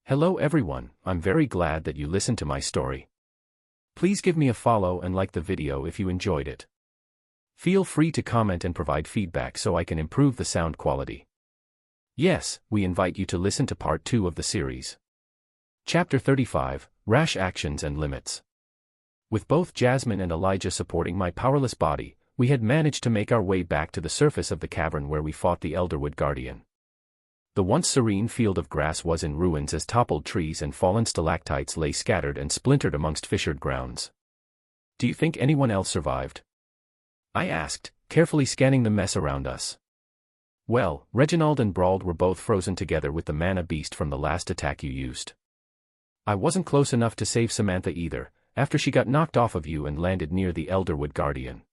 Hello everyone, I'm very glad that you listened to my story. Please give me a follow and like the video if you enjoyed it. Feel free to comment and provide feedback so I can improve the sound quality. Yes, we invite you to listen to part 2 of the series. Chapter 35, Rash Actions and Limits. With both Jasmine and Elijah supporting my powerless body, we had managed to make our way back to the surface of the cavern where we fought the Elderwood Guardian. The once serene field of grass was in ruins as toppled trees and fallen stalactites lay scattered and splintered amongst fissured grounds. Do you think anyone else survived? I asked, carefully scanning the mess around us. Well, Reginald and Brauld were both frozen together with the mana beast from the last attack you used. I wasn't close enough to save Samantha either, after she got knocked off of you and landed near the Elderwood Guardian.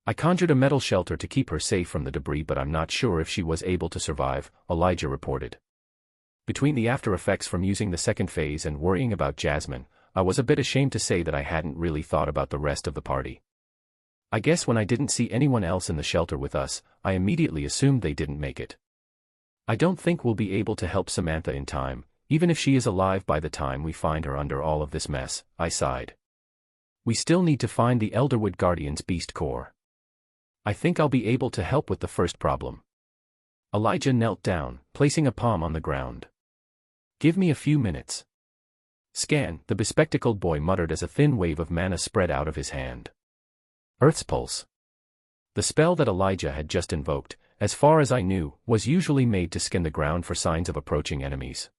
I conjured a metal shelter to keep her safe from the debris, but I'm not sure if she was able to survive, Elijah reported. Between the after effects from using the second phase and worrying about Jasmine, I was a bit ashamed to say that I hadn't really thought about the rest of the party. I guess when I didn't see anyone else in the shelter with us, I immediately assumed they didn't make it. I don't think we'll be able to help Samantha in time, even if she is alive by the time we find her under all of this mess, I sighed. We still need to find the Elderwood Guardian's beast core. I think I'll be able to help with the first problem. Elijah knelt down, placing a palm on the ground. Give me a few minutes. Scan, the bespectacled boy muttered as a thin wave of mana spread out of his hand. Earth's Pulse. The spell that Elijah had just invoked, as far as I knew, was usually made to scan the ground for signs of approaching enemies.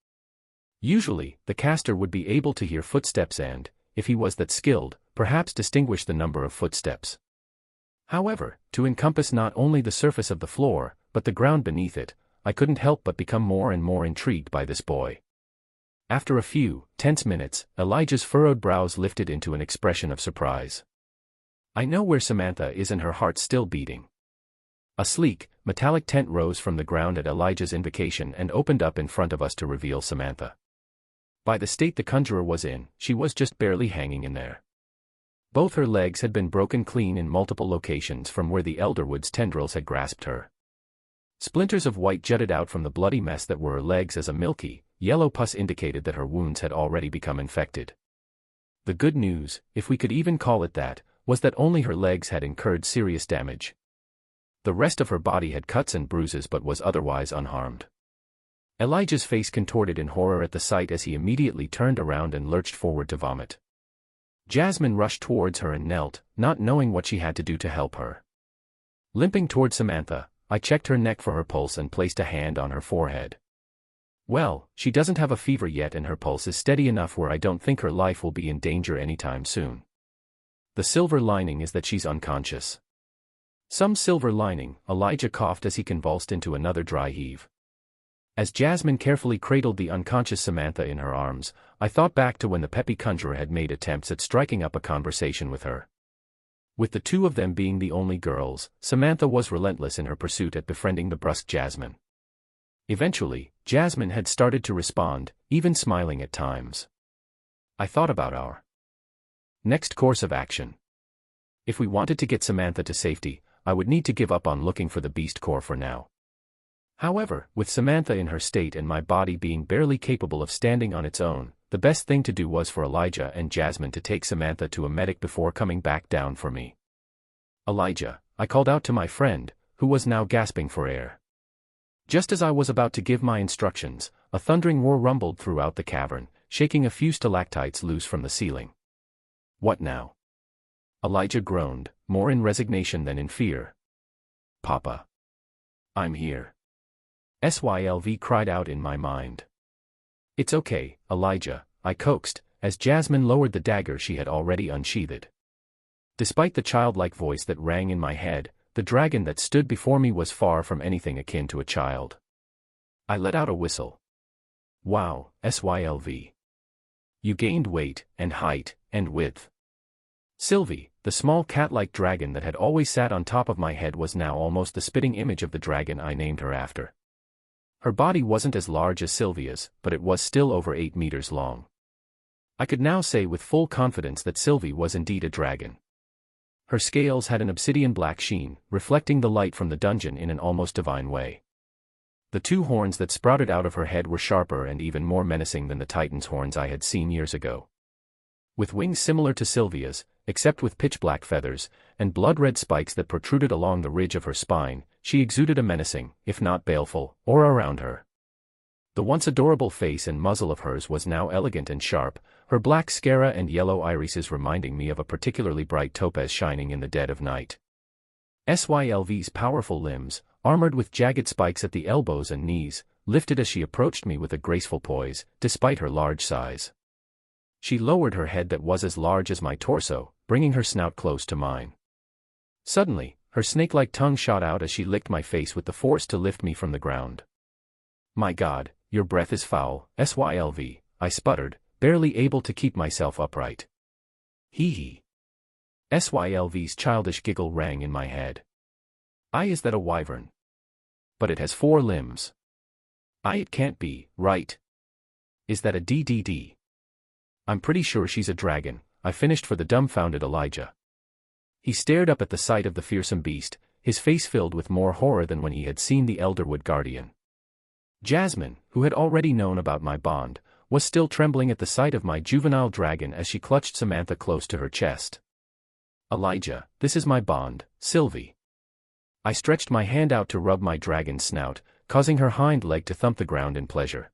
Usually, the caster would be able to hear footsteps and, if he was that skilled, perhaps distinguish the number of footsteps. However, to encompass not only the surface of the floor, but the ground beneath it, I couldn't help but become more and more intrigued by this boy. After a few tense minutes, Elijah's furrowed brows lifted into an expression of surprise. I know where Samantha is and her heart's still beating. A sleek, metallic tent rose from the ground at Elijah's invocation and opened up in front of us to reveal Samantha. By the state the conjurer was in, she was just barely hanging in there. Both her legs had been broken clean in multiple locations from where the Elderwood's tendrils had grasped her. Splinters of white jutted out from the bloody mess that were her legs as a milky, yellow pus indicated that her wounds had already become infected. The good news, if we could even call it that, was that only her legs had incurred serious damage. The rest of her body had cuts and bruises but was otherwise unharmed. Elijah's face contorted in horror at the sight as he immediately turned around and lurched forward to vomit. Jasmine rushed towards her and knelt, not knowing what she had to do to help her. Limping toward Samantha, I checked her neck for her pulse and placed a hand on her forehead. Well, she doesn't have a fever yet and her pulse is steady enough where I don't think her life will be in danger anytime soon. The silver lining is that she's unconscious. Some silver lining, Elijah coughed as he convulsed into another dry heave. As Jasmine carefully cradled the unconscious Samantha in her arms, I thought back to when the peppy conjurer had made attempts at striking up a conversation with her. With the two of them being the only girls, Samantha was relentless in her pursuit at befriending the brusque Jasmine. Eventually, Jasmine had started to respond, even smiling at times. I thought about our next course of action. If we wanted to get Samantha to safety, I would need to give up on looking for the beast core for now. However, with Samantha in her state and my body being barely capable of standing on its own, the best thing to do was for Elijah and Jasmine to take Samantha to a medic before coming back down for me. Elijah, I called out to my friend, who was now gasping for air. Just as I was about to give my instructions, a thundering roar rumbled throughout the cavern, shaking a few stalactites loose from the ceiling. What now? Elijah groaned, more in resignation than in fear. Papa. I'm here. Sylv cried out in my mind. It's okay, Elijah, I coaxed, as Jasmine lowered the dagger she had already unsheathed. Despite the childlike voice that rang in my head, the dragon that stood before me was far from anything akin to a child. I let out a whistle. Wow, Sylv. You gained weight, and height, and width. Sylvie, the small cat-like dragon that had always sat on top of my head was now almost the spitting image of the dragon I named her after. Her body wasn't as large as Sylvia's, but it was still over 8 meters long. I could now say with full confidence that Sylvie was indeed a dragon. Her scales had an obsidian black sheen, reflecting the light from the dungeon in an almost divine way. The two horns that sprouted out of her head were sharper and even more menacing than the titan's horns I had seen years ago. With wings similar to Sylvia's, except with pitch-black feathers, and blood-red spikes that protruded along the ridge of her spine, she exuded a menacing, if not baleful, aura around her. The once adorable face and muzzle of hers was now elegant and sharp, her black scara and yellow irises reminding me of a particularly bright topaz shining in the dead of night. Sylv's powerful limbs, armored with jagged spikes at the elbows and knees, lifted as she approached me with a graceful poise, despite her large size. She lowered her head that was as large as my torso, bringing her snout close to mine. Suddenly, her snake-like tongue shot out as she licked my face with the force to lift me from the ground. "My God, your breath is foul, Sylv," I sputtered, barely able to keep myself upright. Hee hee. Sylv's childish giggle rang in my head. Is that a wyvern? But it has 4 limbs. It can't be, right? Is that a DDD? I'm pretty sure she's a dragon, I finished for the dumbfounded Elijah. He stared up at the sight of the fearsome beast, his face filled with more horror than when he had seen the Elderwood Guardian. Jasmine, who had already known about my bond, was still trembling at the sight of my juvenile dragon as she clutched Samantha close to her chest. "Elijah, this is my bond, Sylvie." I stretched my hand out to rub my dragon's snout, causing her hind leg to thump the ground in pleasure.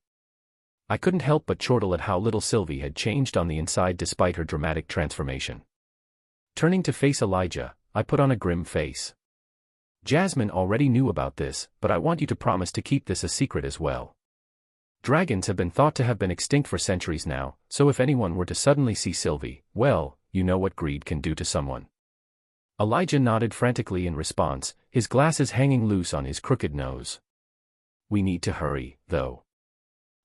I couldn't help but chortle at how little Sylvie had changed on the inside despite her dramatic transformation. Turning to face Elijah, I put on a grim face. "Jasmine already knew about this, but I want you to promise to keep this a secret as well. Dragons have been thought to have been extinct for centuries now, so if anyone were to suddenly see Sylvie, well, you know what greed can do to someone." Elijah nodded frantically in response, his glasses hanging loose on his crooked nose. "We need to hurry, though.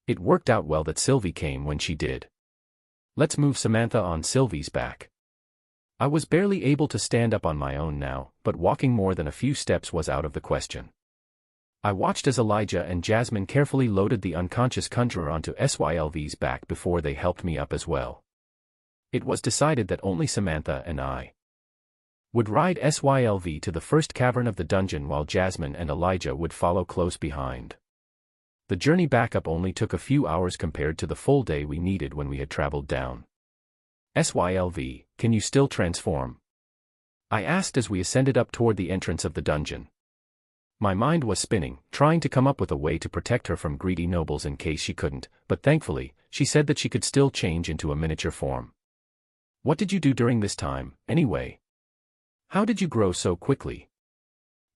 It worked out well that Sylvie came when she did. Let's move Samantha on Sylvie's back." I was barely able to stand up on my own now, but walking more than a few steps was out of the question. I watched as Elijah and Jasmine carefully loaded the unconscious conjurer onto Sylv's back before they helped me up as well. It was decided that only Samantha and I would ride Sylv to the first cavern of the dungeon while Jasmine and Elijah would follow close behind. The journey back up only took a few hours compared to the full day we needed when we had traveled down. "Sylv, can you still transform?" I asked as we ascended up toward the entrance of the dungeon. My mind was spinning, trying to come up with a way to protect her from greedy nobles in case she couldn't, but thankfully, she said that she could still change into a miniature form. "What did you do during this time, anyway? How did you grow so quickly?"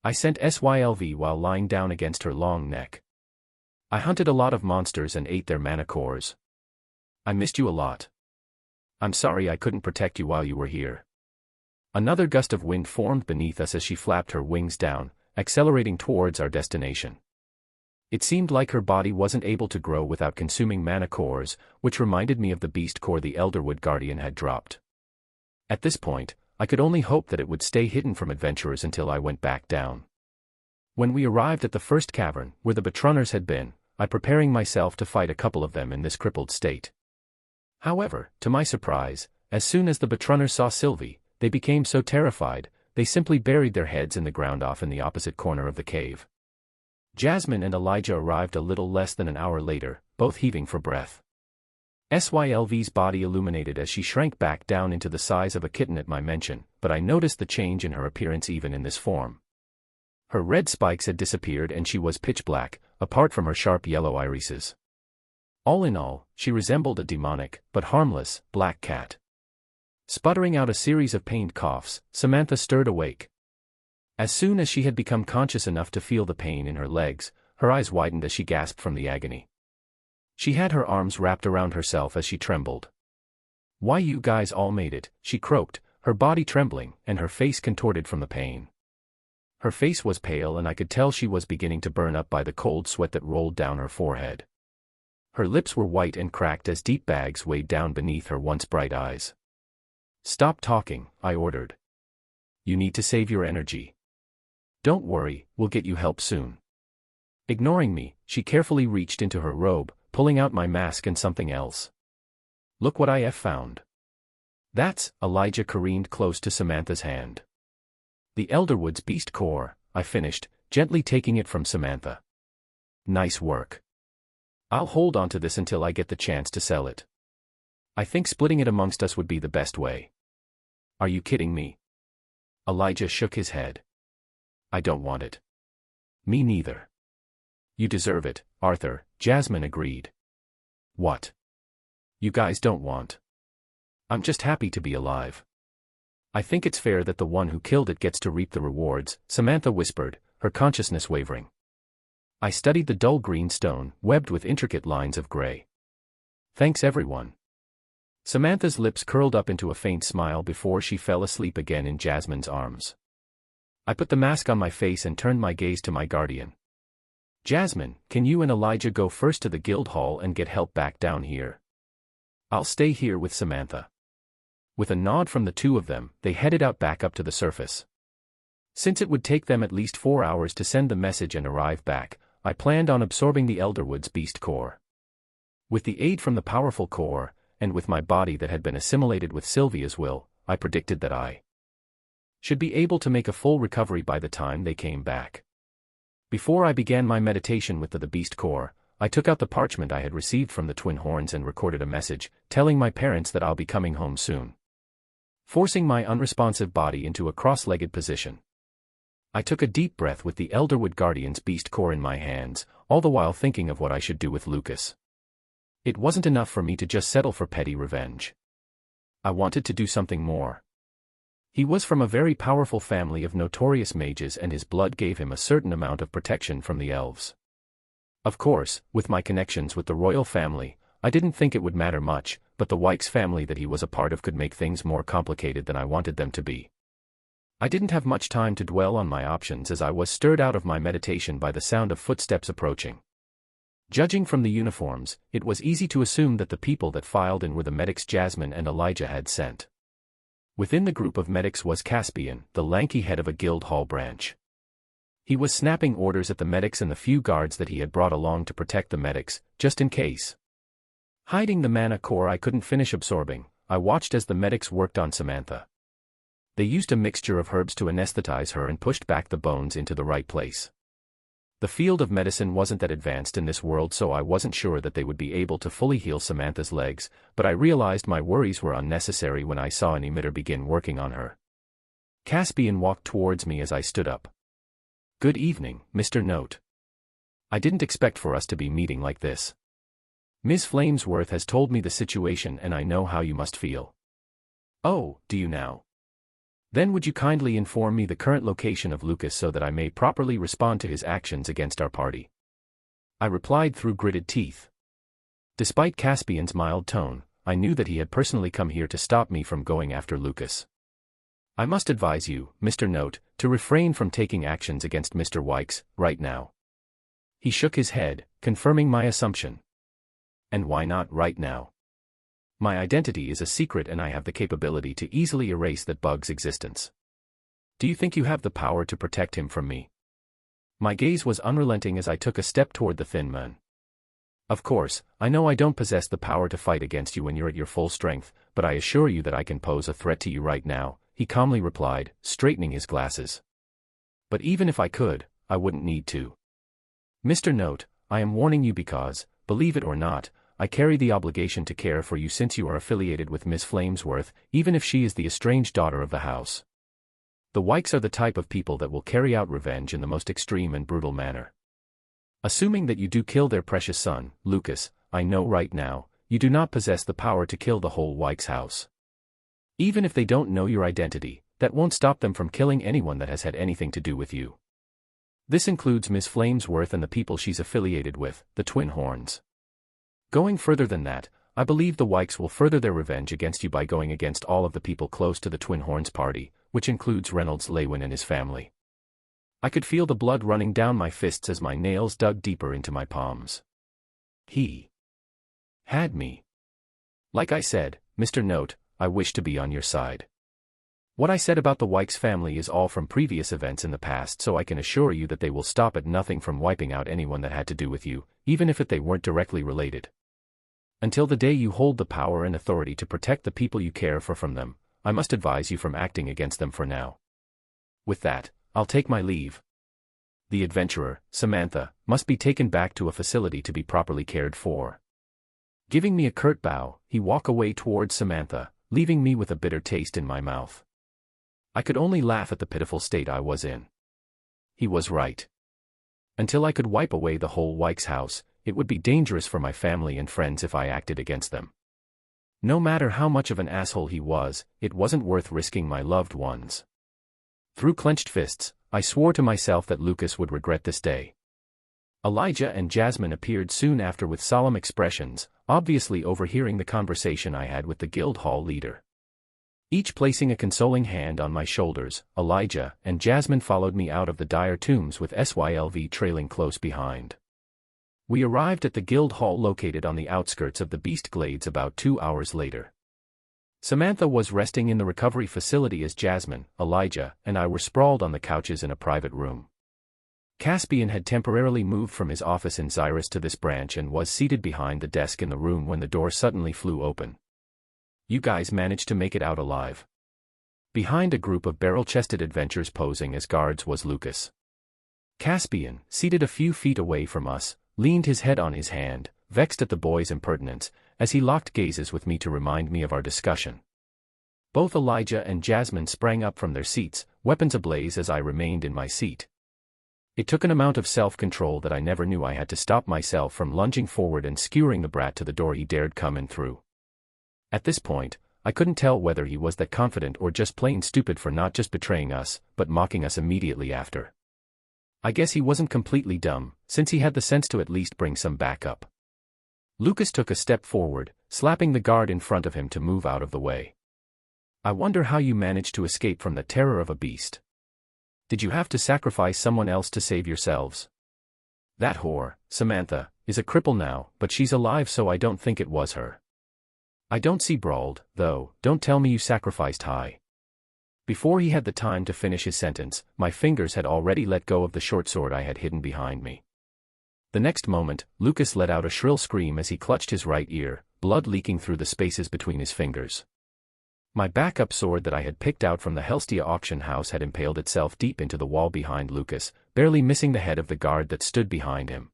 I sent Sylv while lying down against her long neck. "I hunted a lot of monsters and ate their mana cores. I missed you a lot. I'm sorry I couldn't protect you while you were here." Another gust of wind formed beneath us as she flapped her wings down, accelerating towards our destination. It seemed like her body wasn't able to grow without consuming mana cores, which reminded me of the beast core the Elderwood Guardian had dropped. At this point, I could only hope that it would stay hidden from adventurers until I went back down. When we arrived at the first cavern, where the Betrunners had been, I preparing myself to fight a couple of them in this crippled state. However, to my surprise, as soon as the Betrunners saw Sylvie, they became so terrified, they simply buried their heads in the ground off in the opposite corner of the cave. Jasmine and Elijah arrived a little less than an hour later, both heaving for breath. Sylv's body illuminated as she shrank back down into the size of a kitten at my mention, but I noticed the change in her appearance even in this form. Her red spikes had disappeared and she was pitch black, apart from her sharp yellow irises. All in all, she resembled a demonic, but harmless, black cat. Sputtering out a series of pained coughs, Samantha stirred awake. As soon as she had become conscious enough to feel the pain in her legs, her eyes widened as she gasped from the agony. She had her arms wrapped around herself as she trembled. "Why, you guys all made it," she croaked, her body trembling and her face contorted from the pain. Her face was pale and I could tell she was beginning to burn up by the cold sweat that rolled down her forehead. Her lips were white and cracked as deep bags weighed down beneath her once bright eyes. "Stop talking," I ordered. "You need to save your energy. Don't worry, we'll get you help soon." Ignoring me, she carefully reached into her robe, pulling out my mask and something else. "Look what I have found." "That's," Elijah careened close to Samantha's hand. "The Elderwood's beast core," I finished, gently taking it from Samantha. Nice work. I'll hold on to this until I get the chance to sell it. I think splitting it amongst us would be the best way. Are you kidding me? Elijah shook his head. I don't want it. Me neither. You deserve it, Arthur, Jasmine agreed. What? You guys don't want? I'm just happy to be alive. I think it's fair that the one who killed it gets to reap the rewards, Samantha whispered, her consciousness wavering. I studied the dull green stone, webbed with intricate lines of gray. Thanks everyone. Samantha's lips curled up into a faint smile before she fell asleep again in Jasmine's arms. I put the mask on my face and turned my gaze to my guardian. Jasmine, can you and Elijah go first to the guild hall and get help back down here? I'll stay here with Samantha. With a nod from the two of them, they headed out back up to the surface. Since it would take them at least 4 hours to send the message and arrive back, I planned on absorbing the Elderwood's beast core. With the aid from the powerful core, and with my body that had been assimilated with Sylvia's will, I predicted that I should be able to make a full recovery by the time they came back. Before I began my meditation with the beast core, I took out the parchment I had received from the twin horns and recorded a message, telling my parents that I'll be coming home soon. Forcing my unresponsive body into a cross-legged position, I took a deep breath with the Elderwood Guardian's beast core in my hands, all the while thinking of what I should do with Lucas. It wasn't enough for me to just settle for petty revenge. I wanted to do something more. He was from a very powerful family of notorious mages and his blood gave him a certain amount of protection from the elves. Of course, with my connections with the royal family, I didn't think it would matter much, but the Wykes family that he was a part of could make things more complicated than I wanted them to be. I didn't have much time to dwell on my options as I was stirred out of my meditation by the sound of footsteps approaching. Judging from the uniforms, it was easy to assume that the people that filed in were the medics Jasmine and Elijah had sent. Within the group of medics was Caspian, the lanky head of a guild hall branch. He was snapping orders at the medics and the few guards that he had brought along to protect the medics, just in case. Hiding the mana core I couldn't finish absorbing, I watched as the medics worked on Samantha. They used a mixture of herbs to anesthetize her and pushed back the bones into the right place. The field of medicine wasn't that advanced in this world, so I wasn't sure that they would be able to fully heal Samantha's legs, but I realized my worries were unnecessary when I saw an emitter begin working on her. Caspian walked towards me as I stood up. Good evening, Mr. Note. I didn't expect for us to be meeting like this. Ms. Flamesworth has told me the situation and I know how you must feel. Oh, do you now? Then would you kindly inform me the current location of Lucas so that I may properly respond to his actions against our party? I replied through gritted teeth. Despite Caspian's mild tone, I knew that he had personally come here to stop me from going after Lucas. I must advise you, Mr. Note, to refrain from taking actions against Mr. Wykes, right now. He shook his head, confirming my assumption. And why not right now? My identity is a secret and I have the capability to easily erase that bug's existence. Do you think you have the power to protect him from me? My gaze was unrelenting as I took a step toward the thin man. Of course, I know I don't possess the power to fight against you when you're at your full strength, but I assure you that I can pose a threat to you right now, he calmly replied, straightening his glasses. But even if I could, I wouldn't need to. Mr. Note, I am warning you because, believe it or not, I carry the obligation to care for you since you are affiliated with Miss Flamesworth, even if she is the estranged daughter of the house. The Wykes are the type of people that will carry out revenge in the most extreme and brutal manner. Assuming that you do kill their precious son, Lucas, I know right now, you do not possess the power to kill the whole Wykes house. Even if they don't know your identity, that won't stop them from killing anyone that has had anything to do with you. This includes Miss Flamesworth and the people she's affiliated with, the Twin Horns. Going further than that, I believe the Wykes will further their revenge against you by going against all of the people close to the Twin Horns party, which includes Reynolds Lewin and his family. I could feel the blood running down my fists as my nails dug deeper into my palms. He had me. Like I said, Mr. Note, I wish to be on your side. What I said about the Wykes family is all from previous events in the past, so I can assure you that they will stop at nothing from wiping out anyone that had to do with you, even if they weren't directly related. Until the day you hold the power and authority to protect the people you care for from them, I must advise you from acting against them for now. With that, I'll take my leave. The adventurer, Samantha, must be taken back to a facility to be properly cared for. Giving me a curt bow, he walked away towards Samantha, leaving me with a bitter taste in my mouth. I could only laugh at the pitiful state I was in. He was right. Until I could wipe away the whole Wykes house, it would be dangerous for my family and friends if I acted against them. No matter how much of an asshole he was, it wasn't worth risking my loved ones. Through clenched fists, I swore to myself that Lucas would regret this day. Elijah and Jasmine appeared soon after with solemn expressions, obviously overhearing the conversation I had with the Guildhall leader. Each placing a consoling hand on my shoulders, Elijah and Jasmine followed me out of the dire tombs with Sylv trailing close behind. We arrived at the Guildhall located on the outskirts of the Beast Glades about 2 hours later. Samantha was resting in the recovery facility as Jasmine, Elijah, and I were sprawled on the couches in a private room. Caspian had temporarily moved from his office in Xyrus to this branch and was seated behind the desk in the room when the door suddenly flew open. "You guys managed to make it out alive." Behind a group of barrel-chested adventurers posing as guards was Lucas. Caspian, seated a few feet away from us, leaned his head on his hand, vexed at the boy's impertinence, as he locked gazes with me to remind me of our discussion. Both Elijah and Jasmine sprang up from their seats, weapons ablaze as I remained in my seat. It took an amount of self-control that I never knew I had to stop myself from lunging forward and skewering the brat to the door he dared come in through. At this point, I couldn't tell whether he was that confident or just plain stupid for not just betraying us, but mocking us immediately after. I guess he wasn't completely dumb, since he had the sense to at least bring some backup. Lucas took a step forward, slapping the guard in front of him to move out of the way. "I wonder how you managed to escape from the terror of a beast. Did you have to sacrifice someone else to save yourselves? That whore, Samantha, is a cripple now, but she's alive, so I don't think it was her. I don't see brawled, though, don't tell me you sacrificed high." Before he had the time to finish his sentence, my fingers had already let go of the short sword I had hidden behind me. The next moment, Lucas let out a shrill scream as he clutched his right ear, blood leaking through the spaces between his fingers. My backup sword that I had picked out from the Helstia auction house had impaled itself deep into the wall behind Lucas, barely missing the head of the guard that stood behind him.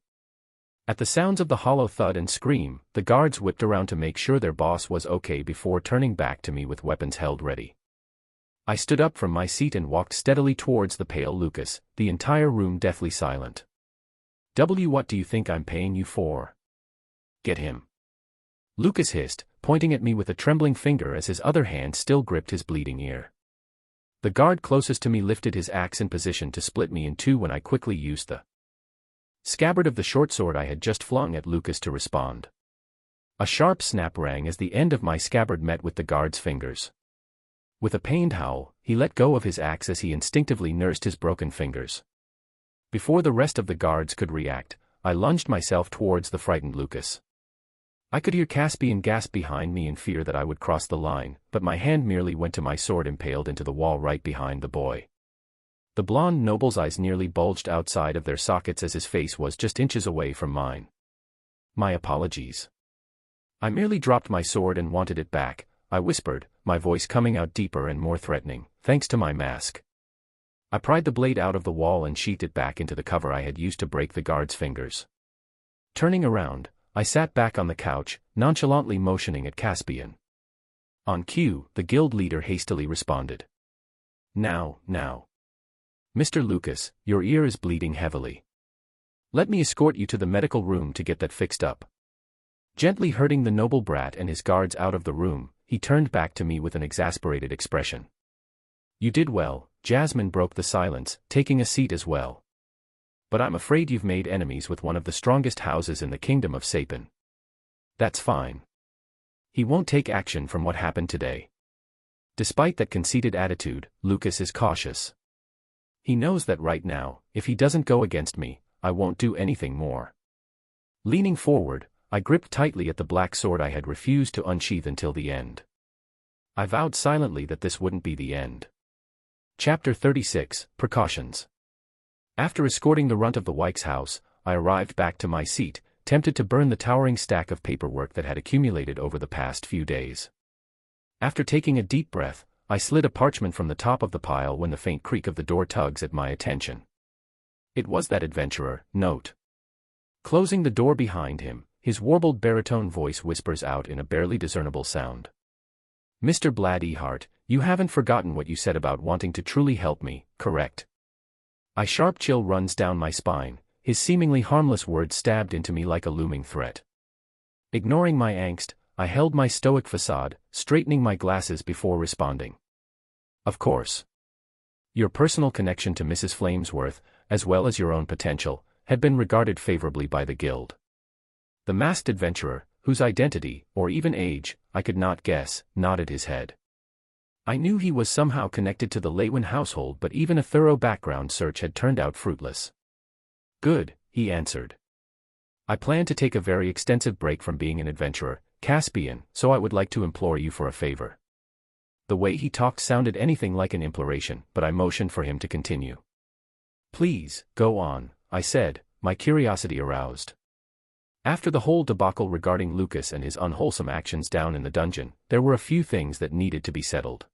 At the sounds of the hollow thud and scream, the guards whipped around to make sure their boss was okay before turning back to me with weapons held ready. I stood up from my seat and walked steadily towards the pale Lucas, the entire room deathly silent. What do you think I'm paying you for? Get him." Lucas hissed, pointing at me with a trembling finger as his other hand still gripped his bleeding ear. The guard closest to me lifted his axe in position to split me in two when I quickly used the scabbard of the short sword I had just flung at Lucas to respond. A sharp snap rang as the end of my scabbard met with the guard's fingers. With a pained howl, he let go of his axe as he instinctively nursed his broken fingers. Before the rest of the guards could react, I lunged myself towards the frightened Lucas. I could hear Caspian gasp behind me in fear that I would cross the line, but my hand merely went to my sword impaled into the wall right behind the boy. The blonde noble's eyes nearly bulged outside of their sockets as his face was just inches away from mine. "My apologies. I merely dropped my sword and wanted it back," I whispered, my voice coming out deeper and more threatening, "thanks to my mask." I pried the blade out of the wall and sheathed it back into the cover I had used to break the guard's fingers. Turning around, I sat back on the couch, nonchalantly motioning at Caspian. On cue, the guild leader hastily responded. Now. Mr. Lucas, your ear is bleeding heavily. Let me escort you to the medical room to get that fixed up." Gently herding the noble brat and his guards out of the room, he turned back to me with an exasperated expression. "You did well," Jasmine broke the silence, taking a seat as well. "But I'm afraid you've made enemies with one of the strongest houses in the kingdom of Sapin. That's fine. He won't take action from what happened today." Despite that conceited attitude, Lucas is cautious. He knows that right now, if he doesn't go against me, I won't do anything more. Leaning forward, I gripped tightly at the black sword I had refused to unsheath until the end. I vowed silently that this wouldn't be the end. Chapter 36, Precautions. After escorting the runt of the Wykes house, I arrived back to my seat, tempted to burn the towering stack of paperwork that had accumulated over the past few days. After taking a deep breath, I slid a parchment from the top of the pile when the faint creak of the door tugs at my attention. It was that adventurer, note. Closing the door behind him, his warbled baritone voice whispers out in a barely discernible sound. Mr. Blad-Ehart, you haven't forgotten what you said about wanting to truly help me, correct? A sharp chill runs down my spine, his seemingly harmless words stabbed into me like a looming threat. Ignoring my angst, I held my stoic facade, straightening my glasses before responding. Of course. Your personal connection to Mrs. Flamesworth, as well as your own potential, had been regarded favorably by the guild. The masked adventurer, whose identity, or even age, I could not guess, nodded his head. I knew he was somehow connected to the Lewin household, but even a thorough background search had turned out fruitless. Good, he answered. I plan to take a very extensive break from being an adventurer, Caspian, so I would like to implore you for a favor. The way he talked sounded anything like an imploration, but I motioned for him to continue. Please, go on, I said, my curiosity aroused. After the whole debacle regarding Lucas and his unwholesome actions down in the dungeon, there were a few things that needed to be settled.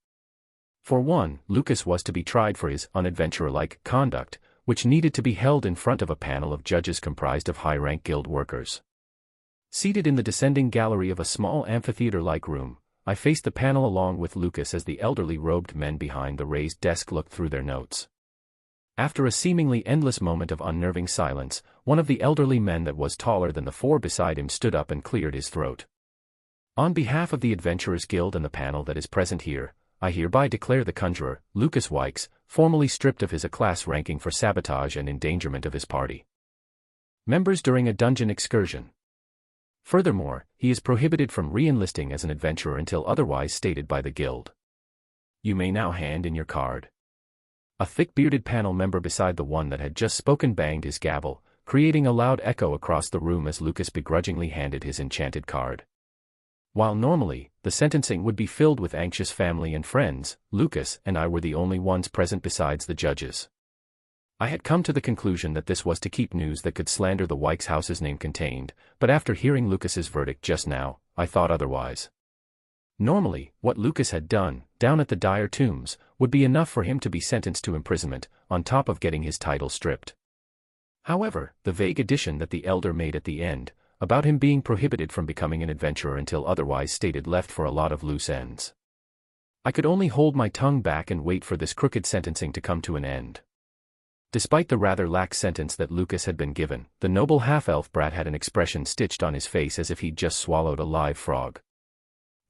For one, Lucas was to be tried for his unadventurer-like conduct, which needed to be held in front of a panel of judges comprised of high-rank guild workers. Seated in the descending gallery of a small amphitheater-like room, I faced the panel along with Lucas as the elderly robed men behind the raised desk looked through their notes. After a seemingly endless moment of unnerving silence, one of the elderly men that was taller than the four beside him stood up and cleared his throat. On behalf of the Adventurers Guild and the panel that is present here, I hereby declare the conjurer, Lucas Wykes, formally stripped of his A-class ranking for sabotage and endangerment of his party members during a dungeon excursion. Furthermore, he is prohibited from re-enlisting as an adventurer until otherwise stated by the guild. You may now hand in your card. A thick-bearded panel member beside the one that had just spoken banged his gavel, creating a loud echo across the room as Lucas begrudgingly handed his enchanted card. While normally, the sentencing would be filled with anxious family and friends, Lucas and I were the only ones present besides the judges. I had come to the conclusion that this was to keep news that could slander the Wykes house's name contained, but after hearing Lucas's verdict just now, I thought otherwise. Normally, what Lucas had done, down at the Dire Tombs, would be enough for him to be sentenced to imprisonment, on top of getting his title stripped. However, the vague addition that the elder made at the end, about him being prohibited from becoming an adventurer until otherwise stated, left for a lot of loose ends. I could only hold my tongue back and wait for this crooked sentencing to come to an end. Despite the rather lax sentence that Lucas had been given, the noble half-elf brat had an expression stitched on his face as if he'd just swallowed a live frog.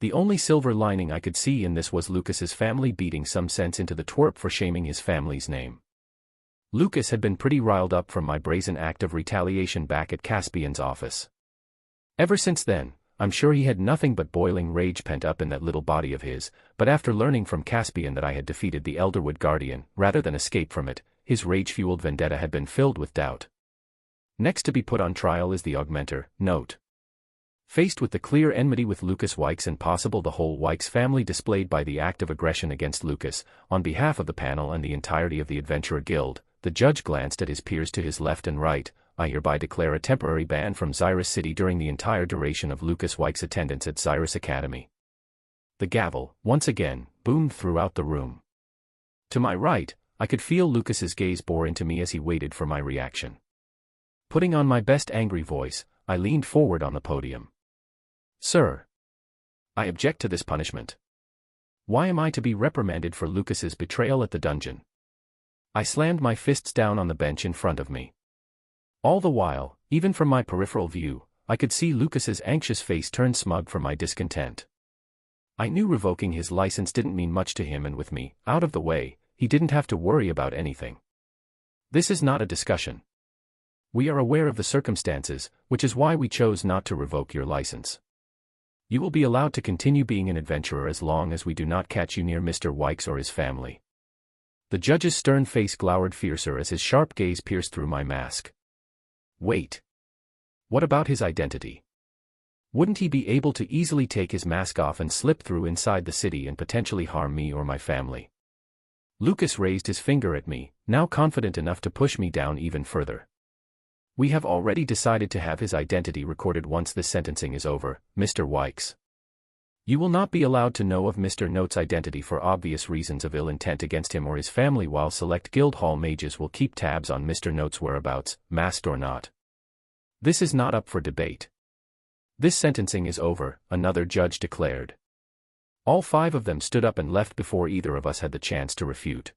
The only silver lining I could see in this was Lucas's family beating some sense into the twerp for shaming his family's name. Lucas had been pretty riled up from my brazen act of retaliation back at Caspian's office. Ever since then, I'm sure he had nothing but boiling rage pent up in that little body of his, but after learning from Caspian that I had defeated the Elderwood Guardian, rather than escape from it, his rage-fueled vendetta had been filled with doubt. Next to be put on trial is the Augmenter, note. Faced with the clear enmity with Lucas Wykes and possible the whole Wykes family displayed by the act of aggression against Lucas, on behalf of the panel and the entirety of the Adventurer Guild, the judge glanced at his peers to his left and right. I hereby declare a temporary ban from Xyrus City during the entire duration of Lucas Wykes' attendance at Xyrus Academy. The gavel, once again, boomed throughout the room. To my right, I could feel Lucas's gaze bore into me as he waited for my reaction. Putting on my best angry voice, I leaned forward on the podium. Sir, I object to this punishment. Why am I to be reprimanded for Lucas's betrayal at the dungeon? I slammed my fists down on the bench in front of me. All the while, even from my peripheral view, I could see Lucas's anxious face turn smug from my discontent. I knew revoking his license didn't mean much to him, and with me out of the way, he didn't have to worry about anything. This is not a discussion. We are aware of the circumstances, which is why we chose not to revoke your license. You will be allowed to continue being an adventurer as long as we do not catch you near Mr. Wykes or his family. The judge's stern face glowered fiercer as his sharp gaze pierced through my mask. Wait. What about his identity? Wouldn't he be able to easily take his mask off and slip through inside the city and potentially harm me or my family? Lucas raised his finger at me, now confident enough to push me down even further. We have already decided to have his identity recorded once this sentencing is over, Mr. Wykes. You will not be allowed to know of Mr. Note's identity for obvious reasons of ill intent against him or his family, while select Guildhall mages will keep tabs on Mr. Note's whereabouts, masked or not. This is not up for debate. This sentencing is over, another judge declared. All 5 of them stood up and left before either of us had the chance to refute.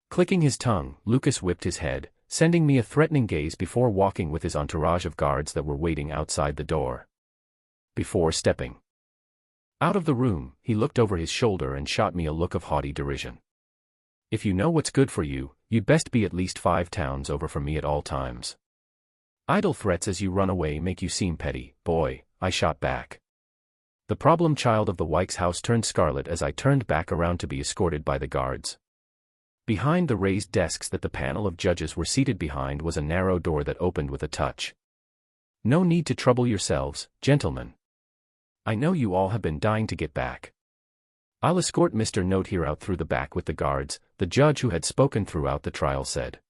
Clicking his tongue, Lucas whipped his head, sending me a threatening gaze before walking with his entourage of guards that were waiting outside the door. Before stepping out of the room, he looked over his shoulder and shot me a look of haughty derision. If you know what's good for you, you'd best be at least 5 towns over from me at all times. Idle threats as you run away make you seem petty, boy, I shot back. The problem child of the Wykes house turned scarlet as I turned back around to be escorted by the guards. Behind the raised desks that the panel of judges were seated behind was a narrow door that opened with a touch. No need to trouble yourselves, gentlemen. I know you all have been dying to get back. I'll escort Mr. Note here out through the back with the guards, the judge who had spoken throughout the trial said.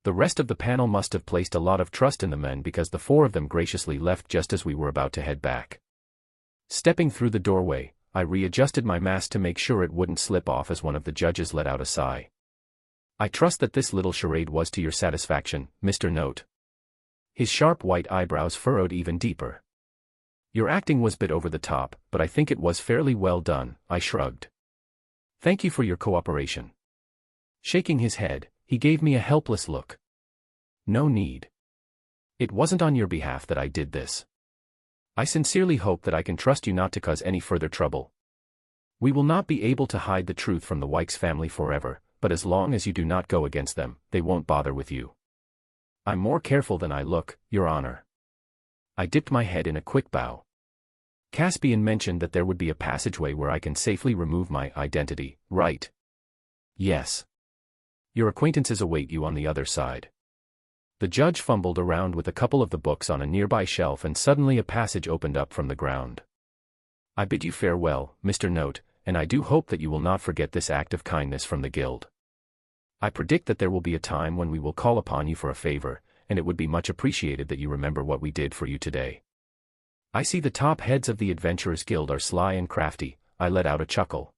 The rest of the panel must have placed a lot of trust in the men because the 4 of them graciously left just as we were about to head back. Stepping through the doorway, I readjusted my mask to make sure it wouldn't slip off as one of the judges let out a sigh. I trust that this little charade was to your satisfaction, Mr. Note. His sharp white eyebrows furrowed even deeper. Your acting was a bit over the top, but I think it was fairly well done, I shrugged. Thank you for your cooperation. Shaking his head, he gave me a helpless look. No need. It wasn't on your behalf that I did this. I sincerely hope that I can trust you not to cause any further trouble. We will not be able to hide the truth from the Wykes family forever, but as long as you do not go against them, they won't bother with you. I'm more careful than I look, Your Honor. I dipped my head in a quick bow. Caspian mentioned that there would be a passageway where I can safely remove my identity, right? Yes. Your acquaintances await you on the other side. The judge fumbled around with a couple of the books on a nearby shelf and suddenly a passage opened up from the ground. I bid you farewell, Mr. Note, and I do hope that you will not forget this act of kindness from the guild. I predict that there will be a time when we will call upon you for a favor, and it would be much appreciated that you remember what we did for you today. I see the top heads of the Adventurers Guild are sly and crafty, I let out a chuckle.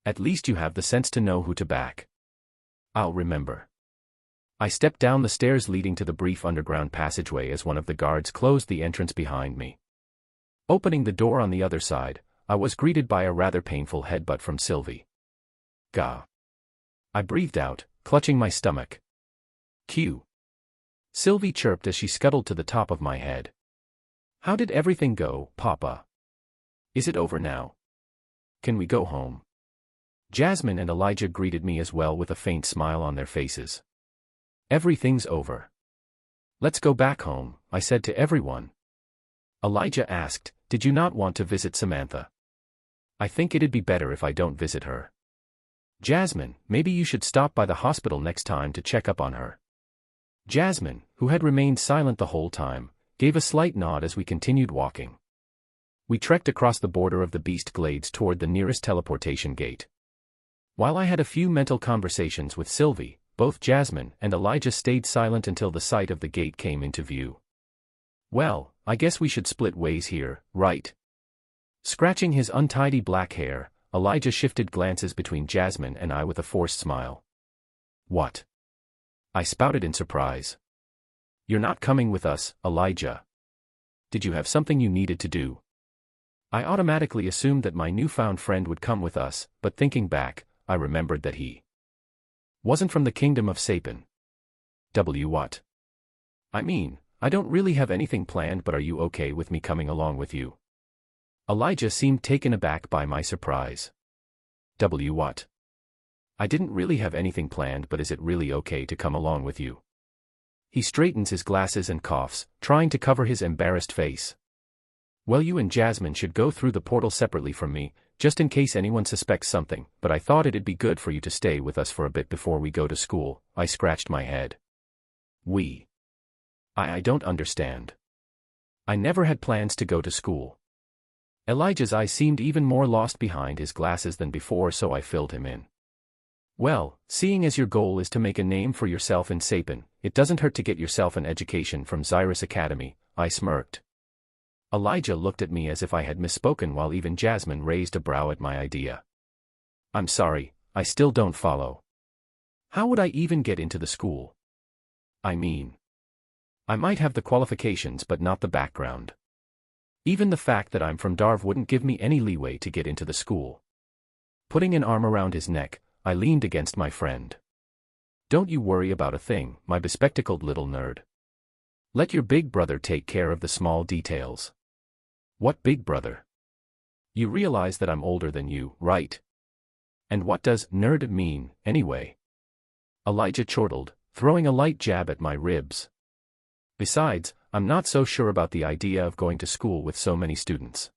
At least you have the sense to know who to back. I'll remember. I stepped down the stairs leading to the brief underground passageway as one of the guards closed the entrance behind me. Opening the door on the other side, I was greeted by a rather painful headbutt from Sylvie. Gah. I breathed out, clutching my stomach. Q. Sylvie chirped as she scuttled to the top of my head. How did everything go, Papa? Is it over now? Can we go home? Jasmine and Elijah greeted me as well with a faint smile on their faces. Everything's over. Let's go back home, I said to everyone. Elijah asked, did you not want to visit Samantha? I think it'd be better if I don't visit her. Jasmine, maybe you should stop by the hospital next time to check up on her. Jasmine, who had remained silent the whole time, gave a slight nod as we continued walking. We trekked across the border of the Beast Glades toward the nearest teleportation gate. While I had a few mental conversations with Sylvie, both Jasmine and Elijah stayed silent until the sight of the gate came into view. Well, I guess we should split ways here, right? Scratching his untidy black hair, Elijah shifted glances between Jasmine and I with a forced smile. What? I spouted in surprise. You're not coming with us, Elijah. Did you have something you needed to do? I automatically assumed that my newfound friend would come with us, but thinking back, I remembered that he wasn't from the kingdom of Sapin. What? I mean, I don't really have anything planned, but are you okay with me coming along with you? Elijah seemed taken aback by my surprise. What? I didn't really have anything planned, but is it really okay to come along with you? He straightens his glasses and coughs, trying to cover his embarrassed face. Well, you and Jasmine should go through the portal separately from me, just in case anyone suspects something, but I thought it'd be good for you to stay with us for a bit before we go to school. I scratched my head. I don't understand. I never had plans to go to school. Elijah's eyes seemed even more lost behind his glasses than before, so I filled him in. Well, seeing as your goal is to make a name for yourself in Sapin, it doesn't hurt to get yourself an education from Xyrus Academy, I smirked. Elijah looked at me as if I had misspoken while even Jasmine raised a brow at my idea. I'm sorry, I still don't follow. How would I even get into the school? I mean, I might have the qualifications but not the background. Even the fact that I'm from Darv wouldn't give me any leeway to get into the school. Putting an arm around his neck, I leaned against my friend. Don't you worry about a thing, my bespectacled little nerd. Let your big brother take care of the small details. What big brother? You realize that I'm older than you, right? And what does nerd mean, anyway? Elijah chortled, throwing a light jab at my ribs. Besides, I'm not so sure about the idea of going to school with so many students.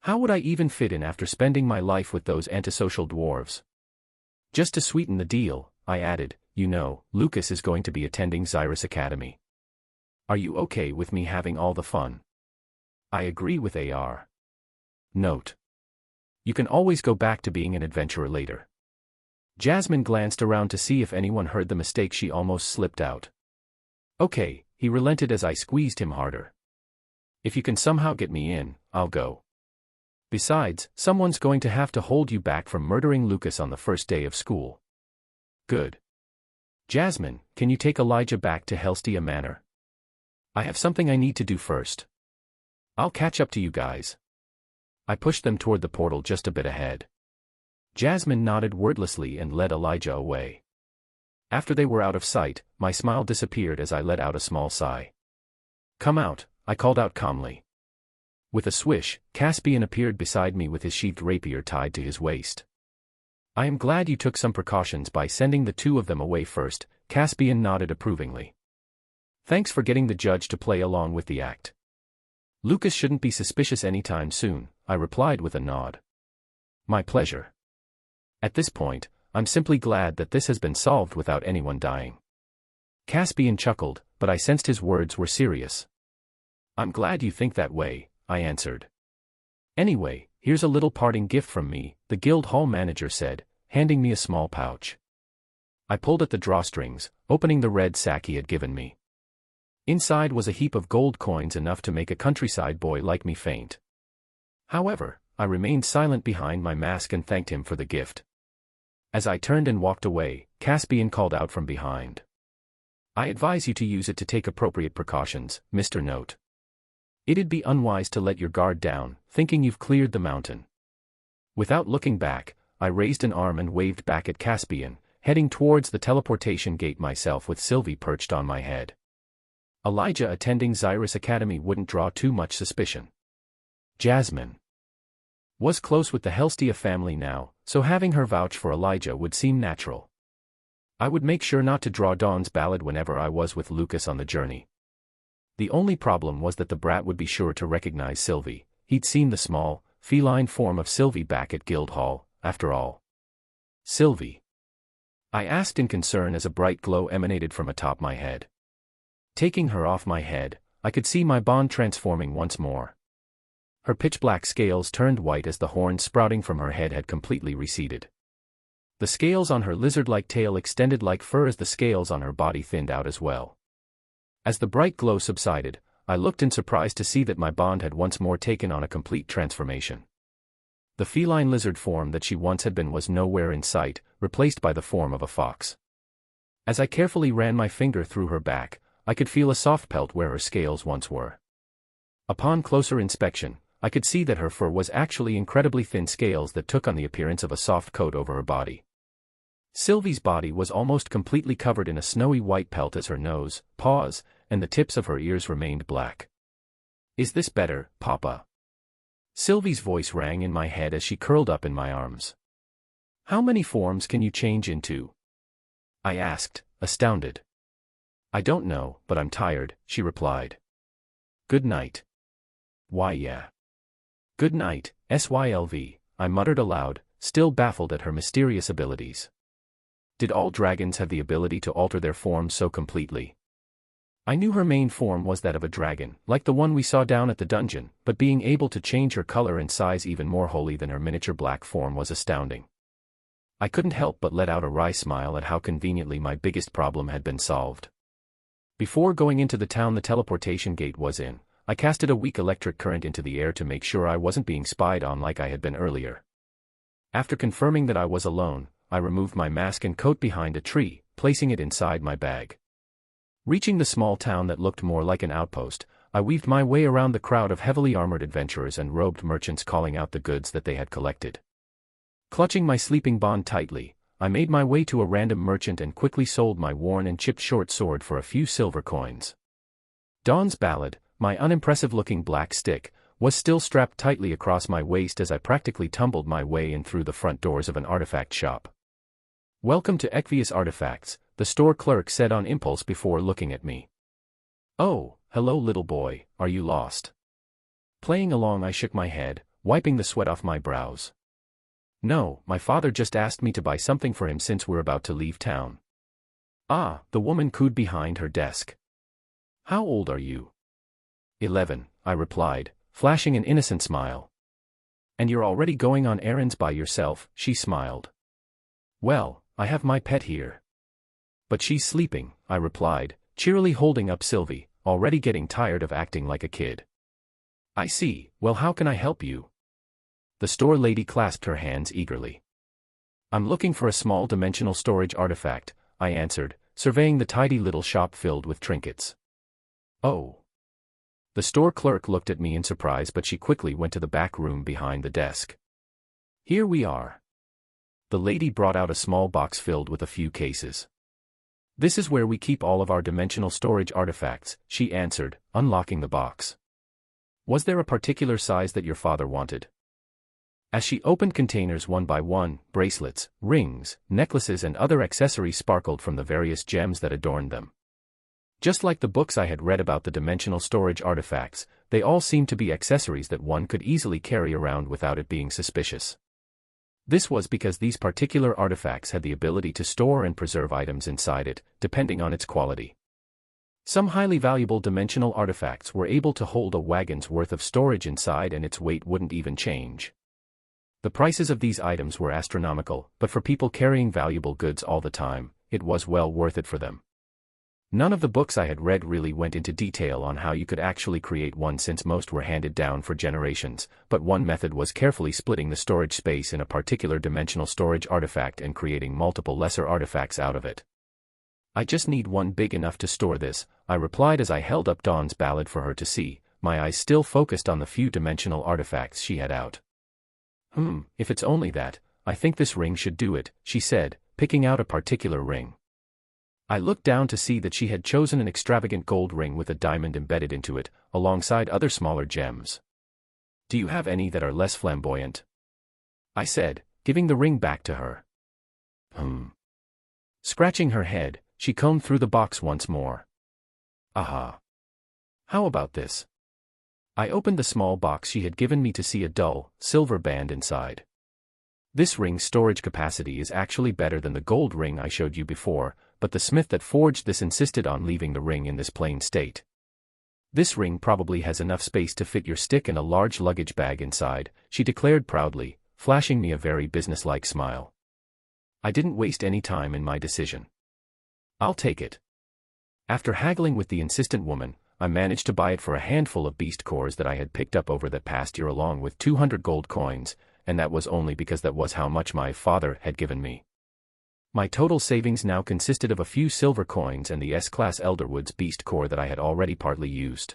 How would I even fit in after spending my life with those antisocial dwarves? Just to sweeten the deal, I added, you know, Lucas is going to be attending Xyrus Academy. Are you okay with me having all the fun? I agree with AR. Note: you can always go back to being an adventurer later. Jasmine glanced around to see if anyone heard the mistake she almost slipped out. Okay, he relented as I squeezed him harder. If you can somehow get me in, I'll go. Besides, someone's going to have to hold you back from murdering Lucas on the first day of school. Good. Jasmine, can you take Elijah back to Helstia Manor? I have something I need to do first. I'll catch up to you guys. I pushed them toward the portal just a bit ahead. Jasmine nodded wordlessly and led Elijah away. After they were out of sight, my smile disappeared as I let out a small sigh. Come out, I called out calmly. With a swish, Caspian appeared beside me with his sheathed rapier tied to his waist. I am glad you took some precautions by sending the two of them away first, Caspian nodded approvingly. Thanks for getting the judge to play along with the act. Lucas shouldn't be suspicious anytime soon, I replied with a nod. My pleasure. At this point, I'm simply glad that this has been solved without anyone dying. Caspian chuckled, but I sensed his words were serious. I'm glad you think that way, I answered. Anyway, here's a little parting gift from me, the guild hall manager said, handing me a small pouch. I pulled at the drawstrings, opening the red sack he had given me. Inside was a heap of gold coins enough to make a countryside boy like me faint. However, I remained silent behind my mask and thanked him for the gift. As I turned and walked away, Caspian called out from behind. I advise you to use it to take appropriate precautions, Mr. Note. It'd be unwise to let your guard down, thinking you've cleared the mountain. Without looking back, I raised an arm and waved back at Caspian, heading towards the teleportation gate myself with Sylvie perched on my head. Elijah attending Xyrus Academy wouldn't draw too much suspicion. Jasmine was close with the Helstia family now, so having her vouch for Elijah would seem natural. I would make sure not to draw Dawn's ballad whenever I was with Lucas on the journey. The only problem was that the brat would be sure to recognize Sylvie. He'd seen the small, feline form of Sylvie back at Guildhall, after all. Sylvie? I asked in concern as a bright glow emanated from atop my head. Taking her off my head, I could see my bond transforming once more. Her pitch-black scales turned white as the horns sprouting from her head had completely receded. The scales on her lizard-like tail extended like fur as the scales on her body thinned out as well. As the bright glow subsided, I looked in surprise to see that my bond had once more taken on a complete transformation. The feline lizard form that she once had been was nowhere in sight, replaced by the form of a fox. As I carefully ran my finger through her back, I could feel a soft pelt where her scales once were. Upon closer inspection, I could see that her fur was actually incredibly thin scales that took on the appearance of a soft coat over her body. Sylvie's body was almost completely covered in a snowy white pelt as her nose, paws, and the tips of her ears remained black. Is this better, Papa? Sylvie's voice rang in my head as she curled up in my arms. How many forms can you change into? I asked, astounded. I don't know, but I'm tired, she replied. Good night. Why yeah. Good night, Sylv, I muttered aloud, still baffled at her mysterious abilities. Did all dragons have the ability to alter their forms so completely? I knew her main form was that of a dragon, like the one we saw down at the dungeon, but being able to change her color and size even more wholly than her miniature black form was astounding. I couldn't help but let out a wry smile at how conveniently my biggest problem had been solved. Before going into the town the teleportation gate was in, I casted a weak electric current into the air to make sure I wasn't being spied on like I had been earlier. After confirming that I was alone, I removed my mask and coat behind a tree, placing it inside my bag. Reaching the small town that looked more like an outpost, I weaved my way around the crowd of heavily armored adventurers and robed merchants calling out the goods that they had collected. Clutching my sleeping bond tightly, I made my way to a random merchant and quickly sold my worn and chipped short sword for a few silver coins. Dawn's Ballad, my unimpressive-looking black stick, was still strapped tightly across my waist as I practically tumbled my way in through the front doors of an artifact shop. "Welcome to Equius Artifacts," the store clerk said on impulse before looking at me. "Oh, hello little boy, are you lost?" Playing along, I shook my head, wiping the sweat off my brows. "No, my father just asked me to buy something for him since we're about to leave town." "Ah," the woman cooed behind her desk. "How old are you?" 11, I replied, flashing an innocent smile. "And you're already going on errands by yourself," she smiled. "Well, I have my pet here." "But she's sleeping," I replied, cheerily holding up Sylvie, already getting tired of acting like a kid. "I see, well how can I help you?" The store lady clasped her hands eagerly. "I'm looking for a small dimensional storage artifact," I answered, surveying the tidy little shop filled with trinkets. "Oh." The store clerk looked at me in surprise, but she quickly went to the back room behind the desk. "Here we are." The lady brought out a small box filled with a few cases. "This is where we keep all of our dimensional storage artifacts," she answered, unlocking the box. "Was there a particular size that your father wanted?" As she opened containers one by one, bracelets, rings, necklaces and other accessories sparkled from the various gems that adorned them. Just like the books I had read about the dimensional storage artifacts, they all seemed to be accessories that one could easily carry around without it being suspicious. This was because these particular artifacts had the ability to store and preserve items inside it, depending on its quality. Some highly valuable dimensional artifacts were able to hold a wagon's worth of storage inside and its weight wouldn't even change. The prices of these items were astronomical, but for people carrying valuable goods all the time, it was well worth it for them. None of the books I had read really went into detail on how you could actually create one since most were handed down for generations, but one method was carefully splitting the storage space in a particular dimensional storage artifact and creating multiple lesser artifacts out of it. "I just need one big enough to store this," I replied as I held up Dawn's Ballad for her to see, my eyes still focused on the few dimensional artifacts she had out. If it's only that, I think this ring should do it," she said, picking out a particular ring. I looked down to see that she had chosen an extravagant gold ring with a diamond embedded into it, alongside other smaller gems. "Do you have any that are less flamboyant?" I said, giving the ring back to her. Scratching her head, she combed through the box once more. "Aha. How about this?" I opened the small box she had given me to see a dull, silver band inside. "This ring's storage capacity is actually better than the gold ring I showed you before, but the smith that forged this insisted on leaving the ring in this plain state. This ring probably has enough space to fit your stick and a large luggage bag inside," she declared proudly, flashing me a very businesslike smile. I didn't waste any time in my decision. "I'll take it." After haggling with the insistent woman, I managed to buy it for a handful of beast cores that I had picked up over that past year along with 200 gold coins, and that was only because that was how much my father had given me. My total savings now consisted of a few silver coins and the S-Class Elderwood's beast core that I had already partly used.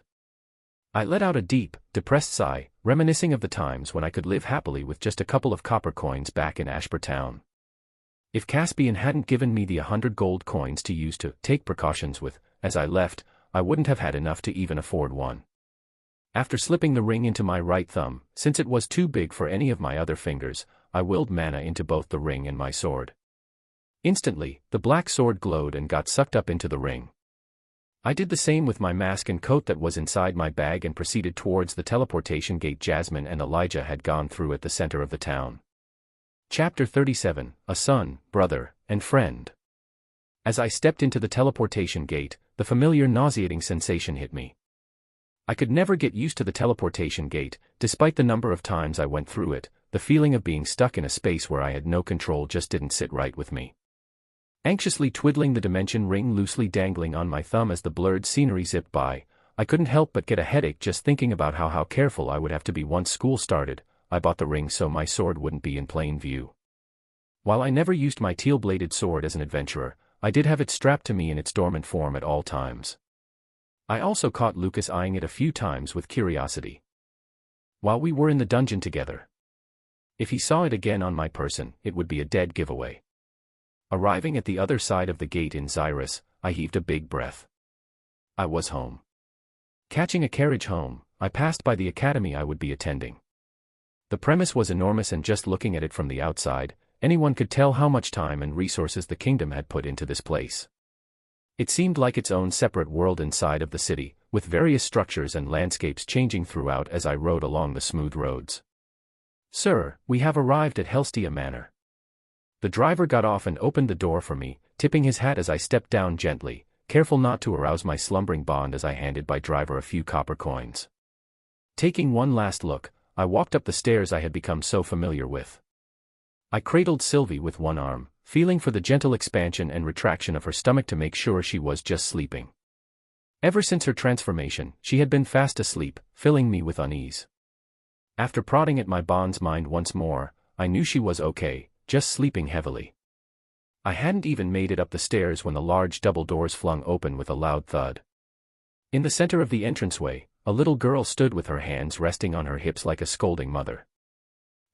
I let out a deep, depressed sigh, reminiscing of the times when I could live happily with just a couple of copper coins back in Ashbur Town. If Caspian hadn't given me the 100 gold coins to use to take precautions with, as I left, I wouldn't have had enough to even afford one. After slipping the ring into my right thumb, since it was too big for any of my other fingers, I willed mana into both the ring and my sword. Instantly, the black sword glowed and got sucked up into the ring. I did the same with my mask and coat that was inside my bag and proceeded towards the teleportation gate Jasmine and Elijah had gone through at the center of the town. Chapter 37, A Son, Brother, and Friend. As I stepped into the teleportation gate, the familiar nauseating sensation hit me. I could never get used to the teleportation gate, despite the number of times I went through it. The feeling of being stuck in a space where I had no control just didn't sit right with me. Anxiously twiddling the dimension ring loosely dangling on my thumb as the blurred scenery zipped by, I couldn't help but get a headache just thinking about how careful I would have to be once school started. I bought the ring so my sword wouldn't be in plain view. While I never used my teal-bladed sword as an adventurer, I did have it strapped to me in its dormant form at all times. I also caught Lucas eyeing it a few times with curiosity while we were in the dungeon together. If he saw it again on my person, it would be a dead giveaway. Arriving at the other side of the gate in Xyrus, I heaved a big breath. I was home. Catching a carriage home, I passed by the academy I would be attending. The premise was enormous, and just looking at it from the outside, anyone could tell how much time and resources the kingdom had put into this place. It seemed like its own separate world inside of the city, with various structures and landscapes changing throughout as I rode along the smooth roads. "Sir, we have arrived at Helstia Manor." The driver got off and opened the door for me, tipping his hat as I stepped down gently, careful not to arouse my slumbering bond as I handed my driver a few copper coins. Taking one last look, I walked up the stairs I had become so familiar with. I cradled Sylvie with one arm, feeling for the gentle expansion and retraction of her stomach to make sure she was just sleeping. Ever since her transformation, she had been fast asleep, filling me with unease. After prodding at my bond's mind once more, I knew she was okay, just sleeping heavily. I hadn't even made it up the stairs when the large double doors flung open with a loud thud. In the center of the entranceway, a little girl stood with her hands resting on her hips like a scolding mother.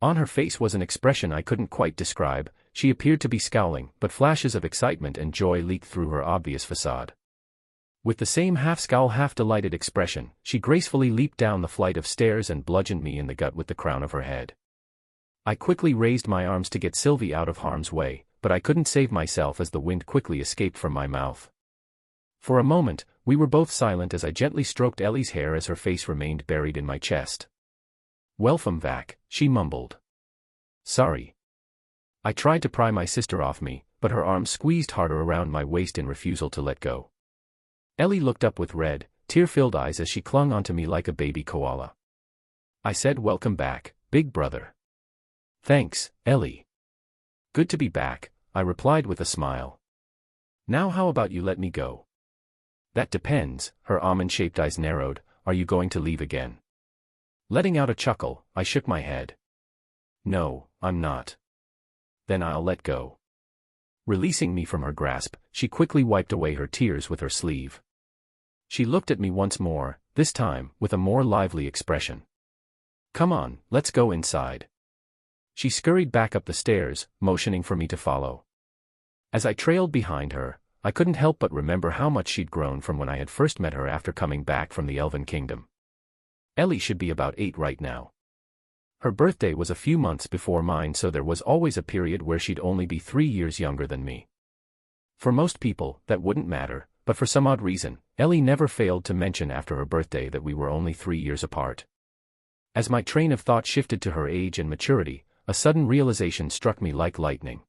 On her face was an expression I couldn't quite describe. She appeared to be scowling, but flashes of excitement and joy leaked through her obvious facade. With the same half-scowl half-delighted expression, she gracefully leaped down the flight of stairs and bludgeoned me in the gut with the crown of her head. I quickly raised my arms to get Sylvie out of harm's way, but I couldn't save myself as the wind quickly escaped from my mouth. For a moment, we were both silent as I gently stroked Ellie's hair as her face remained buried in my chest. "Welcome back," she mumbled. "Sorry." I tried to pry my sister off me, but her arms squeezed harder around my waist in refusal to let go. Ellie looked up with red, tear-filled eyes as she clung onto me like a baby koala. I said, "Welcome back, big brother." "Thanks, Ellie." "Good to be back," I replied with a smile. "Now how about you let me go?" "That depends," her almond-shaped eyes narrowed. "Are you going to leave again?" Letting out a chuckle, I shook my head. "No, I'm not." "Then I'll let go." Releasing me from her grasp, she quickly wiped away her tears with her sleeve. She looked at me once more, this time with a more lively expression. "Come on, let's go inside." She scurried back up the stairs, motioning for me to follow. As I trailed behind her, I couldn't help but remember how much she'd grown from when I had first met her after coming back from the Elven Kingdom. Ellie should be about 8 right now. Her birthday was a few months before mine, so there was always a period where she'd only be 3 years younger than me. For most people, that wouldn't matter, but for some odd reason, Ellie never failed to mention after her birthday that we were only 3 years apart. As my train of thought shifted to her age and maturity, a sudden realization struck me like lightning.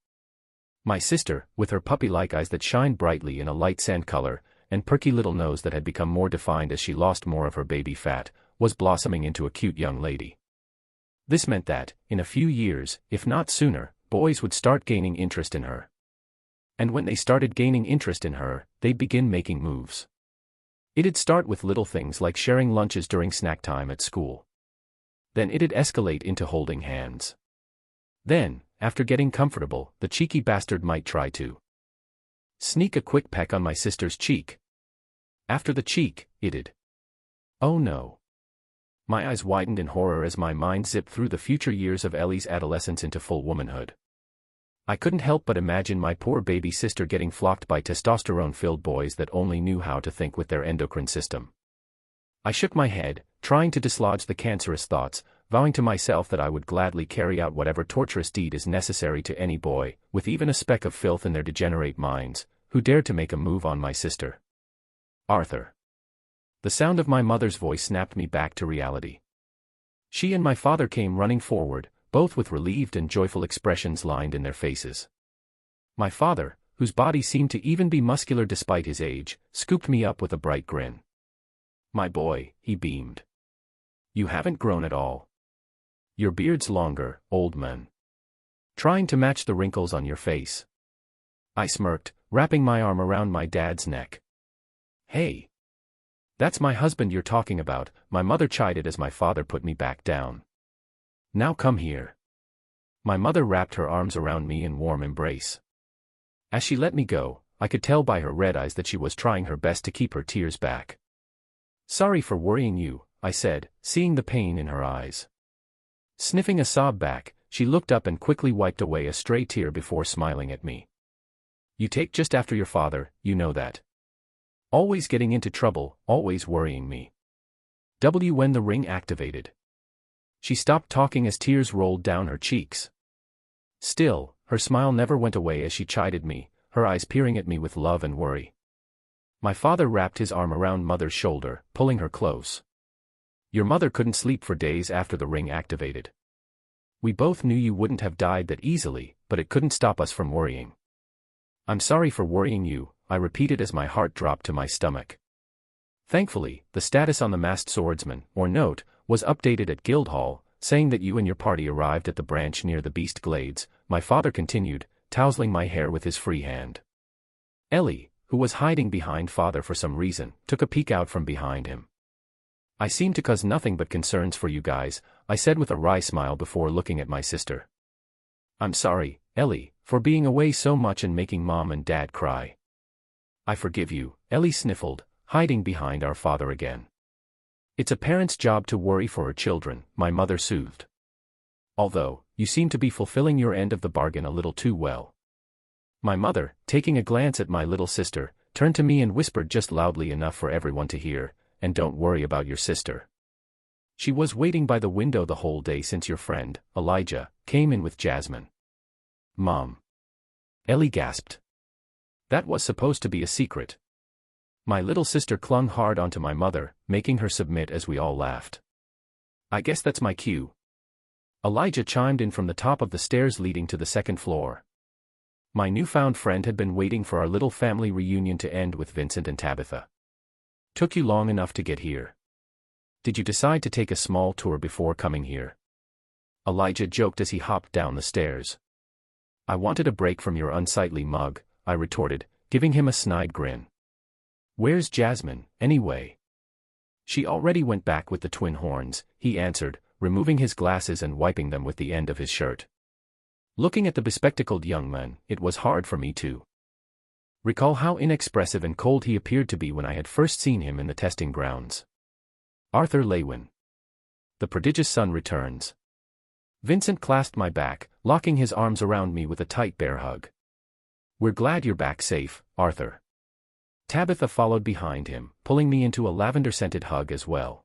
My sister, with her puppy-like eyes that shined brightly in a light sand color, and perky little nose that had become more defined as she lost more of her baby fat, was blossoming into a cute young lady. This meant that, in a few years, if not sooner, boys would start gaining interest in her. And when they started gaining interest in her, they'd begin making moves. It'd start with little things like sharing lunches during snack time at school. Then it'd escalate into holding hands. Then, after getting comfortable, the cheeky bastard might try to sneak a quick peck on my sister's cheek. After the cheek, it'd... Oh no. My eyes widened in horror as my mind zipped through the future years of Ellie's adolescence into full womanhood. I couldn't help but imagine my poor baby sister getting flocked by testosterone-filled boys that only knew how to think with their endocrine system. I shook my head, trying to dislodge the cancerous thoughts, vowing to myself that I would gladly carry out whatever torturous deed is necessary to any boy, with even a speck of filth in their degenerate minds, who dared to make a move on my sister. "Arthur." The sound of my mother's voice snapped me back to reality. She and my father came running forward, both with relieved and joyful expressions lined in their faces. My father, whose body seemed to even be muscular despite his age, scooped me up with a bright grin. "My boy," he beamed. "You haven't grown at all. Your beard's longer, old man. Trying to match the wrinkles on your face." I smirked, wrapping my arm around my dad's neck. "Hey. That's my husband you're talking about, my mother chided as my father put me back down. Now come here. My mother wrapped her arms around me in warm embrace. As she let me go, I could tell by her red eyes that she was trying her best to keep her tears back. Sorry for worrying you, I said, seeing the pain in her eyes. Sniffing a sob back, she looked up and quickly wiped away a stray tear before smiling at me. You take just after your father, you know that. Always getting into trouble, always worrying me. When the ring activated. She stopped talking as tears rolled down her cheeks. Still, her smile never went away as she chided me, her eyes peering at me with love and worry. My father wrapped his arm around Mother's shoulder, pulling her close. Your mother couldn't sleep for days after the ring activated. We both knew you wouldn't have died that easily, but it couldn't stop us from worrying. I'm sorry for worrying you, I repeated as my heart dropped to my stomach. Thankfully, the status on the Masked Swordsman, or note, was updated at Guildhall, saying that you and your party arrived at the branch near the Beast Glades, my father continued, tousling my hair with his free hand. Ellie, who was hiding behind father for some reason, took a peek out from behind him. I seem to cause nothing but concerns for you guys, I said with a wry smile before looking at my sister. I'm sorry, Ellie, for being away so much and making Mom and Dad cry. I forgive you, Ellie sniffled, hiding behind our father again. It's a parent's job to worry for her children, my mother soothed. Although, you seem to be fulfilling your end of the bargain a little too well. My mother, taking a glance at my little sister, turned to me and whispered just loudly enough for everyone to hear, and don't worry about your sister. She was waiting by the window the whole day since your friend, Elijah, came in with Jasmine. Mom. Ellie gasped. That was supposed to be a secret. My little sister clung hard onto my mother, making her submit as we all laughed. I guess that's my cue. Elijah chimed in from the top of the stairs leading to the second floor. My newfound friend had been waiting for our little family reunion to end with Vincent and Tabitha. Took you long enough to get here. Did you decide to take a small tour before coming here? Elijah joked as he hopped down the stairs. I wanted a break from your unsightly mug, I retorted, giving him a snide grin. Where's Jasmine, anyway? She already went back with the twin horns, he answered, removing his glasses and wiping them with the end of his shirt. Looking at the bespectacled young man, it was hard for me to recall how inexpressive and cold he appeared to be when I had first seen him in the testing grounds. Arthur Lewin. The prodigious son returns. Vincent clasped my back, locking his arms around me with a tight bear hug. We're glad you're back safe, Arthur. Tabitha followed behind him, pulling me into a lavender-scented hug as well.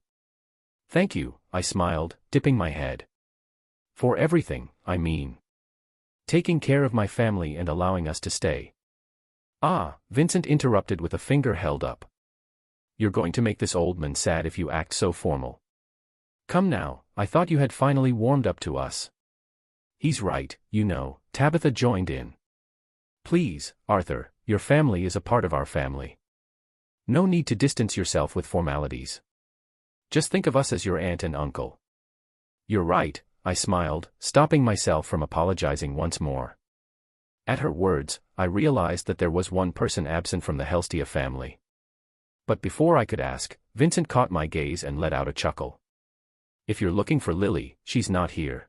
Thank you, I smiled, dipping my head. For everything, I mean. Taking care of my family and allowing us to stay. Ah, Vincent interrupted with a finger held up. You're going to make this old man sad if you act so formal. Come now, I thought you had finally warmed up to us. He's right, you know, Tabitha joined in. Please, Arthur, your family is a part of our family. No need to distance yourself with formalities. Just think of us as your aunt and uncle. You're right, I smiled, stopping myself from apologizing once more. At her words, I realized that there was one person absent from the Helstia family. But before I could ask, Vincent caught my gaze and let out a chuckle. If you're looking for Lily, she's not here.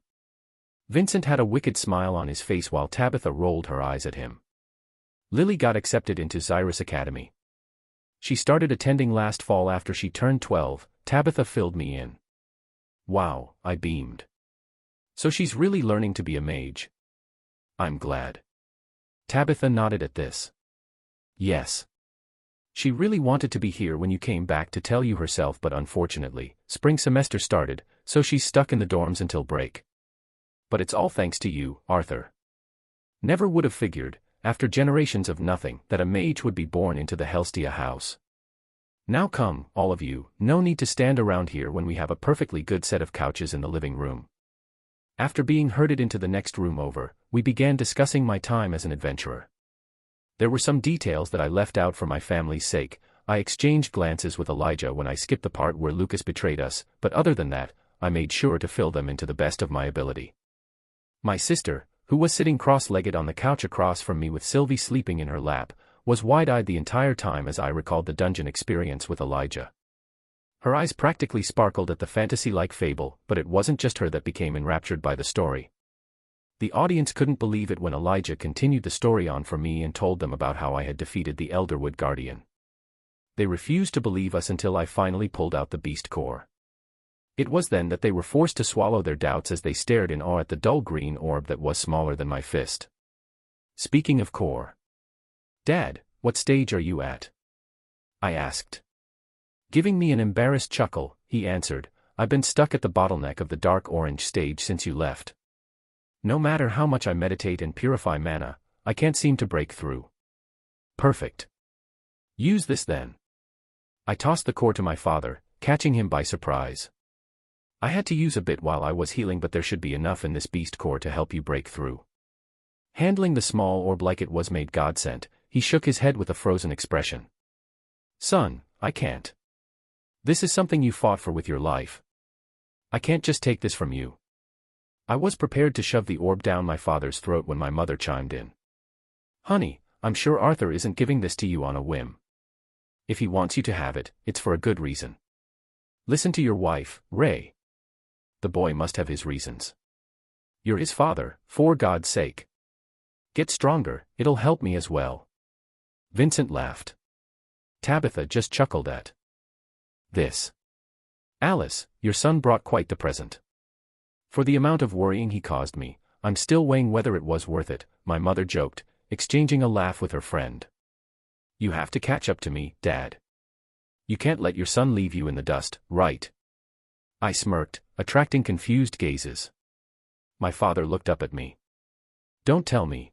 Vincent had a wicked smile on his face while Tabitha rolled her eyes at him. Lily got accepted into Xyrus Academy. She started attending last fall after she turned 12, Tabitha filled me in. Wow, I beamed. So she's really learning to be a mage. I'm glad. Tabitha nodded at this. Yes. She really wanted to be here when you came back to tell you herself, but unfortunately, spring semester started, so she's stuck in the dorms until break. But it's all thanks to you, Arthur. Never would have figured, after generations of nothing, that a mage would be born into the Helstia house. Now come, all of you, no need to stand around here when we have a perfectly good set of couches in the living room. After being herded into the next room over, we began discussing my time as an adventurer. There were some details that I left out for my family's sake. I exchanged glances with Elijah when I skipped the part where Lucas betrayed us, but other than that, I made sure to fill them in to the best of my ability. My sister, who was sitting cross-legged on the couch across from me with Sylvie sleeping in her lap, was wide-eyed the entire time as I recalled the dungeon experience with Elijah. Her eyes practically sparkled at the fantasy-like fable, but it wasn't just her that became enraptured by the story. The audience couldn't believe it when Elijah continued the story on for me and told them about how I had defeated the Elderwood Guardian. They refused to believe us until I finally pulled out the beast core. It was then that they were forced to swallow their doubts as they stared in awe at the dull green orb that was smaller than my fist. Speaking of core. Dad, what stage are you at? I asked. Giving me an embarrassed chuckle, he answered, I've been stuck at the bottleneck of the dark orange stage since you left. No matter how much I meditate and purify mana, I can't seem to break through. Perfect. Use this then. I tossed the core to my father, catching him by surprise. I had to use a bit while I was healing, but there should be enough in this beast core to help you break through. Handling the small orb like it was made God-sent, he shook his head with a frozen expression. Son, I can't. This is something you fought for with your life. I can't just take this from you. I was prepared to shove the orb down my father's throat when my mother chimed in. Honey, I'm sure Arthur isn't giving this to you on a whim. If he wants you to have it, it's for a good reason. Listen to your wife, Ray. The boy must have his reasons. You're his father, for God's sake. Get stronger, it'll help me as well. Vincent laughed. Tabitha just chuckled at this. Alice, your son brought quite the present. For the amount of worrying he caused me, I'm still weighing whether it was worth it, my mother joked, exchanging a laugh with her friend. You have to catch up to me, Dad. You can't let your son leave you in the dust, right? I smirked, attracting confused gazes. My father looked up at me. Don't tell me.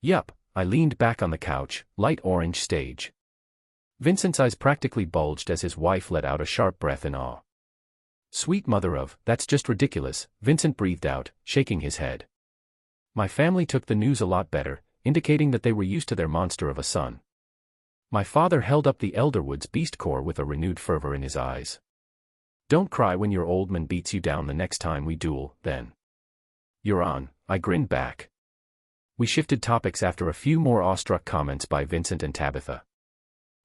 Yup, I leaned back on the couch, light orange stage. Vincent's eyes practically bulged as his wife let out a sharp breath in awe. Sweet mother of, that's just ridiculous, Vincent breathed out, shaking his head. My family took the news a lot better, indicating that they were used to their monster of a son. My father held up the Elderwood's beast core with a renewed fervor in his eyes. Don't cry when your old man beats you down the next time we duel, then. You're on, I grinned back. We shifted topics after a few more awestruck comments by Vincent and Tabitha.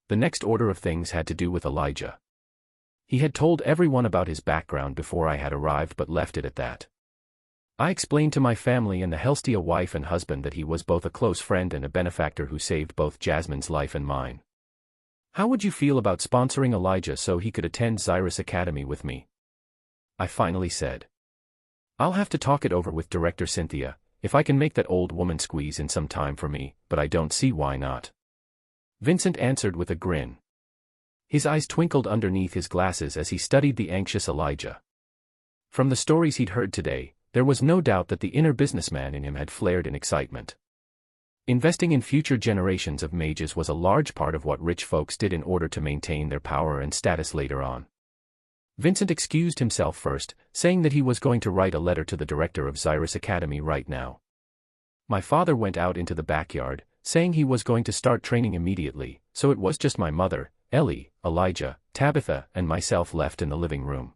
The next order of things had to do with Elijah. He had told everyone about his background before I had arrived but left it at that. I explained to my family and the Helstia wife and husband that he was both a close friend and a benefactor who saved both Jasmine's life and mine. How would you feel about sponsoring Elijah so he could attend Xyrus Academy with me? I finally said. I'll have to talk it over with Director Cynthia, if I can make that old woman squeeze in some time for me, but I don't see why not. Vincent answered with a grin. His eyes twinkled underneath his glasses as he studied the anxious Elijah. From the stories he'd heard today, there was no doubt that the inner businessman in him had flared in excitement. Investing in future generations of mages was a large part of what rich folks did in order to maintain their power and status later on. Vincent excused himself first, saying that he was going to write a letter to the director of Xyrus Academy right now. My father went out into the backyard, saying he was going to start training immediately, so it was just my mother, Ellie, Elijah, Tabitha, and myself left in the living room.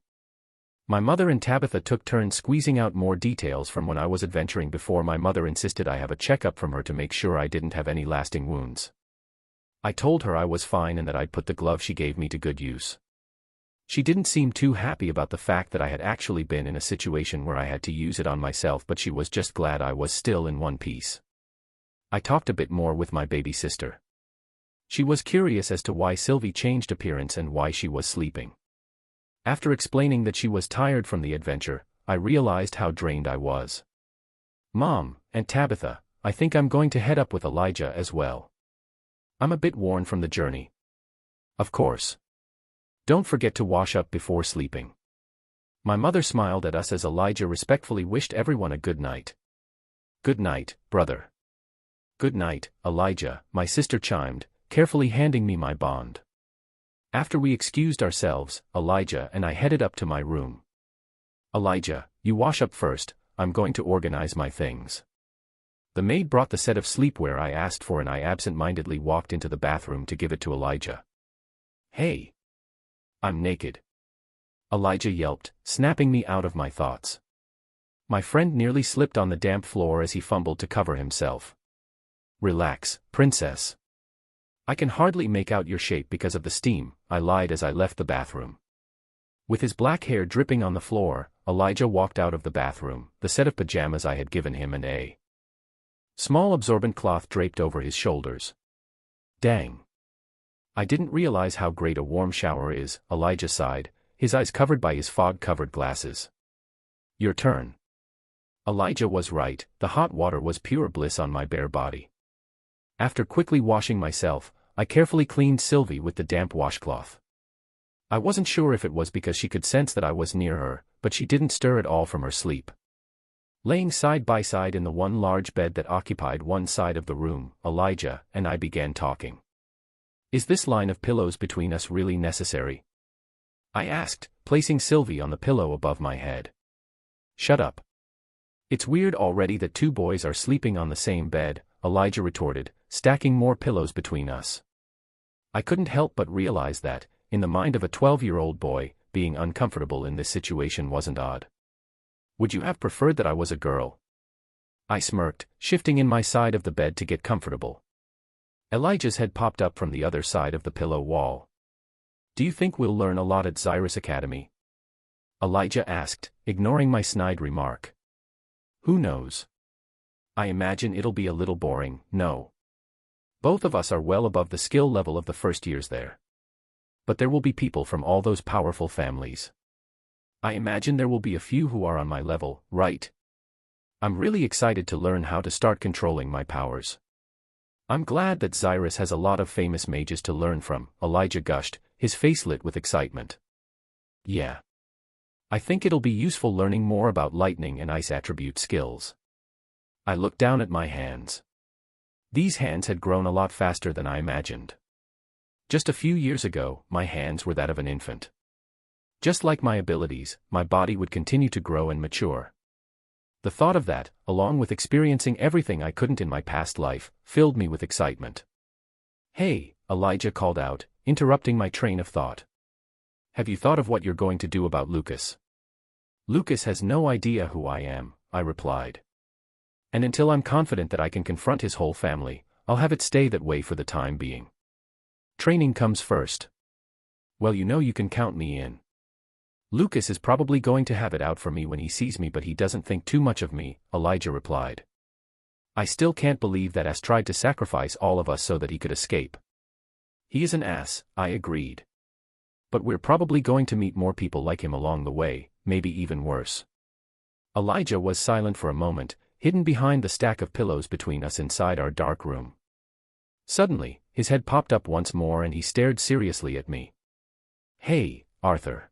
My mother and Tabitha took turns squeezing out more details from when I was adventuring before my mother insisted I have a checkup from her to make sure I didn't have any lasting wounds. I told her I was fine and that I'd put the glove she gave me to good use. She didn't seem too happy about the fact that I had actually been in a situation where I had to use it on myself, but she was just glad I was still in one piece. I talked a bit more with my baby sister. She was curious as to why Sylvie changed appearance and why she was sleeping. After explaining that she was tired from the adventure, I realized how drained I was. Mom, and Tabitha, I think I'm going to head up with Elijah as well. I'm a bit worn from the journey. Of course. Don't forget to wash up before sleeping. My mother smiled at us as Elijah respectfully wished everyone a good night. Good night, brother. Good night, Elijah, my sister chimed, carefully handing me my bond. After we excused ourselves, Elijah and I headed up to my room. Elijah, you wash up first, I'm going to organize my things. The maid brought the set of sleepwear I asked for and I absent-mindedly walked into the bathroom to give it to Elijah. Hey! I'm naked. Elijah yelped, snapping me out of my thoughts. My friend nearly slipped on the damp floor as he fumbled to cover himself. Relax, princess. I can hardly make out your shape because of the steam, I lied as I left the bathroom. With his black hair dripping on the floor, Elijah walked out of the bathroom, the set of pajamas I had given him and a small absorbent cloth draped over his shoulders. Dang. I didn't realize how great a warm shower is, Elijah sighed, his eyes covered by his fog-covered glasses. Your turn. Elijah was right, the hot water was pure bliss on my bare body. After quickly washing myself, I carefully cleaned Sylvie with the damp washcloth. I wasn't sure if it was because she could sense that I was near her, but she didn't stir at all from her sleep. Laying side by side in the one large bed that occupied one side of the room, Elijah and I began talking. Is this line of pillows between us really necessary? I asked, placing Sylvie on the pillow above my head. Shut up. It's weird already that two boys are sleeping on the same bed, Elijah retorted, stacking more pillows between us. I couldn't help but realize that, in the mind of a 12-year-old boy, being uncomfortable in this situation wasn't odd. Would you have preferred that I was a girl? I smirked, shifting in my side of the bed to get comfortable. Elijah's head popped up from the other side of the pillow wall. Do you think we'll learn a lot at Xyrus Academy? Elijah asked, ignoring my snide remark. Who knows? I imagine it'll be a little boring, no. Both of us are well above the skill level of the first years there. But there will be people from all those powerful families. I imagine there will be a few who are on my level, right? I'm really excited to learn how to start controlling my powers. I'm glad that Xyrus has a lot of famous mages to learn from, Elijah gushed, his face lit with excitement. Yeah. I think it'll be useful learning more about lightning and ice attribute skills. I looked down at my hands. These hands had grown a lot faster than I imagined. Just a few years ago, my hands were that of an infant. Just like my abilities, my body would continue to grow and mature. The thought of that, along with experiencing everything I couldn't in my past life, filled me with excitement. Hey, Elijah called out, interrupting my train of thought. Have you thought of what you're going to do about Lucas? Lucas has no idea who I am, I replied. And until I'm confident that I can confront his whole family, I'll have it stay that way for the time being. Training comes first. Well, you can count me in. Lucas is probably going to have it out for me when he sees me, but he doesn't think too much of me, Elijah replied. I still can't believe that Ass tried to sacrifice all of us so that he could escape. He is an ass, I agreed. But we're probably going to meet more people like him along the way, maybe even worse. Elijah was silent for a moment, hidden behind the stack of pillows between us inside our dark room. Suddenly, his head popped up once more and he stared seriously at me. Hey, Arthur.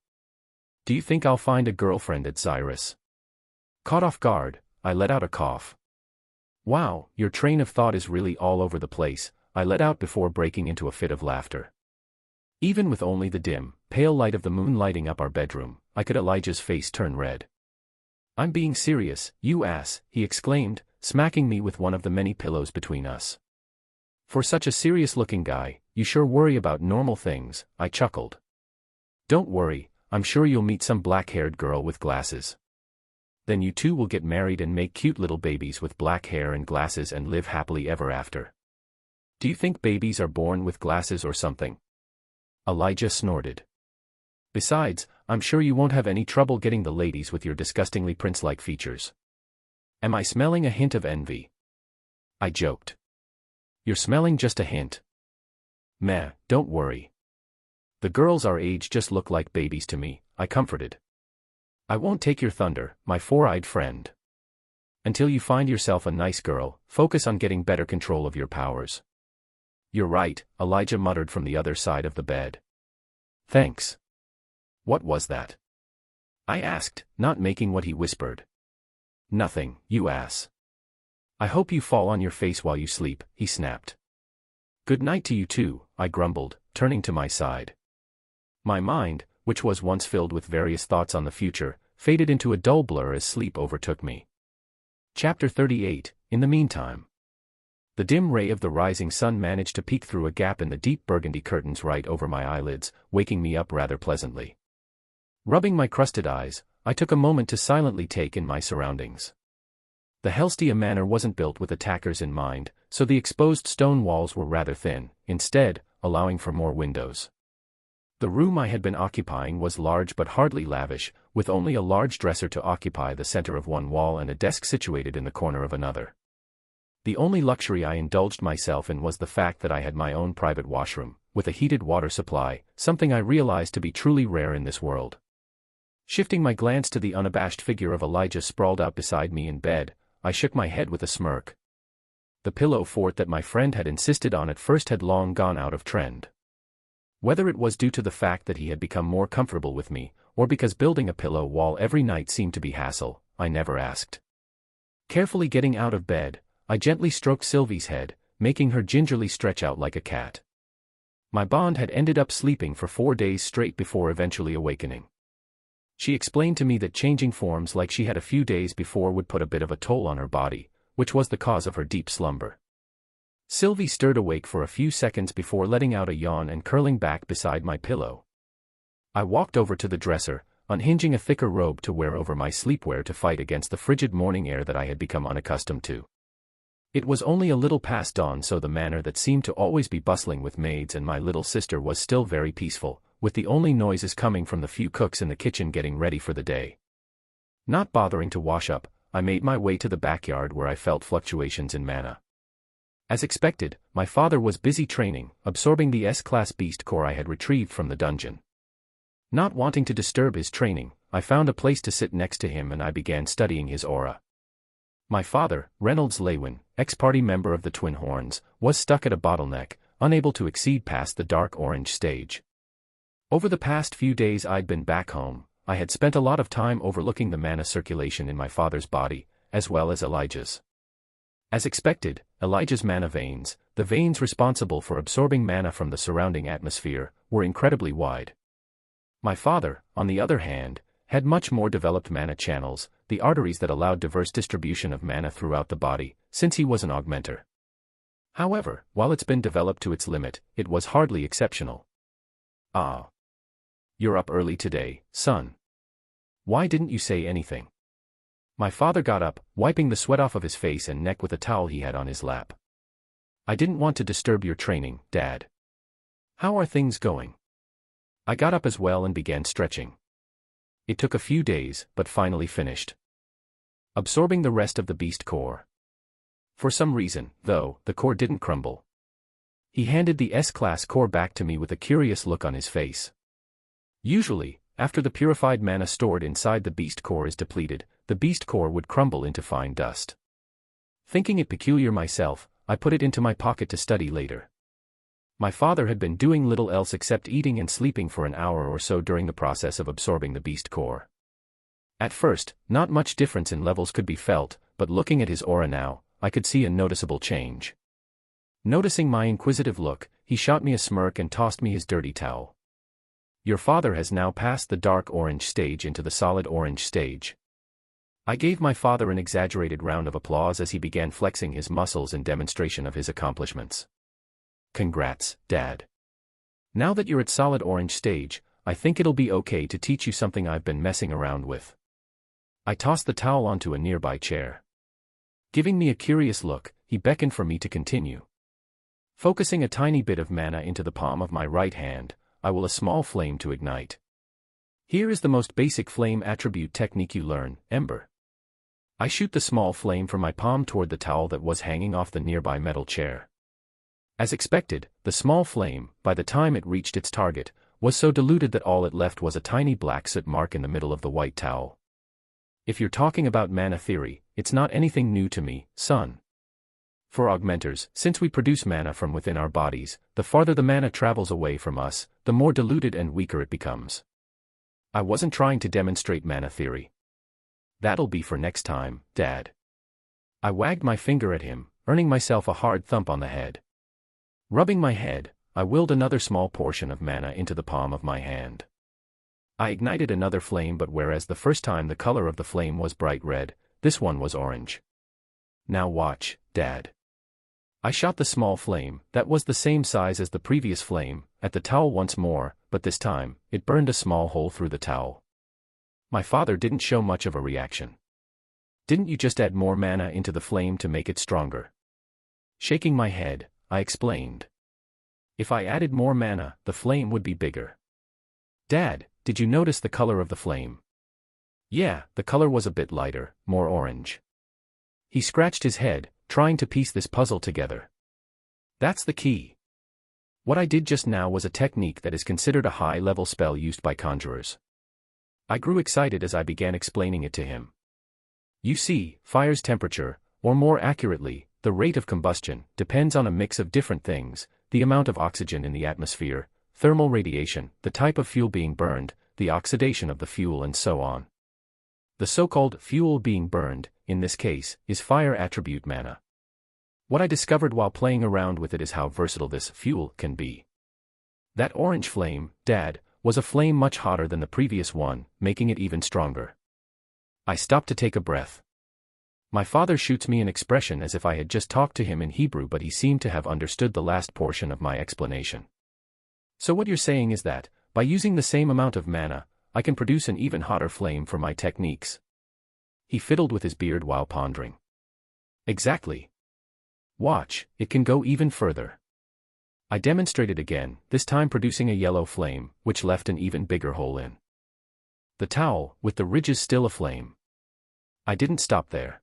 Do you think I'll find a girlfriend at Xyrus? Caught off guard, I let out a cough. Wow, your train of thought is really all over the place, I let out before breaking into a fit of laughter. Even with only the dim, pale light of the moon lighting up our bedroom, I could Elijah's face turn red. I'm being serious, you ass, he exclaimed, smacking me with one of the many pillows between us. For such a serious-looking guy, you sure worry about normal things, I chuckled. Don't worry, I'm sure you'll meet some black-haired girl with glasses. Then you two will get married and make cute little babies with black hair and glasses and live happily ever after. Do you think babies are born with glasses or something? Elijah snorted. Besides, I'm sure you won't have any trouble getting the ladies with your disgustingly prince-like features. Am I smelling a hint of envy? I joked. You're smelling just a hint. Meh, don't worry. The girls our age just look like babies to me, I comforted. I won't take your thunder, my four-eyed friend. Until you find yourself a nice girl, focus on getting better control of your powers. You're right, Elijah muttered from the other side of the bed. Thanks. What was that? I asked, not making what he whispered. Nothing, you ass. I hope you fall on your face while you sleep, he snapped. Good night to you too, I grumbled, turning to my side. My mind, which was once filled with various thoughts on the future, faded into a dull blur as sleep overtook me. Chapter 38, In the meantime. The dim ray of the rising sun managed to peek through a gap in the deep burgundy curtains right over my eyelids, waking me up rather pleasantly. Rubbing my crusted eyes, I took a moment to silently take in my surroundings. The Helstia Manor wasn't built with attackers in mind, so the exposed stone walls were rather thin, instead, allowing for more windows. The room I had been occupying was large but hardly lavish, with only a large dresser to occupy the center of one wall and a desk situated in the corner of another. The only luxury I indulged myself in was the fact that I had my own private washroom, with a heated water supply, something I realized to be truly rare in this world. Shifting my glance to the unabashed figure of Elijah sprawled out beside me in bed, I shook my head with a smirk. The pillow fort that my friend had insisted on at first had long gone out of trend. Whether it was due to the fact that he had become more comfortable with me, or because building a pillow wall every night seemed to be hassle, I never asked. Carefully getting out of bed, I gently stroked Sylvie's head, making her gingerly stretch out like a cat. My bond had ended up sleeping for 4 days straight before eventually awakening. She explained to me that changing forms like she had a few days before would put a bit of a toll on her body, which was the cause of her deep slumber. Sylvie stirred awake for a few seconds before letting out a yawn and curling back beside my pillow. I walked over to the dresser, unhinging a thicker robe to wear over my sleepwear to fight against the frigid morning air that I had become unaccustomed to. It was only a little past dawn, so the manor that seemed to always be bustling with maids and my little sister was still very peaceful, with the only noises coming from the few cooks in the kitchen getting ready for the day. Not bothering to wash up, I made my way to the backyard where I felt fluctuations in mana. As expected, my father was busy training, absorbing the S-class beast core I had retrieved from the dungeon. Not wanting to disturb his training, I found a place to sit next to him and I began studying his aura. My father, Reynolds Lewin, ex-party member of the Twin Horns, was stuck at a bottleneck, unable to exceed past the dark orange stage. Over the past few days I'd been back home, I had spent a lot of time overlooking the mana circulation in my father's body, as well as Elijah's. As expected, Elijah's mana veins, the veins responsible for absorbing mana from the surrounding atmosphere, were incredibly wide. My father, on the other hand, had much more developed mana channels, the arteries that allowed diverse distribution of mana throughout the body, since he was an augmenter. However, while it's been developed to its limit, it was hardly exceptional. Ah. You're up early today, son. Why didn't you say anything? My father got up, wiping the sweat off of his face and neck with a towel he had on his lap. I didn't want to disturb your training, Dad. How are things going? I got up as well and began stretching. It took a few days, but finally finished. Absorbing the rest of the beast core. For some reason, though, the core didn't crumble. He handed the S-class core back to me with a curious look on his face. Usually, after the purified mana stored inside the beast core is depleted, the beast core would crumble into fine dust. Thinking it peculiar myself, I put it into my pocket to study later. My father had been doing little else except eating and sleeping for an hour or so during the process of absorbing the beast core. At first, not much difference in levels could be felt, but looking at his aura now, I could see a noticeable change. Noticing my inquisitive look, he shot me a smirk and tossed me his dirty towel. Your father has now passed the dark orange stage into the solid orange stage. I gave my father an exaggerated round of applause as he began flexing his muscles in demonstration of his accomplishments. Congrats, Dad. Now that you're at solid orange stage, I think it'll be okay to teach you something I've been messing around with. I tossed the towel onto a nearby chair. Giving me a curious look, he beckoned for me to continue. Focusing a tiny bit of mana into the palm of my right hand, I will a small flame to ignite. Here is the most basic flame attribute technique you learn, Ember. I shoot the small flame from my palm toward the towel that was hanging off the nearby metal chair. As expected, the small flame, by the time it reached its target, was so diluted that all it left was a tiny black soot mark in the middle of the white towel. If you're talking about mana theory, it's not anything new to me, son. For augmenters, since we produce mana from within our bodies, the farther the mana travels away from us, the more diluted and weaker it becomes. I wasn't trying to demonstrate mana theory. That'll be for next time, Dad. I wagged my finger at him, earning myself a hard thump on the head. Rubbing my head, I willed another small portion of mana into the palm of my hand. I ignited another flame, but whereas the first time the color of the flame was bright red, this one was orange. Now watch, Dad. I shot the small flame, that was the same size as the previous flame, at the towel once more, but this time, it burned a small hole through the towel. My father didn't show much of a reaction. Didn't you just add more mana into the flame to make it stronger? Shaking my head, I explained. If I added more mana, the flame would be bigger. Dad, did you notice the color of the flame? Yeah, the color was a bit lighter, more orange. He scratched his head, trying to piece this puzzle together. That's the key. What I did just now was a technique that is considered a high-level spell used by conjurers. I grew excited as I began explaining it to him. You see, fire's temperature, or more accurately, the rate of combustion, depends on a mix of different things: the amount of oxygen in the atmosphere, thermal radiation, the type of fuel being burned, the oxidation of the fuel, and so on. The so-called fuel being burned, in this case, is fire attribute mana. What I discovered while playing around with it is how versatile this fuel can be. That orange flame, Dad, was a flame much hotter than the previous one, making it even stronger. I stopped to take a breath. My father shoots me an expression as if I had just talked to him in Hebrew, but he seemed to have understood the last portion of my explanation. So what you're saying is that, by using the same amount of mana, I can produce an even hotter flame for my techniques? He fiddled with his beard while pondering. Exactly. Watch, it can go even further. I demonstrated again, this time producing a yellow flame, which left an even bigger hole in the towel, with the ridges still aflame. I didn't stop there.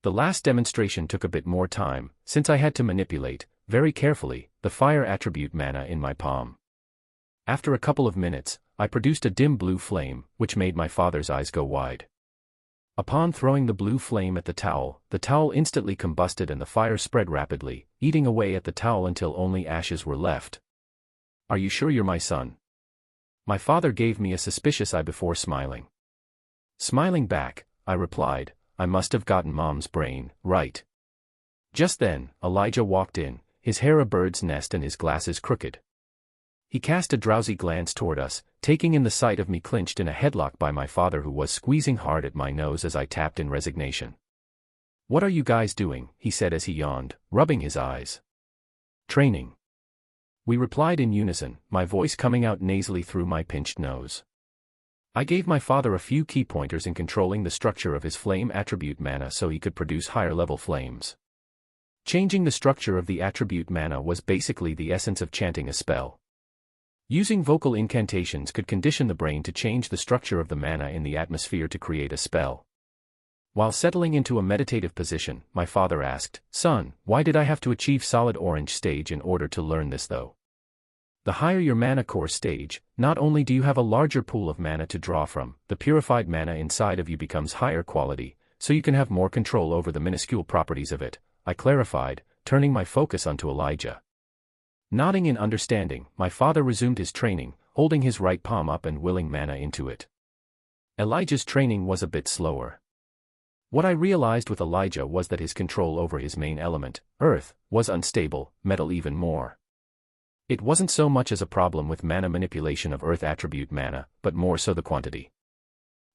The last demonstration took a bit more time, since I had to manipulate, very carefully, the fire attribute mana in my palm. After a couple of minutes, I produced a dim blue flame, which made my father's eyes go wide. Upon throwing the blue flame at the towel instantly combusted and the fire spread rapidly, eating away at the towel until only ashes were left. Are you sure you're my son? My father gave me a suspicious eye before smiling. Smiling back, I replied, I must have gotten Mom's brain right. Just then, Elijah walked in, his hair a bird's nest and his glasses crooked. He cast a drowsy glance toward us, taking in the sight of me clinched in a headlock by my father, who was squeezing hard at my nose as I tapped in resignation. What are you guys doing? He said as he yawned, rubbing his eyes. Training. We replied in unison, my voice coming out nasally through my pinched nose. I gave my father a few key pointers in controlling the structure of his flame attribute mana so he could produce higher-level flames. Changing the structure of the attribute mana was basically the essence of chanting a spell. Using vocal incantations could condition the brain to change the structure of the mana in the atmosphere to create a spell. While settling into a meditative position, my father asked, Son, why did I have to achieve solid orange stage in order to learn this though? The higher your mana core stage, not only do you have a larger pool of mana to draw from, the purified mana inside of you becomes higher quality, so you can have more control over the minuscule properties of it, I clarified, turning my focus onto Elijah. Nodding in understanding, my father resumed his training, holding his right palm up and willing mana into it. Elijah's training was a bit slower. What I realized with Elijah was that his control over his main element, earth, was unstable, metal even more. It wasn't so much as a problem with mana manipulation of earth attribute mana, but more so the quantity.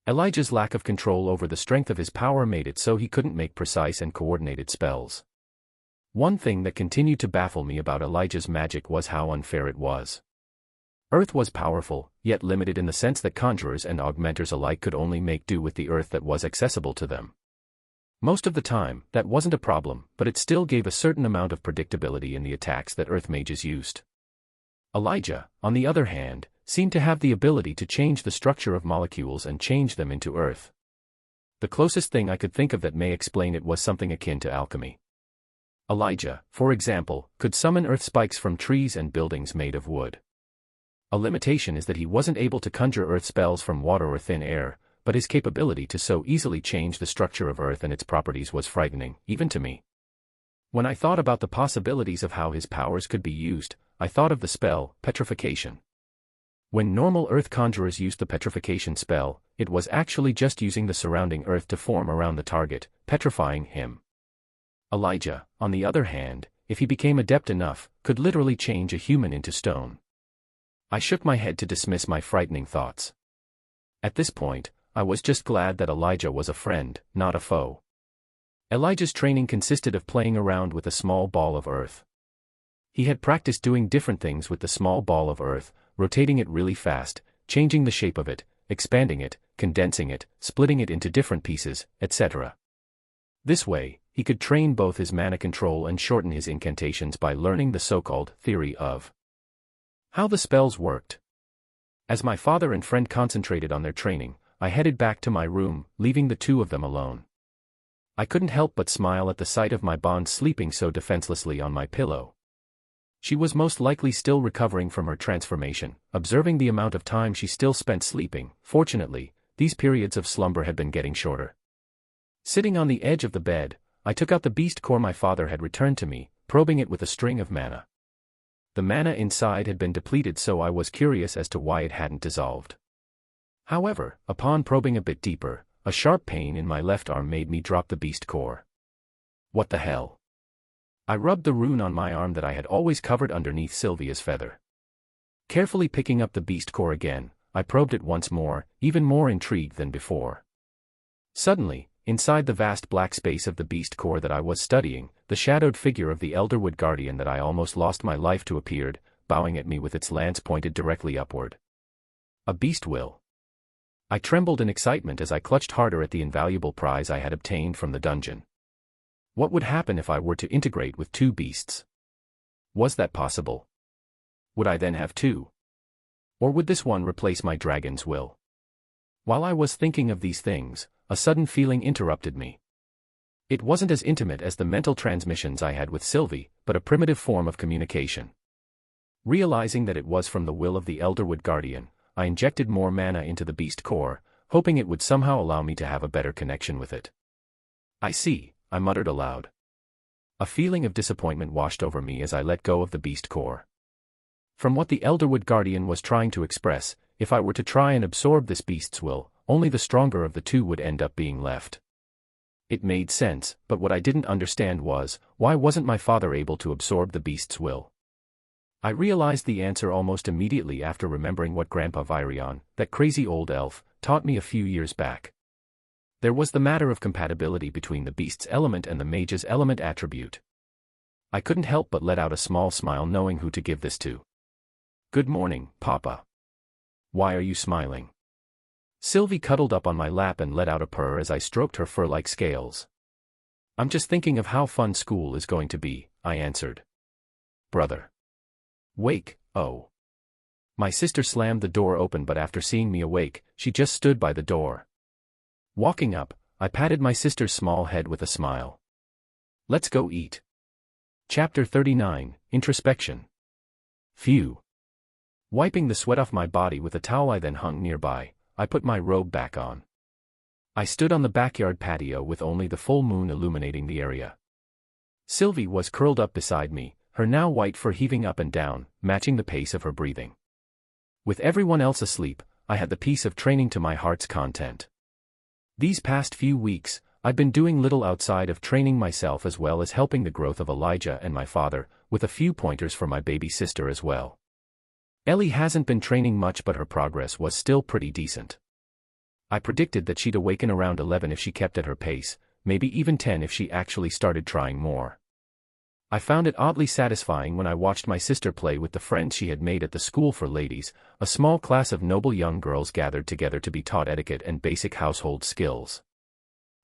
Elijah's lack of control over the strength of his power made it so he couldn't make precise and coordinated spells. One thing that continued to baffle me about Elijah's magic was how unfair it was. Earth was powerful, yet limited in the sense that conjurers and augmenters alike could only make do with the earth that was accessible to them. Most of the time, that wasn't a problem, but it still gave a certain amount of predictability in the attacks that earth mages used. Elijah, on the other hand, seemed to have the ability to change the structure of molecules and change them into earth. The closest thing I could think of that may explain it was something akin to alchemy. Elijah, for example, could summon earth spikes from trees and buildings made of wood. A limitation is that he wasn't able to conjure earth spells from water or thin air, but his capability to so easily change the structure of earth and its properties was frightening, even to me. When I thought about the possibilities of how his powers could be used, I thought of the spell, petrification. When normal earth conjurers used the petrification spell, it was actually just using the surrounding earth to form around the target, petrifying him. Elijah, on the other hand, if he became adept enough, could literally change a human into stone. I shook my head to dismiss my frightening thoughts. At this point, I was just glad that Elijah was a friend, not a foe. Elijah's training consisted of playing around with a small ball of earth. He had practiced doing different things with the small ball of earth, rotating it really fast, changing the shape of it, expanding it, condensing it, splitting it into different pieces, etc. This way, he could train both his mana control and shorten his incantations by learning the so-called theory of how the spells worked. As my father and friend concentrated on their training, I headed back to my room, leaving the two of them alone. I couldn't help but smile at the sight of my Bond sleeping so defenselessly on my pillow. She was most likely still recovering from her transformation, observing the amount of time she still spent sleeping. Fortunately, these periods of slumber had been getting shorter. Sitting on the edge of the bed, I took out the beast core my father had returned to me, probing it with a string of mana. The mana inside had been depleted, so I was curious as to why it hadn't dissolved. However, upon probing a bit deeper, a sharp pain in my left arm made me drop the beast core. What the hell? I rubbed the rune on my arm that I had always covered underneath Sylvia's feather. Carefully picking up the beast core again, I probed it once more, even more intrigued than before. Suddenly, inside the vast black space of the beast core that I was studying, the shadowed figure of the Elderwood Guardian that I almost lost my life to appeared, bowing at me with its lance pointed directly upward. A beast will. I trembled in excitement as I clutched harder at the invaluable prize I had obtained from the dungeon. What would happen if I were to integrate with two beasts? Was that possible? Would I then have two? Or would this one replace my dragon's will? While I was thinking of these things, a sudden feeling interrupted me. It wasn't as intimate as the mental transmissions I had with Sylvie, but a primitive form of communication. Realizing that it was from the will of the Elderwood Guardian, I injected more mana into the beast core, hoping it would somehow allow me to have a better connection with it. I see, I muttered aloud. A feeling of disappointment washed over me as I let go of the beast core. From what the Elderwood Guardian was trying to express, if I were to try and absorb this beast's will, only the stronger of the two would end up being left. It made sense, but what I didn't understand was, why wasn't my father able to absorb the beast's will? I realized the answer almost immediately after remembering what Grandpa Virion, that crazy old elf, taught me a few years back. There was the matter of compatibility between the beast's element and the mage's element attribute. I couldn't help but let out a small smile knowing who to give this to. "Good morning, Papa. Why are you smiling?" Sylvie cuddled up on my lap and let out a purr as I stroked her fur-like scales. "I'm just thinking of how fun school is going to be," I answered. "Brother. Wake, oh." My sister slammed the door open, but after seeing me awake, she just stood by the door. Walking up, I patted my sister's small head with a smile. "Let's go eat." Chapter 39, Introspection. Phew. Wiping the sweat off my body with a towel I then hung nearby, I put my robe back on. I stood on the backyard patio with only the full moon illuminating the area. Sylvie was curled up beside me, her now white fur heaving up and down, matching the pace of her breathing. With everyone else asleep, I had the peace of training to my heart's content. These past few weeks, I've been doing little outside of training myself as well as helping the growth of Elijah and my father, with a few pointers for my baby sister as well. Ellie hasn't been training much, but her progress was still pretty decent. I predicted that she'd awaken around 11 if she kept at her pace, maybe even 10 if she actually started trying more. I found it oddly satisfying when I watched my sister play with the friends she had made at the school for ladies, a small class of noble young girls gathered together to be taught etiquette and basic household skills.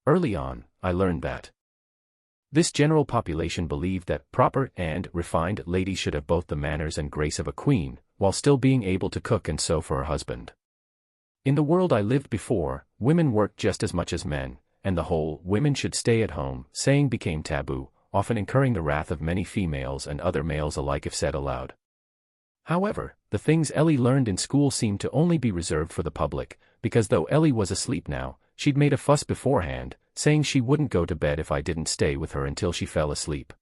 Early on, I learned that this general population believed that proper and refined ladies should have both the manners and grace of a queen, while still being able to cook and sew for her husband. In the world I lived before, women worked just as much as men, and the whole "women should stay at home" saying became taboo, often incurring the wrath of many females and other males alike if said aloud. However, the things Ellie learned in school seemed to only be reserved for the public, because though Ellie was asleep now, she'd made a fuss beforehand, saying she wouldn't go to bed if I didn't stay with her until she fell asleep.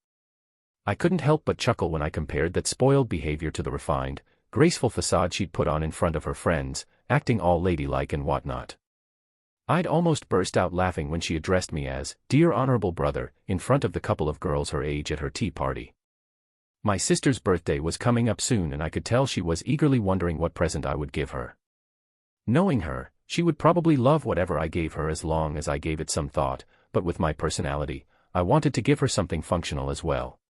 I couldn't help but chuckle when I compared that spoiled behavior to the refined, graceful facade she'd put on in front of her friends, acting all ladylike and whatnot. I'd almost burst out laughing when she addressed me as, "Dear honorable brother," in front of the couple of girls her age at her tea party. My sister's birthday was coming up soon and I could tell she was eagerly wondering what present I would give her. Knowing her, she would probably love whatever I gave her as long as I gave it some thought, but with my personality, I wanted to give her something functional as well.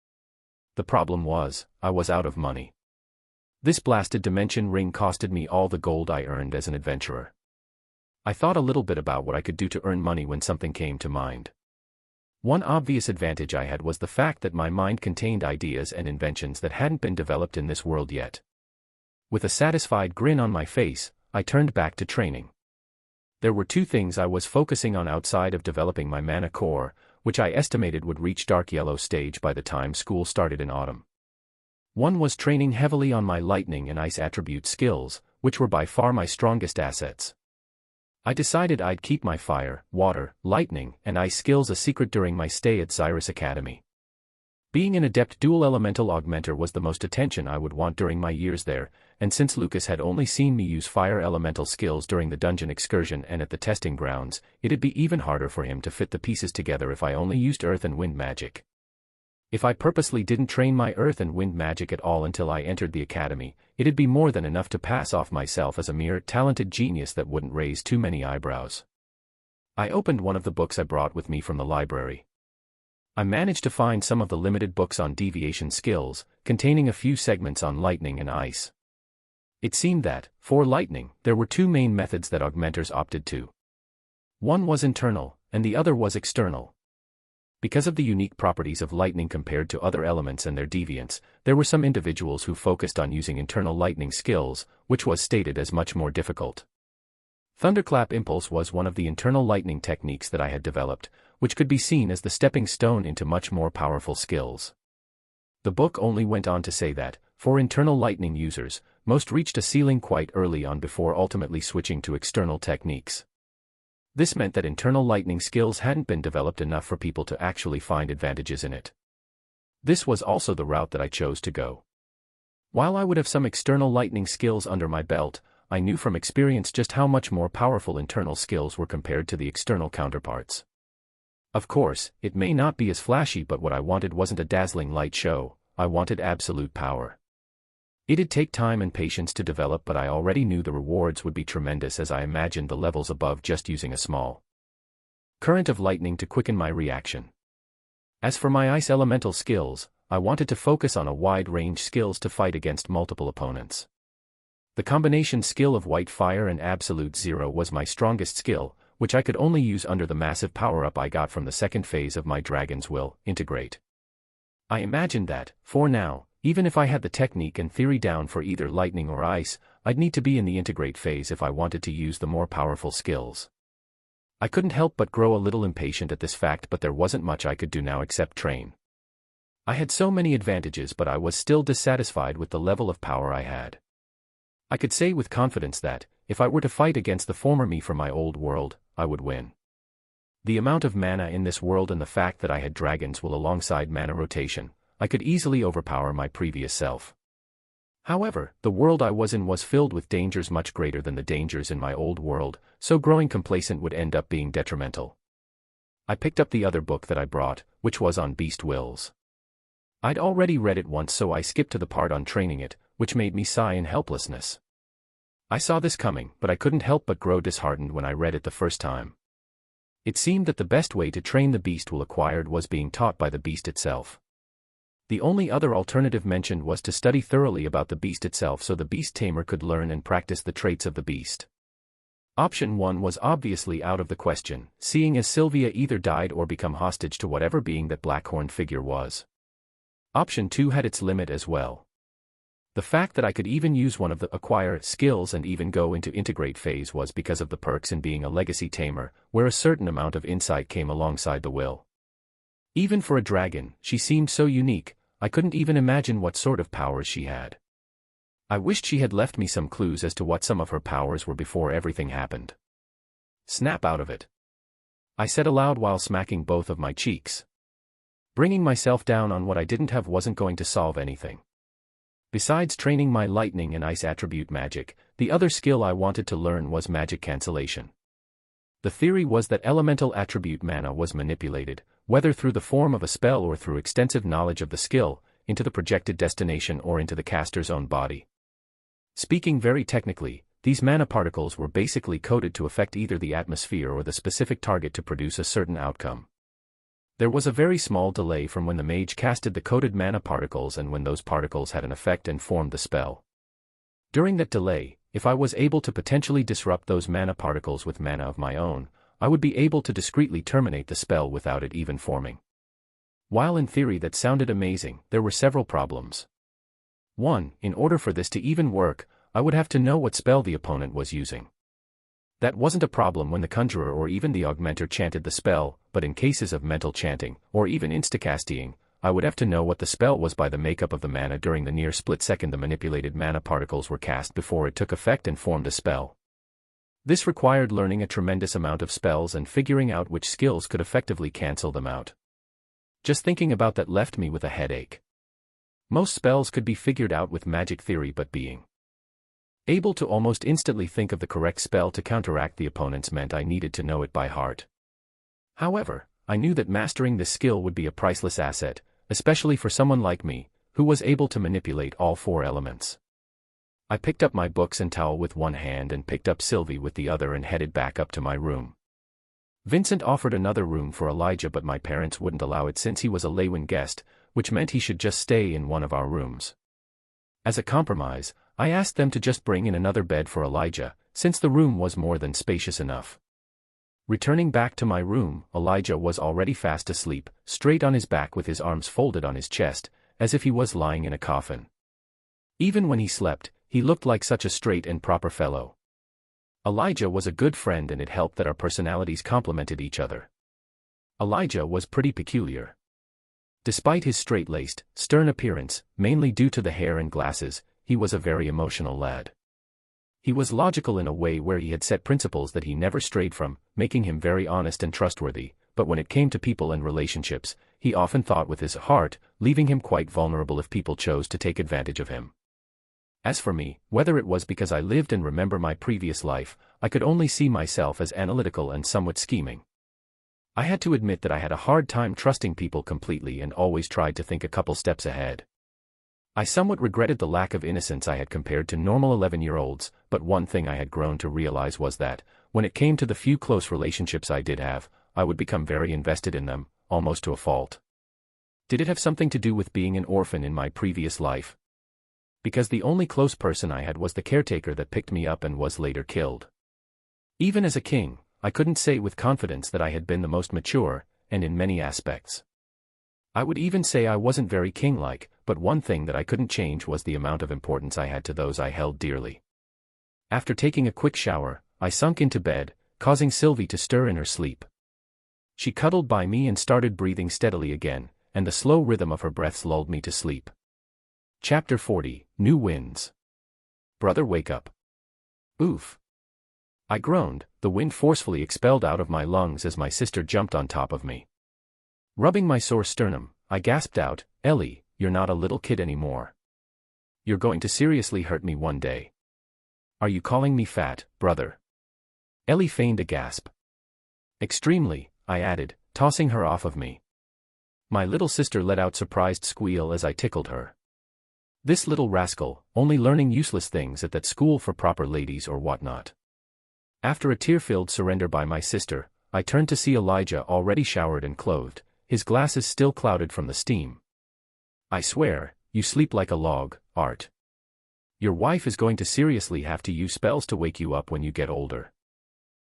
The problem was, I was out of money. This blasted dimension ring costed me all the gold I earned as an adventurer. I thought a little bit about what I could do to earn money when something came to mind. One obvious advantage I had was the fact that my mind contained ideas and inventions that hadn't been developed in this world yet. With a satisfied grin on my face, I turned back to training. There were two things I was focusing on outside of developing my mana core, which I estimated would reach dark yellow stage by the time school started in autumn. One was training heavily on my lightning and ice attribute skills, which were by far my strongest assets. I decided I'd keep my fire, water, lightning, and ice skills a secret during my stay at Xyrus Academy. Being an adept dual elemental augmenter was the most attention I would want during my years there, and since Lucas had only seen me use fire elemental skills during the dungeon excursion and at the testing grounds, it'd be even harder for him to fit the pieces together if I only used earth and wind magic. If I purposely didn't train my earth and wind magic at all until I entered the academy, it'd be more than enough to pass off myself as a mere talented genius that wouldn't raise too many eyebrows. I opened one of the books I brought with me from the library. I managed to find some of the limited books on deviation skills, containing a few segments on lightning and ice. It seemed that, for lightning, there were two main methods that augmenters opted to. One was internal, and the other was external. Because of the unique properties of lightning compared to other elements and their deviants, there were some individuals who focused on using internal lightning skills, which was stated as much more difficult. Thunderclap Impulse was one of the internal lightning techniques that I had developed, which could be seen as the stepping stone into much more powerful skills. The book only went on to say that, for internal lightning users, most reached a ceiling quite early on before ultimately switching to external techniques. This meant that internal lightning skills hadn't been developed enough for people to actually find advantages in it. This was also the route that I chose to go. While I would have some external lightning skills under my belt, I knew from experience just how much more powerful internal skills were compared to the external counterparts. Of course, it may not be as flashy, but what I wanted wasn't a dazzling light show, I wanted absolute power. It'd take time and patience to develop, but I already knew the rewards would be tremendous as I imagined the levels above just using a small current of lightning to quicken my reaction. As for my ice elemental skills, I wanted to focus on a wide range skills to fight against multiple opponents. The combination skill of white fire and absolute zero was my strongest skill, which I could only use under the massive power-up I got from the second phase of my Dragon's Will, Integrate. I imagined that, for now, even if I had the technique and theory down for either lightning or ice, I'd need to be in the integrate phase if I wanted to use the more powerful skills. I couldn't help but grow a little impatient at this fact, but there wasn't much I could do now except train. I had so many advantages, but I was still dissatisfied with the level of power I had. I could say with confidence that, if I were to fight against the former me from my old world, I would win. The amount of mana in this world and the fact that I had Dragon's Will alongside mana rotation, I could easily overpower my previous self. However, the world I was in was filled with dangers much greater than the dangers in my old world, so growing complacent would end up being detrimental. I picked up the other book that I brought, which was on beast wills. I'd already read it once, so I skipped to the part on training it, which made me sigh in helplessness. I saw this coming, but I couldn't help but grow disheartened when I read it the first time. It seemed that the best way to train the beast will acquired was being taught by the beast itself. The only other alternative mentioned was to study thoroughly about the beast itself so the beast tamer could learn and practice the traits of the beast. Option 1 was obviously out of the question, seeing as Sylvia either died or become hostage to whatever being that Blackhorn figure was. Option 2 had its limit as well. The fact that I could even use one of the acquire skills and even go into integrate phase was because of the perks in being a legacy tamer, where a certain amount of insight came alongside the will. Even for a dragon, she seemed so unique, I couldn't even imagine what sort of powers she had. I wished she had left me some clues as to what some of her powers were before everything happened. Snap out of it, I said aloud while smacking both of my cheeks. Bringing myself down on what I didn't have wasn't going to solve anything. Besides training my lightning and ice attribute magic, the other skill I wanted to learn was magic cancellation. The theory was that elemental attribute mana was manipulated, whether through the form of a spell or through extensive knowledge of the skill, into the projected destination or into the caster's own body. Speaking very technically, these mana particles were basically coded to affect either the atmosphere or the specific target to produce a certain outcome. There was a very small delay from when the mage casted the coded mana particles and when those particles had an effect and formed the spell. During that delay, if I was able to potentially disrupt those mana particles with mana of my own, I would be able to discreetly terminate the spell without it even forming. While in theory that sounded amazing, there were several problems. 1. In order for this to even work, I would have to know what spell the opponent was using. That wasn't a problem when the conjurer or even the augmenter chanted the spell, but in cases of mental chanting, or even instacasting, I would have to know what the spell was by the makeup of the mana during the near split second the manipulated mana particles were cast before it took effect and formed a spell. This required learning a tremendous amount of spells and figuring out which skills could effectively cancel them out. Just thinking about that left me with a headache. Most spells could be figured out with magic theory, but being able to almost instantly think of the correct spell to counteract the opponent's meant I needed to know it by heart. However, I knew that mastering this skill would be a priceless asset, especially for someone like me, who was able to manipulate all four elements. I picked up my books and towel with one hand and picked up Sylvie with the other and headed back up to my room. Vincent offered another room for Elijah, but my parents wouldn't allow it since he was a Lewin guest, which meant he should just stay in one of our rooms. As a compromise, I asked them to just bring in another bed for Elijah, since the room was more than spacious enough. Returning back to my room, Elijah was already fast asleep, straight on his back with his arms folded on his chest, as if he was lying in a coffin. Even when he slept, he looked like such a straight and proper fellow. Elijah was a good friend, and it helped that our personalities complemented each other. Elijah was pretty peculiar. Despite his straight-laced, stern appearance, mainly due to the hair and glasses, he was a very emotional lad. He was logical in a way where he had set principles that he never strayed from, making him very honest and trustworthy, but when it came to people and relationships, he often thought with his heart, leaving him quite vulnerable if people chose to take advantage of him. As for me, whether it was because I lived and remember my previous life, I could only see myself as analytical and somewhat scheming. I had to admit that I had a hard time trusting people completely and always tried to think a couple steps ahead. I somewhat regretted the lack of innocence I had compared to normal 11-year-olds, but one thing I had grown to realize was that, when it came to the few close relationships I did have, I would become very invested in them, almost to a fault. Did it have something to do with being an orphan in my previous life? Because the only close person I had was the caretaker that picked me up and was later killed. Even as a king, I couldn't say with confidence that I had been the most mature, and in many aspects. I would even say I wasn't very king-like, but one thing that I couldn't change was the amount of importance I had to those I held dearly. After taking a quick shower, I sunk into bed, causing Sylvie to stir in her sleep. She cuddled by me and started breathing steadily again, and the slow rhythm of her breaths lulled me to sleep. Chapter 40, New Winds. Brother, wake up. Oof. I groaned, the wind forcefully expelled out of my lungs as my sister jumped on top of me. Rubbing my sore sternum, I gasped out, Ellie, you're not a little kid anymore. You're going to seriously hurt me one day. Are you calling me fat, brother? Ellie feigned a gasp. Extremely, I added, tossing her off of me. My little sister let out a surprised squeal as I tickled her. This little rascal, only learning useless things at that school for proper ladies or whatnot. After a tear-filled surrender by my sister, I turned to see Elijah already showered and clothed, his glasses still clouded from the steam. I swear, you sleep like a log, Art. Your wife is going to seriously have to use spells to wake you up when you get older.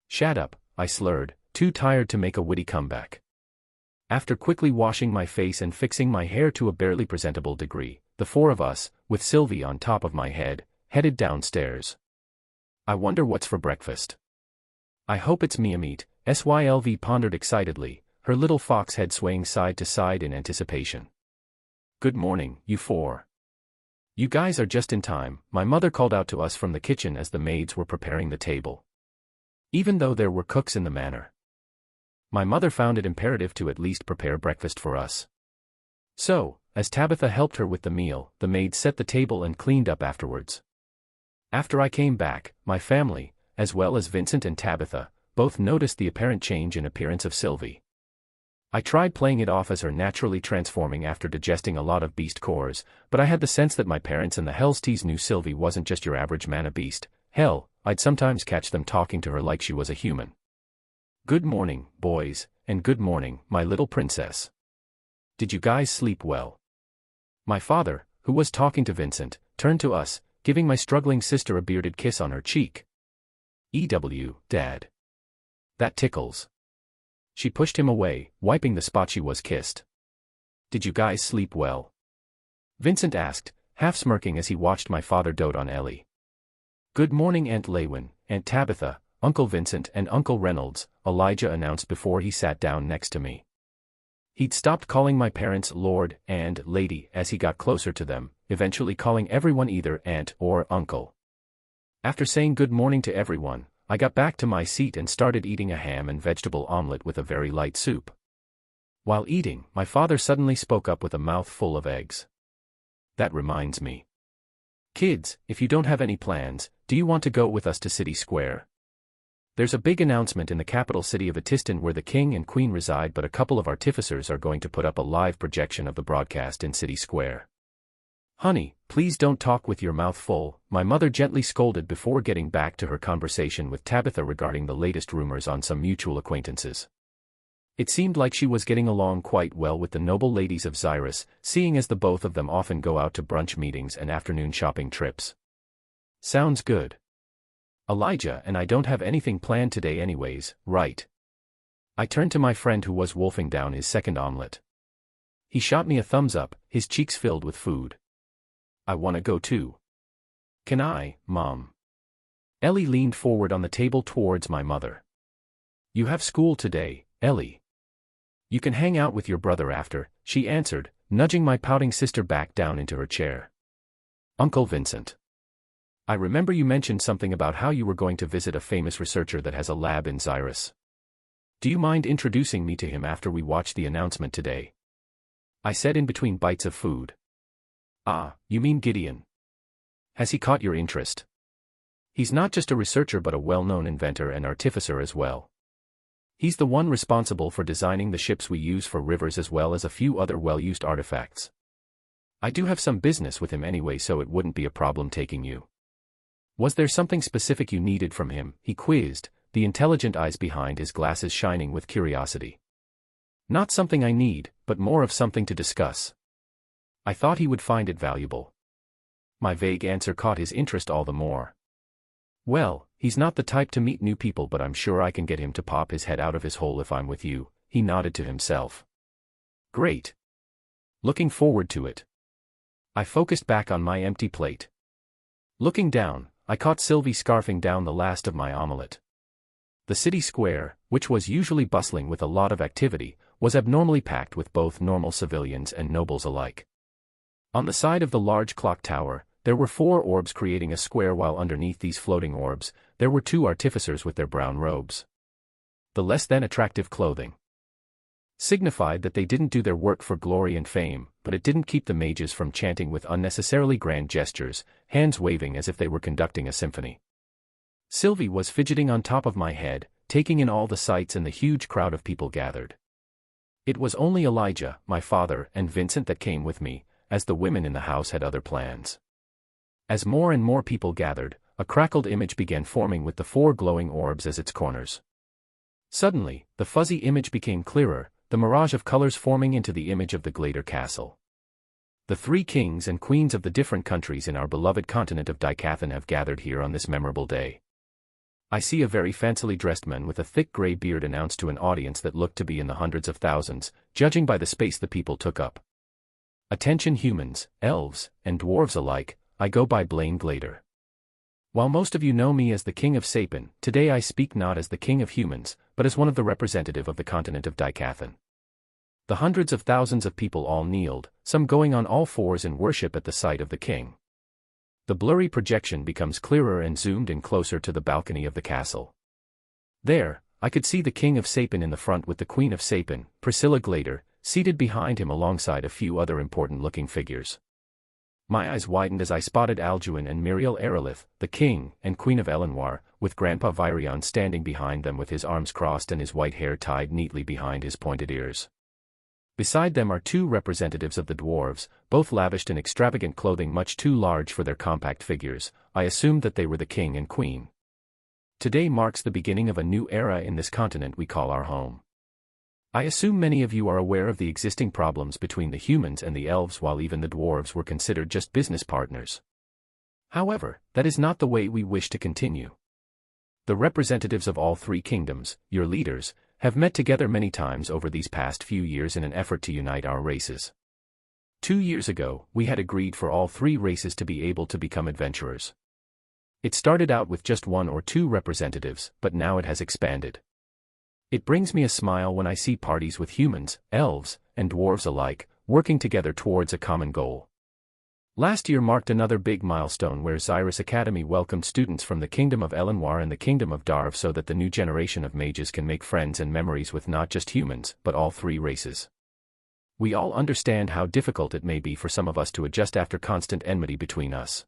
Shut up, I slurred, too tired to make a witty comeback. After quickly washing my face and fixing my hair to a barely presentable degree, the four of us, with Sylvie on top of my head, headed downstairs. I wonder what's for breakfast. I hope it's Mia meat, Sylv pondered excitedly, her little fox head swaying side to side in anticipation. Good morning, you four. You guys are just in time, my mother called out to us from the kitchen as the maids were preparing the table. Even though there were cooks in the manor, my mother found it imperative to at least prepare breakfast for us. So, as Tabitha helped her with the meal, the maids set the table and cleaned up afterwards. After I came back, my family, as well as Vincent and Tabitha, both noticed the apparent change in appearance of Sylvie. I tried playing it off as her naturally transforming after digesting a lot of beast cores, but I had the sense that my parents and the Hellstees knew Sylvie wasn't just your average mana beast. Hell, I'd sometimes catch them talking to her like she was a human. Good morning, boys, and good morning, my little princess. Did you guys sleep well? My father, who was talking to Vincent, turned to us, giving my struggling sister a bearded kiss on her cheek. Dad. That tickles. She pushed him away, wiping the spot she was kissed. Did you guys sleep well? Vincent asked, half smirking as he watched my father dote on Ellie. Good morning, Aunt Lewin, Aunt Tabitha, Uncle Vincent and Uncle Reynolds, Elijah announced before he sat down next to me. He'd stopped calling my parents Lord and Lady as he got closer to them, eventually calling everyone either Aunt or Uncle. After saying good morning to everyone, I got back to my seat and started eating a ham and vegetable omelet with a very light soup. While eating, my father suddenly spoke up with a mouth full of eggs. That reminds me. Kids, if you don't have any plans, do you want to go with us to City Square? There's a big announcement in the capital city of Atiston where the king and queen reside, but a couple of artificers are going to put up a live projection of the broadcast in City Square. Honey, please don't talk with your mouth full, my mother gently scolded before getting back to her conversation with Tabitha regarding the latest rumors on some mutual acquaintances. It seemed like she was getting along quite well with the noble ladies of Xyrus, seeing as the both of them often go out to brunch meetings and afternoon shopping trips. Sounds good. Elijah and I don't have anything planned today anyways, right? I turned to my friend who was wolfing down his second omelet. He shot me a thumbs up, his cheeks filled with food. I wanna go too. Can I, Mom? Ellie leaned forward on the table towards my mother. You have school today, Ellie. You can hang out with your brother after, she answered, nudging my pouting sister back down into her chair. Uncle Vincent. I remember you mentioned something about how you were going to visit a famous researcher that has a lab in Xyrus. Do you mind introducing me to him after we watch the announcement today? I said in between bites of food. Ah, you mean Gideon. Has he caught your interest? He's not just a researcher but a well-known inventor and artificer as well. He's the one responsible for designing the ships we use for rivers as well as a few other well-used artifacts. I do have some business with him anyway, so it wouldn't be a problem taking you. Was there something specific you needed from him? He quizzed, the intelligent eyes behind his glasses shining with curiosity. Not something I need, but more of something to discuss. I thought he would find it valuable. My vague answer caught his interest all the more. Well, he's not the type to meet new people, but I'm sure I can get him to pop his head out of his hole if I'm with you, he nodded to himself. Great. Looking forward to it. I focused back on my empty plate. Looking down, I caught Sylvie scarfing down the last of my omelette. The city square, which was usually bustling with a lot of activity, was abnormally packed with both normal civilians and nobles alike. On the side of the large clock tower, there were 4 orbs creating a square, while underneath these floating orbs, there were 2 artificers with their brown robes. The less than attractive clothing signified that they didn't do their work for glory and fame, but it didn't keep the mages from chanting with unnecessarily grand gestures, hands waving as if they were conducting a symphony. Sylvie was fidgeting on top of my head, taking in all the sights and the huge crowd of people gathered. It was only Elijah, my father, and Vincent that came with me, as the women in the house had other plans. As more and more people gathered, a crackled image began forming with the 4 glowing orbs as its corners. Suddenly, the fuzzy image became clearer, the mirage of colors forming into the image of the Glader Castle. The 3 kings and queens of the different countries in our beloved continent of Dicathan have gathered here on this memorable day. I see a very fancily dressed man with a thick gray beard announced to an audience that looked to be in the hundreds of thousands, judging by the space the people took up. Attention humans, elves, and dwarves alike, I go by Blaine Glader. While most of you know me as the King of Sapin, today I speak not as the King of Humans, but as one of the representative of the continent of Dicathan. The hundreds of thousands of people all kneeled, some going on all fours in worship at the sight of the king. The blurry projection becomes clearer and zoomed in closer to the balcony of the castle. There, I could see the King of Sapin in the front with the Queen of Sapin, Priscilla Glader, seated behind him alongside a few other important-looking figures. My eyes widened as I spotted Alduin and Muriel Aerolith, the King and Queen of Elenoir, with Grandpa Virion standing behind them with his arms crossed and his white hair tied neatly behind his pointed ears. Beside them are 2 representatives of the dwarves, both lavished in extravagant clothing much too large for their compact figures. I assumed that they were the king and queen. Today marks the beginning of a new era in this continent we call our home. I assume many of you are aware of the existing problems between the humans and the elves, while even the dwarves were considered just business partners. However, that is not the way we wish to continue. The representatives of all 3 kingdoms, your leaders, have met together many times over these past few years in an effort to unite our races. 2 years ago, we had agreed for all 3 races to be able to become adventurers. It started out with just one or two representatives, but now it has expanded. It brings me a smile when I see parties with humans, elves, and dwarves alike, working together towards a common goal. Last year marked another big milestone where Xyrus Academy welcomed students from the Kingdom of Elenwar and the Kingdom of Darv so that the new generation of mages can make friends and memories with not just humans, but all three races. We all understand how difficult it may be for some of us to adjust after constant enmity between us.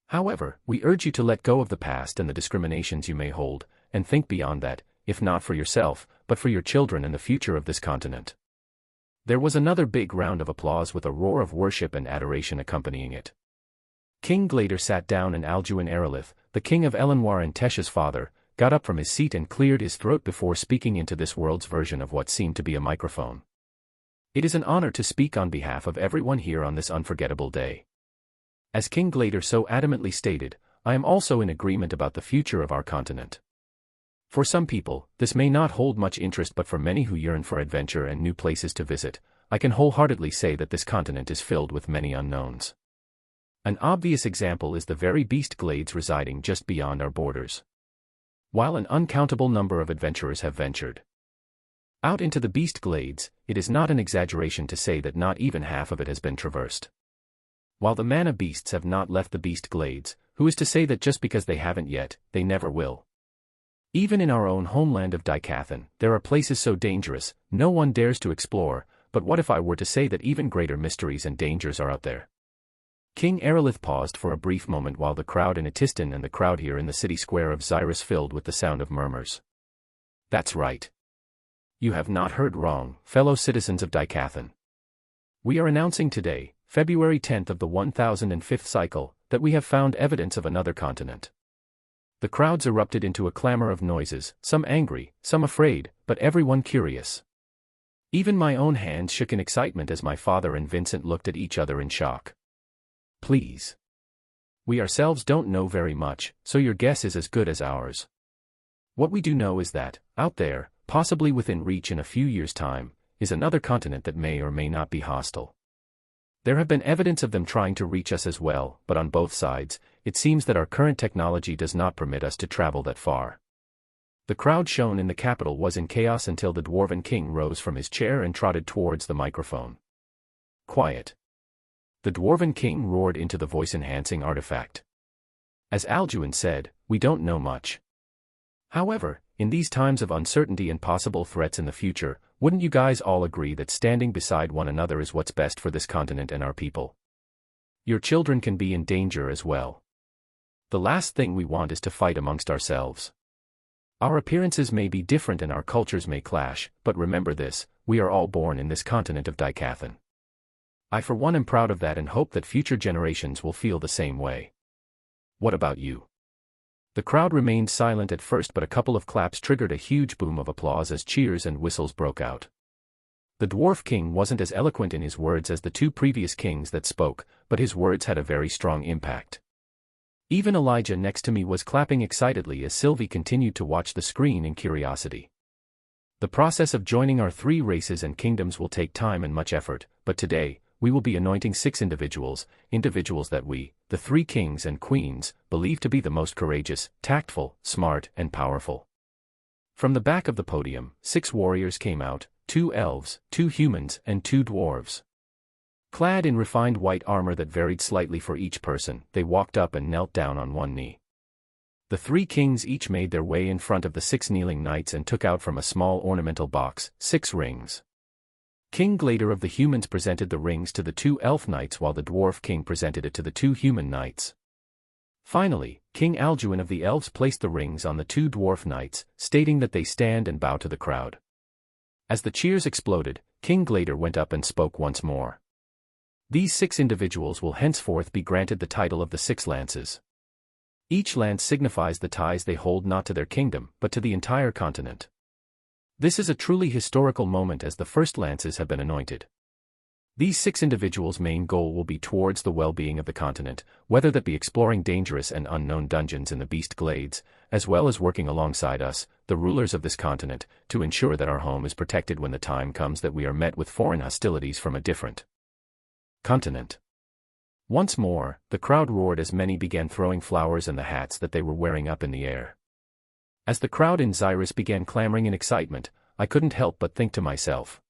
However, we urge you to let go of the past and the discriminations you may hold, and think beyond that, if not for yourself, but for your children and the future of this continent. There was another big round of applause with a roar of worship and adoration accompanying it. King Glader sat down and Alduin Aerolith, the king of Elenwar and Tesha's father, got up from his seat and cleared his throat before speaking into this world's version of what seemed to be a microphone. It is an honor to speak on behalf of everyone here on this unforgettable day. As King Glader so adamantly stated, I am also in agreement about the future of our continent. For some people, this may not hold much interest, but for many who yearn for adventure and new places to visit, I can wholeheartedly say that this continent is filled with many unknowns. An obvious example is the very beast glades residing just beyond our borders. While an uncountable number of adventurers have ventured out into the beast glades, it is not an exaggeration to say that not even half of it has been traversed. While the mana beasts have not left the beast glades, who is to say that just because they haven't yet, they never will? Even in our own homeland of Daikathan, there are places so dangerous, no one dares to explore, but what if I were to say that even greater mysteries and dangers are out there? King Aerolith paused for a brief moment while the crowd in Atiston and the crowd here in the city square of Xyrus filled with the sound of murmurs. That's right. You have not heard wrong, fellow citizens of Daikathan. We are announcing today, February 10th of the 1005th cycle, that we have found evidence of another continent. The crowds erupted into a clamor of noises, some angry, some afraid, but everyone curious. Even my own hands shook in excitement as my father and Vincent looked at each other in shock. Please. We ourselves don't know very much, so your guess is as good as ours. What we do know is that, out there, possibly within reach in a few years' time, is another continent that may or may not be hostile. There have been evidence of them trying to reach us as well, but on both sides, it seems that our current technology does not permit us to travel that far. The crowd shown in the capital was in chaos until the Dwarven King rose from his chair and trotted towards the microphone. Quiet. The Dwarven King roared into the voice-enhancing artifact. As Alduin said, we don't know much. However, in these times of uncertainty and possible threats in the future, wouldn't you guys all agree that standing beside one another is what's best for this continent and our people? Your children can be in danger as well. The last thing we want is to fight amongst ourselves. Our appearances may be different and our cultures may clash, but remember this, we are all born in this continent of Daikathan. I for one am proud of that and hope that future generations will feel the same way. What about you? The crowd remained silent at first, but a couple of claps triggered a huge boom of applause as cheers and whistles broke out. The Dwarf King wasn't as eloquent in his words as the two previous kings that spoke, but his words had a very strong impact. Even Elijah next to me was clapping excitedly as Sylvie continued to watch the screen in curiosity. The process of joining our three races and kingdoms will take time and much effort, but today, we will be anointing 6 individuals that we, the 3 kings and queens, believe to be the most courageous, tactful, smart, and powerful. From the back of the podium, 6 warriors came out, 2 elves, 2 humans, and 2 dwarves. Clad in refined white armor that varied slightly for each person, they walked up and knelt down on one knee. The 3 kings each made their way in front of the 6 kneeling knights and took out from a small ornamental box 6 rings. King Glader of the humans presented the rings to the 2 elf knights while the dwarf king presented it to the 2 human knights. Finally, King Alduin of the elves placed the rings on the 2 dwarf knights, stating that they stand and bow to the crowd. As the cheers exploded, King Glader went up and spoke once more. These 6 individuals will henceforth be granted the title of the 6 lances. Each lance signifies the ties they hold not to their kingdom, but to the entire continent. This is a truly historical moment as the first lances have been anointed. These 6 individuals' main goal will be towards the well-being of the continent, whether that be exploring dangerous and unknown dungeons in the Beast Glades, as well as working alongside us, the rulers of this continent, to ensure that our home is protected when the time comes that we are met with foreign hostilities from a different continent. Once more, the crowd roared as many began throwing flowers and the hats that they were wearing up in the air. As the crowd in Xyrus began clamoring in excitement, I couldn't help but think to myself.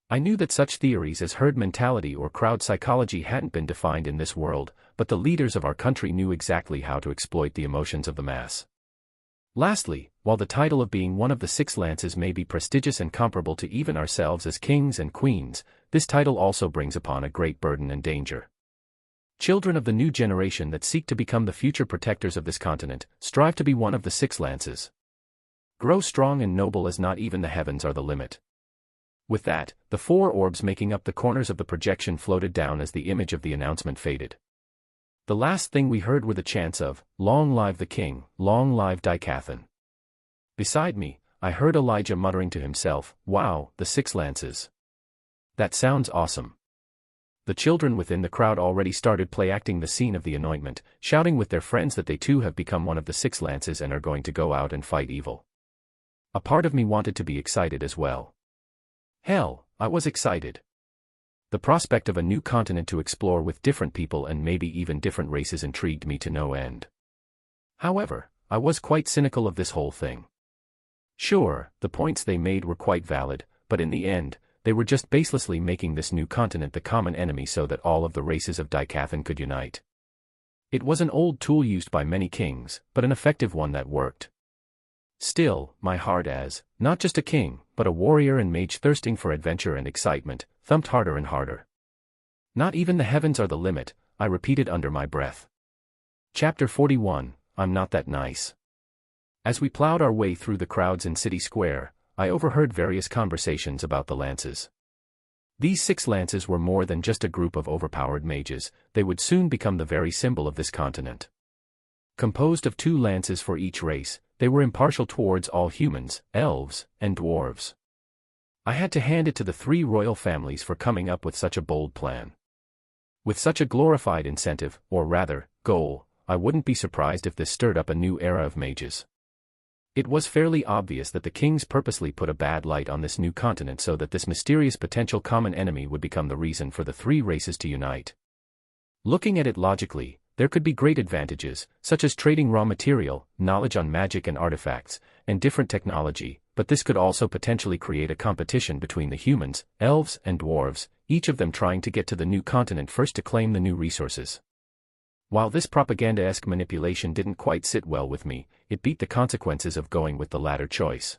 I knew that such theories as herd mentality or crowd psychology hadn't been defined in this world, but the leaders of our country knew exactly how to exploit the emotions of the mass. Lastly, while the title of being one of the 6 lances may be prestigious and comparable to even ourselves as kings and queens, this title also brings upon a great burden and danger. Children of the new generation that seek to become the future protectors of this continent, strive to be one of the 6 lances. Grow strong and noble, as not even the heavens are the limit. With that, the 4 orbs making up the corners of the projection floated down as the image of the announcement faded. The last thing we heard were the chants of, "Long live the king, long live Dicathan." Beside me, I heard Elijah muttering to himself, "Wow, the 6 lances. That sounds awesome." The children within the crowd already started play-acting the scene of the anointment, shouting with their friends that they too have become one of the 6 lances and are going to go out and fight evil. A part of me wanted to be excited as well. Hell, I was excited. The prospect of a new continent to explore with different people and maybe even different races intrigued me to no end. However, I was quite cynical of this whole thing. Sure, the points they made were quite valid, but in the end, they were just baselessly making this new continent the common enemy so that all of the races of Dicathan could unite. It was an old tool used by many kings, but an effective one that worked. Still, my heart as, not just a king, but a warrior and mage thirsting for adventure and excitement, thumped harder and harder. Not even the heavens are the limit, I repeated under my breath. Chapter 41, I'm Not That Nice. As we plowed our way through the crowds in City Square, I overheard various conversations about the lances. These 6 lances were more than just a group of overpowered mages, they would soon become the very symbol of this continent. Composed of 2 lances for each race, they were impartial towards all humans, elves, and dwarves. I had to hand it to the 3 royal families for coming up with such a bold plan. With such a glorified incentive, or rather, goal, I wouldn't be surprised if this stirred up a new era of mages. It was fairly obvious that the kings purposely put a bad light on this new continent so that this mysterious potential common enemy would become the reason for the 3 races to unite. Looking at it logically, there could be great advantages, such as trading raw material, knowledge on magic and artifacts, and different technology, but this could also potentially create a competition between the humans, elves, and dwarves, each of them trying to get to the new continent first to claim the new resources. While this propaganda-esque manipulation didn't quite sit well with me, it beat the consequences of going with the latter choice.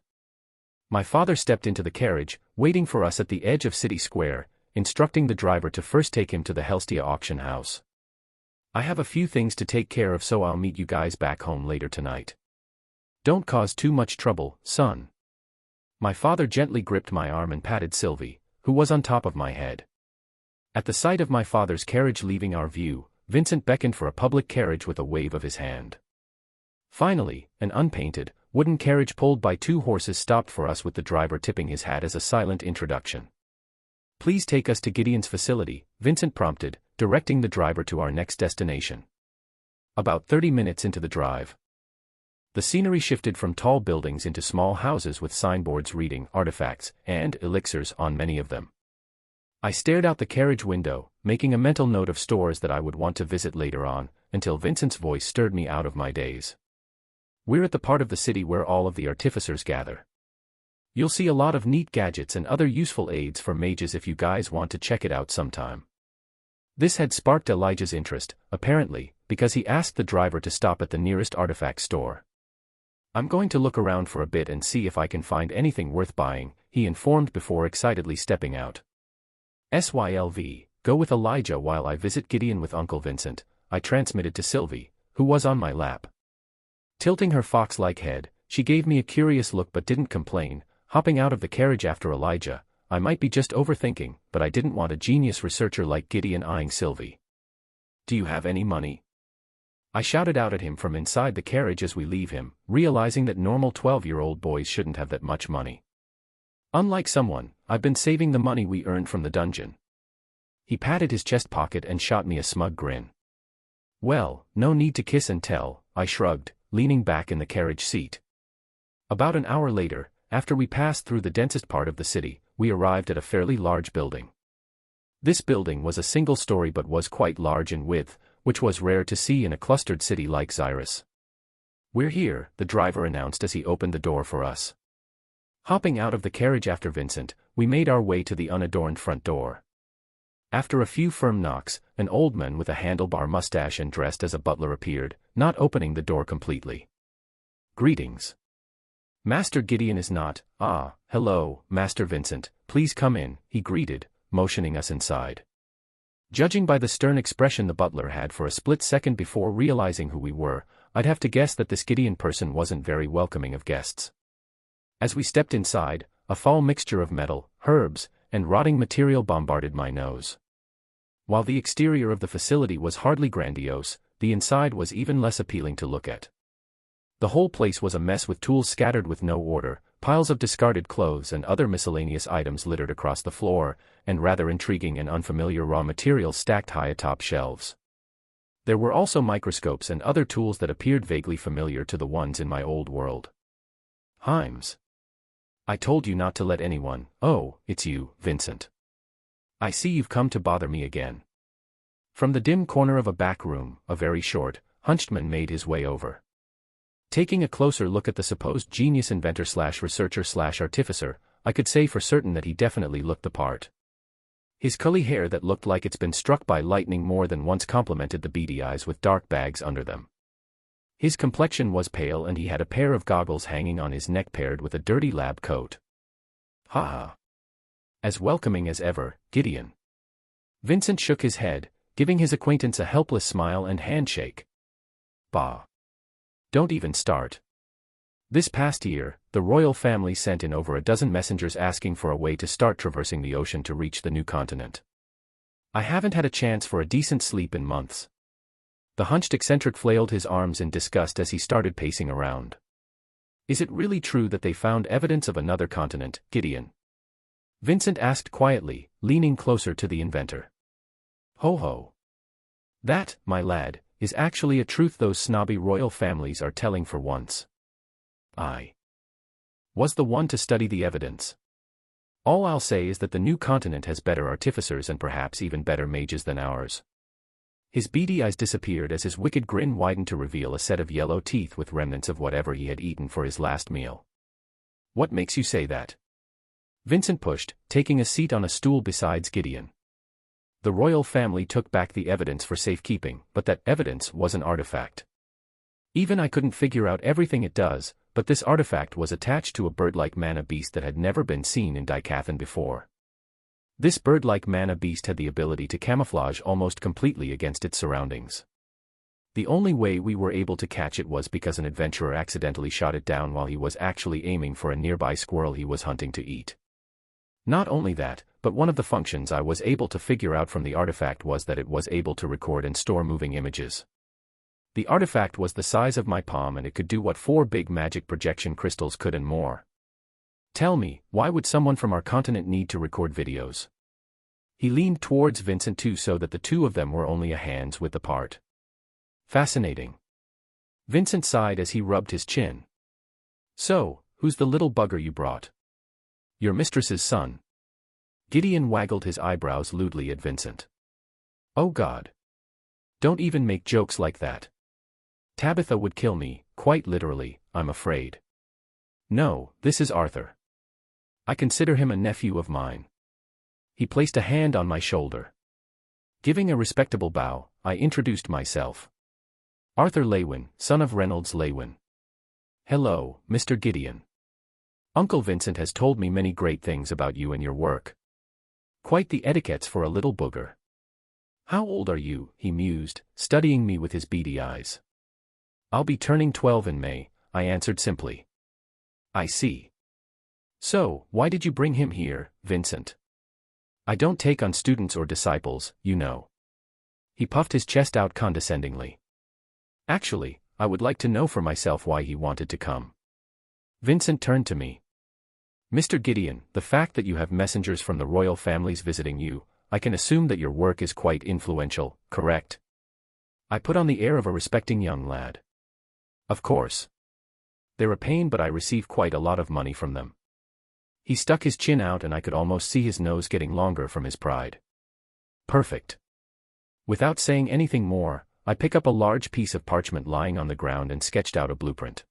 My father stepped into the carriage, waiting for us at the edge of City Square, instructing the driver to first take him to the Helstia auction house. "I have a few things to take care of, so I'll meet you guys back home later tonight. Don't cause too much trouble, son." My father gently gripped my arm and patted Sylvie, who was on top of my head. At the sight of my father's carriage leaving our view, Vincent beckoned for a public carriage with a wave of his hand. Finally, an unpainted, wooden carriage pulled by 2 horses stopped for us with the driver tipping his hat as a silent introduction. "Please take us to Gideon's facility," Vincent prompted, directing the driver to our next destination. About 30 minutes into the drive, the scenery shifted from tall buildings into small houses with signboards reading "artifacts" and "elixirs" on many of them. I stared out the carriage window, making a mental note of stores that I would want to visit later on, until Vincent's voice stirred me out of my daze. "We're at the part of the city where all of the artificers gather. You'll see a lot of neat gadgets and other useful aids for mages if you guys want to check it out sometime." This had sparked Elijah's interest, apparently, because he asked the driver to stop at the nearest artifact store. "I'm going to look around for a bit and see if I can find anything worth buying," he informed before excitedly stepping out. "SYLV, go with Elijah while I visit Gideon with Uncle Vincent," I transmitted to Sylvie, who was on my lap. Tilting her fox-like head, she gave me a curious look but didn't complain, hopping out of the carriage after Elijah. I might be just overthinking, but I didn't want a genius researcher like Gideon eyeing Sylvie. "Do you have any money?" I shouted out at him from inside the carriage as we leave him, realizing that normal 12-year-old boys shouldn't have that much money. "Unlike someone, I've been saving the money we earned from the dungeon." He patted his chest pocket and shot me a smug grin. "Well, no need to kiss and tell," I shrugged, leaning back in the carriage seat. About an hour later, after we passed through the densest part of the city, we arrived at a fairly large building. This building was a single story but was quite large in width, which was rare to see in a clustered city like Xyrus. "We're here," the driver announced as he opened the door for us. Hopping out of the carriage after Vincent, we made our way to the unadorned front door. After a few firm knocks, an old man with a handlebar mustache and dressed as a butler appeared, not opening the door completely. "Greetings. Master Gideon is not." "Ah, hello, Master Vincent, please come in," he greeted, motioning us inside. Judging by the stern expression the butler had for a split second before realizing who we were, I'd have to guess that this Gideon person wasn't very welcoming of guests. As we stepped inside, a foul mixture of metal, herbs, and rotting material bombarded my nose. While the exterior of the facility was hardly grandiose, the inside was even less appealing to look at. The whole place was a mess with tools scattered with no order, piles of discarded clothes and other miscellaneous items littered across the floor, and rather intriguing and unfamiliar raw materials stacked high atop shelves. There were also microscopes and other tools that appeared vaguely familiar to the ones in my old world. "Himes. I told you not to let anyone." "Oh, it's you, Vincent. I see you've come to bother me again." From the dim corner of a back room, a very short, hunched man made his way over. Taking a closer look at the supposed genius inventor/researcher/artificer, I could say for certain that he definitely looked the part. His curly hair that looked like it's been struck by lightning more than once complemented the beady eyes with dark bags under them. His complexion was pale and he had a pair of goggles hanging on his neck paired with a dirty lab coat. "Ha ha. As welcoming as ever, Gideon." Vincent shook his head, giving his acquaintance a helpless smile and handshake. "Bah. Don't even start. This past year, the royal family sent in over a dozen messengers asking for a way to start traversing the ocean to reach the new continent. I haven't had a chance for a decent sleep in months." The hunched eccentric flailed his arms in disgust as he started pacing around. "Is it really true that they found evidence of another continent, Gideon?" Vincent asked quietly, leaning closer to the inventor. "Ho ho. That, my lad, is actually a truth those snobby royal families are telling for once. I was the one to study the evidence. All I'll say is that the new continent has better artificers and perhaps even better mages than ours." His beady eyes disappeared as his wicked grin widened to reveal a set of yellow teeth with remnants of whatever he had eaten for his last meal. "What makes you say that?" Vincent pushed, taking a seat on a stool beside Gideon. "The royal family took back the evidence for safekeeping, but that evidence was an artifact. Even I couldn't figure out everything it does, but this artifact was attached to a bird-like mana beast that had never been seen in Dicathan before. This bird-like mana beast had the ability to camouflage almost completely against its surroundings. The only way we were able to catch it was because an adventurer accidentally shot it down while he was actually aiming for a nearby squirrel he was hunting to eat. Not only that, but one of the functions I was able to figure out from the artifact was that it was able to record and store moving images. The artifact was the size of my palm and it could do what 4 big magic projection crystals could and more. Tell me, why would someone from our continent need to record videos?" He leaned towards Vincent too so that the two of them were only a hand's width apart. "Fascinating." Vincent sighed as he rubbed his chin. "So, who's the little bugger you brought?" "Your mistress's son." Gideon waggled his eyebrows lewdly at Vincent. "Oh God. Don't even make jokes like that. Tabitha would kill me, quite literally, I'm afraid. No, this is Arthur. I consider him a nephew of mine." He placed a hand on my shoulder. Giving a respectable bow, I introduced myself. "Arthur Lewin, son of Reynolds Lewin." "Hello, Mr. Gideon. Uncle Vincent has told me many great things about you and your work. Quite the etiquettes for a little booger." "How old are you?" he mused, studying me with his beady eyes. "I'll be turning 12 in May," I answered simply. "I see. So, why did you bring him here, Vincent?" "I don't take on students or disciples, you know." He puffed his chest out condescendingly. "Actually, I would like to know for myself why he wanted to come." Vincent turned to me. "Mr. Gideon, the fact that you have messengers from the royal families visiting you, I can assume that your work is quite influential, correct?" I put on the air of a respecting young lad. "Of course. They're a pain but I receive quite a lot of money from them." He stuck his chin out and I could almost see his nose getting longer from his pride. Perfect. Without saying anything more, I pick up a large piece of parchment lying on the ground and sketched out a blueprint.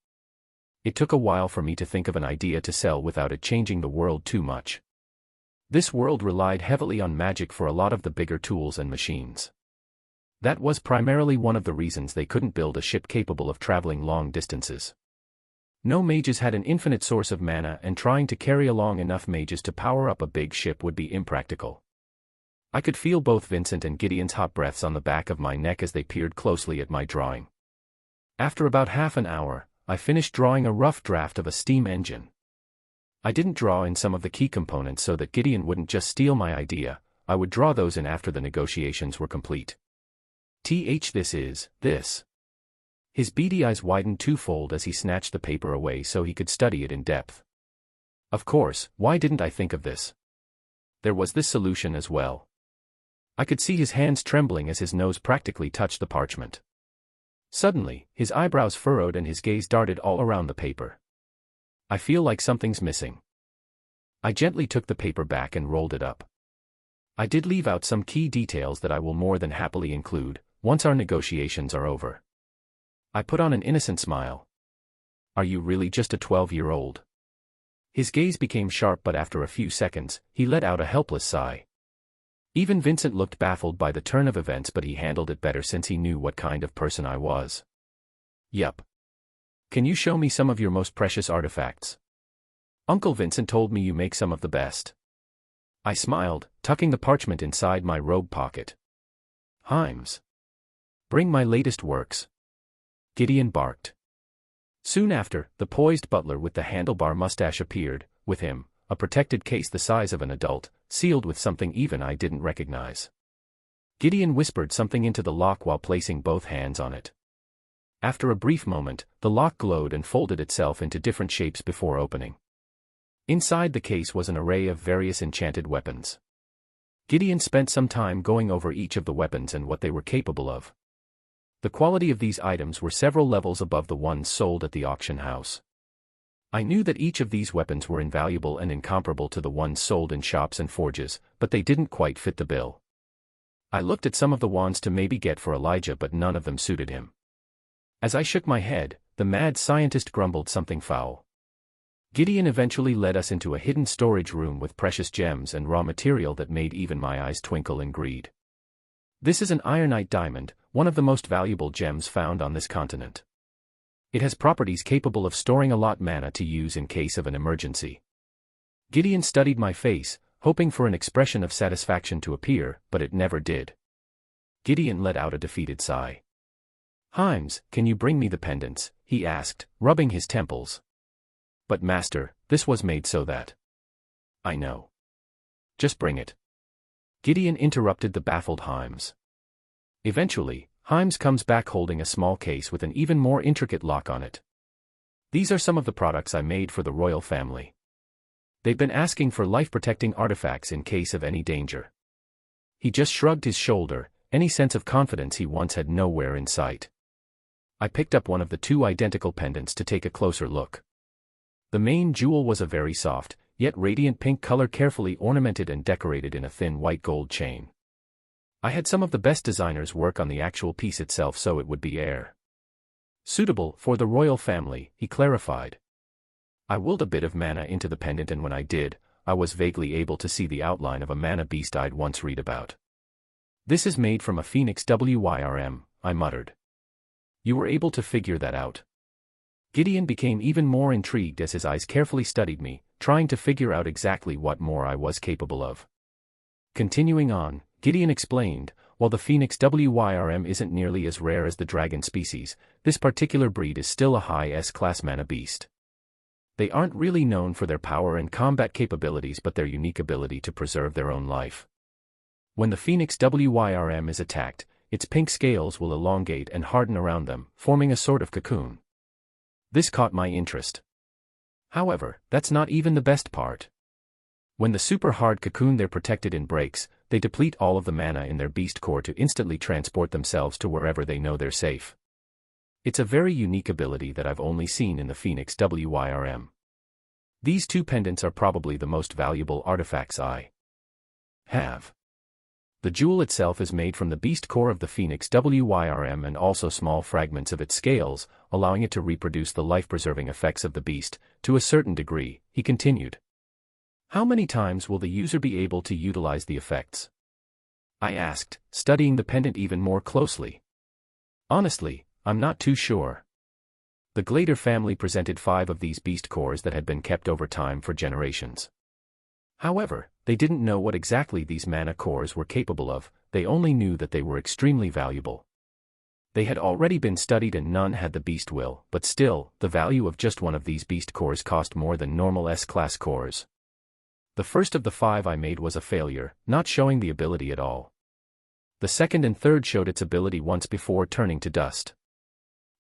It took a while for me to think of an idea to sell without it changing the world too much. This world relied heavily on magic for a lot of the bigger tools and machines. That was primarily one of the reasons they couldn't build a ship capable of traveling long distances. No mages had an infinite source of mana, and trying to carry along enough mages to power up a big ship would be impractical. I could feel both Vincent and Gideon's hot breaths on the back of my neck as they peered closely at my drawing. After about half an hour, I finished drawing a rough draft of a steam engine. I didn't draw in some of the key components so that Gideon wouldn't just steal my idea. I would draw those in after the negotiations were complete. This. His beady eyes widened twofold as he snatched the paper away so he could study it in depth. Of course, why didn't I think of this? There was this solution as well. I could see his hands trembling as his nose practically touched the parchment. Suddenly, his eyebrows furrowed and his gaze darted all around the paper. I feel like something's missing. I gently took the paper back and rolled it up. I did leave out some key details that I will more than happily include once our negotiations are over. I put on an innocent smile. Are you really just a 12-year-old? His gaze became sharp, but after a few seconds, he let out a helpless sigh. Even Vincent looked baffled by the turn of events, but he handled it better since he knew what kind of person I was. Yup. Can you show me some of your most precious artifacts? Uncle Vincent told me you make some of the best. I smiled, tucking the parchment inside my robe pocket. Himes. Bring my latest works. Gideon barked. Soon after, the poised butler with the handlebar mustache appeared, with him, a protected case the size of an adult, sealed with something even I didn't recognize. Gideon whispered something into the lock while placing both hands on it. After a brief moment, the lock glowed and folded itself into different shapes before opening. Inside the case was an array of various enchanted weapons. Gideon spent some time going over each of the weapons and what they were capable of. The quality of these items were several levels above the ones sold at the auction house. I knew that each of these weapons were invaluable and incomparable to the ones sold in shops and forges, but they didn't quite fit the bill. I looked at some of the wands to maybe get for Elijah, but none of them suited him. As I shook my head, the mad scientist grumbled something foul. Gideon eventually led us into a hidden storage room with precious gems and raw material that made even my eyes twinkle in greed. This is an ironite diamond, one of the most valuable gems found on this continent. It has properties capable of storing a lot mana to use in case of an emergency. Gideon studied my face, hoping for an expression of satisfaction to appear, but it never did. Gideon let out a defeated sigh. Himes, can you bring me the pendants? He asked, rubbing his temples. But master, this was made so that. I know. Just bring it. Gideon interrupted the baffled Himes. Eventually, Himes comes back holding a small case with an even more intricate lock on it. These are some of the products I made for the royal family. They've been asking for life-protecting artifacts in case of any danger. He just shrugged his shoulder, any sense of confidence he once had nowhere in sight. I picked up one of the two identical pendants to take a closer look. The main jewel was a very soft, yet radiant pink color, carefully ornamented and decorated in a thin white gold chain. I had some of the best designers work on the actual piece itself so it would be suitable for the royal family, he clarified. I willed a bit of mana into the pendant, and when I did, I was vaguely able to see the outline of a mana beast I'd once read about. This is made from a phoenix wyrm, I muttered. You were able to figure that out? Gideon became even more intrigued as his eyes carefully studied me, trying to figure out exactly what more I was capable of. Continuing on, Gideon explained, while the phoenix wyrm isn't nearly as rare as the dragon species, this particular breed is still a high S-class mana beast. They aren't really known for their power and combat capabilities but their unique ability to preserve their own life. When the phoenix wyrm is attacked, its pink scales will elongate and harden around them, forming a sort of cocoon. This caught my interest. However, that's not even the best part. When the super hard cocoon they're protected in breaks, they deplete all of the mana in their beast core to instantly transport themselves to wherever they know they're safe. It's a very unique ability that I've only seen in the phoenix wyrm. These two pendants are probably the most valuable artifacts I have. The jewel itself is made from the beast core of the phoenix WYRM and also small fragments of its scales, allowing it to reproduce the life-preserving effects of the beast, to a certain degree, he continued. How many times will the user be able to utilize the effects? I asked, studying the pendant even more closely. Honestly, I'm not too sure. The Glader family presented 5 of these beast cores that had been kept over time for generations. However, they didn't know what exactly these mana cores were capable of, they only knew that they were extremely valuable. They had already been studied and none had the beast will, but still, the value of just one of these beast cores cost more than normal S-class cores. The first of the 5 I made was a failure, not showing the ability at all. The second and third showed its ability once before turning to dust.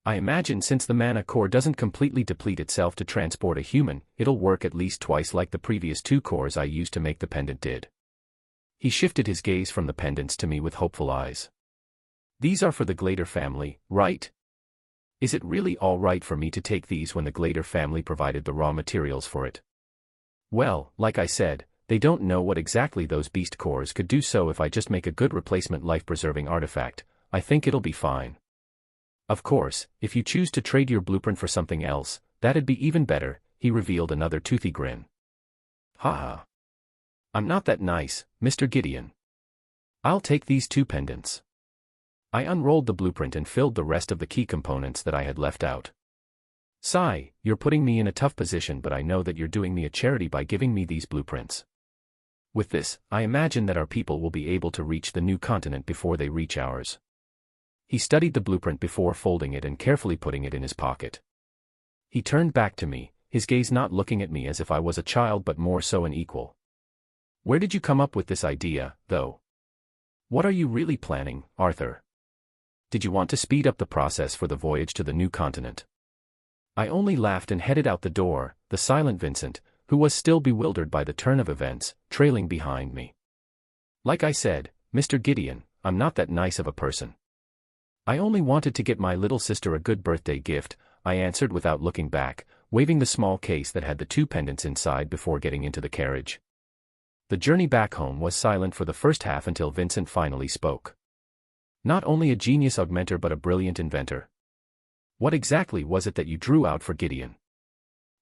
I imagine since the mana core doesn't completely deplete itself to transport a human, it'll work at least twice like the previous 2 cores I used to make the pendant did. He shifted his gaze from the pendants to me with hopeful eyes. These are for the Glader family, right? Is it really all right for me to take these when the Glader family provided the raw materials for it? Well, like I said, they don't know what exactly those beast cores could do, so if I just make a good replacement life-preserving artifact, I think it'll be fine. Of course, if you choose to trade your blueprint for something else, that'd be even better, he revealed another toothy grin. Haha. I'm not that nice, Mr. Gideon. I'll take these 2 pendants. I unrolled the blueprint and filled the rest of the key components that I had left out. Sigh, you're putting me in a tough position, but I know that you're doing me a charity by giving me these blueprints. With this, I imagine that our people will be able to reach the new continent before they reach ours. He studied the blueprint before folding it and carefully putting it in his pocket. He turned back to me, his gaze not looking at me as if I was a child but more so an equal. Where did you come up with this idea, though? What are you really planning, Arthur? Did you want to speed up the process for the voyage to the new continent? I only laughed and headed out the door, the silent Vincent, who was still bewildered by the turn of events, trailing behind me. Like I said, Mr. Gideon, I'm not that nice of a person. I only wanted to get my little sister a good birthday gift, I answered without looking back, waving the small case that had the 2 pendants inside before getting into the carriage. The journey back home was silent for the first half until Vincent finally spoke. Not only a genius augmenter but a brilliant inventor. What exactly was it that you drew out for Gideon?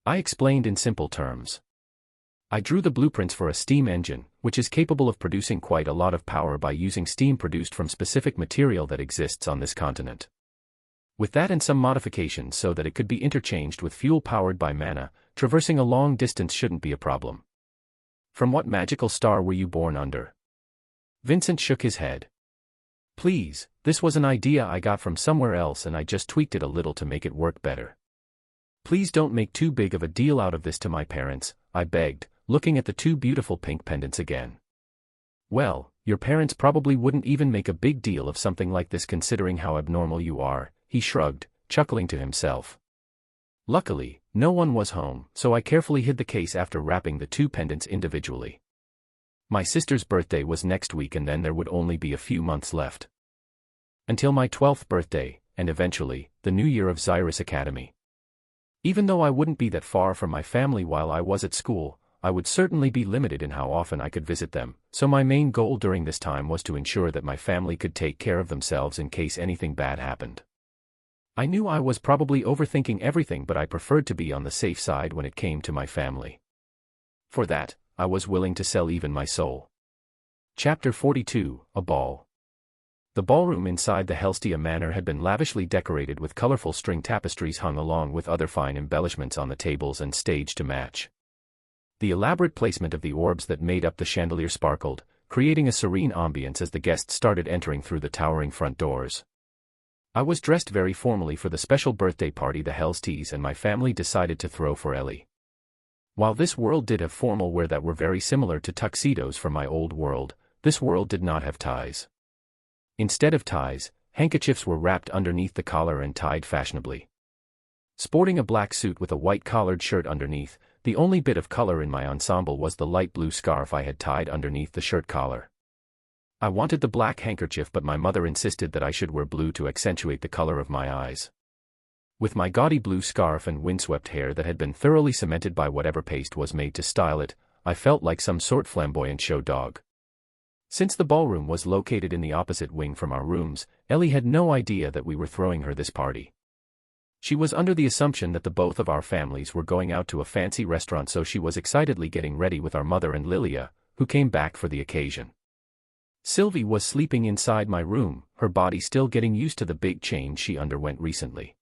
I explained in simple terms. I drew the blueprints for a steam engine, which is capable of producing quite a lot of power by using steam produced from specific material that exists on this continent. With that and some modifications so that it could be interchanged with fuel powered by mana, traversing a long distance shouldn't be a problem. From what magical star were you born under? Vincent shook his head. Please, this was an idea I got from somewhere else and I just tweaked it a little to make it work better. Please don't make too big of a deal out of this to my parents, I begged, looking at the 2 beautiful pink pendants again. Well, your parents probably wouldn't even make a big deal of something like this considering how abnormal you are, he shrugged, chuckling to himself. Luckily, no one was home, so I carefully hid the case after wrapping the 2 pendants individually. My sister's birthday was next week and then there would only be a few months left. Until my 12th birthday, and eventually, the new year of Xyrus Academy. Even though I wouldn't be that far from my family while I was at school, I would certainly be limited in how often I could visit them, so my main goal during this time was to ensure that my family could take care of themselves in case anything bad happened. I knew I was probably overthinking everything, but I preferred to be on the safe side when it came to my family. For that, I was willing to sell even my soul. Chapter 42, A Ball. The ballroom inside the Helstia Manor had been lavishly decorated with colorful string tapestries hung along with other fine embellishments on the tables and stage to match. The elaborate placement of the orbs that made up the chandelier sparkled, creating a serene ambience as the guests started entering through the towering front doors. I was dressed very formally for the special birthday party the Helsties and my family decided to throw for Ellie. While this world did have formal wear that were very similar to tuxedos from my old world, this world did not have ties. Instead of ties, handkerchiefs were wrapped underneath the collar and tied fashionably. Sporting a black suit with a white collared shirt underneath, the only bit of color in my ensemble was the light blue scarf I had tied underneath the shirt collar. I wanted the black handkerchief, but my mother insisted that I should wear blue to accentuate the color of my eyes. With my gaudy blue scarf and windswept hair that had been thoroughly cemented by whatever paste was made to style it, I felt like some sort flamboyant show dog. Since the ballroom was located in the opposite wing from our rooms, Ellie had no idea that we were throwing her this party. She was under the assumption that the both of our families were going out to a fancy restaurant, so she was excitedly getting ready with our mother and Lilia, who came back for the occasion. Sylvie was sleeping inside my room, her body still getting used to the big change she underwent recently.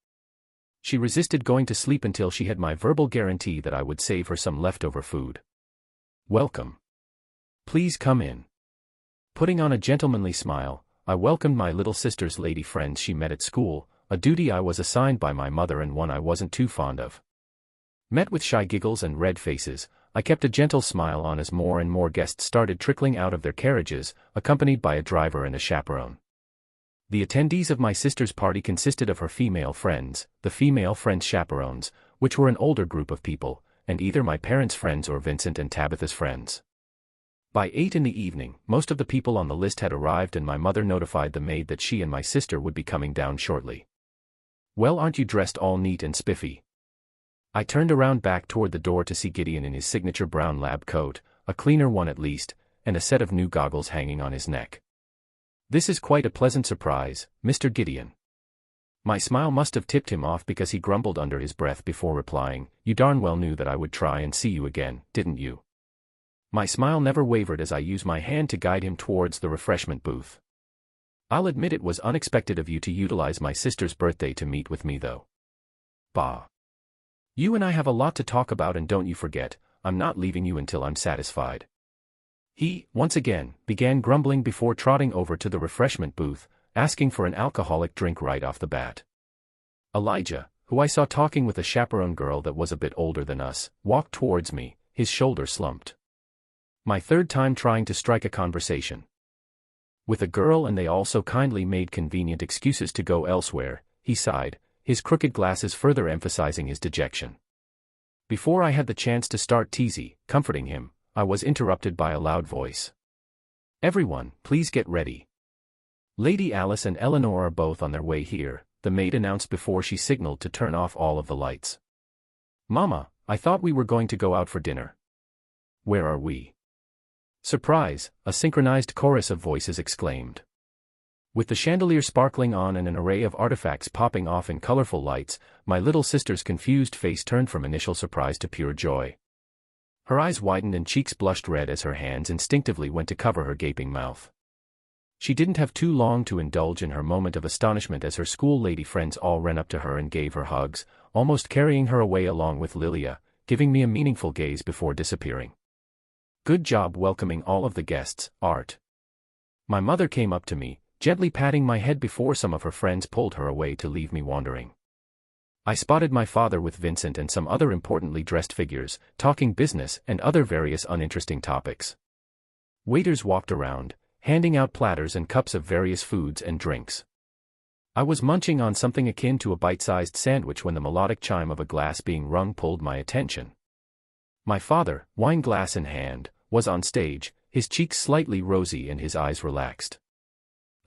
She resisted going to sleep until she had my verbal guarantee that I would save her some leftover food. "Welcome. Please come in." Putting on a gentlemanly smile, I welcomed my little sister's lady friends she met at school, a duty I was assigned by my mother and one I wasn't too fond of. Met with shy giggles and red faces, I kept a gentle smile on as more and more guests started trickling out of their carriages, accompanied by a driver and a chaperone. The attendees of my sister's party consisted of her female friends, the female friends' chaperones, which were an older group of people, and either my parents' friends or Vincent and Tabitha's friends. By 8 in the evening, most of the people on the list had arrived and my mother notified the maid that she and my sister would be coming down shortly. "Well, aren't you dressed all neat and spiffy?" I turned around back toward the door to see Gideon in his signature brown lab coat, a cleaner one at least, and a set of new goggles hanging on his neck. "This is quite a pleasant surprise, Mr. Gideon." My smile must have tipped him off because he grumbled under his breath before replying, "You darn well knew that I would try and see you again, didn't you?" My smile never wavered as I used my hand to guide him towards the refreshment booth. "I'll admit it was unexpected of you to utilize my sister's birthday to meet with me though. Bah. You and I have a lot to talk about, and don't you forget, I'm not leaving you until I'm satisfied." He, once again, began grumbling before trotting over to the refreshment booth, asking for an alcoholic drink right off the bat. Elijah, who I saw talking with a chaperone girl that was a bit older than us, walked towards me, his shoulder slumped. My third time trying to strike a conversation with a girl, and they also kindly made convenient excuses to go elsewhere, he sighed, his crooked glasses further emphasizing his dejection. Before I had the chance to start comforting him, I was interrupted by a loud voice. "Everyone, please get ready. Lady Alice and Eleanor are both on their way here," the maid announced before she signaled to turn off all of the lights. "Mama, I thought we were going to go out for dinner. Where are we?" "Surprise!" a synchronized chorus of voices exclaimed. With the chandelier sparkling on and an array of artifacts popping off in colorful lights, my little sister's confused face turned from initial surprise to pure joy. Her eyes widened and cheeks blushed red as her hands instinctively went to cover her gaping mouth. She didn't have too long to indulge in her moment of astonishment as her school lady friends all ran up to her and gave her hugs, almost carrying her away along with Lilia, giving me a meaningful gaze before disappearing. "Good job welcoming all of the guests, Art." My mother came up to me, gently patting my head before some of her friends pulled her away to leave me wandering. I spotted my father with Vincent and some other importantly dressed figures, talking business and other various uninteresting topics. Waiters walked around, handing out platters and cups of various foods and drinks. I was munching on something akin to a bite-sized sandwich when the melodic chime of a glass being rung pulled my attention. My father, wine glass in hand, was on stage, his cheeks slightly rosy and his eyes relaxed.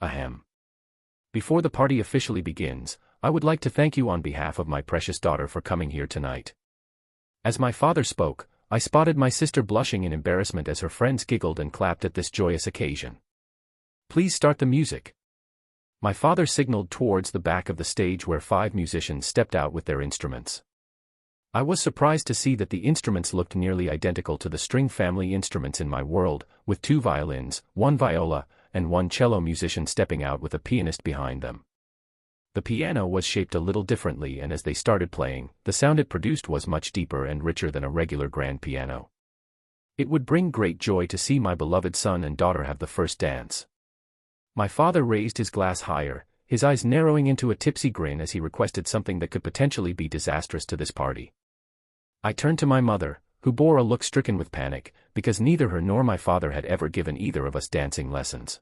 Ahem. "Before the party officially begins, I would like to thank you on behalf of my precious daughter for coming here tonight." As my father spoke, I spotted my sister blushing in embarrassment as her friends giggled and clapped at this joyous occasion. "Please start the music." My father signaled towards the back of the stage where 5 musicians stepped out with their instruments. I was surprised to see that the instruments looked nearly identical to the string family instruments in my world, with 2 violins, 1 viola, and 1 cello musician stepping out with a pianist behind them. The piano was shaped a little differently, and as they started playing, the sound it produced was much deeper and richer than a regular grand piano. It would bring great joy to see my beloved son and daughter have the first dance. My father raised his glass higher, his eyes narrowing into a tipsy grin as he requested something that could potentially be disastrous to this party. I turned to my mother, who bore a look stricken with panic, because neither her nor my father had ever given either of us dancing lessons.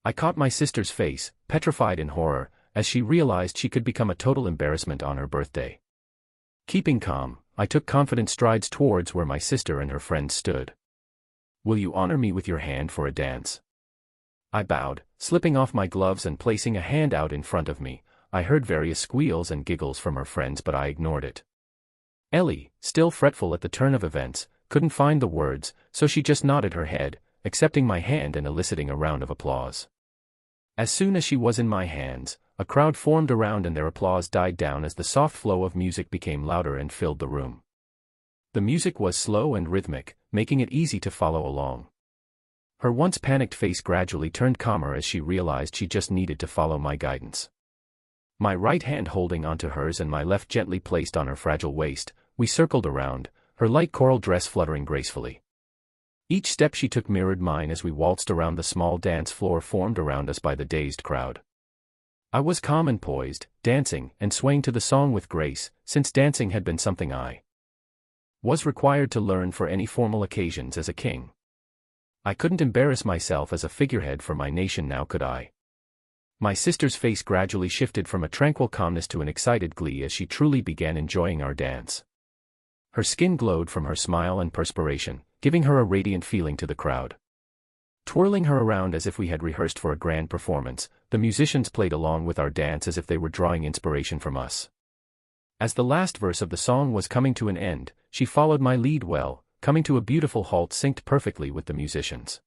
I caught my sister's face, petrified in horror, as she realized she could become a total embarrassment on her birthday. Keeping calm, I took confident strides towards where my sister and her friends stood. "Will you honor me with your hand for a dance?" I bowed, slipping off my gloves and placing a hand out in front of me. I heard various squeals and giggles from her friends, but I ignored it. Ellie, still fretful at the turn of events, couldn't find the words, so she just nodded her head, accepting my hand and eliciting a round of applause. As soon as she was in my hands, a crowd formed around and their applause died down as the soft flow of music became louder and filled the room. The music was slow and rhythmic, making it easy to follow along. Her once panicked face gradually turned calmer as she realized she just needed to follow my guidance. My right hand holding onto hers and my left gently placed on her fragile waist, we circled around, her light coral dress fluttering gracefully. Each step she took mirrored mine as we waltzed around the small dance floor formed around us by the dazed crowd. I was calm and poised, dancing and swaying to the song with grace, since dancing had been something I was required to learn for any formal occasions as a king. I couldn't embarrass myself as a figurehead for my nation now, could I? My sister's face gradually shifted from a tranquil calmness to an excited glee as she truly began enjoying our dance. Her skin glowed from her smile and perspiration, giving her a radiant feeling to the crowd. Twirling her around as if we had rehearsed for a grand performance, the musicians played along with our dance as if they were drawing inspiration from us. As the last verse of the song was coming to an end, she followed my lead well, coming to a beautiful halt synced perfectly with the musicians.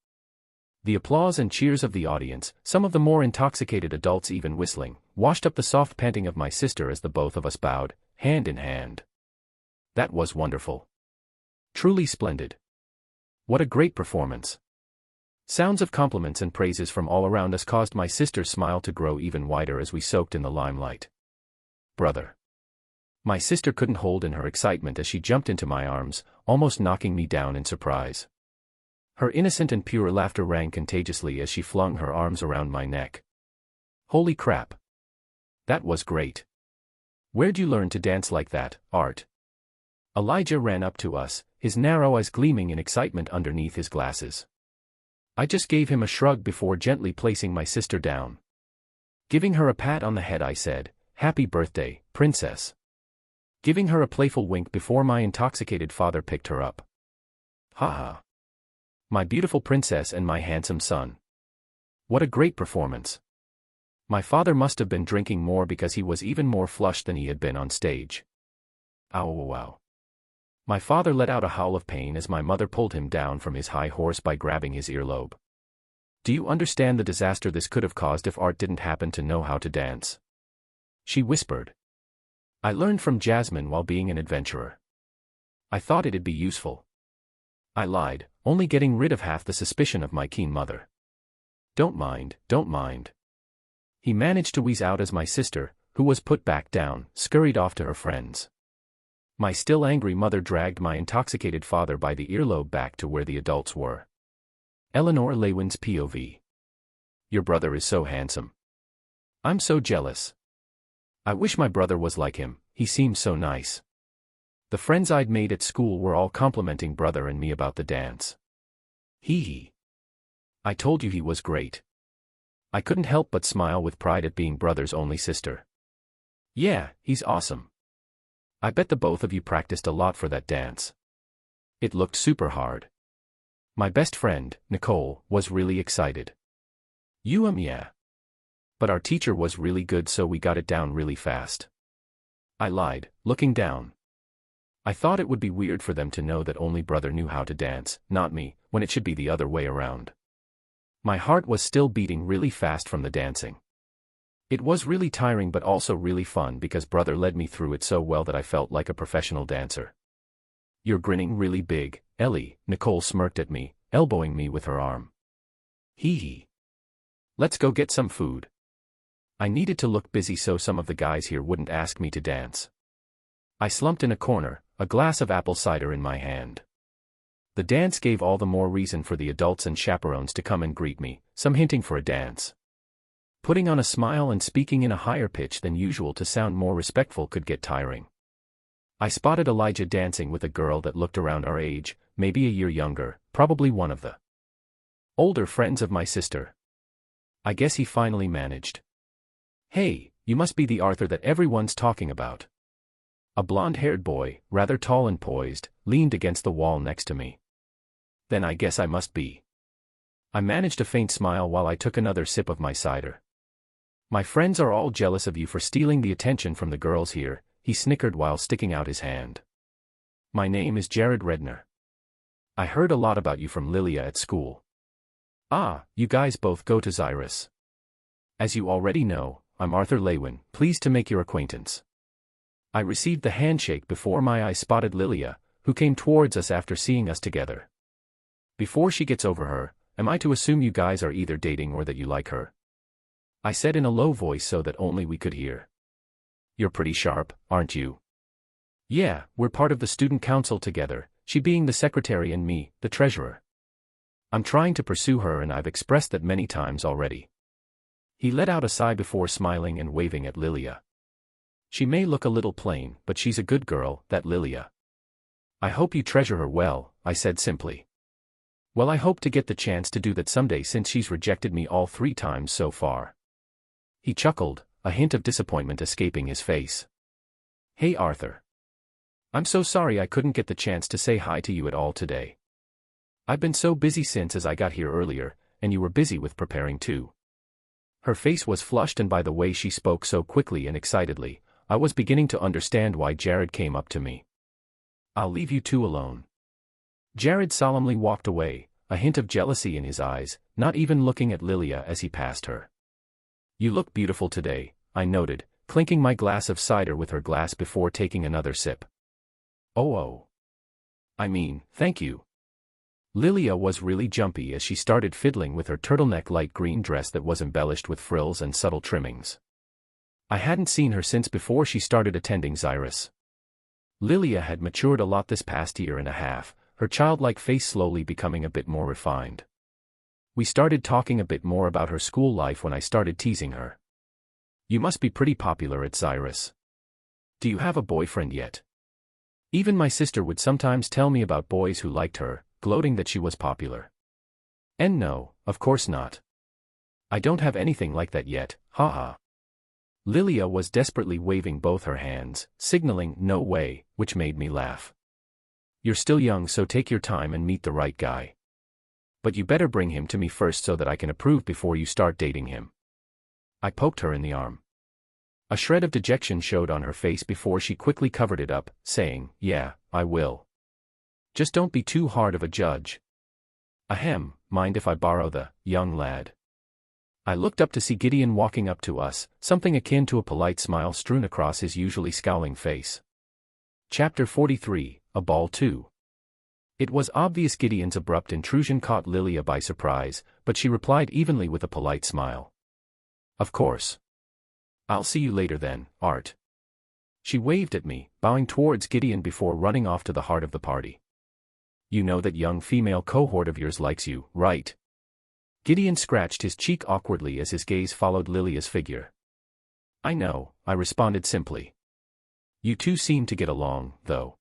The applause and cheers of the audience, some of the more intoxicated adults even whistling, washed up the soft panting of my sister as the both of us bowed, hand in hand. That was wonderful. Truly splendid. What a great performance. Sounds of compliments and praises from all around us caused my sister's smile to grow even wider as we soaked in the limelight. Brother. My sister couldn't hold in her excitement as she jumped into my arms, almost knocking me down in surprise. Her innocent and pure laughter rang contagiously as she flung her arms around my neck. Holy crap. That was great. Where'd you learn to dance like that, Art? Elijah ran up to us, his narrow eyes gleaming in excitement underneath his glasses. I just gave him a shrug before gently placing my sister down. Giving her a pat on the head, I said, "Happy birthday, princess." Giving her a playful wink before my intoxicated father picked her up. Ha ha. My beautiful princess and my handsome son. What a great performance. My father must have been drinking more because he was even more flushed than he had been on stage. Ow wow. My father let out a howl of pain as my mother pulled him down from his high horse by grabbing his earlobe. Do you understand the disaster this could have caused if Art didn't happen to know how to dance? She whispered. I learned from Jasmine while being an adventurer. I thought it'd be useful. I lied, only getting rid of half the suspicion of my keen mother. Don't mind, don't mind. He managed to wheeze out as my sister, who was put back down, scurried off to her friends. My still angry mother dragged my intoxicated father by the earlobe back to where the adults were. Eleanor Lewin's POV. Your brother is so handsome. I'm so jealous. I wish my brother was like him, he seems so nice. The friends I'd made at school were all complimenting brother and me about the dance. Hee hee. I told you he was great. I couldn't help but smile with pride at being brother's only sister. Yeah, he's awesome. I bet the both of you practiced a lot for that dance. It looked super hard. My best friend, Nicole, was really excited. Yeah. But our teacher was really good, so we got it down really fast. I lied, looking down. I thought it would be weird for them to know that only brother knew how to dance, not me, when it should be the other way around. My heart was still beating really fast from the dancing. It was really tiring but also really fun because brother led me through it so well that I felt like a professional dancer. You're grinning really big, Ellie, Nicole smirked at me, elbowing me with her arm. Hee hee. Let's go get some food. I needed to look busy so some of the guys here wouldn't ask me to dance. I slumped in a corner, a glass of apple cider in my hand. The dance gave all the more reason for the adults and chaperones to come and greet me, some hinting for a dance. Putting on a smile and speaking in a higher pitch than usual to sound more respectful could get tiring. I spotted Elijah dancing with a girl that looked around our age, maybe a year younger, probably one of the older friends of my sister. I guess he finally managed. Hey, you must be the Arthur that everyone's talking about. A blonde-haired boy, rather tall and poised, leaned against the wall next to me. Then I guess I must be. I managed a faint smile while I took another sip of my cider. My friends are all jealous of you for stealing the attention from the girls here, he snickered while sticking out his hand. My name is Jared Redner. I heard a lot about you from Lilia at school. Ah, you guys both go to Xyrus. As you already know, I'm Arthur Lewin, pleased to make your acquaintance. I received the handshake before my eyes spotted Lilia, who came towards us after seeing us together. Before she gets over her, am I to assume you guys are either dating or that you like her? I said in a low voice so that only we could hear. You're pretty sharp, aren't you? Yeah, we're part of the student council together, she being the secretary and me, the treasurer. I'm trying to pursue her and I've expressed that many times already. He let out a sigh before smiling and waving at Lilia. She may look a little plain, but she's a good girl, that Lilia. I hope you treasure her well, I said simply. Well, I hope to get the chance to do that someday since she's rejected me all 3 times so far. He chuckled, a hint of disappointment escaping his face. Hey Arthur. I'm so sorry I couldn't get the chance to say hi to you at all today. I've been so busy since as I got here earlier, and you were busy with preparing too. Her face was flushed and by the way she spoke so quickly and excitedly, I was beginning to understand why Jared came up to me. I'll leave you two alone. Jared solemnly walked away, a hint of jealousy in his eyes, not even looking at Lilia as he passed her. You look beautiful today, I noted, clinking my glass of cider with her glass before taking another sip. Oh. I mean, thank you. Lilia was really jumpy as she started fiddling with her turtleneck light green dress that was embellished with frills and subtle trimmings. I hadn't seen her since before she started attending Xyrus. Lilia had matured a lot this past year and a half, her childlike face slowly becoming a bit more refined. We started talking a bit more about her school life when I started teasing her. You must be pretty popular at Xyrus. Do you have a boyfriend yet? Even my sister would sometimes tell me about boys who liked her, gloating that she was popular. And no, of course not. I don't have anything like that yet, haha. Lilia was desperately waving both her hands, signaling no way, which made me laugh. You're still young, so take your time and meet the right guy. But you better bring him to me first so that I can approve before you start dating him. I poked her in the arm. A shred of dejection showed on her face before she quickly covered it up, saying, yeah, I will. Just don't be too hard of a judge. Ahem, mind if I borrow the, young lad? I looked up to see Gideon walking up to us, something akin to a polite smile strewn across his usually scowling face. Chapter 43, A Ball 2. It was obvious Gideon's abrupt intrusion caught Lilia by surprise, but she replied evenly with a polite smile. Of course. I'll see you later then, Art. She waved at me, bowing towards Gideon before running off to the heart of the party. You know that young female cohort of yours likes you, right? Gideon scratched his cheek awkwardly as his gaze followed Lilia's figure. I know, I responded simply. You two seem to get along, though.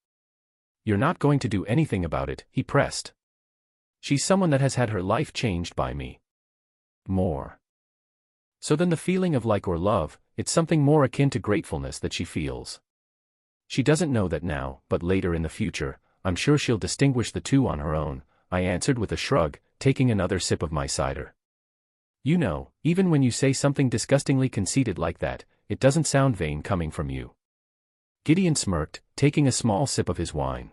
You're not going to do anything about it, he pressed. She's someone that has had her life changed by me. More so than the feeling of like or love, it's something more akin to gratefulness that she feels. She doesn't know that now, but later in the future, I'm sure she'll distinguish the two on her own, I answered with a shrug, taking another sip of my cider. You know, even when you say something disgustingly conceited like that, it doesn't sound vain coming from you. Gideon smirked, taking a small sip of his wine.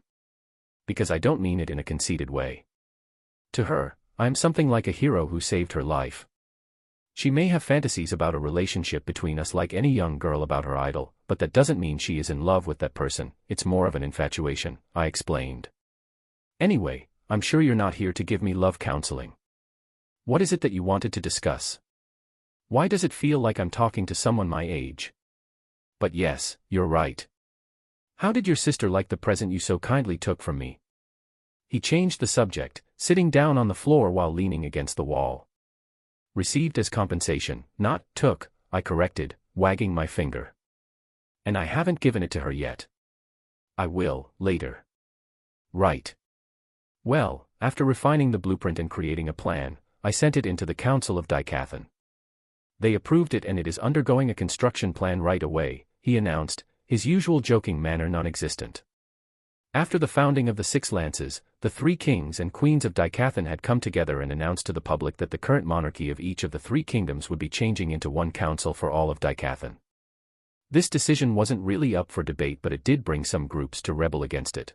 Because I don't mean it in a conceited way. To her, I am something like a hero who saved her life. She may have fantasies about a relationship between us like any young girl about her idol, but that doesn't mean she is in love with that person, it's more of an infatuation, I explained. Anyway, I'm sure you're not here to give me love counseling. What is it that you wanted to discuss? Why does it feel like I'm talking to someone my age? But yes, you're right. How did your sister like the present you so kindly took from me? He changed the subject, sitting down on the floor while leaning against the wall. Received as compensation, not took, I corrected, wagging my finger. And I haven't given it to her yet. I will, later. Right. Well, after refining the blueprint and creating a plan, I sent it into the Council of Dicathan. They approved it and it is undergoing a construction plan right away, he announced, his usual joking manner non-existent. After the founding of the Six Lances, the 3 kings and queens of Dicathan had come together and announced to the public that the current monarchy of each of the 3 kingdoms would be changing into one council for all of Dicathan. This decision wasn't really up for debate, but it did bring some groups to rebel against it.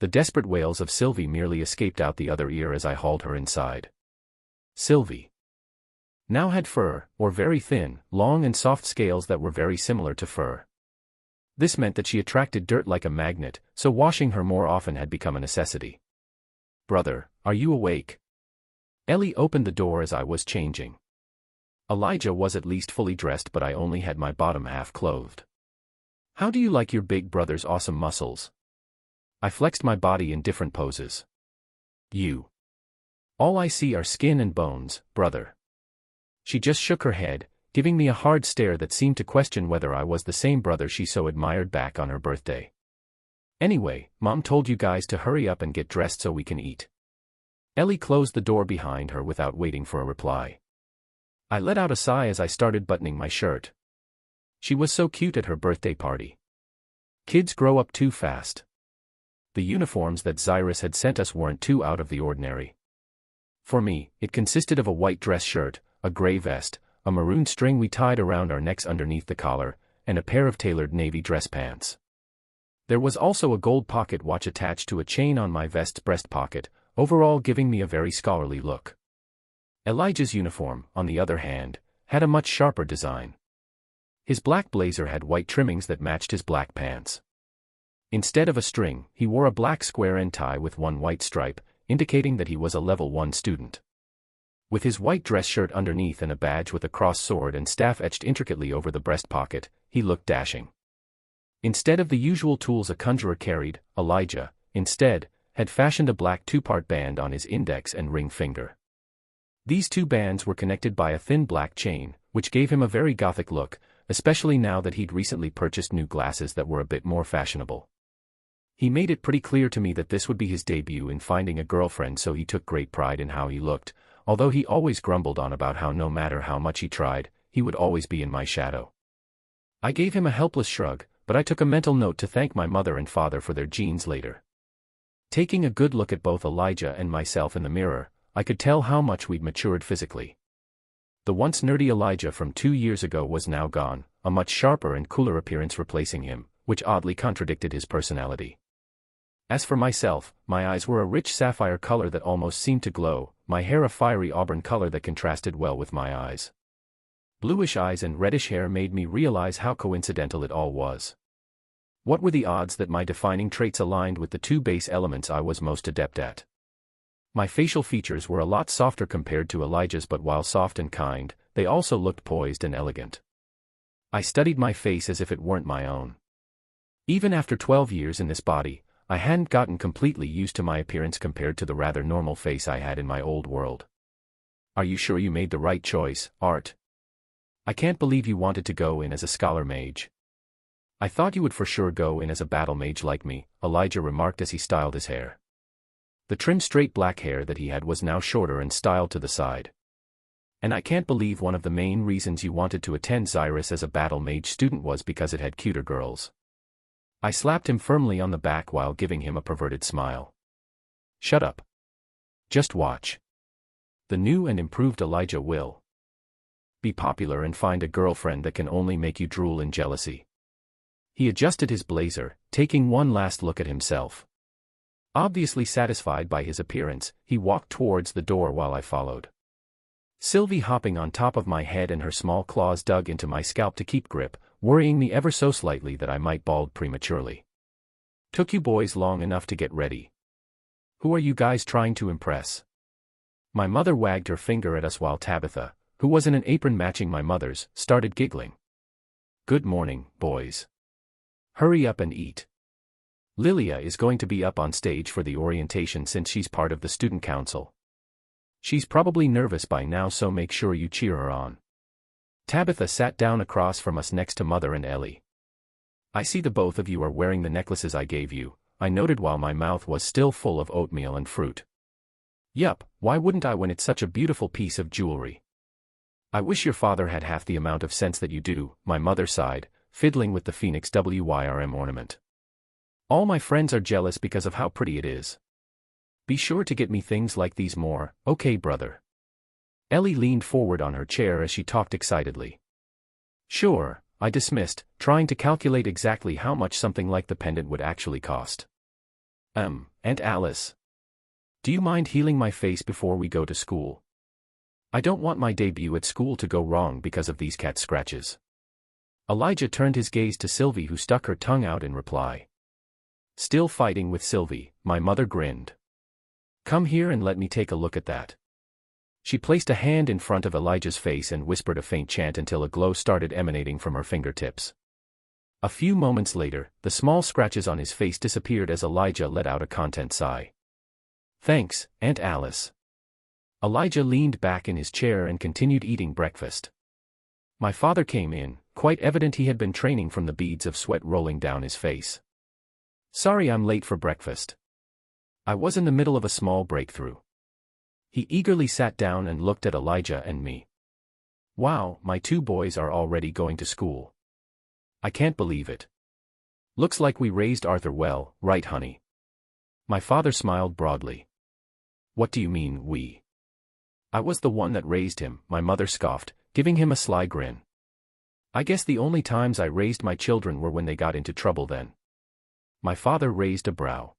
The desperate wails of Sylvie merely escaped out the other ear as I hauled her inside. Sylvie now had fur, or very thin, long and soft scales that were very similar to fur. This meant that she attracted dirt like a magnet, so washing her more often had become a necessity. "Brother, are you awake?" Ellie opened the door as I was changing. Elijah was at least fully dressed, but I only had my bottom half clothed. "How do you like your big brother's awesome muscles?" I flexed my body in different poses. All I see are skin and bones, brother." She just shook her head, giving me a hard stare that seemed to question whether I was the same brother she so admired back on her birthday. "Anyway, Mom told you guys to hurry up and get dressed so we can eat." Ellie closed the door behind her without waiting for a reply. I let out a sigh as I started buttoning my shirt. She was so cute at her birthday party. Kids grow up too fast. The uniforms that Cyrus had sent us weren't too out of the ordinary. For me, it consisted of a white dress shirt, a gray vest, a maroon string we tied around our necks underneath the collar, and a pair of tailored navy dress pants. There was also a gold pocket watch attached to a chain on my vest's breast pocket, overall giving me a very scholarly look. Elijah's uniform, on the other hand, had a much sharper design. His black blazer had white trimmings that matched his black pants. Instead of a string, he wore a black square-end tie with one white stripe, indicating that he was a level 1 student. With his white dress shirt underneath and a badge with a crossed sword and staff etched intricately over the breast pocket, he looked dashing. Instead of the usual tools a conjurer carried, Elijah, instead, had fashioned a black 2-part band on his index and ring finger. These 2 bands were connected by a thin black chain, which gave him a very gothic look, especially now that he'd recently purchased new glasses that were a bit more fashionable. He made it pretty clear to me that this would be his debut in finding a girlfriend, so he took great pride in how he looked, although he always grumbled on about how no matter how much he tried, he would always be in my shadow. I gave him a helpless shrug, but I took a mental note to thank my mother and father for their genes later. Taking a good look at both Elijah and myself in the mirror, I could tell how much we'd matured physically. The once nerdy Elijah from 2 years ago was now gone, a much sharper and cooler appearance replacing him, which oddly contradicted his personality. As for myself, my eyes were a rich sapphire color that almost seemed to glow, my hair a fiery auburn color that contrasted well with my eyes. Bluish eyes and reddish hair made me realize how coincidental it all was. What were the odds that my defining traits aligned with the 2 base elements I was most adept at? My facial features were a lot softer compared to Elijah's, but while soft and kind, they also looked poised and elegant. I studied my face as if it weren't my own. Even after 12 years in this body, I hadn't gotten completely used to my appearance compared to the rather normal face I had in my old world. "Are you sure you made the right choice, Art? I can't believe you wanted to go in as a scholar mage." "I thought you would for sure go in as a battle mage like me," Elijah remarked as he styled his hair. The trim straight black hair that he had was now shorter and styled to the side. "And I can't believe one of the main reasons you wanted to attend Cyrus as a battle mage student was because it had cuter girls." I slapped him firmly on the back while giving him a perverted smile. "Shut up. Just watch. The new and improved Elijah will be popular and find a girlfriend that can only make you drool in jealousy." He adjusted his blazer, taking one last look at himself. Obviously satisfied by his appearance, he walked towards the door while I followed. Sylvie hopping on top of my head and her small claws dug into my scalp to keep grip, worrying me ever so slightly that I might bald prematurely. "Took you boys long enough to get ready. Who are you guys trying to impress?" My mother wagged her finger at us while Tabitha, who was in an apron matching my mother's, started giggling. "Good morning, boys. Hurry up and eat. Lilia is going to be up on stage for the orientation since she's part of the student council. She's probably nervous by now, so make sure you cheer her on." Tabitha sat down across from us next to Mother and Ellie. "I see the both of you are wearing the necklaces I gave you," I noted while my mouth was still full of oatmeal and fruit. "Yup, why wouldn't I when it's such a beautiful piece of jewelry? I wish your father had half the amount of sense that you do," my mother sighed, fiddling with the Phoenix WYRM ornament. "All my friends are jealous because of how pretty it is. Be sure to get me things like these more, okay brother?" Ellie leaned forward on her chair as she talked excitedly. "Sure," I dismissed, trying to calculate exactly how much something like the pendant would actually cost. Aunt Alice. Do you mind healing my face before we go to school? I don't want my debut at school to go wrong because of these cat scratches. Elijah turned his gaze to Sylvie, who stuck her tongue out in reply. Still fighting with Sylvie, my mother grinned. Come here and let me take a look at that. She placed a hand in front of Elijah's face and whispered a faint chant until a glow started emanating from her fingertips. A few moments later, the small scratches on his face disappeared as Elijah let out a content sigh. Thanks, Aunt Alice. Elijah leaned back in his chair and continued eating breakfast. My father came in, quite evident he had been training from the beads of sweat rolling down his face. Sorry I'm late for breakfast. I was in the middle of a small breakthrough. He eagerly sat down and looked at Elijah and me. Wow, my two boys are already going to school. I can't believe it. Looks like we raised Arthur well, right honey? My father smiled broadly. What do you mean, we? I was the one that raised him, my mother scoffed, giving him a sly grin. I guess the only times I raised my children were when they got into trouble then. My father raised a brow.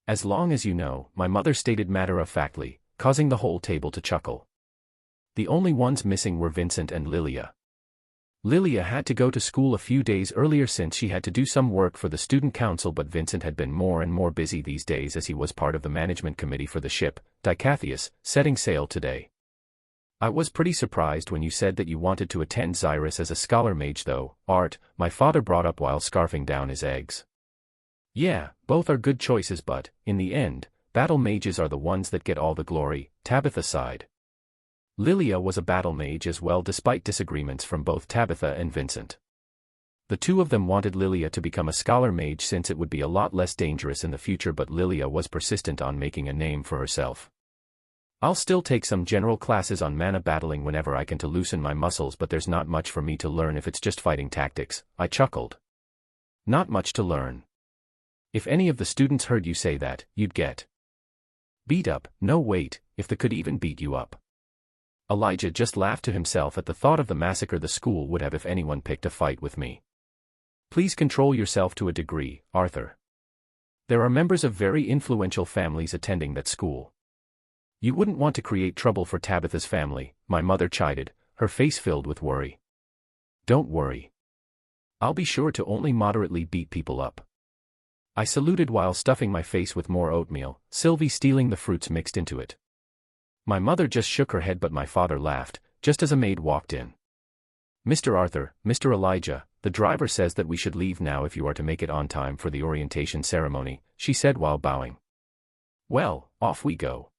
As long as you know, my mother stated matter-of-factly, causing the whole table to chuckle. The only ones missing were Vincent and Lilia. Lilia had to go to school a few days earlier since she had to do some work for the student council, but Vincent had been more and more busy these days as he was part of the management committee for the ship, Dicatheus, setting sail today. I was pretty surprised when you said that you wanted to attend Xyrus as a scholar mage though, Art, my father brought up while scarfing down his eggs. Yeah, both are good choices, but, in the end, battle mages are the ones that get all the glory, Tabitha sighed. Lilia was a battle mage as well despite disagreements from both Tabitha and Vincent. The two of them wanted Lilia to become a scholar mage since it would be a lot less dangerous in the future, but Lilia was persistent on making a name for herself. I'll still take some general classes on mana battling whenever I can to loosen my muscles, but there's not much for me to learn if it's just fighting tactics, I chuckled. Not much to learn. If any of the students heard you say that, you'd get beat up. No wait, if they could even beat you up. Elijah just laughed to himself at the thought of the massacre the school would have if anyone picked a fight with me. Please control yourself to a degree, Arthur. There are members of very influential families attending that school. You wouldn't want to create trouble for Tabitha's family, my mother chided, her face filled with worry. Don't worry. I'll be sure to only moderately beat people up. I saluted while stuffing my face with more oatmeal, Sylvie stealing the fruits mixed into it. My mother just shook her head, but my father laughed, just as a maid walked in. Mr. Arthur, Mr. Elijah, the driver says that we should leave now if you are to make it on time for the orientation ceremony, she said while bowing. Well, off we go.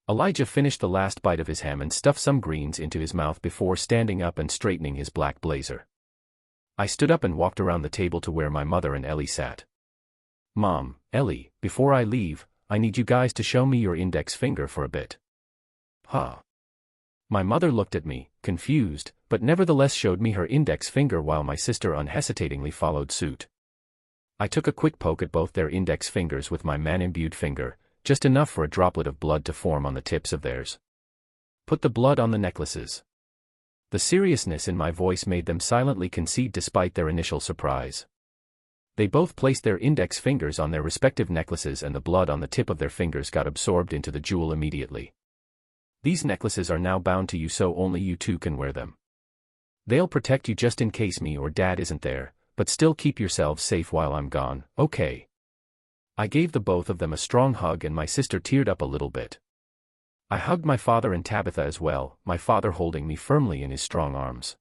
Elijah finished the last bite of his ham and stuffed some greens into his mouth before standing up and straightening his black blazer. I stood up and walked around the table to where my mother and Ellie sat. Mom, Ellie, before I leave, I need you guys to show me your index finger for a bit. Huh. My mother looked at me, confused, but nevertheless showed me her index finger while my sister unhesitatingly followed suit. I took a quick poke at both their index fingers with my man-imbued finger, just enough for a droplet of blood to form on the tips of theirs. Put the blood on the necklaces. The seriousness in my voice made them silently concede despite their initial surprise. They both placed their index fingers on their respective necklaces and the blood on the tip of their fingers got absorbed into the jewel immediately. These necklaces are now bound to you, so only you two can wear them. They'll protect you just in case me or Dad isn't there, but still keep yourselves safe while I'm gone, okay? I gave the both of them a strong hug and my sister teared up a little bit. I hugged my father and Tabitha as well, my father holding me firmly in his strong arms.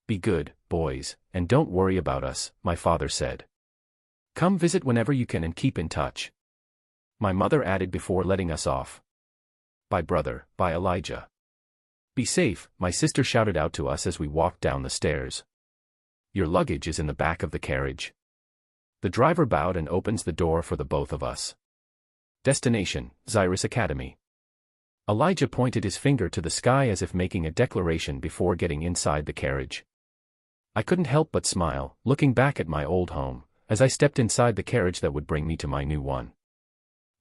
Be good, boys, and don't worry about us, my father said. Come visit whenever you can and keep in touch. My mother added before letting us off. Bye brother, bye Elijah. Be safe, my sister shouted out to us as we walked down the stairs. Your luggage is in the back of the carriage. The driver bowed and opens the door for the both of us. Destination, Xyrus Academy. Elijah pointed his finger to the sky as if making a declaration before getting inside the carriage. I couldn't help but smile, looking back at my old home, as I stepped inside the carriage that would bring me to my new one.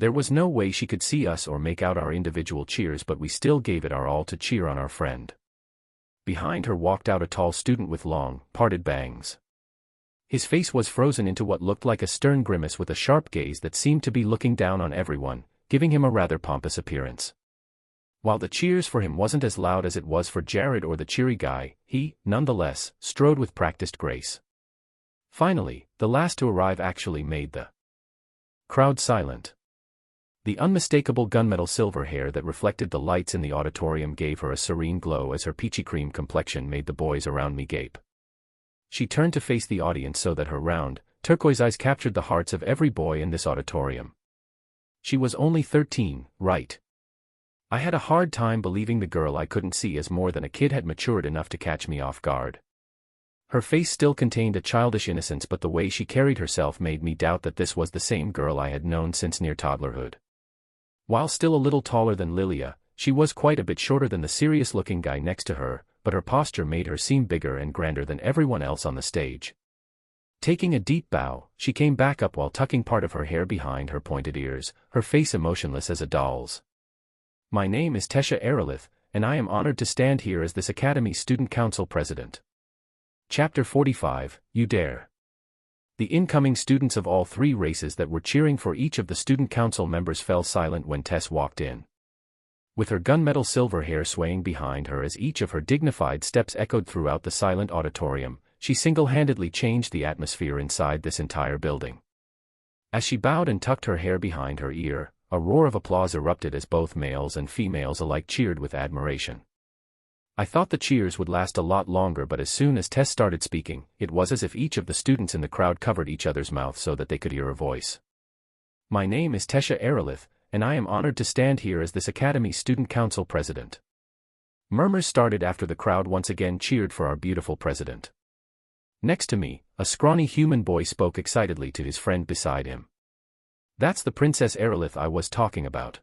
There was no way she could see us or make out our individual cheers, but we still gave it our all to cheer on our friend. Behind her walked out a tall student with long, parted bangs. His face was frozen into what looked like a stern grimace with a sharp gaze that seemed to be looking down on everyone, giving him a rather pompous appearance. While the cheers for him wasn't as loud as it was for Jared or the cheery guy, he, nonetheless, strode with practiced grace. Finally, the last to arrive actually made the crowd silent. The unmistakable gunmetal silver hair that reflected the lights in the auditorium gave her a serene glow as her peachy cream complexion made the boys around me gape. She turned to face the audience so that her round, turquoise eyes captured the hearts of every boy in this auditorium. She was only 13, right? I had a hard time believing the girl I couldn't see as more than a kid had matured enough to catch me off guard. Her face still contained a childish innocence, but the way she carried herself made me doubt that this was the same girl I had known since near toddlerhood. While still a little taller than Lilia, she was quite a bit shorter than the serious-looking guy next to her, but her posture made her seem bigger and grander than everyone else on the stage. Taking a deep bow, she came back up while tucking part of her hair behind her pointed ears, her face emotionless as a doll's. My name is Tesha Aerolith, and I am honored to stand here as this Academy's Student Council President. Chapter 45, You Dare. The incoming students of all three races that were cheering for each of the student council members fell silent when Tess walked in. With her gunmetal silver hair swaying behind her as each of her dignified steps echoed throughout the silent auditorium, she single-handedly changed the atmosphere inside this entire building. As she bowed and tucked her hair behind her ear, a roar of applause erupted as both males and females alike cheered with admiration. I thought the cheers would last a lot longer, but as soon as Tess started speaking, it was as if each of the students in the crowd covered each other's mouths so that they could hear her voice. My name is Tesha Aerolith, and I am honored to stand here as this Academy's Student Council President. Murmurs started after the crowd once again cheered for our beautiful president. Next to me, a scrawny human boy spoke excitedly to his friend beside him. That's the Princess Aerolith I was talking about.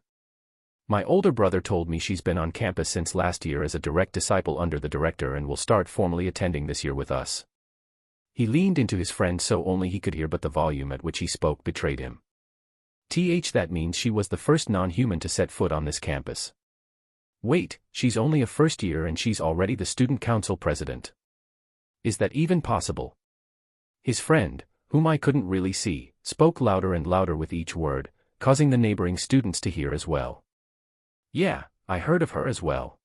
My older brother told me she's been on campus since last year as a direct disciple under the director and will start formally attending this year with us. He leaned into his friend so only he could hear, but the volume at which he spoke betrayed him. That means she was the first non-human to set foot on this campus. Wait, she's only a first year and she's already the student council president. Is that even possible? His friend, whom I couldn't really see, spoke louder and louder with each word, causing the neighboring students to hear as well. Yeah, I heard of her as well.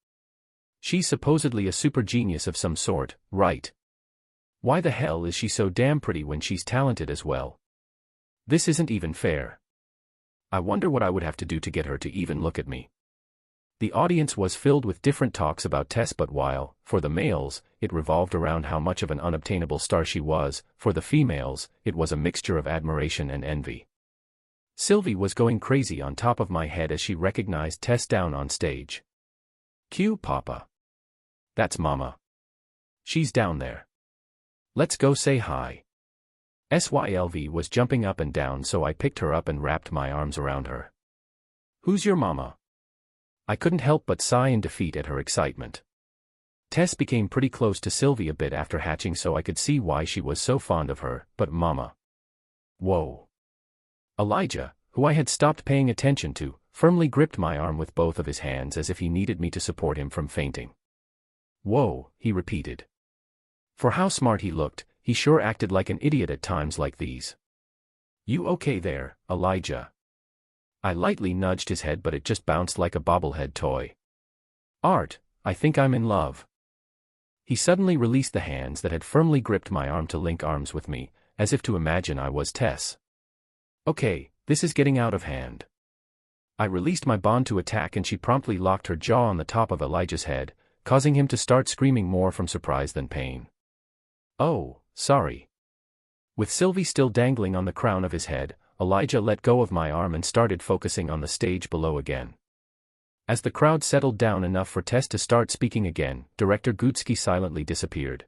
She's supposedly a super genius of some sort, right? Why the hell is she so damn pretty when she's talented as well? This isn't even fair. I wonder what I would have to do to get her to even look at me. The audience was filled with different talks about Tess, but while, for the males, it revolved around how much of an unobtainable star she was, for the females, it was a mixture of admiration and envy. Sylvie was going crazy on top of my head as she recognized Tess down on stage. Cue Papa. That's Mama. She's down there. Let's go say hi. Sylv was jumping up and down, so I picked her up and wrapped my arms around her. Who's your mama? I couldn't help but sigh in defeat at her excitement. Tess became pretty close to Sylvie a bit after hatching, so I could see why she was so fond of her, but Mama. Whoa. Elijah, who I had stopped paying attention to, firmly gripped my arm with both of his hands as if he needed me to support him from fainting. Whoa, he repeated. For how smart he looked, he sure acted like an idiot at times like these. You okay there, Elijah? I lightly nudged his head, but it just bounced like a bobblehead toy. Art, I think I'm in love. He suddenly released the hands that had firmly gripped my arm to link arms with me, as if to imagine I was Tess. Okay, this is getting out of hand. I released my bond to attack and she promptly locked her jaw on the top of Elijah's head, causing him to start screaming more from surprise than pain. Oh, sorry. With Sylvie still dangling on the crown of his head, Elijah let go of my arm and started focusing on the stage below again. As the crowd settled down enough for Tess to start speaking again, Director Gutsky silently disappeared.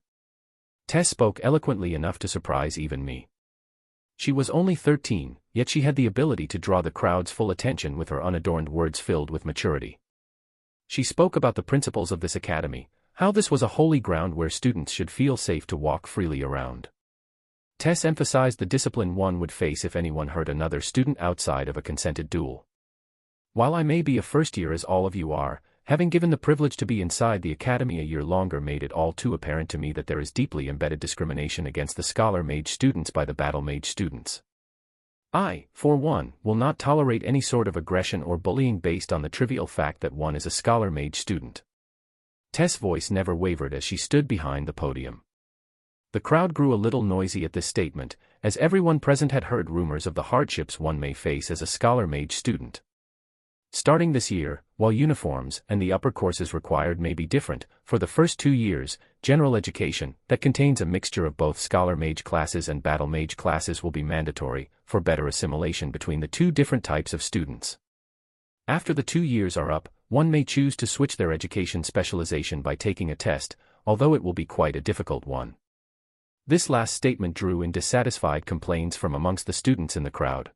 Tess spoke eloquently enough to surprise even me. She was only 13, yet she had the ability to draw the crowd's full attention with her unadorned words filled with maturity. She spoke about the principles of this academy, how this was a holy ground where students should feel safe to walk freely around. Tess emphasized the discipline one would face if anyone hurt another student outside of a consented duel. While I may be a first year as all of you are, having given the privilege to be inside the academy a year longer made it all too apparent to me that there is deeply embedded discrimination against the Scholar Mage students by the Battle Mage students. I, for one, will not tolerate any sort of aggression or bullying based on the trivial fact that one is a Scholar Mage student. Tess' voice never wavered as she stood behind the podium. The crowd grew a little noisy at this statement, as everyone present had heard rumors of the hardships one may face as a Scholar Mage student. Starting this year, while uniforms and the upper courses required may be different, for the first 2 years, general education, that contains a mixture of both Scholar Mage classes and Battle Mage classes will be mandatory, for better assimilation between the two different types of students. After the 2 years are up, one may choose to switch their education specialization by taking a test, although it will be quite a difficult one. This last statement drew in dissatisfied complaints from amongst the students in the crowd.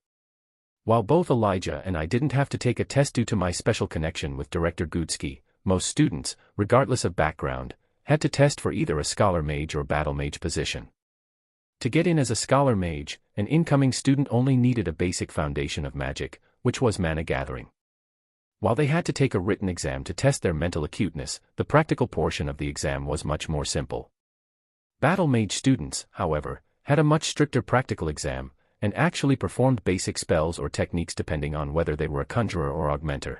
While both Elijah and I didn't have to take a test due to my special connection with Director Gudsky, most students, regardless of background, had to test for either a Scholar Mage or Battle Mage position. To get in as a Scholar Mage, an incoming student only needed a basic foundation of magic, which was mana gathering. While they had to take a written exam to test their mental acuteness, the practical portion of the exam was much more simple. Battle Mage students, however, had a much stricter practical exam, and actually performed basic spells or techniques depending on whether they were a conjurer or augmenter.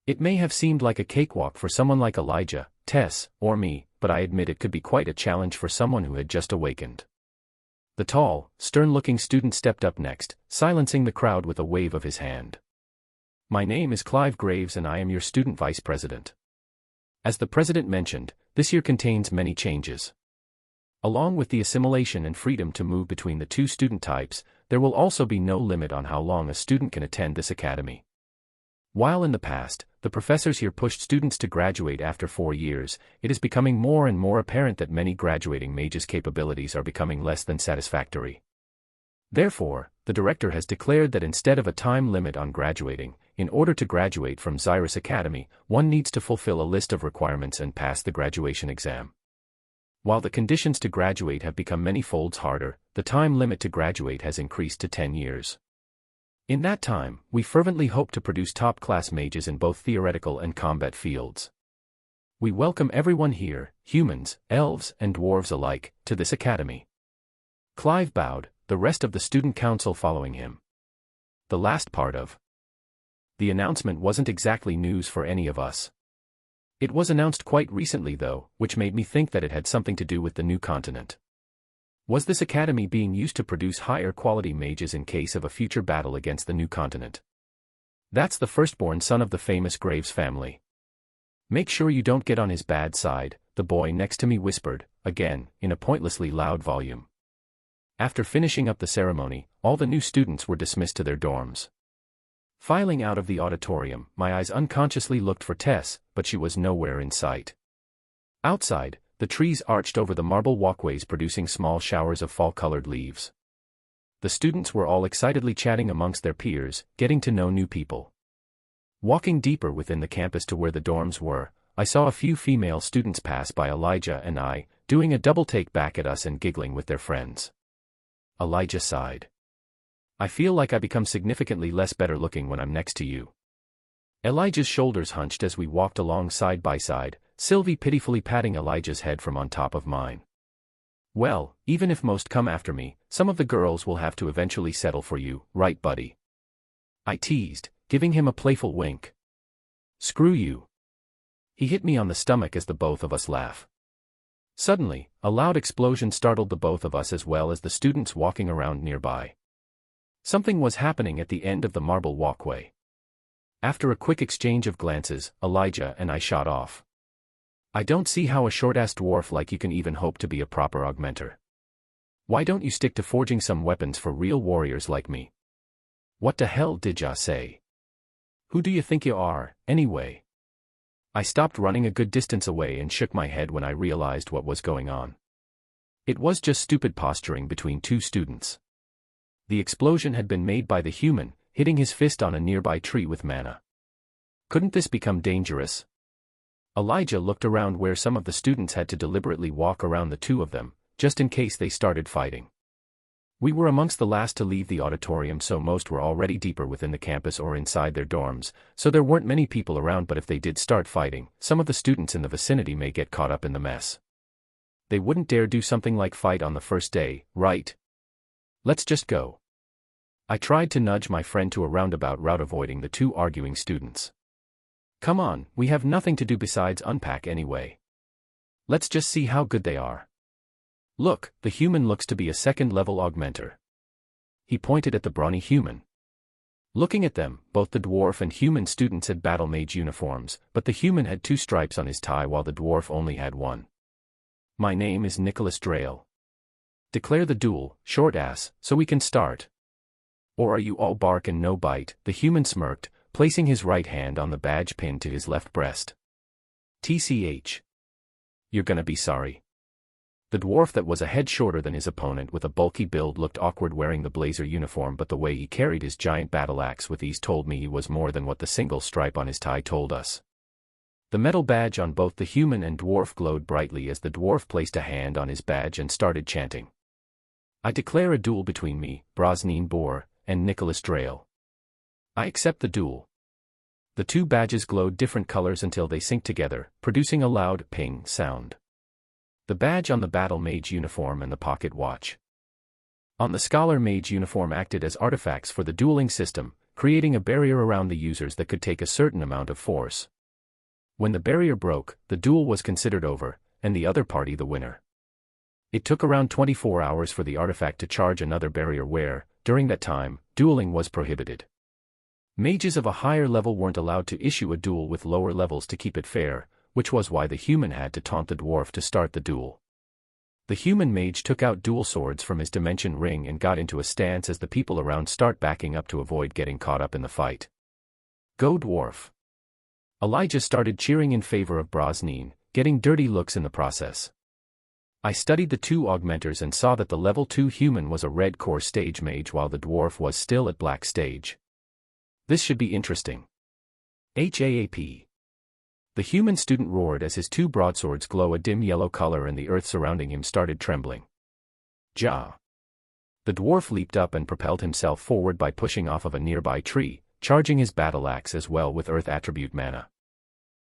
It may have seemed like a cakewalk for someone like Elijah, Tess, or me, but I admit it could be quite a challenge for someone who had just awakened. The tall, stern-looking student stepped up next, silencing the crowd with a wave of his hand. "My name is Clive Graves and I am your student vice president. As the president mentioned, this year contains many changes. Along with the assimilation and freedom to move between the two student types, there will also be no limit on how long a student can attend this academy. While in the past, the professors here pushed students to graduate after 4 years, it is becoming more and more apparent that many graduating mages' capabilities are becoming less than satisfactory. Therefore, the director has declared that instead of a time limit on graduating, in order to graduate from Xyrus Academy, one needs to fulfill a list of requirements and pass the graduation exam. While the conditions to graduate have become many folds harder, the time limit to graduate has increased to 10 years. In that time, we fervently hope to produce top-class mages in both theoretical and combat fields. We welcome everyone here, humans, elves, and dwarves alike, to this academy." Clive bowed, the rest of the student council following him. The last part of the announcement wasn't exactly news for any of us. It was announced quite recently though, which made me think that it had something to do with the new continent. Was this academy being used to produce higher quality mages in case of a future battle against the new continent? That's the firstborn son of the famous Graves family. "Make sure you don't get on his bad side," the boy next to me whispered, again, in a pointlessly loud volume. After finishing up the ceremony, all the new students were dismissed to their dorms. Filing out of the auditorium, my eyes unconsciously looked for Tess, but she was nowhere in sight. Outside, the trees arched over the marble walkways producing small showers of fall-colored leaves. The students were all excitedly chatting amongst their peers, getting to know new people. Walking deeper within the campus to where the dorms were, I saw a few female students pass by Elijah and I, doing a double take back at us and giggling with their friends. Elijah sighed. "I feel like I become significantly less better looking when I'm next to you." Elijah's shoulders hunched as we walked along side by side, Sylvie pitifully patting Elijah's head from on top of mine. "Well, even if most come after me, some of the girls will have to eventually settle for you, right buddy?" I teased, giving him a playful wink. "Screw you." He hit me on the stomach as the both of us laugh. Suddenly, a loud explosion startled the both of us as well as the students walking around nearby. Something was happening at the end of the marble walkway. After a quick exchange of glances, Elijah and I shot off. "I don't see how a short-ass dwarf like you can even hope to be a proper augmenter. Why don't you stick to forging some weapons for real warriors like me?" "What the hell did ya say? Who do you think you are, anyway?" I stopped running a good distance away and shook my head when I realized what was going on. It was just stupid posturing between two students. The explosion had been made by the human, hitting his fist on a nearby tree with mana. Couldn't this become dangerous? Elijah looked around where some of the students had to deliberately walk around the two of them, just in case they started fighting. We were amongst the last to leave the auditorium, so most were already deeper within the campus or inside their dorms, so there weren't many people around, but if they did start fighting, some of the students in the vicinity may get caught up in the mess. They wouldn't dare do something like fight on the first day, right? Let's just go. I tried to nudge my friend to a roundabout route, avoiding the two arguing students. Come on, we have nothing to do besides unpack anyway. Let's just see how good they are. Look, the human looks to be a second-level augmenter. He pointed at the brawny human. Looking at them, both the dwarf and human students had battle mage uniforms, but the human had 2 stripes on his tie while the dwarf only had 1. My name is Nicholas Drayle. Declare the duel, short ass, so we can start. Or are you all bark and no bite? The human smirked, placing his right hand on the badge pinned to his left breast. TCH. You're gonna be sorry. The dwarf, that was a head shorter than his opponent with a bulky build, looked awkward wearing the blazer uniform, but the way he carried his giant battle axe with ease told me he was more than what the single stripe on his tie told us. The metal badge on both the human and dwarf glowed brightly as the dwarf placed a hand on his badge and started chanting. I declare a duel between me, Brosneen Boar, and Nicholas Drayle. I accept the duel. The 2 badges glowed different colors until they synced together, producing a loud ping sound. The badge on the battle mage uniform and the pocket watch on the scholar mage uniform acted as artifacts for the dueling system, creating a barrier around the users that could take a certain amount of force. When the barrier broke, the duel was considered over, and the other party the winner. It took around 24 hours for the artifact to charge another barrier where, during that time, dueling was prohibited. Mages of a higher level weren't allowed to issue a duel with lower levels to keep it fair, which was why the human had to taunt the dwarf to start the duel. The human mage took out dual swords from his dimension ring and got into a stance as the people around start backing up to avoid getting caught up in the fight. Go dwarf! Elijah started cheering in favor of Brosneen, getting dirty looks in the process. I studied the 2 augmenters and saw that the level 2 human was a red core stage mage while the dwarf was still at black stage. This should be interesting. HAAP. The human student roared as his 2 broadswords glow a dim yellow color and the earth surrounding him started trembling. Ja! The dwarf leaped up and propelled himself forward by pushing off of a nearby tree, charging his battle axe as well with earth attribute mana.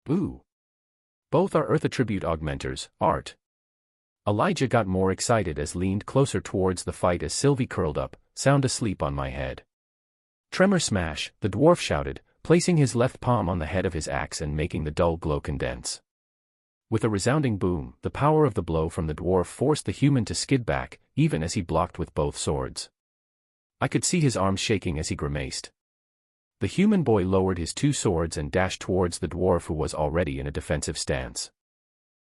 Ooh! Both are earth attribute augmenters, art. Elijah got more excited as leaned closer towards the fight as Sylvie curled up, sound asleep on my head. Tremor smash, the dwarf shouted, placing his left palm on the head of his axe and making the dull glow condense. With a resounding boom, the power of the blow from the dwarf forced the human to skid back, even as he blocked with both swords. I could see his arms shaking as he grimaced. The human boy lowered his 2 swords and dashed towards the dwarf, who was already in a defensive stance.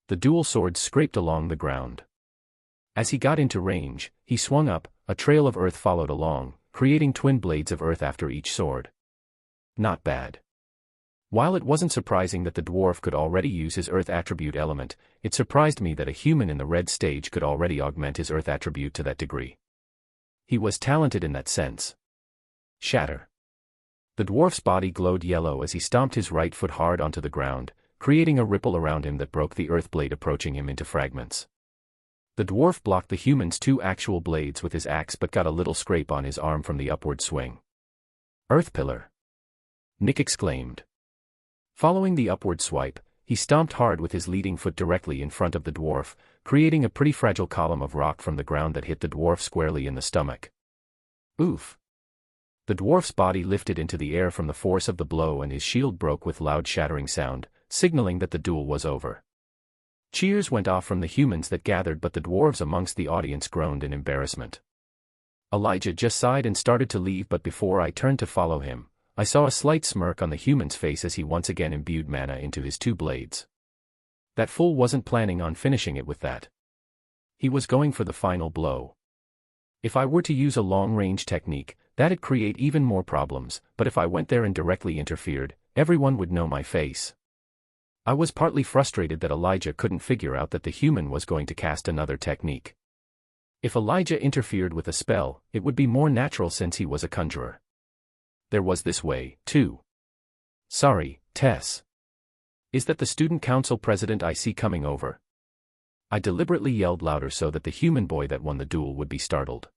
The dual swords scraped along the ground. As he got into range, he swung up, a trail of earth followed along, creating twin blades of earth after each sword. Not bad. While it wasn't surprising that the dwarf could already use his earth attribute element, it surprised me that a human in the red stage could already augment his earth attribute to that degree. He was talented in that sense. Shatter. The dwarf's body glowed yellow as he stomped his right foot hard onto the ground, creating a ripple around him that broke the earth blade approaching him into fragments. The dwarf blocked the human's 2 actual blades with his axe but got a little scrape on his arm from the upward swing. Earth pillar! Nick exclaimed. Following the upward swipe, he stomped hard with his leading foot directly in front of the dwarf, creating a pretty fragile column of rock from the ground that hit the dwarf squarely in the stomach. Oof! The dwarf's body lifted into the air from the force of the blow and his shield broke with loud shattering sound, signaling that the duel was over. Cheers went off from the humans that gathered, but the dwarves amongst the audience groaned in embarrassment. Elijah just sighed and started to leave, but before I turned to follow him, I saw a slight smirk on the human's face as he once again imbued mana into his 2 blades. That fool wasn't planning on finishing it with that. He was going for the final blow. If I were to use a long-range technique, that'd create even more problems, but if I went there and directly interfered, everyone would know my face. I was partly frustrated that Elijah couldn't figure out that the human was going to cast another technique. If Elijah interfered with a spell, it would be more natural since he was a conjurer. There was this way, too. Sorry, Tess. Is that the student council president I see coming over? I deliberately yelled louder so that the human boy that won the duel would be startled.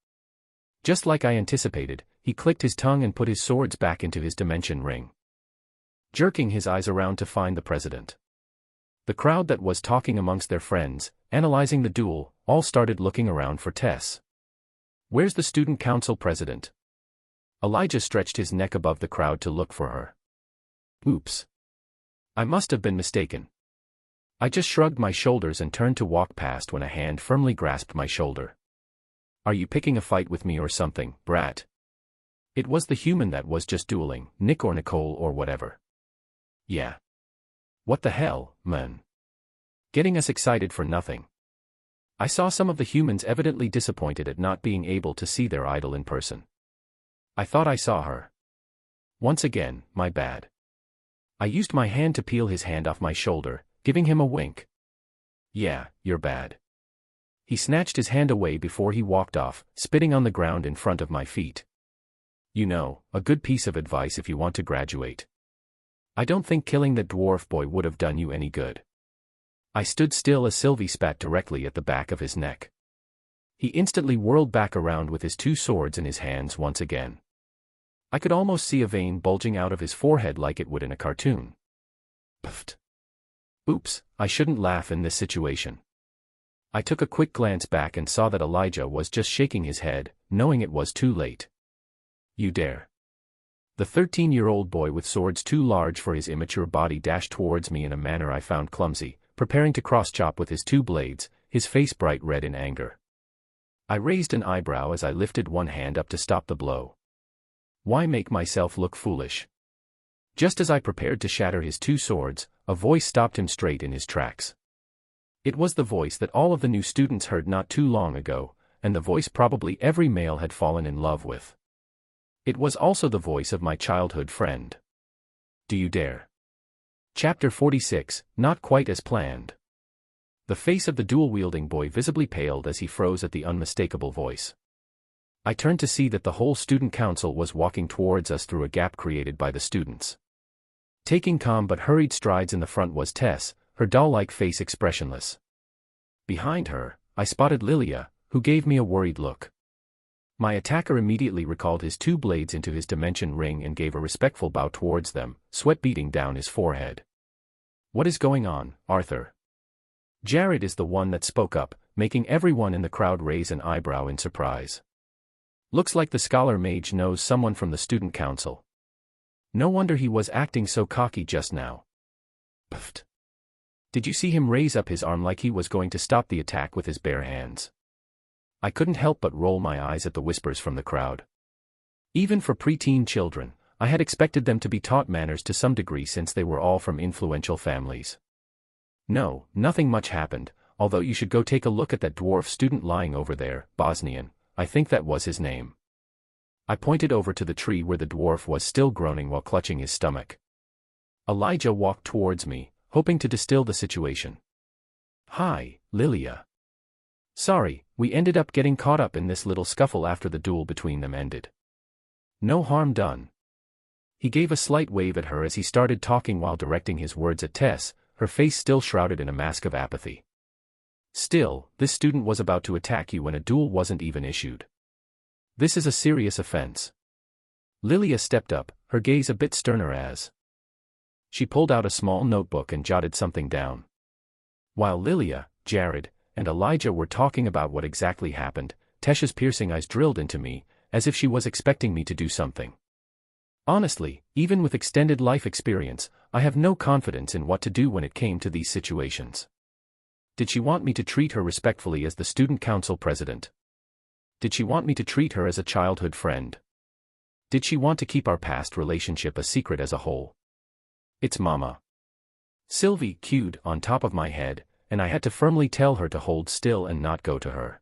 Just like I anticipated, he clicked his tongue and put his swords back into his dimension ring, jerking his eyes around to find the president. The crowd that was talking amongst their friends, analyzing the duel, all started looking around for Tess. "Where's the student council president?" Elijah stretched his neck above the crowd to look for her. Oops. I must have been mistaken. I just shrugged my shoulders and turned to walk past when a hand firmly grasped my shoulder. "Are you picking a fight with me or something, brat?" It was the human that was just dueling, Nick or Nicole or whatever. Yeah. What the hell, man? Getting us excited for nothing. I saw some of the humans evidently disappointed at not being able to see their idol in person. I thought I saw her. Once again, my bad. I used my hand to peel his hand off my shoulder, giving him a wink. "Yeah, you're bad." He snatched his hand away before he walked off, spitting on the ground in front of my feet. "You know, a good piece of advice if you want to graduate. I don't think killing that dwarf boy would have done you any good." I stood still as Sylvie spat directly at the back of his neck. He instantly whirled back around with his two swords in his hands once again. I could almost see a vein bulging out of his forehead like it would in a cartoon. Puffed. Oops, I shouldn't laugh in this situation. I took a quick glance back and saw that Elijah was just shaking his head, knowing it was too late. "You dare." The 13-year-old boy with swords too large for his immature body dashed towards me in a manner I found clumsy, preparing to cross-chop with his two blades, his face bright red in anger. I raised an eyebrow as I lifted one hand up to stop the blow. Why make myself look foolish? Just as I prepared to shatter his two swords, a voice stopped him straight in his tracks. It was the voice that all of the new students heard not too long ago, and the voice probably every male had fallen in love with. It was also the voice of my childhood friend. "Do you dare?" Chapter 46, Not Quite as Planned. The face of the dual-wielding boy visibly paled as he froze at the unmistakable voice. I turned to see that the whole student council was walking towards us through a gap created by the students. Taking calm but hurried strides in the front was Tess, her doll-like face expressionless. Behind her, I spotted Lilia, who gave me a worried look. My attacker immediately recalled his two blades into his dimension ring and gave a respectful bow towards them, sweat beading down his forehead. "What is going on, Arthur?" Jared is the one that spoke up, making everyone in the crowd raise an eyebrow in surprise. Looks like the scholar mage knows someone from the student council. No wonder he was acting so cocky just now. Puffed. Did you see him raise up his arm like he was going to stop the attack with his bare hands? I couldn't help but roll my eyes at the whispers from the crowd. Even for preteen children, I had expected them to be taught manners to some degree since they were all from influential families. No, nothing much happened, although you should go take a look at that dwarf student lying over there, Bosnian, I think that was his name. I pointed over to the tree where the dwarf was still groaning while clutching his stomach. Elijah walked towards me, hoping to distill the situation. "Hi, Lilia. Sorry, we ended up getting caught up in this little scuffle after the duel between them ended. No harm done." He gave a slight wave at her as he started talking while directing his words at Tess, her face still shrouded in a mask of apathy. "Still, this student was about to attack you when a duel wasn't even issued. This is a serious offense." Lilia stepped up, her gaze a bit sterner as she pulled out a small notebook and jotted something down. While Lilia, Jared, and Elijah were talking about what exactly happened, Tesh's piercing eyes drilled into me, as if she was expecting me to do something. Honestly, even with extended life experience, I have no confidence in what to do when it came to these situations. Did she want me to treat her respectfully as the student council president? Did she want me to treat her as a childhood friend? Did she want to keep our past relationship a secret as a whole? It's Mama. Sylvie cued on top of my head, and I had to firmly tell her to hold still and not go to her.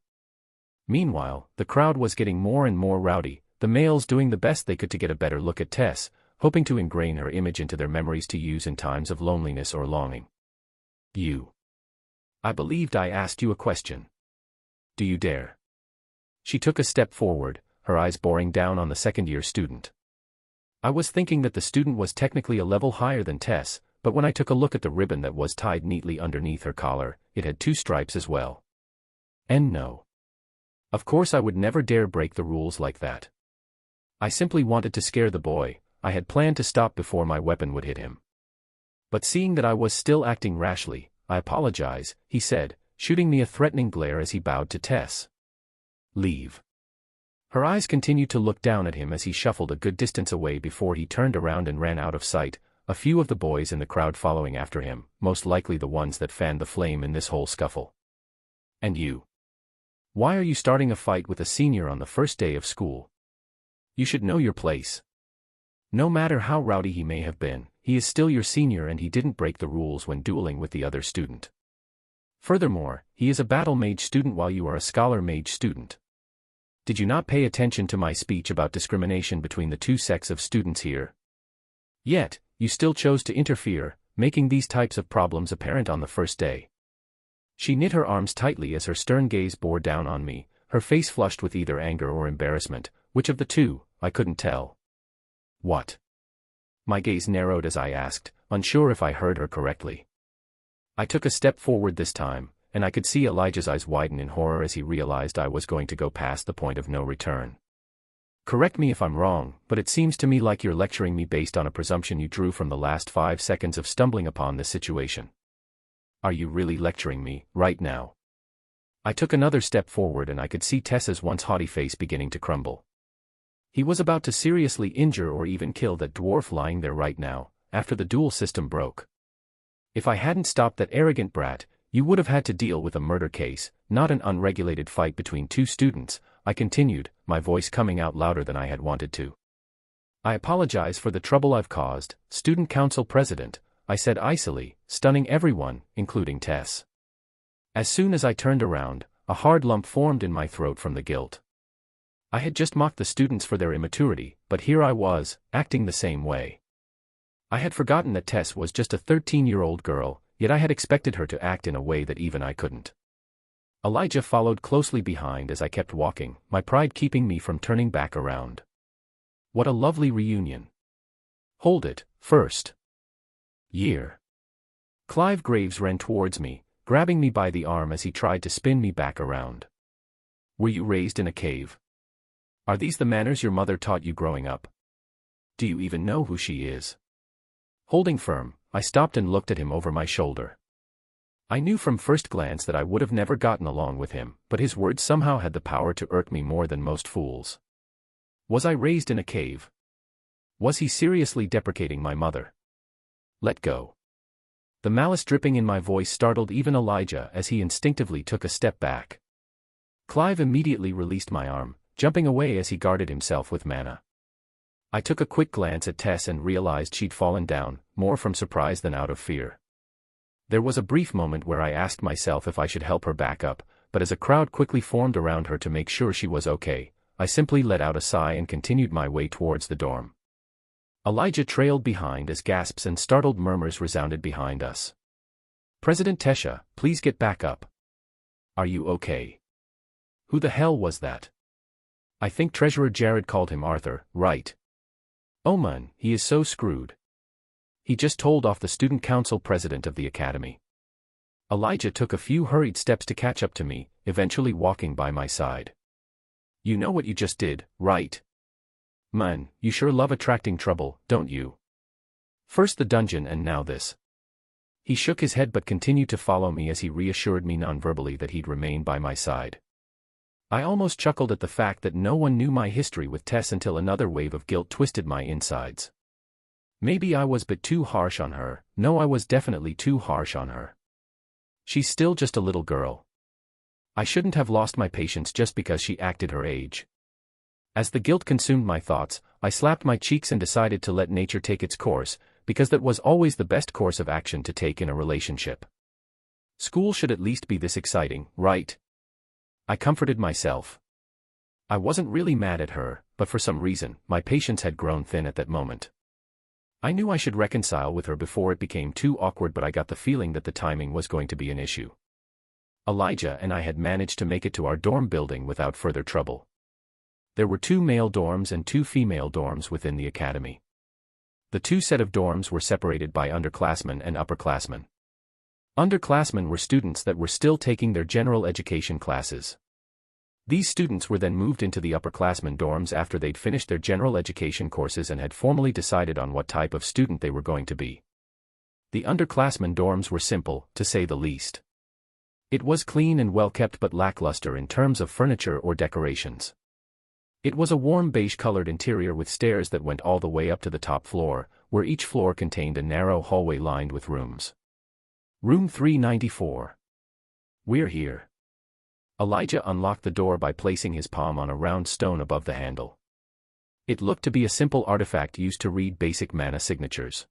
Meanwhile, the crowd was getting more and more rowdy, the males doing the best they could to get a better look at Tess, hoping to ingrain her image into their memories to use in times of loneliness or longing. "You. I believed I asked you a question. Do you dare?" She took a step forward, her eyes boring down on the second-year student. I was thinking that the student was technically a level higher than Tess, but when I took a look at the ribbon that was tied neatly underneath her collar, it had two stripes as well. And no. Of course I would never dare break the rules like that. I simply wanted to scare the boy. I had planned to stop before my weapon would hit him. But seeing that I was still acting rashly, "I apologize," he said, shooting me a threatening glare as he bowed to Tess. "Leave." Her eyes continued to look down at him as he shuffled a good distance away before he turned around and ran out of sight, a few of the boys in the crowd following after him, most likely the ones that fanned the flame in this whole scuffle. "And you? Why are you starting a fight with a senior on the first day of school? You should know your place. No matter how rowdy he may have been, he is still your senior and he didn't break the rules when dueling with the other student. Furthermore, he is a battle mage student while you are a scholar mage student. Did you not pay attention to my speech about discrimination between the two sects of students here? Yet, you still chose to interfere, making these types of problems apparent on the first day." She knit her arms tightly as her stern gaze bore down on me, her face flushed with either anger or embarrassment, which of the two, I couldn't tell. "What?" My gaze narrowed as I asked, unsure if I heard her correctly. I took a step forward this time, and I could see Elijah's eyes widen in horror as he realized I was going to go past the point of no return. "Correct me if I'm wrong, but it seems to me like you're lecturing me based on a presumption you drew from the last 5 seconds of stumbling upon this situation. Are you really lecturing me, right now?" I took another step forward and I could see Tessa's once haughty face beginning to crumble. He was about to seriously injure or even kill that dwarf lying there right now, after the duel system broke. If I hadn't stopped that arrogant brat, you would have had to deal with a murder case, not an unregulated fight between two students, I continued, my voice coming out louder than I had wanted to. "I apologize for the trouble I've caused, Student Council President," I said icily, stunning everyone, including Tess. As soon as I turned around, a hard lump formed in my throat from the guilt. I had just mocked the students for their immaturity, but here I was, acting the same way. I had forgotten that Tess was just a 13-year-old girl, yet I had expected her to act in a way that even I couldn't. Elijah followed closely behind as I kept walking, my pride keeping me from turning back around. What a lovely reunion. Hold it, first. Year. Clive Graves ran towards me, grabbing me by the arm as he tried to spin me back around. "Were you raised in a cave? Are these the manners your mother taught you growing up? Do you even know who she is?" Holding firm, I stopped and looked at him over my shoulder. I knew from first glance that I would have never gotten along with him, but his words somehow had the power to irk me more than most fools. Was I raised in a cave? Was he seriously deprecating my mother? Let go. The malice dripping in my voice startled even Elijah as he instinctively took a step back. Clive immediately released my arm, jumping away as he guarded himself with mana. I took a quick glance at Tess and realized she'd fallen down, more from surprise than out of fear. There was a brief moment where I asked myself if I should help her back up, but as a crowd quickly formed around her to make sure she was okay, I simply let out a sigh and continued my way towards the dorm. Elijah trailed behind as gasps and startled murmurs resounded behind us. "President Tesha, please get back up. Are you okay? Who the hell was that? I think Treasurer Jared called him Arthur, right? Oh man, he is so screwed. He just told off the student council president of the academy." Elijah took a few hurried steps to catch up to me, eventually walking by my side. "You know what you just did, right? Man, you sure love attracting trouble, don't you? First the dungeon and now this." He shook his head but continued to follow me as he reassured me non-verbally that he'd remain by my side. I almost chuckled at the fact that no one knew my history with Tess until another wave of guilt twisted my insides. Maybe I was a bit too harsh on her. No, I was definitely too harsh on her. She's still just a little girl. I shouldn't have lost my patience just because she acted her age. As the guilt consumed my thoughts, I slapped my cheeks and decided to let nature take its course, because that was always the best course of action to take in a relationship. School should at least be this exciting, right? I comforted myself. I wasn't really mad at her, but for some reason, my patience had grown thin at that moment. I knew I should reconcile with her before it became too awkward, but I got the feeling that the timing was going to be an issue. Elijah and I had managed to make it to our dorm building without further trouble. There were 2 male dorms and 2 female dorms within the academy. The 2 set of dorms were separated by underclassmen and upperclassmen. Underclassmen were students that were still taking their general education classes. These students were then moved into the upperclassmen dorms after they'd finished their general education courses and had formally decided on what type of student they were going to be. The underclassmen dorms were simple, to say the least. It was clean and well kept but lackluster in terms of furniture or decorations. It was a warm beige-colored interior with stairs that went all the way up to the top floor, where each floor contained a narrow hallway lined with rooms. Room 394. We're here. Elijah unlocked the door by placing his palm on a round stone above the handle. It looked to be a simple artifact used to read basic mana signatures.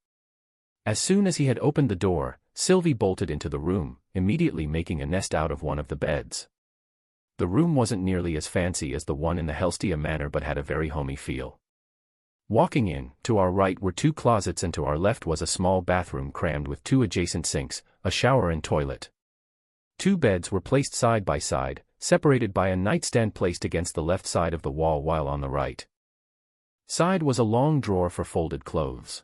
As soon as he had opened the door, Sylvie bolted into the room, immediately making a nest out of one of the beds. The room wasn't nearly as fancy as the one in the Helstia Manor but had a very homey feel. Walking in, to our right were 2 closets and to our left was a small bathroom crammed with 2 adjacent sinks, a shower and toilet. 2 beds were placed side by side, separated by a nightstand placed against the left side of the wall while on the right side was a long drawer for folded clothes.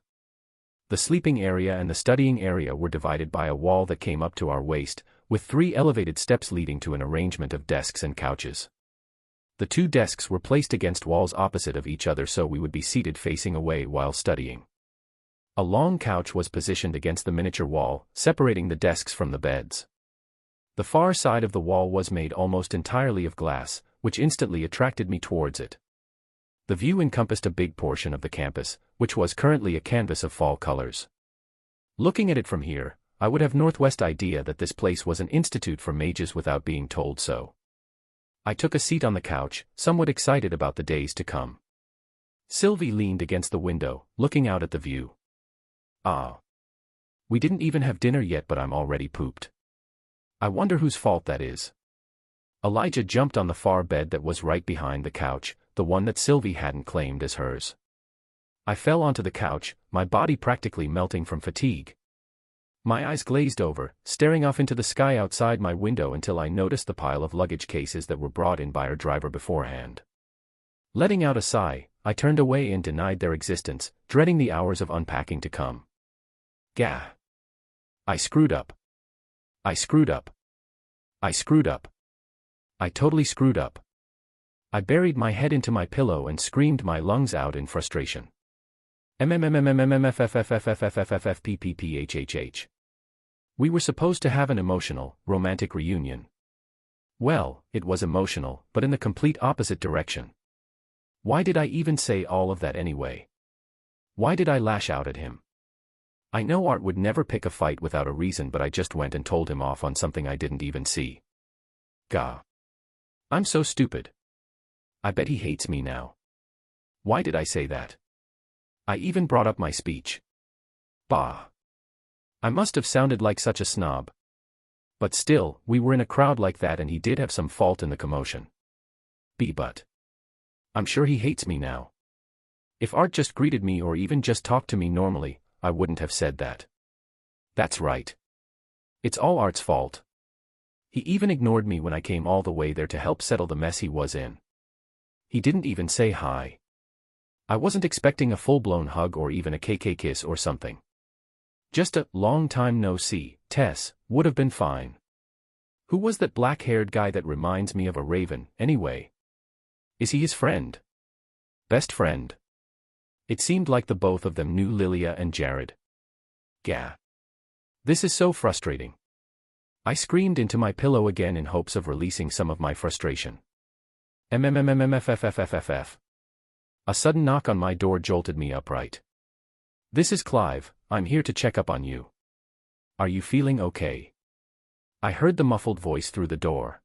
The sleeping area and the studying area were divided by a wall that came up to our waist, with 3 elevated steps leading to an arrangement of desks and couches. The 2 desks were placed against walls opposite of each other so we would be seated facing away while studying. A long couch was positioned against the miniature wall, separating the desks from the beds. The far side of the wall was made almost entirely of glass, which instantly attracted me towards it. The view encompassed a big portion of the campus, which was currently a canvas of fall colors. Looking at it from here, I would have northwest idea that this place was an institute for mages without being told so. I took a seat on the couch, somewhat excited about the days to come. Sylvie leaned against the window, looking out at the view. Ah. We didn't even have dinner yet but I'm already pooped. I wonder whose fault that is. Elijah jumped on the far bed that was right behind the couch, the one that Sylvie hadn't claimed as hers. I fell onto the couch, my body practically melting from fatigue. My eyes glazed over, staring off into the sky outside my window until I noticed the pile of luggage cases that were brought in by our driver beforehand. Letting out a sigh, I turned away and denied their existence, dreading the hours of unpacking to come. Gah! I screwed up. I screwed up. I screwed up. I totally screwed up. I buried my head into my pillow and screamed my lungs out in frustration. MMMMMMMFFFFFFFFFPPPHHH. We were supposed to have an emotional, romantic reunion. Well, it was emotional, but in the complete opposite direction. Why did I even say all of that anyway? Why did I lash out at him? I know Art would never pick a fight without a reason but I just went and told him off on something I didn't even see. Gah. I'm so stupid. I bet he hates me now. Why did I say that? I even brought up my speech. Bah. I must have sounded like such a snob. But still, we were in a crowd like that and he did have some fault in the commotion. But I'm sure he hates me now. If Art just greeted me or even just talked to me normally, I wouldn't have said that. That's right. It's all Art's fault. He even ignored me when I came all the way there to help settle the mess he was in. He didn't even say hi. I wasn't expecting a full-blown hug or even a KK kiss or something. Just a long time no see, Tess, would have been fine. Who was that black-haired guy that reminds me of a raven, anyway? Is he his friend? Best friend? It seemed like the both of them knew Lilia and Jared. Gah. This is so frustrating. I screamed into my pillow again in hopes of releasing some of my frustration. MMMMMFFFFFF. A sudden knock on my door jolted me upright. This is Clive, I'm here to check up on you. Are you feeling okay? I heard the muffled voice through the door.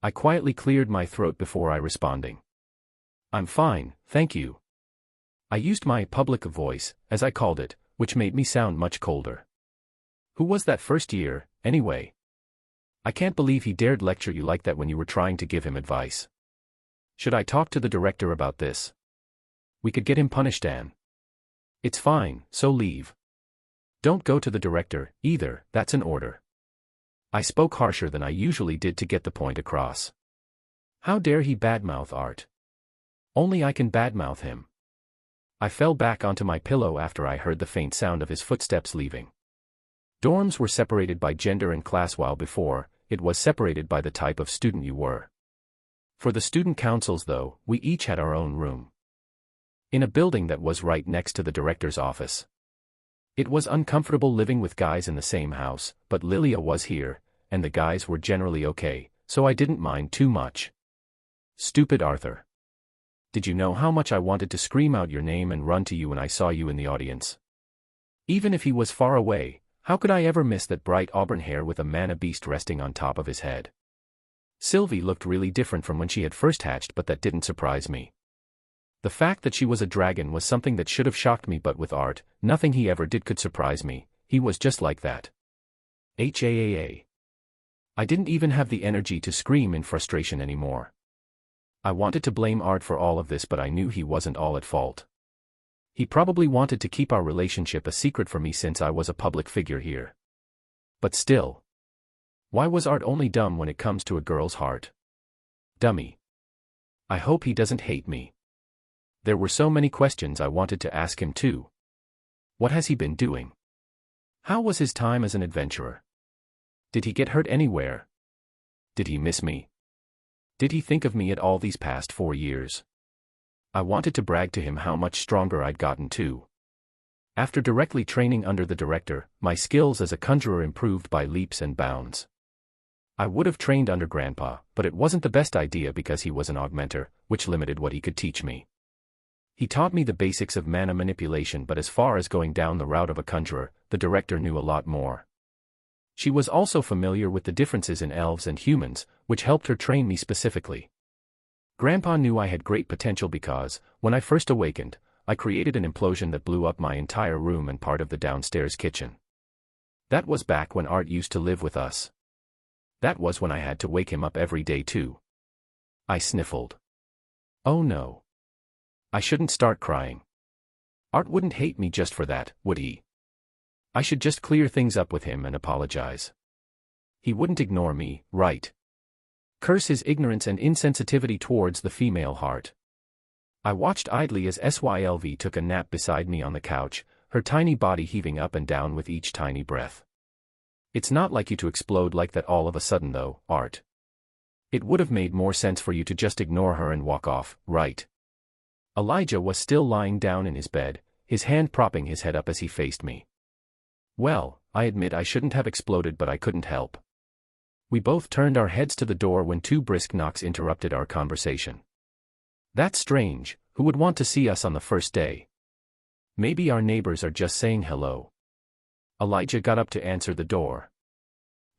I quietly cleared my throat before I responding. I'm fine, thank you. I used my public voice, as I called it, which made me sound much colder. Who was that first year, anyway? I can't believe he dared lecture you like that when you were trying to give him advice. Should I talk to the director about this? We could get him punished, Anne. It's fine, so leave. Don't go to the director, either, that's an order. I spoke harsher than I usually did to get the point across. How dare he badmouth Art? Only I can badmouth him. I fell back onto my pillow after I heard the faint sound of his footsteps leaving. Dorms were separated by gender and class while before, it was separated by the type of student you were. For the student councils though, we each had our own room. In a building that was right next to the director's office. It was uncomfortable living with guys in the same house, but Lilia was here, and the guys were generally okay, so I didn't mind too much. Stupid Arthur. Did you know how much I wanted to scream out your name and run to you when I saw you in the audience? Even if he was far away, how could I ever miss that bright auburn hair with a mana beast resting on top of his head? Sylvie looked really different from when she had first hatched, but that didn't surprise me. The fact that she was a dragon was something that should have shocked me, but with Art, nothing he ever did could surprise me. He was just like that. HAAA. I didn't even have the energy to scream in frustration anymore. I wanted to blame Art for all of this, but I knew he wasn't all at fault. He probably wanted to keep our relationship a secret from me since I was a public figure here. But still. Why was Art only dumb when it comes to a girl's heart? Dummy. I hope he doesn't hate me. There were so many questions I wanted to ask him too. What has he been doing? How was his time as an adventurer? Did he get hurt anywhere? Did he miss me? Did he think of me at all these past 4 years? I wanted to brag to him how much stronger I'd gotten too. After directly training under the director, my skills as a conjurer improved by leaps and bounds. I would have trained under Grandpa, but it wasn't the best idea because he was an augmenter, which limited what he could teach me. He taught me the basics of mana manipulation, but as far as going down the route of a conjurer, the director knew a lot more. She was also familiar with the differences in elves and humans, which helped her train me specifically. Grandpa knew I had great potential because, when I first awakened, I created an implosion that blew up my entire room and part of the downstairs kitchen. That was back when Art used to live with us. That was when I had to wake him up every day too. I sniffled. Oh no. I shouldn't start crying. Art wouldn't hate me just for that, would he? I should just clear things up with him and apologize. He wouldn't ignore me, right? Curse his ignorance and insensitivity towards the female heart. I watched idly as Sylv took a nap beside me on the couch, her tiny body heaving up and down with each tiny breath. It's not like you to explode like that all of a sudden though, Art. It would have made more sense for you to just ignore her and walk off, right? Elijah was still lying down in his bed, his hand propping his head up as he faced me. Well, I admit I shouldn't have exploded, but I couldn't help. We both turned our heads to the door when 2 brisk knocks interrupted our conversation. That's strange, who would want to see us on the first day? Maybe our neighbors are just saying hello. Elijah got up to answer the door.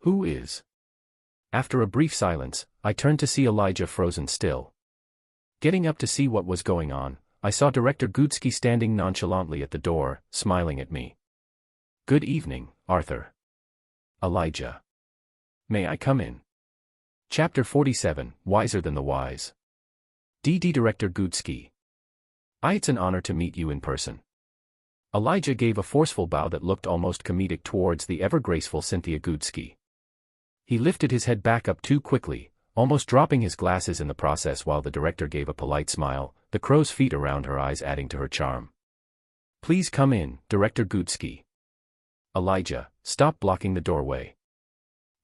Who is? After a brief silence, I turned to see Elijah frozen still. Getting up to see what was going on, I saw Director Gutsky standing nonchalantly at the door, smiling at me. Good evening, Arthur. Elijah. May I come in? Chapter 47, Wiser Than the Wise. DD Director Gutsky. It's an honor to meet you in person. Elijah gave a forceful bow that looked almost comedic towards the ever-graceful Cynthia Gutsky. He lifted his head back up too quickly, almost dropping his glasses in the process while the director gave a polite smile, the crow's feet around her eyes adding to her charm. Please come in, Director Gutsky. Elijah, stop blocking the doorway.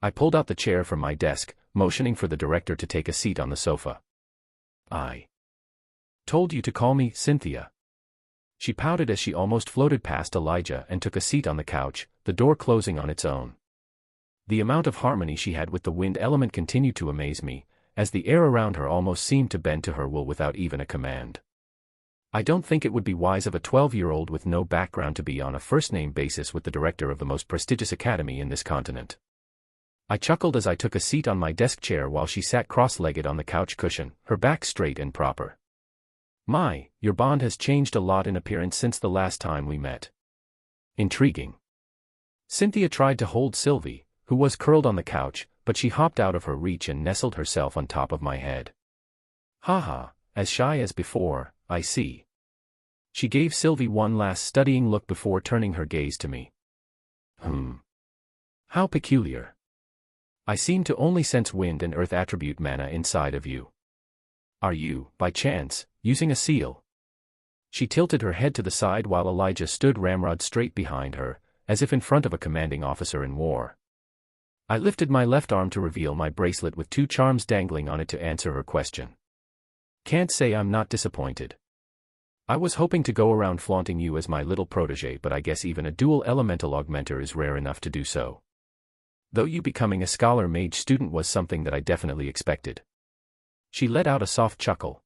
I pulled out the chair from my desk, motioning for the director to take a seat on the sofa. I told you to call me Cynthia. She pouted as she almost floated past Elijah and took a seat on the couch, the door closing on its own. The amount of harmony she had with the wind element continued to amaze me, as the air around her almost seemed to bend to her will without even a command. I don't think it would be wise of a 12-year-old with no background to be on a first-name basis with the director of the most prestigious academy in this continent. I chuckled as I took a seat on my desk chair while she sat cross-legged on the couch cushion, her back straight and proper. My, your bond has changed a lot in appearance since the last time we met. Intriguing. Cynthia tried to hold Sylvie, who was curled on the couch, but she hopped out of her reach and nestled herself on top of my head. Haha, as shy as before, I see. She gave Sylvie one last studying look before turning her gaze to me. How peculiar. I seem to only sense wind and earth attribute mana inside of you. Are you, by chance, using a seal? She tilted her head to the side while Elijah stood ramrod straight behind her, as if in front of a commanding officer in war. I lifted my left arm to reveal my bracelet with 2 charms dangling on it to answer her question. Can't say I'm not disappointed. I was hoping to go around flaunting you as my little protege, but I guess even a dual elemental augmenter is rare enough to do so. Though you becoming a scholar mage student was something that I definitely expected. She let out a soft chuckle.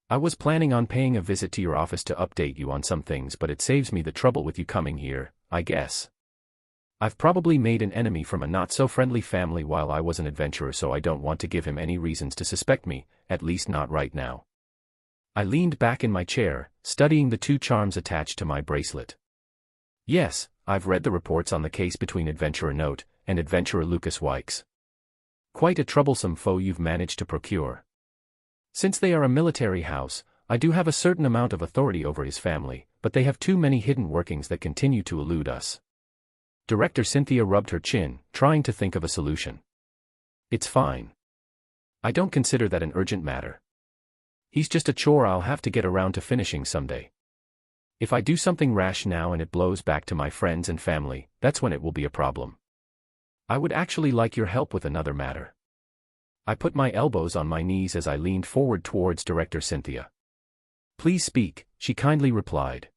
I was planning on paying a visit to your office to update you on some things, but it saves me the trouble with you coming here, I guess. I've probably made an enemy from a not-so-friendly family while I was an adventurer, so I don't want to give him any reasons to suspect me, at least not right now. I leaned back in my chair, studying the 2 charms attached to my bracelet. Yes, I've read the reports on the case between Adventurer Note and Adventurer Lucas Wykes. Quite a troublesome foe you've managed to procure. Since they are a military house, I do have a certain amount of authority over his family, but they have too many hidden workings that continue to elude us. Director Cynthia rubbed her chin, trying to think of a solution. It's fine. I don't consider that an urgent matter. He's just a chore I'll have to get around to finishing someday. If I do something rash now and it blows back to my friends and family, that's when it will be a problem. I would actually like your help with another matter. I put my elbows on my knees as I leaned forward towards Director Cynthia. Please speak, she kindly replied.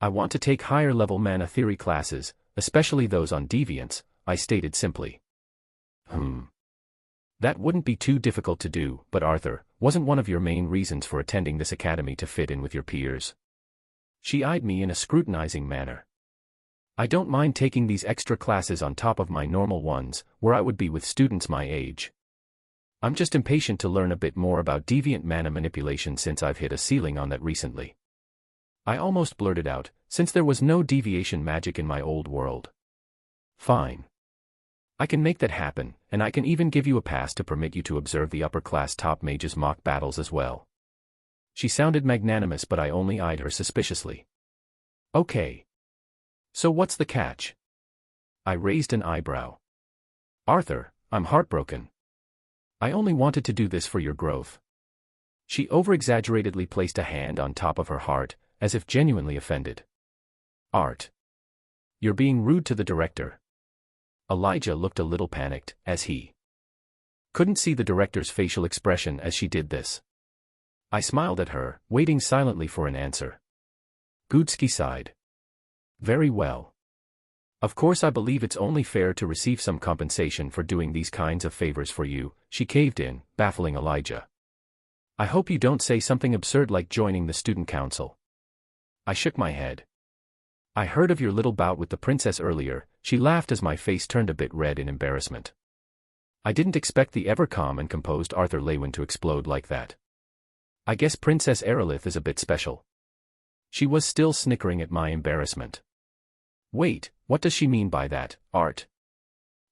I want to take higher-level mana theory classes, especially those on deviance, I stated simply. That wouldn't be too difficult to do, but Arthur, wasn't one of your main reasons for attending this academy to fit in with your peers? She eyed me in a scrutinizing manner. I don't mind taking these extra classes on top of my normal ones, where I would be with students my age. I'm just impatient to learn a bit more about deviant mana manipulation since I've hit a ceiling on that recently. I almost blurted out, since there was no deviation magic in my old world. Fine. I can make that happen, and I can even give you a pass to permit you to observe the upper-class top mages' mock battles as well. She sounded magnanimous, but I only eyed her suspiciously. Okay. So what's the catch? I raised an eyebrow. Arthur, I'm heartbroken. I only wanted to do this for your growth. She over-exaggeratedly placed a hand on top of her heart, as if genuinely offended. Art. You're being rude to the director. Elijah looked a little panicked, as he couldn't see the director's facial expression as she did this. I smiled at her, waiting silently for an answer. Gudsky sighed. Very well. Of course I believe it's only fair to receive some compensation for doing these kinds of favors for you, she caved in, baffling Elijah. I hope you don't say something absurd like joining the student council. I shook my head. I heard of your little bout with the princess earlier, she laughed as my face turned a bit red in embarrassment. I didn't expect the ever-calm and composed Arthur Lewin to explode like that. I guess Princess Aerolith is a bit special. She was still snickering at my embarrassment. Wait, what does she mean by that, Art?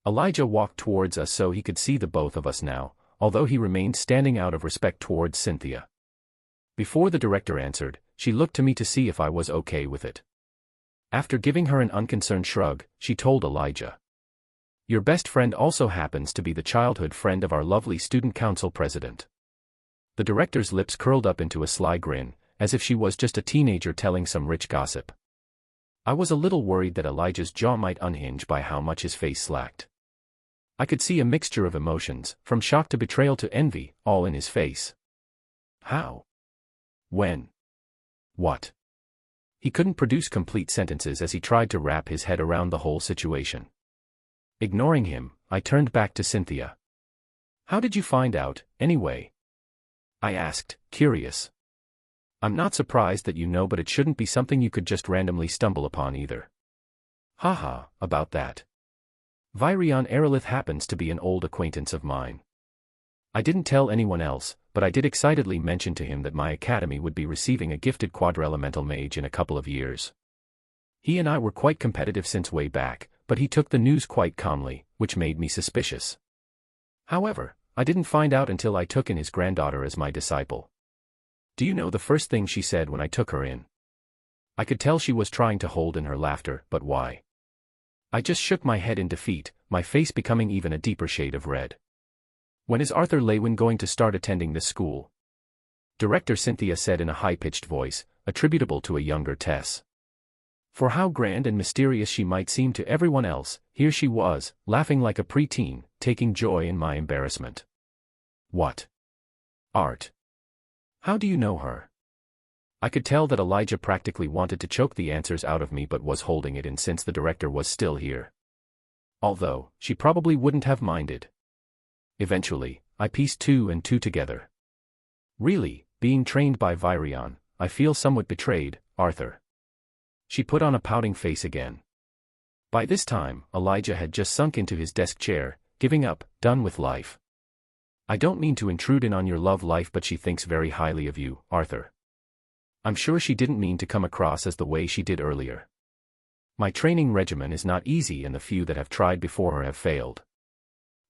Elijah walked towards us so he could see the both of us now, although he remained standing out of respect towards Cynthia. Before the director answered, she looked to me to see if I was okay with it. After giving her an unconcerned shrug, she told Elijah. Your best friend also happens to be the childhood friend of our lovely student council president. The director's lips curled up into a sly grin, as if she was just a teenager telling some rich gossip. I was a little worried that Elijah's jaw might unhinge by how much his face slacked. I could see a mixture of emotions, from shock to betrayal to envy, all in his face. How? When? What? He couldn't produce complete sentences as he tried to wrap his head around the whole situation. Ignoring him, I turned back to Cynthia. How did you find out, anyway? I asked, curious. I'm not surprised that you know, but it shouldn't be something you could just randomly stumble upon either. Haha, about that. Virion Aerolith happens to be an old acquaintance of mine. I didn't tell anyone else, but I did excitedly mention to him that my academy would be receiving a gifted quadrelemental mage in a couple of years. He and I were quite competitive since way back, but he took the news quite calmly, which made me suspicious. However, I didn't find out until I took in his granddaughter as my disciple. Do you know the first thing she said when I took her in? I could tell she was trying to hold in her laughter, but why? I just shook my head in defeat, my face becoming even a deeper shade of red. When is Arthur Lewin going to start attending this school? Director Cynthia said in a high-pitched voice, attributable to a younger Tess. For how grand and mysterious she might seem to everyone else, here she was, laughing like a preteen, taking joy in my embarrassment. What? Art. How do you know her? I could tell that Elijah practically wanted to choke the answers out of me but was holding it in since the director was still here. Although, she probably wouldn't have minded. Eventually, I pieced 2 and 2 together. Really, being trained by Virion, I feel somewhat betrayed, Arthur. She put on a pouting face again. By this time, Elijah had just sunk into his desk chair, giving up, done with life. I don't mean to intrude in on your love life, but she thinks very highly of you, Arthur. I'm sure she didn't mean to come across as the way she did earlier. My training regimen is not easy and the few that have tried before her have failed.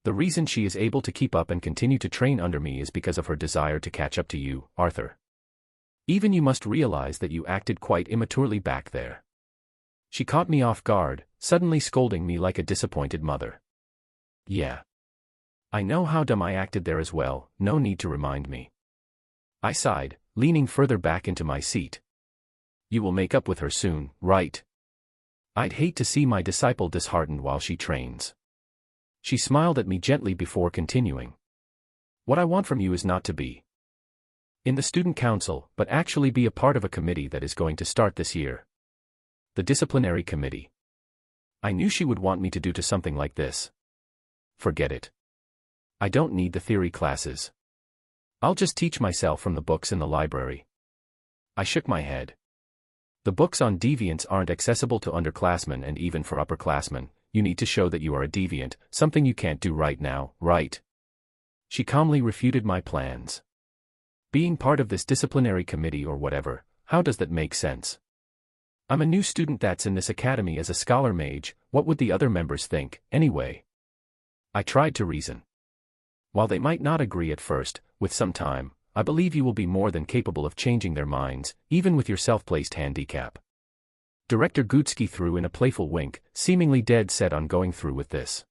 The reason she is able to keep up and continue to train under me is because of her desire to catch up to you, Arthur. Even you must realize that you acted quite immaturely back there. She caught me off guard, suddenly scolding me like a disappointed mother. Yeah. I know how dumb I acted there as well, no need to remind me. I sighed, leaning further back into my seat. You will make up with her soon, right? I'd hate to see my disciple disheartened while she trains. She smiled at me gently before continuing. What I want from you is not to be in the student council, but actually be a part of a committee that is going to start this year. The disciplinary committee. I knew she would want me to do something like this. Forget it. I don't need the theory classes. I'll just teach myself from the books in the library. I shook my head. The books on deviance aren't accessible to underclassmen, and even for upperclassmen, you need to show that you are a deviant, something you can't do right now, right? She calmly refuted my plans. Being part of this disciplinary committee or whatever, how does that make sense? I'm a new student that's in this academy as a scholar mage, what would the other members think, anyway? I tried to reason. While they might not agree at first, with some time, I believe you will be more than capable of changing their minds, even with your self-placed handicap. Director Gutsky threw in a playful wink, seemingly dead set on going through with this.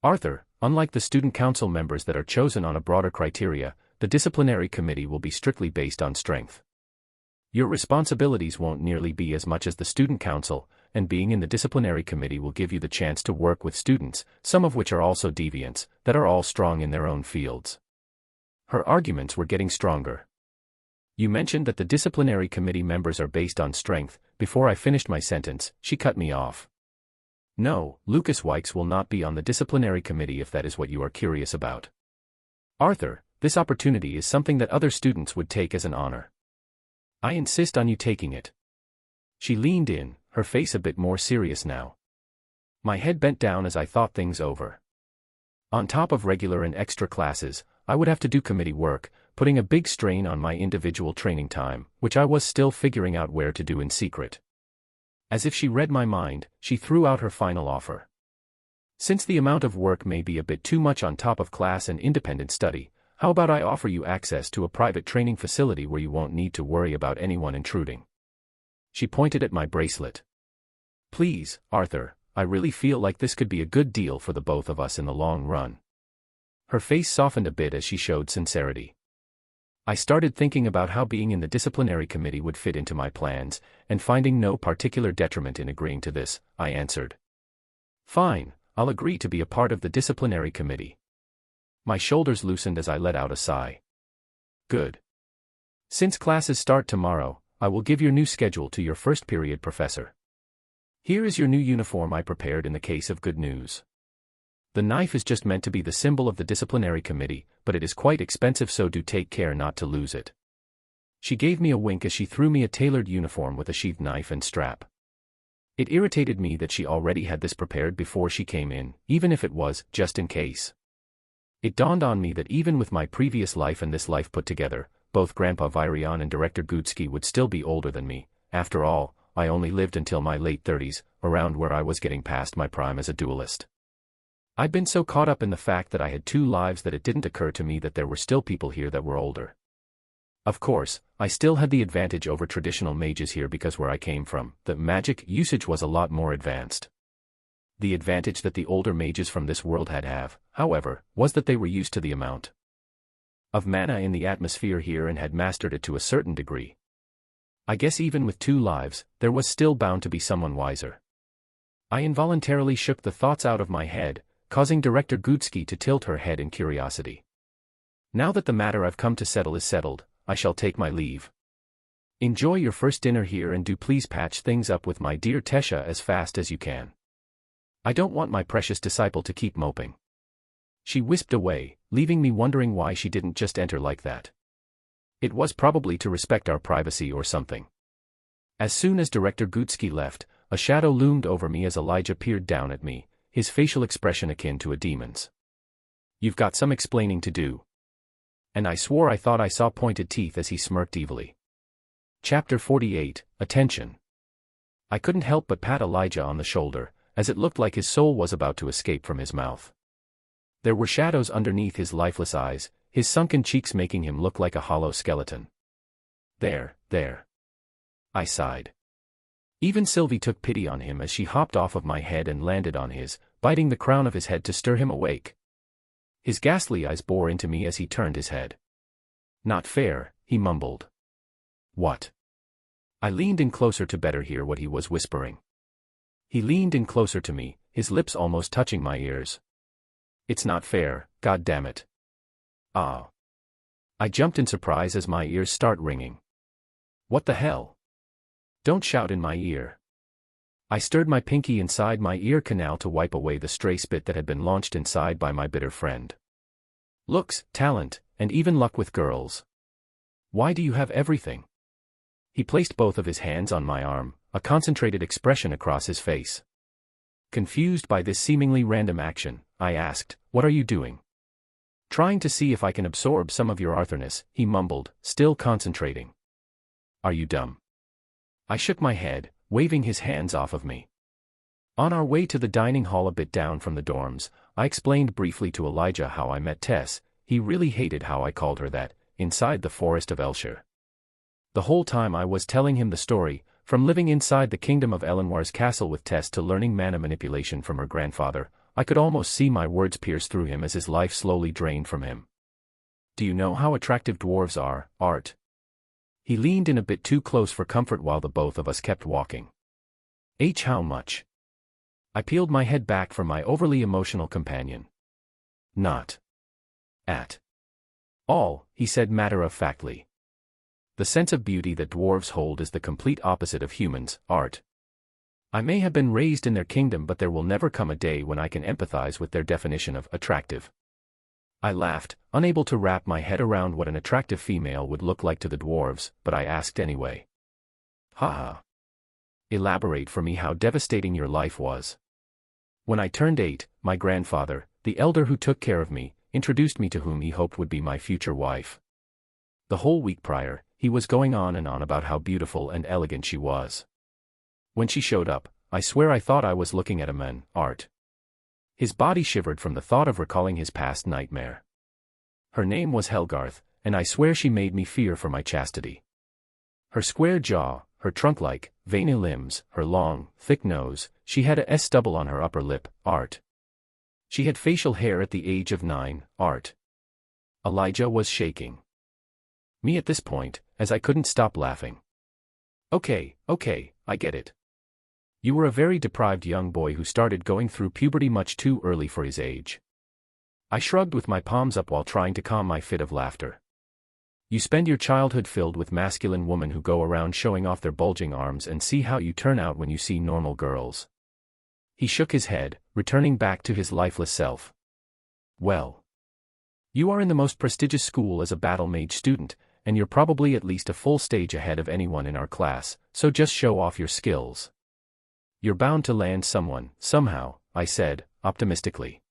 Arthur, unlike the student council members that are chosen on a broader criteria, the disciplinary committee will be strictly based on strength. Your responsibilities won't nearly be as much as the student council, and being in the disciplinary committee will give you the chance to work with students, some of which are also deviants, that are all strong in their own fields. Her arguments were getting stronger. You mentioned that the disciplinary committee members are based on strength. Before I finished my sentence, she cut me off. No, Lucas Wykes will not be on the disciplinary committee if that is what you are curious about. Arthur, this opportunity is something that other students would take as an honor. I insist on you taking it. She leaned in, her face a bit more serious now. My head bent down as I thought things over. On top of regular and extra classes, I would have to do committee work, putting a big strain on my individual training time, which I was still figuring out where to do in secret. As if she read my mind, she threw out her final offer. Since the amount of work may be a bit too much on top of class and independent study, how about I offer you access to a private training facility where you won't need to worry about anyone intruding? She pointed at my bracelet. Please, Arthur, I really feel like this could be a good deal for the both of us in the long run. Her face softened a bit as she showed sincerity. I started thinking about how being in the disciplinary committee would fit into my plans, and finding no particular detriment in agreeing to this, I answered. Fine, I'll agree to be a part of the disciplinary committee. My shoulders loosened as I let out a sigh. Good. Since classes start tomorrow, I will give your new schedule to your first period professor. Here is your new uniform I prepared in the case of good news. The knife is just meant to be the symbol of the disciplinary committee, but it is quite expensive, so do take care not to lose it. She gave me a wink as she threw me a tailored uniform with a sheathed knife and strap. It irritated me that she already had this prepared before she came in, even if it was just in case. It dawned on me that even with my previous life and this life put together, both Grandpa Virion and Director Gutsky would still be older than me. After all, I only lived until my late 30s, around where I was getting past my prime as a duelist. I'd been so caught up in the fact that I had 2 lives that it didn't occur to me that there were still people here that were older. Of course, I still had the advantage over traditional mages here because where I came from, the magic usage was a lot more advanced. The advantage that the older mages from this world had, however, was that they were used to the amount of mana in the atmosphere here and had mastered it to a certain degree. I guess even with 2 lives, there was still bound to be someone wiser. I involuntarily shook the thoughts out of my head, causing Director Gutsky to tilt her head in curiosity. Now that the matter I've come to settle is settled, I shall take my leave. Enjoy your first dinner here and do please patch things up with my dear Tesha as fast as you can. I don't want my precious disciple to keep moping. She whisked away, leaving me wondering why she didn't just enter like that. It was probably to respect our privacy or something. As soon as Director Gutsky left, a shadow loomed over me as Elijah peered down at me, his facial expression akin to a demon's. You've got some explaining to do. And I swore I thought I saw pointed teeth as he smirked evilly. Chapter 48, Attention. I couldn't help but pat Elijah on the shoulder, as it looked like his soul was about to escape from his mouth. There were shadows underneath his lifeless eyes, his sunken cheeks making him look like a hollow skeleton. There. I sighed. Even Sylvie took pity on him as she hopped off of my head and landed on his, biting the crown of his head to stir him awake. His ghastly eyes bore into me as he turned his head. Not fair, he mumbled. What? I leaned in closer to better hear what he was whispering. He leaned in closer to me, his lips almost touching my ears. It's not fair, God damn it. Ah. I jumped in surprise as my ears start ringing. What the hell? Don't shout in my ear. I stirred my pinky inside my ear canal to wipe away the stray spit that had been launched inside by my bitter friend. Looks, talent, and even luck with girls. Why do you have everything? He placed both of his hands on my arm, a concentrated expression across his face. Confused by this seemingly random action, I asked, what are you doing? Trying to see if I can absorb some of your Arthurness, he mumbled, still concentrating. Are you dumb? I shook my head, waving his hands off of me. On our way to the dining hall a bit down from the dorms, I explained briefly to Elijah how I met Tess. He really hated how I called her that, inside the forest of Elshire. The whole time I was telling him the story, from living inside the kingdom of Elenoir's castle with Tess to learning mana manipulation from her grandfather, I could almost see my words pierce through him as his life slowly drained from him. Do you know how attractive dwarves are, Art? He leaned in a bit too close for comfort while the both of us kept walking. How much? I peeled my head back from my overly emotional companion. Not at all, he said matter-of-factly. The sense of beauty that dwarves hold is the complete opposite of humans, Art. I may have been raised in their kingdom, but there will never come a day when I can empathize with their definition of attractive. I laughed, unable to wrap my head around what an attractive female would look like to the dwarves, but I asked anyway. Haha. Elaborate for me how devastating your life was. When I turned 8, my grandfather, the elder who took care of me, introduced me to whom he hoped would be my future wife. The whole week prior, he was going on and on about how beautiful and elegant she was. When she showed up, I swear I thought I was looking at a man, Art. His body shivered from the thought of recalling his past nightmare. Her name was Helgarth, and I swear she made me fear for my chastity. Her square jaw, her trunk-like, veiny limbs, her long, thick nose, she had a stubble on her upper lip, Art. She had facial hair at the age of 9, Art. Elijah was shaking. Me at this point, as I couldn't stop laughing. Okay, I get it. You were a very deprived young boy who started going through puberty much too early for his age. I shrugged with my palms up while trying to calm my fit of laughter. You spend your childhood filled with masculine women who go around showing off their bulging arms and see how you turn out when you see normal girls. He shook his head, returning back to his lifeless self. Well. You are in the most prestigious school as a battle mage student, and you're probably at least a full stage ahead of anyone in our class, so just show off your skills. You're bound to land someone, somehow, I said, optimistically.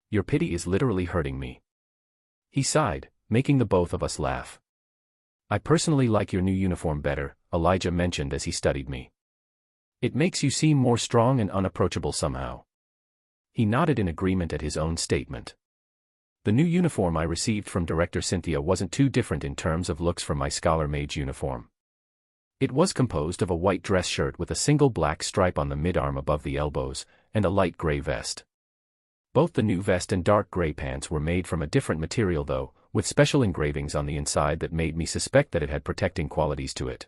Your pity is literally hurting me. He sighed, making the both of us laugh. I personally like your new uniform better, Elijah mentioned as he studied me. It makes you seem more strong and unapproachable somehow. He nodded in agreement at his own statement. The new uniform I received from Director Cynthia wasn't too different in terms of looks from my Scholar Mage uniform. It was composed of a white dress shirt with a single black stripe on the mid-arm above the elbows, and a light gray vest. Both the new vest and dark gray pants were made from a different material though, with special engravings on the inside that made me suspect that it had protecting qualities to it.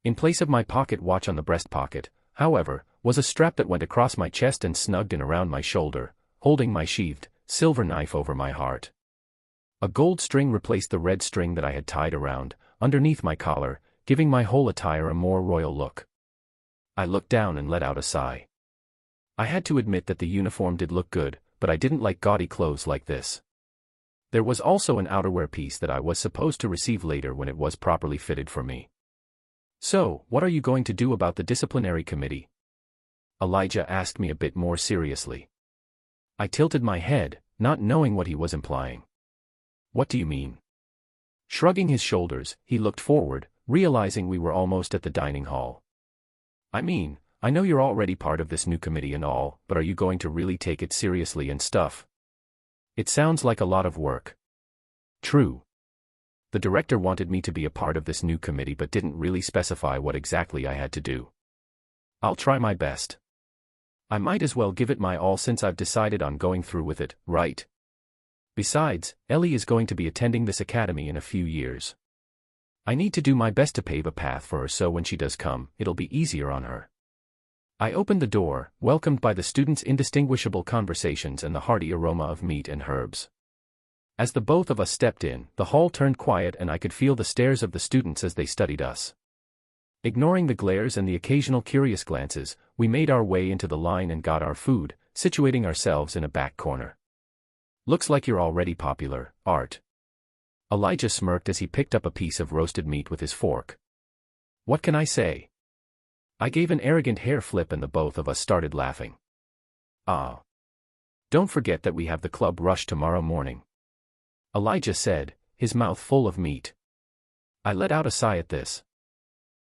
In place of my pocket watch on the breast pocket, however, was a strap that went across my chest and snugged in around my shoulder, holding my sheathed, silver knife over my heart. A gold string replaced the red string that I had tied around, underneath my collar, giving my whole attire a more royal look. I looked down and let out a sigh. I had to admit that the uniform did look good, but I didn't like gaudy clothes like this. There was also an outerwear piece that I was supposed to receive later when it was properly fitted for me. "So, what are you going to do about the disciplinary committee?" Elijah asked me a bit more seriously. I tilted my head, not knowing what he was implying. "What do you mean?" Shrugging his shoulders, he looked forward, realizing we were almost at the dining hall. "I mean, I know you're already part of this new committee and all, but are you going to really take it seriously and stuff? It sounds like a lot of work." "True. The director wanted me to be a part of this new committee but didn't really specify what exactly I had to do. I'll try my best. I might as well give it my all since I've decided on going through with it, right? Besides, Ellie is going to be attending this academy in a few years. I need to do my best to pave a path for her so when she does come, it'll be easier on her." I opened the door, welcomed by the students' indistinguishable conversations and the hearty aroma of meat and herbs. As the both of us stepped in, the hall turned quiet and I could feel the stares of the students as they studied us. Ignoring the glares and the occasional curious glances, we made our way into the line and got our food, situating ourselves in a back corner. "Looks like you're already popular, Art." Elijah smirked as he picked up a piece of roasted meat with his fork. "What can I say?" I gave an arrogant hair flip and the both of us started laughing. "Ah. Don't forget that we have the club rush tomorrow morning," Elijah said, his mouth full of meat. I let out a sigh at this.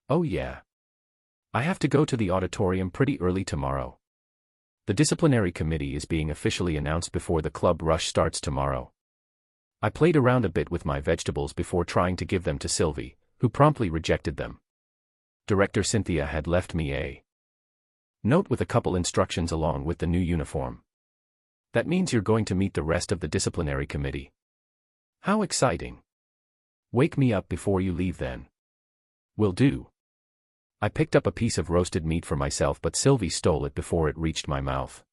"Oh yeah. I have to go to the auditorium pretty early tomorrow. The disciplinary committee is being officially announced before the club rush starts tomorrow." I played around a bit with my vegetables before trying to give them to Sylvie, who promptly rejected them. Director Cynthia had left me a note with a couple instructions along with the new uniform. "That means you're going to meet the rest of the disciplinary committee." "How exciting. Wake me up before you leave then." "Will do." I picked up a piece of roasted meat for myself but Sylvie stole it before it reached my mouth.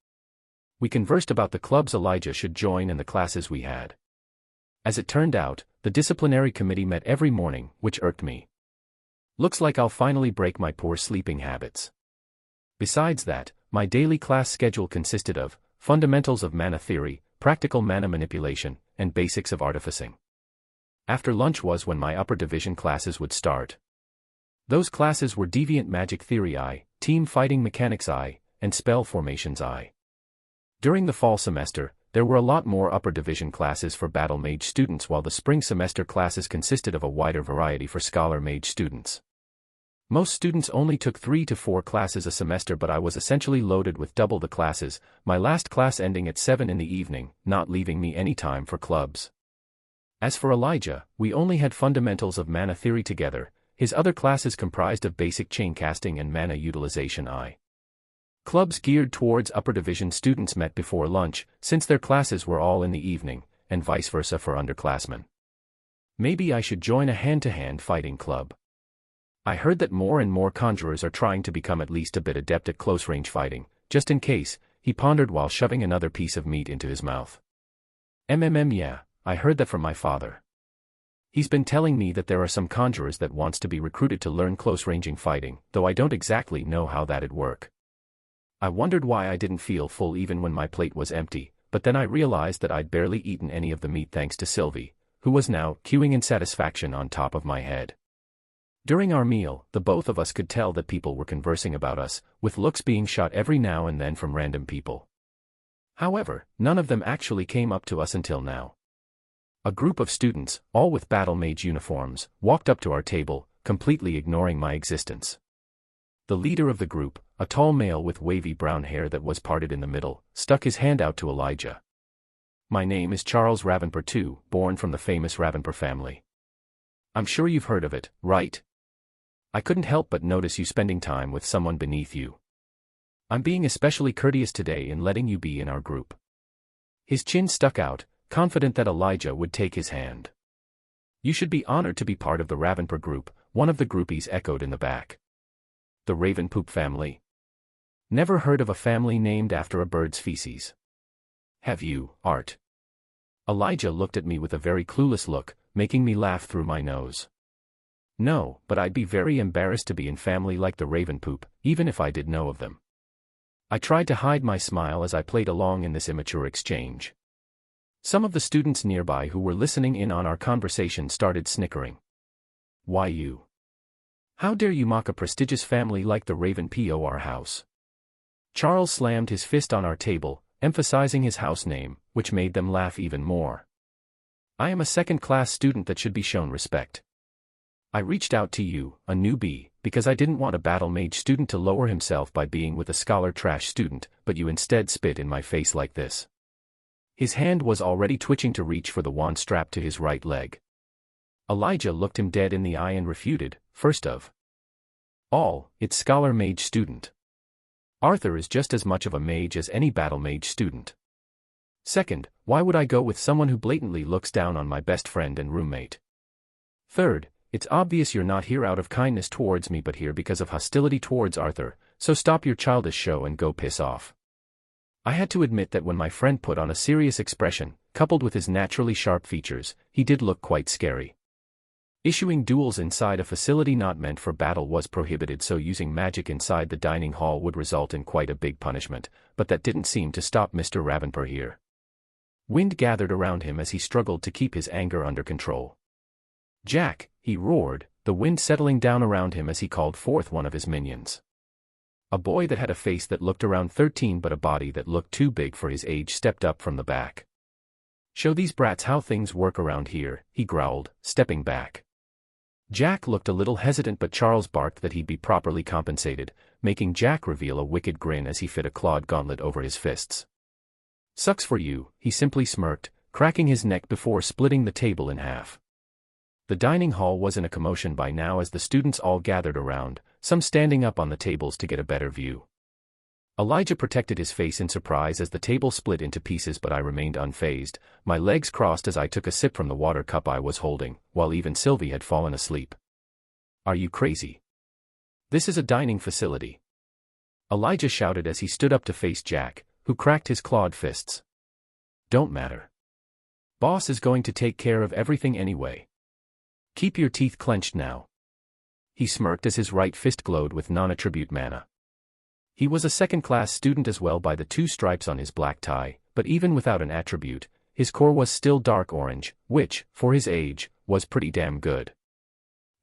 We conversed about the clubs Elijah should join and the classes we had. As it turned out, the disciplinary committee met every morning, which irked me. Looks like I'll finally break my poor sleeping habits. Besides that, my daily class schedule consisted of fundamentals of mana theory, practical mana manipulation, and basics of artificing. After lunch was when my upper division classes would start. Those classes were Deviant Magic Theory I, Team Fighting Mechanics I, and Spell Formations I. During the fall semester, there were a lot more upper division classes for Battle Mage students while the spring semester classes consisted of a wider variety for Scholar Mage students. Most students only took 3 to 4 classes a semester but I was essentially loaded with double the classes, my last class ending at 7 in the evening, not leaving me any time for clubs. As for Elijah, we only had fundamentals of mana theory together, his other classes comprised of basic chain casting and mana utilization I. Clubs geared towards upper division students met before lunch, since their classes were all in the evening, and vice versa for underclassmen. Maybe I should join a hand-to-hand fighting club. I heard that more and more conjurers are trying to become at least a bit adept at close-range fighting, just in case, he pondered while shoving another piece of meat into his mouth. Yeah, I heard that from my father. He's been telling me that there are some conjurers that wants to be recruited to learn close-ranging fighting, though I don't exactly know how that'd work. I wondered why I didn't feel full even when my plate was empty, but then I realized that I'd barely eaten any of the meat thanks to Sylvie, who was now queuing in satisfaction on top of my head. During our meal, the both of us could tell that people were conversing about us, with looks being shot every now and then from random people. However, none of them actually came up to us until now. A group of students, all with Battle Mage uniforms, walked up to our table, completely ignoring my existence. The leader of the group, a tall male with wavy brown hair that was parted in the middle, stuck his hand out to Elijah. "My name is Charles Ravenper II, born from the famous Ravenper family. I'm sure you've heard of it, right? I couldn't help but notice you spending time with someone beneath you. I'm being especially courteous today in letting you be in our group." His chin stuck out, confident that Elijah would take his hand. "You should be honored to be part of the Ravenper group, one of the groupies echoed in the back. The Raven Poop family? Never heard of a family named after a bird's feces. Have you, Art? Elijah looked at me with a very clueless look, making me laugh through my nose. No, but I'd be very embarrassed to be in family like the Raven Poop, even if I did know of them. I tried to hide my smile as I played along in this immature exchange. Some of the students nearby who were listening in on our conversation started snickering. Why you? How dare you mock a prestigious family like the Raven Por house? Charles slammed his fist on our table, emphasizing his house name, which made them laugh even more. I am a second-class student that should be shown respect. I reached out to you, a newbie, because I didn't want a battle mage student to lower himself by being with a scholar trash student, but you instead spit in my face like this. His hand was already twitching to reach for the wand strapped to his right leg. Elijah looked him dead in the eye and refuted, first of all, it's scholar mage student. Arthur is just as much of a mage as any battle mage student. Second, why would I go with someone who blatantly looks down on my best friend and roommate? Third, it's obvious you're not here out of kindness towards me but here because of hostility towards Arthur, so stop your childish show and go piss off. I had to admit that when my friend put on a serious expression, coupled with his naturally sharp features, he did look quite scary. Issuing duels inside a facility not meant for battle was prohibited, so using magic inside the dining hall would result in quite a big punishment, but that didn't seem to stop Mr. Ravenper here. Wind gathered around him as he struggled to keep his anger under control. Jack, he roared, the wind settling down around him as he called forth one of his minions. A boy that had a face that looked around 13 but a body that looked too big for his age stepped up from the back. Show these brats how things work around here, he growled, stepping back. Jack looked a little hesitant but Charles barked that he'd be properly compensated, making Jack reveal a wicked grin as he fit a clawed gauntlet over his fists. Sucks for you, he simply smirked, cracking his neck before splitting the table in half. The dining hall was in a commotion by now as the students all gathered around, some standing up on the tables to get a better view. Elijah protected his face in surprise as the table split into pieces but I remained unfazed, my legs crossed as I took a sip from the water cup I was holding, while even Sylvie had fallen asleep. Are you crazy? This is a dining facility. Elijah shouted as he stood up to face Jack, who cracked his clawed fists. Don't matter. Boss is going to take care of everything anyway. Keep your teeth clenched now. He smirked as his right fist glowed with non-attribute mana. He was a second-class student as well by the 2 stripes on his black tie, but even without an attribute, his core was still dark orange, which, for his age, was pretty damn good.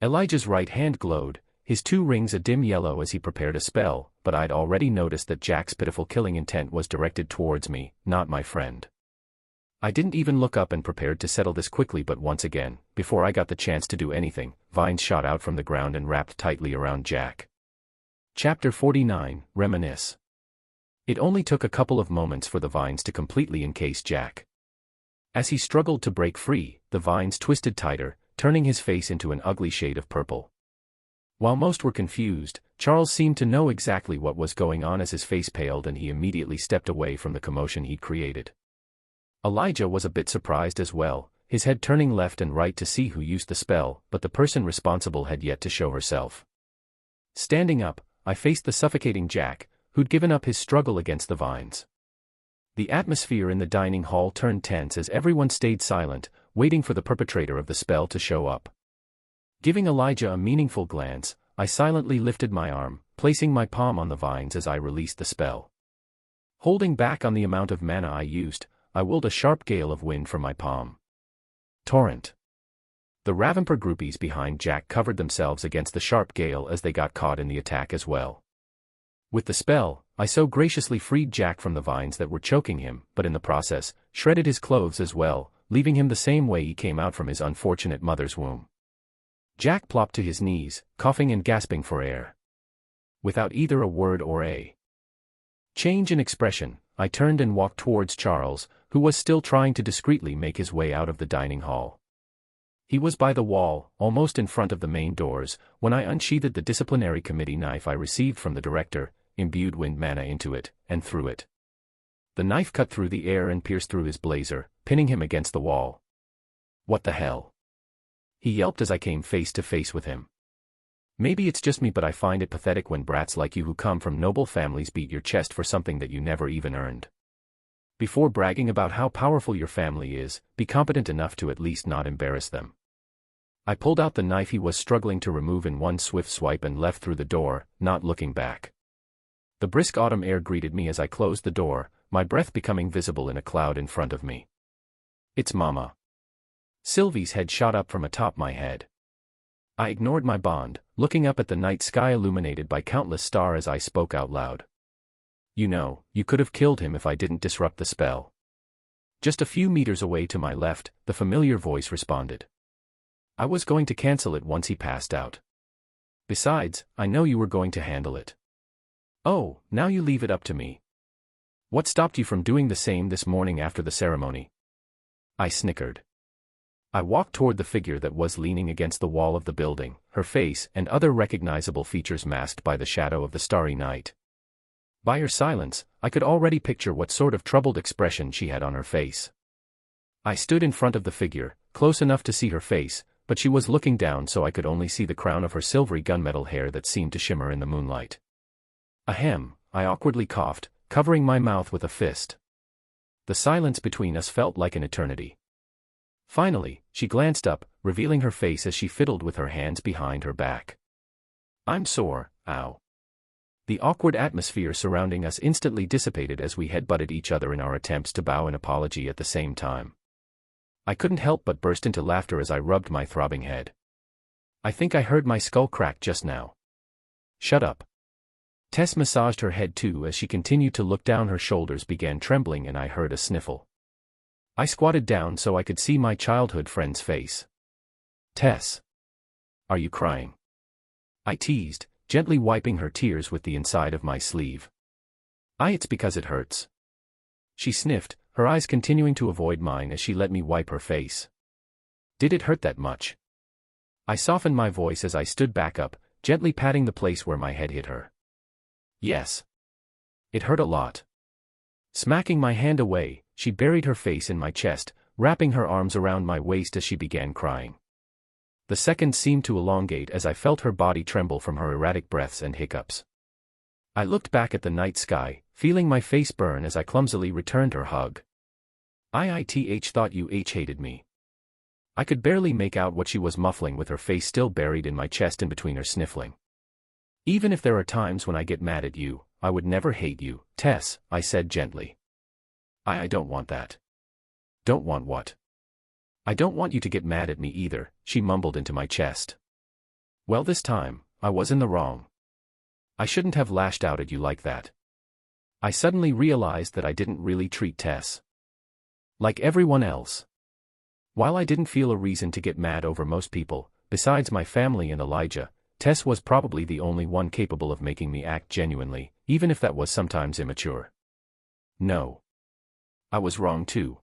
Elijah's right hand glowed, his 2 rings a dim yellow as he prepared a spell, but I'd already noticed that Jack's pitiful killing intent was directed towards me, not my friend. I didn't even look up and prepared to settle this quickly, but once again, before I got the chance to do anything, vines shot out from the ground and wrapped tightly around Jack. Chapter 49, Reminisce. It only took a couple of moments for the vines to completely encase Jack. As he struggled to break free, the vines twisted tighter, turning his face into an ugly shade of purple. While most were confused, Charles seemed to know exactly what was going on as his face paled and he immediately stepped away from the commotion he'd created. Elijah was a bit surprised as well, his head turning left and right to see who used the spell, but the person responsible had yet to show herself. Standing up, I faced the suffocating Jack, who'd given up his struggle against the vines. The atmosphere in the dining hall turned tense as everyone stayed silent, waiting for the perpetrator of the spell to show up. Giving Elijah a meaningful glance, I silently lifted my arm, placing my palm on the vines as I released the spell. Holding back on the amount of mana I used, I willed a sharp gale of wind from my palm. Torrent. The Ravenper groupies behind Jack covered themselves against the sharp gale as they got caught in the attack as well. With the spell, I so graciously freed Jack from the vines that were choking him, but in the process, shredded his clothes as well, leaving him the same way he came out from his unfortunate mother's womb. Jack plopped to his knees, coughing and gasping for air. Without either a word or a change in expression, I turned and walked towards Charles, who was still trying to discreetly make his way out of the dining hall. He was by the wall, almost in front of the main doors, when I unsheathed the disciplinary committee knife I received from the director, imbued wind mana into it, and threw it. The knife cut through the air and pierced through his blazer, pinning him against the wall. What the hell? He yelped as I came face to face with him. Maybe it's just me, but I find it pathetic when brats like you who come from noble families beat your chest for something that you never even earned. Before bragging about how powerful your family is, be competent enough to at least not embarrass them. I pulled out the knife he was struggling to remove in one swift swipe and left through the door, not looking back. The brisk autumn air greeted me as I closed the door, my breath becoming visible in a cloud in front of me. It's Mama. Sylvie's head shot up from atop my head. I ignored my bond, looking up at the night sky illuminated by countless stars as I spoke out loud. You know, you could have killed him if I didn't disrupt the spell. Just a few meters away to my left, the familiar voice responded. I was going to cancel it once he passed out. Besides, I know you were going to handle it. Oh, now you leave it up to me. What stopped you from doing the same this morning after the ceremony? I snickered. I walked toward the figure that was leaning against the wall of the building, her face and other recognizable features masked by the shadow of the starry night. By her silence, I could already picture what sort of troubled expression she had on her face. I stood in front of the figure, close enough to see her face, but she was looking down so I could only see the crown of her silvery gunmetal hair that seemed to shimmer in the moonlight. Ahem, I awkwardly coughed, covering my mouth with a fist. The silence between us felt like an eternity. Finally, she glanced up, revealing her face as she fiddled with her hands behind her back. I'm sore, ow. The awkward atmosphere surrounding us instantly dissipated as we headbutted each other in our attempts to bow an apology at the same time. I couldn't help but burst into laughter as I rubbed my throbbing head. I think I heard my skull crack just now. Shut up. Tess massaged her head too as she continued to look down. Her shoulders began trembling and I heard a sniffle. I squatted down so I could see my childhood friend's face. Tess. Are you crying? I teased, gently wiping her tears with the inside of my sleeve. It's because it hurts. She sniffed, her eyes continuing to avoid mine as she let me wipe her face. Did it hurt that much? I softened my voice as I stood back up, gently patting the place where my head hit her. Yes. It hurt a lot. Smacking my hand away, she buried her face in my chest, wrapping her arms around my waist as she began crying. The seconds seemed to elongate as I felt her body tremble from her erratic breaths and hiccups. I looked back at the night sky, feeling my face burn as I clumsily returned her hug. I thought you hated me. I could barely make out what she was muffling with her face still buried in my chest in between her sniffling. Even if there are times when I get mad at you, I would never hate you, Tess, I said gently. I don't want that. Don't want what? I don't want you to get mad at me either, she mumbled into my chest. Well, this time, I was in the wrong. I shouldn't have lashed out at you like that. I suddenly realized that I didn't really treat Tess like everyone else. While I didn't feel a reason to get mad over most people, besides my family and Elijah, Tess was probably the only one capable of making me act genuinely, even if that was sometimes immature. No. I was wrong too.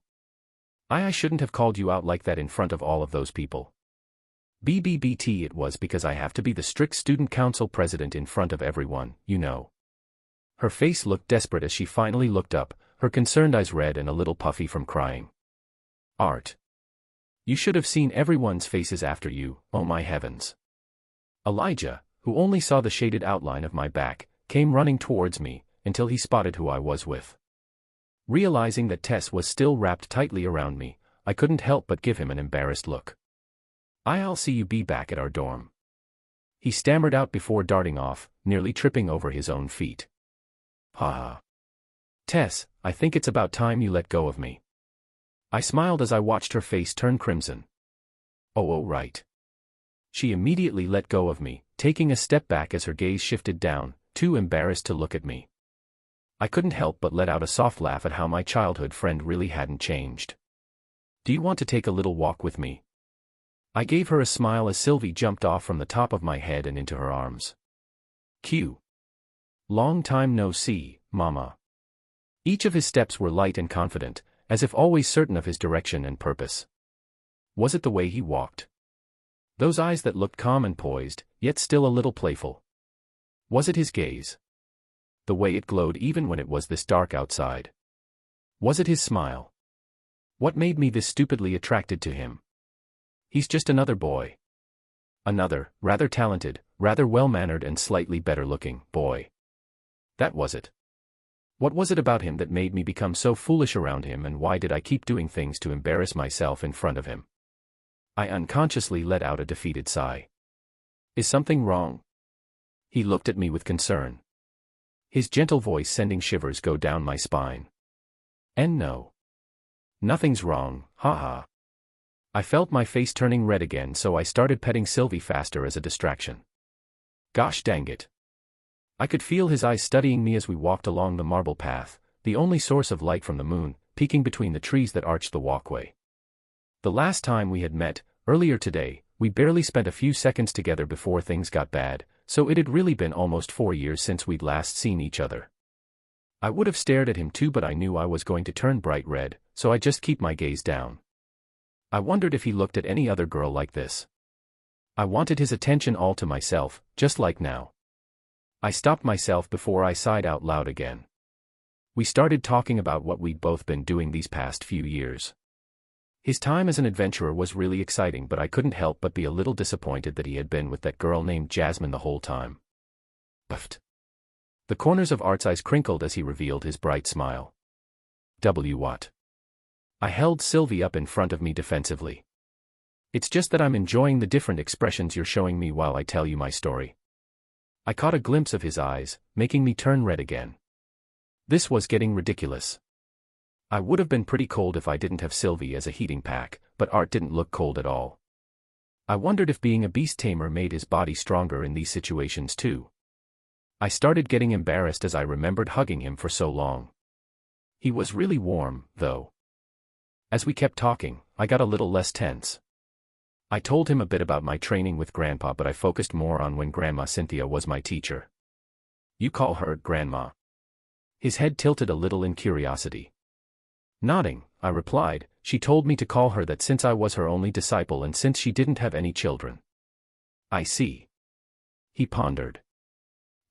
I shouldn't have called you out like that in front of all of those people. BBBT, it was because I have to be the strict student council president in front of everyone, you know. Her face looked desperate as she finally looked up, her concerned eyes red and a little puffy from crying. Art. You should have seen everyone's faces after you, oh my heavens. Elijah, who only saw the shaded outline of my back, came running towards me, until he spotted who I was with. Realizing that Tess was still wrapped tightly around me, I couldn't help but give him an embarrassed look. I'll see you be back at our dorm. He stammered out before darting off, nearly tripping over his own feet. Ha ha. Tess, I think it's about time you let go of me. I smiled as I watched her face turn crimson. Oh, right. She immediately let go of me, taking a step back as her gaze shifted down, too embarrassed to look at me. I couldn't help but let out a soft laugh at how my childhood friend really hadn't changed. Do you want to take a little walk with me? I gave her a smile as Sylvie jumped off from the top of my head and into her arms. Q. Long time no see, Mama. Each of his steps were light and confident, as if always certain of his direction and purpose. Was it the way he walked? Those eyes that looked calm and poised, yet still a little playful. Was it his gaze? The way it glowed even when it was this dark outside. Was it his smile? What made me this stupidly attracted to him? He's just another boy. Another, rather talented, rather well-mannered and slightly better-looking boy. That was it. What was it about him that made me become so foolish around him, and why did I keep doing things to embarrass myself in front of him? I unconsciously let out a defeated sigh. Is something wrong? He looked at me with concern, his gentle voice sending shivers go down my spine. And no. Nothing's wrong, ha. I felt my face turning red again, so I started petting Sylvie faster as a distraction. Gosh dang it. I could feel his eyes studying me as we walked along the marble path, the only source of light from the moon, peeking between the trees that arched the walkway. The last time we had met, earlier today, we barely spent a few seconds together before things got bad, so it had really been almost 4 years since we'd last seen each other. I would have stared at him too, but I knew I was going to turn bright red, so I just kept my gaze down. I wondered if he looked at any other girl like this. I wanted his attention all to myself, just like now. I stopped myself before I sighed out loud again. We started talking about what we'd both been doing these past few years. His time as an adventurer was really exciting, but I couldn't help but be a little disappointed that he had been with that girl named Jasmine the whole time. Puffed. The corners of Art's eyes crinkled as he revealed his bright smile. What? I held Sylvie up in front of me defensively. It's just that I'm enjoying the different expressions you're showing me while I tell you my story. I caught a glimpse of his eyes, making me turn red again. This was getting ridiculous. I would have been pretty cold if I didn't have Sylvie as a heating pack, but Art didn't look cold at all. I wondered if being a beast tamer made his body stronger in these situations too. I started getting embarrassed as I remembered hugging him for so long. He was really warm, though. As we kept talking, I got a little less tense. I told him a bit about my training with Grandpa, but I focused more on when Grandma Cynthia was my teacher. You call her Grandma? His head tilted a little in curiosity. Nodding, I replied, she told me to call her that since I was her only disciple and since she didn't have any children. I see. He pondered.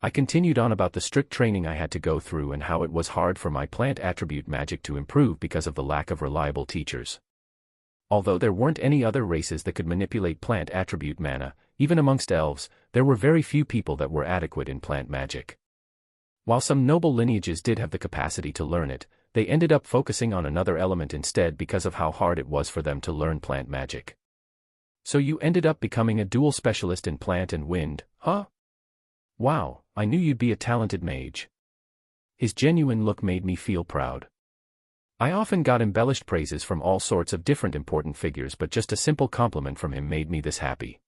I continued on about the strict training I had to go through and how it was hard for my plant attribute magic to improve because of the lack of reliable teachers. Although there weren't any other races that could manipulate plant attribute mana, even amongst elves, there were very few people that were adequate in plant magic. While some noble lineages did have the capacity to learn it, they ended up focusing on another element instead because of how hard it was for them to learn plant magic. So you ended up becoming a dual specialist in plant and wind, huh? Wow, I knew you'd be a talented mage. His genuine look made me feel proud. I often got embellished praises from all sorts of different important figures, but just a simple compliment from him made me this happy.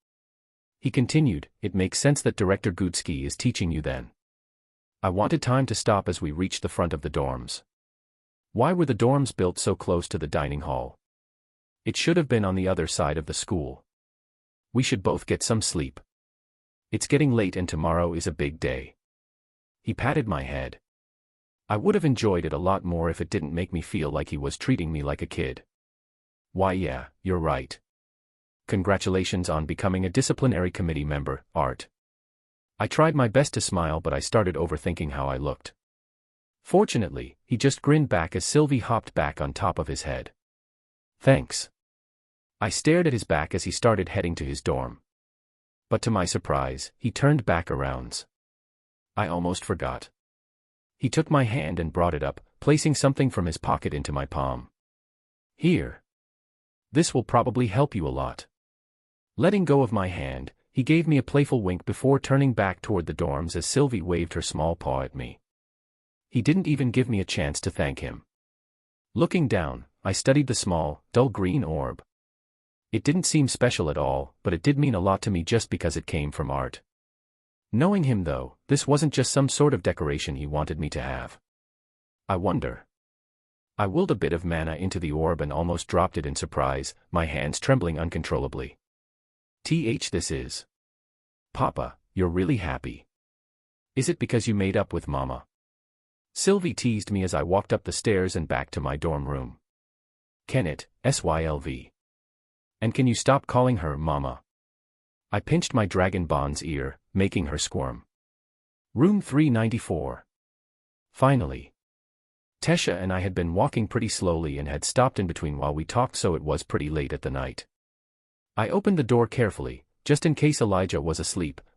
He continued, it makes sense that Director Gutsky is teaching you then. I wanted time to stop as we reached the front of the dorms. Why were the dorms built so close to the dining hall? It should have been on the other side of the school. We should both get some sleep. It's getting late and tomorrow is a big day. He patted my head. I would have enjoyed it a lot more if it didn't make me feel like he was treating me like a kid. Why yeah, you're right. Congratulations on becoming a disciplinary committee member, Art. I tried my best to smile, but I started overthinking how I looked. Fortunately, he just grinned back as Sylvie hopped back on top of his head. Thanks. I stared at his back as he started heading to his dorm. But to my surprise, he turned back around. I almost forgot. He took my hand and brought it up, placing something from his pocket into my palm. Here. This will probably help you a lot. Letting go of my hand, he gave me a playful wink before turning back toward the dorms as Sylvie waved her small paw at me. He didn't even give me a chance to thank him. Looking down, I studied the small, dull green orb. It didn't seem special at all, but it did mean a lot to me just because it came from Art. Knowing him though, this wasn't just some sort of decoration he wanted me to have. I wonder. I willed a bit of mana into the orb and almost dropped it in surprise, my hands trembling uncontrollably. This is. Papa, you're really happy. Is it because you made up with Mama? Sylvie teased me as I walked up the stairs and back to my dorm room. Can it, SYLV? And can you stop calling her Mama? I pinched my dragon bond's ear, making her squirm. Room 394. Finally. Tesha and I had been walking pretty slowly and had stopped in between while we talked, so it was pretty late at the night. I opened the door carefully, just in case Elijah was asleep,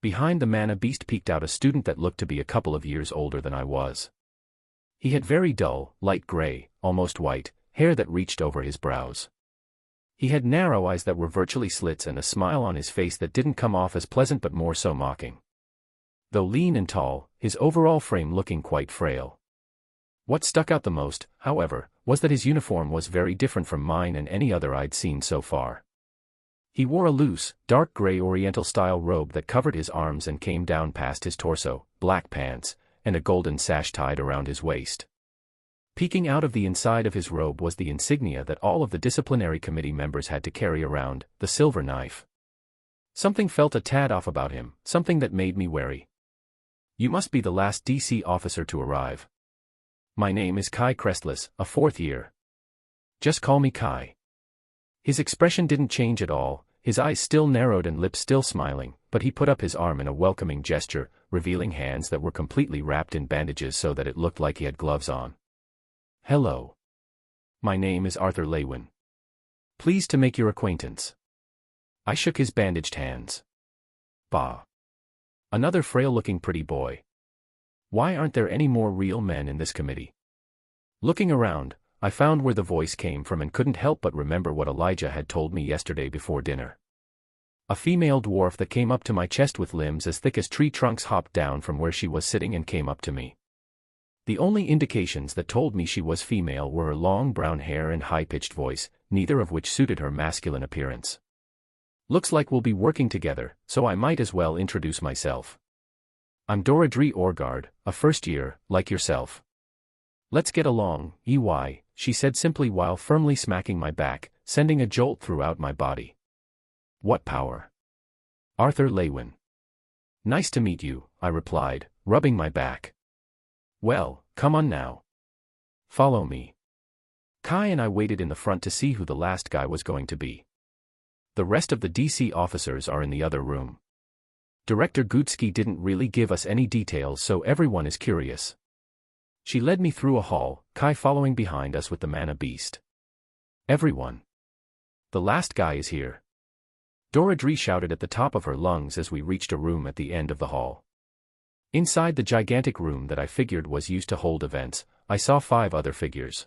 Behind the mana beast peeked out a student that looked to be a couple of years older than I was. He had very dull, light gray, almost white, hair that reached over his brows. He had narrow eyes that were virtually slits and a smile on his face that didn't come off as pleasant but more so mocking. Though lean and tall, his overall frame looking quite frail. What stuck out the most, however, was that his uniform was very different from mine and any other I'd seen so far. He wore a loose, dark gray Oriental-style robe that covered his arms and came down past his torso, black pants, and a golden sash tied around his waist. Peeking out of the inside of his robe was the insignia that all of the disciplinary committee members had to carry around, the silver knife. Something felt a tad off about him, something that made me wary. "You must be the last DC officer to arrive. My name is Kai Crestless, a fourth year. Just call me Kai." His expression didn't change at all, his eyes still narrowed and lips still smiling, but he put up his arm in a welcoming gesture, revealing hands that were completely wrapped in bandages so that it looked like he had gloves on. "Hello. My name is Arthur Lewin. Pleased to make your acquaintance." I shook his bandaged hands. "Bah. Another frail-looking pretty boy. Why aren't there any more real men in this committee?" Looking around, I found where the voice came from and couldn't help but remember what Elijah had told me yesterday before dinner. A female dwarf that came up to my chest with limbs as thick as tree trunks hopped down from where she was sitting and came up to me. The only indications that told me she was female were her long brown hair and high-pitched voice, neither of which suited her masculine appearance. "Looks like we'll be working together, so I might as well introduce myself. I'm Doradri Orgard, a first year, like yourself. Let's get along, EY," she said simply while firmly smacking my back, sending a jolt throughout my body. "What power?" "Arthur Lewin." "Nice to meet you," I replied, rubbing my back. "Well, come on now. Follow me." Kai and I waited in the front to see who the last guy was going to be. The rest of the DC officers are in the other room. Director Gutsky didn't really give us any details, so everyone is curious. She led me through a hall, Kai following behind us with the mana beast. "Everyone. The last guy is here." Doradri shouted at the top of her lungs as we reached a room at the end of the hall. Inside the gigantic room that I figured was used to hold events, I saw 5 other figures.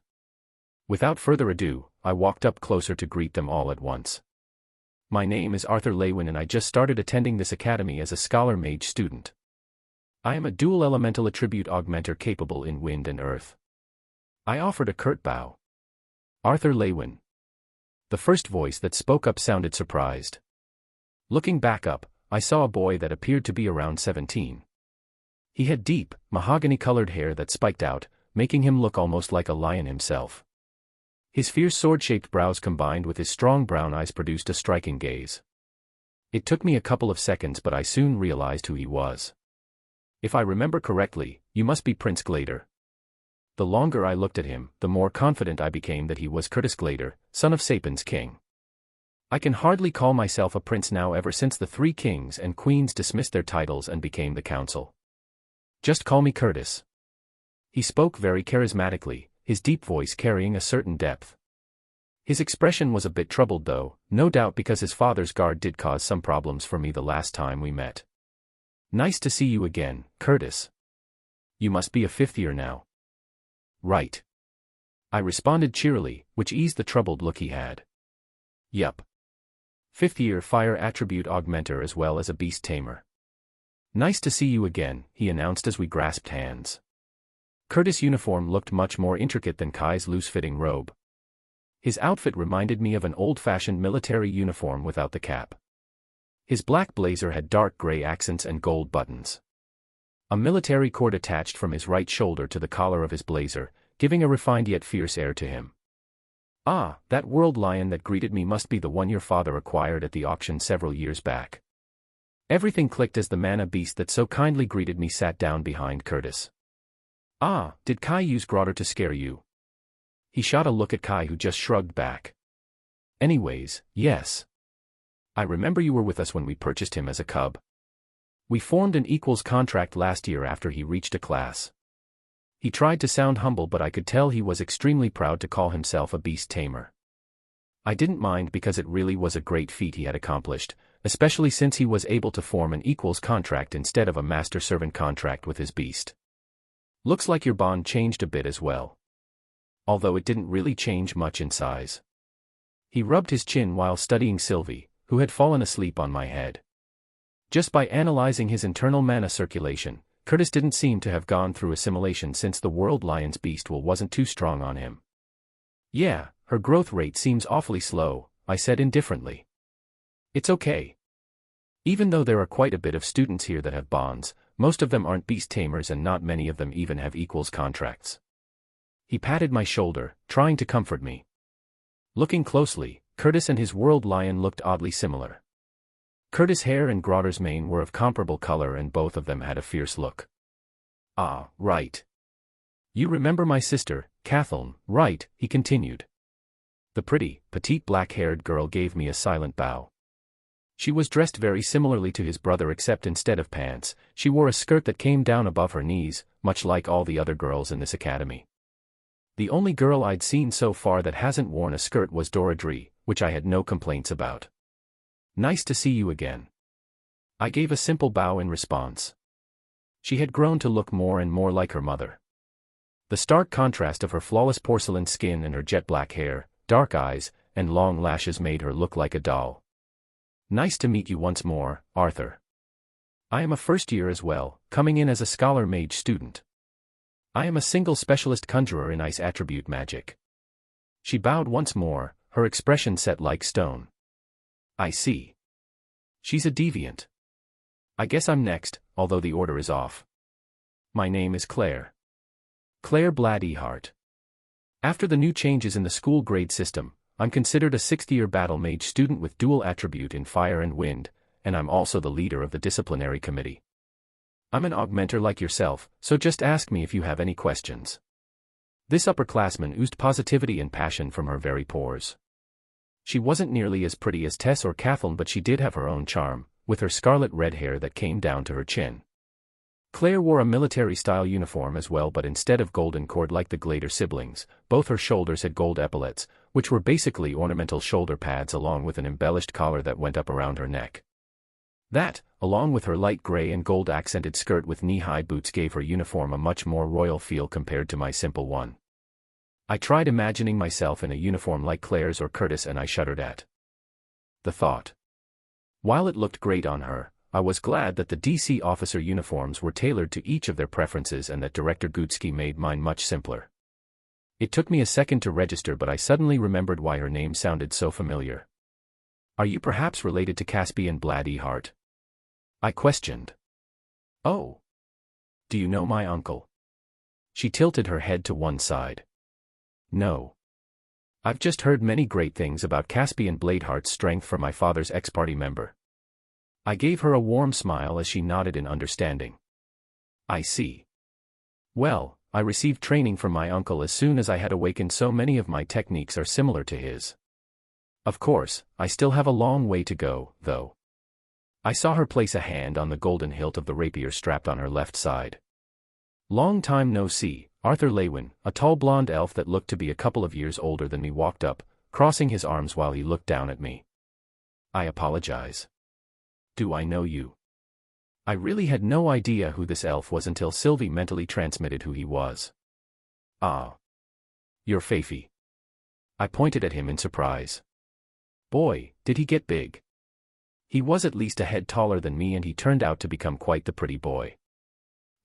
Without further ado, I walked up closer to greet them all at once. "My name is Arthur Lewin and I just started attending this academy as a Scholar Mage student. I am a dual elemental attribute augmenter capable in wind and earth." I offered a curt bow. "Arthur Lewin." The first voice that spoke up sounded surprised. Looking back up, I saw a boy that appeared to be around 17. He had deep, mahogany-colored hair that spiked out, making him look almost like a lion himself. His fierce sword-shaped brows combined with his strong brown eyes produced a striking gaze. It took me a couple of seconds but I soon realized who he was. "If I remember correctly, you must be Prince Glader." The longer I looked at him, the more confident I became that he was Curtis Glader, son of Sapin's king. I can hardly call myself a prince now ever since the 3 kings and queens dismissed their titles and became the council. "Just call me Curtis." He spoke very charismatically, his deep voice carrying a certain depth. His expression was a bit troubled though, no doubt because his father's guard did cause some problems for me the last time we met. "Nice to see you again, Curtis. You must be a 5th year now." "Right." I responded cheerily, which eased the troubled look he had. "Yup. 5th year fire attribute augmenter as well as a beast tamer." "Nice to see you again," he announced as we grasped hands. Curtis' uniform looked much more intricate than Kai's loose-fitting robe. His outfit reminded me of an old-fashioned military uniform without the cap. His black blazer had dark gray accents and gold buttons. A military cord attached from his right shoulder to the collar of his blazer, giving a refined yet fierce air to him. "Ah, that world lion that greeted me must be the one your father acquired at the auction several years back." Everything clicked as the mana beast that so kindly greeted me sat down behind Curtis. "Ah, did Kai use Grotter to scare you?" He shot a look at Kai who just shrugged back. "Anyways, yes. I remember you were with us when we purchased him as a cub. We formed an equals contract last year after he reached a class." He tried to sound humble but I could tell he was extremely proud to call himself a beast tamer. I didn't mind because it really was a great feat he had accomplished, especially since he was able to form an equals contract instead of a master-servant contract with his beast. Looks like your bond changed a bit as well. Although it didn't really change much in size. He rubbed his chin while studying Sylvie, who had fallen asleep on my head. Just by analyzing his internal mana circulation, Curtis didn't seem to have gone through assimilation since the World Lion's beast will wasn't too strong on him. Yeah, her growth rate seems awfully slow, I said indifferently. It's okay. Even though there are quite a bit of students here that have bonds, most of them aren't beast tamers and not many of them even have equals contracts. He patted my shoulder, trying to comfort me. Looking closely, Curtis and his World Lion looked oddly similar. Curtis' hair and Grotter's mane were of comparable color and both of them had a fierce look. Ah, right. You remember my sister, Kathleen, right, he continued. The pretty, petite black-haired girl gave me a silent bow. She was dressed very similarly to his brother except instead of pants, she wore a skirt that came down above her knees, much like all the other girls in this academy. The only girl I'd seen so far that hasn't worn a skirt was Dora Dree, which I had no complaints about. Nice to see you again. I gave a simple bow in response. She had grown to look more and more like her mother. The stark contrast of her flawless porcelain skin and her jet-black hair, dark eyes, and long lashes made her look like a doll. Nice to meet you once more, Arthur. I am a first year as well, coming in as a scholar mage student. I am a single specialist conjurer in ice attribute magic. She bowed once more, her expression set like stone. I see. She's a deviant. I guess I'm next, although the order is off. My name is Claire. Claire Blad-Ehart. After the new changes in the school grade system, I'm considered a 6th-year battle mage student with dual attribute in fire and wind, and I'm also the leader of the disciplinary committee. I'm an augmenter like yourself, so just ask me if you have any questions. This upperclassman oozed positivity and passion from her very pores. She wasn't nearly as pretty as Tess or Kathleen, but she did have her own charm, with her scarlet red hair that came down to her chin. Claire wore a military-style uniform as well, but instead of golden cord like the Glader siblings, both her shoulders had gold epaulets, which were basically ornamental shoulder pads along with an embellished collar that went up around her neck. That, along with her light gray and gold-accented skirt with knee-high boots, gave her uniform a much more royal feel compared to my simple one. I tried imagining myself in a uniform like Claire's or Curtis and I shuddered at the thought. While it looked great on her, I was glad that the DC officer uniforms were tailored to each of their preferences and that Director Gutsky made mine much simpler. It took me a second to register, but I suddenly remembered why her name sounded so familiar. Are you perhaps related to Caspian Blad-Ehart? I questioned. Oh. Do you know my uncle? She tilted her head to one side. No. I've just heard many great things about Caspian Bladeheart's strength from my father's ex-party member. I gave her a warm smile as she nodded in understanding. I see. Well, I received training from my uncle as soon as I had awakened, so many of my techniques are similar to his. Of course, I still have a long way to go, though. I saw her place a hand on the golden hilt of the rapier strapped on her left side. Long time no see, Arthur Lewin, a tall blonde elf that looked to be a couple of years older than me, walked up, crossing his arms while he looked down at me. I apologize. Do I know you? I really had no idea who this elf was until Sylvie mentally transmitted who he was. Ah. You're Faify. I pointed at him in surprise. Boy, did he get big. He was at least a head taller than me and he turned out to become quite the pretty boy.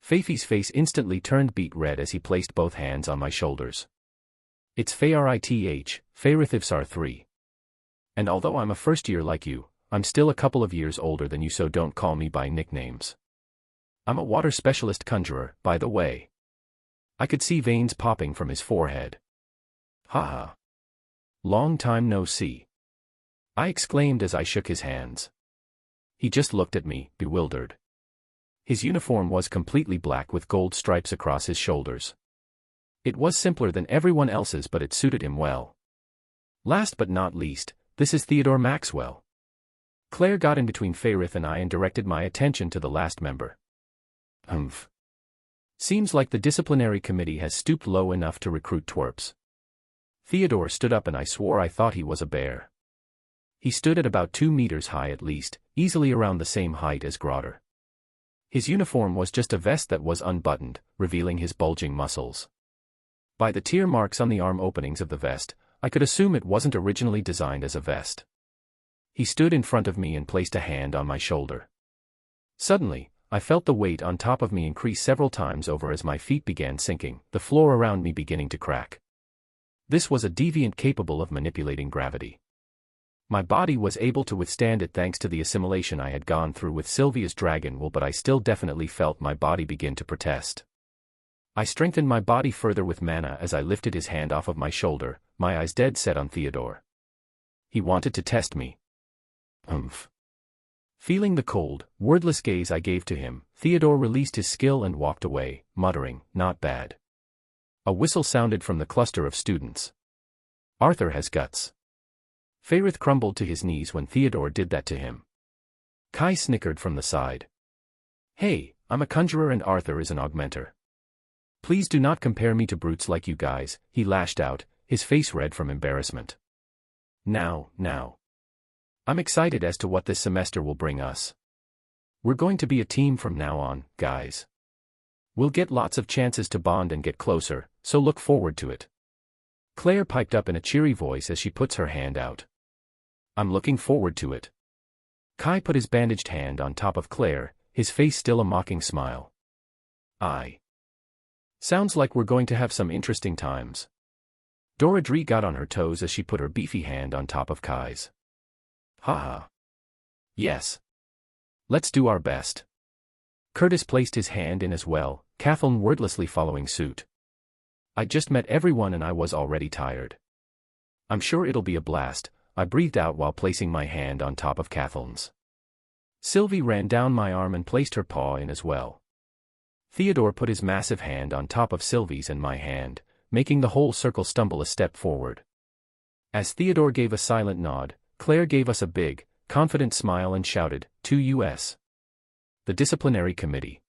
Faify's face instantly turned beet red as he placed both hands on my shoulders. It's Fairith, Fairithivsar 3. And although I'm a first year like you, I'm still a couple of years older than you, so don't call me by nicknames. I'm a water specialist conjurer, by the way. I could see veins popping from his forehead. Ha. Long time no see. I exclaimed as I shook his hands. He just looked at me, bewildered. His uniform was completely black with gold stripes across his shoulders. It was simpler than everyone else's, but it suited him well. Last but not least, this is Theodore Maxwell. Claire got in between Fairith and I and directed my attention to the last member. Humph. Seems like the disciplinary committee has stooped low enough to recruit twerps. Theodore stood up and I swore I thought he was a bear. He stood at about 2 meters high at least, easily around the same height as Grotter. His uniform was just a vest that was unbuttoned, revealing his bulging muscles. By the tear marks on the arm openings of the vest, I could assume it wasn't originally designed as a vest. He stood in front of me and placed a hand on my shoulder. Suddenly, I felt the weight on top of me increase several times over as my feet began sinking, the floor around me beginning to crack. This was a deviant capable of manipulating gravity. My body was able to withstand it thanks to the assimilation I had gone through with Sylvia's dragon wool, but I still definitely felt my body begin to protest. I strengthened my body further with mana as I lifted his hand off of my shoulder, my eyes dead set on Theodore. He wanted to test me. Feeling the cold, wordless gaze I gave to him, Theodore released his skill and walked away, muttering, "Not bad." A whistle sounded from the cluster of students. Arthur has guts. Fairith crumbled to his knees when Theodore did that to him. Kai snickered from the side. "Hey, I'm a conjurer and Arthur is an augmenter. Please do not compare me to brutes like you guys," he lashed out, his face red from embarrassment. Now. I'm excited as to what this semester will bring us. We're going to be a team from now on, guys. We'll get lots of chances to bond and get closer, so look forward to it." Claire piped up in a cheery voice as she puts her hand out. "I'm looking forward to it." Kai put his bandaged hand on top of Claire, his face still a mocking smile. Sounds like we're going to have some interesting times." Doradri got on her toes as she put her beefy hand on top of Kai's. "Haha. Yes. Let's do our best." Curtis placed his hand in as well, Kathleen wordlessly following suit. "I just met everyone and I was already tired. I'm sure it'll be a blast," I breathed out while placing my hand on top of Kathleen's. Sylvie ran down my arm and placed her paw in as well. Theodore put his massive hand on top of Sylvie's and my hand, making the whole circle stumble a step forward. As Theodore gave a silent nod, Claire gave us a big, confident smile and shouted, "To US. The disciplinary committee."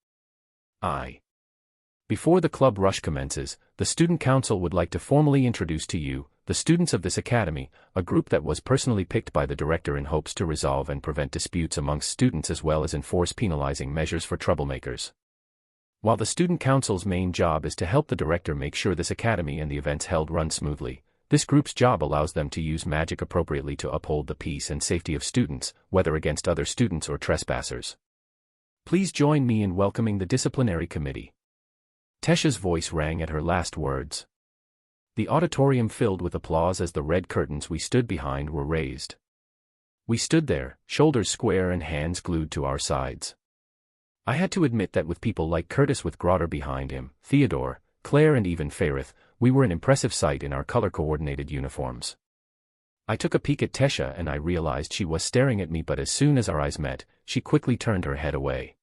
Before the club rush commences, the student council would like to formally introduce to you, the students of this academy, a group that was personally picked by the director in hopes to resolve and prevent disputes amongst students as well as enforce penalizing measures for troublemakers. While the student council's main job is to help the director make sure this academy and the events held run smoothly, this group's job allows them to use magic appropriately to uphold the peace and safety of students, whether against other students or trespassers. Please join me in welcoming the disciplinary committee. Tesha's voice rang at her last words. The auditorium filled with applause as the red curtains we stood behind were raised. We stood there, shoulders square and hands glued to our sides. I had to admit that with people like Curtis with Grotter behind him, Theodore, Claire and even Fairith, we were an impressive sight in our color-coordinated uniforms. I took a peek at Tesha and I realized she was staring at me, but as soon as our eyes met, she quickly turned her head away.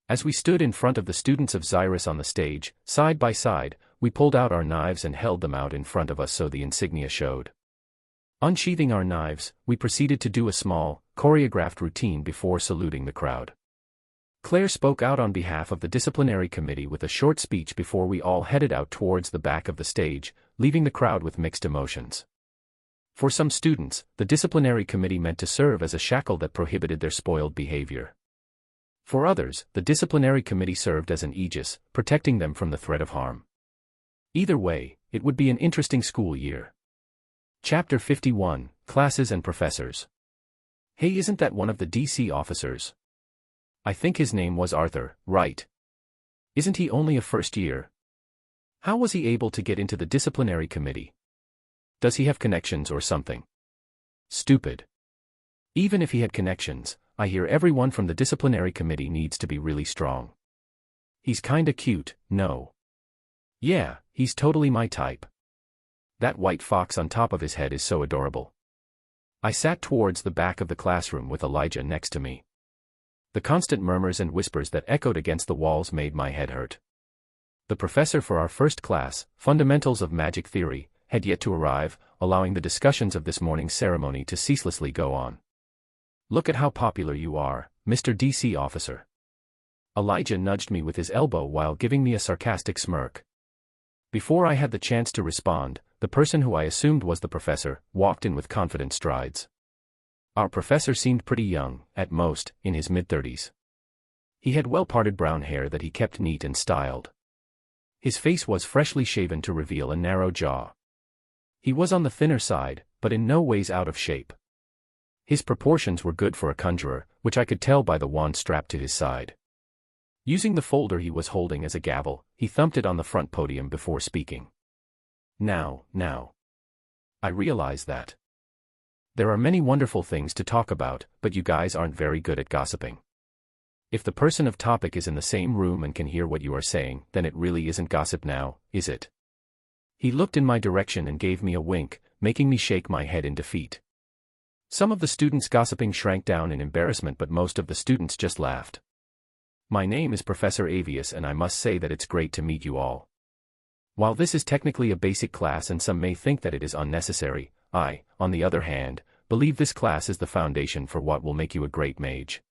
As we stood in front of the students of Xyrus on the stage, side by side, we pulled out our knives and held them out in front of us so the insignia showed. Unsheathing our knives, we proceeded to do a small, choreographed routine before saluting the crowd. Claire spoke out on behalf of the disciplinary committee with a short speech before we all headed out towards the back of the stage, leaving the crowd with mixed emotions. For some students, the disciplinary committee meant to serve as a shackle that prohibited their spoiled behavior. For others, the disciplinary committee served as an aegis, protecting them from the threat of harm. Either way, it would be an interesting school year. Chapter 51, Classes and Professors. Hey, isn't that one of the DC officers? I think his name was Arthur, right? Isn't he only a first year? How was he able to get into the disciplinary committee? Does he have connections or something? Stupid. Even if he had connections, I hear everyone from the disciplinary committee needs to be really strong. He's kinda cute, no? Yeah, he's totally my type. That white fox on top of his head is so adorable. I sat towards the back of the classroom with Elijah next to me. The constant murmurs and whispers that echoed against the walls made my head hurt. The professor for our first class, Fundamentals of Magic Theory, had yet to arrive, allowing the discussions of this morning's ceremony to ceaselessly go on. Look at how popular you are, Mr. DC officer. Elijah nudged me with his elbow while giving me a sarcastic smirk. Before I had the chance to respond, the person who I assumed was the professor walked in with confident strides. Our professor seemed pretty young, at most, in his mid-30s. He had well-parted brown hair that he kept neat and styled. His face was freshly shaven to reveal a narrow jaw. He was on the thinner side, but in no ways out of shape. His proportions were good for a conjurer, which I could tell by the wand strapped to his side. Using the folder he was holding as a gavel, he thumped it on the front podium before speaking. Now. I realize that there are many wonderful things to talk about, but you guys aren't very good at gossiping. If the person of topic is in the same room and can hear what you are saying, then it really isn't gossip now, is it? He looked in my direction and gave me a wink, making me shake my head in defeat. Some of the students gossiping shrank down in embarrassment, but most of the students just laughed. My name is Professor Avius, and I must say that it's great to meet you all. While this is technically a basic class and some may think that it is unnecessary, I, on the other hand, believe this class is the foundation for what will make you a great mage.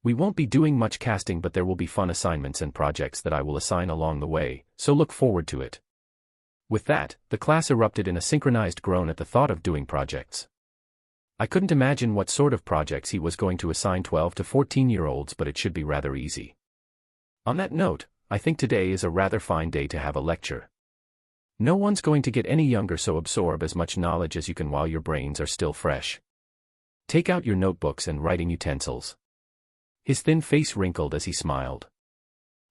We won't be doing much casting, but there will be fun assignments and projects that I will assign along the way, so look forward to it. With that, the class erupted in a synchronized groan at the thought of doing projects. I couldn't imagine what sort of projects he was going to assign 12 to 14-year-olds, but it should be rather easy. On that note, I think today is a rather fine day to have a lecture. No one's going to get any younger, so absorb as much knowledge as you can while your brains are still fresh. Take out your notebooks and writing utensils. His thin face wrinkled as he smiled.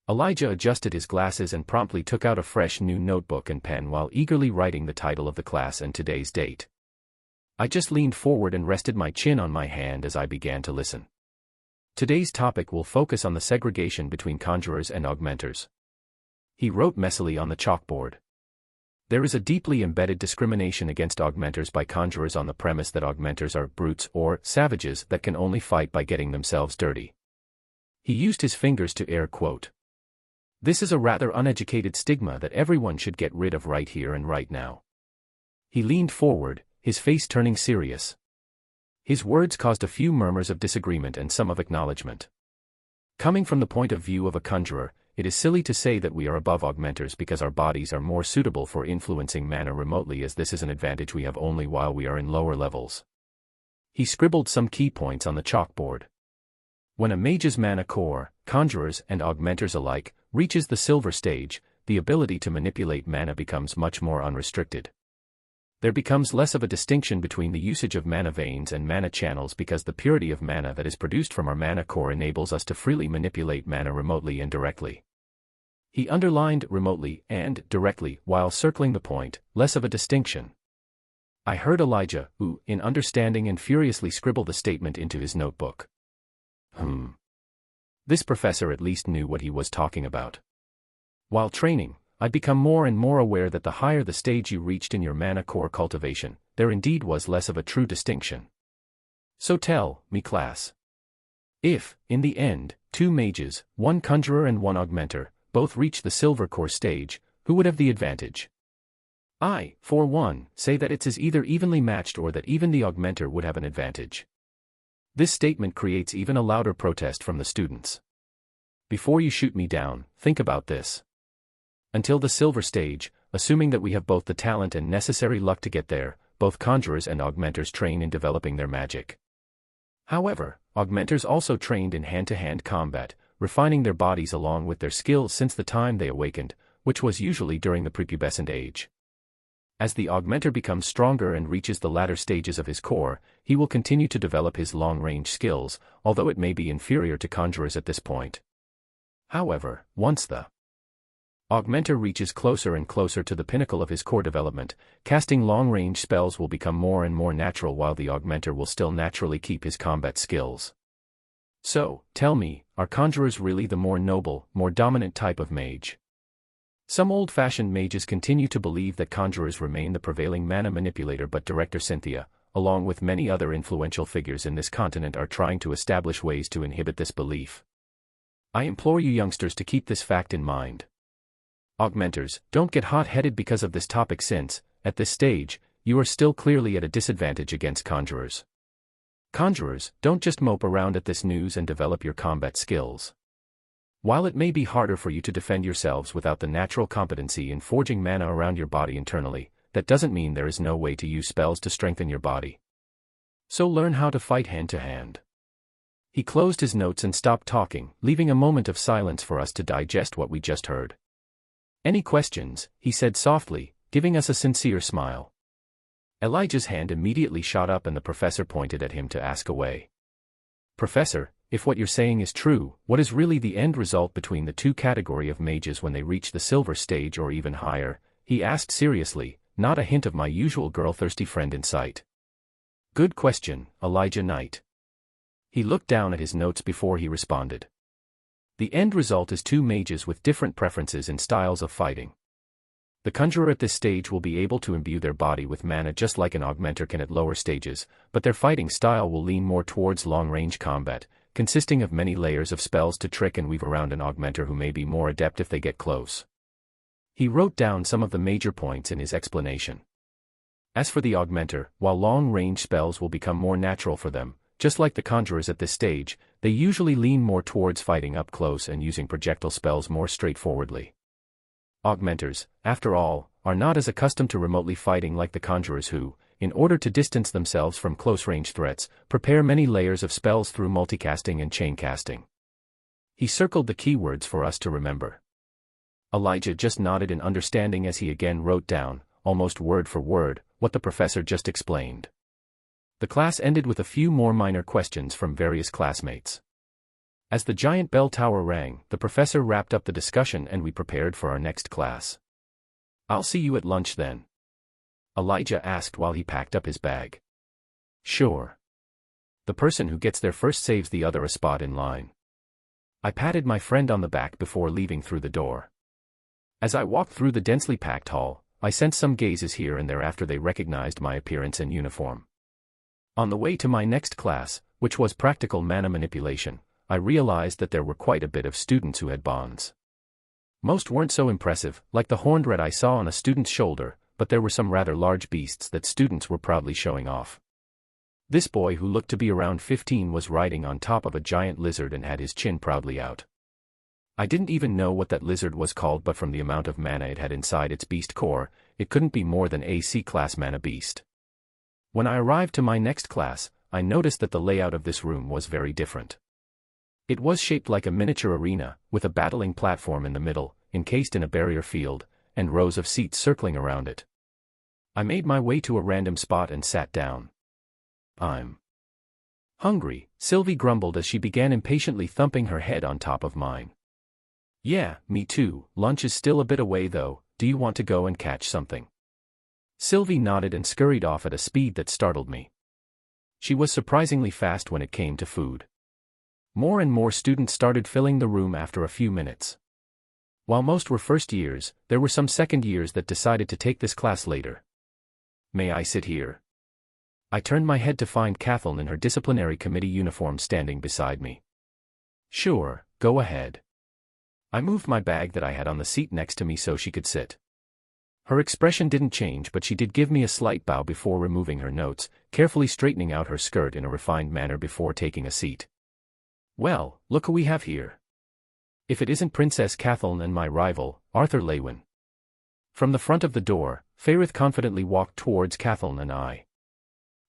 Elijah adjusted his glasses and promptly took out a fresh new notebook and pen while eagerly writing the title of the class and today's date. I just leaned forward and rested my chin on my hand as I began to listen. Today's topic will focus on the segregation between conjurers and augmenters. He wrote messily on the chalkboard. There is a deeply embedded discrimination against augmenters by conjurers on the premise that augmenters are brutes or savages that can only fight by getting themselves dirty. He used his fingers to air quote. This is a rather uneducated stigma that everyone should get rid of right here and right now. He leaned forward, his face turning serious. His words caused a few murmurs of disagreement and some of acknowledgement. Coming from the point of view of a conjurer, it is silly to say that we are above augmenters because our bodies are more suitable for influencing mana remotely, as this is an advantage we have only while we are in lower levels. He scribbled some key points on the chalkboard. When a mage's mana core, conjurers and augmenters alike, reaches the silver stage, the ability to manipulate mana becomes much more unrestricted. There becomes less of a distinction between the usage of mana veins and mana channels because the purity of mana that is produced from our mana core enables us to freely manipulate mana remotely and directly. He underlined remotely and directly while circling the point, less of a distinction. I heard Elijah, who, in understanding and furiously scribble the statement into his notebook. This professor at least knew what he was talking about. While training, I'd become more and more aware that the higher the stage you reached in your mana core cultivation, there indeed was less of a true distinction. So tell me, class. If, in the end, two mages, one conjurer and one augmenter, both reach the silver core stage, who would have the advantage? I, for one, say that it's either evenly matched or that even the augmenter would have an advantage. This statement creates even a louder protest from the students. Before you shoot me down, think about this. Until the silver stage, assuming that we have both the talent and necessary luck to get there, both conjurers and augmenters train in developing their magic. However, augmenters also trained in hand-to-hand combat, refining their bodies along with their skills since the time they awakened, which was usually during the prepubescent age. As the augmenter becomes stronger and reaches the latter stages of his core, he will continue to develop his long-range skills, although it may be inferior to conjurers at this point. However, once the augmenter reaches closer and closer to the pinnacle of his core development, casting long-range spells will become more and more natural while the augmenter will still naturally keep his combat skills. So, tell me, are conjurers really the more noble, more dominant type of mage? Some old-fashioned mages continue to believe that conjurers remain the prevailing mana manipulator, but Director Cynthia, along with many other influential figures in this continent, are trying to establish ways to inhibit this belief. I implore you youngsters to keep this fact in mind. Augmenters, don't get hot-headed because of this topic since, at this stage, you are still clearly at a disadvantage against conjurers. Conjurers, don't just mope around at this news and develop your combat skills. While it may be harder for you to defend yourselves without the natural competency in forging mana around your body internally, that doesn't mean there is no way to use spells to strengthen your body. So learn how to fight hand to hand. He closed his notes and stopped talking, leaving a moment of silence for us to digest what we just heard. Any questions? He said softly, giving us a sincere smile. Elijah's hand immediately shot up and the professor pointed at him to ask away. Professor, if what you're saying is true, what is really the end result between the two category of mages when they reach the silver stage or even higher? He asked seriously, not a hint of my usual girl-thirsty friend in sight. Good question, Elijah Knight. He looked down at his notes before he responded. The end result is two mages with different preferences and styles of fighting. The conjurer at this stage will be able to imbue their body with mana just like an augmenter can at lower stages, but their fighting style will lean more towards long-range combat, consisting of many layers of spells to trick and weave around an augmenter who may be more adept if they get close. He wrote down some of the major points in his explanation. As for the augmenter, while long-range spells will become more natural for them, just like the conjurers at this stage, they usually lean more towards fighting up close and using projectile spells more straightforwardly. Augmenters, after all, are not as accustomed to remotely fighting like the conjurers who, in order to distance themselves from close-range threats, prepare many layers of spells through multicasting and chain casting. He circled the keywords for us to remember. Elijah just nodded in understanding as he again wrote down, almost word for word, what the professor just explained. The class ended with a few more minor questions from various classmates. As the giant bell tower rang, the professor wrapped up the discussion and we prepared for our next class. I'll see you at lunch then, Elijah asked while he packed up his bag. Sure. The person who gets there first saves the other a spot in line. I patted my friend on the back before leaving through the door. As I walked through the densely packed hall, I sensed some gazes here and there after they recognized my appearance and uniform. On the way to my next class, which was practical mana manipulation, I realized that there were quite a bit of students who had bonds. Most weren't so impressive, like the horned red I saw on a student's shoulder, but there were some rather large beasts that students were proudly showing off. This boy who looked to be around 15 was riding on top of a giant lizard and had his chin proudly out. I didn't even know what that lizard was called, but from the amount of mana it had inside its beast core, it couldn't be more than a C-class mana beast. When I arrived to my next class, I noticed that the layout of this room was very different. It was shaped like a miniature arena, with a battling platform in the middle, encased in a barrier field, and rows of seats circling around it. I made my way to a random spot and sat down. I'm hungry, Sylvie grumbled as she began impatiently thumping her head on top of mine. Yeah, me too, lunch is still a bit away though, do you want to go and catch something? Sylvie nodded and scurried off at a speed that startled me. She was surprisingly fast when it came to food. More and more students started filling the room after a few minutes. While most were first years, there were some second years that decided to take this class later. May I sit here? I turned my head to find Kathleen in her disciplinary committee uniform standing beside me. Sure, go ahead. I moved my bag that I had on the seat next to me so she could sit. Her expression didn't change, but she did give me a slight bow before removing her notes, carefully straightening out her skirt in a refined manner before taking a seat. Well, look who we have here. If it isn't Princess Kathleen and my rival, Arthur Lewin. From the front of the door, Fairith confidently walked towards Kathleen and I.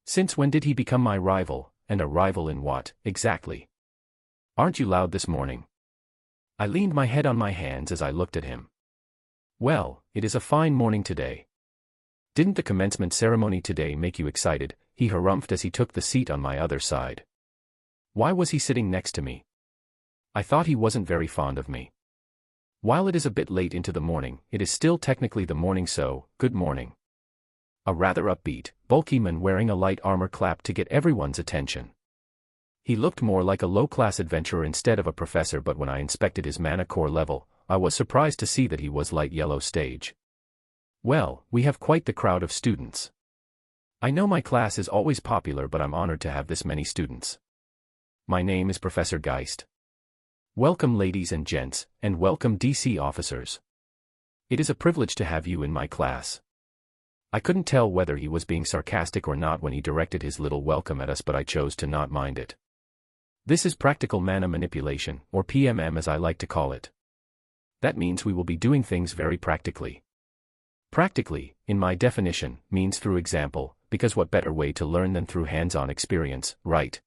Since when did he become my rival, and a rival in what, exactly? Aren't you loud this morning? I leaned my head on my hands as I looked at him. Well, it is a fine morning today. Didn't the commencement ceremony today make you excited? He harumphed as he took the seat on my other side. Why was he sitting next to me? I thought he wasn't very fond of me. While it is a bit late into the morning, it is still technically the morning, so, good morning. A rather upbeat, bulky man wearing a light armor clapped to get everyone's attention. He looked more like a low-class adventurer instead of a professor, but when I inspected his mana core level, I was surprised to see that he was light yellow stage. Well, we have quite the crowd of students. I know my class is always popular, but I'm honored to have this many students. My name is Professor Geist. Welcome ladies and gents, and welcome DC officers. It is a privilege to have you in my class. I couldn't tell whether he was being sarcastic or not when he directed his little welcome at us, but I chose to not mind it. This is practical mana manipulation, or PMM as I like to call it. That means we will be doing things very practically. Practically, in my definition, means through example, because what better way to learn than through hands-on experience, right?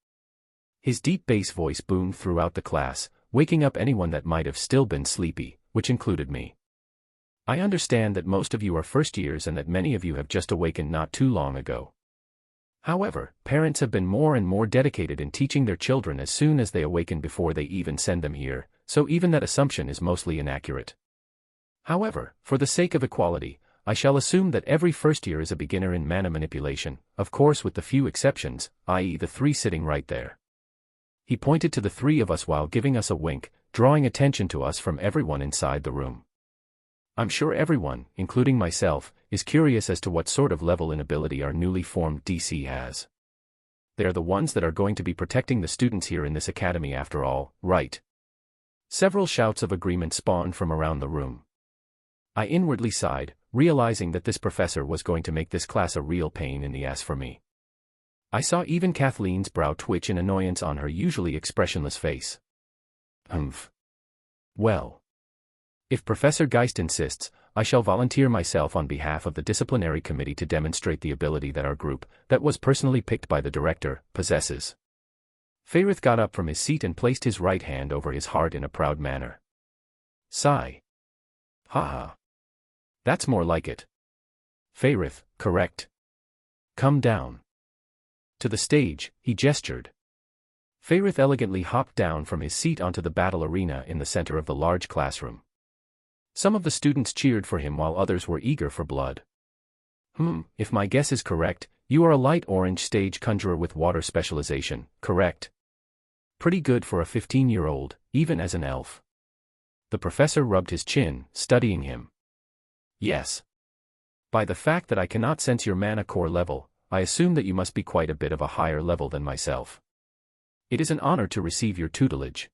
His deep bass voice boomed throughout the class, waking up anyone that might have still been sleepy, which included me. I understand that most of you are first years and that many of you have just awakened not too long ago. However, parents have been more and more dedicated in teaching their children as soon as they awaken before they even send them here, so even that assumption is mostly inaccurate. However, for the sake of equality, I shall assume that every first year is a beginner in mana manipulation, of course with the few exceptions, i.e. the three sitting right there. He pointed to the three of us while giving us a wink, drawing attention to us from everyone inside the room. I'm sure everyone, including myself, is curious as to what sort of level in ability our newly formed DC has. They are the ones that are going to be protecting the students here in this academy after all, right? Several shouts of agreement spawned from around the room. I inwardly sighed, realizing that this professor was going to make this class a real pain in the ass for me. I saw even Kathleen's brow twitch in annoyance on her usually expressionless face. Well. If Professor Geist insists, I shall volunteer myself on behalf of the disciplinary committee to demonstrate the ability that our group, that was personally picked by the director, possesses. Fairith got up from his seat and placed his right hand over his heart in a proud manner. Sigh. Haha. That's more like it. Fairith, correct. Come down. To the stage, he gestured. Fairith elegantly hopped down from his seat onto the battle arena in the center of the large classroom. Some of the students cheered for him while others were eager for blood. If my guess is correct, you are a light orange stage conjurer with water specialization, correct? Pretty good for a 15-year-old, even as an elf. The professor rubbed his chin, studying him. Yes. By the fact that I cannot sense your mana core level, I assume that you must be quite a bit of a higher level than myself. It is an honor to receive your tutelage.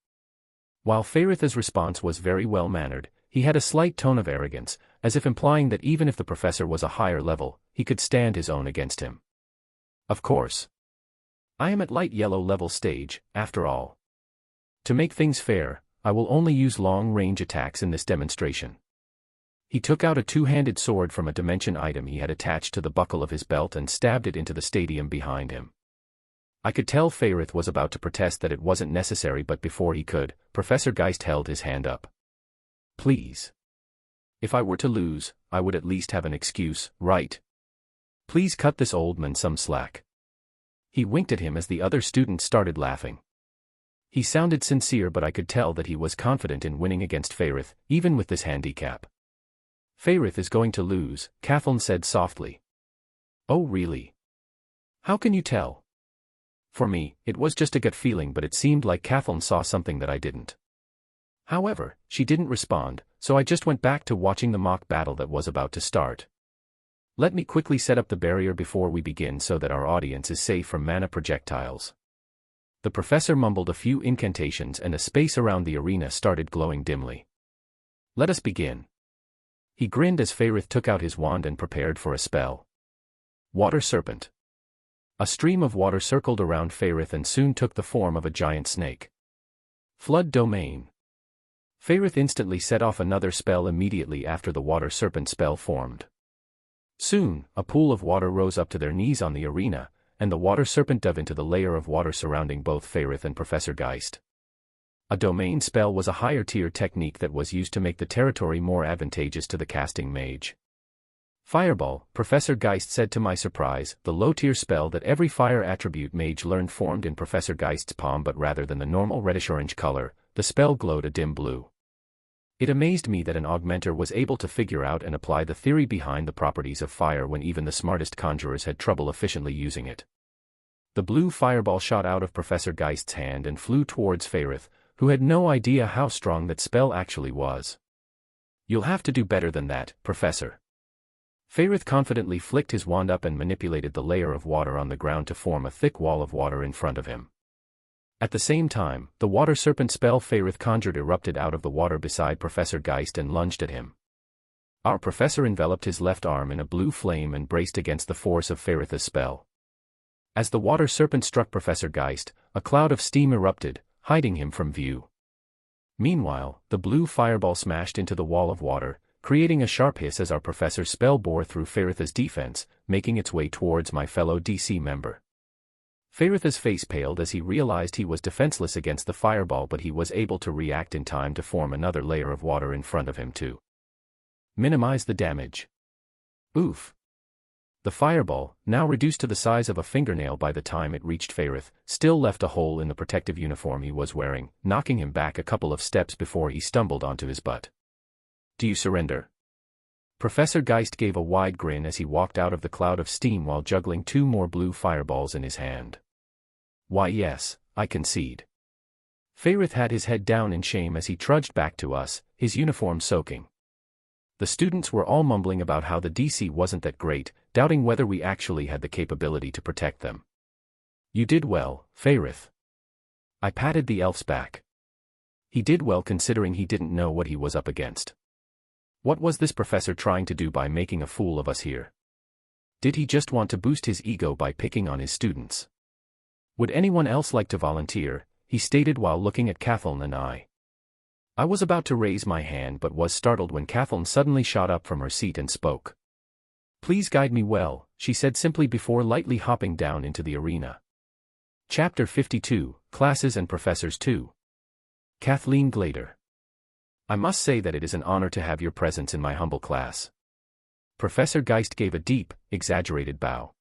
While Fairith's response was very well-mannered, he had a slight tone of arrogance, as if implying that even if the professor was a higher level, he could stand his own against him. Of course. I am at light yellow level stage, after all. To make things fair, I will only use long-range attacks in this demonstration. He took out a two-handed sword from a dimension item he had attached to the buckle of his belt and stabbed it into the stadium behind him. I could tell Fairith was about to protest that it wasn't necessary, but before he could, Professor Geist held his hand up. Please. If I were to lose, I would at least have an excuse, right? Please cut this old man some slack. He winked at him as the other students started laughing. He sounded sincere, but I could tell that he was confident in winning against Fairith, even with this handicap. Fairith is going to lose, Kathleen said softly. Oh really? How can you tell? For me, it was just a gut feeling, but it seemed like Kathleen saw something that I didn't. However, she didn't respond, so I just went back to watching the mock battle that was about to start. Let me quickly set up the barrier before we begin so that our audience is safe from mana projectiles. The professor mumbled a few incantations and a space around the arena started glowing dimly. Let us begin. He grinned as Fairith took out his wand and prepared for a spell. Water Serpent. A stream of water circled around Fairith and soon took the form of a giant snake. Flood Domain. Fairith instantly set off another spell immediately after the Water Serpent spell formed. Soon, a pool of water rose up to their knees on the arena, and the Water Serpent dove into the layer of water surrounding both Fairith and Professor Geist. A domain spell was a higher-tier technique that was used to make the territory more advantageous to the casting mage. Fireball, Professor Geist said to my surprise, the low-tier spell that every fire attribute mage learned formed in Professor Geist's palm, but rather than the normal reddish-orange color, the spell glowed a dim blue. It amazed me that an augmenter was able to figure out and apply the theory behind the properties of fire when even the smartest conjurers had trouble efficiently using it. The blue fireball shot out of Professor Geist's hand and flew towards Fairith, who had no idea how strong that spell actually was. You'll have to do better than that, Professor. Fairith confidently flicked his wand up and manipulated the layer of water on the ground to form a thick wall of water in front of him. At the same time, the Water Serpent spell Fairith conjured erupted out of the water beside Professor Geist and lunged at him. Our professor enveloped his left arm in a blue flame and braced against the force of Fairith's spell. As the Water Serpent struck Professor Geist, a cloud of steam erupted, hiding him from view. Meanwhile, the blue fireball smashed into the wall of water, creating a sharp hiss as our professor's spell bore through Faritha's defense, making its way towards my fellow DC member. Faritha's face paled as he realized he was defenseless against the fireball, but he was able to react in time to form another layer of water in front of him to minimize the damage. Oof. The fireball, now reduced to the size of a fingernail by the time it reached Farith, still left a hole in the protective uniform he was wearing, knocking him back a couple of steps before he stumbled onto his butt. Do you surrender? Professor Geist gave a wide grin as he walked out of the cloud of steam while juggling 2 more blue fireballs in his hand. Why yes, I concede. Farith had his head down in shame as he trudged back to us, his uniform soaking. The students were all mumbling about how the DC wasn't that great, doubting whether we actually had the capability to protect them. You did well, Farith. I patted the elf's back. He did well considering he didn't know what he was up against. What was this professor trying to do by making a fool of us here? Did he just want to boost his ego by picking on his students? Would anyone else like to volunteer? He stated while looking at Kathleen and I. I was about to raise my hand but was startled when Kathleen suddenly shot up from her seat and spoke. Please guide me well, she said simply before lightly hopping down into the arena. Chapter 52, Classes and Professors 2. Kathleen Glader. I must say that it is an honor to have your presence in my humble class. Professor Geist gave a deep, exaggerated bow.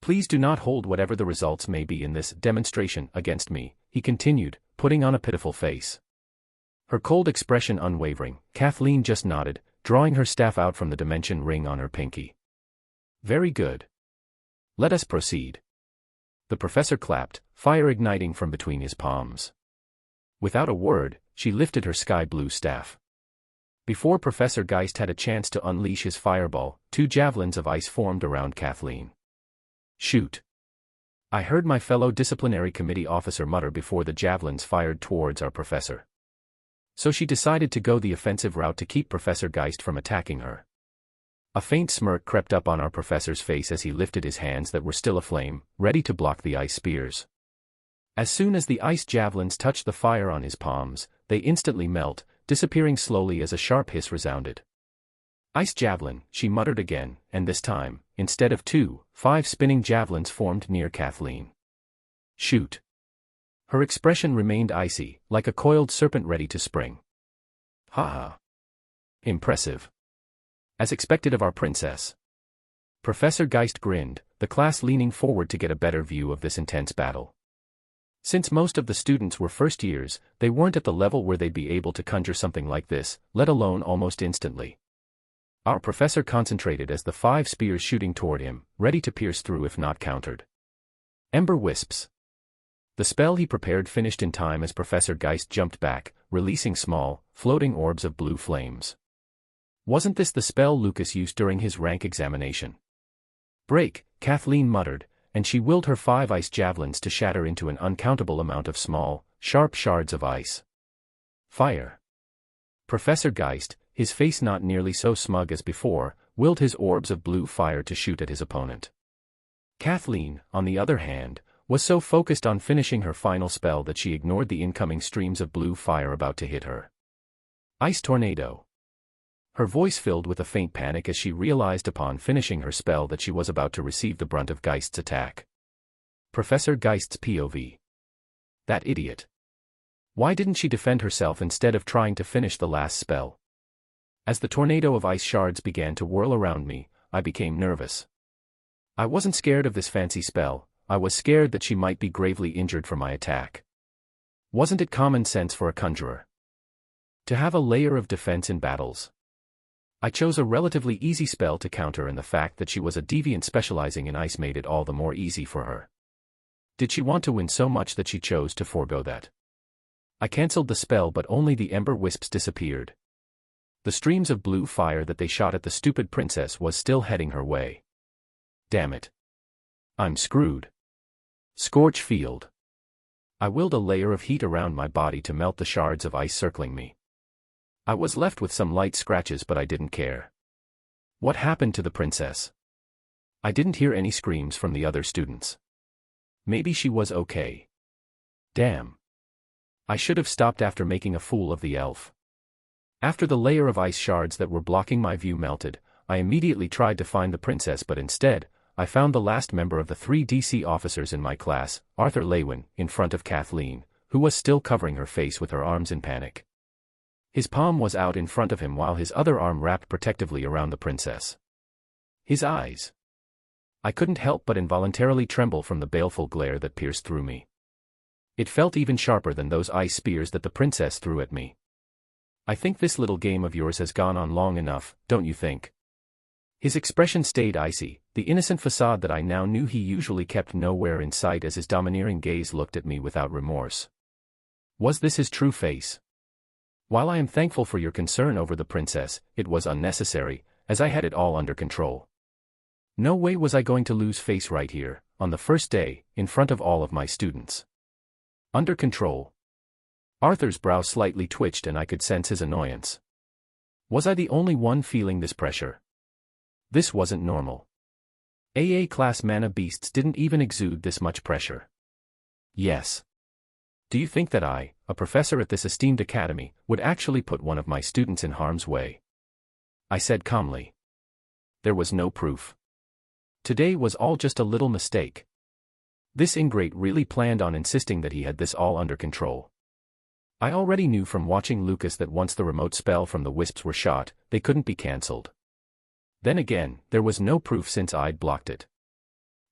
Please do not hold whatever the results may be in this demonstration against me, he continued, putting on a pitiful face. Her cold expression unwavering, Kathleen just nodded, drawing her staff out from the dimension ring on her pinky. Very good. Let us proceed. The professor clapped, fire igniting from between his palms. Without a word, she lifted her sky-blue staff. Before Professor Geist had a chance to unleash his fireball, 2 javelins of ice formed around Kathleen. Shoot. I heard my fellow disciplinary committee officer mutter before the javelins fired towards our professor. So she decided to go the offensive route to keep Professor Geist from attacking her. A faint smirk crept up on our professor's face as he lifted his hands that were still aflame, ready to block the ice spears. As soon as the ice javelins touched the fire on his palms, they instantly melt, disappearing slowly as a sharp hiss resounded. Ice javelin, she muttered again, and this time, instead of 2, 5 spinning javelins formed near Kathleen. Shoot. Her expression remained icy, like a coiled serpent ready to spring. Ha ha. Impressive. As expected of our princess. Professor Geist grinned, the class leaning forward to get a better view of this intense battle. Since most of the students were first years, they weren't at the level where they'd be able to conjure something like this, let alone almost instantly. Our professor concentrated as the 5 spears shooting toward him, ready to pierce through if not countered. Ember wisps. The spell he prepared finished in time as Professor Geist jumped back, releasing small, floating orbs of blue flames. Wasn't this the spell Lucas used during his rank examination? Break, Kathleen muttered, and she willed her 5 ice javelins to shatter into an uncountable amount of small, sharp shards of ice. Fire. Professor Geist, his face not nearly so smug as before, willed his orbs of blue fire to shoot at his opponent. Kathleen, on the other hand, was so focused on finishing her final spell that she ignored the incoming streams of blue fire about to hit her. Ice tornado. Her voice filled with a faint panic as she realized upon finishing her spell that she was about to receive the brunt of Geist's attack. Professor Geist's POV. That idiot. Why didn't she defend herself instead of trying to finish the last spell? As the tornado of ice shards began to whirl around me, I became nervous. I wasn't scared of this fancy spell, I was scared that she might be gravely injured from my attack. Wasn't it common sense for a conjurer to have a layer of defense in battles? I chose a relatively easy spell to counter, and the fact that she was a deviant specializing in ice made it all the more easy for her. Did she want to win so much that she chose to forego that? I cancelled the spell, but only the ember wisps disappeared. The streams of blue fire that they shot at the stupid princess was still heading her way. Damn it. I'm screwed. Scorch field. I willed a layer of heat around my body to melt the shards of ice circling me. I was left with some light scratches, but I didn't care. What happened to the princess? I didn't hear any screams from the other students. Maybe she was okay. Damn. I should have stopped after making a fool of the elf. After the layer of ice shards that were blocking my view melted, I immediately tried to find the princess, but instead, I found the last member of the 3 DC officers in my class, Arthur Lewin, in front of Kathleen, who was still covering her face with her arms in panic. His palm was out in front of him while his other arm wrapped protectively around the princess. His eyes. I couldn't help but involuntarily tremble from the baleful glare that pierced through me. It felt even sharper than those ice spears that the princess threw at me. I think this little game of yours has gone on long enough, don't you think? His expression stayed icy, the innocent facade that I now knew he usually kept nowhere in sight as his domineering gaze looked at me without remorse. Was this his true face? While I am thankful for your concern over the princess, it was unnecessary, as I had it all under control. No way was I going to lose face right here, on the first day, in front of all of my students. Under control. Arthur's brow slightly twitched and I could sense his annoyance. Was I the only one feeling this pressure? This wasn't normal. AA class mana beasts didn't even exude this much pressure. Yes. Do you think that I, a professor at this esteemed academy, would actually put one of my students in harm's way? I said calmly. There was no proof. Today was all just a little mistake. This ingrate really planned on insisting that he had this all under control. I already knew from watching Lucas that once the remote spell from the wisps were shot, they couldn't be cancelled. Then again, there was no proof since I'd blocked it.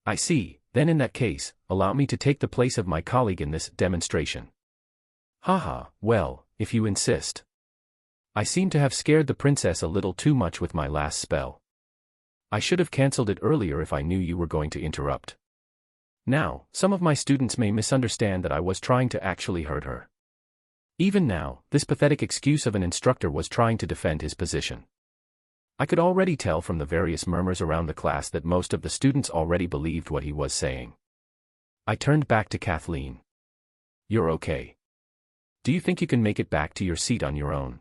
I see, then in that case, allow me to take the place of my colleague in this demonstration. Haha, well, if you insist. I seem to have scared the princess a little too much with my last spell. I should have cancelled it earlier if I knew you were going to interrupt. Now, some of my students may misunderstand that I was trying to actually hurt her. Even now, this pathetic excuse of an instructor was trying to defend his position. I could already tell from the various murmurs around the class that most of the students already believed what he was saying. I turned back to Kathleen. You're okay. Do you think you can make it back to your seat on your own?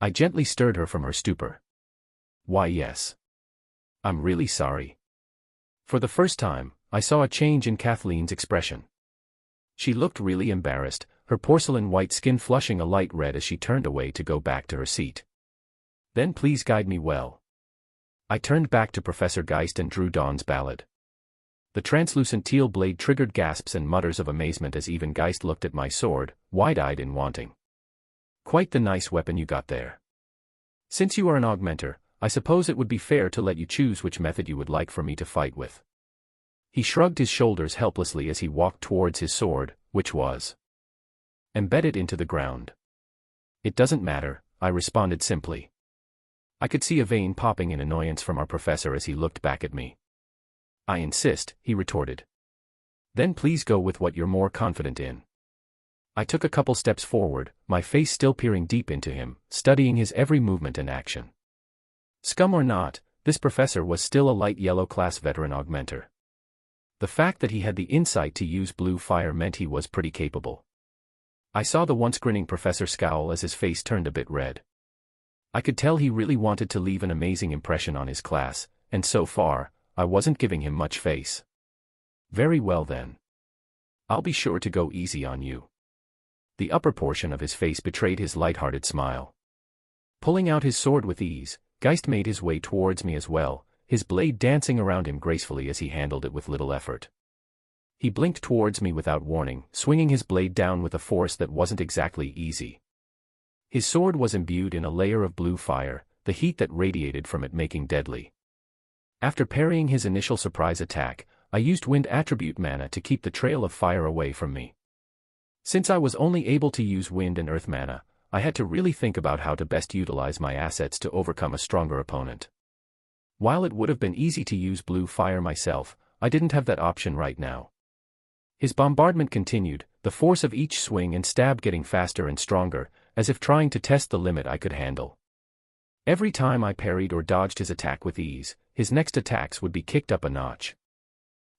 I gently stirred her from her stupor. Why yes. I'm really sorry. For the first time, I saw a change in Kathleen's expression. She looked really embarrassed, her porcelain white skin flushing a light red as she turned away to go back to her seat. Then please guide me well. I turned back to Professor Geist and drew Dawn's ballad. The translucent teal blade triggered gasps and mutters of amazement as even Geist looked at my sword, wide-eyed in wanting. Quite the nice weapon you got there. Since you are an augmenter, I suppose it would be fair to let you choose which method you would like for me to fight with. He shrugged his shoulders helplessly as he walked towards his sword, which was embedded into the ground. It doesn't matter, I responded simply. I could see a vein popping in annoyance from our professor as he looked back at me. I insist, he retorted. Then please go with what you're more confident in. I took a couple steps forward, my face still peering deep into him, studying his every movement and action. Scum or not, this professor was still a light yellow class veteran augmenter. The fact that he had the insight to use blue fire meant he was pretty capable. I saw the once grinning professor scowl as his face turned a bit red. I could tell he really wanted to leave an amazing impression on his class, and so far, I wasn't giving him much face. Very well then. I'll be sure to go easy on you. The upper portion of his face betrayed his light-hearted smile. Pulling out his sword with ease, Geist made his way towards me as well, his blade dancing around him gracefully as he handled it with little effort. He blinked towards me without warning, swinging his blade down with a force that wasn't exactly easy. His sword was imbued in a layer of blue fire, the heat that radiated from it making deadly. After parrying his initial surprise attack, I used wind attribute mana to keep the trail of fire away from me. Since I was only able to use wind and earth mana, I had to really think about how to best utilize my assets to overcome a stronger opponent. While it would have been easy to use blue fire myself, I didn't have that option right now. His bombardment continued, the force of each swing and stab getting faster and stronger, as if trying to test the limit I could handle. Every time I parried or dodged his attack with ease, his next attacks would be kicked up a notch.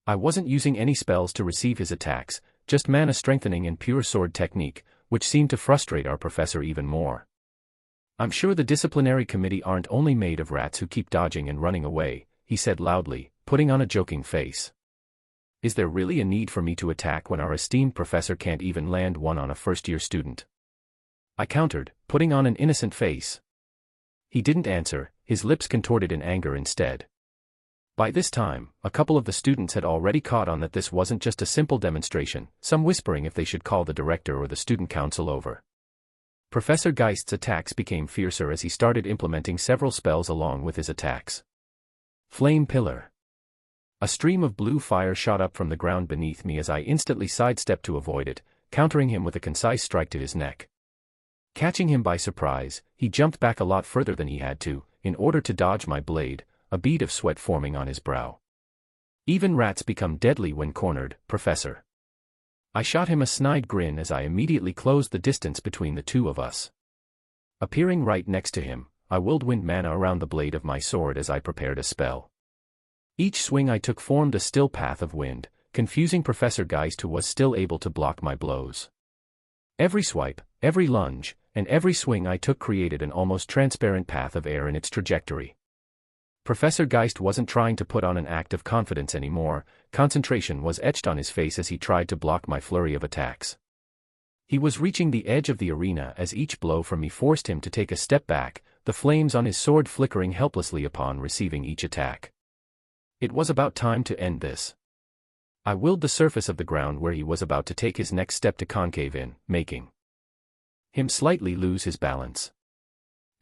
I wasn't using any spells to receive his attacks, just mana strengthening and pure sword technique, which seemed to frustrate our professor even more. I'm sure the disciplinary committee aren't only made of rats who keep dodging and running away, he said loudly, putting on a joking face. Is there really a need for me to attack when our esteemed professor can't even land one on a first-year student? I countered, putting on an innocent face. He didn't answer, his lips contorted in anger instead. By this time, a couple of the students had already caught on that this wasn't just a simple demonstration, some whispering if they should call the director or the student council over. Professor Geist's attacks became fiercer as he started implementing several spells along with his attacks. Flame Pillar. A stream of blue fire shot up from the ground beneath me as I instantly sidestepped to avoid it, countering him with a concise strike to his neck. Catching him by surprise, he jumped back a lot further than he had to, in order to dodge my blade, a bead of sweat forming on his brow. Even rats become deadly when cornered, Professor. I shot him a snide grin as I immediately closed the distance between the two of us. Appearing right next to him, I willed wind mana around the blade of my sword as I prepared a spell. Each swing I took formed a still path of wind, confusing Professor Geist, who was still able to block my blows. Every swipe, every lunge, and every swing I took created an almost transparent path of air in its trajectory. Professor Geist wasn't trying to put on an act of confidence anymore, concentration was etched on his face as he tried to block my flurry of attacks. He was reaching the edge of the arena as each blow from me forced him to take a step back, the flames on his sword flickering helplessly upon receiving each attack. It was about time to end this. I willed the surface of the ground where he was about to take his next step to concave in, making him slightly lose his balance.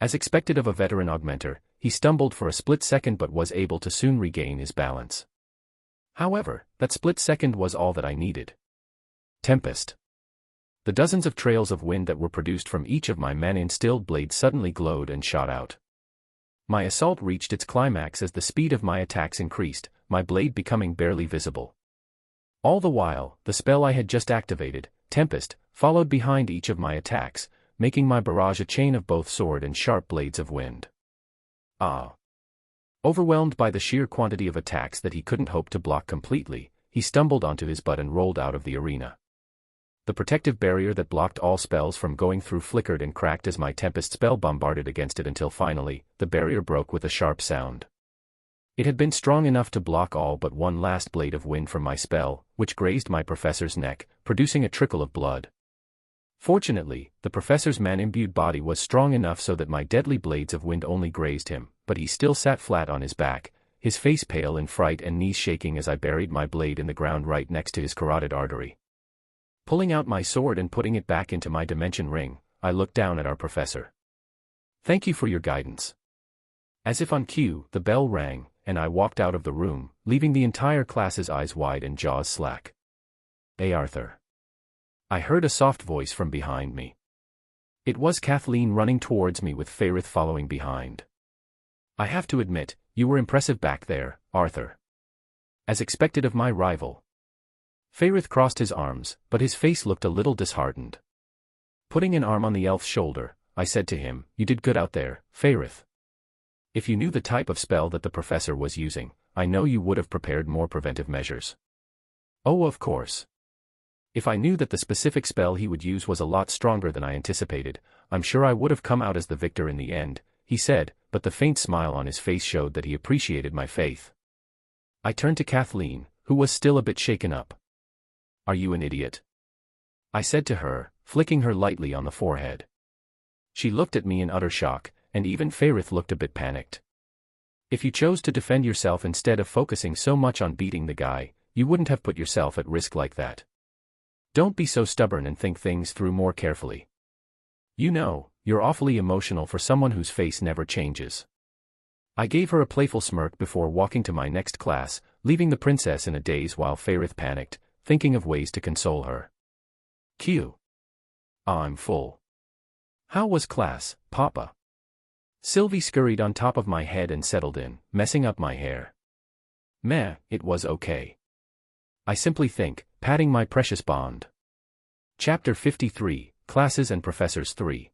As expected of a veteran augmenter, he stumbled for a split second but was able to soon regain his balance. However, that split second was all that I needed. Tempest. The dozens of trails of wind that were produced from each of my mana-instilled blades suddenly glowed and shot out. My assault reached its climax as the speed of my attacks increased, my blade becoming barely visible. All the while, the spell I had just activated, Tempest, followed behind each of my attacks, making my barrage a chain of both sword and sharp blades of wind. Overwhelmed by the sheer quantity of attacks that he couldn't hope to block completely, he stumbled onto his butt and rolled out of the arena. The protective barrier that blocked all spells from going through flickered and cracked as my Tempest spell bombarded against it until finally, the barrier broke with a sharp sound. It had been strong enough to block all but one last blade of wind from my spell, which grazed my professor's neck, producing a trickle of blood. Fortunately, the professor's man-imbued body was strong enough so that my deadly blades of wind only grazed him, but he still sat flat on his back, his face pale in fright and knees shaking as I buried my blade in the ground right next to his carotid artery. Pulling out my sword and putting it back into my dimension ring, I looked down at our professor. "Thank you for your guidance." As if on cue, the bell rang, and I walked out of the room, leaving the entire class's eyes wide and jaws slack. "Hey Arthur." I heard a soft voice from behind me. It was Kathleen running towards me with Fairith following behind. "I have to admit, you were impressive back there, Arthur." As expected of my rival. Fairith crossed his arms, but his face looked a little disheartened. Putting an arm on the elf's shoulder, I said to him, "You did good out there, Fairith. If you knew the type of spell that the professor was using, I know you would have prepared more preventive measures." "Oh, of course. If I knew that the specific spell he would use was a lot stronger than I anticipated, I'm sure I would have come out as the victor in the end," he said, but the faint smile on his face showed that he appreciated my faith. I turned to Kathleen, who was still a bit shaken up. "Are you an idiot?" I said to her, flicking her lightly on the forehead. She looked at me in utter shock, and even Fairith looked a bit panicked. "If you chose to defend yourself instead of focusing so much on beating the guy, you wouldn't have put yourself at risk like that. Don't be so stubborn and think things through more carefully. You know, you're awfully emotional for someone whose face never changes." I gave her a playful smirk before walking to my next class, leaving the princess in a daze while Fairith panicked, thinking of ways to console her. Q. I'm full. "How was class, Papa?" Sylvie scurried on top of my head and settled in, messing up my hair. "Meh, it was okay. I simply think, patting my precious bond." Chapter 53, Classes and Professors 3.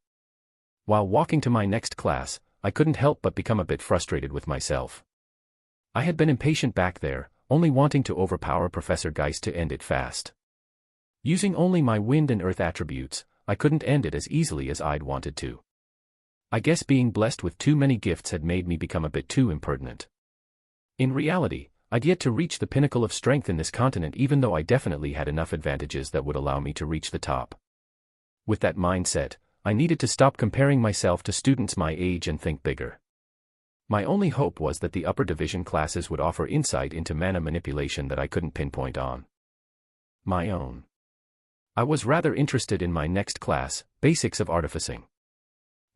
While walking to my next class, I couldn't help but become a bit frustrated with myself. I had been impatient back there, only wanting to overpower Professor Geist to end it fast. Using only my wind and earth attributes, I couldn't end it as easily as I'd wanted to. I guess being blessed with too many gifts had made me become a bit too impertinent. In reality, I'd yet to reach the pinnacle of strength in this continent, even though I definitely had enough advantages that would allow me to reach the top. With that mindset, I needed to stop comparing myself to students my age and think bigger. My only hope was that the upper division classes would offer insight into mana manipulation that I couldn't pinpoint on my own. I was rather interested in my next class, Basics of Artificing.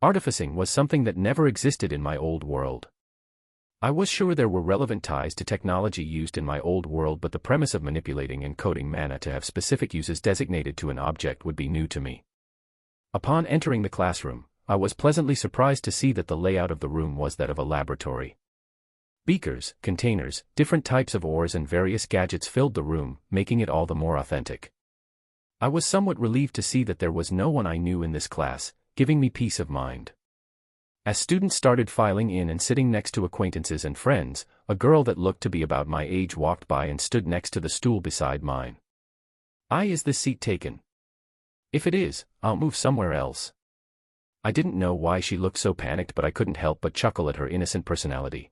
Artificing was something that never existed in my old world. I was sure there were relevant ties to technology used in my old world, but the premise of manipulating and coding mana to have specific uses designated to an object would be new to me. Upon entering the classroom, I was pleasantly surprised to see that the layout of the room was that of a laboratory. Beakers, containers, different types of ores and various gadgets filled the room, making it all the more authentic. I was somewhat relieved to see that there was no one I knew in this class, giving me peace of mind. As students started filing in and sitting next to acquaintances and friends, a girl that looked to be about my age walked by and stood next to the stool beside mine. Is this seat taken? If it is, I'll move somewhere else. I didn't know why she looked so panicked, but I couldn't help but chuckle at her innocent personality.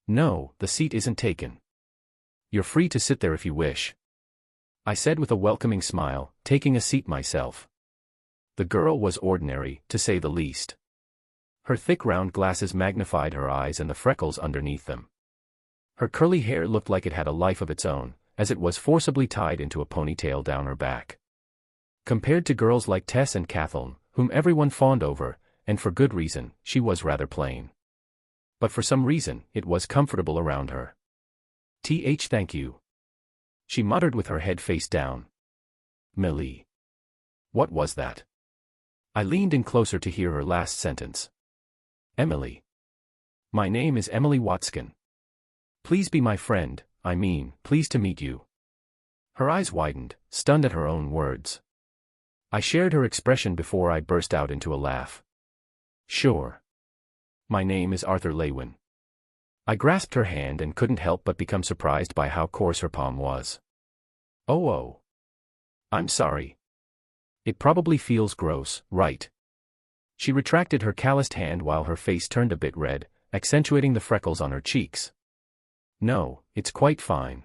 No, the seat isn't taken. You're free to sit there if you wish, I said with a welcoming smile, taking a seat myself. The girl was ordinary, to say the least. Her thick round glasses magnified her eyes and the freckles underneath them. Her curly hair looked like it had a life of its own, as it was forcibly tied into a ponytail down her back. Compared to girls like Tess and Kathleen, whom everyone fawned over, and for good reason, she was rather plain. But for some reason, it was comfortable around her. Thank you, she muttered with her head face down. Millie. What was that? I leaned in closer to hear her last sentence. Emily. My name is Emily Watskin. Please be my friend, pleased to meet you. Her eyes widened, stunned at her own words. I shared her expression before I burst out into a laugh. Sure. My name is Arthur Lewin. I grasped her hand and couldn't help but become surprised by how coarse her palm was. Oh. I'm sorry. It probably feels gross, right? She retracted her calloused hand while her face turned a bit red, accentuating the freckles on her cheeks. No, it's quite fine.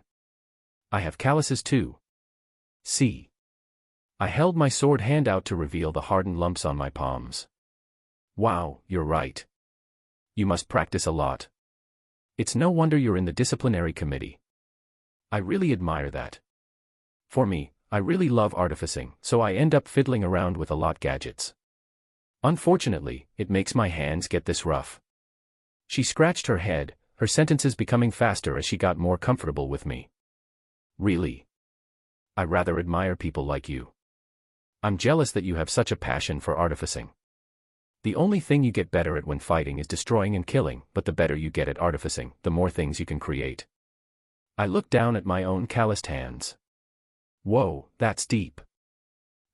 I have calluses too. See? I held my sword hand out to reveal the hardened lumps on my palms. Wow, you're right. You must practice a lot. It's no wonder you're in the disciplinary committee. I really admire that. For me, I really love artificing, so I end up fiddling around with a lot gadgets. Unfortunately, it makes my hands get this rough. She scratched her head, her sentences becoming faster as she got more comfortable with me. Really? I rather admire people like you. I'm jealous that you have such a passion for artificing. The only thing you get better at when fighting is destroying and killing, but the better you get at artificing, the more things you can create. I looked down at my own calloused hands. Whoa, that's deep.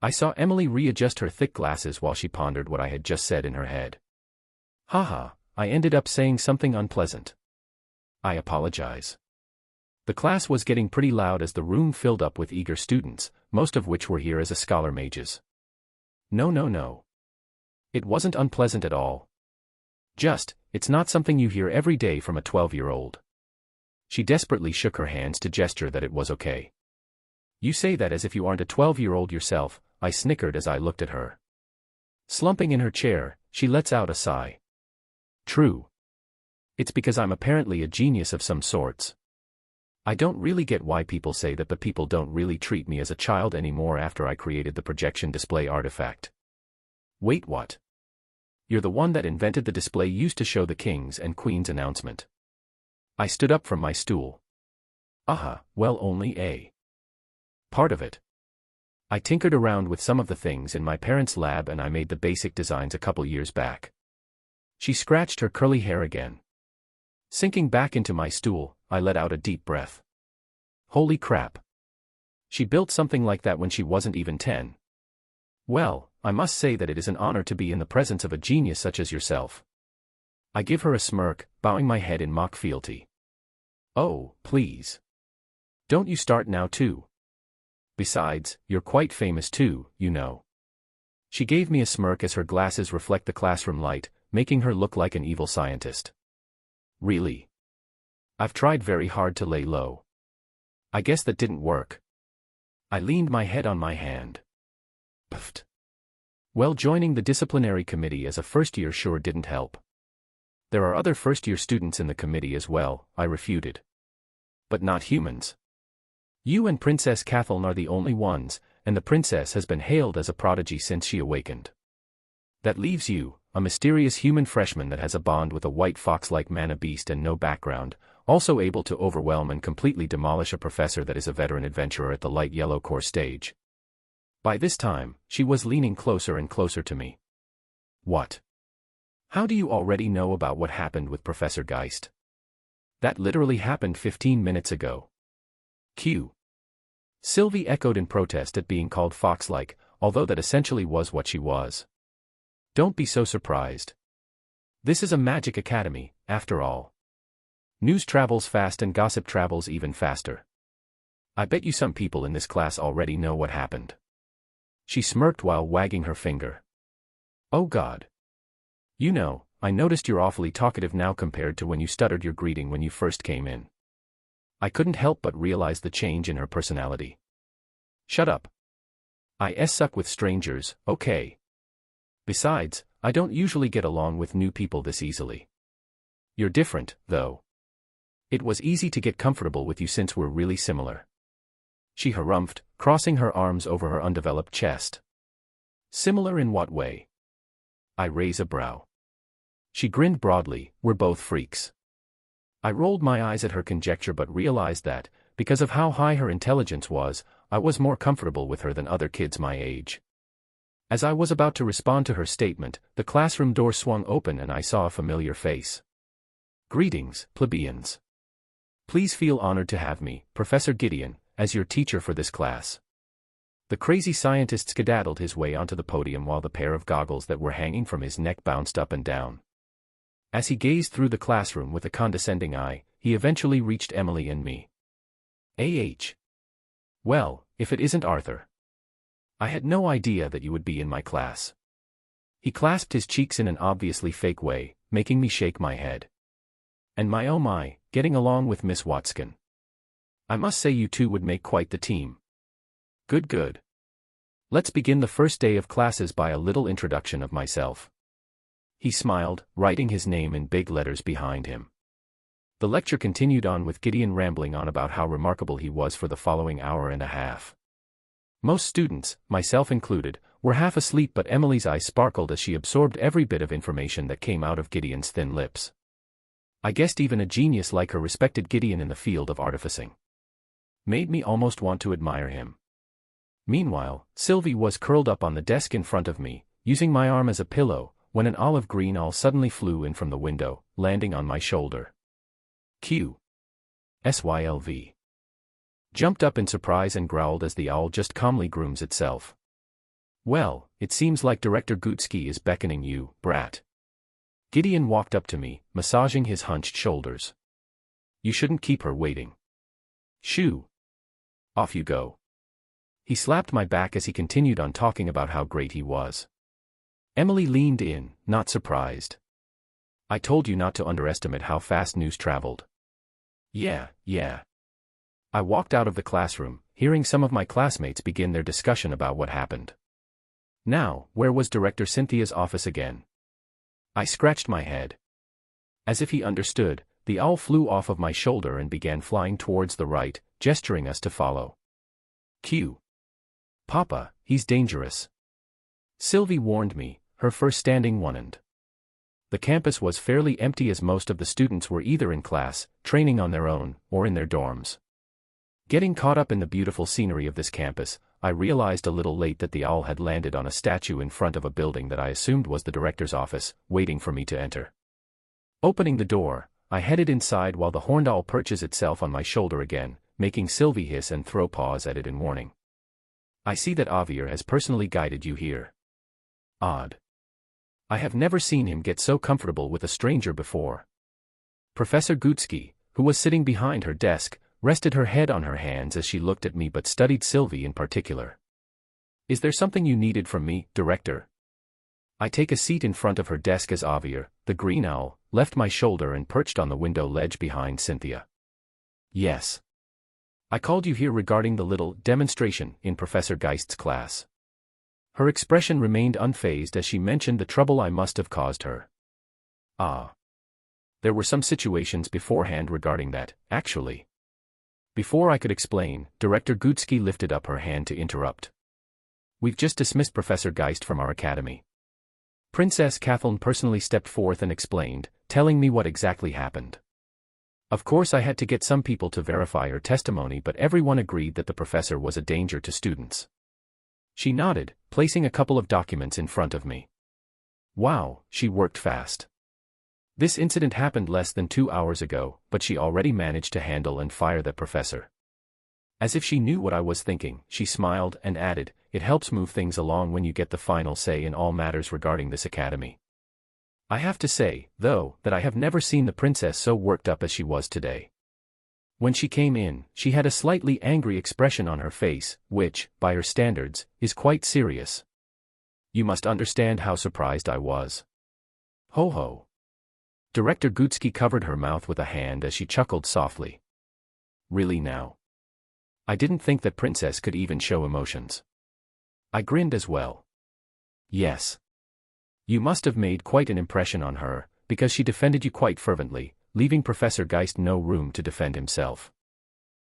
I saw Emily readjust her thick glasses while she pondered what I had just said in her head. Haha, I ended up saying something unpleasant. I apologize. The class was getting pretty loud as the room filled up with eager students, most of which were here as a scholar mages. No. It wasn't unpleasant at all. It's not something you hear every day from a 12-year-old. She desperately shook her hands to gesture that it was okay. You say that as if you aren't a 12-year-old yourself, I snickered as I looked at her. Slumping in her chair, she lets out a sigh. True. It's because I'm apparently a genius of some sorts. I don't really get why people say that, but people don't really treat me as a child anymore after I created the projection display artifact. Wait, what? You're the one that invented the display used to show the king's and queen's announcement. I stood up from my stool. Well, only a part of it. I tinkered around with some of the things in my parents' lab and I made the basic designs a couple years back. She scratched her curly hair again. Sinking back into my stool, I let out a deep breath. Holy crap. She built something like that when she wasn't even 10. Well, I must say that it is an honor to be in the presence of a genius such as yourself. I give her a smirk, bowing my head in mock fealty. Oh, please. Don't you start now too. Besides, you're quite famous too, you know. She gave me a smirk as her glasses reflect the classroom light, making her look like an evil scientist. Really? I've tried very hard to lay low. I guess that didn't work. I leaned my head on my hand. Puffed. Well, joining the disciplinary committee as a first year sure didn't help. There are other first-year students in the committee as well, I refuted. But not humans. You and Princess Kathleen are the only ones, and the princess has been hailed as a prodigy since she awakened. That leaves you, a mysterious human freshman that has a bond with a white fox-like mana beast and no background, also able to overwhelm and completely demolish a professor that is a veteran adventurer at the light yellow core stage. By this time, she was leaning closer and closer to me. What? How do you already know about what happened with Professor Geist? That literally happened 15 minutes ago. Q. Sylvie echoed in protest at being called fox-like, although that essentially was what she was. Don't be so surprised. This is a magic academy, after all. News travels fast and gossip travels even faster. I bet you some people in this class already know what happened. She smirked while wagging her finger. Oh God. You know, I noticed you're awfully talkative now compared to when you stuttered your greeting when you first came in. I couldn't help but realize the change in her personality. Shut up. I suck with strangers, okay. Besides, I don't usually get along with new people this easily. You're different, though. It was easy to get comfortable with you since we're really similar. She harumphed, crossing her arms over her undeveloped chest. Similar in what way? I raise a brow. She grinned broadly, we're both freaks. I rolled my eyes at her conjecture but realized that, because of how high her intelligence was, I was more comfortable with her than other kids my age. As I was about to respond to her statement, the classroom door swung open and I saw a familiar face. Greetings, plebeians. Please feel honored to have me, Professor Gideon, as your teacher for this class. The crazy scientist skedaddled his way onto the podium while the pair of goggles that were hanging from his neck bounced up and down. As he gazed through the classroom with a condescending eye, he eventually reached Emily and me. Well, if it isn't Arthur. I had no idea that you would be in my class. He clasped his cheeks in an obviously fake way, making me shake my head. And my oh my, getting along with Miss Watskin. I must say you two would make quite the team. Good. Let's begin the first day of classes by a little introduction of myself. He smiled, writing his name in big letters behind him. The lecture continued on with Gideon rambling on about how remarkable he was for the following hour and a half. Most students, myself included, were half asleep but Emily's eyes sparkled as she absorbed every bit of information that came out of Gideon's thin lips. I guessed even a genius like her respected Gideon in the field of artificing. Made me almost want to admire him. Meanwhile, Sylvie was curled up on the desk in front of me, using my arm as a pillow, when an olive green owl suddenly flew in from the window, landing on my shoulder. Sylv. Jumped up in surprise and growled as the owl just calmly grooms itself. Well, it seems like Director Gutsky is beckoning you, brat. Gideon walked up to me, massaging his hunched shoulders. You shouldn't keep her waiting. Shoo. Off you go. He slapped my back as he continued on talking about how great he was. Emily leaned in, not surprised. I told you not to underestimate how fast news traveled. Yeah. I walked out of the classroom, hearing some of my classmates begin their discussion about what happened. Now, where was Director Cynthia's office again? I scratched my head. As if he understood, the owl flew off of my shoulder and began flying towards the right, gesturing us to follow. Papa, he's dangerous. Sylvie warned me, her first standing one. The campus was fairly empty as most of the students were either in class, training on their own, or in their dorms. Getting caught up in the beautiful scenery of this campus, I realized a little late that the owl had landed on a statue in front of a building that I assumed was the director's office, waiting for me to enter. Opening the door, I headed inside while the horned owl perches itself on my shoulder again, making Sylvie hiss and throw paws at it in warning. I see that Javier has personally guided you here. Odd. I have never seen him get so comfortable with a stranger before. Professor Gutsky, who was sitting behind her desk, rested her head on her hands as she looked at me but studied Sylvie in particular. Is there something you needed from me, Director? I take a seat in front of her desk as Javier, the green owl, left my shoulder and perched on the window ledge behind Cynthia. Yes. I called you here regarding the little demonstration in Professor Geist's class. Her expression remained unfazed as she mentioned the trouble I must have caused her. Ah. There were some situations beforehand regarding that, actually. Before I could explain, Director Gutsky lifted up her hand to interrupt. We've just dismissed Professor Geist from our academy. Princess Kathleen personally stepped forth and explained, telling me what exactly happened. Of course I had to get some people to verify her testimony, but everyone agreed that the professor was a danger to students. She nodded, placing a couple of documents in front of me. Wow, she worked fast. This incident happened less than 2 hours ago, but she already managed to handle and fire that professor. As if she knew what I was thinking, she smiled and added, it helps move things along when you get the final say in all matters regarding this academy. I have to say, though, that I have never seen the princess so worked up as she was today. When she came in, she had a slightly angry expression on her face, which, by her standards, is quite serious. You must understand how surprised I was. Ho ho. Director Gutsky covered her mouth with a hand as she chuckled softly. Really now? I didn't think that princess could even show emotions. I grinned as well. Yes. You must have made quite an impression on her, because she defended you quite fervently, leaving Professor Geist no room to defend himself.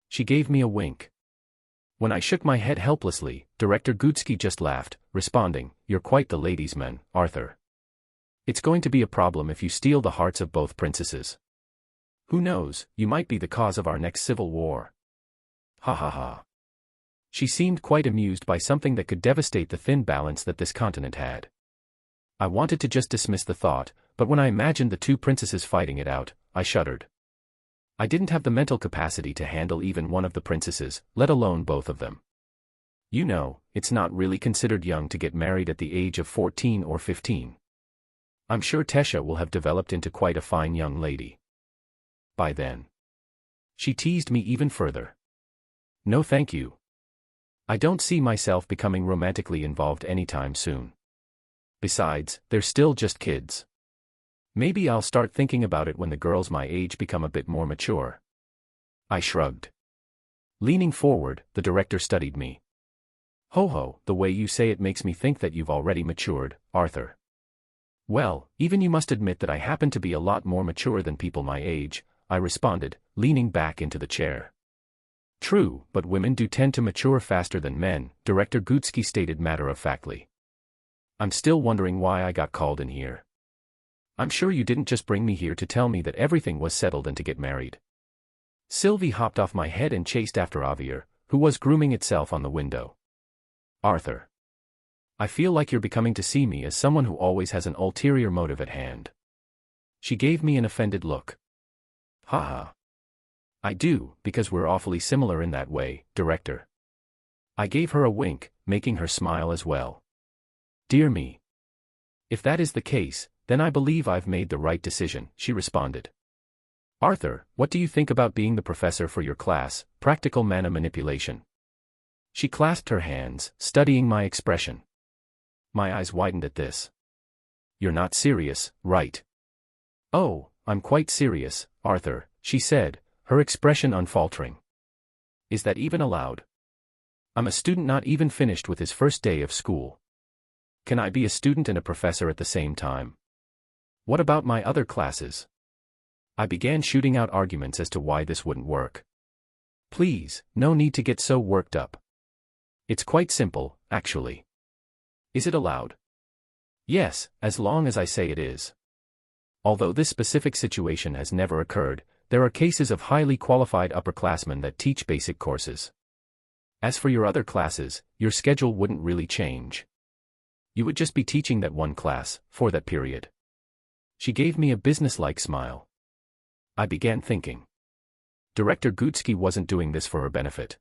She gave me a wink. When I shook my head helplessly, Director Gutsky just laughed, responding, You're quite the ladies' man, Arthur. It's going to be a problem if you steal the hearts of both princesses. Who knows, you might be the cause of our next civil war. Ha ha ha. She seemed quite amused by something that could devastate the thin balance that this continent had. I wanted to just dismiss the thought, but when I imagined the two princesses fighting it out, I shuddered. I didn't have the mental capacity to handle even one of the princesses, let alone both of them. You know, it's not really considered young to get married at the age of 14 or 15. I'm sure Tesha will have developed into quite a fine young lady by then. She teased me even further. No thank you. I don't see myself becoming romantically involved anytime soon. Besides, they're still just kids. Maybe I'll start thinking about it when the girls my age become a bit more mature. I shrugged. Leaning forward, the director studied me. Ho ho, the way you say it makes me think that you've already matured, Arthur. Well, even you must admit that I happen to be a lot more mature than people my age, I responded, leaning back into the chair. True, but women do tend to mature faster than men, Director Gutsky stated matter-of-factly. I'm still wondering why I got called in here. I'm sure you didn't just bring me here to tell me that everything was settled and to get married. Sylvie hopped off my head and chased after Avier, who was grooming itself on the window. Arthur. I feel like you're becoming to see me as someone who always has an ulterior motive at hand. She gave me an offended look. Haha. I do, because we're awfully similar in that way, Director. I gave her a wink, making her smile as well. Dear me. If that is the case, then I believe I've made the right decision, she responded. Arthur, what do you think about being the professor for your class, practical mana manipulation? She clasped her hands, studying my expression. My eyes widened at this. You're not serious, right? Oh, I'm quite serious, Arthur, she said, her expression unfaltering. Is that even allowed? I'm a student not even finished with his first day of school. Can I be a student and a professor at the same time? What about my other classes? I began shooting out arguments as to why this wouldn't work. Please, no need to get so worked up. It's quite simple, actually. Is it allowed? Yes, as long as I say it is. Although this specific situation has never occurred, there are cases of highly qualified upperclassmen that teach basic courses. As for your other classes, your schedule wouldn't really change. You would just be teaching that one class, for that period. She gave me a businesslike smile. I began thinking. Director Gutsky wasn't doing this for her benefit.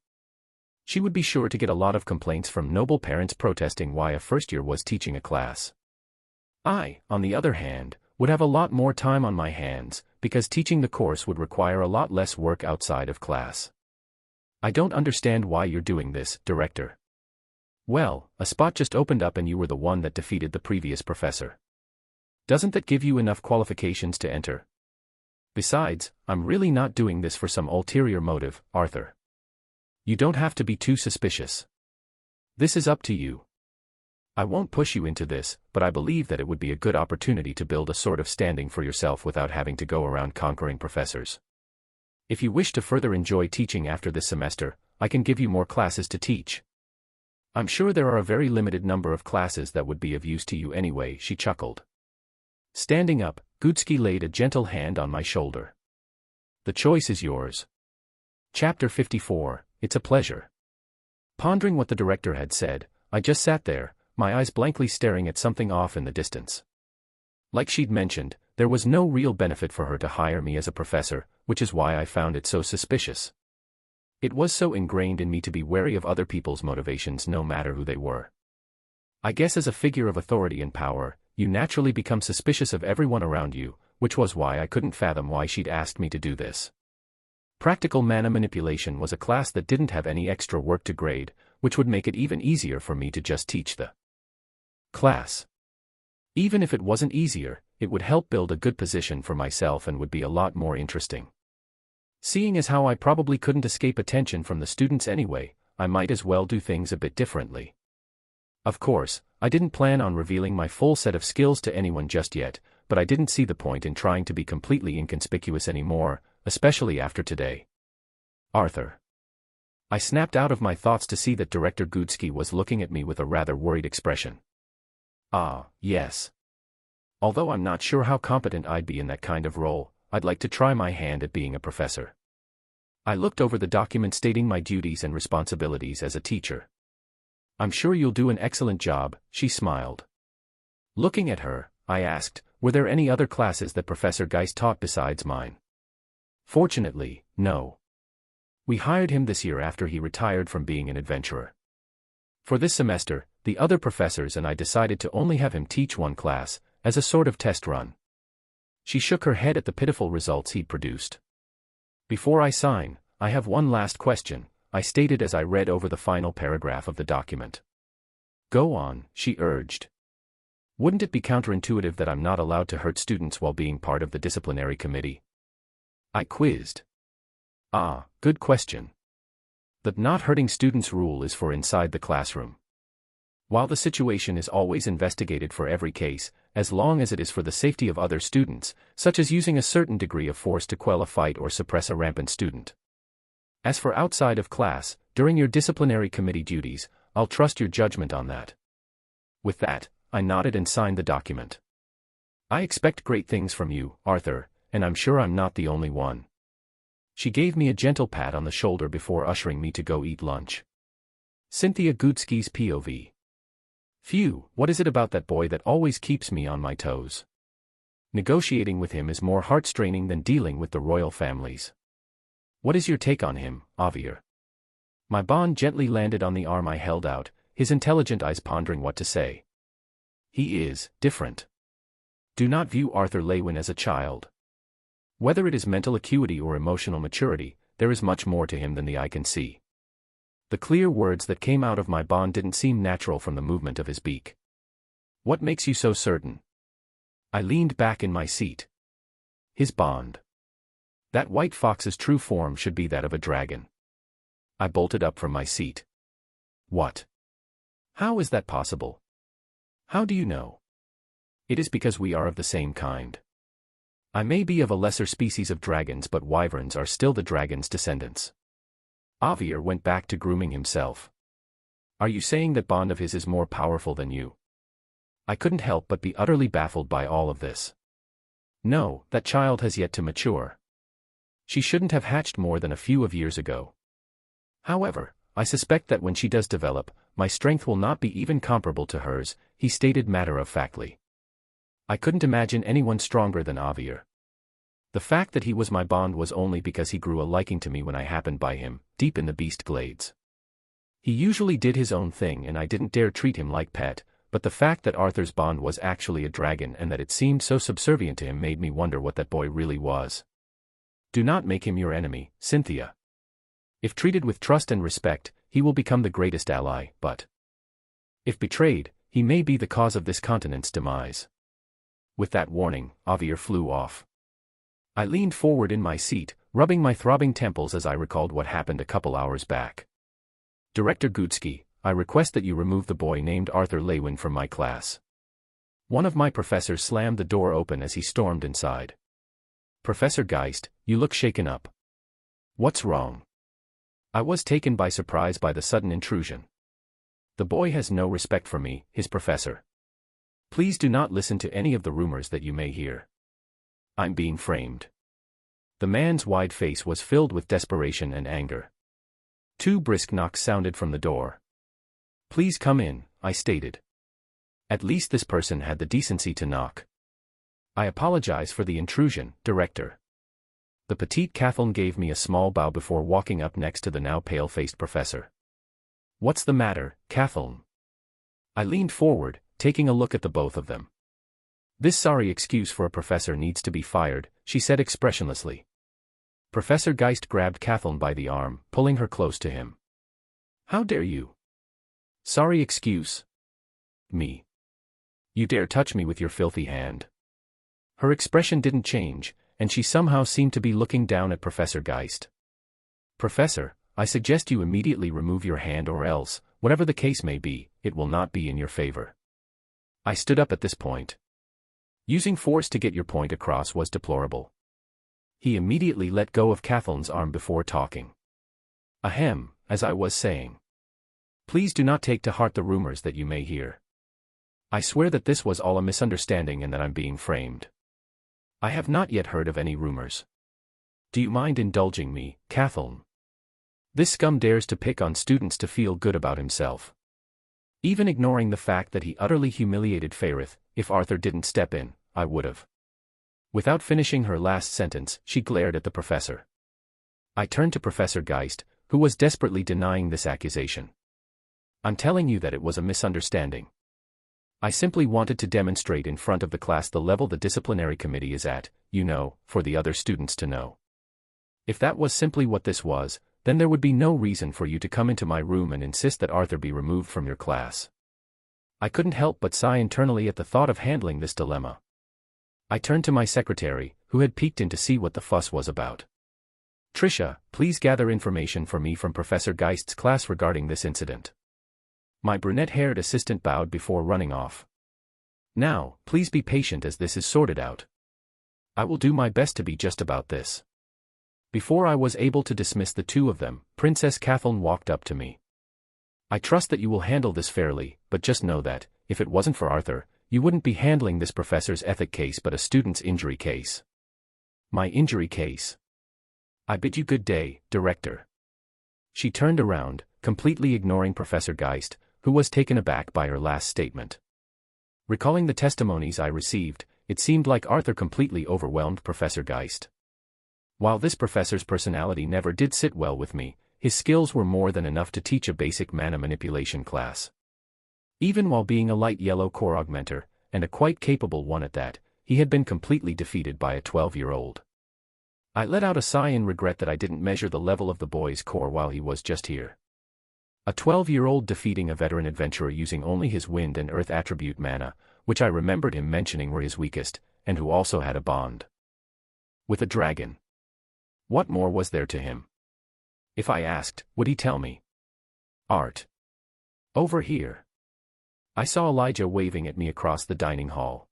She would be sure to get a lot of complaints from noble parents protesting why a first year was teaching a class. I, on the other hand, would have a lot more time on my hands, because teaching the course would require a lot less work outside of class. I don't understand why you're doing this, Director. Well, a spot just opened up and you were the one that defeated the previous professor. Doesn't that give you enough qualifications to enter? Besides, I'm really not doing this for some ulterior motive, Arthur. You don't have to be too suspicious. This is up to you. I won't push you into this, but I believe that it would be a good opportunity to build a sort of standing for yourself without having to go around conquering professors. If you wish to further enjoy teaching after this semester, I can give you more classes to teach. I'm sure there are a very limited number of classes that would be of use to you anyway, she chuckled. Standing up, Gutsky laid a gentle hand on my shoulder. The choice is yours. Chapter 54, It's a Pleasure. Pondering what the director had said, I just sat there, my eyes blankly staring at something off in the distance. Like she'd mentioned, there was no real benefit for her to hire me as a professor, which is why I found it so suspicious. It was so ingrained in me to be wary of other people's motivations no matter who they were. I guess as a figure of authority and power, you naturally become suspicious of everyone around you, which was why I couldn't fathom why she'd asked me to do this. Practical mana manipulation was a class that didn't have any extra work to grade, which would make it even easier for me to just teach the class. Even if it wasn't easier, it would help build a good position for myself and would be a lot more interesting. Seeing as how I probably couldn't escape attention from the students anyway, I might as well do things a bit differently. Of course, I didn't plan on revealing my full set of skills to anyone just yet, but I didn't see the point in trying to be completely inconspicuous anymore, especially after today. Arthur. I snapped out of my thoughts to see that Director Gutsky was looking at me with a rather worried expression. Ah, yes. Although I'm not sure how competent I'd be in that kind of role, I'd like to try my hand at being a professor. I looked over the document stating my duties and responsibilities as a teacher. I'm sure you'll do an excellent job, she smiled. Looking at her, I asked, were there any other classes that Professor Geist taught besides mine? Fortunately, no. We hired him this year after he retired from being an adventurer. For this semester, the other professors and I decided to only have him teach one class, as a sort of test run. She shook her head at the pitiful results he'd produced. Before I sign, I have one last question, I stated as I read over the final paragraph of the document. Go on, she urged. Wouldn't it be counterintuitive that I'm not allowed to hurt students while being part of the disciplinary committee? I quizzed. Ah, good question. The not hurting students rule is for inside the classroom. While the situation is always investigated for every case, as long as it is for the safety of other students, such as using a certain degree of force to quell a fight or suppress a rampant student. As for outside of class, during your disciplinary committee duties, I'll trust your judgment on that. With that, I nodded and signed the document. I expect great things from you, Arthur, and I'm sure I'm not the only one. She gave me a gentle pat on the shoulder before ushering me to go eat lunch. Cynthia Gutsky's POV. Phew, what is it about that boy that always keeps me on my toes? Negotiating with him is more heart-straining than dealing with the royal families. What is your take on him, Javier? My bond gently landed on the arm I held out, his intelligent eyes pondering what to say. He is different. Do not view Arthur Lewin as a child. Whether it is mental acuity or emotional maturity, there is much more to him than the eye can see. The clear words that came out of my bond didn't seem natural from the movement of his beak. What makes you so certain? I leaned back in my seat. His bond. That white fox's true form should be that of a dragon. I bolted up from my seat. What? How is that possible? How do you know? It is because we are of the same kind. I may be of a lesser species of dragons, but wyverns are still the dragon's descendants. Javier went back to grooming himself. Are you saying that bond of his is more powerful than you? I couldn't help but be utterly baffled by all of this. No, that child has yet to mature. She shouldn't have hatched more than a few of years ago. However, I suspect that when she does develop, my strength will not be even comparable to hers, he stated matter-of-factly. I couldn't imagine anyone stronger than Javier. The fact that he was my bond was only because he grew a liking to me when I happened by him, deep in the beast glades. He usually did his own thing and I didn't dare treat him like pet, but the fact that Arthur's bond was actually a dragon and that it seemed so subservient to him made me wonder what that boy really was. Do not make him your enemy, Cynthia. If treated with trust and respect, he will become the greatest ally, but if betrayed, he may be the cause of this continent's demise. With that warning, Javier flew off. I leaned forward in my seat, rubbing my throbbing temples as I recalled what happened a couple hours back. Director Gutsky, I request that you remove the boy named Arthur Lewin from my class." One of my professors slammed the door open as he stormed inside. "Professor Geist, you look shaken up. What's wrong?" I was taken by surprise by the sudden intrusion. "The boy has no respect for me, his professor. Please do not listen to any of the rumors that you may hear. I'm being framed." The man's wide face was filled with desperation and anger. 2 brisk knocks sounded from the door. "Please come in," I stated. At least this person had the decency to knock. "I apologize for the intrusion, Director." The petite Kathleen gave me a small bow before walking up next to the now pale-faced professor. "What's the matter, Kathleen?" I leaned forward, taking a look at the both of them. "This sorry excuse for a professor needs to be fired," she said expressionlessly. Professor Geist grabbed Kathleen by the arm, pulling her close to him. "How dare you? Sorry excuse? Me? You dare touch me with your filthy hand?" Her expression didn't change, and she somehow seemed to be looking down at Professor Geist. "Professor, I suggest you immediately remove your hand or else, whatever the case may be, it will not be in your favor." I stood up at this point. Using force to get your point across was deplorable. He immediately let go of Kathleen's arm before talking. "Ahem, as I was saying. Please do not take to heart the rumors that you may hear. I swear that this was all a misunderstanding and that I'm being framed. I have not yet heard of any rumors. Do you mind indulging me, Kathleen? This scum dares to pick on students to feel good about himself. Even ignoring the fact that he utterly humiliated Fairith, if Arthur didn't step in, I would've." Without finishing her last sentence, she glared at the professor. I turned to Professor Geist, who was desperately denying this accusation. "I'm telling you that it was a misunderstanding. I simply wanted to demonstrate in front of the class the level the disciplinary committee is at, you know, for the other students to know. If that was simply what this was, then there would be no reason for you to come into my room and insist that Arthur be removed from your class." I couldn't help but sigh internally at the thought of handling this dilemma. I turned to my secretary, who had peeked in to see what the fuss was about. "Tricia, please gather information for me from Professor Geist's class regarding this incident." My brunette-haired assistant bowed before running off. "Now, please be patient as this is sorted out. I will do my best to be just about this." Before I was able to dismiss the two of them, Princess Kathleen walked up to me. "I trust that you will handle this fairly, but just know that, if it wasn't for Arthur, you wouldn't be handling this professor's ethic case but a student's injury case." "My injury case? I bid you good day, Director." She turned around, completely ignoring Professor Geist, who was taken aback by her last statement. Recalling the testimonies I received, it seemed like Arthur completely overwhelmed Professor Geist. While this professor's personality never did sit well with me, his skills were more than enough to teach a basic mana manipulation class. Even while being a light yellow core augmenter, and a quite capable one at that, he had been completely defeated by a 12-year-old. I let out a sigh in regret that I didn't measure the level of the boy's core while he was just here. A 12-year-old defeating a veteran adventurer using only his wind and earth attribute mana, which I remembered him mentioning were his weakest, and who also had a bond with a dragon. What more was there to him? If I asked, would he tell me? "Art. Over here." I saw Elijah waving at me across the dining hall.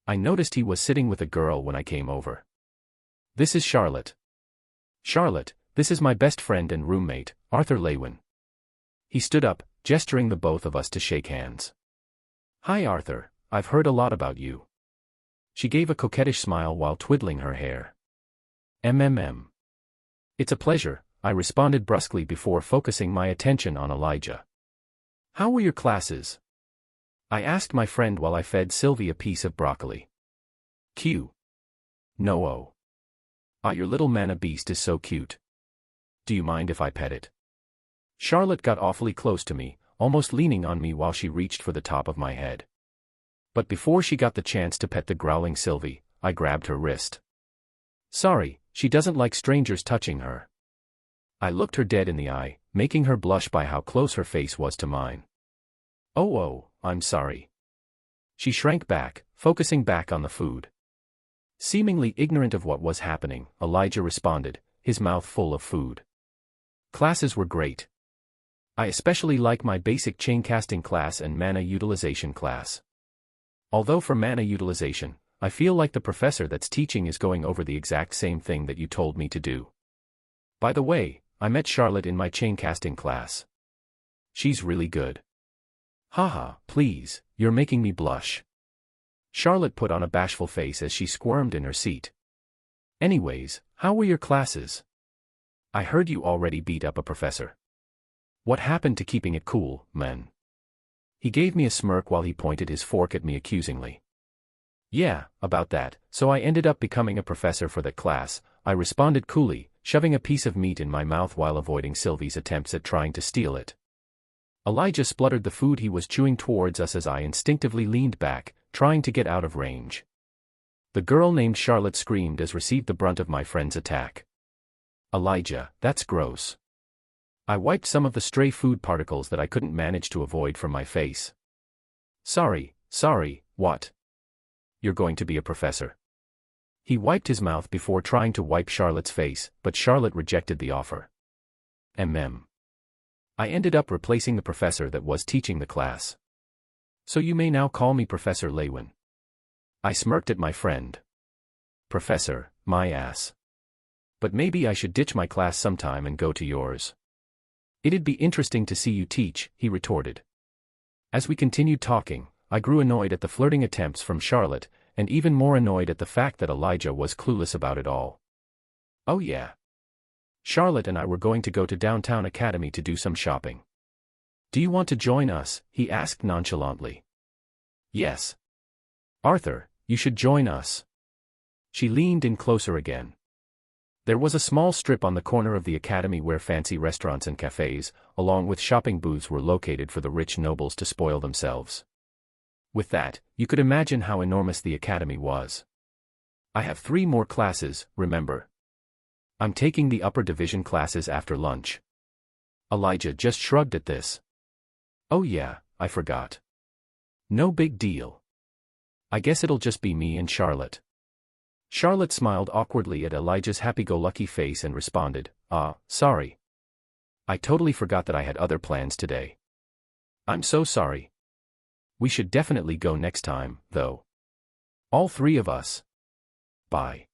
I noticed he was sitting with a girl when I came over. "This is Charlotte. Charlotte, this is my best friend and roommate, Arthur Lewin." He stood up, gesturing the both of us to shake hands. "Hi Arthur, I've heard a lot about you." She gave a coquettish smile while twiddling her hair. "MMM. It's a pleasure," I responded brusquely before focusing my attention on Elijah. "How were your classes?" I asked my friend while I fed Sylvie a piece of broccoli. "Q. No-oh. Ah, your little mana beast is so cute. Do you mind if I pet it?" Charlotte got awfully close to me, almost leaning on me while she reached for the top of my head. But before she got the chance to pet the growling Sylvie, I grabbed her wrist. "Sorry, she doesn't like strangers touching her." I looked her dead in the eye, making her blush by how close her face was to mine. Oh, I'm sorry." She shrank back, focusing back on the food. Seemingly ignorant of what was happening, Elijah responded, his mouth full of food. "Classes were great. I especially like my basic chain casting class and mana utilization class. Although for mana utilization, I feel like the professor that's teaching is going over the exact same thing that you told me to do. By the way, I met Charlotte in my chain casting class. She's really good. Haha, please, you're making me blush. Charlotte put on a bashful face as she squirmed in her seat. Anyways, how were your classes? I heard you already beat up a professor. What happened to keeping it cool, man? He gave me a smirk while he pointed his fork at me accusingly. Yeah, about that, so I ended up becoming a professor for that class, I responded coolly, shoving a piece of meat in my mouth while avoiding Sylvie's attempts at trying to steal it. Elijah spluttered the food he was chewing towards us as I instinctively leaned back, trying to get out of range. The girl named Charlotte screamed as received the brunt of my friend's attack. Elijah, that's gross. I wiped some of the stray food particles that I couldn't manage to avoid from my face. Sorry, what? You're going to be a professor? He wiped his mouth before trying to wipe Charlotte's face, but Charlotte rejected the offer. I ended up replacing the professor that was teaching the class. So you may now call me Professor Lewin. I smirked at my friend. Professor, my ass. But maybe I should ditch my class sometime and go to yours. It'd be interesting to see you teach, he retorted. As we continued talking, I grew annoyed at the flirting attempts from Charlotte, and even more annoyed at the fact that Elijah was clueless about it all. Oh yeah. Charlotte and I were going to go to Downtown Academy to do some shopping. Do you want to join us? He asked nonchalantly. Yes. Arthur, you should join us. She leaned in closer again. There was a small strip on the corner of the academy where fancy restaurants and cafes, along with shopping booths, were located for the rich nobles to spoil themselves. With that, you could imagine how enormous the academy was. I have 3 more classes, remember? I'm taking the upper division classes after lunch. Elijah just shrugged at this. Oh yeah, I forgot. No big deal. I guess it'll just be me and Charlotte. Charlotte smiled awkwardly at Elijah's happy-go-lucky face and responded, sorry. I totally forgot that I had other plans today. I'm so sorry. We should definitely go next time, though. All 3 of us. Bye.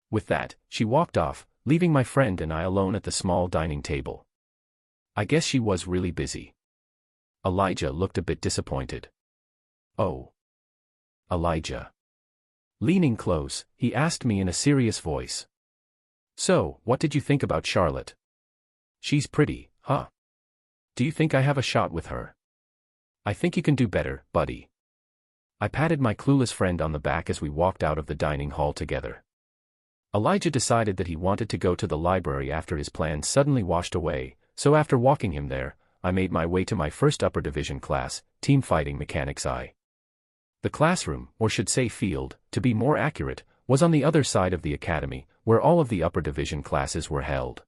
With that, she walked off, leaving my friend and I alone at the small dining table. I guess she was really busy. Elijah looked a bit disappointed. Oh. Elijah. Leaning close, he asked me in a serious voice. So, what did you think about Charlotte? She's pretty, huh? Do you think I have a shot with her? I think you can do better, buddy. I patted my clueless friend on the back as we walked out of the dining hall together. Elijah decided that he wanted to go to the library after his plans suddenly washed away, so after walking him there, I made my way to my first upper division class, Team Fighting Mechanics I. The classroom, or should say field, to be more accurate, was on the other side of the academy, where all of the upper division classes were held.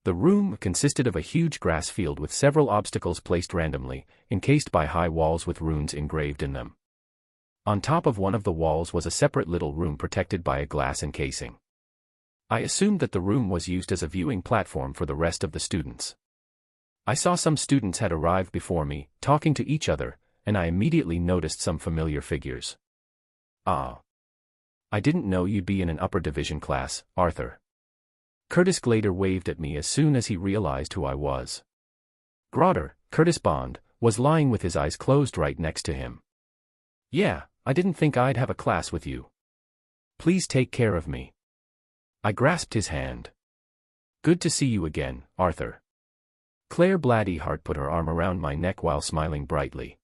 The room consisted of a huge grass field with several obstacles placed randomly, encased by high walls with runes engraved in them. On top of one of the walls was a separate little room protected by a glass encasing. I assumed that the room was used as a viewing platform for the rest of the students. I saw some students had arrived before me, talking to each other, and I immediately noticed some familiar figures. Ah. I didn't know you'd be in an upper division class, Arthur. Curtis Glader waved at me as soon as he realized who I was. Grotter, Curtis Bond, was lying with his eyes closed right next to him. Yeah, I didn't think I'd have a class with you. Please take care of me. I grasped his hand. Good to see you again, Arthur. Claire Bloodyheart put her arm around my neck while smiling brightly.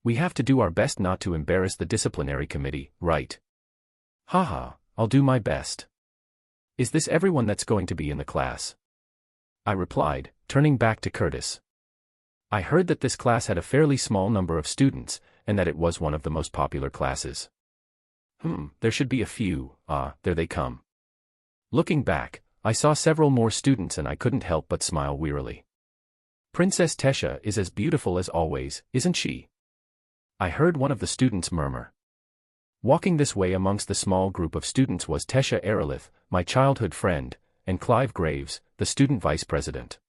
We have to do our best not to embarrass the disciplinary committee, right? Haha, I'll do my best. Is this everyone that's going to be in the class? I replied, turning back to Curtis. I heard that this class had a fairly small number of students, and that it was one of the most popular classes. There should be a few. There they come. Looking back, I saw several more students and I couldn't help but smile wearily. Princess Tesha is as beautiful as always, isn't she? I heard one of the students murmur. Walking this way amongst the small group of students was Tesha Aerolith, my childhood friend, and Clive Graves, the student vice president.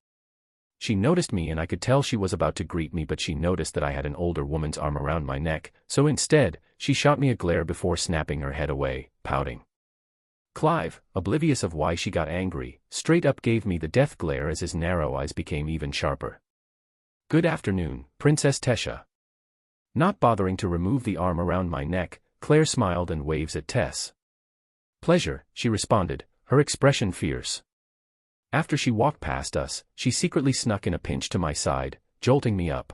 She noticed me and I could tell she was about to greet me, but she noticed that I had an older woman's arm around my neck, so instead, she shot me a glare before snapping her head away, pouting. Clive, oblivious of why she got angry, straight up gave me the death glare as his narrow eyes became even sharper. "Good afternoon, Princess Tesha." Not bothering to remove the arm around my neck, Claire smiled and waves at Tess. "Pleasure," she responded, her expression fierce. After she walked past us, she secretly snuck in a pinch to my side, jolting me up.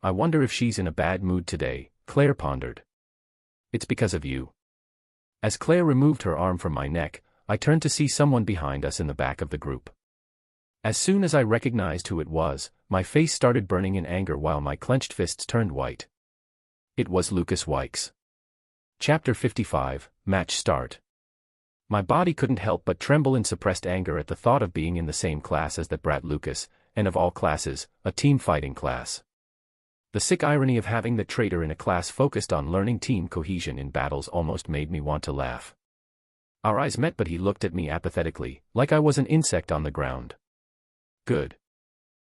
I wonder if she's in a bad mood today," Claire pondered. "It's because of you." As Claire removed her arm from my neck, I turned to see someone behind us in the back of the group. As soon as I recognized who it was, my face started burning in anger while my clenched fists turned white. It was Lucas Wykes. Chapter 55, Match Start. My body couldn't help but tremble in suppressed anger at the thought of being in the same class as that brat Lucas, and of all classes, a team fighting class. The sick irony of having the traitor in a class focused on learning team cohesion in battles almost made me want to laugh. Our eyes met, but he looked at me apathetically, like I was an insect on the ground. "Good.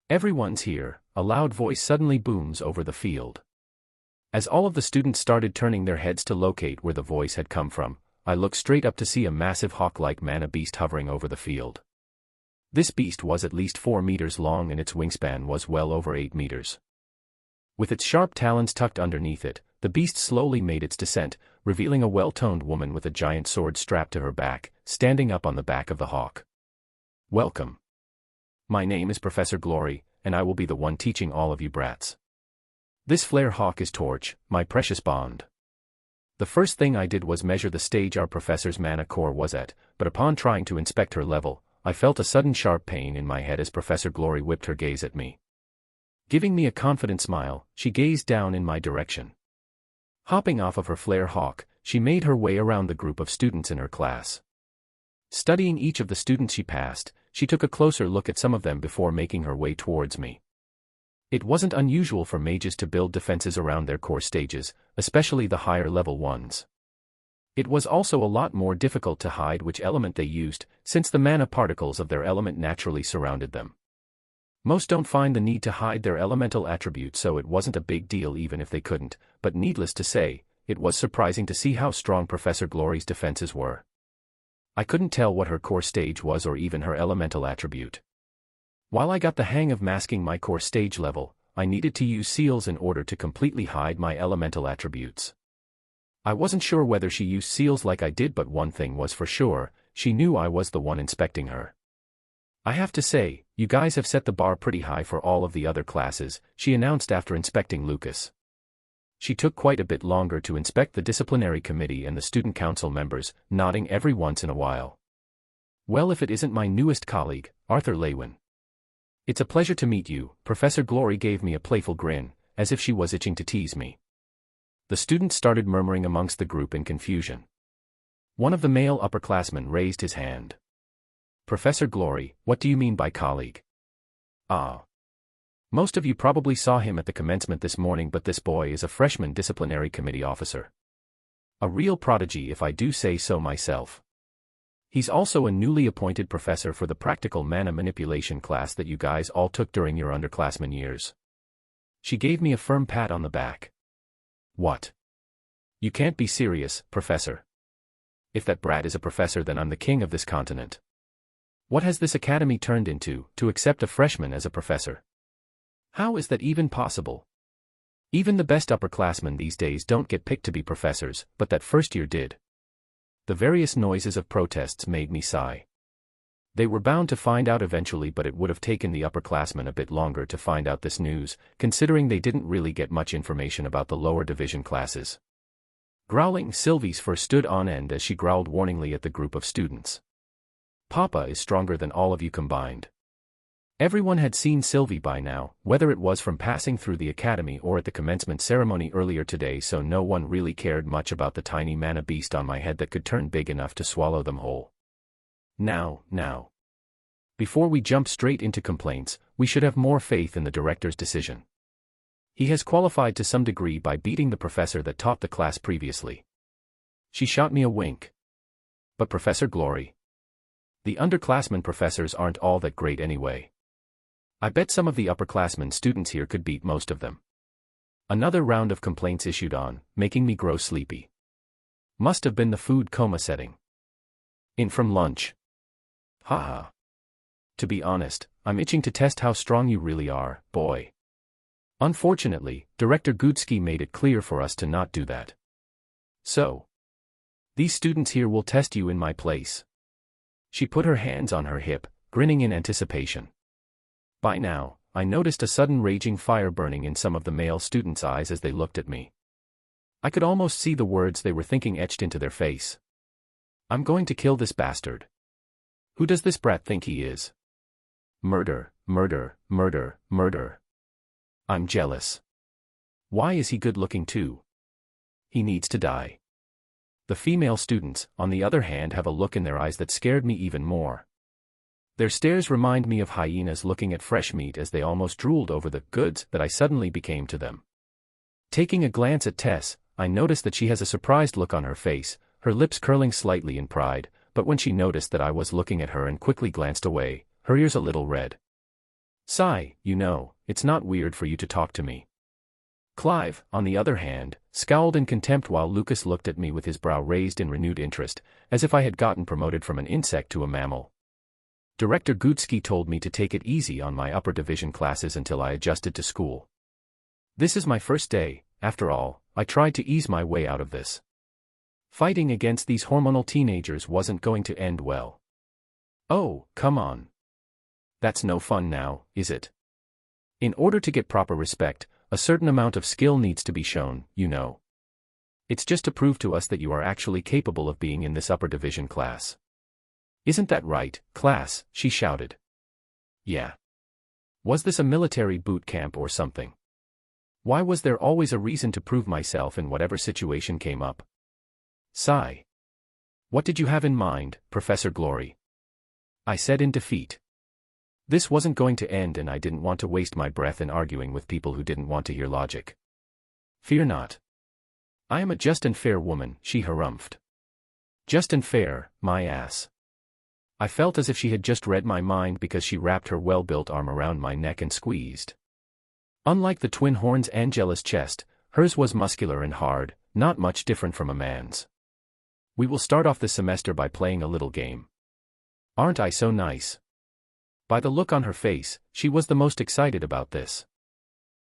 Everyone's here," a loud voice suddenly booms over the field. As all of the students started turning their heads to locate where the voice had come from, I looked straight up to see a massive hawk-like mana beast hovering over the field. This beast was at least 4 meters long and its wingspan was well over 8 meters. With its sharp talons tucked underneath it, the beast slowly made its descent, revealing a well-toned woman with a giant sword strapped to her back, standing up on the back of the hawk. "Welcome. My name is Professor Glory, and I will be the one teaching all of you brats. This flare hawk is Torch, my precious bond." The first thing I did was measure the stage our professor's mana core was at, but upon trying to inspect her level, I felt a sudden sharp pain in my head as Professor Glory whipped her gaze at me. Giving me a confident smile, she gazed down in my direction. Hopping off of her flare hawk, she made her way around the group of students in her class. Studying each of the students she passed, she took a closer look at some of them before making her way towards me. It wasn't unusual for mages to build defenses around their core stages, especially the higher level ones. It was also a lot more difficult to hide which element they used, since the mana particles of their element naturally surrounded them. Most don't find the need to hide their elemental attributes, so it wasn't a big deal even if they couldn't, but needless to say, it was surprising to see how strong Professor Glory's defenses were. I couldn't tell what her core stage was or even her elemental attribute. While I got the hang of masking my core stage level, I needed to use seals in order to completely hide my elemental attributes. I wasn't sure whether she used seals like I did, but one thing was for sure, she knew I was the one inspecting her. "I have to say, you guys have set the bar pretty high for all of the other classes," she announced after inspecting Lucas. She took quite a bit longer to inspect the disciplinary committee and the student council members, nodding every once in a while. "Well, if it isn't my newest colleague, Arthur Lewin. It's a pleasure to meet you." Professor Glory gave me a playful grin, as if she was itching to tease me. The students started murmuring amongst the group in confusion. One of the male upperclassmen raised his hand. "Professor Glory, what do you mean by colleague?" "Ah. Most of you probably saw him at the commencement this morning, but this boy is a freshman disciplinary committee officer. A real prodigy if I do say so myself. He's also a newly appointed professor for the practical mana manipulation class that you guys all took during your underclassmen years." She gave me a firm pat on the back. "What? You can't be serious, Professor. If that brat is a professor, then I'm the king of this continent. What has this academy turned into, to accept a freshman as a professor? How is that even possible? Even the best upperclassmen these days don't get picked to be professors, but that first year did." The various noises of protests made me sigh. They were bound to find out eventually, but it would have taken the upperclassmen a bit longer to find out this news, considering they didn't really get much information about the lower division classes. Growling, Sylvie's fur stood on end as she growled warningly at the group of students. "Papa is stronger than all of you combined." Everyone had seen Sylvie by now, whether it was from passing through the academy or at the commencement ceremony earlier today, so no one really cared much about the tiny mana beast on my head that could turn big enough to swallow them whole. Now. Before we jump straight into complaints, we should have more faith in the director's decision. He has qualified to some degree by beating the professor that taught the class previously. She shot me a wink. "But Professor Glory, the underclassmen professors aren't all that great anyway. I bet some of the upperclassmen students here could beat most of them. Another round of complaints issued on, making me grow sleepy. Must have been the food coma setting. In from lunch. Haha. To be honest, I'm itching to test how strong you really are, boy. Unfortunately, Director Gutsky made it clear for us to not do that. So, these students here will test you in my place. She put her hands on her hip, grinning in anticipation. By now, I noticed a sudden raging fire burning in some of the male students' eyes as they looked at me. I could almost see the words they were thinking etched into their face. I'm going to kill this bastard. Who does this brat think he is? Murder, murder, murder, murder. I'm jealous. Why is he good looking too? He needs to die. The female students, on the other hand, have a look in their eyes that scared me even more. Their stares remind me of hyenas looking at fresh meat as they almost drooled over the goods that I suddenly became to them. Taking a glance at Tess, I noticed that she has a surprised look on her face, her lips curling slightly in pride, but when she noticed that I was looking at her and quickly glanced away, her ears a little red. Sigh, you know, it's not weird for you to talk to me. Clive, on the other hand, scowled in contempt while Lucas looked at me with his brow raised in renewed interest, as if I had gotten promoted from an insect to a mammal. Director Gutsky told me to take it easy on my upper division classes until I adjusted to school. This is my first day, after all. I tried to ease my way out of this. Fighting against these hormonal teenagers wasn't going to end well. Oh, come on. That's no fun now, is it? In order to get proper respect, a certain amount of skill needs to be shown, you know. It's just to prove to us that you are actually capable of being in this upper division class. Isn't that right, class? She shouted. Yeah. Was this a military boot camp or something? Why was there always a reason to prove myself in whatever situation came up? Sigh. What did you have in mind, Professor Glory? I said in defeat. This wasn't going to end and I didn't want to waste my breath in arguing with people who didn't want to hear logic. Fear not. I am a just and fair woman, she harumphed. Just and fair, my ass. I felt as if she had just read my mind because she wrapped her well-built arm around my neck and squeezed. Unlike the twin horns Angela's chest, hers was muscular and hard, not much different from a man's. We will start off this semester by playing a little game. Aren't I so nice? By the look on her face, she was the most excited about this.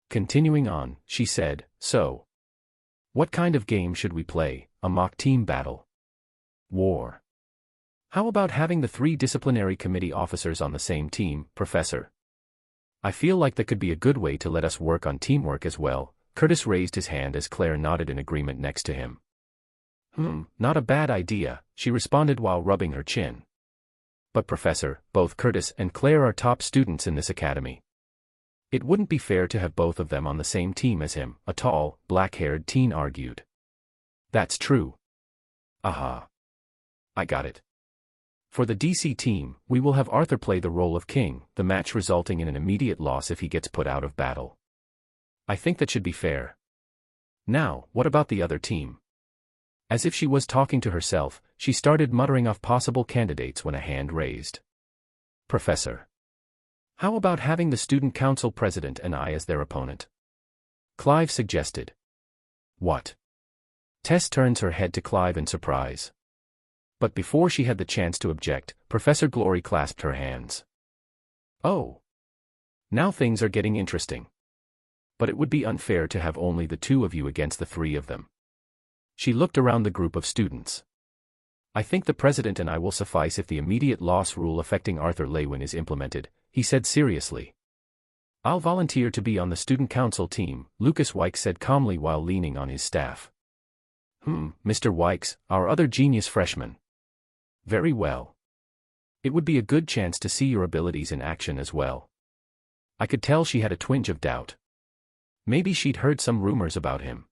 Continuing on, she said, so. What kind of game should we play? A mock team battle? War. How about having the 3 disciplinary committee officers on the same team, Professor? I feel like that could be a good way to let us work on teamwork as well. Curtis raised his hand as Claire nodded in agreement next to him. Not a bad idea, she responded while rubbing her chin. But Professor, both Curtis and Claire are top students in this academy. It wouldn't be fair to have both of them on the same team as him, a tall, black-haired teen argued. That's true. Aha. I got it. For the DC team, we will have Arthur play the role of king, the match resulting in an immediate loss if he gets put out of battle. I think that should be fair. Now, what about the other team? As if she was talking to herself, she started muttering off possible candidates when a hand raised. Professor. How about having the student council president and I as their opponent? Clive suggested. What? Tess turns her head to Clive in surprise. But before she had the chance to object, Professor Glory clasped her hands. Oh. Now things are getting interesting. But it would be unfair to have only the 2 of you against the 3 of them. She looked around the group of students. I think the president and I will suffice if the immediate loss rule affecting Arthur Lewin is implemented, he said seriously. I'll volunteer to be on the student council team, Lucas Wykes said calmly while leaning on his staff. Mr. Wykes, our other genius freshman. Very well. It would be a good chance to see your abilities in action as well. I could tell she had a twinge of doubt. Maybe she'd heard some rumors about him.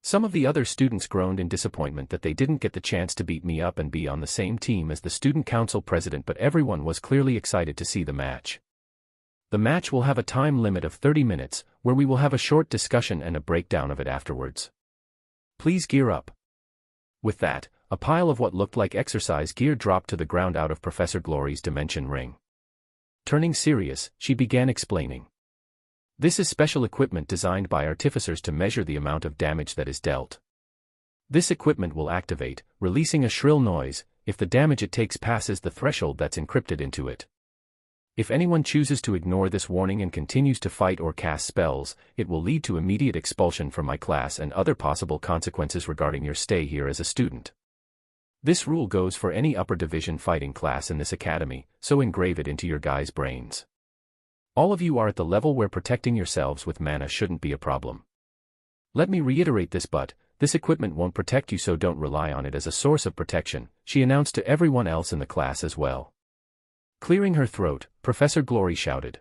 Some of the other students groaned in disappointment that they didn't get the chance to beat me up and be on the same team as the student council president, but everyone was clearly excited to see the match. The match will have a time limit of 30 minutes, where we will have a short discussion and a breakdown of it afterwards. Please gear up. With that, a pile of what looked like exercise gear dropped to the ground out of Professor Glory's dimension ring. Turning serious, she began explaining. This is special equipment designed by artificers to measure the amount of damage that is dealt. This equipment will activate, releasing a shrill noise, if the damage it takes passes the threshold that's encrypted into it. If anyone chooses to ignore this warning and continues to fight or cast spells, it will lead to immediate expulsion from my class and other possible consequences regarding your stay here as a student. This rule goes for any upper division fighting class in this academy, so engrave it into your guys' brains. All of you are at the level where protecting yourselves with mana shouldn't be a problem. Let me reiterate this, but this equipment won't protect you, so don't rely on it as a source of protection, she announced to everyone else in the class as well. Clearing her throat, Professor Glory shouted.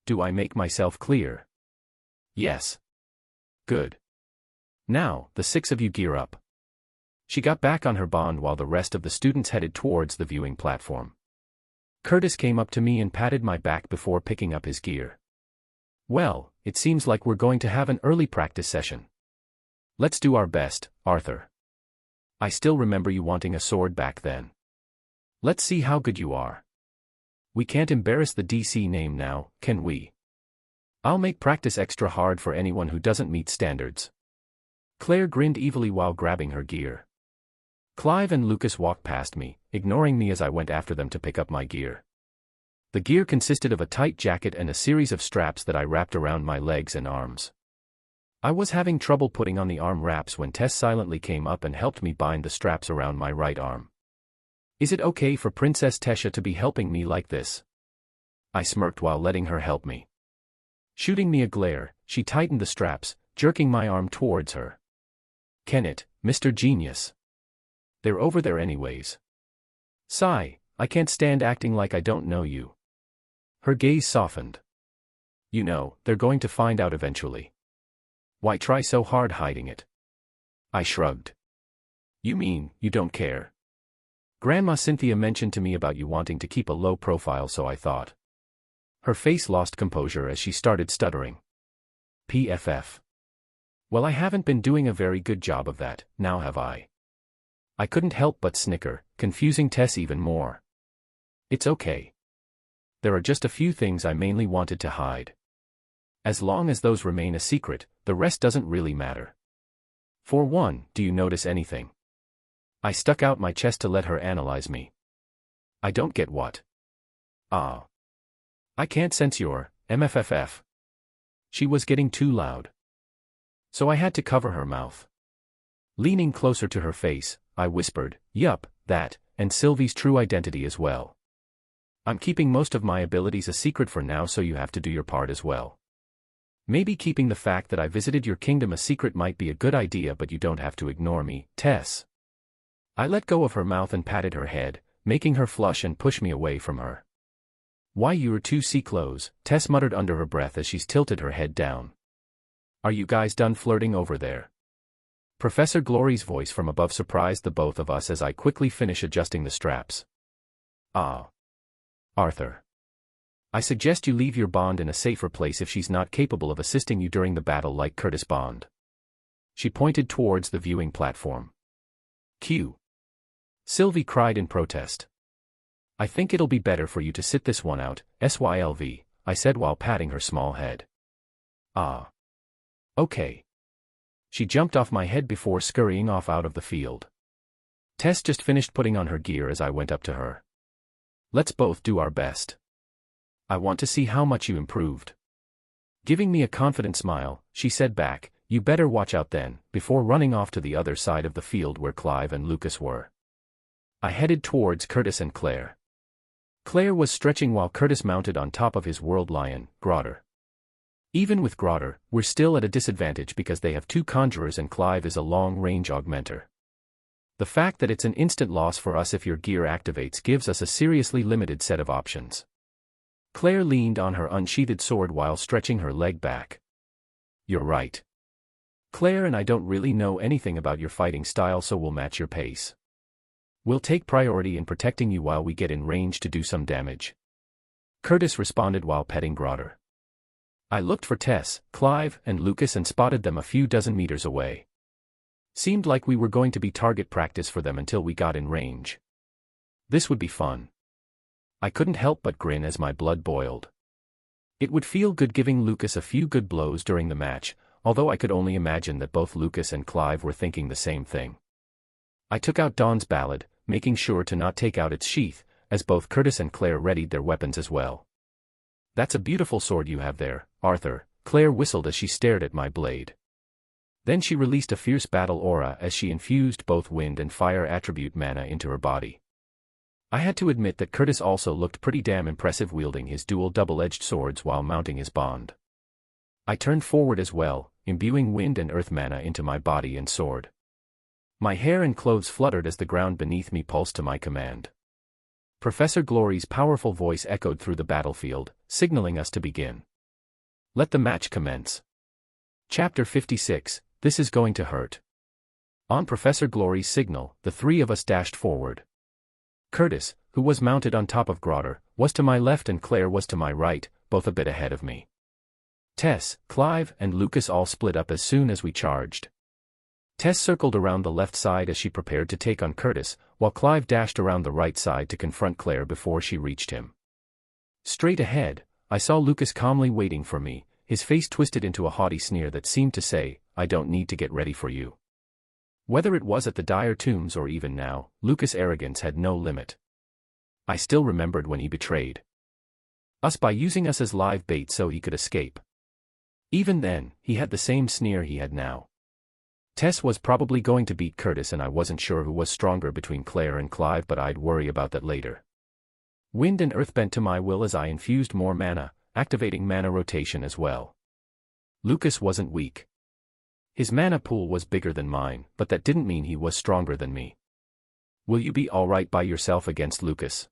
Do I make myself clear? Yes. Good. Now, the 6 of you gear up. She got back on her bond while the rest of the students headed towards the viewing platform. Curtis came up to me and patted my back before picking up his gear. Well, it seems like we're going to have an early practice session. Let's do our best, Arthur. I still remember you wanting a sword back then. Let's see how good you are. We can't embarrass the DC name now, can we? I'll make practice extra hard for anyone who doesn't meet standards. Claire grinned evilly while grabbing her gear. Clive and Lucas walked past me, ignoring me as I went after them to pick up my gear. The gear consisted of a tight jacket and a series of straps that I wrapped around my legs and arms. I was having trouble putting on the arm wraps when Tess silently came up and helped me bind the straps around my right arm. Is it okay for Princess Tesha to be helping me like this? I smirked while letting her help me. Shooting me a glare, she tightened the straps, jerking my arm towards her. Can it, Mr. Genius? They're over there anyways. Sigh, I can't stand acting like I don't know you. Her gaze softened. You know, they're going to find out eventually. Why try so hard hiding it? I shrugged. You mean, you don't care? Grandma Cynthia mentioned to me about you wanting to keep a low profile, so I thought. Her face lost composure as she started stuttering. PFF. Well, I haven't been doing a very good job of that, now have I? I couldn't help but snicker, confusing Tess even more. It's okay. There are just a few things I mainly wanted to hide. As long as those remain a secret, the rest doesn't really matter. For one, do you notice anything? I stuck out my chest to let her analyze me. I don't get what. Ah. I can't sense your MFFF. She was getting too loud. So I had to cover her mouth. Leaning closer to her face, I whispered, yup, that, and Sylvie's true identity as well. I'm keeping most of my abilities a secret for now, so you have to do your part as well. Maybe keeping the fact that I visited your kingdom a secret might be a good idea, but you don't have to ignore me, Tess. I let go of her mouth and patted her head, making her flush and push me away from her. Why, you're too close, Tess muttered under her breath as she's tilted her head down. Are you guys done flirting over there? Professor Glory's voice from above surprised the both of us as I quickly finish adjusting the straps. Ah. Arthur. I suggest you leave your Bond in a safer place if she's not capable of assisting you during the battle like Curtis Bond. She pointed towards the viewing platform. Q. Sylvie cried in protest. I think it'll be better for you to sit this one out, SYLV, I said while patting her small head. Ah. Okay. She jumped off my head before scurrying off out of the field. Tess just finished putting on her gear as I went up to her. Let's both do our best. I want to see how much you improved. Giving me a confident smile, she said back, you better watch out then, before running off to the other side of the field where Clive and Lucas were. I headed towards Curtis and Claire. Claire was stretching while Curtis mounted on top of his world lion, Grotter. Even with Grotter, we're still at a disadvantage because they have 2 conjurers and Clive is a long-range augmenter. The fact that it's an instant loss for us if your gear activates gives us a seriously limited set of options. Claire leaned on her unsheathed sword while stretching her leg back. You're right. Claire and I don't really know anything about your fighting style, so we'll match your pace. We'll take priority in protecting you while we get in range to do some damage. Curtis responded while petting Grotter. I looked for Tess, Clive, and Lucas and spotted them a few dozen meters away. Seemed like we were going to be target practice for them until we got in range. This would be fun. I couldn't help but grin as my blood boiled. It would feel good giving Lucas a few good blows during the match, although I could only imagine that both Lucas and Clive were thinking the same thing. I took out Dawn's ballad, making sure to not take out its sheath, as both Curtis and Claire readied their weapons as well. "That's a beautiful sword you have there, Arthur," Claire whistled as she stared at my blade. Then she released a fierce battle aura as she infused both wind and fire attribute mana into her body. I had to admit that Curtis also looked pretty damn impressive wielding his dual double-edged swords while mounting his bond. I turned forward as well, imbuing wind and earth mana into my body and sword. My hair and clothes fluttered as the ground beneath me pulsed to my command. Professor Glory's powerful voice echoed through the battlefield, signaling us to begin. Let the match commence. Chapter 56, This is going to hurt. On Professor Glory's signal, the three of us dashed forward. Curtis, who was mounted on top of Grotter, was to my left and Claire was to my right, both a bit ahead of me. Tess, Clive, and Lucas all split up as soon as we charged. Tess circled around the left side as she prepared to take on Curtis, while Clive dashed around the right side to confront Claire before she reached him. Straight ahead, I saw Lucas calmly waiting for me, his face twisted into a haughty sneer that seemed to say, "I don't need to get ready for you." Whether it was at the Dire Tombs or even now, Lucas' arrogance had no limit. I still remembered when he betrayed us by using us as live bait so he could escape. Even then, he had the same sneer he had now. Tess was probably going to beat Curtis and I wasn't sure who was stronger between Claire and Clive, but I'd worry about that later. Wind and earth bent to my will as I infused more mana, activating mana rotation as well. Lucas wasn't weak. His mana pool was bigger than mine, but that didn't mean he was stronger than me. "Will you be alright by yourself against Lucas?"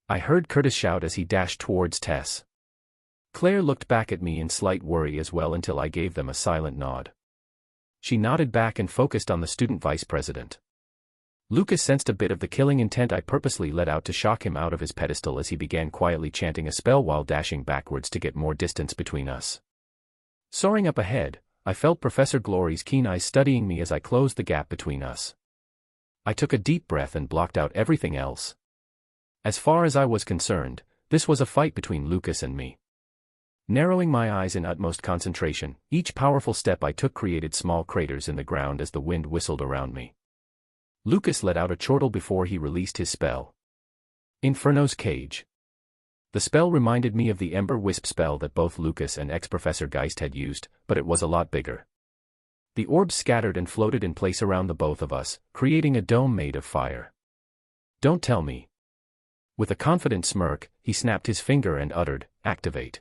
I heard Curtis shout as he dashed towards Tess. Claire looked back at me in slight worry as well until I gave them a silent nod. She nodded back and focused on the student vice president. Lucas sensed a bit of the killing intent I purposely let out to shock him out of his pedestal as he began quietly chanting a spell while dashing backwards to get more distance between us. Soaring up ahead, I felt Professor Glory's keen eyes studying me as I closed the gap between us. I took a deep breath and blocked out everything else. As far as I was concerned, this was a fight between Lucas and me. Narrowing my eyes in utmost concentration, each powerful step I took created small craters in the ground as the wind whistled around me. Lucas let out a chortle before he released his spell. Inferno's Cage. The spell reminded me of the Ember Wisp spell that both Lucas and ex-Professor Geist had used, but it was a lot bigger. The orbs scattered and floated in place around the both of us, creating a dome made of fire. "Don't tell me." With a confident smirk, he snapped his finger and uttered, "Activate."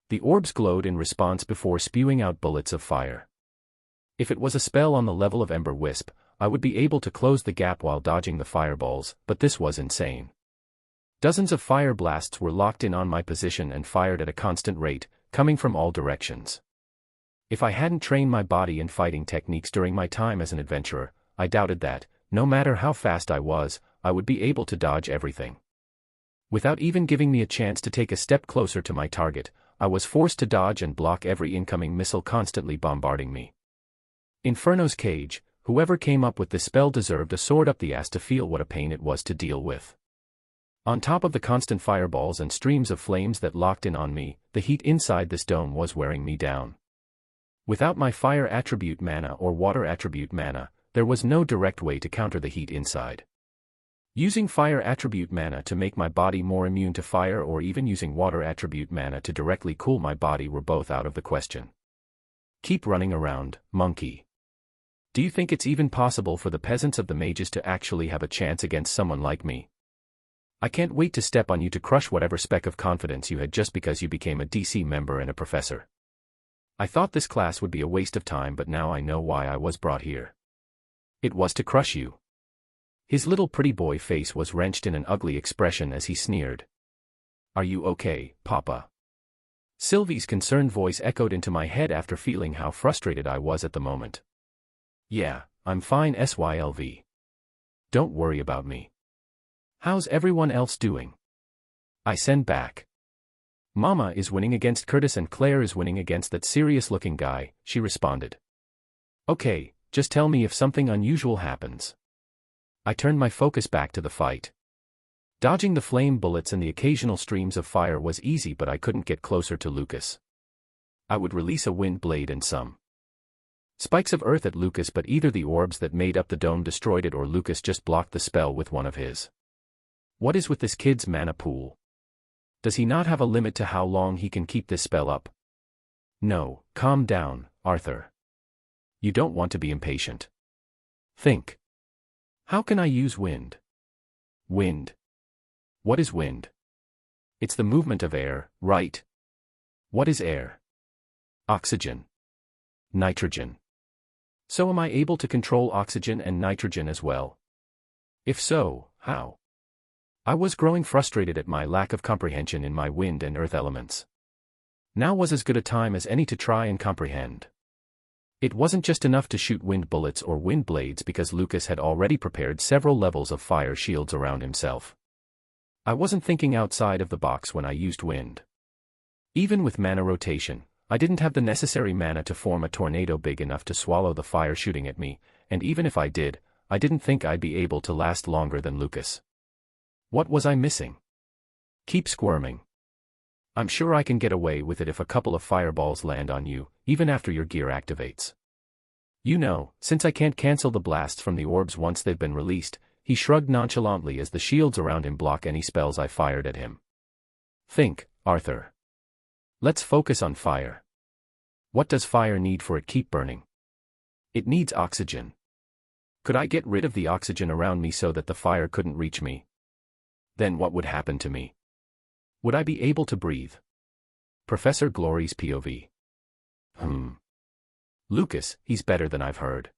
The orbs glowed in response before spewing out bullets of fire. If it was a spell on the level of Ember Wisp, I would be able to close the gap while dodging the fireballs, but this was insane. Dozens of fire blasts were locked in on my position and fired at a constant rate, coming from all directions. If I hadn't trained my body in fighting techniques during my time as an adventurer, I doubted that, no matter how fast I was, I would be able to dodge everything. Without even giving me a chance to take a step closer to my target, I was forced to dodge and block every incoming missile constantly bombarding me. Inferno's Cage, whoever came up with this spell deserved a sword up the ass to feel what a pain it was to deal with. On top of the constant fireballs and streams of flames that locked in on me, the heat inside this dome was wearing me down. Without my fire attribute mana or water attribute mana, there was no direct way to counter the heat inside. Using fire attribute mana to make my body more immune to fire or even using water attribute mana to directly cool my body were both out of the question. Keep running around, monkey. Do you think it's even possible for the peasants of the mages to actually have a chance against someone like me? I can't wait to step on you to crush whatever speck of confidence you had just because you became a DC member and a professor. I thought this class would be a waste of time, but now I know why I was brought here. It was to crush you. His little pretty boy face was wrenched in an ugly expression as he sneered. "Are you okay, Papa?" Sylvie's concerned voice echoed into my head after feeling how frustrated I was at the moment. "Yeah, I'm fine, SYLV. Don't worry about me. How's everyone else doing?" I sent back. "Mama is winning against Curtis and Claire is winning against that serious-looking guy," she responded. "Okay, just tell me if something unusual happens." I turned my focus back to the fight. Dodging the flame bullets and the occasional streams of fire was easy, but I couldn't get closer to Lucas. I would release a wind blade and some spikes of earth at Lucas, but either the orbs that made up the dome destroyed it or Lucas just blocked the spell with one of his. What is with this kid's mana pool? Does he not have a limit to how long he can keep this spell up? No, calm down, Arthur. You don't want to be impatient. Think. How can I use wind? Wind. What is wind? It's the movement of air, right? What is air? Oxygen. Nitrogen. So am I able to control oxygen and nitrogen as well? If so, how? I was growing frustrated at my lack of comprehension in my wind and earth elements. Now was as good a time as any to try and comprehend. It wasn't just enough to shoot wind bullets or wind blades because Lucas had already prepared several levels of fire shields around himself. I wasn't thinking outside of the box when I used wind. Even with mana rotation, I didn't have the necessary mana to form a tornado big enough to swallow the fire shooting at me, and even if I did, I didn't think I'd be able to last longer than Lucas. What was I missing? Keep squirming. I'm sure I can get away with it if a couple of fireballs land on you, even after your gear activates. You know, since I can't cancel the blasts from the orbs once they've been released, he shrugged nonchalantly as the shields around him block any spells I fired at him. Think, Arthur. Let's focus on fire. What does fire need for it keep burning? It needs oxygen. Could I get rid of the oxygen around me so that the fire couldn't reach me? Then what would happen to me? Would I be able to breathe? Professor Glory's POV. Lucas, he's better than I've heard.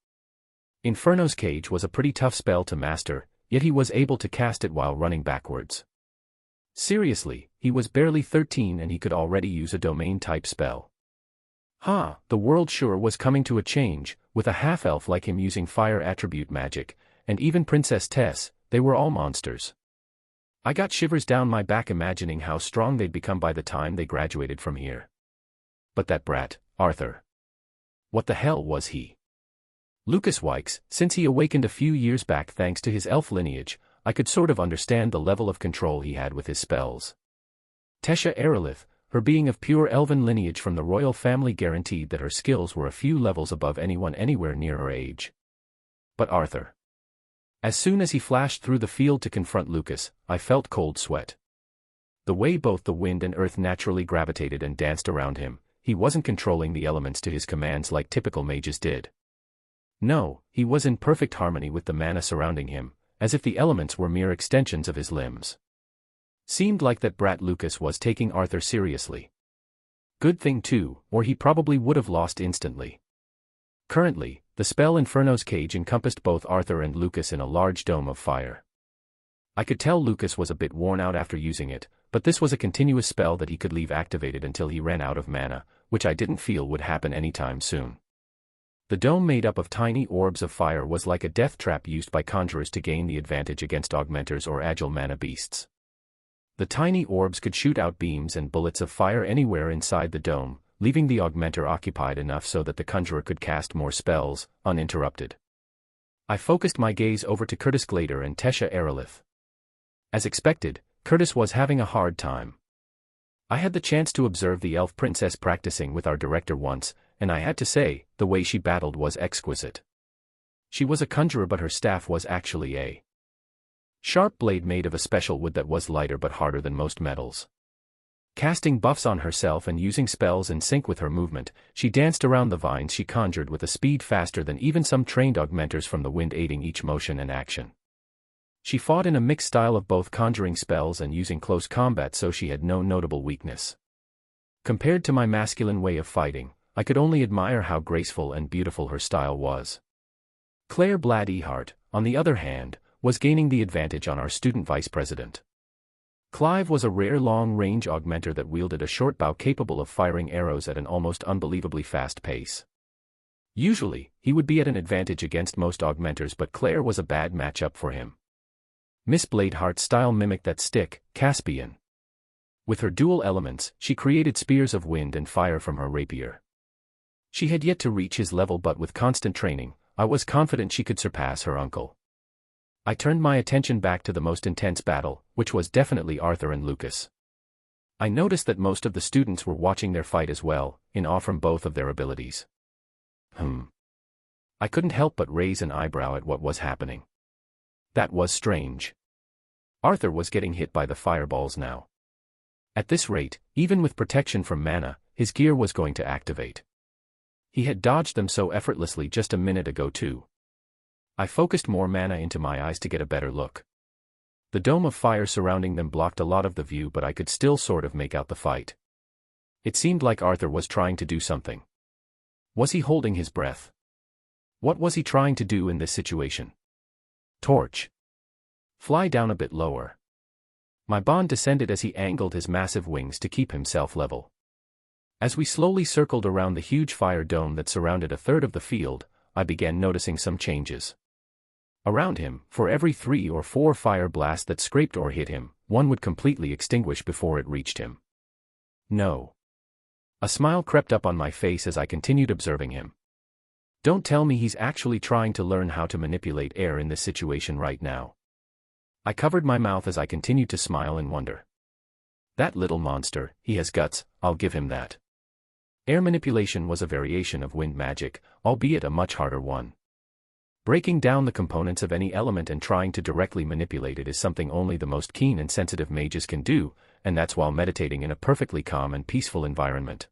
Inferno's Cage was a pretty tough spell to master, yet he was able to cast it while running backwards. Seriously, he was barely 13 and he could already use a domain-type spell. The world sure was coming to a change, with a half-elf like him using fire attribute magic, and even Princess Tess, they were all monsters. I got shivers down my back imagining how strong they'd become by the time they graduated from here. But that brat, Arthur. What the hell was he? Lucas Wykes, since he awakened a few years back thanks to his elf lineage, I could sort of understand the level of control he had with his spells. Tesha Aerolith, her being of pure elven lineage from the royal family, guaranteed that her skills were a few levels above anyone anywhere near her age. But Arthur. As soon as he flashed through the field to confront Lucas, I felt cold sweat. The way both the wind and earth naturally gravitated and danced around him, he wasn't controlling the elements to his commands like typical mages did. No, he was in perfect harmony with the mana surrounding him, as if the elements were mere extensions of his limbs. Seemed like that brat Lucas was taking Arthur seriously. Good thing too, or he probably would have lost instantly. Currently, the spell Inferno's Cage encompassed both Arthur and Lucas in a large dome of fire. I could tell Lucas was a bit worn out after using it, but this was a continuous spell that he could leave activated until he ran out of mana, which I didn't feel would happen anytime soon. The dome made up of tiny orbs of fire was like a death trap used by conjurers to gain the advantage against augmenters or agile mana beasts. The tiny orbs could shoot out beams and bullets of fire anywhere inside the dome, leaving the augmenter occupied enough so that the conjurer could cast more spells, uninterrupted. I focused my gaze over to Curtis Glader and Tesha Aerolith. As expected, Curtis was having a hard time. I had the chance to observe the elf princess practicing with our director once, and I had to say, the way she battled was exquisite. She was a conjurer, but her staff was actually a sharp blade made of a special wood that was lighter but harder than most metals. Casting buffs on herself and using spells in sync with her movement, she danced around the vines she conjured with a speed faster than even some trained augmenters from the wind, aiding each motion and action. She fought in a mixed style of both conjuring spells and using close combat, so she had no notable weakness. Compared to my masculine way of fighting, I could only admire how graceful and beautiful her style was. Claire Blad Ehart, on the other hand, was gaining the advantage on our student vice president. Clive was a rare long-range augmenter that wielded a short bow capable of firing arrows at an almost unbelievably fast pace. Usually, he would be at an advantage against most augmenters, but Claire was a bad matchup for him. Miss Bladeheart's style mimicked that stick, Caspian. With her dual elements, she created spears of wind and fire from her rapier. She had yet to reach his level, but with constant training, I was confident she could surpass her uncle. I turned my attention back to the most intense battle, which was definitely Arthur and Lucas. I noticed that most of the students were watching their fight as well, in awe from both of their abilities. I couldn't help but raise an eyebrow at what was happening. That was strange. Arthur was getting hit by the fireballs now. At this rate, even with protection from mana, his gear was going to activate. He had dodged them so effortlessly just a minute ago too. I focused more mana into my eyes to get a better look. The dome of fire surrounding them blocked a lot of the view, but I could still sort of make out the fight. It seemed like Arthur was trying to do something. Was he holding his breath? What was he trying to do in this situation? Torch. Fly down a bit lower. My bond descended as he angled his massive wings to keep himself level. As we slowly circled around the huge fire dome that surrounded a third of the field, I began noticing some changes. Around him, for every 3 or 4 fire blasts that scraped or hit him, one would completely extinguish before it reached him. No. A smile crept up on my face as I continued observing him. Don't tell me he's actually trying to learn how to manipulate air in this situation right now. I covered my mouth as I continued to smile in wonder. That little monster, he has guts, I'll give him that. Air manipulation was a variation of wind magic, albeit a much harder one. Breaking down the components of any element and trying to directly manipulate it is something only the most keen and sensitive mages can do, and that's while meditating in a perfectly calm and peaceful environment.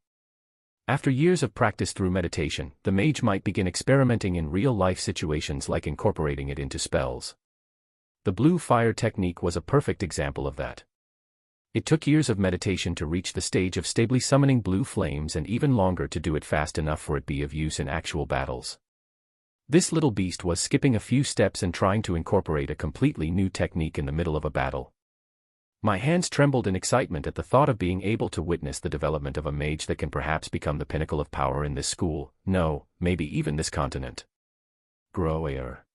After years of practice through meditation, the mage might begin experimenting in real-life situations like incorporating it into spells. The blue fire technique was a perfect example of that. It took years of meditation to reach the stage of stably summoning blue flames and even longer to do it fast enough for it be of use in actual battles. This little beast was skipping a few steps and trying to incorporate a completely new technique in the middle of a battle. My hands trembled in excitement at the thought of being able to witness the development of a mage that can perhaps become the pinnacle of power in this school, no, maybe even this continent. Grow air.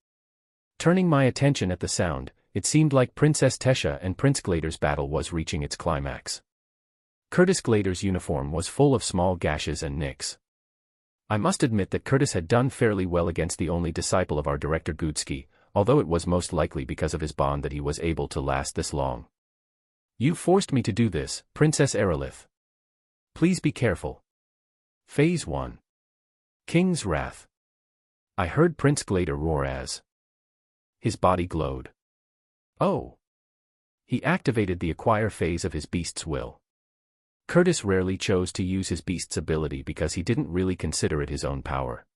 Turning my attention at the sound, it seemed like Princess Tesha and Prince Glader's battle was reaching its climax. Curtis Glader's uniform was full of small gashes and nicks. I must admit that Curtis had done fairly well against the only disciple of our director Gudsky, although it was most likely because of his bond that he was able to last this long. You forced me to do this, Princess Aerolith. Please be careful. Phase 1. King's Wrath. I heard Prince Glader roar as his body glowed. Oh. He activated the acquire phase of his beast's will. Curtis rarely chose to use his beast's ability because he didn't really consider it his own power.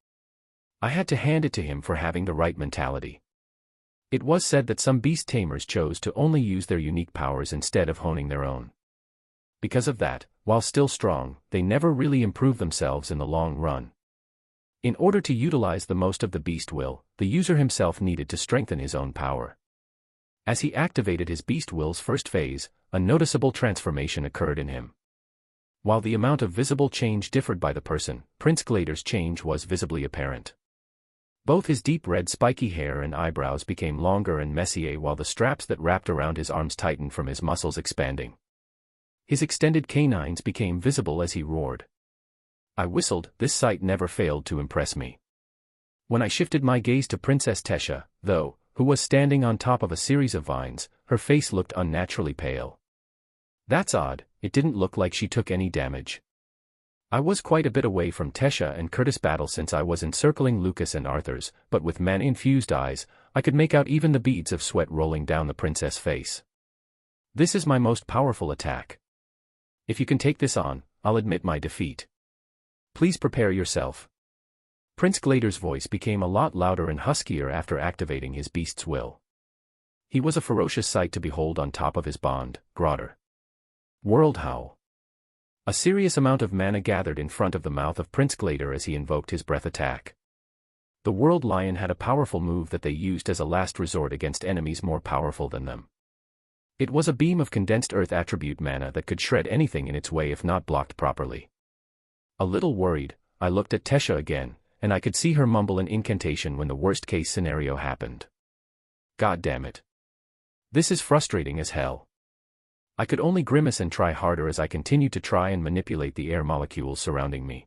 I had to hand it to him for having the right mentality. It was said that some beast tamers chose to only use their unique powers instead of honing their own. Because of that, while still strong, they never really improved themselves in the long run. In order to utilize the most of the beast will, the user himself needed to strengthen his own power. As he activated his beast will's first phase, a noticeable transformation occurred in him. While the amount of visible change differed by the person, Prince Glader's change was visibly apparent. Both his deep red spiky hair and eyebrows became longer and messier while the straps that wrapped around his arms tightened from his muscles expanding. His extended canines became visible as he roared. I whistled. This sight never failed to impress me. When I shifted my gaze to Princess Tesha, though, who was standing on top of a series of vines, her face looked unnaturally pale. That's odd, it didn't look like she took any damage. I was quite a bit away from Tesha and Curtis' battle since I was encircling Lucas and Arthur's, but with mana-infused eyes, I could make out even the beads of sweat rolling down the princess' face. This is my most powerful attack. If you can take this on, I'll admit my defeat. Please prepare yourself. Prince Glader's voice became a lot louder and huskier after activating his beast's will. He was a ferocious sight to behold on top of his bond, Grotter. World Howl. A serious amount of mana gathered in front of the mouth of Prince Glader as he invoked his breath attack. The World Lion had a powerful move that they used as a last resort against enemies more powerful than them. It was a beam of condensed earth attribute mana that could shred anything in its way if not blocked properly. A little worried, I looked at Tesha again, and I could see her mumble an incantation when the worst-case scenario happened. God damn it. This is frustrating as hell. I could only grimace and try harder as I continued to try and manipulate the air molecules surrounding me.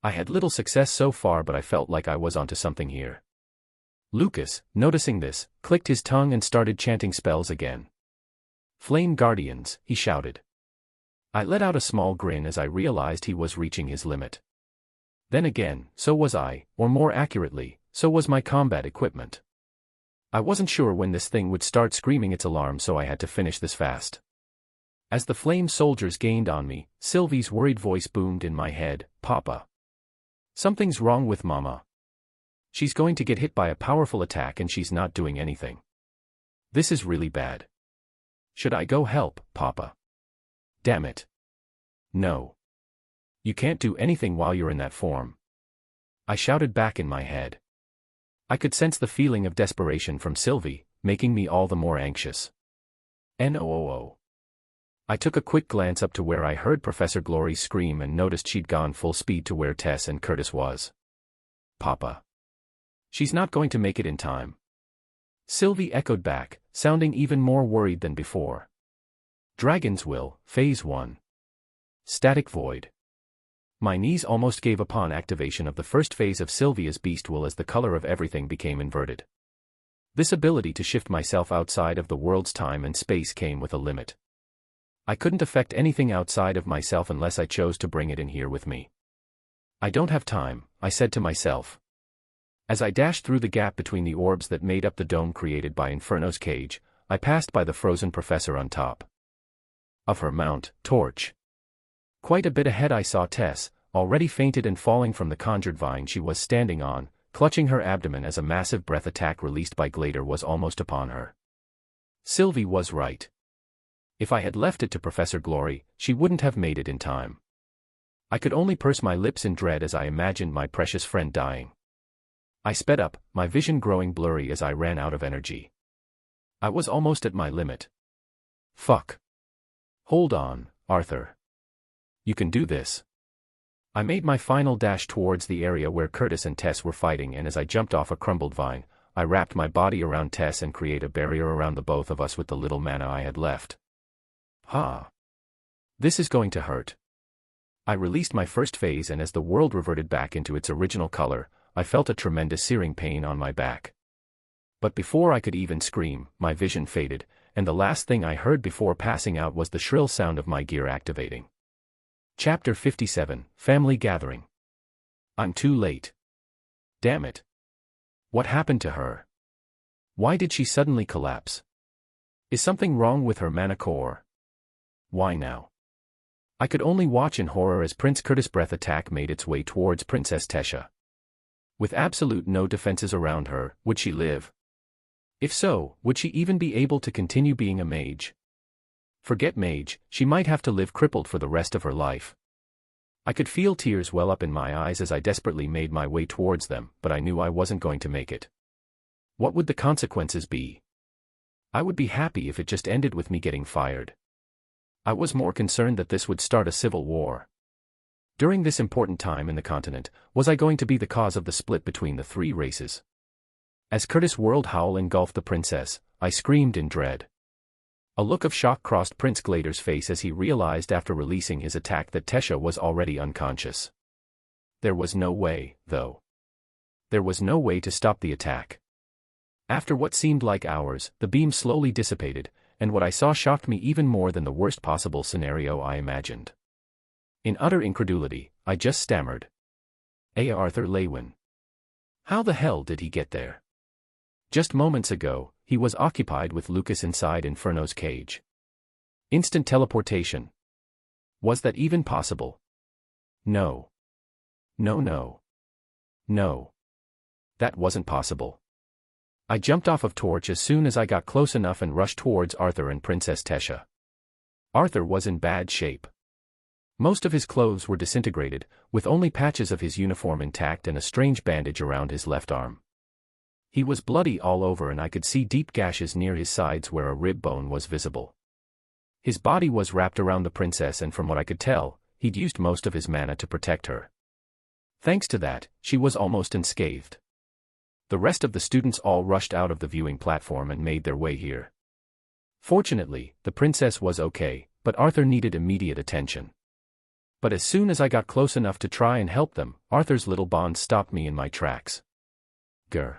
I had little success so far, but I felt like I was onto something here. Lucas, noticing this, clicked his tongue and started chanting spells again. "Flame Guardians," he shouted. I let out a small grin as I realized he was reaching his limit. Then again, so was I, or more accurately, so was my combat equipment. I wasn't sure when this thing would start screaming its alarm, so I had to finish this fast. As the flame soldiers gained on me, Sylvie's worried voice boomed in my head, "Papa. Something's wrong with Mama. She's going to get hit by a powerful attack and she's not doing anything. This is really bad. Should I go help, Papa? Damn it. No. You can't do anything while you're in that form," I shouted back in my head. I could sense the feeling of desperation from Sylvie, making me all the more anxious. "No." I took a quick glance up to where I heard Professor Glory scream and noticed she'd gone full speed to where Tess and Curtis was. "Papa. She's not going to make it in time," Sylvie echoed back, sounding even more worried than before. "Dragon's Will, Phase 1. Static Void." My knees almost gave upon activation of the first phase of Sylvia's Beast Will as the color of everything became inverted. This ability to shift myself outside of the world's time and space came with a limit. I couldn't affect anything outside of myself unless I chose to bring it in here with me. "I don't have time," I said to myself. As I dashed through the gap between the orbs that made up the dome created by Inferno's cage, I passed by the frozen professor on top of her mount, Torch. Quite a bit ahead I saw Tess, already fainted and falling from the conjured vine she was standing on, clutching her abdomen as a massive breath attack released by Glader was almost upon her. Sylvie was right. If I had left it to Professor Glory, she wouldn't have made it in time. I could only purse my lips in dread as I imagined my precious friend dying. I sped up, my vision growing blurry as I ran out of energy. I was almost at my limit. "Fuck. Hold on, Arthur. You can do this." I made my final dash towards the area where Curtis and Tess were fighting, and as I jumped off a crumbled vine, I wrapped my body around Tess and created a barrier around the both of us with the little mana I had left. This is going to hurt. I released my first phase, and as the world reverted back into its original color, I felt a tremendous searing pain on my back. But before I could even scream, my vision faded, and the last thing I heard before passing out was the shrill sound of my gear activating. Chapter 57, Family Gathering. I'm too late. Damn it. What happened to her? Why did she suddenly collapse? Is something wrong with her mana core? Why now? I could only watch in horror as Prince Curtis' breath attack made its way towards Princess Tesha. With absolute no defenses around her, would she live? If so, would she even be able to continue being a mage? Forget mage, she might have to live crippled for the rest of her life. I could feel tears well up in my eyes as I desperately made my way towards them, but I knew I wasn't going to make it. What would the consequences be? I would be happy if it just ended with me getting fired. I was more concerned that this would start a civil war. During this important time in the continent, was I going to be the cause of the split between the three races? As Curtis' world howl engulfed the princess, I screamed in dread. A look of shock crossed Prince Glader's face as he realized after releasing his attack that Tesha was already unconscious. There was no way, though. There was no way to stop the attack. After what seemed like hours, the beam slowly dissipated, and what I saw shocked me even more than the worst possible scenario I imagined. In utter incredulity, I just stammered. Arthur Lewin. How the hell did he get there? Just moments ago, he was occupied with Lucas inside Inferno's cage. Instant teleportation. Was that even possible? No. No. That wasn't possible. I jumped off of Torch as soon as I got close enough and rushed towards Arthur and Princess Tesha. Arthur was in bad shape. Most of his clothes were disintegrated, with only patches of his uniform intact and a strange bandage around his left arm. He was bloody all over and I could see deep gashes near his sides where a rib bone was visible. His body was wrapped around the princess and from what I could tell, he'd used most of his mana to protect her. Thanks to that, she was almost unscathed. The rest of the students all rushed out of the viewing platform and made their way here. Fortunately, the princess was okay, but Arthur needed immediate attention. But as soon as I got close enough to try and help them, Arthur's little bond stopped me in my tracks. Grr.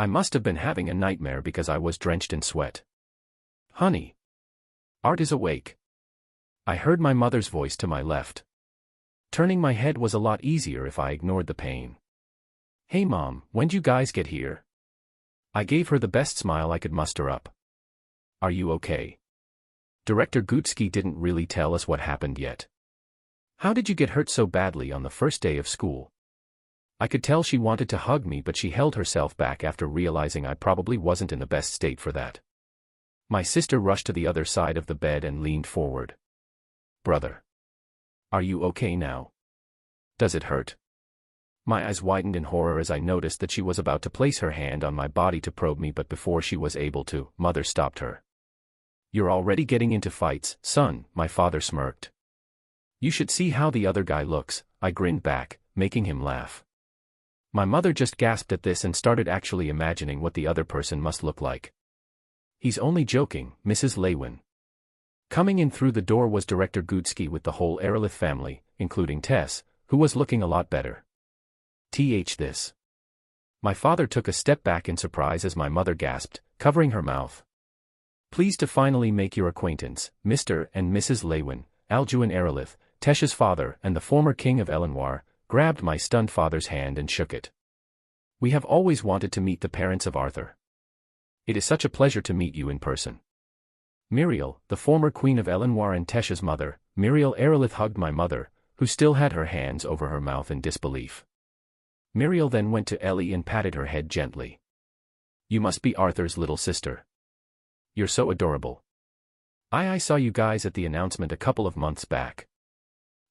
I must have been having a nightmare because I was drenched in sweat. Honey. Art is awake. I heard my mother's voice to my left. Turning my head was a lot easier if I ignored the pain. Hey Mom, when'd you guys get here? I gave her the best smile I could muster up. Are you okay? Director Gutsky didn't really tell us what happened yet. How did you get hurt so badly on the first day of school? I could tell she wanted to hug me, but she held herself back after realizing I probably wasn't in the best state for that. My sister rushed to the other side of the bed and leaned forward. Brother. Are you okay now? Does it hurt? My eyes widened in horror as I noticed that she was about to place her hand on my body to probe me, but before she was able to, Mother stopped her. You're already getting into fights, son, my father smirked. You should see how the other guy looks, I grinned back, making him laugh. My mother just gasped at this and started actually imagining what the other person must look like. He's only joking, Mrs. Lewin. Coming in through the door was Director Gutsky with the whole Aerolith family, including Tess, who was looking a lot better. This. My father took a step back in surprise as my mother gasped, covering her mouth. Pleased to finally make your acquaintance, Mr. and Mrs. Lewin, Alduin Aerolith, Tesh's father and the former king of Elenoir, grabbed my stunned father's hand and shook it. We have always wanted to meet the parents of Arthur. It is such a pleasure to meet you in person. Muriel, the former queen of Elenoir and Tesh's mother, Muriel Aerolith hugged my mother, who still had her hands over her mouth in disbelief. Muriel then went to Ellie and patted her head gently. You must be Arthur's little sister. You're so adorable. I saw you guys at the announcement a couple of months back.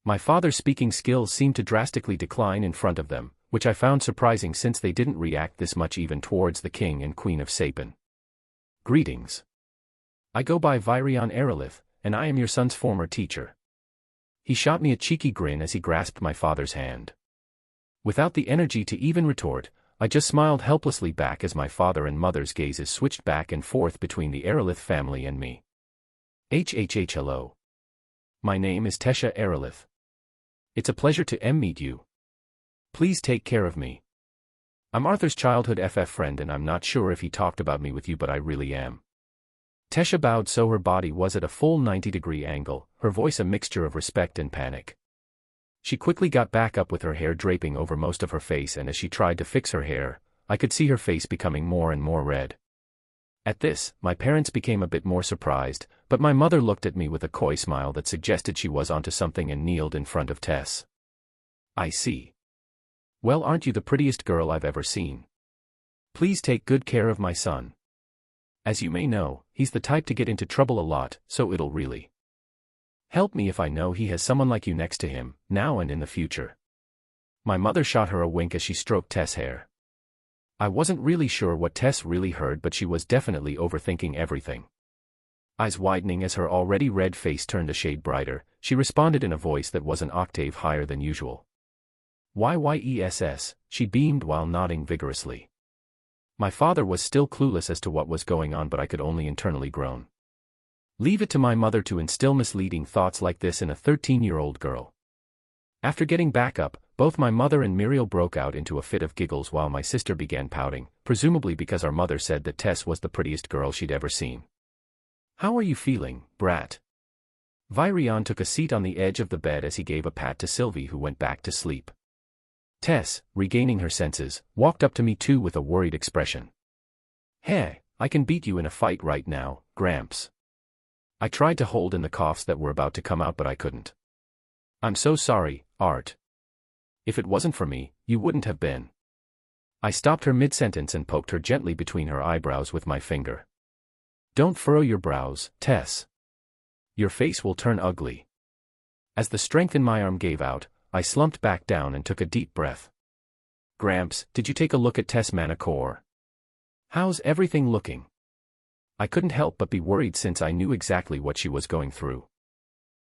My father's speaking skills seemed to drastically decline in front of them, which I found surprising since they didn't react this much even towards the king and queen of Sapin. Greetings. I go by Virion Aerolith, and I am your son's former teacher. He shot me a cheeky grin as he grasped my father's hand. Without the energy to even retort, I just smiled helplessly back as my father and mother's gazes switched back and forth between the Aerolith family and me. Hello. My name is Tesha Aerolith. It's a pleasure to meet you. Please take care of me. I'm Arthur's childhood FF friend and I'm not sure if he talked about me with you, but I really am. Tesha bowed so her body was at a full 90-degree angle, her voice a mixture of respect and panic. She quickly got back up with her hair draping over most of her face, and as she tried to fix her hair, I could see her face becoming more and more red. At this, my parents became a bit more surprised, but my mother looked at me with a coy smile that suggested she was onto something and kneeled in front of Tess. I see. Well, aren't you the prettiest girl I've ever seen? Please take good care of my son. As you may know, he's the type to get into trouble a lot, so it'll really help me if I know he has someone like you next to him, now and in the future. My mother shot her a wink as she stroked Tess' hair. I wasn't really sure what Tess really heard, but she was definitely overthinking everything. Eyes widening as her already red face turned a shade brighter, she responded in a voice that was an octave higher than usual. Yes, she beamed while nodding vigorously. My father was still clueless as to what was going on, but I could only internally groan. Leave it to my mother to instill misleading thoughts like this in a 13-year-old girl. After getting back up, both my mother and Muriel broke out into a fit of giggles while my sister began pouting, presumably because our mother said that Tess was the prettiest girl she'd ever seen. How are you feeling, brat? Virion took a seat on the edge of the bed as he gave a pat to Sylvie, who went back to sleep. Tess, regaining her senses, walked up to me too with a worried expression. Hey, I can beat you in a fight right now, Gramps. I tried to hold in the coughs that were about to come out, but I couldn't. I'm so sorry, Art. If it wasn't for me, you wouldn't have been. I stopped her mid-sentence and poked her gently between her eyebrows with my finger. Don't furrow your brows, Tess. Your face will turn ugly. As the strength in my arm gave out, I slumped back down and took a deep breath. Gramps, did you take a look at Tess Manacor? How's everything looking? I couldn't help but be worried since I knew exactly what she was going through.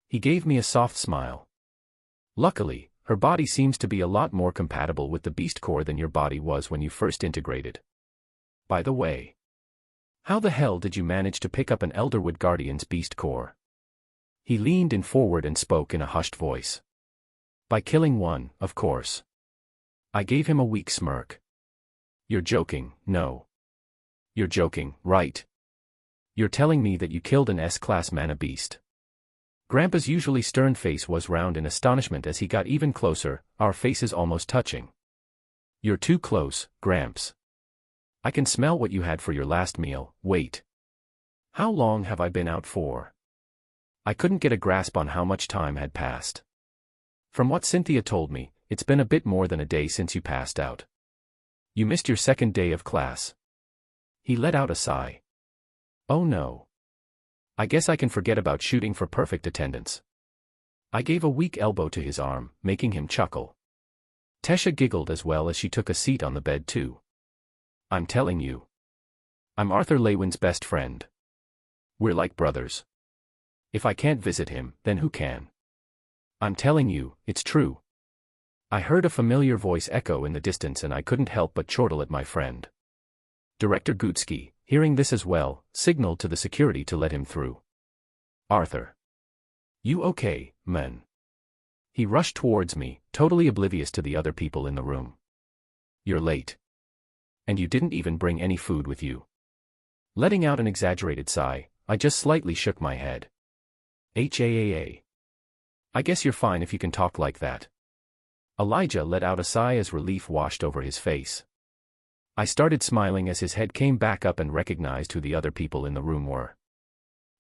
He gave me a soft smile. Luckily, her body seems to be a lot more compatible with the beast core than your body was when you first integrated. By the way, how the hell did you manage to pick up an Elderwood Guardian's beast core? He leaned in forward and spoke in a hushed voice. By killing one, of course. I gave him a weak smirk. You're joking, no. You're joking, right? You're telling me that you killed an S-class mana beast. Grandpa's usually stern face was round in astonishment as he got even closer, our faces almost touching. You're too close, Gramps. I can smell what you had for your last meal. Wait. How long have I been out for? I couldn't get a grasp on how much time had passed. From what Cynthia told me, it's been a bit more than a day since you passed out. You missed your second day of class. He let out a sigh. Oh no. I guess I can forget about shooting for perfect attendance. I gave a weak elbow to his arm, making him chuckle. Tesha giggled as well as she took a seat on the bed too. I'm telling you. I'm Arthur Lewin's best friend. We're like brothers. If I can't visit him, then who can? I'm telling you, it's true. I heard a familiar voice echo in the distance and I couldn't help but chortle at my friend. Director Gutsky, hearing this as well, signaled to the security to let him through. Arthur. You okay, man? He rushed towards me, totally oblivious to the other people in the room. You're late. And you didn't even bring any food with you. Letting out an exaggerated sigh, I just slightly shook my head. I guess you're fine if you can talk like that. Elijah let out a sigh as relief washed over his face. I started smiling as his head came back up and recognized who the other people in the room were.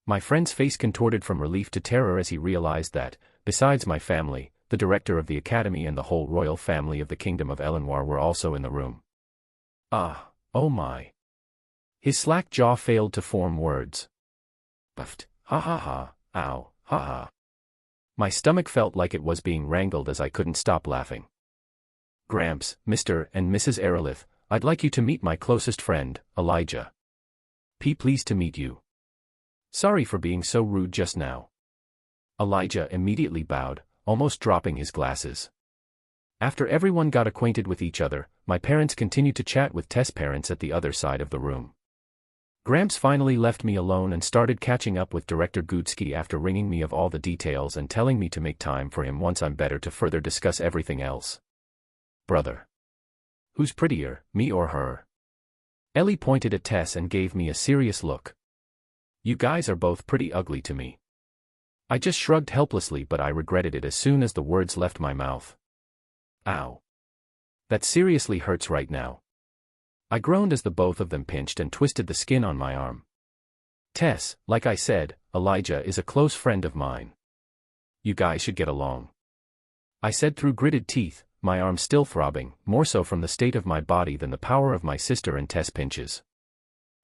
My friend's face contorted from relief to terror as he realized that, besides my family, the director of the academy and the whole royal family of the kingdom of Elenoir were also in the room. Ah, oh my. His slack jaw failed to form words. Buffed, ha ha ha, ow, ha ha. My stomach felt like it was being wrangled as I couldn't stop laughing. Gramps, Mr. and Mrs. Aerolith, I'd like you to meet my closest friend, Elijah. Pleased to meet you. Sorry for being so rude just now. Elijah immediately bowed, almost dropping his glasses. After everyone got acquainted with each other, my parents continued to chat with Tess' parents at the other side of the room. Gramps finally left me alone and started catching up with Director Gutsky after ringing me of all the details and telling me to make time for him once I'm better to further discuss everything else. Brother. Who's prettier, me or her? Ellie pointed at Tess and gave me a serious look. You guys are both pretty ugly to me. I just shrugged helplessly, but I regretted it as soon as the words left my mouth. Ow. That seriously hurts right now. I groaned as the both of them pinched and twisted the skin on my arm. Tess, like I said, Elijah is a close friend of mine. You guys should get along. I said through gritted teeth, my arm still throbbing, more so from the state of my body than the power of my sister and Tess pinches.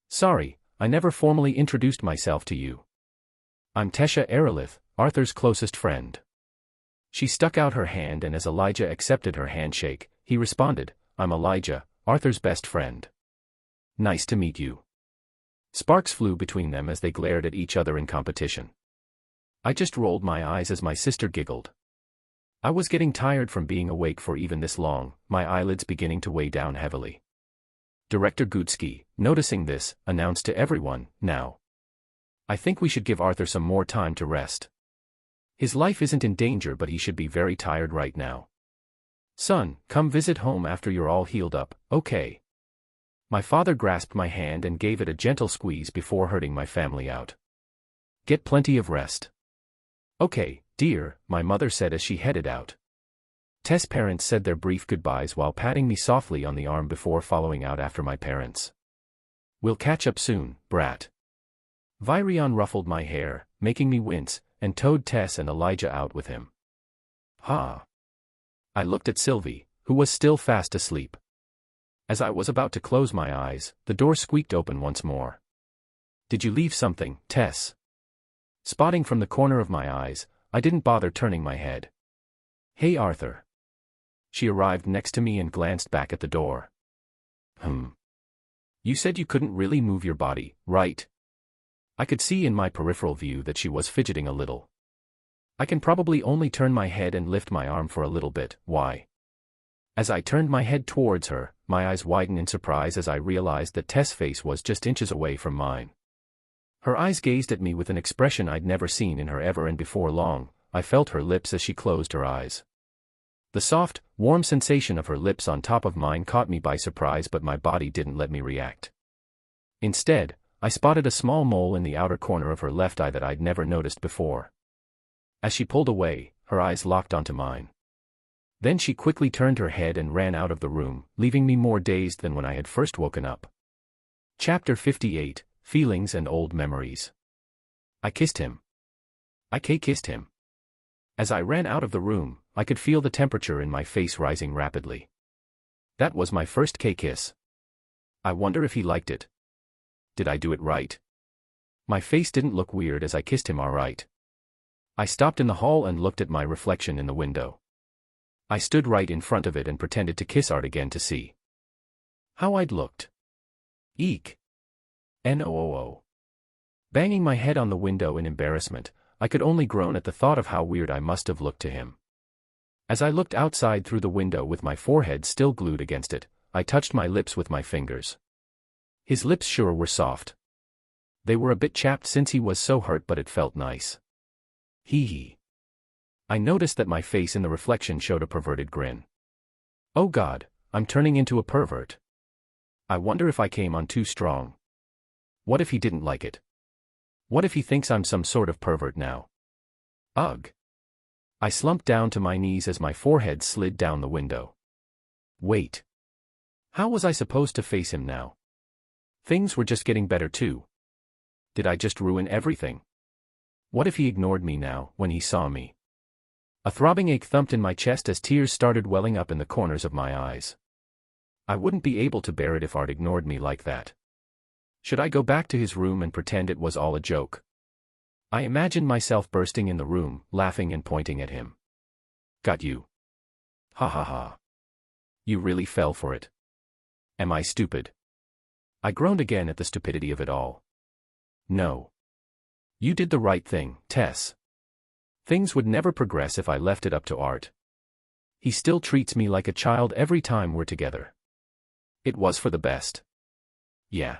Sorry, I never formally introduced myself to you. I'm Tesha Aerolith, Arthur's closest friend. She stuck out her hand and as Elijah accepted her handshake, he responded, I'm Elijah, Arthur's best friend. Nice to meet you. Sparks flew between them as they glared at each other in competition. I just rolled my eyes as my sister giggled. I was getting tired from being awake for even this long, my eyelids beginning to weigh down heavily. Director Gutsky, noticing this, announced to everyone, now. I think we should give Arthur some more time to rest. His life isn't in danger, but he should be very tired right now. Son, come visit home after you're all healed up, okay? My father grasped my hand and gave it a gentle squeeze before herding my family out. Get plenty of rest. Okay, dear, my mother said as she headed out. Tess' parents said their brief goodbyes while patting me softly on the arm before following out after my parents. We'll catch up soon, brat. Virion ruffled my hair, making me wince, and towed Tess and Elijah out with him. Ha! I looked at Sylvie, who was still fast asleep. As I was about to close my eyes, the door squeaked open once more. Did you leave something, Tess? Spotting from the corner of my eyes, I didn't bother turning my head. Hey Arthur. She arrived next to me and glanced back at the door. You said you couldn't really move your body, right? I could see in my peripheral view that she was fidgeting a little. I can probably only turn my head and lift my arm for a little bit, why? As I turned my head towards her, my eyes widened in surprise as I realized that Tess' face was just inches away from mine. Her eyes gazed at me with an expression I'd never seen in her ever, and before long, I felt her lips as she closed her eyes. The soft, warm sensation of her lips on top of mine caught me by surprise, but my body didn't let me react. Instead, I spotted a small mole in the outer corner of her left eye that I'd never noticed before. As she pulled away, her eyes locked onto mine. Then she quickly turned her head and ran out of the room, leaving me more dazed than when I had first woken up. Chapter 58, Feelings and Old Memories. I kissed him. I kissed him. As I ran out of the room, I could feel the temperature in my face rising rapidly. That was my first kiss. I wonder if he liked it. Did I do it right? My face didn't look weird as I kissed him, all right. I stopped in the hall and looked at my reflection in the window. I stood right in front of it and pretended to kiss Art again to see how I'd looked. Eek. No. Banging my head on the window in embarrassment, I could only groan at the thought of how weird I must have looked to him. As I looked outside through the window with my forehead still glued against it, I touched my lips with my fingers. His lips sure were soft. They were a bit chapped since he was so hurt, but it felt nice. Hee. I noticed that my face in the reflection showed a perverted grin. Oh God, I'm turning into a pervert. I wonder if I came on too strong. What if he didn't like it? What if he thinks I'm some sort of pervert now? Ugh. I slumped down to my knees as my forehead slid down the window. Wait. How was I supposed to face him now? Things were just getting better too. Did I just ruin everything? What if he ignored me now, when he saw me? A throbbing ache thumped in my chest as tears started welling up in the corners of my eyes. I wouldn't be able to bear it if Art ignored me like that. Should I go back to his room and pretend it was all a joke? I imagined myself bursting in the room, laughing and pointing at him. Got you. Ha ha ha. You really fell for it. Am I stupid? I groaned again at the stupidity of it all. No. You did the right thing, Tess. Things would never progress if I left it up to Art. He still treats me like a child every time we're together. It was for the best. Yeah.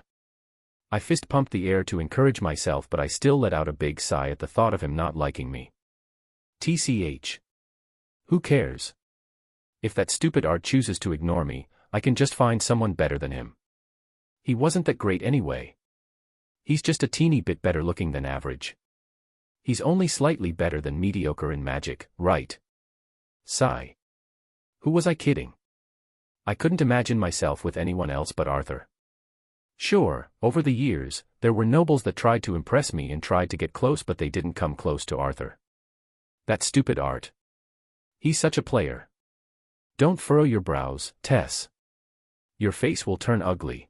I fist-pumped the air to encourage myself, but I still let out a big sigh at the thought of him not liking me. TCH. Who cares? If that stupid Art chooses to ignore me, I can just find someone better than him. He wasn't that great anyway. He's just a teeny bit better looking than average. He's only slightly better than mediocre in magic, right? Sigh. Who was I kidding? I couldn't imagine myself with anyone else but Arthur. Sure, over the years, there were nobles that tried to impress me and tried to get close, but they didn't come close to Arthur. That stupid Art. He's such a player. Don't furrow your brows, Tess. Your face will turn ugly.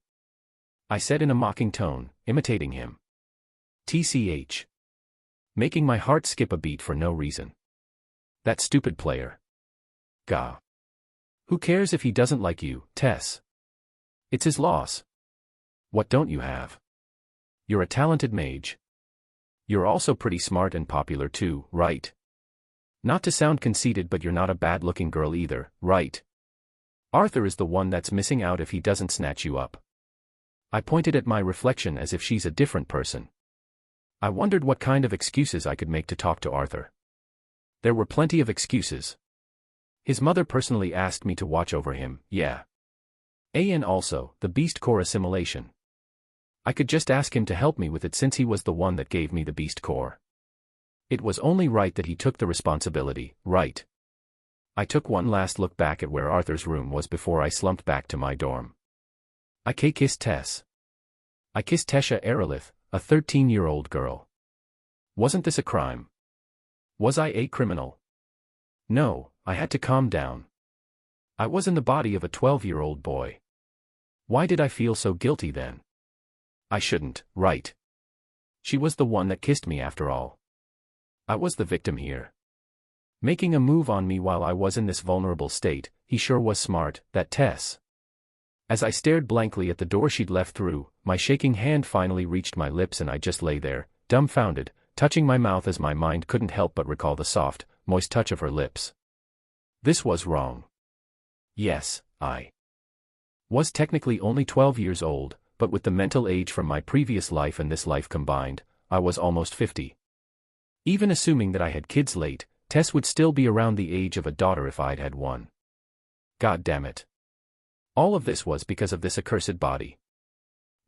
I said in a mocking tone, imitating him. TCH. Making my heart skip a beat for no reason. That stupid player. Gah. Who cares if he doesn't like you, Tess? It's his loss. What don't you have? You're a talented mage. You're also pretty smart and popular too, right? Not to sound conceited, but you're not a bad-looking girl either, right? Arthur is the one that's missing out if he doesn't snatch you up. I pointed at my reflection as if she's a different person. I wondered what kind of excuses I could make to talk to Arthur. There were plenty of excuses. His mother personally asked me to watch over him, yeah. And also, the beast core assimilation. I could just ask him to help me with it since he was the one that gave me the beast core. It was only right that he took the responsibility, right? I took one last look back at where Arthur's room was before I slumped back to my dorm. I kissed Tess. I kissed Tesha Aerolith, a 13-year-old girl. Wasn't this a crime? Was I a criminal? No, I had to calm down. I was in the body of a 12-year-old boy. Why did I feel so guilty then? I shouldn't, right? She was the one that kissed me after all. I was the victim here. Making a move on me while I was in this vulnerable state, he sure was smart, that Tess. As I stared blankly at the door she'd left through, my shaking hand finally reached my lips and I just lay there, dumbfounded, touching my mouth as my mind couldn't help but recall the soft, moist touch of her lips. This was wrong. Yes, I was technically only 12 years old, but with the mental age from my previous life and this life combined, I was almost 50. Even assuming that I had kids late, Tess would still be around the age of a daughter if I'd had one. God damn it. All of this was because of this accursed body.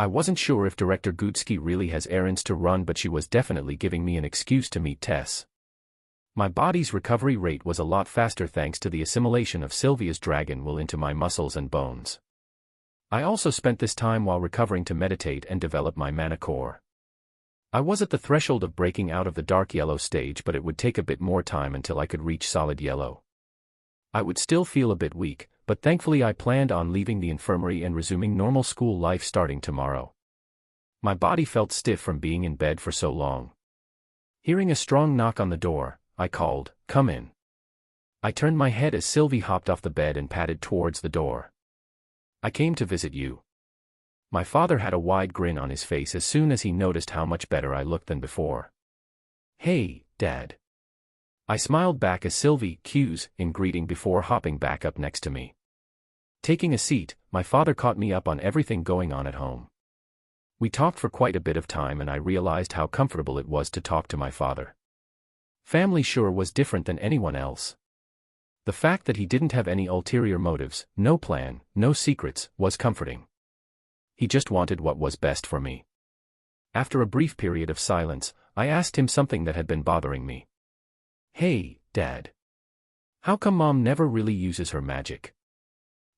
I wasn't sure if Director Gutsky really has errands to run, but she was definitely giving me an excuse to meet Tess. My body's recovery rate was a lot faster thanks to the assimilation of Sylvia's dragon will into my muscles and bones. I also spent this time while recovering to meditate and develop my mana core. I was at the threshold of breaking out of the dark yellow stage, but it would take a bit more time until I could reach solid yellow. I would still feel a bit weak, but thankfully I planned on leaving the infirmary and resuming normal school life starting tomorrow. My body felt stiff from being in bed for so long. Hearing a strong knock on the door, I called, "Come in." I turned my head as Sylvie hopped off the bed and padded towards the door. "I came to visit you." My father had a wide grin on his face as soon as he noticed how much better I looked than before. "Hey, Dad." I smiled back as Sylvie cues in greeting before hopping back up next to me. Taking a seat, my father caught me up on everything going on at home. We talked for quite a bit of time and I realized how comfortable it was to talk to my father. Family sure was different than anyone else. The fact that he didn't have any ulterior motives, no plan, no secrets, was comforting. He just wanted what was best for me. After a brief period of silence, I asked him something that had been bothering me. "Hey, Dad. How come Mom never really uses her magic?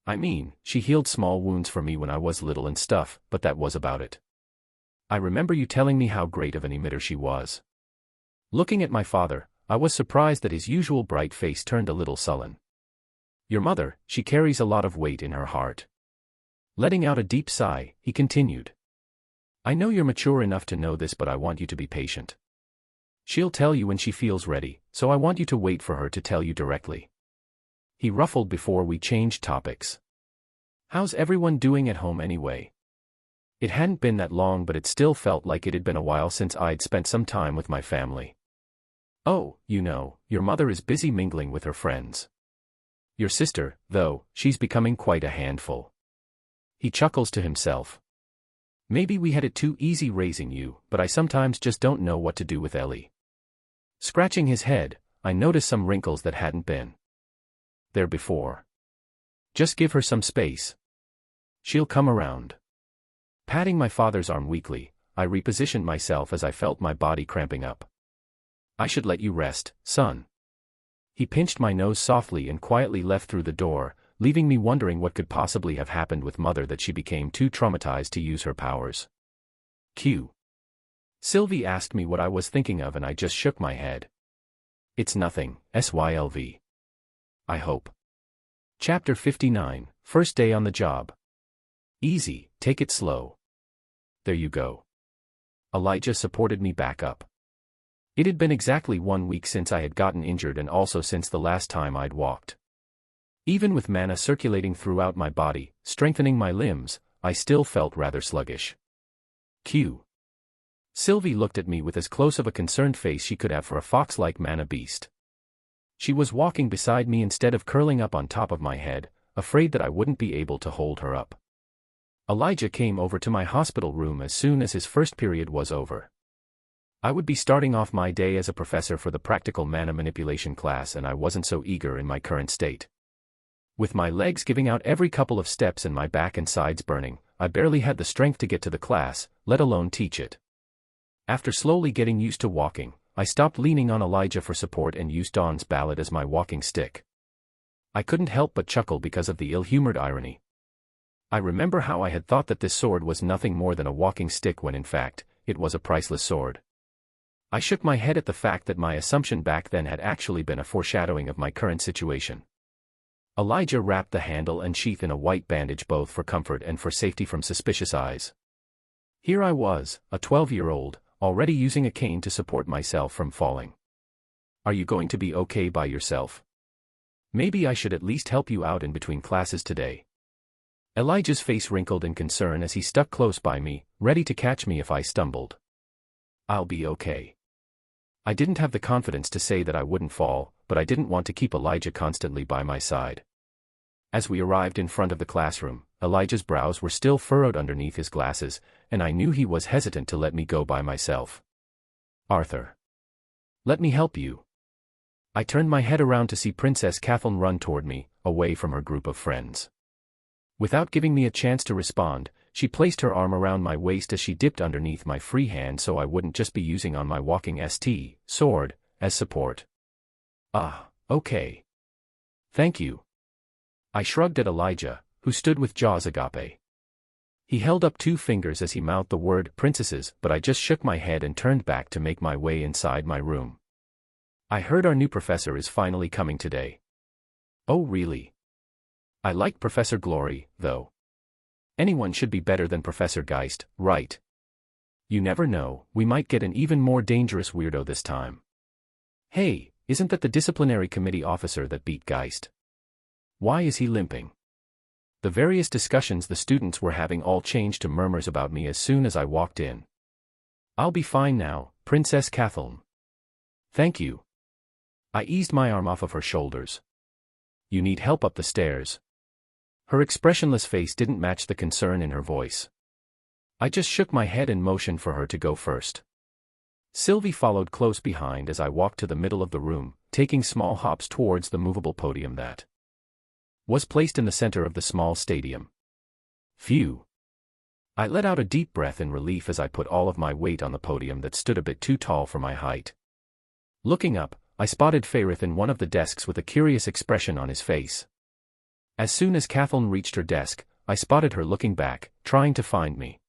I mean, she healed small wounds for me when I was little and stuff, but that was about it. I remember you telling me how great of an emitter she was." Looking at my father, I was surprised that his usual bright face turned a little sullen. "Your mother, she carries a lot of weight in her heart." Letting out a deep sigh, he continued. "I know you're mature enough to know this, but I want you to be patient. She'll tell you when she feels ready, so I want you to wait for her to tell you directly." He ruffled before we changed topics. "How's everyone doing at home anyway?" It hadn't been that long, but it still felt like it had been a while since I'd spent some time with my family. "Oh, your mother is busy mingling with her friends. Your sister, though, she's becoming quite a handful." He chuckles to himself. "Maybe we had it too easy raising you, but I sometimes just don't know what to do with Ellie." Scratching his head, I noticed some wrinkles that hadn't been there before. "Just give her some space. She'll come around." Patting my father's arm weakly, I repositioned myself as I felt my body cramping up. "I should let you rest, son." He pinched my nose softly and quietly left through the door, leaving me wondering what could possibly have happened with Mother that she became too traumatized to use her powers. Q. Sylvie asked me what I was thinking of and I just shook my head. "It's nothing, SYLV. I hope." Chapter 59, First Day on the Job. "Easy, take it slow. There you go." Elijah supported me back up. It had been exactly 1 week since I had gotten injured and also since the last time I'd walked. Even with mana circulating throughout my body, strengthening my limbs, I still felt rather sluggish. Q. Sylvie looked at me with as close of a concerned face she could have for a fox-like mana beast. She was walking beside me instead of curling up on top of my head, afraid that I wouldn't be able to hold her up. Elijah came over to my hospital room as soon as his first period was over. I would be starting off my day as a professor for the practical mana manipulation class and I wasn't so eager in my current state. With my legs giving out every couple of steps and my back and sides burning, I barely had the strength to get to the class, let alone teach it. After slowly getting used to walking, I stopped leaning on Elijah for support and used Dawn's ballad as my walking stick. I couldn't help but chuckle because of the ill-humored irony. I remember how I had thought that this sword was nothing more than a walking stick when in fact, it was a priceless sword. I shook my head at the fact that my assumption back then had actually been a foreshadowing of my current situation. Elijah wrapped the handle and sheath in a white bandage both for comfort and for safety from suspicious eyes. Here I was, a 12-year-old, already using a cane to support myself from falling. "Are you going to be okay by yourself? Maybe I should at least help you out in between classes today." Elijah's face wrinkled in concern as he stuck close by me, ready to catch me if I stumbled. "I'll be okay." I didn't have the confidence to say that I wouldn't fall, but I didn't want to keep Elijah constantly by my side. As we arrived in front of the classroom, Elijah's brows were still furrowed underneath his glasses, and I knew he was hesitant to let me go by myself. "Arthur. Let me help you." I turned my head around to see Princess Kathleen run toward me, away from her group of friends. Without giving me a chance to respond, she placed her arm around my waist as she dipped underneath my free hand so I wouldn't just be using on my walking sword as support. Ah, okay. Thank you. I shrugged at Elijah, who stood with jaws agape. He held up 2 fingers as he mouthed the word princesses, but I just shook my head and turned back to make my way inside my room. I heard our new professor is finally coming today. Oh really? I like Professor Glory, though. Anyone should be better than Professor Geist, right? You never know, we might get an even more dangerous weirdo this time. Hey, isn't that the disciplinary committee officer that beat Geist? Why is he limping? The various discussions the students were having all changed to murmurs about me as soon as I walked in. I'll be fine now, Princess Kathleen. Thank you. I eased my arm off of her shoulders. You need help up the stairs. Her expressionless face didn't match the concern in her voice. I just shook my head and motioned for her to go first. Sylvie followed close behind as I walked to the middle of the room, taking small hops towards the movable podium that was placed in the center of the small stadium. Phew. I let out a deep breath in relief as I put all of my weight on the podium that stood a bit too tall for my height. Looking up, I spotted Fairith in one of the desks with a curious expression on his face. As soon as Kathleen reached her desk, I spotted her looking back, trying to find me.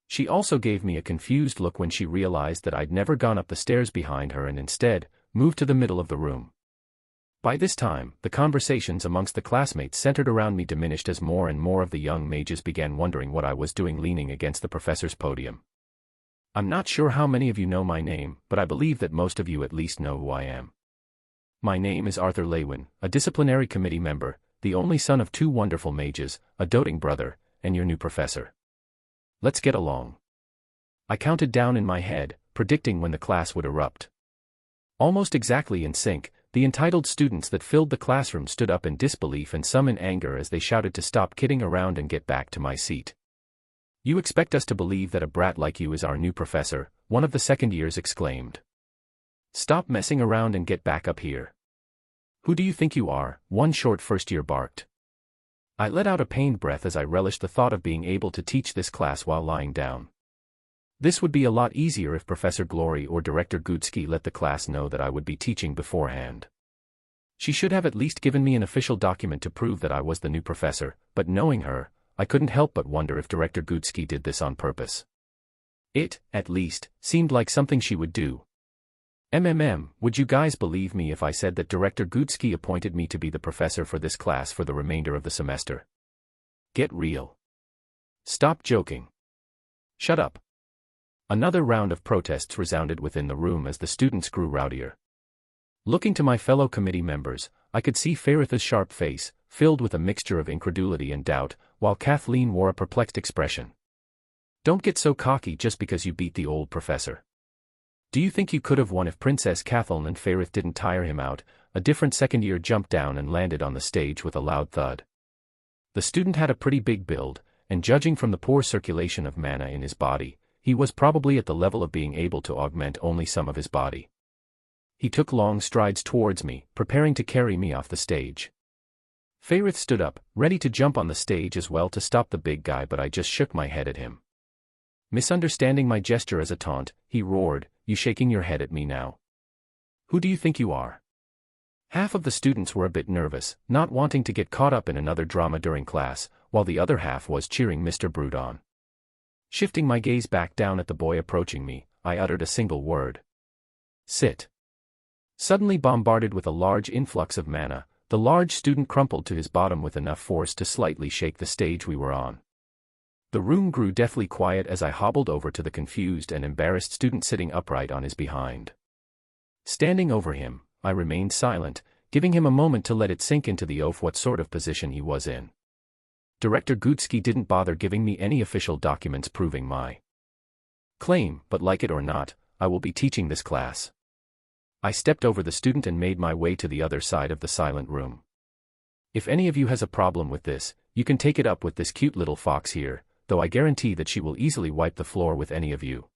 She also gave me a confused look when she realized that I'd never gone up the stairs behind her and instead moved to the middle of the room. By this time, the conversations amongst the classmates centered around me diminished as more and more of the young mages began wondering what I was doing leaning against the professor's podium. I'm not sure how many of you know my name, but I believe that most of you at least know who I am. My name is Arthur Lewin, a disciplinary committee member, the only son of 2 wonderful mages, a doting brother, and your new professor. Let's get along. I counted down in my head, predicting when the class would erupt. Almost exactly in sync, the entitled students that filled the classroom stood up in disbelief and some in anger as they shouted to stop kidding around and get back to my seat. You expect us to believe that a brat like you is our new professor, one of the second years exclaimed. Stop messing around and get back up here. Who do you think you are? One short first year barked. I let out a pained breath as I relished the thought of being able to teach this class while lying down. This would be a lot easier if Professor Glory or Director Gutsky let the class know that I would be teaching beforehand. She should have at least given me an official document to prove that I was the new professor, but knowing her, I couldn't help but wonder if Director Gutsky did this on purpose. It, at least, seemed like something she would do. Would you guys believe me if I said that Director Gutsky appointed me to be the professor for this class for the remainder of the semester? Get real. Stop joking. Shut up. Another round of protests resounded within the room as the students grew rowdier. Looking to my fellow committee members, I could see Fairith's sharp face, filled with a mixture of incredulity and doubt, while Kathleen wore a perplexed expression. Don't get so cocky just because you beat the old professor. Do you think you could have won if Princess Kathleen and Fairith didn't tire him out? A different second year jumped down and landed on the stage with a loud thud. The student had a pretty big build, and judging from the poor circulation of mana in his body, he was probably at the level of being able to augment only some of his body. He took long strides towards me, preparing to carry me off the stage. Fairith stood up, ready to jump on the stage as well to stop the big guy, but I just shook my head at him. Misunderstanding my gesture as a taunt, he roared, "You shaking your head at me now? Who do you think you are?" Half of the students were a bit nervous, not wanting to get caught up in another drama during class, while the other half was cheering Mr. Brood on. Shifting my gaze back down at the boy approaching me, I uttered a single word. Sit. Suddenly bombarded with a large influx of mana, the large student crumpled to his bottom with enough force to slightly shake the stage we were on. The room grew deathly quiet as I hobbled over to the confused and embarrassed student sitting upright on his behind. Standing over him, I remained silent, giving him a moment to let it sink into the oaf what sort of position he was in. Director Gutsky didn't bother giving me any official documents proving my claim, but like it or not, I will be teaching this class. I stepped over the student and made my way to the other side of the silent room. If any of you has a problem with this, you can take it up with this cute little fox here, though I guarantee that she will easily wipe the floor with any of you.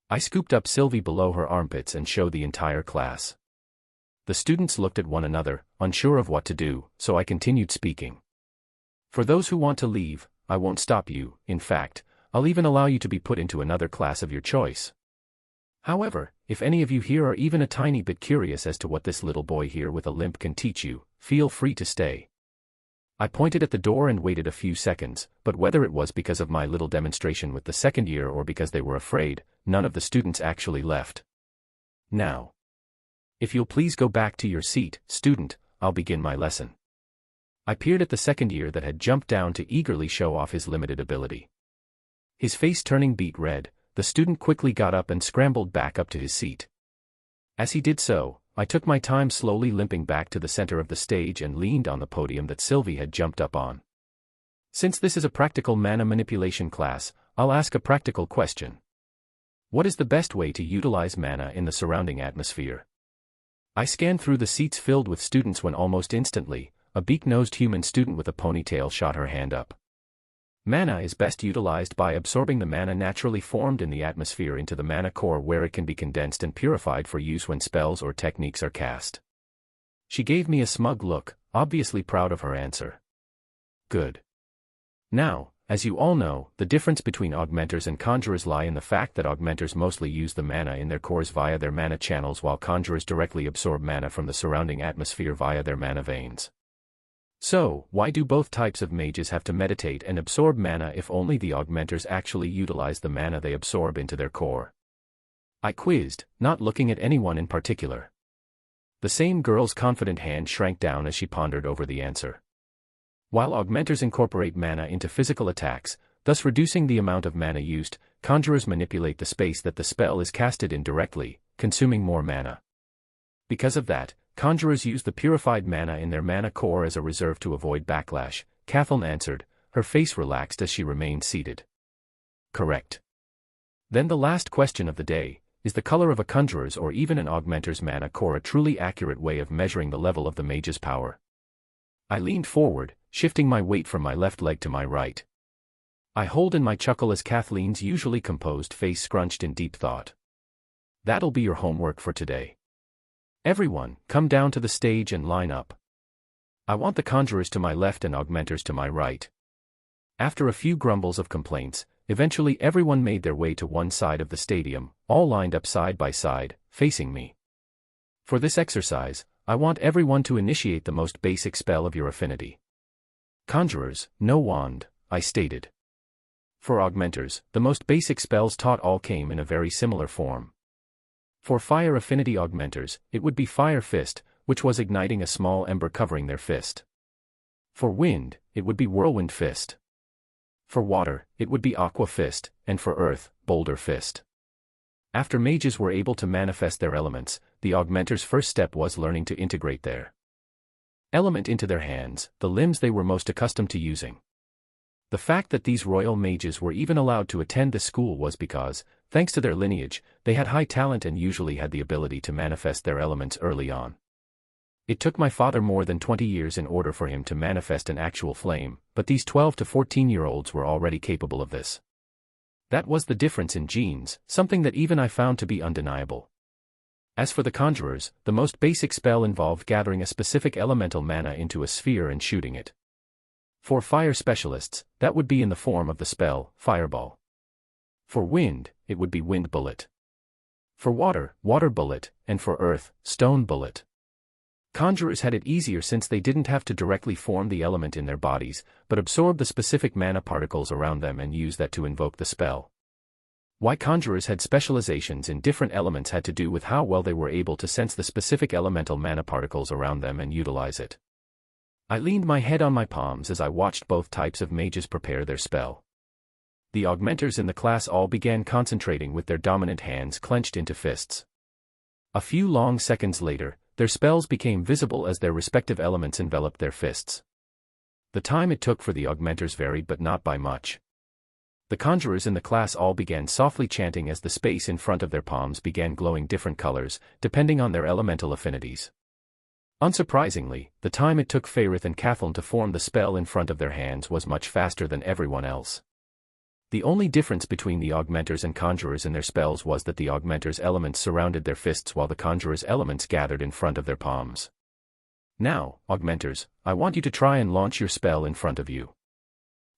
I scooped up Sylvie below her armpits and showed the entire class. The students looked at one another, unsure of what to do, so I continued speaking. For those who want to leave, I won't stop you. In fact, I'll even allow you to be put into another class of your choice. However, if any of you here are even a tiny bit curious as to what this little boy here with a limp can teach you, feel free to stay. I pointed at the door and waited a few seconds, but whether it was because of my little demonstration with the second year or because they were afraid, none of the students actually left. Now, if you'll please go back to your seat, student, I'll begin my lesson. I peered at the second year that had jumped down to eagerly show off his limited ability. His face turning beet red, the student quickly got up and scrambled back up to his seat. As he did so, I took my time slowly limping back to the center of the stage and leaned on the podium that Sylvie had jumped up on. Since this is a practical mana manipulation class, I'll ask a practical question. What is the best way to utilize mana in the surrounding atmosphere? I scanned through the seats filled with students when almost instantly, a beak-nosed human student with a ponytail shot her hand up. Mana is best utilized by absorbing the mana naturally formed in the atmosphere into the mana core where it can be condensed and purified for use when spells or techniques are cast. She gave me a smug look, obviously proud of her answer. Good. Now, as you all know, the difference between augmenters and conjurers lie in the fact that augmenters mostly use the mana in their cores via their mana channels while conjurers directly absorb mana from the surrounding atmosphere via their mana veins. So, why do both types of mages have to meditate and absorb mana if only the augmenters actually utilize the mana they absorb into their core? I quizzed, not looking at anyone in particular. The same girl's confident hand shrank down as she pondered over the answer. While augmenters incorporate mana into physical attacks, thus reducing the amount of mana used, conjurers manipulate the space that the spell is casted in directly, consuming more mana. Because of that, conjurers use the purified mana in their mana core as a reserve to avoid backlash, Kathleen answered, her face relaxed as she remained seated. Correct. Then the last question of the day, is the color of a conjurer's or even an augmenter's mana core a truly accurate way of measuring the level of the mage's power? I leaned forward, shifting my weight from my left leg to my right. I hold in my chuckle as Kathleen's usually composed face scrunched in deep thought. That'll be your homework for today. Everyone, come down to the stage and line up. I want the conjurers to my left and augmenters to my right. After a few grumbles of complaints, eventually everyone made their way to one side of the stadium, all lined up side by side, facing me. For this exercise, I want everyone to initiate the most basic spell of your affinity. Conjurers, no wand, I stated. For augmenters, the most basic spells taught all came in a very similar form. For fire affinity augmenters, it would be Fire Fist, which was igniting a small ember covering their fist. For wind, it would be Whirlwind Fist. For water, it would be Aqua Fist, and for earth, Boulder Fist. After mages were able to manifest their elements, the augmenters' first step was learning to integrate their element into their hands, the limbs they were most accustomed to using. The fact that these royal mages were even allowed to attend this school was because, thanks to their lineage, they had high talent and usually had the ability to manifest their elements early on. It took my father more than 20 years in order for him to manifest an actual flame, but these 12 to 14-year-olds were already capable of this. That was the difference in genes, something that even I found to be undeniable. As for the conjurers, the most basic spell involved gathering a specific elemental mana into a sphere and shooting it. For fire specialists, that would be in the form of the spell, Fireball. For wind, it would be Wind Bullet. For water, Water Bullet, and for earth, Stone Bullet. Conjurers had it easier since they didn't have to directly form the element in their bodies, but absorb the specific mana particles around them and use that to invoke the spell. Why conjurers had specializations in different elements had to do with how well they were able to sense the specific elemental mana particles around them and utilize it. I leaned my head on my palms as I watched both types of mages prepare their spell. The augmenters in the class all began concentrating with their dominant hands clenched into fists. A few long seconds later, their spells became visible as their respective elements enveloped their fists. The time it took for the augmenters varied but not by much. The conjurers in the class all began softly chanting as the space in front of their palms began glowing different colors, depending on their elemental affinities. Unsurprisingly, the time it took Faerith and Kathleen to form the spell in front of their hands was much faster than everyone else. The only difference between the augmenters and conjurers in their spells was that the augmenters' elements surrounded their fists while the conjurers' elements gathered in front of their palms. Now, augmenters, I want you to try and launch your spell in front of you.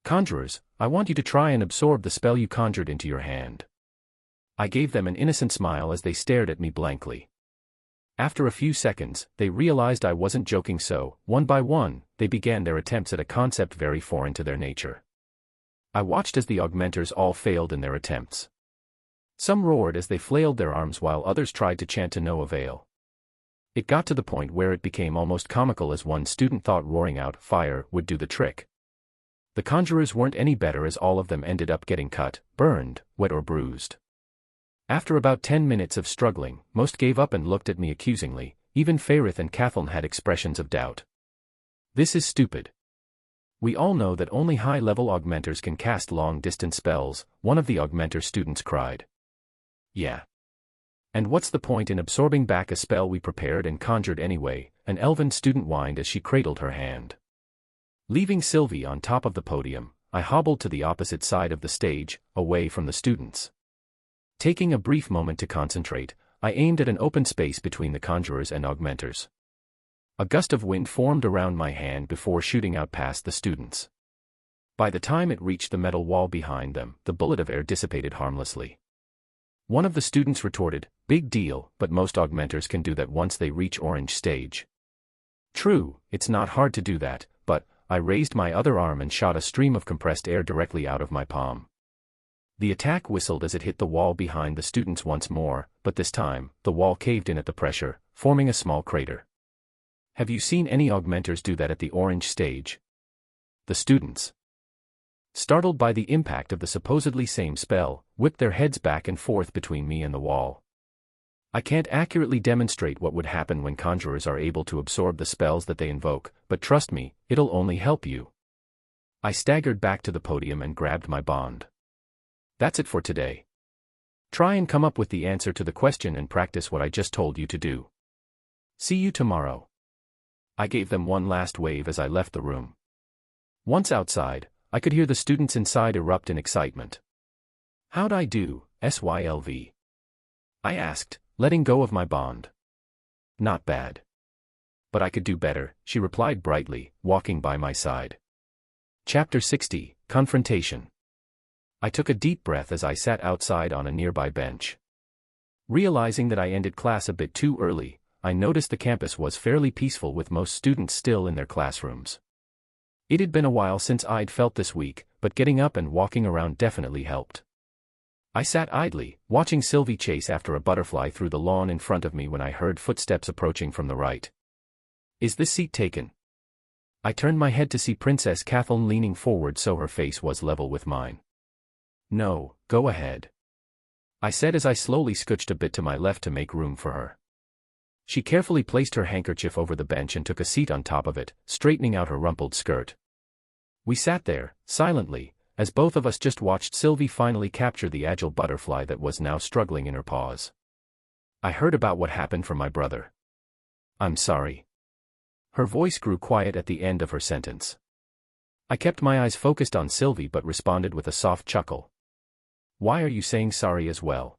Conjurers, I want you to try and absorb the spell you conjured into your hand. I gave them an innocent smile as they stared at me blankly. After a few seconds, they realized I wasn't joking, so, one by one, they began their attempts at a concept very foreign to their nature. I watched as the augmenters all failed in their attempts. Some roared as they flailed their arms while others tried to chant to no avail. It got to the point where it became almost comical as one student thought roaring out "fire" would do the trick. The conjurers weren't any better as all of them ended up getting cut, burned, wet or bruised. After about 10 minutes of struggling, most gave up and looked at me accusingly. Even Fairith and Kathleen had expressions of doubt. This is stupid. We all know that only high-level augmenters can cast long-distance spells, one of the augmenter students cried. Yeah. And what's the point in absorbing back a spell we prepared and conjured anyway? An elven student whined as she cradled her hand. Leaving Sylvie on top of the podium, I hobbled to the opposite side of the stage, away from the students. Taking a brief moment to concentrate, I aimed at an open space between the conjurers and augmenters. A gust of wind formed around my hand before shooting out past the students. By the time it reached the metal wall behind them, the bullet of air dissipated harmlessly. One of the students retorted, "Big deal, but most augmenters can do that once they reach orange stage." True, it's not hard to do that, but I raised my other arm and shot a stream of compressed air directly out of my palm. The attack whistled as it hit the wall behind the students once more, but this time, the wall caved in at the pressure, forming a small crater. Have you seen any augmenters do that at the orange stage? The students, startled by the impact of the supposedly same spell, whipped their heads back and forth between me and the wall. I can't accurately demonstrate what would happen when conjurers are able to absorb the spells that they invoke, but trust me, it'll only help you. I staggered back to the podium and grabbed my bond. That's it for today. Try and come up with the answer to the question and practice what I just told you to do. See you tomorrow. I gave them one last wave as I left the room. Once outside, I could hear the students inside erupt in excitement. How'd I do, Sylv? I asked, letting go of my bond. Not bad. But I could do better, she replied brightly, walking by my side. Chapter 60, Confrontation. I took a deep breath as I sat outside on a nearby bench. Realizing that I ended class a bit too early, I noticed the campus was fairly peaceful with most students still in their classrooms. It had been a while since I'd felt this weak, but getting up and walking around definitely helped. I sat idly, watching Sylvie chase after a butterfly through the lawn in front of me when I heard footsteps approaching from the right. Is this seat taken? I turned my head to see Princess Kathleen leaning forward so her face was level with mine. No, go ahead, I said as I slowly scooched a bit to my left to make room for her. She carefully placed her handkerchief over the bench and took a seat on top of it, straightening out her rumpled skirt. We sat there, silently, as both of us just watched Sylvie finally capture the agile butterfly that was now struggling in her paws. I heard about what happened from my brother. I'm sorry. Her voice grew quiet at the end of her sentence. I kept my eyes focused on Sylvie but responded with a soft chuckle. Why are you saying sorry as well?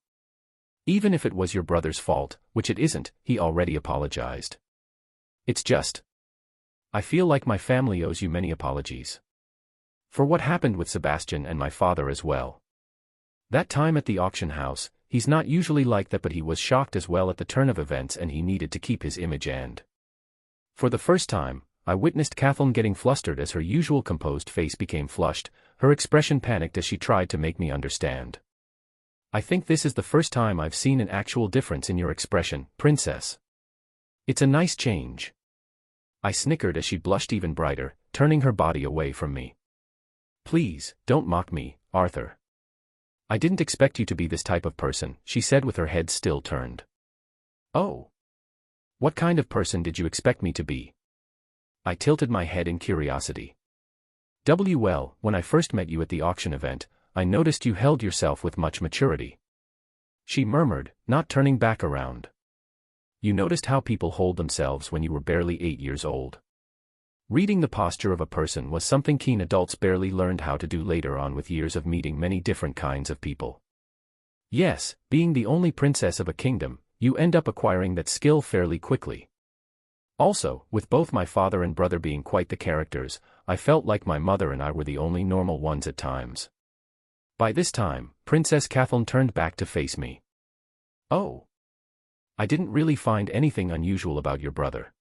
Even if it was your brother's fault, which it isn't, he already apologized. It's just, I feel like my family owes you many apologies. For what happened with Sebastian and my father as well. That time at the auction house, he's not usually like that, but he was shocked as well at the turn of events and he needed to keep his image and. For the first time, I witnessed Kathleen getting flustered as her usual composed face became flushed, her expression panicked as she tried to make me understand. I think this is the first time I've seen an actual difference in your expression, Princess. It's a nice change. I snickered as she blushed even brighter, turning her body away from me. Please, don't mock me, Arthur. I didn't expect you to be this type of person, she said with her head still turned. Oh. What kind of person did you expect me to be? I tilted my head in curiosity. Well, when I first met you at the auction event, I noticed you held yourself with much maturity. She murmured, not turning back around. You noticed how people hold themselves when you were barely 8 years old. Reading the posture of a person was something keen adults barely learned how to do later on with years of meeting many different kinds of people. Yes, being the only princess of a kingdom, you end up acquiring that skill fairly quickly. Also, with both my father and brother being quite the characters, I felt like my mother and I were the only normal ones at times. By this time, Princess Kathleen turned back to face me. "Oh. I didn't really find anything unusual about your brother.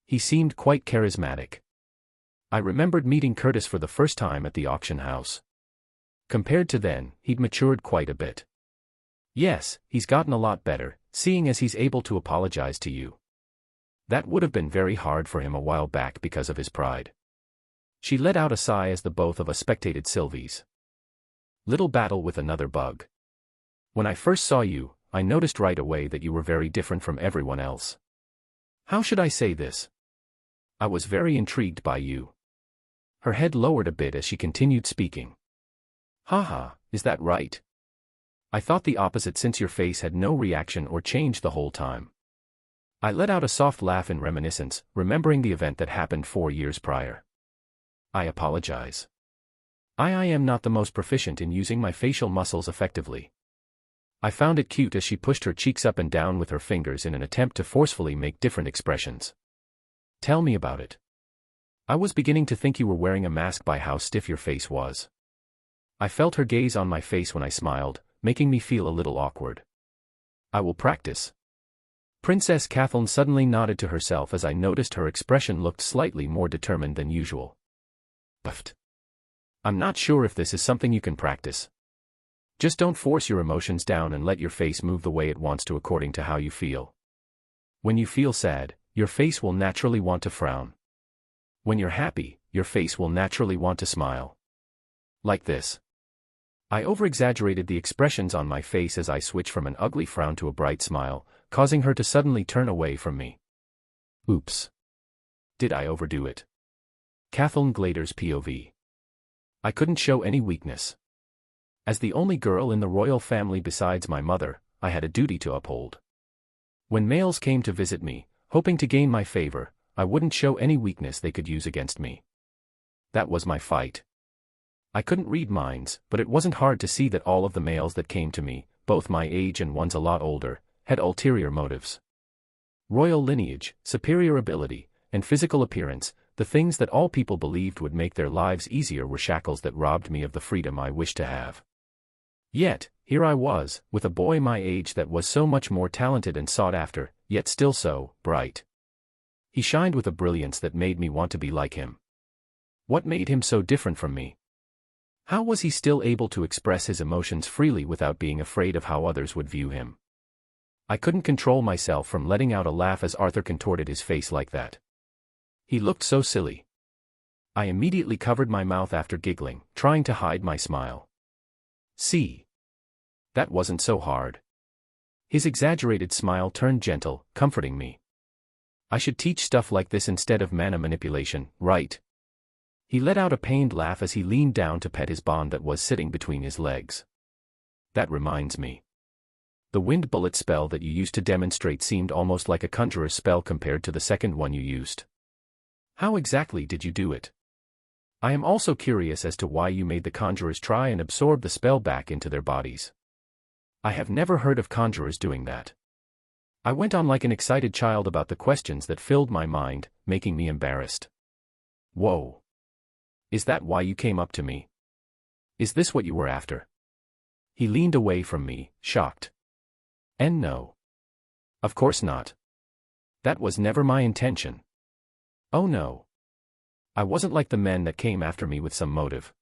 He seemed quite charismatic. I remembered meeting Curtis for the first time at the auction house. Compared to then, he'd matured quite a bit. Yes, he's gotten a lot better, seeing as he's able to apologize to you. That would have been very hard for him a while back because of his pride." She let out a sigh as the both of us spectated Sylvie's little battle with another bug. "When I first saw you, I noticed right away that you were very different from everyone else. How should I say this? I was very intrigued by you." Her head lowered a bit as she continued speaking. "Haha, is that right? I thought the opposite since your face had no reaction or change the whole time." I let out a soft laugh in reminiscence, remembering the event that happened 4 years prior. "I apologize. I am not the most proficient in using my facial muscles effectively." I found it cute as she pushed her cheeks up and down with her fingers in an attempt to forcefully make different expressions. "Tell me about it. I was beginning to think you were wearing a mask by how stiff your face was." I felt her gaze on my face when I smiled, making me feel a little awkward. "I will practice." Princess Kathleen suddenly nodded to herself as I noticed her expression looked slightly more determined than usual. "But I'm not sure if this is something you can practice. Just don't force your emotions down and let your face move the way it wants to according to how you feel. When you feel sad, your face will naturally want to frown. When you're happy, your face will naturally want to smile. Like this." I over-exaggerated the expressions on my face as I switched from an ugly frown to a bright smile, causing her to suddenly turn away from me. "Oops. Did I overdo it?" Kathleen Glader's POV. I couldn't show any weakness. As the only girl in the royal family besides my mother, I had a duty to uphold. When males came to visit me, hoping to gain my favor, I wouldn't show any weakness they could use against me. That was my fight. I couldn't read minds, but it wasn't hard to see that all of the males that came to me, both my age and ones a lot older, had ulterior motives. Royal lineage, superior ability, and physical appearance, the things that all people believed would make their lives easier, were shackles that robbed me of the freedom I wished to have. Yet, here I was, with a boy my age that was so much more talented and sought after, yet still so bright. He shined with a brilliance that made me want to be like him. What made him so different from me? How was he still able to express his emotions freely without being afraid of how others would view him? I couldn't control myself from letting out a laugh as Arthur contorted his face like that. He looked so silly. I immediately covered my mouth after giggling, trying to hide my smile. "See? That wasn't so hard." His exaggerated smile turned gentle, comforting me. "I should teach stuff like this instead of mana manipulation, right?" He let out a pained laugh as he leaned down to pet his bond that was sitting between his legs. "That reminds me. The wind bullet spell that you used to demonstrate seemed almost like a conjurer's spell compared to the second one you used. How exactly did you do it? I am also curious as to why you made the conjurers try and absorb the spell back into their bodies. I have never heard of conjurers doing that." I went on like an excited child about the questions that filled my mind, making me embarrassed. "Whoa. Is that why you came up to me? Is this what you were after?" He leaned away from me, shocked. "And no. Of course not. That was never my intention. Oh no. I wasn't like the men that came after me with some motive.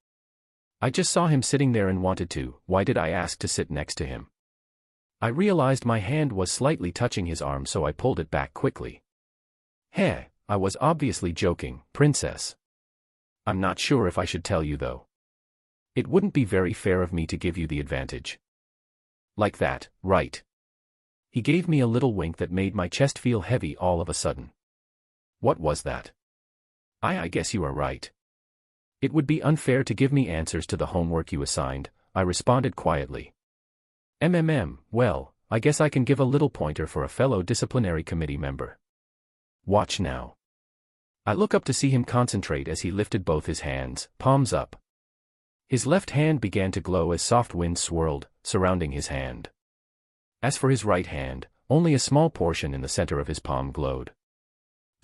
I just saw him sitting there and wanted to. Why did I ask to sit next to him?" I realized my hand was slightly touching his arm, so I pulled it back quickly. "Heh, I was obviously joking, princess. I'm not sure if I should tell you though. It wouldn't be very fair of me to give you the advantage." Like that, right? He gave me a little wink that made my chest feel heavy all of a sudden. What was that? I guess you are right. It would be unfair to give me answers to the homework you assigned, I responded quietly. Well, I guess I can give a little pointer for a fellow disciplinary committee member. Watch now. I look up to see him concentrate as he lifted both his hands, palms up. His left hand began to glow as soft winds swirled, surrounding his hand. As for his right hand, only a small portion in the center of his palm glowed.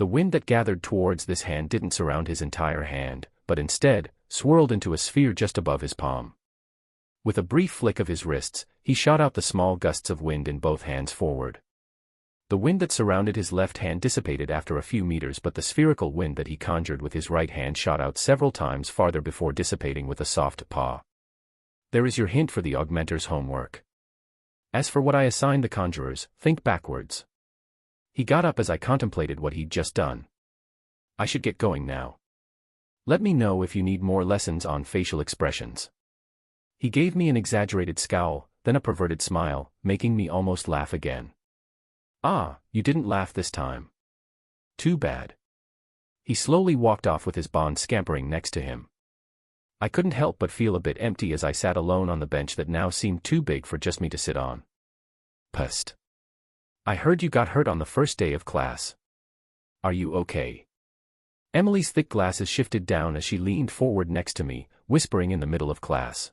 The wind that gathered towards this hand didn't surround his entire hand, but instead, swirled into a sphere just above his palm. With a brief flick of his wrists, he shot out the small gusts of wind in both hands forward. The wind that surrounded his left hand dissipated after a few meters, but the spherical wind that he conjured with his right hand shot out several times farther before dissipating with a soft paw. There is your hint for the augmenter's homework. As for what I assigned the conjurers, think backwards. He got up as I contemplated what he'd just done. I should get going now. Let me know if you need more lessons on facial expressions. He gave me an exaggerated scowl, then a perverted smile, making me almost laugh again. Ah, you didn't laugh this time. Too bad. He slowly walked off with his bond scampering next to him. I couldn't help but feel a bit empty as I sat alone on the bench that now seemed too big for just me to sit on. Psst. I heard you got hurt on the first day of class. Are you okay? Emily's thick glasses shifted down as she leaned forward next to me, whispering in the middle of class.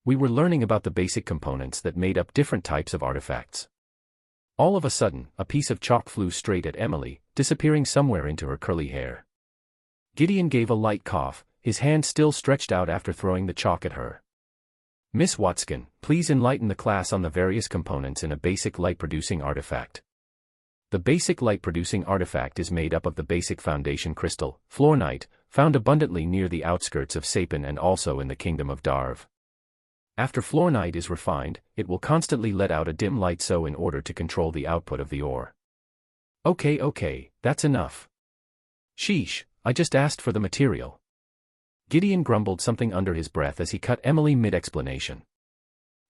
We were learning about the basic components that made up different types of artifacts. All of a sudden, a piece of chalk flew straight at Emily, disappearing somewhere into her curly hair. Gideon gave a light cough, his hand still stretched out after throwing the chalk at her. Miss Watskin, please enlighten the class on the various components in a basic light-producing artifact. The basic light-producing artifact is made up of the basic foundation crystal, Floornite, found abundantly near the outskirts of Sapin and also in the kingdom of Darv. After Floornite is refined, it will constantly let out a dim light so in order to control the output of the ore. Okay, that's enough. Sheesh, I just asked for the material. Gideon grumbled something under his breath as he cut Emily mid-explanation.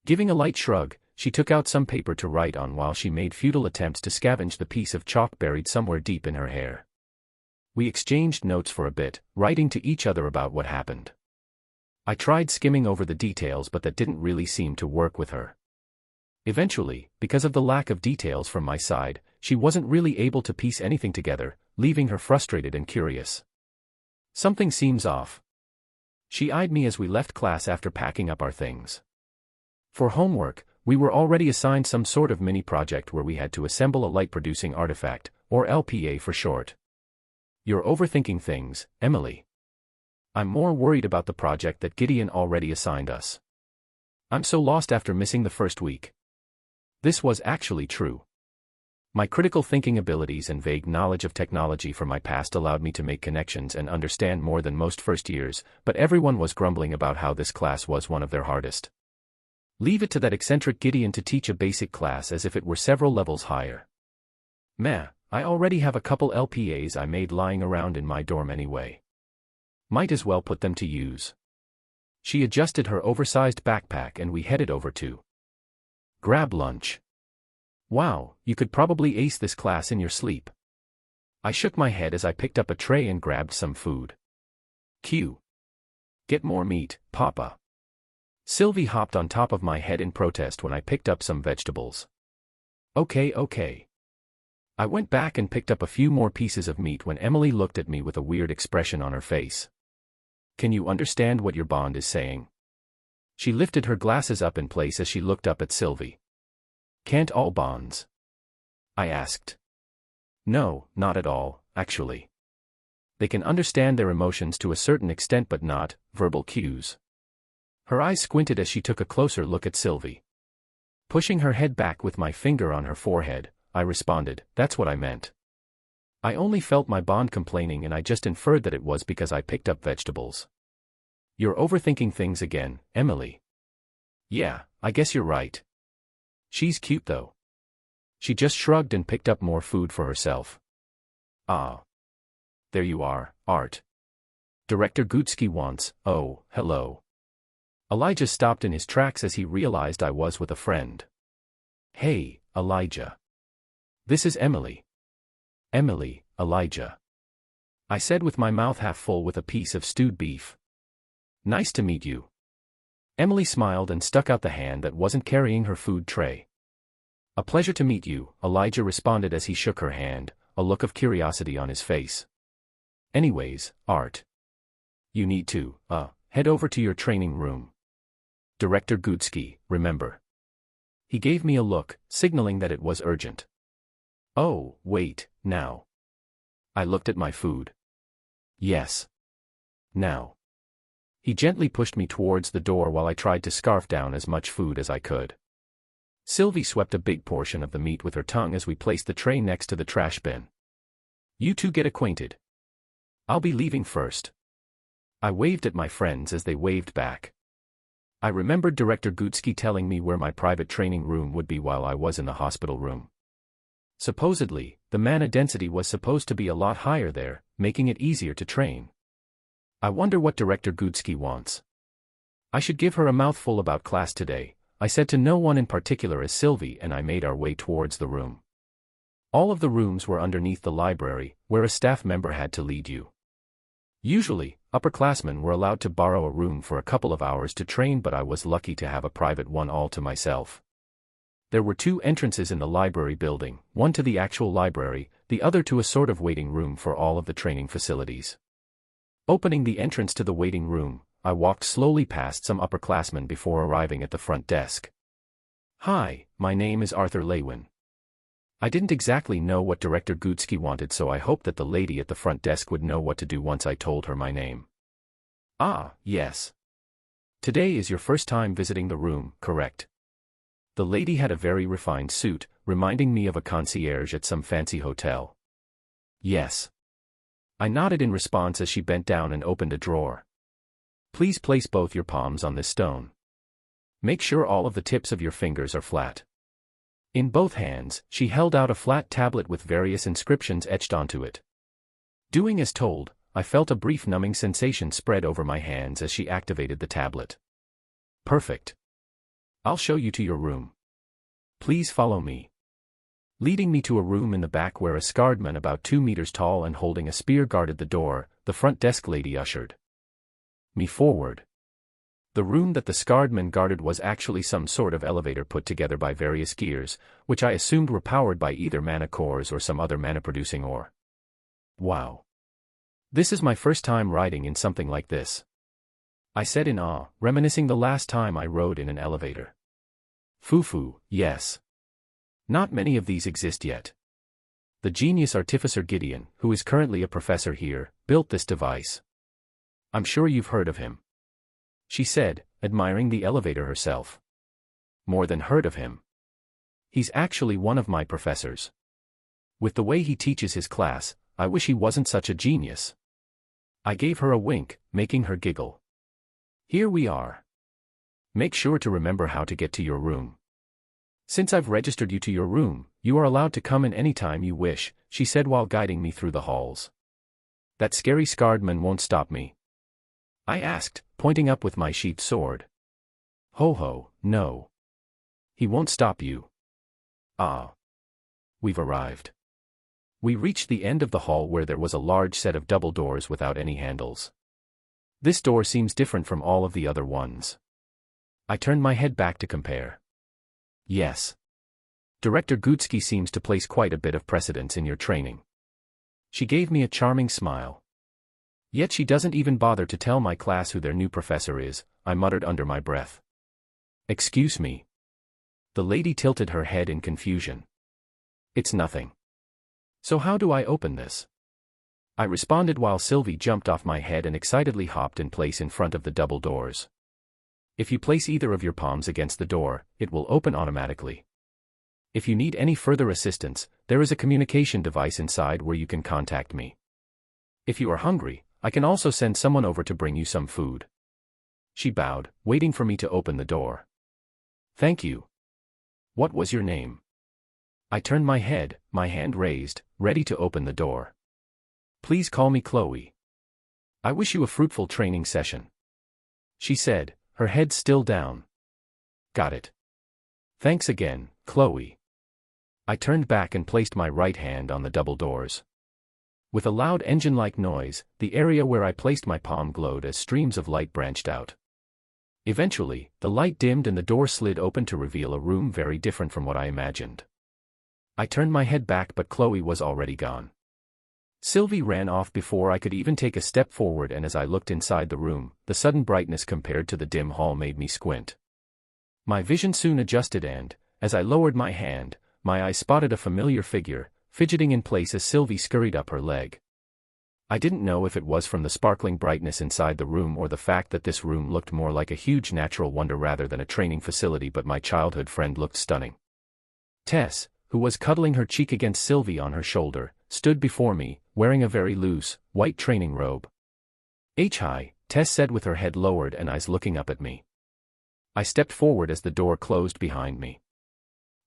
Giving a light shrug, she took out some paper to write on while she made futile attempts to scavenge the piece of chalk buried somewhere deep in her hair. We exchanged notes for a bit, writing to each other about what happened. I tried skimming over the details, but that didn't really seem to work with her. Eventually, because of the lack of details from my side, she wasn't really able to piece anything together, leaving her frustrated and curious. Something seems off. She eyed me as we left class after packing up our things. For homework, we were already assigned some sort of mini-project where we had to assemble a light-producing artifact, or LPA for short. You're overthinking things, Emily. I'm more worried about the project that Gideon already assigned us. I'm so lost after missing the first week. This was actually true. My critical thinking abilities and vague knowledge of technology from my past allowed me to make connections and understand more than most first years, but everyone was grumbling about how this class was one of their hardest. Leave it to that eccentric Gideon to teach a basic class as if it were several levels higher. Meh, I already have a couple LPAs I made lying around in my dorm anyway. Might as well put them to use. She adjusted her oversized backpack and we headed over to grab lunch. Wow, you could probably ace this class in your sleep. I shook my head as I picked up a tray and grabbed some food. Q. Get more meat, Papa. Sylvie hopped on top of my head in protest when I picked up some vegetables. Okay. I went back and picked up a few more pieces of meat when Emily looked at me with a weird expression on her face. Can you understand what your bond is saying? She lifted her glasses up in place as she looked up at Sylvie. Can't all bonds? I asked. No, not at all, actually. They can understand their emotions to a certain extent but not verbal cues. Her eyes squinted as she took a closer look at Sylvie. Pushing her head back with my finger on her forehead, I responded, that's what I meant. I only felt my bond complaining and I just inferred that it was because I picked up vegetables. You're overthinking things again, Emily. Yeah, I guess you're right. She's cute though. She just shrugged and picked up more food for herself. Ah. There you are, Art. Director Gutsky wants, oh, hello. Elijah stopped in his tracks as he realized I was with a friend. Hey, Elijah. This is Emily. Emily, Elijah. I said with my mouth half full with a piece of stewed beef. Nice to meet you. Emily smiled and stuck out the hand that wasn't carrying her food tray. A pleasure to meet you, Elijah responded as he shook her hand, a look of curiosity on his face. Anyways, Art. You need to, head over to your training room. Director Gutsky, remember. He gave me a look, signaling that it was urgent. Oh, wait, now. I looked at my food. Yes. Now. He gently pushed me towards the door while I tried to scarf down as much food as I could. Sylvie swept a big portion of the meat with her tongue as we placed the tray next to the trash bin. You two get acquainted. I'll be leaving first. I waved at my friends as they waved back. I remembered Director Gutsky telling me where my private training room would be while I was in the hospital room. Supposedly, the mana density was supposed to be a lot higher there, making it easier to train. I wonder what Director Gutsky wants. I should give her a mouthful about class today, I said to no one in particular as Sylvie and I made our way towards the room. All of the rooms were underneath the library, where a staff member had to lead you. Usually, upperclassmen were allowed to borrow a room for a couple of hours to train, but I was lucky to have a private one all to myself. There were 2 entrances in the library building, one to the actual library, the other to a sort of waiting room for all of the training facilities. Opening the entrance to the waiting room, I walked slowly past some upperclassmen before arriving at the front desk. Hi, my name is Arthur Lewin. I didn't exactly know what Director Gutsky wanted, so I hoped that the lady at the front desk would know what to do once I told her my name. Ah, yes. Today is your first time visiting the room, correct? The lady had a very refined suit, reminding me of a concierge at some fancy hotel. Yes. I nodded in response as she bent down and opened a drawer. Please place both your palms on this stone. Make sure all of the tips of your fingers are flat. In both hands, she held out a flat tablet with various inscriptions etched onto it. Doing as told, I felt a brief numbing sensation spread over my hands as she activated the tablet. Perfect. I'll show you to your room. Please follow me. Leading me to a room in the back where a scarred man about 2 meters tall and holding a spear guarded the door, the front desk lady ushered me forward. The room that the scarred man guarded was actually some sort of elevator put together by various gears, which I assumed were powered by either mana cores or some other mana-producing ore. Wow. This is my first time riding in something like this. I said in awe, reminiscing the last time I rode in an elevator. Foo-foo, yes. Not many of these exist yet. The genius artificer Gideon, who is currently a professor here, built this device. I'm sure you've heard of him. She said, admiring the elevator herself. More than heard of him. He's actually one of my professors. With the way he teaches his class, I wish he wasn't such a genius. I gave her a wink, making her giggle. Here we are. Make sure to remember how to get to your room. Since I've registered you to your room, you are allowed to come in any time you wish, she said while guiding me through the halls. That scary scarred man won't stop me? I asked, pointing up with my sheathed sword. Ho, no. He won't stop you. Ah. We've arrived. We reached the end of the hall where there was a large set of double doors without any handles. This door seems different from all of the other ones. I turned my head back to compare. Yes. Director Gutsky seems to place quite a bit of precedence in your training. She gave me a charming smile. Yet she doesn't even bother to tell my class who their new professor is, I muttered under my breath. Excuse me. The lady tilted her head in confusion. It's nothing. So how do I open this? I responded while Sylvie jumped off my head and excitedly hopped in place in front of the double doors. If you place either of your palms against the door, it will open automatically. If you need any further assistance, there is a communication device inside where you can contact me. If you are hungry, I can also send someone over to bring you some food. She bowed, waiting for me to open the door. Thank you. What was your name? I turned my head, my hand raised, ready to open the door. Please call me Chloe. I wish you a fruitful training session. She said, her head still down. Got it. Thanks again, Chloe. I turned back and placed my right hand on the double doors. With a loud engine-like noise, the area where I placed my palm glowed as streams of light branched out. Eventually, the light dimmed and the door slid open to reveal a room very different from what I imagined. I turned my head back, but Chloe was already gone. Sylvie ran off before I could even take a step forward, and as I looked inside the room, the sudden brightness compared to the dim hall made me squint. My vision soon adjusted and, as I lowered my hand, my eye spotted a familiar figure, fidgeting in place as Sylvie scurried up her leg. I didn't know if it was from the sparkling brightness inside the room or the fact that this room looked more like a huge natural wonder rather than a training facility, but my childhood friend looked stunning. Tess, who was cuddling her cheek against Sylvie on her shoulder, stood before me, wearing a very loose, white training robe. Hi, Tess said with her head lowered and eyes looking up at me. I stepped forward as the door closed behind me.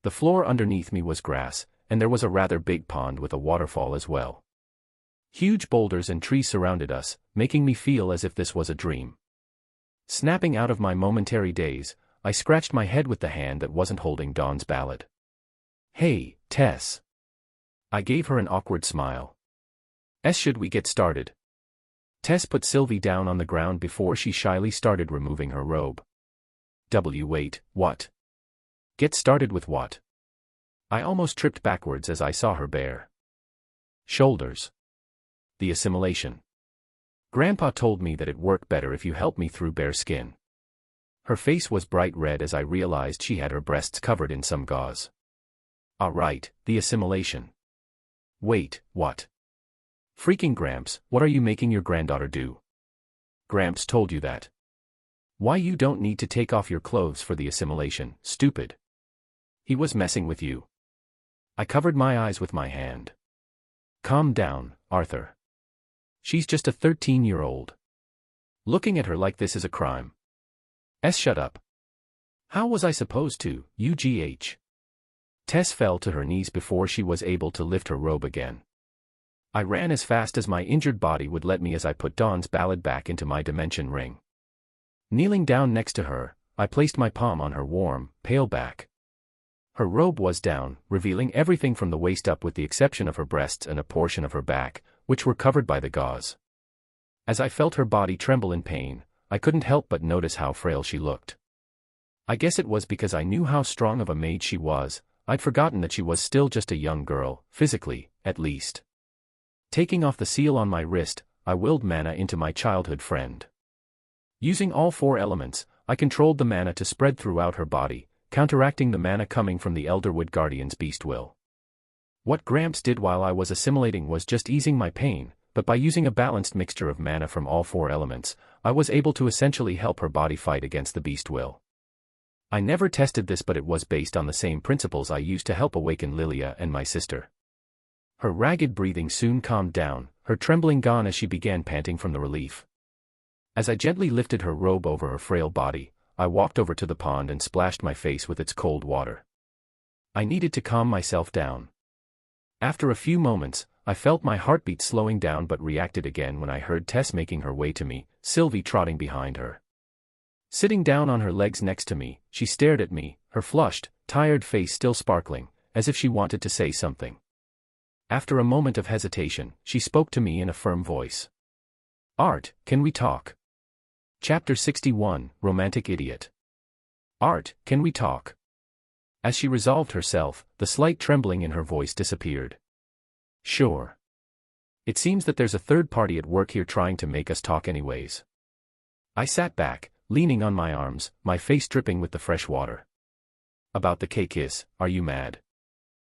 The floor underneath me was grass, and there was a rather big pond with a waterfall as well. Huge boulders and trees surrounded us, making me feel as if this was a dream. Snapping out of my momentary daze, I scratched my head with the hand that wasn't holding Dawn's ballad. Hey, Tess. I gave her an awkward smile. Should we get started? Tess put Sylvie down on the ground before she shyly started removing her robe. Wait, what? Get started with what? I almost tripped backwards as I saw her bare shoulders. The assimilation. Grandpa told me that it worked better if you helped me through bare skin. Her face was bright red as I realized she had her breasts covered in some gauze. Right, the assimilation. Wait, what? Freaking Gramps, what are you making your granddaughter do? Gramps told you that. Why, you don't need to take off your clothes for the assimilation, stupid. He was messing with you. I covered my eyes with my hand. Calm down, Arthur. She's just a 13-year-old. Looking at her like this is a crime. Shut up. How was I supposed to, UGH? Tess fell to her knees before she was able to lift her robe again. I ran as fast as my injured body would let me as I put Dawn's ballad back into my dimension ring. Kneeling down next to her, I placed my palm on her warm, pale back. Her robe was down, revealing everything from the waist up with the exception of her breasts and a portion of her back, which were covered by the gauze. As I felt her body tremble in pain, I couldn't help but notice how frail she looked. I guess it was because I knew how strong of a maid she was. I'd forgotten that she was still just a young girl, physically, at least. Taking off the seal on my wrist, I willed mana into my childhood friend. Using all 4 elements, I controlled the mana to spread throughout her body, counteracting the mana coming from the Elderwood Guardian's beast will. What Gramps did while I was assimilating was just easing my pain, but by using a balanced mixture of mana from all 4 elements, I was able to essentially help her body fight against the beast will. I never tested this, but it was based on the same principles I used to help awaken Lilia and my sister. Her ragged breathing soon calmed down, her trembling gone as she began panting from the relief. As I gently lifted her robe over her frail body, I walked over to the pond and splashed my face with its cold water. I needed to calm myself down. After a few moments, I felt my heartbeat slowing down but reacted again when I heard Tess making her way to me, Sylvie trotting behind her. Sitting down on her legs next to me, she stared at me, her flushed, tired face still sparkling, as if she wanted to say something. After a moment of hesitation, she spoke to me in a firm voice. Art, can we talk? Chapter 61, Romantic Idiot. Art, can we talk? As she resolved herself, the slight trembling in her voice disappeared. Sure. It seems that there's a third party at work here trying to make us talk anyways. I sat back, leaning on my arms, my face dripping with the fresh water. About the K-kiss, are you mad?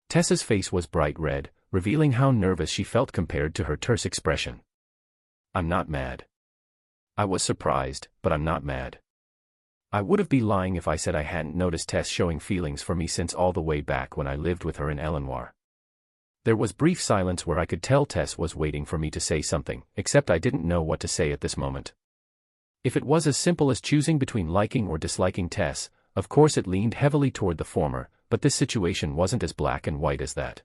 Tessa's face was bright red, revealing how nervous she felt compared to her terse expression. I'm not mad. I was surprised, but I'm not mad. I would have been lying if I said I hadn't noticed Tess showing feelings for me since all the way back when I lived with her in Elenoir. There was brief silence where I could tell Tess was waiting for me to say something, except I didn't know what to say at this moment. If it was as simple as choosing between liking or disliking Tess, of course it leaned heavily toward the former, but this situation wasn't as black and white as that.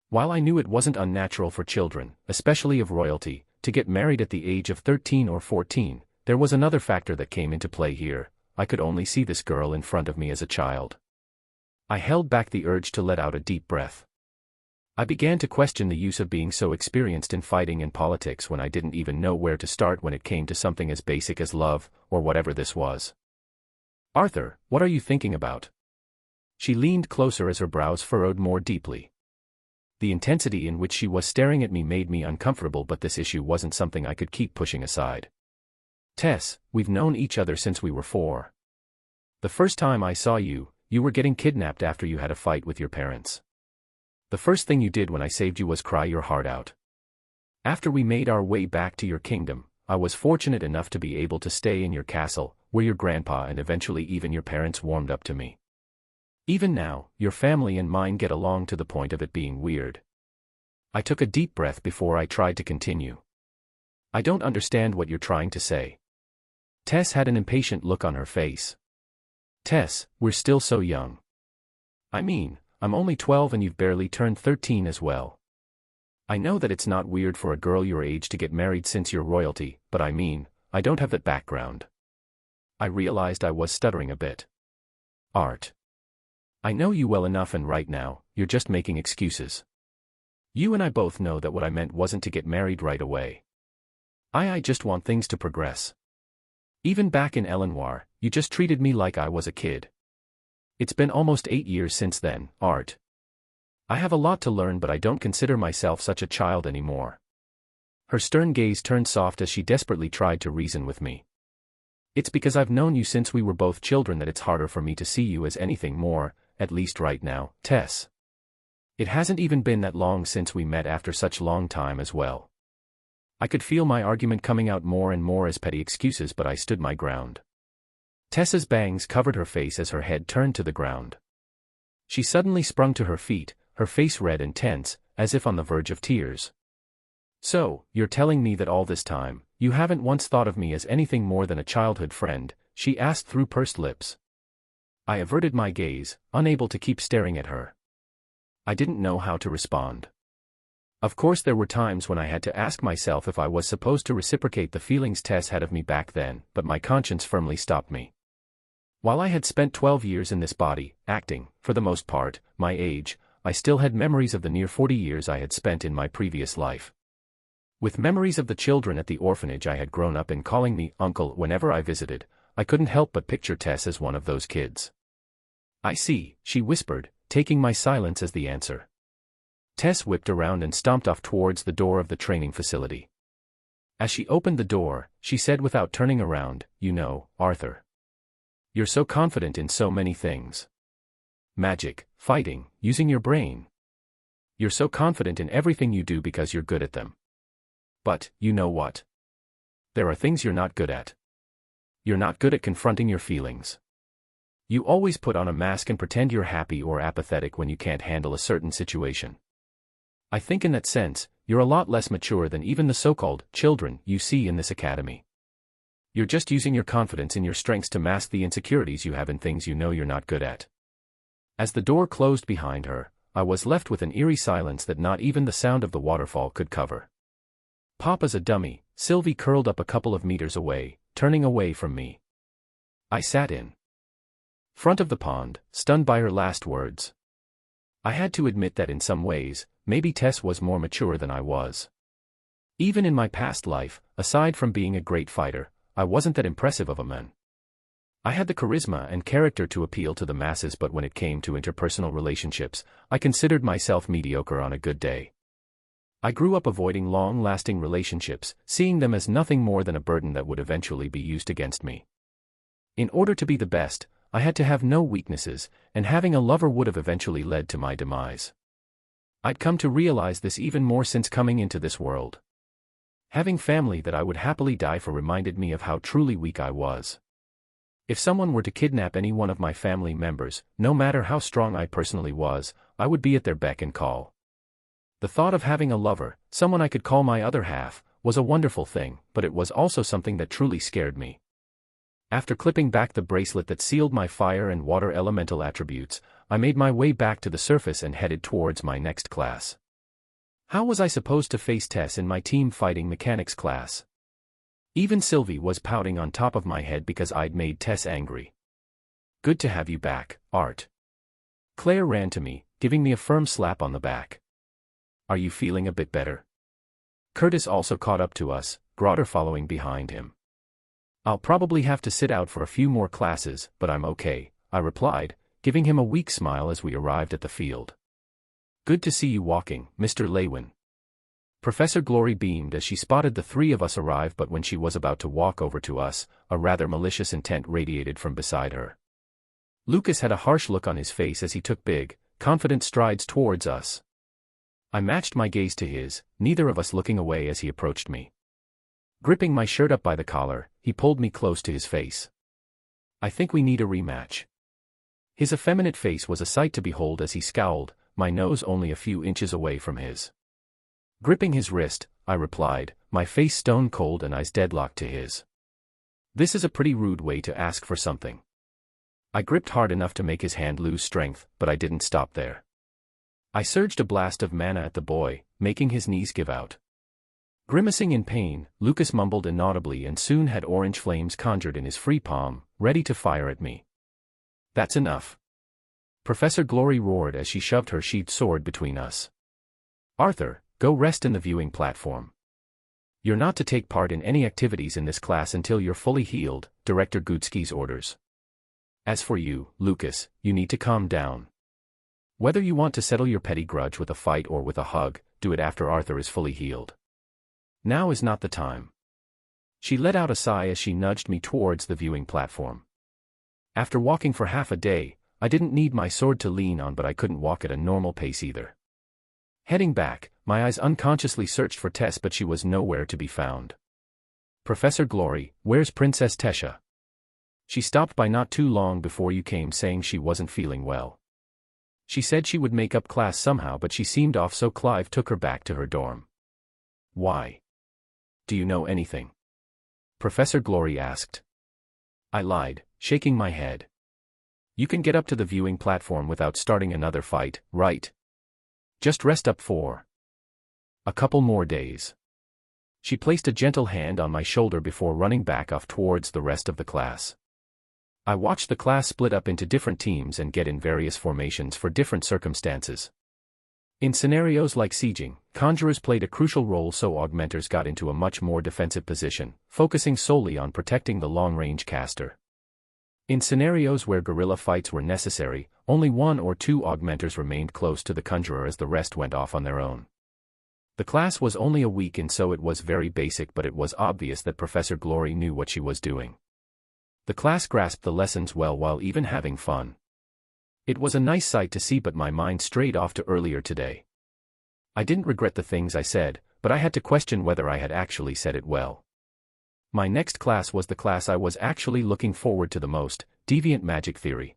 While I knew it wasn't unnatural for children, especially of royalty, to get married at the age of 13 or 14, there was another factor that came into play here. I could only see this girl in front of me as a child. I held back the urge to let out a deep breath. I began to question the use of being so experienced in fighting and politics when I didn't even know where to start when it came to something as basic as love, or whatever this was. Arthur, what are you thinking about? She leaned closer as her brows furrowed more deeply. The intensity in which she was staring at me made me uncomfortable, but this issue wasn't something I could keep pushing aside. Tess, we've known each other since we were 4. The first time I saw you, you were getting kidnapped after you had a fight with your parents. The first thing you did when I saved you was cry your heart out. After we made our way back to your kingdom, I was fortunate enough to be able to stay in your castle, where your grandpa and eventually even your parents warmed up to me. Even now, your family and mine get along to the point of it being weird. I took a deep breath before I tried to continue. I don't understand what you're trying to say. Tess had an impatient look on her face. Tess, we're still so young. I mean, I'm only 12 and you've barely turned 13 as well. I know that it's not weird for a girl your age to get married since you're royalty, but I mean, I don't have that background. I realized I was stuttering a bit. Art. I know you well enough and right now, you're just making excuses. You and I both know that what I meant wasn't to get married right away. I just want things to progress. Even back in Elenoir, you just treated me like I was a kid. It's been almost 8 years since then, Art. I have a lot to learn but I don't consider myself such a child anymore. Her stern gaze turned soft as she desperately tried to reason with me. It's because I've known you since we were both children that it's harder for me to see you as anything more, at least right now, Tess. It hasn't even been that long since we met after such long time as well. I could feel my argument coming out more and more as petty excuses but I stood my ground. Tessa's bangs covered her face as her head turned to the ground. She suddenly sprung to her feet, her face red and tense, as if on the verge of tears. So, you're telling me that all this time, you haven't once thought of me as anything more than a childhood friend, she asked through pursed lips. I averted my gaze, unable to keep staring at her. I didn't know how to respond. Of course there were times when I had to ask myself if I was supposed to reciprocate the feelings Tess had of me back then, but my conscience firmly stopped me. While I had spent 12 years in this body, acting, for the most part, my age, I still had memories of the near 40 years I had spent in my previous life. With memories of the children at the orphanage I had grown up in calling me uncle whenever I visited, I couldn't help but picture Tess as one of those kids. I see, she whispered, taking my silence as the answer. Tess whipped around and stomped off towards the door of the training facility. As she opened the door, she said without turning around, "You know, Arthur. You're so confident in so many things. Magic, fighting, using your brain. You're so confident in everything you do because you're good at them. But, you know what? There are things you're not good at. You're not good at confronting your feelings. You always put on a mask and pretend you're happy or apathetic when you can't handle a certain situation. I think in that sense, you're a lot less mature than even the so-called children you see in this academy. You're just using your confidence in your strengths to mask the insecurities you have in things you know you're not good at." As the door closed behind her, I was left with an eerie silence that not even the sound of the waterfall could cover. "Papa's a dummy," Sylvie curled up a couple of meters away, turning away from me. I sat in front of the pond, stunned by her last words. I had to admit that in some ways, maybe Tess was more mature than I was. Even in my past life, aside from being a great fighter, I wasn't that impressive of a man. I had the charisma and character to appeal to the masses, but when it came to interpersonal relationships, I considered myself mediocre on a good day. I grew up avoiding long-lasting relationships, seeing them as nothing more than a burden that would eventually be used against me. In order to be the best, I had to have no weaknesses, and having a lover would have eventually led to my demise. I'd come to realize this even more since coming into this world. Having family that I would happily die for reminded me of how truly weak I was. If someone were to kidnap any one of my family members, no matter how strong I personally was, I would be at their beck and call. The thought of having a lover, someone I could call my other half, was a wonderful thing, but it was also something that truly scared me. After clipping back the bracelet that sealed my fire and water elemental attributes, I made my way back to the surface and headed towards my next class. How was I supposed to face Tess in my team fighting mechanics class? Even Sylvie was pouting on top of my head because I'd made Tess angry. "Good to have you back, Art." Claire ran to me, giving me a firm slap on the back. "Are you feeling a bit better?" Curtis also caught up to us, Grotter following behind him. "I'll probably have to sit out for a few more classes, but I'm okay," I replied, giving him a weak smile as we arrived at the field. "Good to see you walking, Mr. Lewin." Professor Glory beamed as she spotted the three of us arrive, but when she was about to walk over to us, a rather malicious intent radiated from beside her. Lucas had a harsh look on his face as he took big, confident strides towards us. I matched my gaze to his, neither of us looking away as he approached me. Gripping my shirt up by the collar, he pulled me close to his face. I think we need a rematch. His effeminate face was a sight to behold as he scowled, my nose only a few inches away from his. Gripping his wrist, I replied, my face stone cold and eyes deadlocked to his. This is a pretty rude way to ask for something. I gripped hard enough to make his hand lose strength, but I didn't stop there. I surged a blast of mana at the boy, making his knees give out. Grimacing in pain, Lucas mumbled inaudibly and soon had orange flames conjured in his free palm, ready to fire at me. That's enough. Professor Glory roared as she shoved her sheathed sword between us. Arthur, go rest in the viewing platform. You're not to take part in any activities in this class until you're fully healed, Director Gutsky's orders. As for you, Lucas, you need to calm down. Whether you want to settle your petty grudge with a fight or with a hug, do it after Arthur is fully healed. Now is not the time. She let out a sigh as she nudged me towards the viewing platform. After walking for half a day, I didn't need my sword to lean on, but I couldn't walk at a normal pace either. Heading back, my eyes unconsciously searched for Tess, but she was nowhere to be found. Professor Glory, where's Princess Tesha? She stopped by not too long before you came, saying she wasn't feeling well. She said she would make up class somehow, but she seemed off, so Clive took her back to her dorm. Why? Do you know anything? Professor Glory asked. I lied, shaking my head. You can get up to the viewing platform without starting another fight, right? Just rest up for a couple more days. She placed a gentle hand on my shoulder before running back off towards the rest of the class. I watched the class split up into different teams and get in various formations for different circumstances. In scenarios like sieging, conjurers played a crucial role, so augmenters got into a much more defensive position, focusing solely on protecting the long-range caster. In scenarios where guerrilla fights were necessary, only one or two augmenters remained close to the conjurer as the rest went off on their own. The class was only a week in, so it was very basic, but it was obvious that Professor Glory knew what she was doing. The class grasped the lessons well while even having fun. It was a nice sight to see, but my mind strayed off to earlier today. I didn't regret the things I said, but I had to question whether I had actually said it well. My next class was the class I was actually looking forward to the most, Deviant Magic Theory.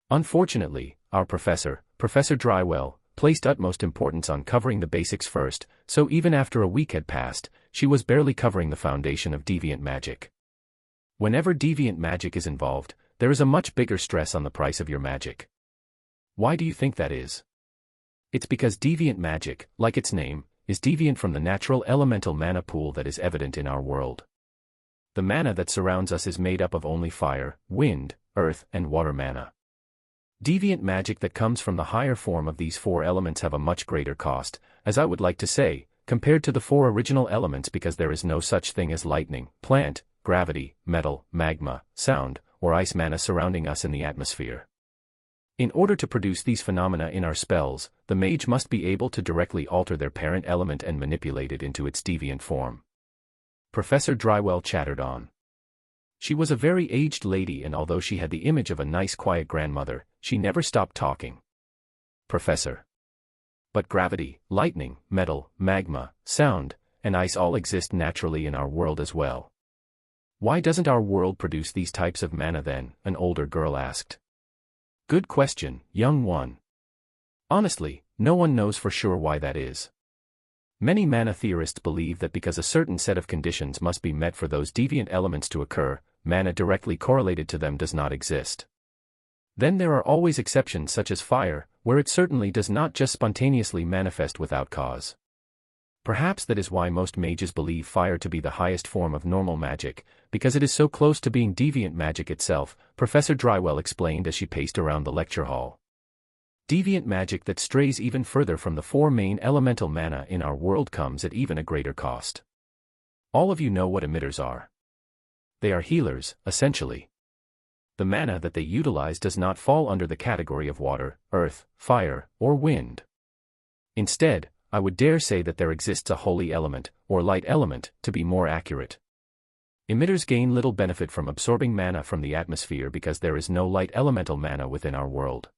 Unfortunately, our professor, Professor Drywell, placed utmost importance on covering the basics first, so even after a week had passed, she was barely covering the foundation of deviant magic. Whenever deviant magic is involved, there is a much bigger stress on the price of your magic. Why do you think that is? It's because deviant magic, like its name, is deviant from the natural elemental mana pool that is evident in our world. The mana that surrounds us is made up of only fire, wind, earth, and water mana. Deviant magic that comes from the higher form of these four elements have a much greater cost, as I would like to say, compared to the four original elements, because there is no such thing as lightning, plant, gravity, metal, magma, sound, or ice mana surrounding us in the atmosphere. In order to produce these phenomena in our spells, the mage must be able to directly alter their parent element and manipulate it into its deviant form. Professor Drywell chattered on. She was a very aged lady, and although she had the image of a nice quiet grandmother, she never stopped talking. Professor. But gravity, lightning, metal, magma, sound, and ice all exist naturally in our world as well. Why doesn't our world produce these types of mana then? An older girl asked. Good question, young one. Honestly, no one knows for sure why that is. Many mana theorists believe that because a certain set of conditions must be met for those deviant elements to occur, mana directly correlated to them does not exist. Then there are always exceptions, such as fire, where it certainly does not just spontaneously manifest without cause. Perhaps that is why most mages believe fire to be the highest form of normal magic, because it is so close to being deviant magic itself, Professor Drywell explained as she paced around the lecture hall. Deviant magic that strays even further from the four main elemental mana in our world comes at even a greater cost. All of you know what emitters are. They are healers, essentially. The mana that they utilize does not fall under the category of water, earth, fire, or wind. Instead, I would dare say that there exists a holy element, or light element, to be more accurate. Emitters gain little benefit from absorbing mana from the atmosphere because there is no light elemental mana within our world.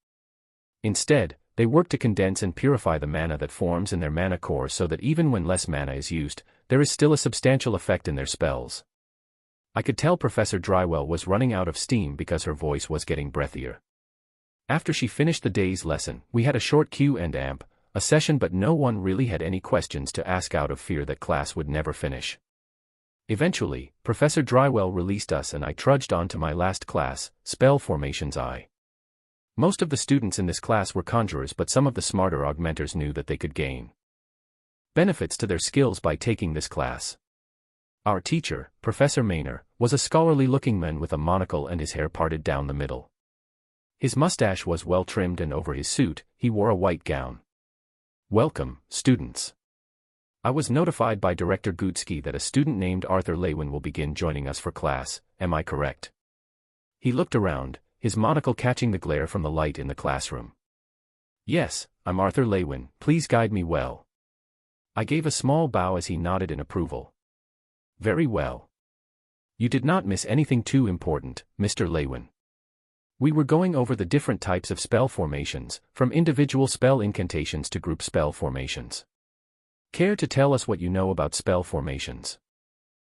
Instead, They work to condense and purify the mana that forms in their mana core so that even when less mana is used, there is still a substantial effect in their spells. I could tell Professor Drywell was running out of steam because her voice was getting breathier. After she finished the day's lesson, we had a short Q&A session, but no one really had any questions to ask out of fear that class would never finish. Eventually, Professor Drywell released us and I trudged on to my last class, Spell Formations I. Most of the students in this class were conjurers, but some of the smarter augmenters knew that they could gain benefits to their skills by taking this class. Our teacher, Professor Maynor, was a scholarly-looking man with a monocle and his hair parted down the middle. His mustache was well trimmed and over his suit, he wore a white gown. Welcome, students. I was notified by Director Gutsky that a student named Arthur Lewin will begin joining us for class, am I correct? He looked around, his monocle catching the glare from the light in the classroom. Yes, I'm Arthur Lewin, please guide me well. I gave a small bow as he nodded in approval. Very well. You did not miss anything too important, Mr. Lewin. We were going over the different types of spell formations, from individual spell incantations to group spell formations. Care to tell us what you know about spell formations?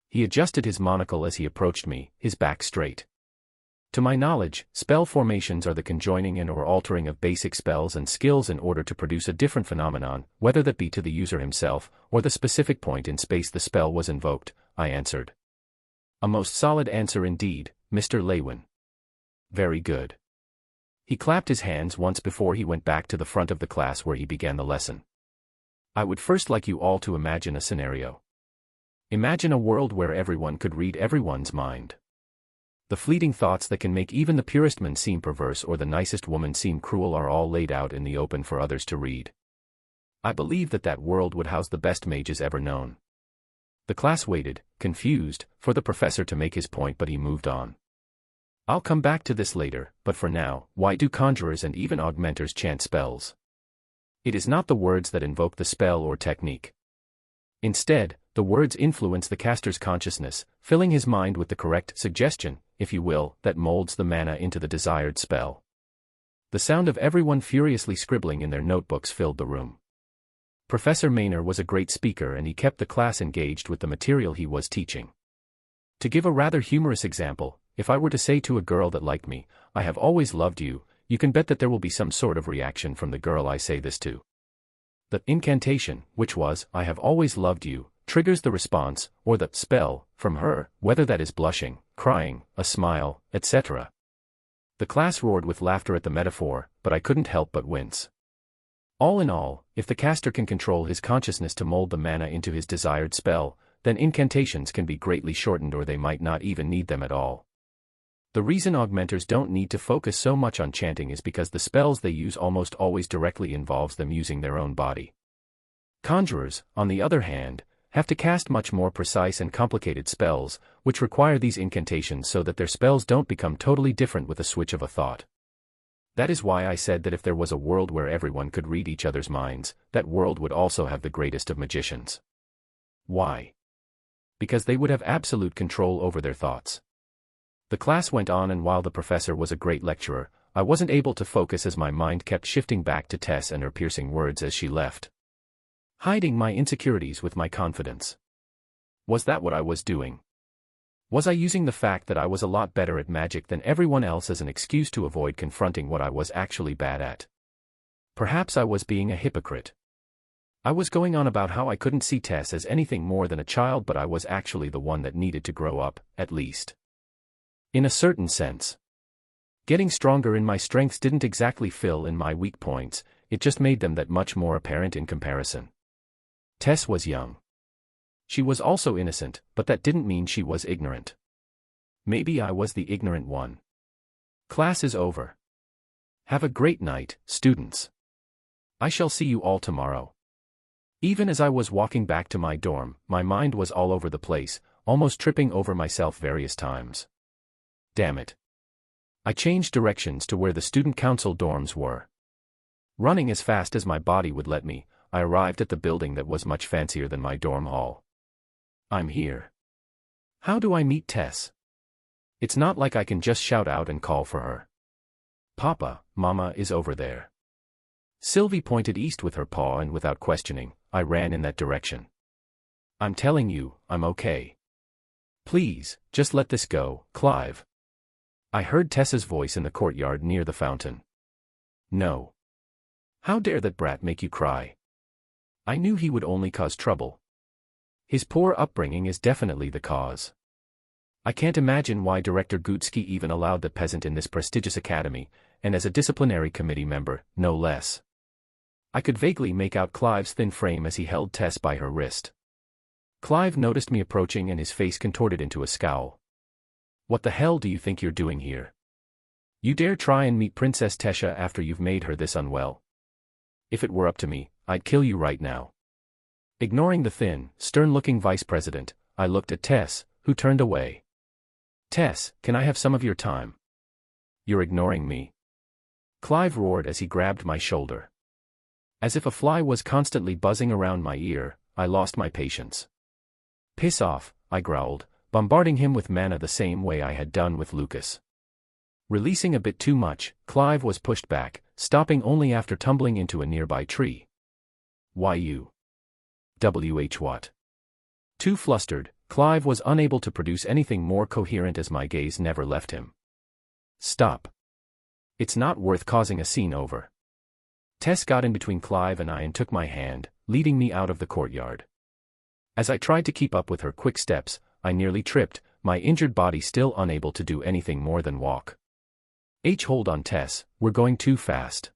He adjusted his monocle as he approached me, his back straight. To my knowledge, spell formations are the conjoining and/or altering of basic spells and skills in order to produce a different phenomenon, whether that be to the user himself, or the specific point in space the spell was invoked, I answered. A most solid answer indeed, Mr. Lewin. Very good. He clapped his hands once before he went back to the front of the class where he began the lesson. I would first like you all to imagine a scenario. Imagine a world where everyone could read everyone's mind. The fleeting thoughts that can make even the purest man seem perverse or the nicest woman seem cruel are all laid out in the open for others to read. I believe that world would house the best mages ever known. The class waited, confused, for the professor to make his point, but he moved on. I'll come back to this later, but for now, why do conjurers and even augmenters chant spells? It is not the words that invoke the spell or technique. Instead, the words influence the caster's consciousness, filling his mind with the correct suggestion, if you will, that molds the mana into the desired spell. The sound of everyone furiously scribbling in their notebooks filled the room. Professor Maynor was a great speaker and he kept the class engaged with the material he was teaching. To give a rather humorous example, if I were to say to a girl that liked me, I have always loved you, you can bet that there will be some sort of reaction from the girl I say this to. The incantation, which was, I have always loved you, triggers the response, or the spell, from her, whether that is blushing, crying, a smile, etc. The class roared with laughter at the metaphor, but I couldn't help but wince. All in all, if the caster can control his consciousness to mold the mana into his desired spell, then incantations can be greatly shortened or they might not even need them at all. The reason augmenters don't need to focus so much on chanting is because the spells they use almost always directly involves them using their own body. Conjurers, on the other hand, have to cast much more precise and complicated spells, which require these incantations so that their spells don't become totally different with a switch of a thought. That is why I said that if there was a world where everyone could read each other's minds, that world would also have the greatest of magicians. Why? Because they would have absolute control over their thoughts. The class went on, and while the professor was a great lecturer, I wasn't able to focus as my mind kept shifting back to Tess and her piercing words as she left. Hiding my insecurities with my confidence. Was that what I was doing? Was I using the fact that I was a lot better at magic than everyone else as an excuse to avoid confronting what I was actually bad at? Perhaps I was being a hypocrite. I was going on about how I couldn't see Tess as anything more than a child, but I was actually the one that needed to grow up, at least. In a certain sense. Getting stronger in my strengths didn't exactly fill in my weak points, it just made them that much more apparent in comparison. Tess was young. She was also innocent, but that didn't mean she was ignorant. Maybe I was the ignorant one. Class is over. Have a great night, students. I shall see you all tomorrow. Even as I was walking back to my dorm, my mind was all over the place, almost tripping over myself various times. Damn it. I changed directions to where the student council dorms were. Running as fast as my body would let me, I arrived at the building that was much fancier than my dorm hall. I'm here. How do I meet Tess? It's not like I can just shout out and call for her. Papa, Mama is over there. Sylvie pointed east with her paw and without questioning, I ran in that direction. I'm telling you, I'm okay. Please, just let this go, Clive. I heard Tessa's voice in the courtyard near the fountain. No. How dare that brat make you cry? I knew he would only cause trouble. His poor upbringing is definitely the cause. I can't imagine why Director Gutsky even allowed the peasant in this prestigious academy, and as a disciplinary committee member, no less. I could vaguely make out Clive's thin frame as he held Tess by her wrist. Clive noticed me approaching and his face contorted into a scowl. What the hell do you think you're doing here? You dare try and meet Princess Tesha after you've made her this unwell? If it were up to me, I'd kill you right now. Ignoring the thin, stern-looking vice president, I looked at Tess, who turned away. Tess, can I have some of your time? You're ignoring me. Clive roared as he grabbed my shoulder. As if a fly was constantly buzzing around my ear, I lost my patience. Piss off, I growled, bombarding him with mana the same way I had done with Lucas. Releasing a bit too much, Clive was pushed back, stopping only after tumbling into a nearby tree. Why you? What? Too flustered, Clive was unable to produce anything more coherent as my gaze never left him. Stop. It's not worth causing a scene over. Tess got in between Clive and I and took my hand, leading me out of the courtyard. As I tried to keep up with her quick steps, I nearly tripped, my injured body still unable to do anything more than walk. Hold on Tess, we're going too fast.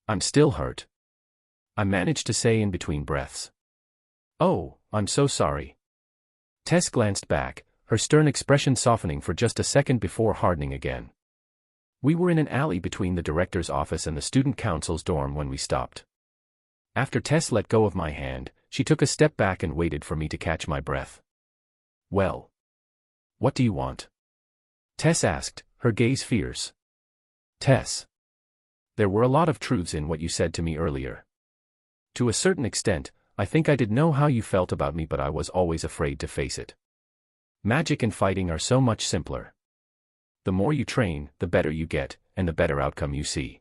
I'm still hurt. I managed to say in between breaths. Oh, I'm so sorry. Tess glanced back, her stern expression softening for just a second before hardening again. We were in an alley between the director's office and the student council's dorm when we stopped. After Tess let go of my hand, she took a step back and waited for me to catch my breath. Well? What do you want? Tess asked, her gaze fierce. Tess. There were a lot of truths in what you said to me earlier. To a certain extent, I think I did know how you felt about me, but I was always afraid to face it. Magic and fighting are so much simpler. The more you train, the better you get, and the better outcome you see.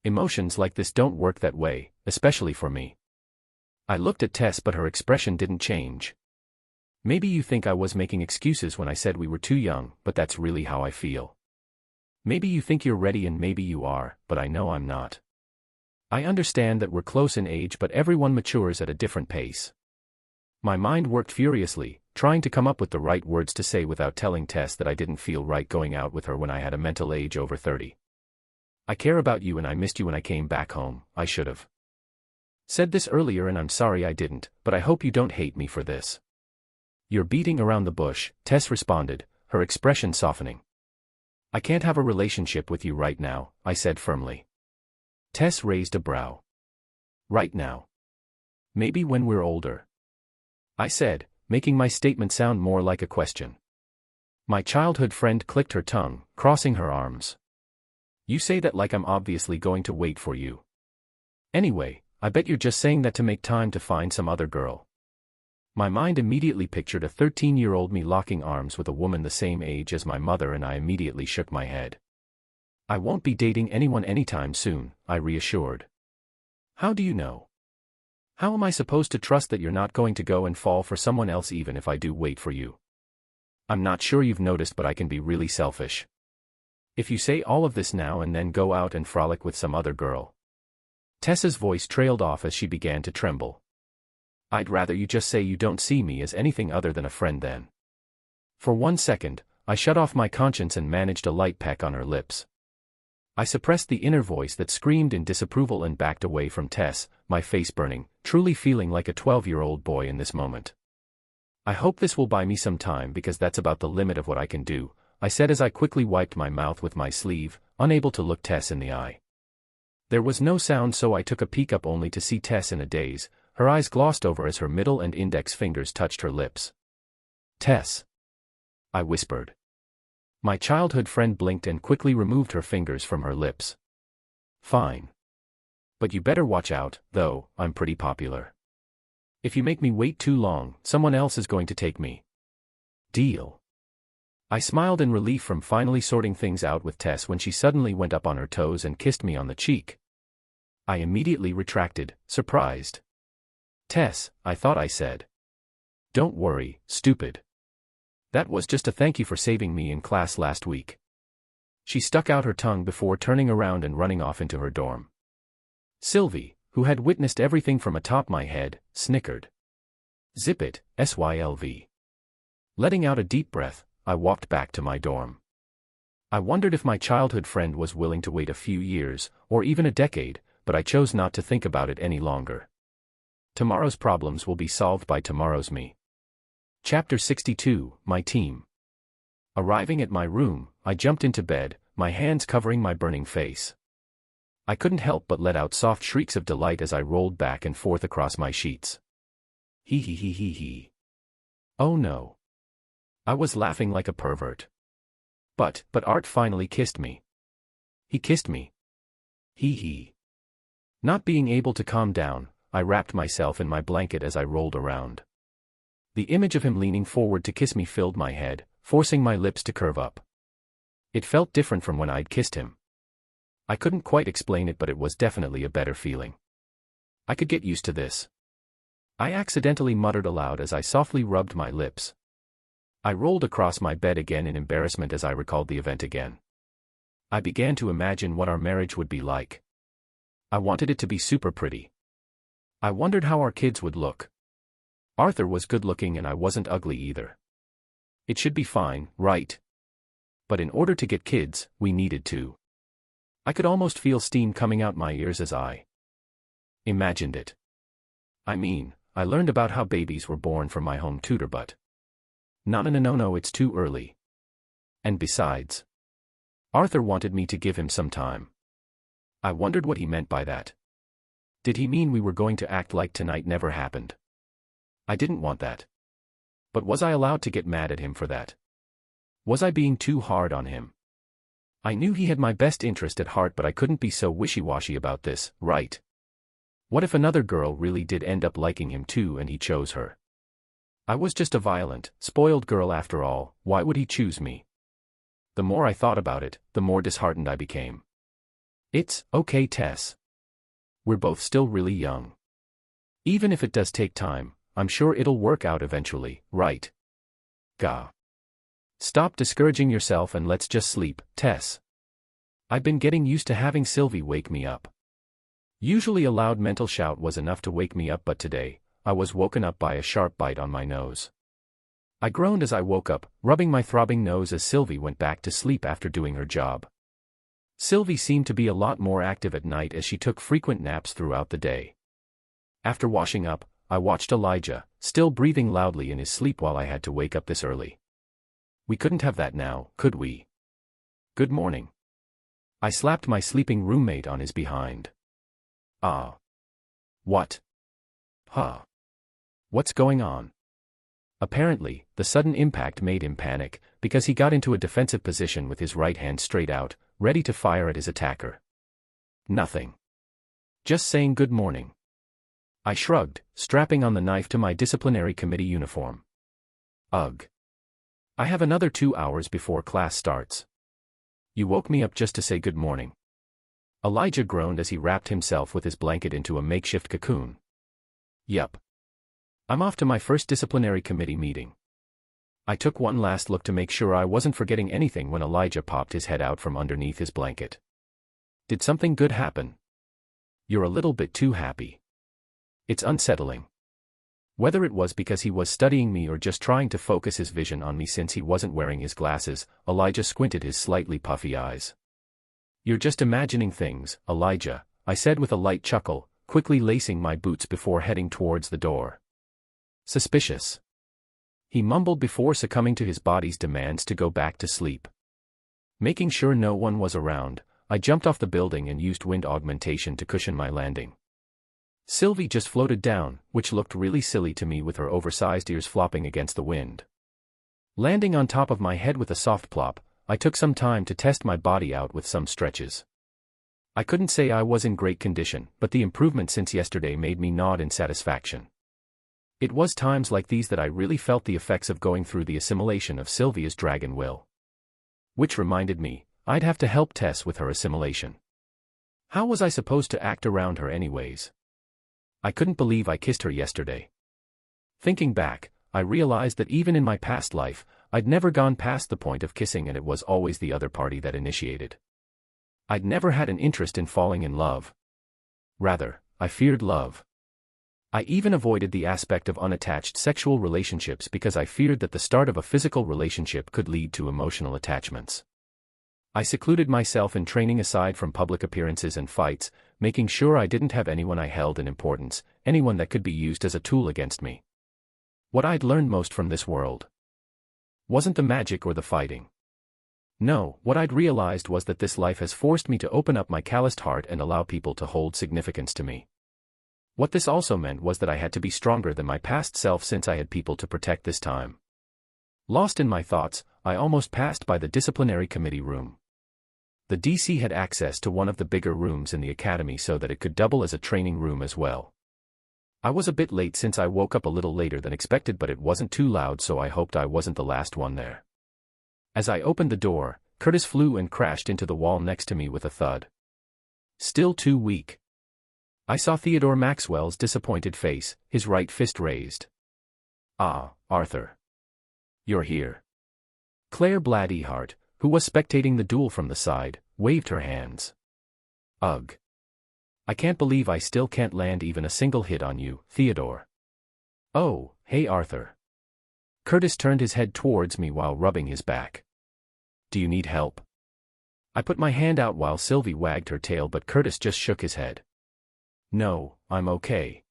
Emotions like this don't work that way, especially for me. I looked at Tess, but her expression didn't change. Maybe you think I was making excuses when I said we were too young, but that's really how I feel. Maybe you think you're ready and maybe you are, but I know I'm not. I understand that we're close in age, but everyone matures at a different pace. My mind worked furiously, trying to come up with the right words to say without telling Tess that I didn't feel right going out with her when I had a mental age over 30. I care about you and I missed you when I came back home. I should have said this earlier and I'm sorry I didn't, but I hope you don't hate me for this. You're beating around the bush, Tess responded, her expression softening. I can't have a relationship with you right now, I said firmly. Tess raised a brow. Right now? Maybe when we're older. I said, making my statement sound more like a question. My childhood friend clicked her tongue, crossing her arms. You say that like I'm obviously going to wait for you. Anyway, I bet you're just saying that to make time to find some other girl. My mind immediately pictured a 13-year-old me locking arms with a woman the same age as my mother and I immediately shook my head. I won't be dating anyone anytime soon, I reassured. How do you know? How am I supposed to trust that you're not going to go and fall for someone else even if I do wait for you? I'm not sure you've noticed, but I can be really selfish. If you say all of this now and then go out and frolic with some other girl. Tessa's voice trailed off as she began to tremble. I'd rather you just say you don't see me as anything other than a friend then. For 1 second, I shut off my conscience and managed a light peck on her lips. I suppressed the inner voice that screamed in disapproval and backed away from Tess, my face burning, truly feeling like a 12-year-old boy in this moment. I hope this will buy me some time because that's about the limit of what I can do, I said as I quickly wiped my mouth with my sleeve, unable to look Tess in the eye. There was no sound, so I took a peek up only to see Tess in a daze, her eyes glossed over as her middle and index fingers touched her lips. Tess, I whispered. My childhood friend blinked and quickly removed her fingers from her lips. Fine. But you better watch out, though, I'm pretty popular. If you make me wait too long, someone else is going to take me. Deal. I smiled in relief from finally sorting things out with Tess when she suddenly went up on her toes and kissed me on the cheek. I immediately retracted, surprised. Tess, I thought I said. Don't worry, stupid. That was just a thank you for saving me in class last week. She stuck out her tongue before turning around and running off into her dorm. Sylvie, who had witnessed everything from atop my head, snickered. Zip it, SYLV. Letting out a deep breath, I walked back to my dorm. I wondered if my childhood friend was willing to wait a few years, or even a decade, but I chose not to think about it any longer. Tomorrow's problems will be solved by tomorrow's me. Chapter 62, My Team. Arriving at my room, I jumped into bed, my hands covering my burning face. I couldn't help but let out soft shrieks of delight as I rolled back and forth across my sheets. Hee hee hee hee hee. Oh no. I was laughing like a pervert. But Art finally kissed me. He kissed me. Hee hee. Not being able to calm down, I wrapped myself in my blanket as I rolled around. The image of him leaning forward to kiss me filled my head, forcing my lips to curve up. It felt different from when I'd kissed him. I couldn't quite explain it, but it was definitely a better feeling. I could get used to this. I accidentally muttered aloud as I softly rubbed my lips. I rolled across my bed again in embarrassment as I recalled the event again. I began to imagine what our marriage would be like. I wanted it to be super pretty. I wondered how our kids would look. Arthur was good-looking and I wasn't ugly either. It should be fine, right? But in order to get kids, we needed to. I could almost feel steam coming out my ears as I imagined it. I mean, I learned about how babies were born from my home tutor, but no, it's too early. And besides, Arthur wanted me to give him some time. I wondered what he meant by that. Did he mean we were going to act like tonight never happened? I didn't want that. But was I allowed to get mad at him for that? Was I being too hard on him? I knew he had my best interest at heart, but I couldn't be so wishy-washy about this, right? What if another girl really did end up liking him too and he chose her? I was just a violent, spoiled girl after all. Why would he choose me? The more I thought about it, the more disheartened I became. It's okay, Tess. We're both still really young. Even if it does take time, I'm sure it'll work out eventually, right? Gah. Stop discouraging yourself and let's just sleep, Tess. I've been getting used to having Sylvie wake me up. Usually a loud mental shout was enough to wake me up, but today, I was woken up by a sharp bite on my nose. I groaned as I woke up, rubbing my throbbing nose as Sylvie went back to sleep after doing her job. Sylvie seemed to be a lot more active at night as she took frequent naps throughout the day. After washing up, I watched Elijah, still breathing loudly in his sleep while I had to wake up this early. We couldn't have that now, could we? Good morning. I slapped my sleeping roommate on his behind. Ah. What? Huh. What's going on? Apparently, the sudden impact made him panic, because he got into a defensive position with his right hand straight out, ready to fire at his attacker. Nothing. Just saying good morning. I shrugged, strapping on the knife to my disciplinary committee uniform. Ugh. I have another 2 hours before class starts. You woke me up just to say good morning. Elijah groaned as he wrapped himself with his blanket into a makeshift cocoon. Yup. I'm off to my first disciplinary committee meeting. I took one last look to make sure I wasn't forgetting anything when Elijah popped his head out from underneath his blanket. Did something good happen? You're a little bit too happy. It's unsettling. Whether it was because he was studying me or just trying to focus his vision on me since he wasn't wearing his glasses, Elijah squinted his slightly puffy eyes. You're just imagining things, Elijah, I said with a light chuckle, quickly lacing my boots before heading towards the door. Suspicious. He mumbled before succumbing to his body's demands to go back to sleep. Making sure no one was around, I jumped off the building and used wind augmentation to cushion my landing. Sylvie just floated down, which looked really silly to me with her oversized ears flopping against the wind. Landing on top of my head with a soft plop, I took some time to test my body out with some stretches. I couldn't say I was in great condition, but the improvement since yesterday made me nod in satisfaction. It was times like these that I really felt the effects of going through the assimilation of Sylvia's dragon will. Which reminded me, I'd have to help Tess with her assimilation. How was I supposed to act around her anyways? I couldn't believe I kissed her yesterday. Thinking back, I realized that even in my past life, I'd never gone past the point of kissing and it was always the other party that initiated. I'd never had an interest in falling in love. Rather, I feared love. I even avoided the aspect of unattached sexual relationships because I feared that the start of a physical relationship could lead to emotional attachments. I secluded myself in training aside from public appearances and fights, making sure I didn't have anyone I held in importance, anyone that could be used as a tool against me. What I'd learned most from this world wasn't the magic or the fighting. No, what I'd realized was that this life has forced me to open up my calloused heart and allow people to hold significance to me. What this also meant was that I had to be stronger than my past self since I had people to protect this time. Lost in my thoughts, I almost passed by the disciplinary committee room. The DC had access to one of the bigger rooms in the academy so that it could double as a training room as well. I was a bit late since I woke up a little later than expected, but it wasn't too loud, so I hoped I wasn't the last one there. As I opened the door, Curtis flew and crashed into the wall next to me with a thud. Still too weak. I saw Theodore Maxwell's disappointed face, his right fist raised. Ah, Arthur. You're here. Claire Bladehart, who was spectating the duel from the side, waved her hands. Ugh. I can't believe I still can't land even a single hit on you, Theodore. Oh, hey Arthur. Curtis turned his head towards me while rubbing his back. Do you need help? I put my hand out while Sylvie wagged her tail, but Curtis just shook his head. No, I'm okay.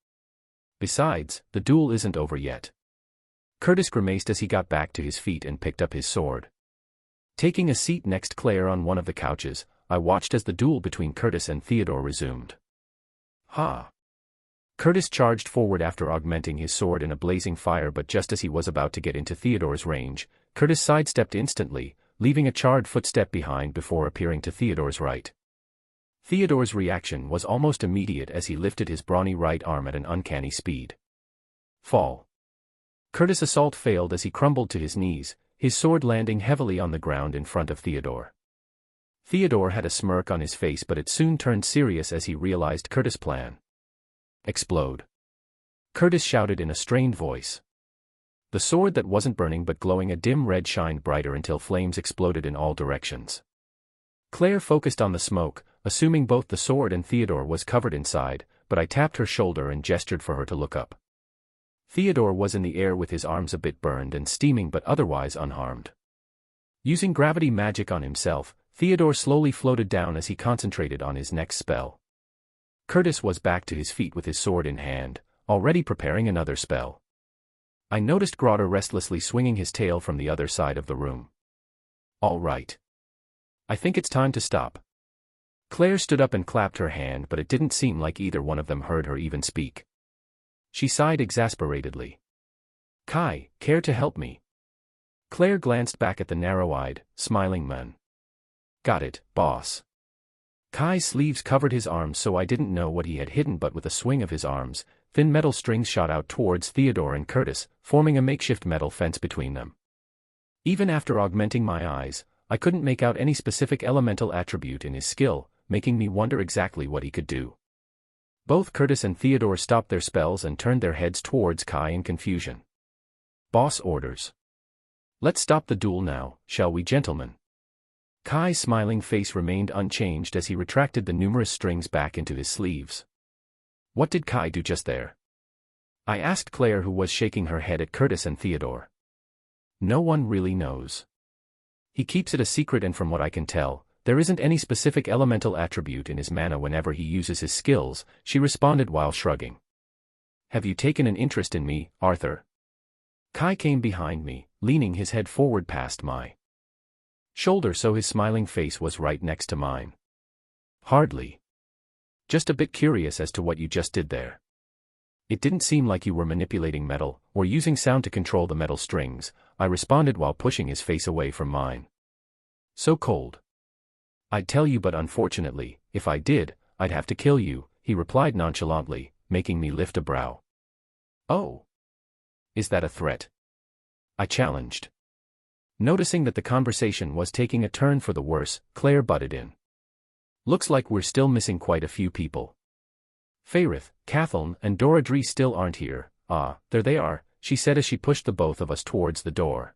Besides, the duel isn't over yet. Curtis grimaced as he got back to his feet and picked up his sword. Taking a seat next Claire on one of the couches, I watched as the duel between Curtis and Theodore resumed. Ha! Curtis charged forward after augmenting his sword in a blazing fire, but just as he was about to get into Theodore's range, Curtis sidestepped instantly, leaving a charred footstep behind before appearing to Theodore's right. Theodore's reaction was almost immediate as he lifted his brawny right arm at an uncanny speed. Fall. Curtis' assault failed as he crumbled to his knees, his sword landing heavily on the ground in front of Theodore. Theodore had a smirk on his face, but it soon turned serious as he realized Curtis' plan. Explode. Curtis shouted in a strained voice. The sword that wasn't burning but glowing a dim red shined brighter until flames exploded in all directions. Claire focused on the smoke, assuming both the sword and Theodore was covered inside, but I tapped her shoulder and gestured for her to look up. Theodore was in the air with his arms a bit burned and steaming but otherwise unharmed. Using gravity magic on himself, Theodore slowly floated down as he concentrated on his next spell. Curtis was back to his feet with his sword in hand, already preparing another spell. I noticed Grotter restlessly swinging his tail from the other side of the room. All right. I think it's time to stop. Claire stood up and clapped her hand, but it didn't seem like either one of them heard her even speak. She sighed exasperatedly. Kai, care to help me? Claire glanced back at the narrow-eyed, smiling man. Got it, boss. Kai's sleeves covered his arms, so I didn't know what he had hidden, but with a swing of his arms, thin metal strings shot out towards Theodore and Curtis, forming a makeshift metal fence between them. Even after augmenting my eyes, I couldn't make out any specific elemental attribute in his skill, making me wonder exactly what he could do. Both Curtis and Theodore stopped their spells and turned their heads towards Kai in confusion. Boss orders. Let's stop the duel now, shall we, gentlemen? Kai's smiling face remained unchanged as he retracted the numerous strings back into his sleeves. What did Kai do just there? I asked Claire, who was shaking her head at Curtis and Theodore. No one really knows. He keeps it a secret, and from what I can tell, there isn't any specific elemental attribute in his mana whenever he uses his skills, she responded while shrugging. Have you taken an interest in me, Arthur? Kai came behind me, leaning his head forward past my shoulder so his smiling face was right next to mine. Hardly. Just a bit curious as to what you just did there. It didn't seem like you were manipulating metal, or using sound to control the metal strings, I responded while pushing his face away from mine. So cold. I'd tell you, but unfortunately, if I did, I'd have to kill you, he replied nonchalantly, making me lift a brow. Oh. Is that a threat? I challenged. Noticing that the conversation was taking a turn for the worse, Claire butted in. Looks like we're still missing quite a few people. Fairith, Kathleen, and Deirdre still aren't here. Ah, there they are, she said as she pushed the both of us towards the door.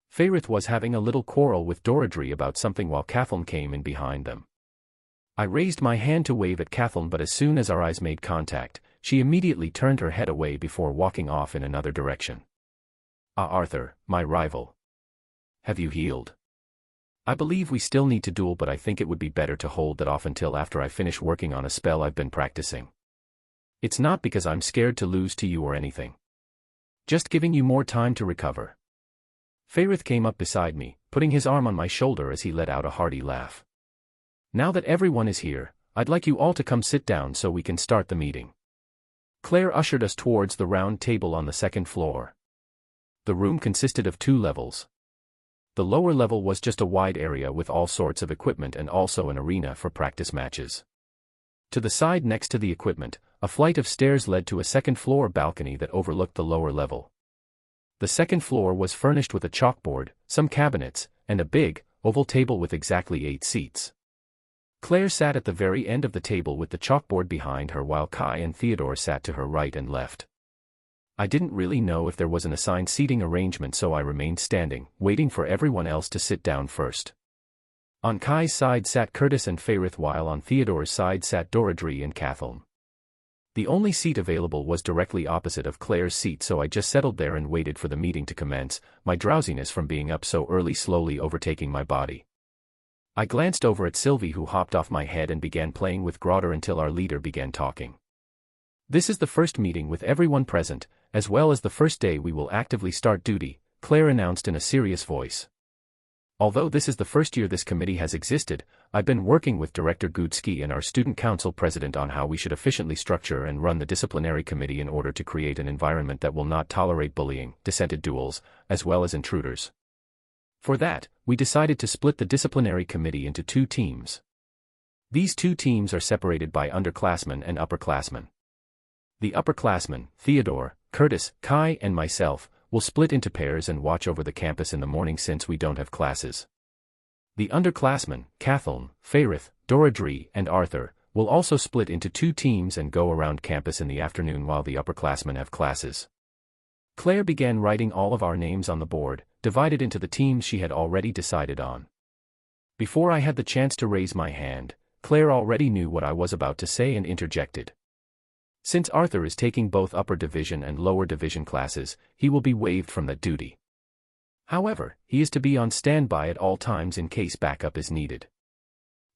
Fairith was having a little quarrel with Deirdre about something while Kathleen came in behind them. I raised my hand to wave at Kathleen, but as soon as our eyes made contact, she immediately turned her head away before walking off in another direction. Ah, Arthur, my rival. Have you healed? I believe we still need to duel, but I think it would be better to hold that off until after I finish working on a spell I've been practicing. It's not because I'm scared to lose to you or anything. Just giving you more time to recover. Fairith came up beside me, putting his arm on my shoulder as he let out a hearty laugh. Now that everyone is here, I'd like you all to come sit down so we can start the meeting. Claire ushered us towards the round table on the second floor. The room consisted of 2 levels. The lower level was just a wide area with all sorts of equipment and also an arena for practice matches. To the side next to the equipment, a flight of stairs led to a second-floor balcony that overlooked the lower level. The second floor was furnished with a chalkboard, some cabinets, and a big, oval table with exactly 8 seats. Claire sat at the very end of the table with the chalkboard behind her while Kai and Theodore sat to her right and left. I didn't really know if there was an assigned seating arrangement, so I remained standing, waiting for everyone else to sit down first. On Kai's side sat Curtis and Fairith, while on Theodore's side sat Deirdre and Kathleen. The only seat available was directly opposite of Claire's seat, so I just settled there and waited for the meeting to commence, my drowsiness from being up so early slowly overtaking my body. I glanced over at Sylvie, who hopped off my head and began playing with Grotter until our leader began talking. This is the first meeting with everyone present, as well as the first day we will actively start duty, Claire announced in a serious voice. Although this is the first year this committee has existed, I've been working with Director Gudsky and our student council president on how we should efficiently structure and run the disciplinary committee in order to create an environment that will not tolerate bullying, dissented duels, as well as intruders. For that, we decided to split the disciplinary committee into 2 teams. These 2 teams are separated by underclassmen and upperclassmen. The upperclassmen, Theodore, Curtis, Kai, and myself, will split into pairs and watch over the campus in the morning since we don't have classes. The underclassmen, Kathleen, Fairith, Deirdre, and Arthur, will also split into 2 teams and go around campus in the afternoon while the upperclassmen have classes. Claire began writing all of our names on the board, divided into the teams she had already decided on. Before I had the chance to raise my hand, Claire already knew what I was about to say and interjected. Since Arthur is taking both upper division and lower division classes, he will be waived from that duty. However, he is to be on standby at all times in case backup is needed.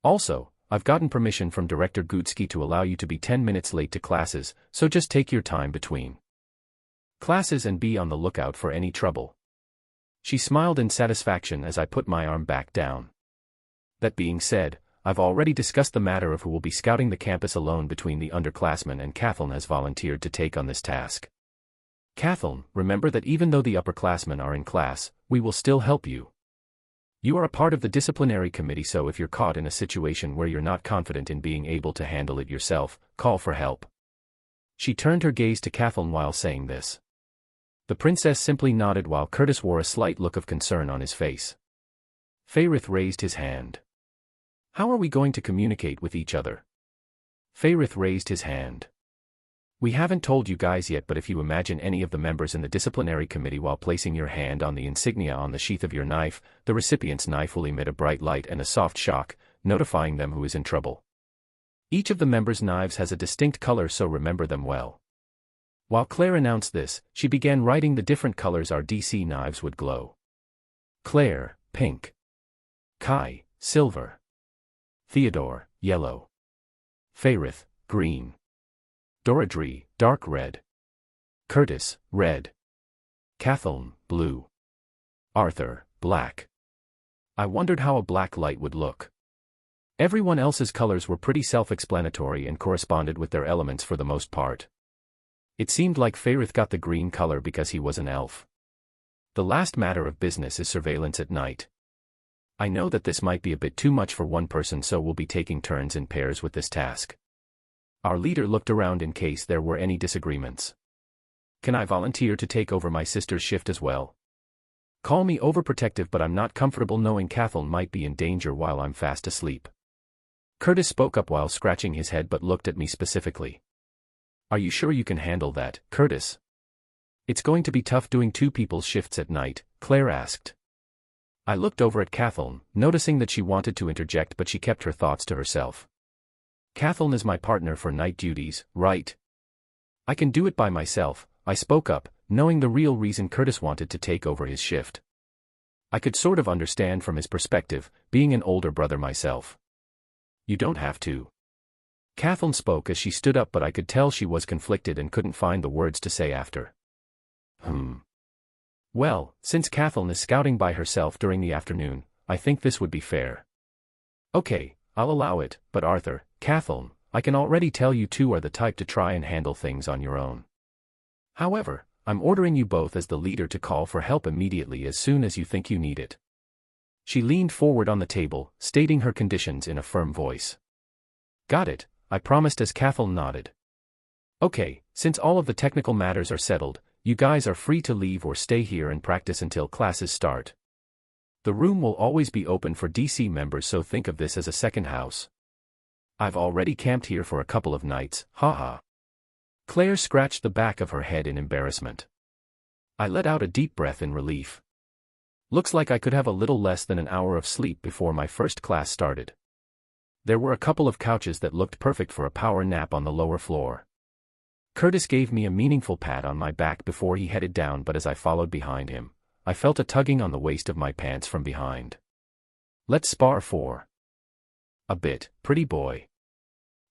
Also, I've gotten permission from Director Gudsky to allow you to be 10 minutes late to classes, so just take your time between classes and be on the lookout for any trouble. She smiled in satisfaction as I put my arm back down. That being said, I've already discussed the matter of who will be scouting the campus alone between the underclassmen, and Kathleen has volunteered to take on this task. Kathleen, remember that even though the upperclassmen are in class, we will still help you. You are a part of the disciplinary committee, so if you're caught in a situation where you're not confident in being able to handle it yourself, call for help. She turned her gaze to Kathleen while saying this. The princess simply nodded while Curtis wore a slight look of concern on his face. Fairith raised his hand. How are we going to communicate with each other? Fairith raised his hand. We haven't told you guys yet, but if you imagine any of the members in the disciplinary committee while placing your hand on the insignia on the sheath of your knife, the recipient's knife will emit a bright light and a soft shock, notifying them who is in trouble. Each of the members' knives has a distinct color, so remember them well. While Claire announced this, she began writing the different colors our DC knives would glow. Claire, pink. Kai, silver. Theodore, yellow. Fairith, green. Deirdre, dark red. Curtis, red. Kathleen, blue. Arthur, black. I wondered how a black light would look. Everyone else's colors were pretty self-explanatory and corresponded with their elements for the most part. It seemed like Fairith got the green color because he was an elf. The last matter of business is surveillance at night. I know that this might be a bit too much for one person, so we'll be taking turns in pairs with this task. Our leader looked around in case there were any disagreements. Can I volunteer to take over my sister's shift as well? Call me overprotective, but I'm not comfortable knowing Kathleen might be in danger while I'm fast asleep. Curtis spoke up while scratching his head but looked at me specifically. Are you sure you can handle that, Curtis? It's going to be tough doing two people's shifts at night, Claire asked. I looked over at Kathleen, noticing that she wanted to interject but she kept her thoughts to herself. Kathleen is my partner for night duties, right? I can do it by myself, I spoke up, knowing the real reason Curtis wanted to take over his shift. I could sort of understand from his perspective, being an older brother myself. You don't have to. Kathleen spoke as she stood up but I could tell she was conflicted and couldn't find the words to say after. Well, since Kathleen is scouting by herself during the afternoon, I think this would be fair. Okay, I'll allow it, but Arthur, Kathleen, I can already tell you two are the type to try and handle things on your own. However, I'm ordering you both as the leader to call for help immediately as soon as you think you need it. She leaned forward on the table, stating her conditions in a firm voice. Got it, I promised as Kathleen nodded. Okay, since all of the technical matters are settled, you guys are free to leave or stay here and practice until classes start. The room will always be open for DC members, so think of this as a second house. I've already camped here for a couple of nights, haha. Claire scratched the back of her head in embarrassment. I let out a deep breath in relief. Looks like I could have a little less than an hour of sleep before my first class started. There were a couple of couches that looked perfect for a power nap on the lower floor. Curtis gave me a meaningful pat on my back before he headed down, but as I followed behind him, I felt a tugging on the waist of my pants from behind. Let's spar for a bit, pretty boy.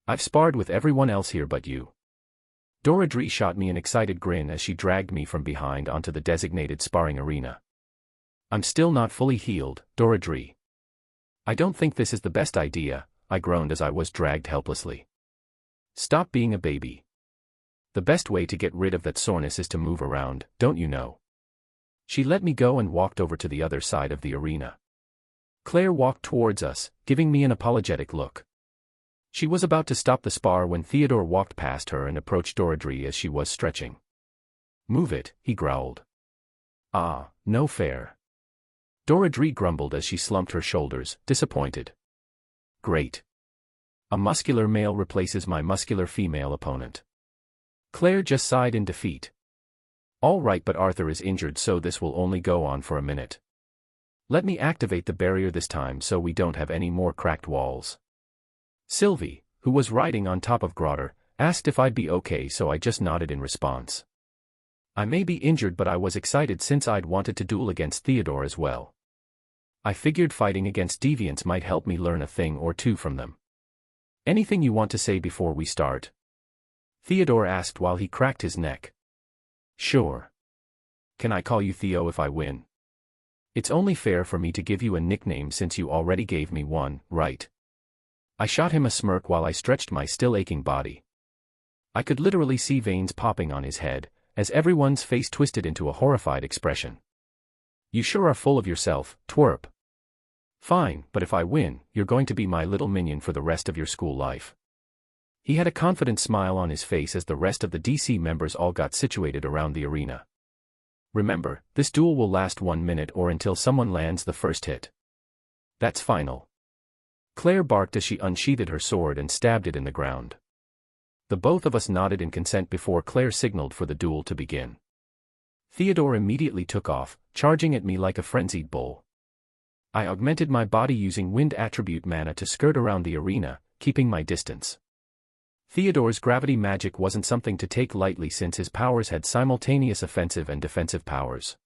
I've sparred with everyone else here but you. Deirdre shot me an excited grin as she dragged me from behind onto the designated sparring arena. I'm still not fully healed, Deirdre. I don't think this is the best idea, I groaned as I was dragged helplessly. Stop being a baby. The best way to get rid of that soreness is to move around, don't you know? She let me go and walked over to the other side of the arena. Claire walked towards us, giving me an apologetic look. She was about to stop the spar when Theodore walked past her and approached Deirdre as she was stretching. Move it, he growled. Ah, no fair. Deirdre grumbled as she slumped her shoulders, disappointed. Great. A muscular male replaces my muscular female opponent. Claire just sighed in defeat. All right, but Arthur is injured, so this will only go on for a minute. Let me activate the barrier this time so we don't have any more cracked walls. Sylvie, who was riding on top of Grotter, asked if I'd be okay, so I just nodded in response. I may be injured, but I was excited since I'd wanted to duel against Theodore as well. I figured fighting against deviants might help me learn a thing or two from them. Anything you want to say before we start? Theodore asked while he cracked his neck. Sure. Can I call you Theo if I win? It's only fair for me to give you a nickname since you already gave me one, right? I shot him a smirk while I stretched my still aching body. I could literally see veins popping on his head, as everyone's face twisted into a horrified expression. You sure are full of yourself, twerp. Fine, but if I win, you're going to be my little minion for the rest of your school life. He had a confident smile on his face as the rest of the DC members all got situated around the arena. Remember, this duel will last 1 minute or until someone lands the first hit. That's final. Claire barked as she unsheathed her sword and stabbed it in the ground. The both of us nodded in consent before Claire signaled for the duel to begin. Theodore immediately took off, charging at me like a frenzied bull. I augmented my body using wind attribute mana to skirt around the arena, keeping my distance. Theodore's gravity magic wasn't something to take lightly since his powers had simultaneous offensive and defensive powers.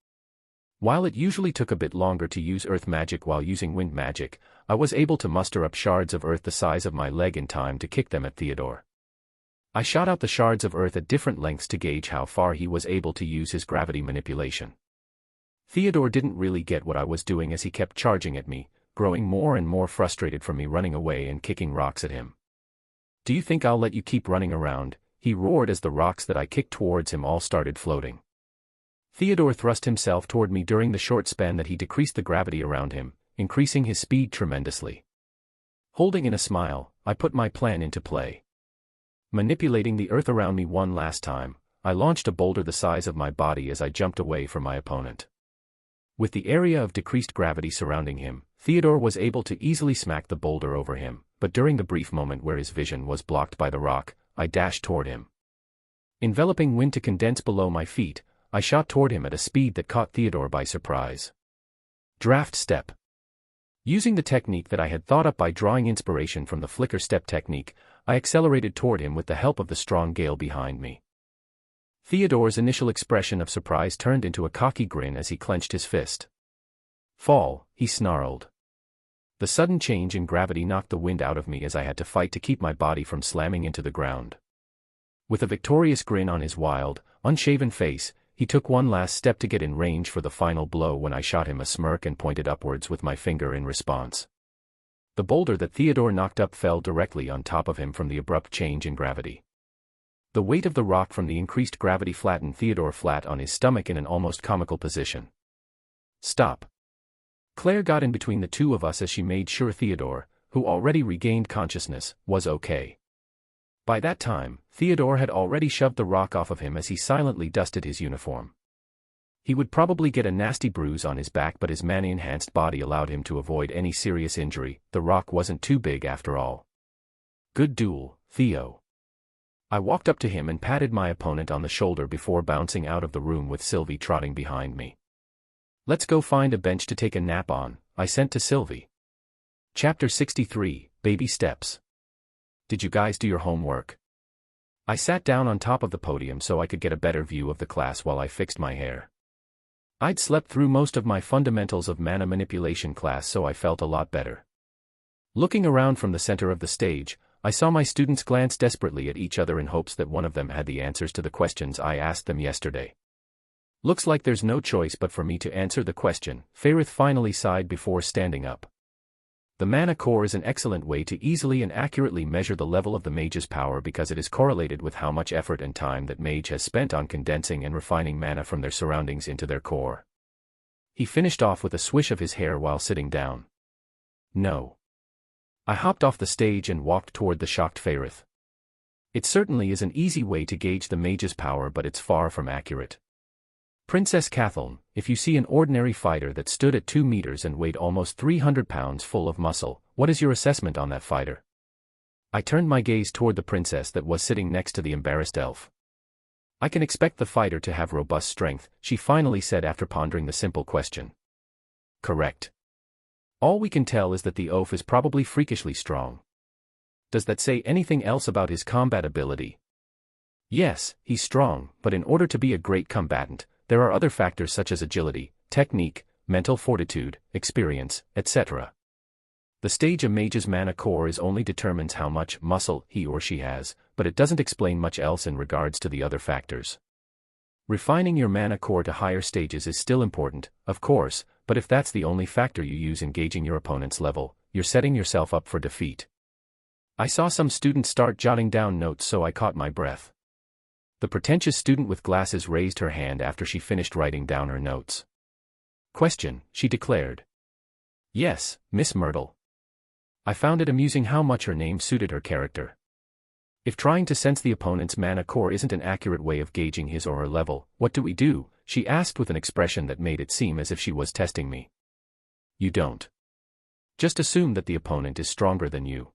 While it usually took a bit longer to use earth magic while using wind magic, I was able to muster up shards of earth the size of my leg in time to kick them at Theodore. I shot out the shards of earth at different lengths to gauge how far he was able to use his gravity manipulation. Theodore didn't really get what I was doing as he kept charging at me, growing more and more frustrated from me running away and kicking rocks at him. Do you think I'll let you keep running around? He roared as the rocks that I kicked towards him all started floating. Theodore thrust himself toward me during the short span that he decreased the gravity around him, increasing his speed tremendously. Holding in a smile, I put my plan into play. Manipulating the earth around me one last time, I launched a boulder the size of my body as I jumped away from my opponent. With the area of decreased gravity surrounding him, Theodore was able to easily smack the boulder over him, but during the brief moment where his vision was blocked by the rock, I dashed toward him. Enveloping wind to condense below my feet, I shot toward him at a speed that caught Theodore by surprise. Draft step. Using the technique that I had thought up by drawing inspiration from the flicker step technique, I accelerated toward him with the help of the strong gale behind me. Theodore's initial expression of surprise turned into a cocky grin as he clenched his fist. Fall, he snarled. The sudden change in gravity knocked the wind out of me as I had to fight to keep my body from slamming into the ground. With a victorious grin on his wild, unshaven face, he took one last step to get in range for the final blow when I shot him a smirk and pointed upwards with my finger in response. The boulder that Theodore knocked up fell directly on top of him from the abrupt change in gravity. The weight of the rock from the increased gravity flattened Theodore flat on his stomach in an almost comical position. Stop. Claire got in between the two of us as she made sure Theodore, who already regained consciousness, was okay. By that time, Theodore had already shoved the rock off of him as he silently dusted his uniform. He would probably get a nasty bruise on his back, but his mana-enhanced body allowed him to avoid any serious injury. The rock wasn't too big after all. Good duel, Theo. I walked up to him and patted my opponent on the shoulder before bouncing out of the room with Sylvie trotting behind me. Let's go find a bench to take a nap on, I sent to Sylvie. Chapter 63, Baby Steps. Did you guys do your homework? I sat down on top of the podium so I could get a better view of the class while I fixed my hair. I'd slept through most of my fundamentals of mana manipulation class, so I felt a lot better. Looking around from the center of the stage, I saw my students glance desperately at each other in hopes that one of them had the answers to the questions I asked them yesterday. Looks like there's no choice but for me to answer the question, Fairith finally sighed before standing up. The mana core is an excellent way to easily and accurately measure the level of the mage's power because it is correlated with how much effort and time that mage has spent on condensing and refining mana from their surroundings into their core. He finished off with a swish of his hair while sitting down. No. I hopped off the stage and walked toward the shocked Fairith. It certainly is an easy way to gauge the mage's power, but it's far from accurate. Princess Catheln, if you see an ordinary fighter that stood at 2 meters and weighed almost 300 pounds full of muscle, what is your assessment on that fighter? I turned my gaze toward the princess that was sitting next to the embarrassed elf. I can expect the fighter to have robust strength, she finally said after pondering the simple question. Correct. All we can tell is that the oaf is probably freakishly strong. Does that say anything else about his combat ability? Yes, he's strong, but in order to be a great combatant, there are other factors such as agility, technique, mental fortitude, experience, etc. The stage a mage's mana core is only determines how much muscle he or she has, but it doesn't explain much else in regards to the other factors. Refining your mana core to higher stages is still important, of course, but if that's the only factor you use in gauging your opponent's level, you're setting yourself up for defeat. I saw some students start jotting down notes, so I caught my breath. The pretentious student with glasses raised her hand after she finished writing down her notes. Question, she declared. Yes, Miss Myrtle. I found it amusing how much her name suited her character. If trying to sense the opponent's mana core isn't an accurate way of gauging his or her level, what do we do? She asked with an expression that made it seem as if she was testing me. You don't. Just assume that the opponent is stronger than you.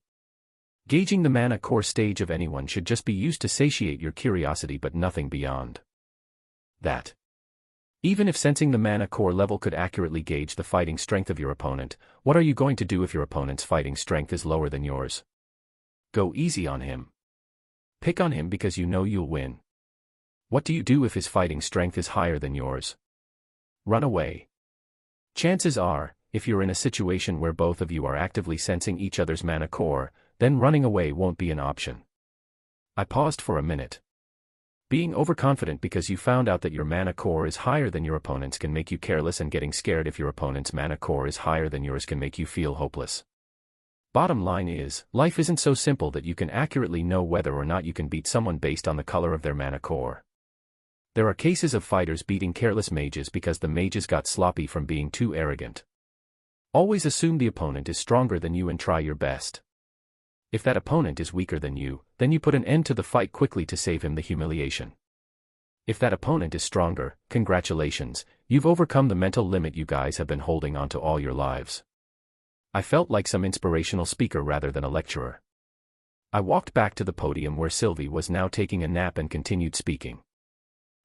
Gauging the mana core stage of anyone should just be used to satiate your curiosity, but nothing beyond that. Even if sensing the mana core level could accurately gauge the fighting strength of your opponent, what are you going to do if your opponent's fighting strength is lower than yours? Go easy on him. Pick on him because you know you'll win. What do you do if his fighting strength is higher than yours? Run away. Chances are, if you're in a situation where both of you are actively sensing each other's mana core, then running away won't be an option. I paused for a minute. Being overconfident because you found out that your mana core is higher than your opponent's can make you careless, and getting scared if your opponent's mana core is higher than yours can make you feel hopeless. Bottom line is, life isn't so simple that you can accurately know whether or not you can beat someone based on the color of their mana core. There are cases of fighters beating careless mages because the mages got sloppy from being too arrogant. Always assume the opponent is stronger than you and try your best. If that opponent is weaker than you, then you put an end to the fight quickly to save him the humiliation. If that opponent is stronger, congratulations, you've overcome the mental limit you guys have been holding onto all your lives. I felt like some inspirational speaker rather than a lecturer. I walked back to the podium where Sylvie was now taking a nap and continued speaking.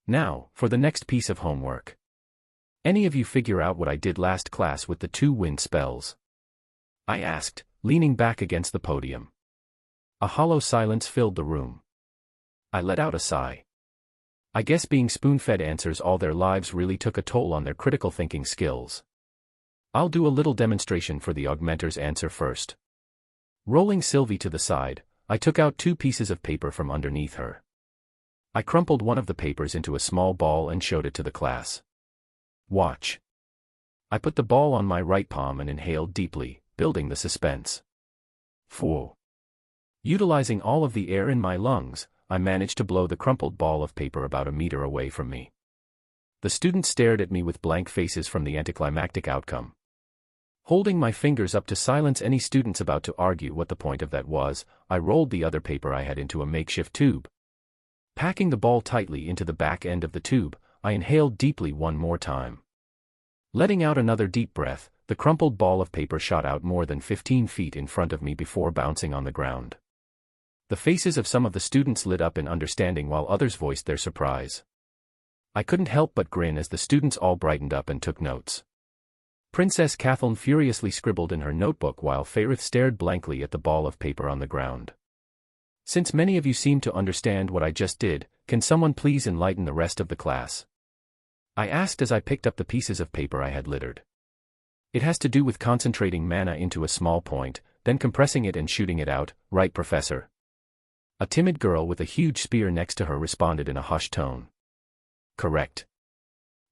Now, for the next piece of homework. Any of you figure out what I did last class with the 2 wind spells? I asked, leaning back against the podium. A hollow silence filled the room. I let out a sigh. I guess being spoon-fed answers all their lives really took a toll on their critical thinking skills. I'll do a little demonstration for the augmenter's answer first. Rolling Sylvie to the side, I took out 2 pieces of paper from underneath her. I crumpled one of the papers into a small ball and showed it to the class. Watch. I put the ball on my right palm and inhaled deeply, building the suspense. Phew. Utilizing all of the air in my lungs, I managed to blow the crumpled ball of paper about a meter away from me. The students stared at me with blank faces from the anticlimactic outcome. Holding my fingers up to silence any students about to argue what the point of that was, I rolled the other paper I had into a makeshift tube. Packing the ball tightly into the back end of the tube, I inhaled deeply one more time. Letting out another deep breath, the crumpled ball of paper shot out more than 15 feet in front of me before bouncing on the ground. The faces of some of the students lit up in understanding while others voiced their surprise. I couldn't help but grin as the students all brightened up and took notes. Princess Kathleen furiously scribbled in her notebook while Fairith stared blankly at the ball of paper on the ground. Since many of you seem to understand what I just did, can someone please enlighten the rest of the class? I asked as I picked up the pieces of paper I had littered. It has to do with concentrating mana into a small point, then compressing it and shooting it out, right, Professor? A timid girl with a huge spear next to her responded in a hushed tone. Correct.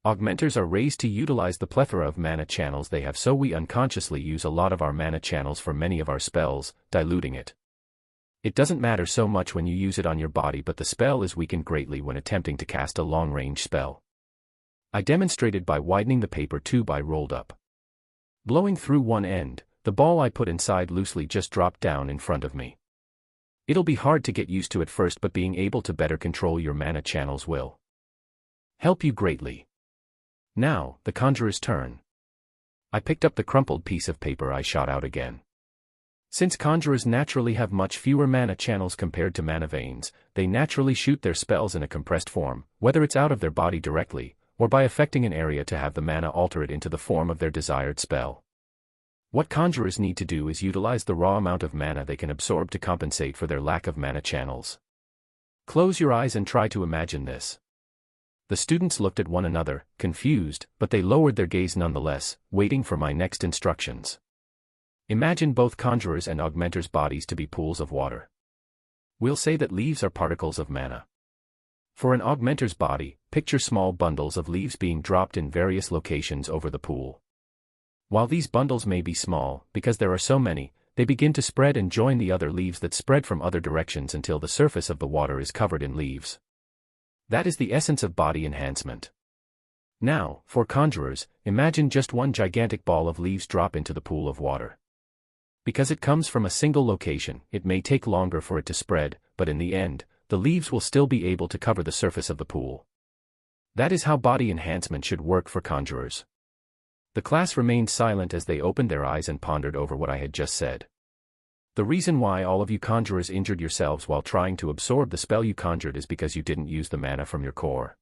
Augmenters are raised to utilize the plethora of mana channels they have, so we unconsciously use a lot of our mana channels for many of our spells, diluting it. It doesn't matter so much when you use it on your body, but the spell is weakened greatly when attempting to cast a long-range spell. I demonstrated by widening the paper tube I rolled up. Blowing through one end, the ball I put inside loosely just dropped down in front of me. It'll be hard to get used to at first, but being able to better control your mana channels will help you greatly. Now, the conjurer's turn. I picked up the crumpled piece of paper I shot out again. Since conjurers naturally have much fewer mana channels compared to mana veins, they naturally shoot their spells in a compressed form, whether it's out of their body directly, or by affecting an area to have the mana alter it into the form of their desired spell. What conjurers need to do is utilize the raw amount of mana they can absorb to compensate for their lack of mana channels. Close your eyes and try to imagine this. The students looked at one another, confused, but they lowered their gaze nonetheless, waiting for my next instructions. Imagine both conjurers' and augmenters' bodies to be pools of water. We'll say that leaves are particles of mana. For an augmenter's body, picture small bundles of leaves being dropped in various locations over the pool. While these bundles may be small, because there are so many, they begin to spread and join the other leaves that spread from other directions until the surface of the water is covered in leaves. That is the essence of body enhancement. Now, for conjurers, imagine just one gigantic ball of leaves drop into the pool of water. Because it comes from a single location, it may take longer for it to spread, but in the end, the leaves will still be able to cover the surface of the pool. That is how body enhancement should work for conjurers. The class remained silent as they opened their eyes and pondered over what I had just said. The reason why all of you conjurers injured yourselves while trying to absorb the spell you conjured is because you didn't use the mana from your core.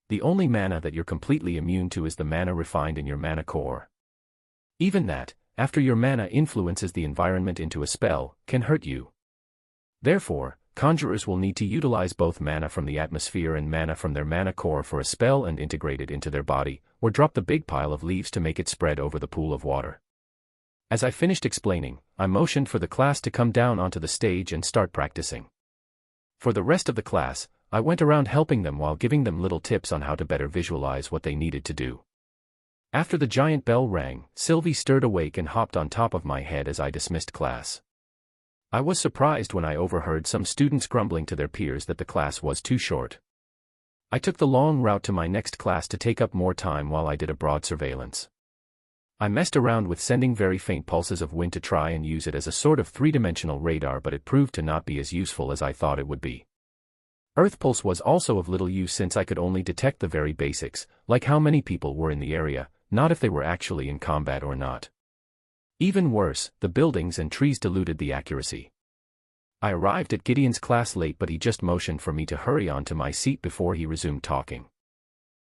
The only mana that you're completely immune to is the mana refined in your mana core. Even that, after your mana influences the environment into a spell, can hurt you. Therefore, conjurers will need to utilize both mana from the atmosphere and mana from their mana core for a spell and integrate it into their body, or drop the big pile of leaves to make it spread over the pool of water. As I finished explaining, I motioned for the class to come down onto the stage and start practicing. For the rest of the class, I went around helping them while giving them little tips on how to better visualize what they needed to do. After the giant bell rang, Sylvie stirred awake and hopped on top of my head as I dismissed class. I was surprised when I overheard some students grumbling to their peers that the class was too short. I took the long route to my next class to take up more time while I did a broad surveillance. I messed around with sending very faint pulses of wind to try and use it as a sort of three-dimensional radar, but it proved to not be as useful as I thought it would be. Earth pulse was also of little use since I could only detect the very basics, like how many people were in the area, not if they were actually in combat or not. Even worse, the buildings and trees diluted the accuracy. I arrived at Gideon's class late, but he just motioned for me to hurry on to my seat before he resumed talking.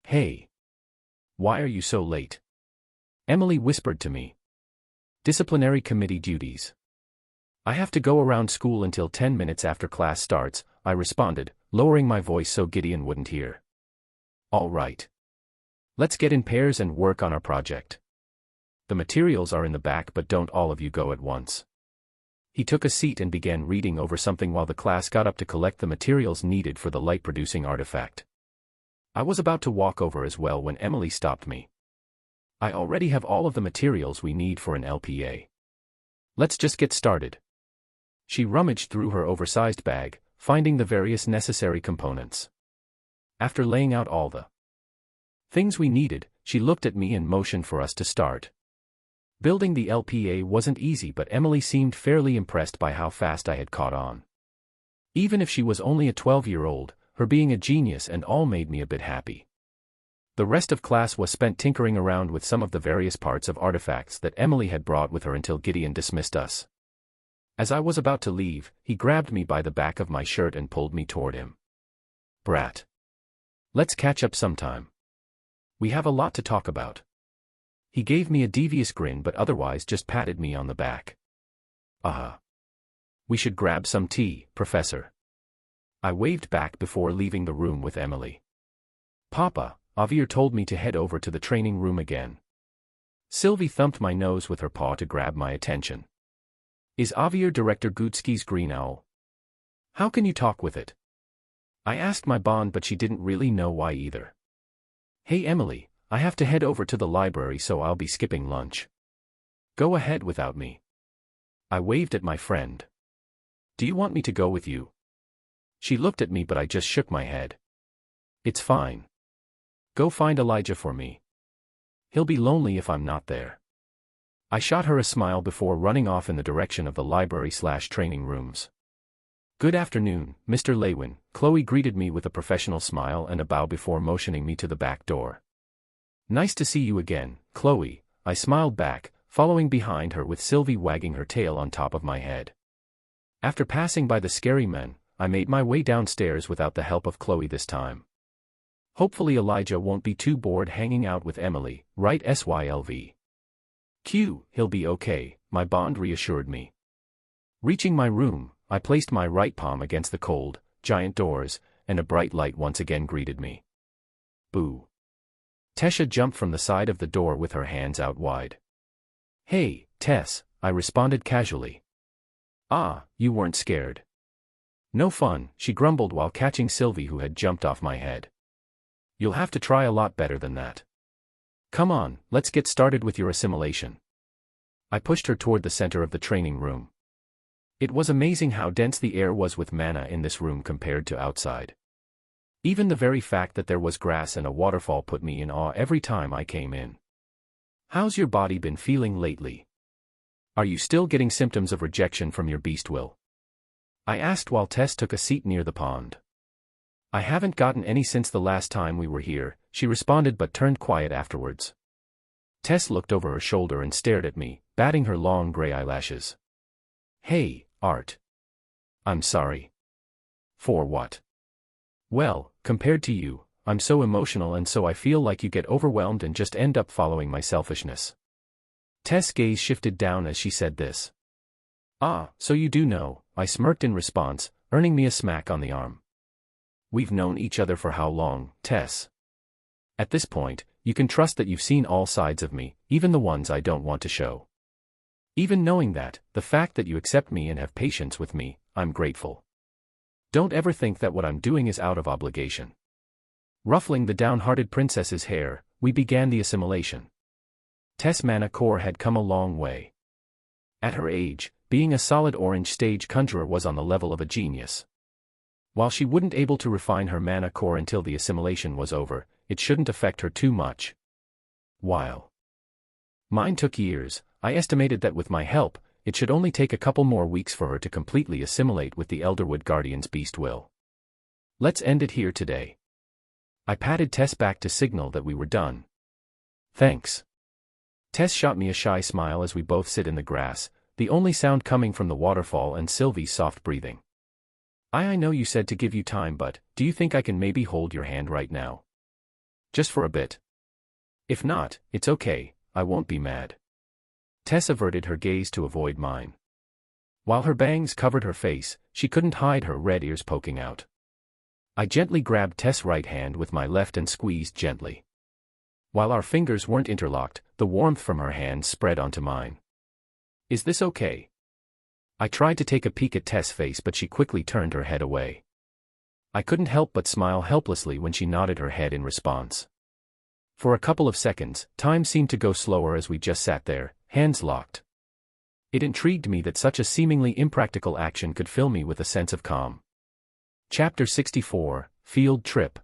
"Hey. Why are you so late?" Emily whispered to me. "Disciplinary committee duties. I have to go around school until 10 minutes after class starts," I responded, lowering my voice so Gideon wouldn't hear. "All right. Let's get in pairs and work on our project. The materials are in the back, but don't all of you go at once." He took a seat and began reading over something while the class got up to collect the materials needed for the light-producing artifact. I was about to walk over as well when Emily stopped me. "I already have all of the materials we need for an LPA. Let's just get started." She rummaged through her oversized bag, finding the various necessary components. After laying out all the things we needed, she looked at me and motioned for us to start. Building the LPA wasn't easy, but Emily seemed fairly impressed by how fast I had caught on. Even if she was only a 12-year-old, her being a genius and all made me a bit happy. The rest of class was spent tinkering around with some of the various parts of artifacts that Emily had brought with her until Gideon dismissed us. As I was about to leave, he grabbed me by the back of my shirt and pulled me toward him. "Brat. Let's catch up sometime. We have a lot to talk about." He gave me a devious grin but otherwise just patted me on the back. We should grab some tea, Professor." I waved back before leaving the room with Emily. "Papa, Javier told me to head over to the training room again." Sylvie thumped my nose with her paw to grab my attention. "Is Javier Director Gutsky's green owl? How can you talk with it?" I asked my bond, but she didn't really know why either. "Hey Emily, I have to head over to the library, so I'll be skipping lunch. Go ahead without me." I waved at my friend. "Do you want me to go with you?" She looked at me, but I just shook my head. "It's fine. Go find Elijah for me. He'll be lonely if I'm not there." I shot her a smile before running off in the direction of the library/training rooms. "Good afternoon, Mr. Lewin," Chloe greeted me with a professional smile and a bow before motioning me to the back door. "Nice to see you again, Chloe," I smiled back, following behind her with Sylvie wagging her tail on top of my head. After passing by the scary men, I made my way downstairs without the help of Chloe this time. Hopefully Elijah won't be too bored hanging out with Emily, right? Sylv. He'll be okay, my bond reassured me. Reaching my room, I placed my right palm against the cold, giant doors, and a bright light once again greeted me. Boo. Tesha jumped from the side of the door with her hands out wide. "Hey, Tess," I responded casually. "Ah, you weren't scared." "No fun," she grumbled while catching Sylvie, who had jumped off my head. "You'll have to try a lot better than that. Come on, let's get started with your assimilation." I pushed her toward the center of the training room. It was amazing how dense the air was with mana in this room compared to outside. Even the very fact that there was grass and a waterfall put me in awe every time I came in. "How's your body been feeling lately? Are you still getting symptoms of rejection from your beast will?" I asked while Tess took a seat near the pond. "I haven't gotten any since the last time we were here," she responded, but turned quiet afterwards. Tess looked over her shoulder and stared at me, batting her long gray eyelashes. "Hey, Art. I'm sorry." "For what?" "Well, compared to you, I'm so emotional, and so I feel like you get overwhelmed and just end up following my selfishness." Tess' gaze shifted down as she said this. "Ah, so you do know," I smirked in response, earning me a smack on the arm. "We've known each other for how long, Tess? At this point, you can trust that you've seen all sides of me, even the ones I don't want to show. Even knowing that, the fact that you accept me and have patience with me, I'm grateful. Don't ever think that what I'm doing is out of obligation." Ruffling the downhearted princess's hair, we began the assimilation. Tess' mana core had come a long way. At her age, being a solid orange stage conjurer was on the level of a genius. While she wouldn't able to refine her mana core until the assimilation was over, it shouldn't affect her too much. While mine took years, I estimated that with my help, it should only take a couple more weeks for her to completely assimilate with the Elderwood Guardian's beast will. "Let's end it here today." I patted Tess back to signal that we were done. "Thanks, Tess shot me a shy smile as we both sit in the grass, the only sound coming from the waterfall and Sylvie's soft breathing. I know you said to give you time, but do you think I can maybe hold your hand right now? Just for a bit. If not, it's okay, I won't be mad. Tess averted her gaze to avoid mine. While her bangs covered her face, she couldn't hide her red ears poking out. I gently grabbed Tess' right hand with my left and squeezed gently. While our fingers weren't interlocked, the warmth from her hand spread onto mine. Is this okay? I tried to take a peek at Tess' face, but she quickly turned her head away. I couldn't help but smile helplessly when she nodded her head in response. For a couple of seconds, time seemed to go slower as we just sat there, hands locked. It intrigued me that such a seemingly impractical action could fill me with a sense of calm. Chapter 64, Field Trip.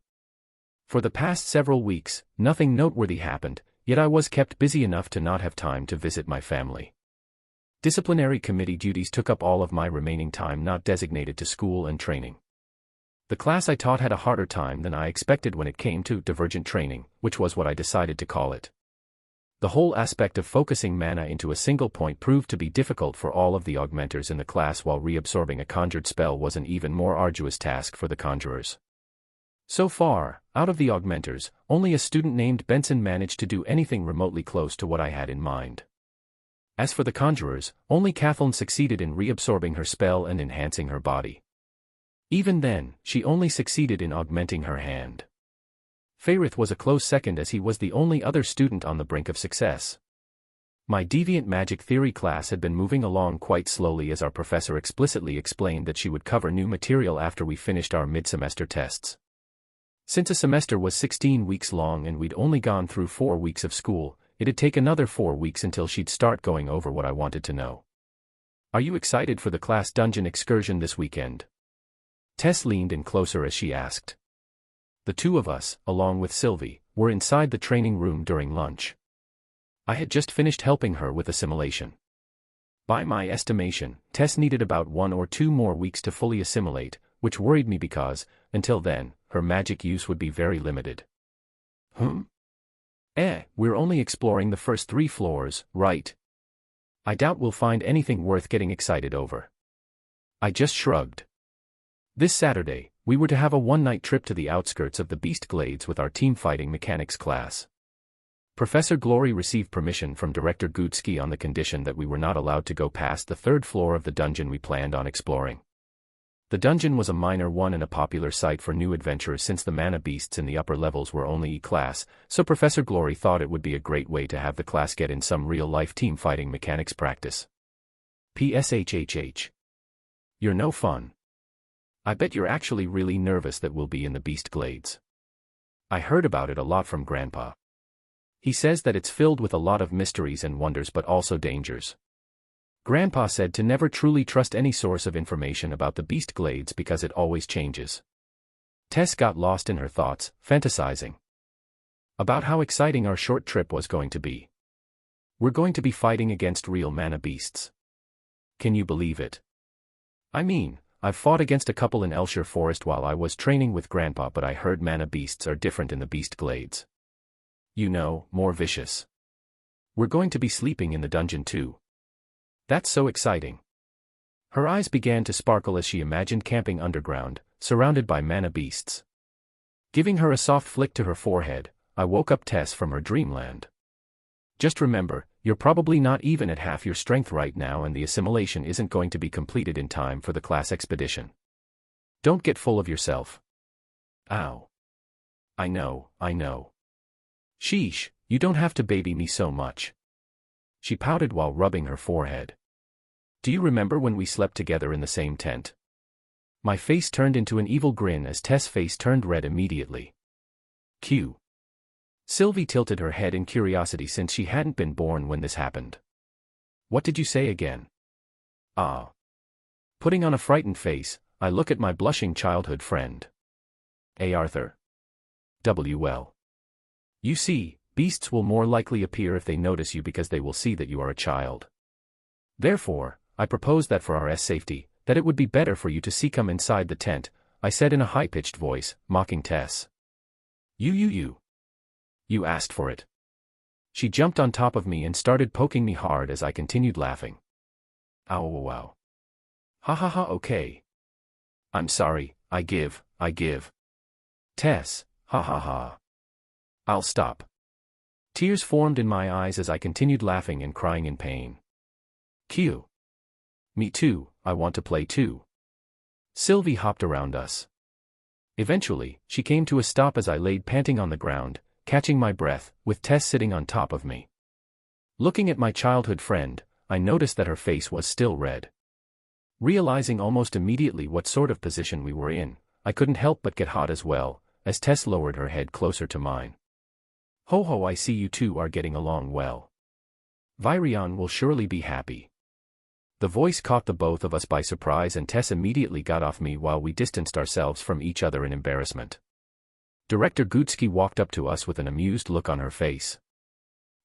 For the past several weeks, nothing noteworthy happened, yet I was kept busy enough to not have time to visit my family. Disciplinary committee duties took up all of my remaining time not designated to school and training. The class I taught had a harder time than I expected when it came to divergent training, which was what I decided to call it. The whole aspect of focusing mana into a single point proved to be difficult for all of the augmenters in the class, while reabsorbing a conjured spell was an even more arduous task for the conjurers. So far, out of the augmenters, only a student named Benson managed to do anything remotely close to what I had in mind. As for the conjurers, only Kathleen succeeded in reabsorbing her spell and enhancing her body. Even then, she only succeeded in augmenting her hand. Fairith was a close second, as he was the only other student on the brink of success. My deviant magic theory class had been moving along quite slowly, as our professor explicitly explained that she would cover new material after we finished our mid-semester tests. Since a semester was 16 weeks long and we'd only gone through 4 weeks of school, it'd take another 4 weeks until she'd start going over what I wanted to know. Are you excited for the class dungeon excursion this weekend? Tess leaned in closer as she asked. The two of us, along with Sylvie, were inside the training room during lunch. I had just finished helping her with assimilation. By my estimation, Tess needed about 1 or 2 more weeks to fully assimilate, which worried me because, until then, her magic use would be very limited. We're only exploring the first 3 floors, right? I doubt we'll find anything worth getting excited over. I just shrugged. This Saturday, we were to have a one-night trip to the outskirts of the Beast Glades with our team-fighting mechanics class. Professor Glory received permission from Director Gudsky on the condition that we were not allowed to go past the 3rd floor of the dungeon we planned on exploring. The dungeon was a minor one and a popular site for new adventurers since the mana beasts in the upper levels were only E-class, so Professor Glory thought it would be a great way to have the class get in some real-life team-fighting mechanics practice. PSHHH. You're no fun. I bet you're actually really nervous that we'll be in the Beast Glades. I heard about it a lot from Grandpa. He says that it's filled with a lot of mysteries and wonders, but also dangers. Grandpa said to never truly trust any source of information about the Beast Glades because it always changes. Tess got lost in her thoughts, fantasizing about how exciting our short trip was going to be. We're going to be fighting against real mana beasts. Can you believe it? I mean, I've fought against a couple in Elshire Forest while I was training with Grandpa, but I heard mana beasts are different in the Beast Glades. You know, more vicious. We're going to be sleeping in the dungeon too. That's so exciting. Her eyes began to sparkle as she imagined camping underground, surrounded by mana beasts. Giving her a soft flick to her forehead, I woke up Tess from her dreamland. Just remember, you're probably not even at half your strength right now, and the assimilation isn't going to be completed in time for the class expedition. Don't get full of yourself. Ow. I know. Sheesh, you don't have to baby me so much. She pouted while rubbing her forehead. Do you remember when we slept together in the same tent? My face turned into an evil grin as Tess' face turned red immediately. Q. Sylvie tilted her head in curiosity since she hadn't been born when this happened. What did you say again? Ah. Putting on a frightened face, I look at my blushing childhood friend. A. Arthur. WL. You see, beasts will more likely appear if they notice you because they will see that you are a child. Therefore, I propose that for our safety, that it would be better for you to come inside the tent, I said in a high-pitched voice, mocking Tess. You asked for it. She jumped on top of me and started poking me hard as I continued laughing. Ow, wow. Ha ha ha, okay. I'm sorry, I give. Tess, ha ha ha. I'll stop. Tears formed in my eyes as I continued laughing and crying in pain. Q. Me too, I want to play too. Sylvie hopped around us. Eventually, she came to a stop as I laid panting on the ground, catching my breath, with Tess sitting on top of me. Looking at my childhood friend, I noticed that her face was still red. Realizing almost immediately what sort of position we were in, I couldn't help but get hot as well, as Tess lowered her head closer to mine. Ho ho, I see you two are getting along well. Virion will surely be happy. The voice caught the both of us by surprise and Tess immediately got off me while we distanced ourselves from each other in embarrassment. Director Gutsky walked up to us with an amused look on her face.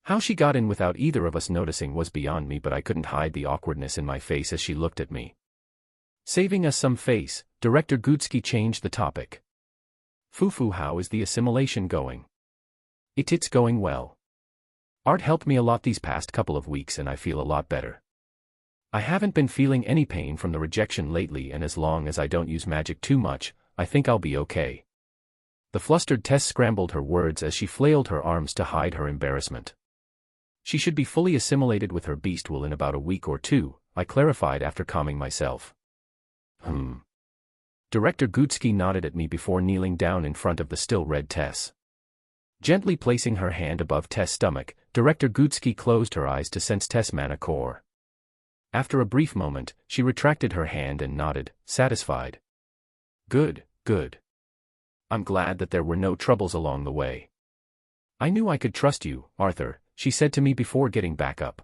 How she got in without either of us noticing was beyond me, but I couldn't hide the awkwardness in my face as she looked at me. Saving us some face, Director Gutsky changed the topic. Fufu, how is the assimilation going? It's going well. Art helped me a lot these past couple of weeks and I feel a lot better. I haven't been feeling any pain from the rejection lately, and as long as I don't use magic too much, I think I'll be okay. The flustered Tess scrambled her words as she flailed her arms to hide her embarrassment. She should be fully assimilated with her beast will in about a week or two, I clarified after calming myself. Director Gutsky nodded at me before kneeling down in front of the still red Tess. Gently placing her hand above Tess' stomach, Director Gutsky closed her eyes to sense Tess' mana core. After a brief moment, she retracted her hand and nodded, satisfied. Good. I'm glad that there were no troubles along the way. I knew I could trust you, Arthur, she said to me before getting back up.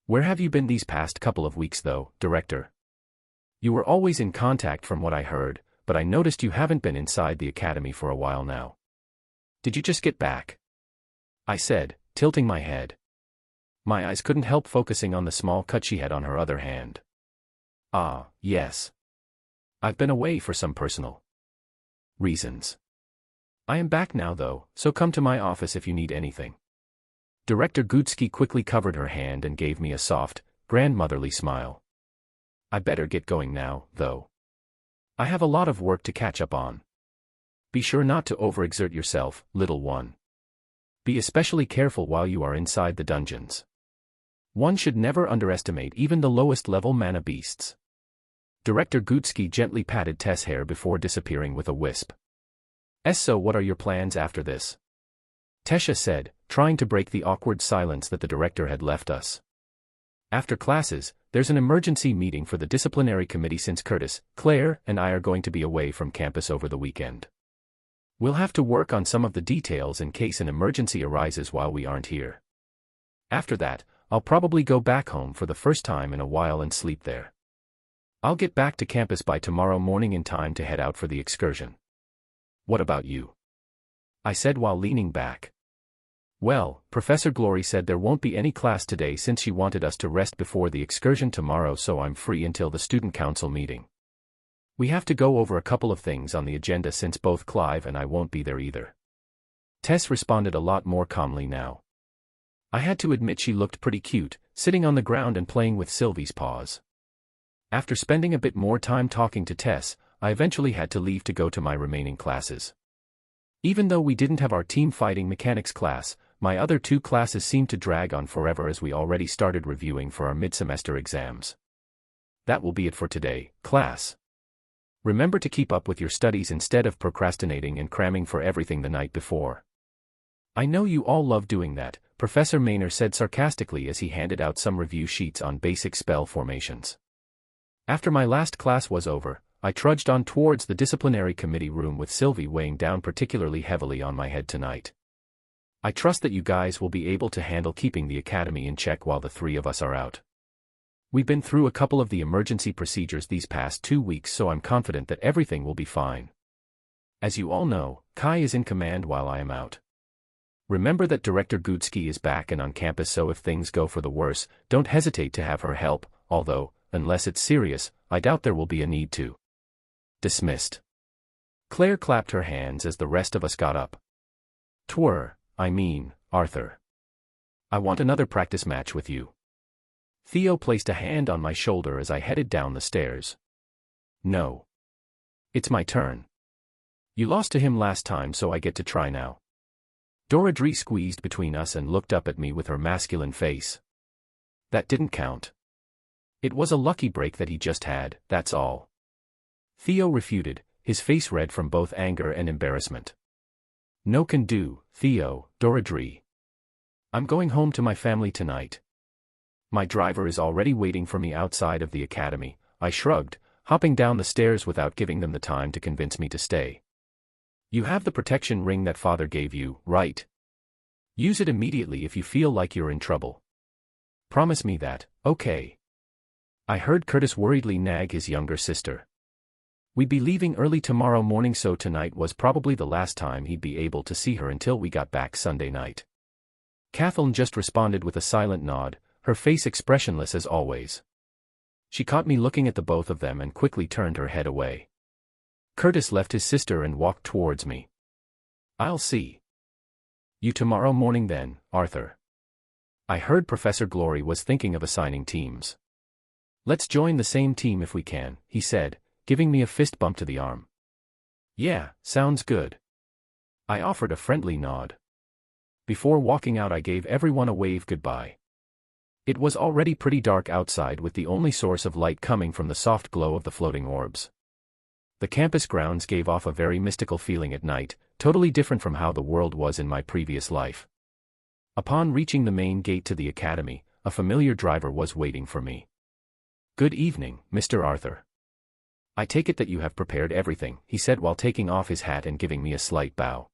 Where have you been these past couple of weeks though, Director? You were always in contact from what I heard, but I noticed you haven't been inside the academy for a while now. Did you just get back? I said, tilting my head. My eyes couldn't help focusing on the small cut she had on her other hand. Ah, yes. I've been away for some personal reasons. I am back now though, so come to my office if you need anything. Director Gutsky quickly covered her hand and gave me a soft, grandmotherly smile. I better get going now, though. I have a lot of work to catch up on. Be sure not to overexert yourself, little one. Be especially careful while you are inside the dungeons. One should never underestimate even the lowest level mana beasts. Director Gutsky gently patted Tess' hair before disappearing with a wisp. So what are your plans after this? Tesha said, trying to break the awkward silence that the director had left us. After classes, there's an emergency meeting for the disciplinary committee since Curtis, Claire, and I are going to be away from campus over the weekend. We'll have to work on some of the details in case an emergency arises while we aren't here. After that, I'll probably go back home for the first time in a while and sleep there. I'll get back to campus by tomorrow morning in time to head out for the excursion. What about you? I said while leaning back. Well, Professor Glory said there won't be any class today since she wanted us to rest before the excursion tomorrow, so I'm free until the student council meeting. We have to go over a couple of things on the agenda since both Clive and I won't be there either. Tess responded a lot more calmly now. I had to admit she looked pretty cute, sitting on the ground and playing with Sylvie's paws. After spending a bit more time talking to Tess, I eventually had to leave to go to my remaining classes. Even though we didn't have our team fighting mechanics class, my other two classes seemed to drag on forever as we already started reviewing for our mid-semester exams. That will be it for today, class. Remember to keep up with your studies instead of procrastinating and cramming for everything the night before. I know you all love doing that, Professor Maynor said sarcastically as he handed out some review sheets on basic spell formations. After my last class was over, I trudged on towards the disciplinary committee room with Sylvie weighing down particularly heavily on my head tonight. I trust that you guys will be able to handle keeping the academy in check while the three of us are out. We've been through a couple of the emergency procedures these past 2 weeks, so I'm confident that everything will be fine. As you all know, Kai is in command while I am out. Remember that Director Gutsky is back and on campus, so if things go for the worse, don't hesitate to have her help, although, unless it's serious, I doubt there will be a need to. Dismissed. Claire clapped her hands as the rest of us got up. Arthur. I want another practice match with you. Theo placed a hand on my shoulder as I headed down the stairs. No. It's my turn. You lost to him last time, so I get to try now. Deirdre squeezed between us and looked up at me with her masculine face. That didn't count. It was a lucky break that he just had, that's all. Theo refuted, his face red from both anger and embarrassment. No can do, Theo, Deirdre. I'm going home to my family tonight. My driver is already waiting for me outside of the academy, I shrugged, hopping down the stairs without giving them the time to convince me to stay. You have the protection ring that father gave you, right? Use it immediately if you feel like you're in trouble. Promise me that, okay? I heard Curtis worriedly nag his younger sister. We'd be leaving early tomorrow morning, so tonight was probably the last time he'd be able to see her until we got back Sunday night. Kathleen just responded with a silent nod, her face expressionless as always. She caught me looking at the both of them and quickly turned her head away. Curtis left his sister and walked towards me. I'll see you tomorrow morning then, Arthur. I heard Professor Glory was thinking of assigning teams. Let's join the same team if we can, he said, giving me a fist bump to the arm. Yeah, sounds good. I offered a friendly nod. Before walking out, I gave everyone a wave goodbye. It was already pretty dark outside, with the only source of light coming from the soft glow of the floating orbs. The campus grounds gave off a very mystical feeling at night, totally different from how the world was in my previous life. Upon reaching the main gate to the academy, a familiar driver was waiting for me. Good evening, Mr. Arthur. I take it that you have prepared everything, he said while taking off his hat and giving me a slight bow.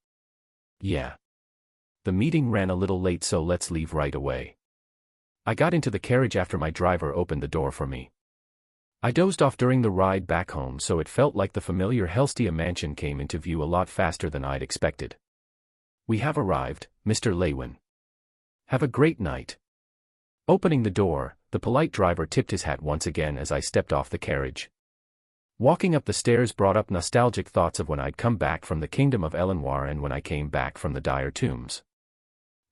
Yeah. The meeting ran a little late, so let's leave right away. I got into the carriage after my driver opened the door for me. I dozed off during the ride back home, so it felt like the familiar Helstia mansion came into view a lot faster than I'd expected. We have arrived, Mr. Lewin. Have a great night. Opening the door, the polite driver tipped his hat once again as I stepped off the carriage. Walking up the stairs brought up nostalgic thoughts of when I'd come back from the kingdom of Elenoir and when I came back from the Dire Tombs.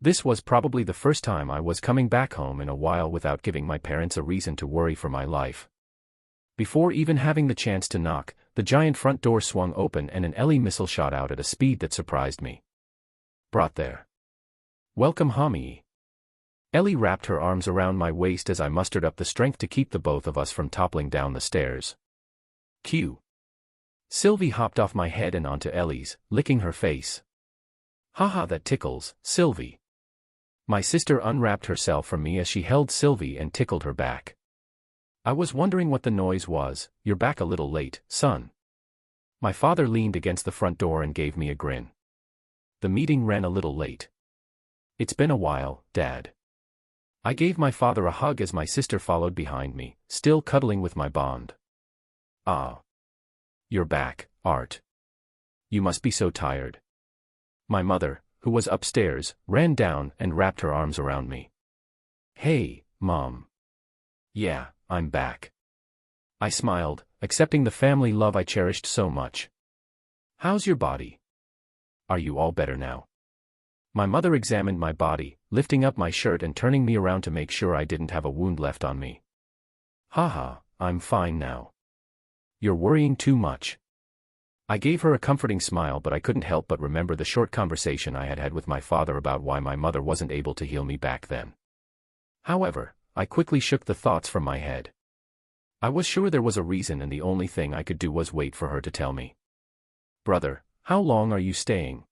This was probably the first time I was coming back home in a while without giving my parents a reason to worry for my life. Before even having the chance to knock, the giant front door swung open and an Ellie missile shot out at a speed that surprised me. Brought there. Welcome, Homie. Ellie wrapped her arms around my waist as I mustered up the strength to keep the both of us from toppling down the stairs. Q. Sylvie hopped off my head and onto Ellie's, licking her face. Haha, that tickles, Sylvie. My sister unwrapped herself from me as she held Sylvie and tickled her back. I was wondering what the noise was. You're back a little late, son. My father leaned against the front door and gave me a grin. The meeting ran a little late. It's been a while, Dad. I gave my father a hug as my sister followed behind me, still cuddling with my bond. Ah. You're back, Art. You must be so tired. My mother, who was upstairs, ran down and wrapped her arms around me. Hey, Mom. Yeah, I'm back. I smiled, accepting the family love I cherished so much. How's your body? Are you all better now? My mother examined my body, lifting up my shirt and turning me around to make sure I didn't have a wound left on me. Haha, I'm fine now. You're worrying too much. I gave her a comforting smile, but I couldn't help but remember the short conversation I had had with my father about why my mother wasn't able to heal me back then. However, I quickly shook the thoughts from my head. I was sure there was a reason, and the only thing I could do was wait for her to tell me. Brother, how long are you staying?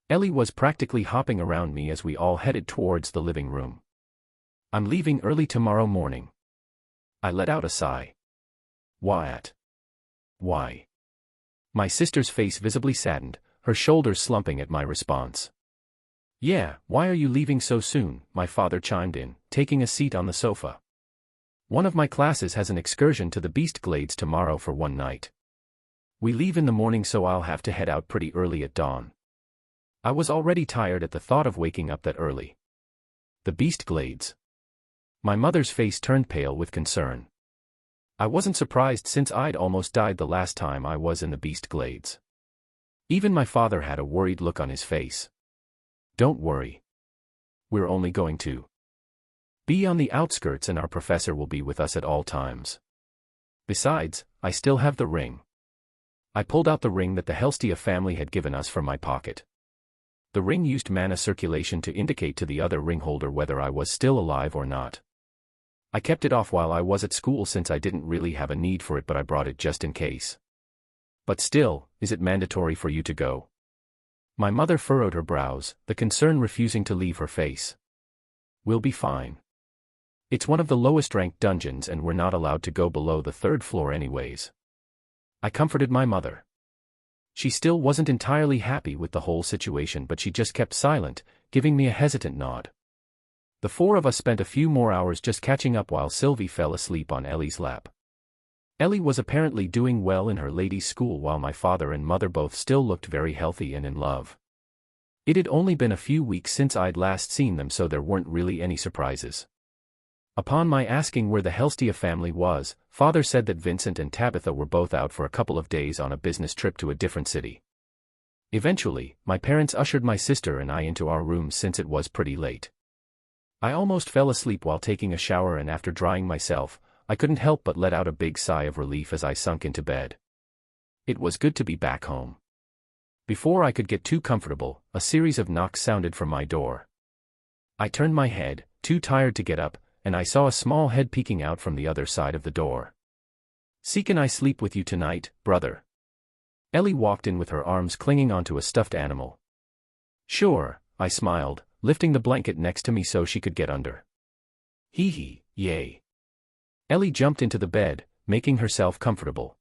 Ellie was practically hopping around me as we all headed towards the living room. I'm leaving early tomorrow morning. I let out a sigh. What? Why? My sister's face visibly saddened, her shoulders slumping at my response. Yeah, why are you leaving so soon? My father chimed in, taking a seat on the sofa. One of my classes has an excursion to the Beast Glades tomorrow for one night. We leave in the morning, so I'll have to head out pretty early at dawn. I was already tired at the thought of waking up that early. The Beast Glades. My mother's face turned pale with concern. I wasn't surprised, since I'd almost died the last time I was in the Beast Glades. Even my father had a worried look on his face. Don't worry. We're only going to be on the outskirts and our professor will be with us at all times. Besides, I still have the ring. I pulled out the ring that the Helstia family had given us from my pocket. The ring used mana circulation to indicate to the other ring holder whether I was still alive or not. I kept it off while I was at school since I didn't really have a need for it, but I brought it just in case. But still, is it mandatory for you to go? My mother furrowed her brows, the concern refusing to leave her face. We'll be fine. It's one of the lowest ranked dungeons and we're not allowed to go below the 3rd floor anyways. I comforted my mother. She still wasn't entirely happy with the whole situation, but she just kept silent, giving me a hesitant nod. The 4 of us spent a few more hours just catching up while Sylvie fell asleep on Ellie's lap. Ellie was apparently doing well in her ladies' school while my father and mother both still looked very healthy and in love. It had only been a few weeks since I'd last seen them, so there weren't really any surprises. Upon my asking where the Helstia family was, Father said that Vincent and Tabitha were both out for a couple of days on a business trip to a different city. Eventually, my parents ushered my sister and I into our rooms since it was pretty late. I almost fell asleep while taking a shower, and after drying myself, I couldn't help but let out a big sigh of relief as I sunk into bed. It was good to be back home. Before I could get too comfortable, a series of knocks sounded from my door. I turned my head, too tired to get up, and I saw a small head peeking out from the other side of the door. "Can I sleep with you tonight, brother?" Ellie walked in with her arms clinging onto a stuffed animal. "Sure," I smiled, lifting the blanket next to me so she could get under. "Hee hee, yay." Ellie jumped into the bed, making herself comfortable.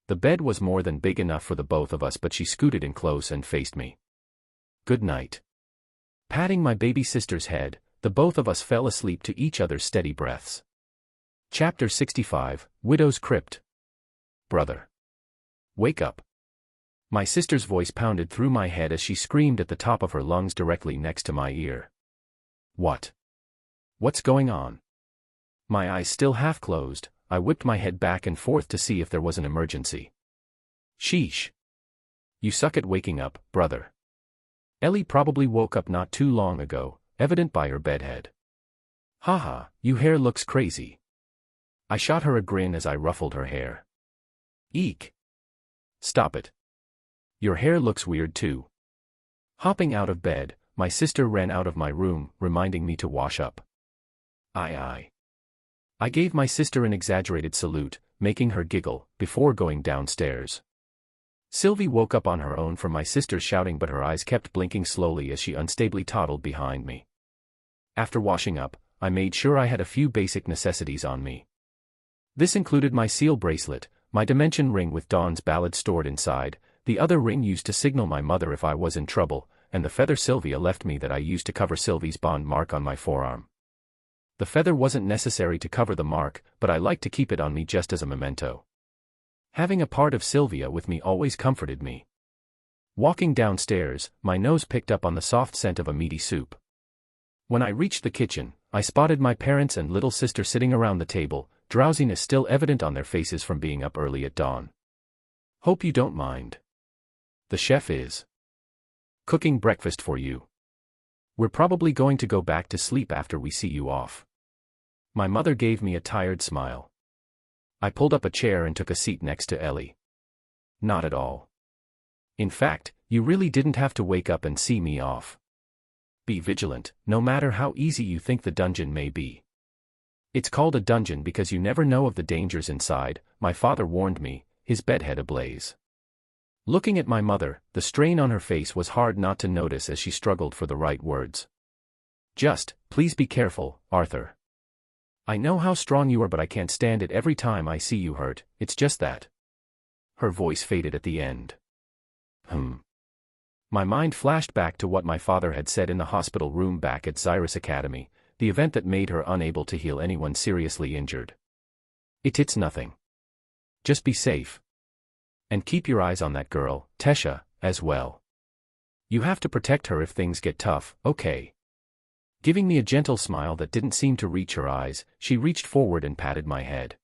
The bed was more than big enough for the both of us, but she scooted in close and faced me. "Good night." Patting my baby sister's head, the both of us fell asleep to each other's steady breaths. Chapter 65, Widow's Crypt. "Brother. Wake up." My sister's voice pounded through my head as she screamed at the top of her lungs directly next to my ear. "What? What's going on?" My eyes still half closed, I whipped my head back and forth to see if there was an emergency. "Sheesh. You suck at waking up, brother." Ellie probably woke up not too long ago, evident by her bedhead. "Haha, your hair looks crazy." I shot her a grin as I ruffled her hair. "Eek. Stop it. Your hair looks weird too." Hopping out of bed, my sister ran out of my room, reminding me to wash up. Aye. I gave my sister an exaggerated salute, making her giggle, before going downstairs. Sylvie woke up on her own from my sister's shouting, but her eyes kept blinking slowly as she unstably toddled behind me. After washing up, I made sure I had a few basic necessities on me. This included my seal bracelet, my dimension ring with Dawn's ballad stored inside, the other ring used to signal my mother if I was in trouble, and the feather Sylvia left me that I used to cover Sylvie's bond mark on my forearm. The feather wasn't necessary to cover the mark, but I liked to keep it on me just as a memento. Having a part of Sylvia with me always comforted me. Walking downstairs, my nose picked up on the soft scent of a meaty soup. When I reached the kitchen, I spotted my parents and little sister sitting around the table, drowsiness still evident on their faces from being up early at dawn. "Hope you don't mind. The chef is cooking breakfast for you. We're probably going to go back to sleep after we see you off." My mother gave me a tired smile. I pulled up a chair and took a seat next to Ellie. "Not at all. In fact, you really didn't have to wake up and see me off. Be vigilant, no matter how easy you think the dungeon may be. It's called a dungeon because you never know of the dangers inside," my father warned me, his bedhead ablaze. Looking at my mother, the strain on her face was hard not to notice as she struggled for the right words. "Just, please be careful, Arthur. I know how strong you are, but I can't stand it every time I see you hurt, it's just that." Her voice faded at the end. My mind flashed back to what my father had said in the hospital room back at Xyrus Academy, the event that made her unable to heal anyone seriously injured. It's nothing. Just be safe. And keep your eyes on that girl, Tesha, as well. You have to protect her if things get tough, okay?" Giving me a gentle smile that didn't seem to reach her eyes, she reached forward and patted my head.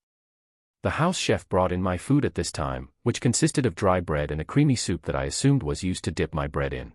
The house chef brought in my food at this time, which consisted of dry bread and a creamy soup that I assumed was used to dip my bread in.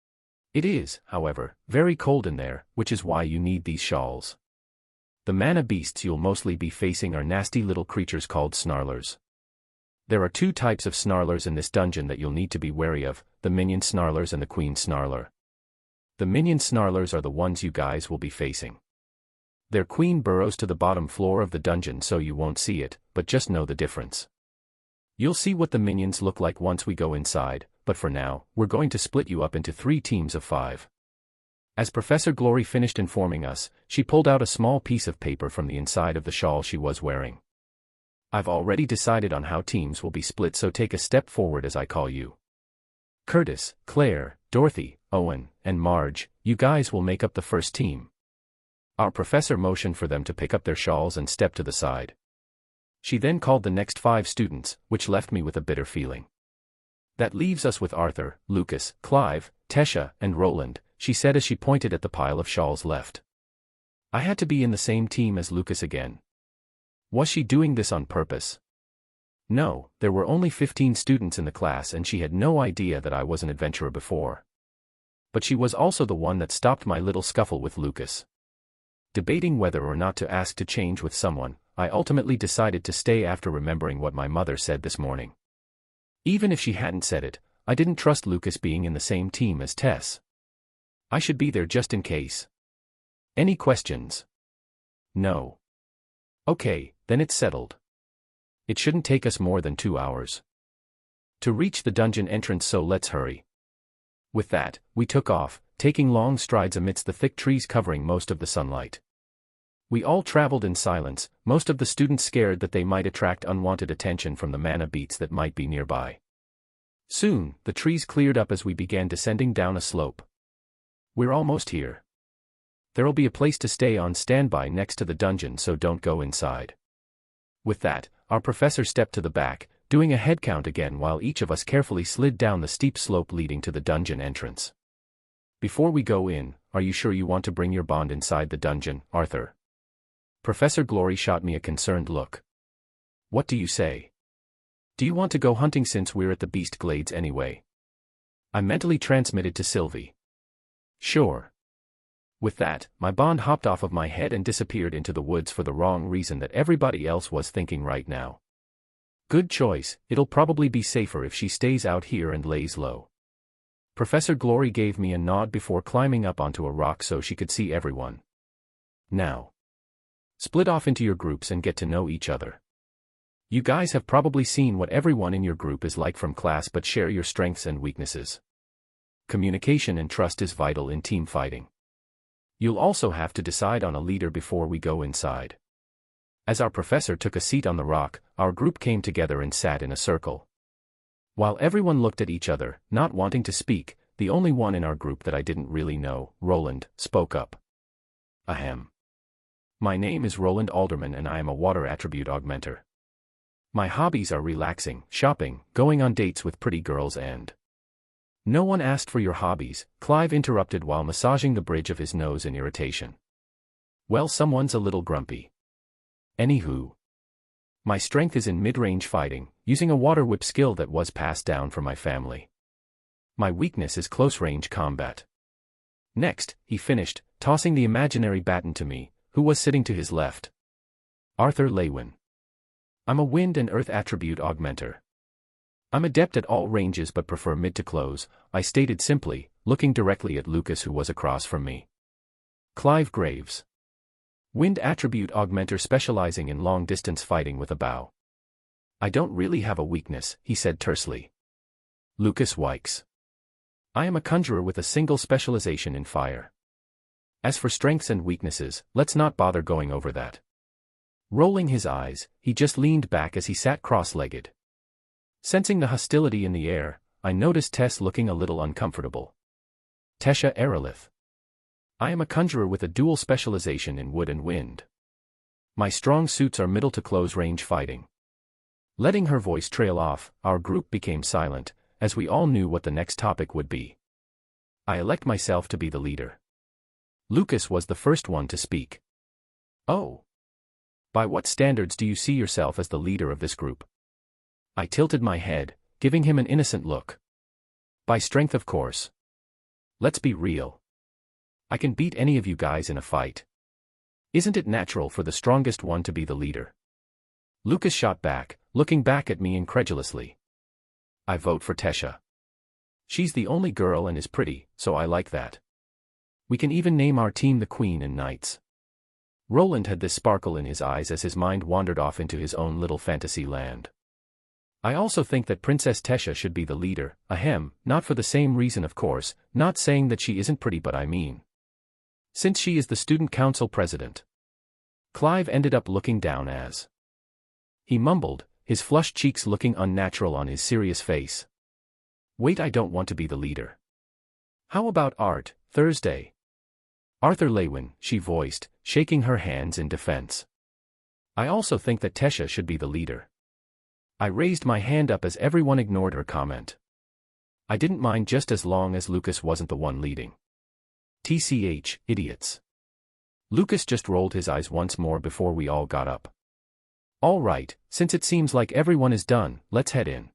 It is, however, very cold in there, which is why you need these shawls. The mana beasts you'll mostly be facing are nasty little creatures called snarlers. There are two types of snarlers in this dungeon that you'll need to be wary of, the minion snarlers and the queen snarler. The minion snarlers are the ones you guys will be facing. Their queen burrows to the bottom floor of the dungeon so you won't see it, but just know the difference. You'll see what the minions look like once we go inside, but for now, we're going to split you up into 3 teams of 5. As Professor Glory finished informing us, she pulled out a small piece of paper from the inside of the shawl she was wearing. I've already decided on how teams will be split, so take a step forward as I call you. Curtis, Claire, Dorothy, Owen, and Marge, you guys will make up the first team. Our professor motioned for them to pick up their shawls and step to the side. She then called the next 5 students, which left me with a bitter feeling. That leaves us with Arthur, Lucas, Clive, Tesha, and Roland, she said as she pointed at the pile of shawls left. I had to be in the same team as Lucas again. Was she doing this on purpose? No, there were only 15 students in the class and she had no idea that I was an adventurer before. But she was also the one that stopped my little scuffle with Lucas. Debating whether or not to ask to change with someone, I ultimately decided to stay after remembering what my mother said this morning. Even if she hadn't said it, I didn't trust Lucas being in the same team as Tess. I should be there just in case. Any questions? No. Okay, then it's settled. It shouldn't take us more than 2 hours to reach the dungeon entrance, so let's hurry. With that, we took off, taking long strides amidst the thick trees covering most of the sunlight. We all traveled in silence, most of the students scared that they might attract unwanted attention from the mana beats that might be nearby. Soon, the trees cleared up as we began descending down a slope. We're almost here. There'll be a place to stay on standby next to the dungeon, so don't go inside. With that, our professor stepped to the back, doing a head count again while each of us carefully slid down the steep slope leading to the dungeon entrance. Before we go in, are you sure you want to bring your bond inside the dungeon, Arthur? Professor Glory shot me a concerned look. What do you say? Do you want to go hunting since we're at the Beast Glades anyway? I mentally transmitted to Sylvie. Sure. With that, my bond hopped off of my head and disappeared into the woods for the wrong reason that everybody else was thinking right now. Good choice, it'll probably be safer if she stays out here and lays low. Professor Glory gave me a nod before climbing up onto a rock so she could see everyone. Now, split off into your groups and get to know each other. You guys have probably seen what everyone in your group is like from class, but share your strengths and weaknesses. Communication and trust is vital in team fighting. You'll also have to decide on a leader before we go inside. As our professor took a seat on the rock, our group came together and sat in a circle. While everyone looked at each other, not wanting to speak, the only one in our group that I didn't really know, Roland, spoke up. Ahem. My name is Roland Alderman and I am a water attribute augmenter. My hobbies are relaxing, shopping, going on dates with pretty girls and... No one asked for your hobbies, Clive interrupted while massaging the bridge of his nose in irritation. Well, someone's a little grumpy. Anywho. My strength is in mid-range fighting, using a water whip skill that was passed down from my family. My weakness is close-range combat. Next, he finished, tossing the imaginary baton to me, who was sitting to his left. Arthur Lewin. I'm a wind and earth attribute augmenter. I'm adept at all ranges but prefer mid to close, I stated simply, looking directly at Lucas who was across from me. Clive Graves. Wind attribute augmenter specializing in long-distance fighting with a bow. I don't really have a weakness, he said tersely. Lucas Wykes. I am a conjurer with a single specialization in fire. As for strengths and weaknesses, let's not bother going over that. Rolling his eyes, he just leaned back as he sat cross-legged. Sensing the hostility in the air, I noticed Tess looking a little uncomfortable. Tesha Aerolith. I am a conjurer with a dual specialization in wood and wind. My strong suits are middle to close range fighting. Letting her voice trail off, our group became silent, as we all knew what the next topic would be. I elect myself to be the leader. Lucas was the first one to speak. Oh. By what standards do you see yourself as the leader of this group? I tilted my head, giving him an innocent look. By strength, of course. Let's be real. I can beat any of you guys in a fight. Isn't it natural for the strongest one to be the leader? Lucas shot back, looking back at me incredulously. I vote for Tesha. She's the only girl and is pretty, so I like that. We can even name our team the Queen and Knights. Roland had this sparkle in his eyes as his mind wandered off into his own little fantasy land. I also think that Princess Tesha should be the leader, ahem, not for the same reason of course, not saying that she isn't pretty but I mean. Since she is the student council president. Clive ended up looking down as he mumbled, his flushed cheeks looking unnatural on his serious face. Wait, I don't want to be the leader. How about Art, Thursday? Arthur Lewin, she voiced, shaking her hands in defense. I also think that Tesha should be the leader. I raised my hand up as everyone ignored her comment. I didn't mind just as long as Lucas wasn't the one leading. TCH, idiots. Lucas just rolled his eyes once more before we all got up. All right, since it seems like everyone is done, let's head in.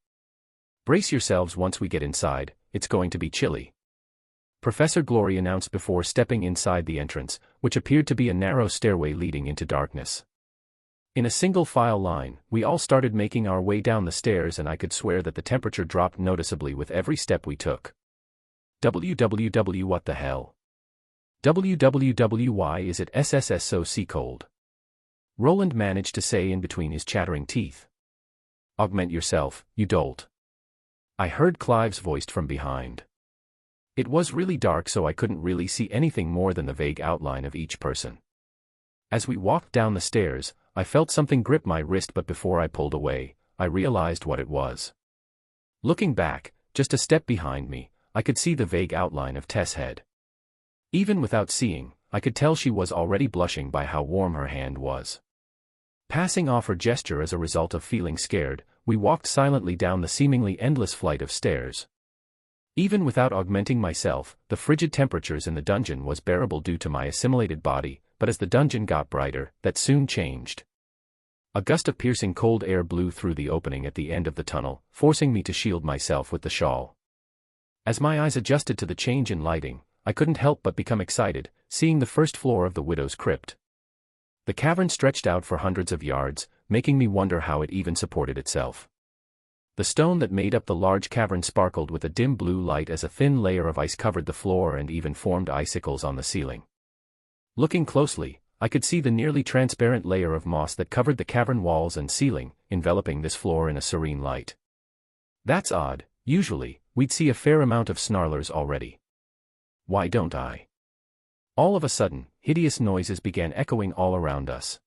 Brace yourselves once we get inside, it's going to be chilly. Professor Glory announced before stepping inside the entrance, which appeared to be a narrow stairway leading into darkness. In a single file line, we all started making our way down the stairs and I could swear that the temperature dropped noticeably with every step we took. WWW what the hell? WWWY is it SSS so sea cold? Roland managed to say in between his chattering teeth. Augment yourself, you dolt. I heard Clive's voice from behind. It was really dark so I couldn't really see anything more than the vague outline of each person. As we walked down the stairs, I felt something grip my wrist but before I pulled away, I realized what it was. Looking back, just a step behind me, I could see the vague outline of Tess' head. Even without seeing, I could tell she was already blushing by how warm her hand was. Passing off her gesture as a result of feeling scared, we walked silently down the seemingly endless flight of stairs. Even without augmenting myself, the frigid temperatures in the dungeon was bearable due to my assimilated body, but as the dungeon got brighter, that soon changed. A gust of piercing cold air blew through the opening at the end of the tunnel, forcing me to shield myself with the shawl. As my eyes adjusted to the change in lighting, I couldn't help but become excited, seeing the first floor of the widow's crypt. The cavern stretched out for hundreds of yards, making me wonder how it even supported itself. The stone that made up the large cavern sparkled with a dim blue light as a thin layer of ice covered the floor and even formed icicles on the ceiling. Looking closely, I could see the nearly transparent layer of moss that covered the cavern walls and ceiling, enveloping this floor in a serene light. That's odd, usually, we'd see a fair amount of snarlers already. Why don't I? All of a sudden, hideous noises began echoing all around us.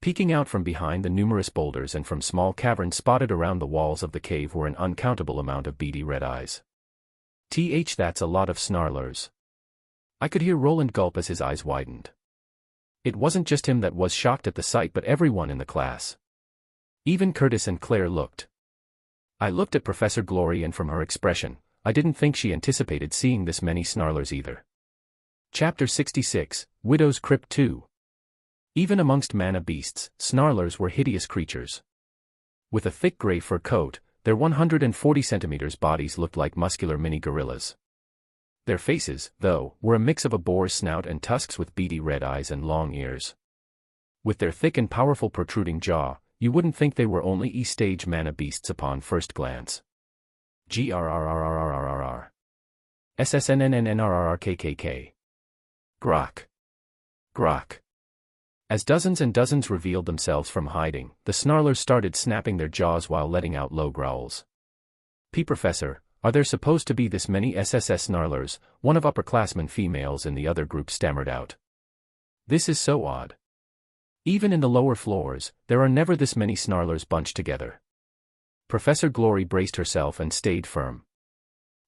Peeking out from behind the numerous boulders and from small caverns spotted around the walls of the cave were an uncountable amount of beady red eyes. That's a lot of snarlers. I could hear Roland gulp as his eyes widened. It wasn't just him that was shocked at the sight but everyone in the class. Even Curtis and Claire looked. I looked at Professor Glory and from her expression, I didn't think she anticipated seeing this many snarlers either. Chapter 66, Widow's Crypt 2. Even amongst mana beasts, snarlers were hideous creatures. With a thick gray fur coat, their 140 centimeters bodies looked like muscular mini gorillas. Their faces, though, were a mix of a boar's snout and tusks with beady red eyes and long ears. With their thick and powerful protruding jaw, you wouldn't think they were only E-stage mana beasts upon first glance. GRRRRRRRR. SSNNNRRRKKK. Grok. Grok. As dozens and dozens revealed themselves from hiding, the snarlers started snapping their jaws while letting out low growls. Professor, are there supposed to be this many SSS snarlers? One of upperclassmen females in the other group stammered out. This is so odd. Even in the lower floors, there are never this many snarlers bunched together. Professor Glory braced herself and stayed firm.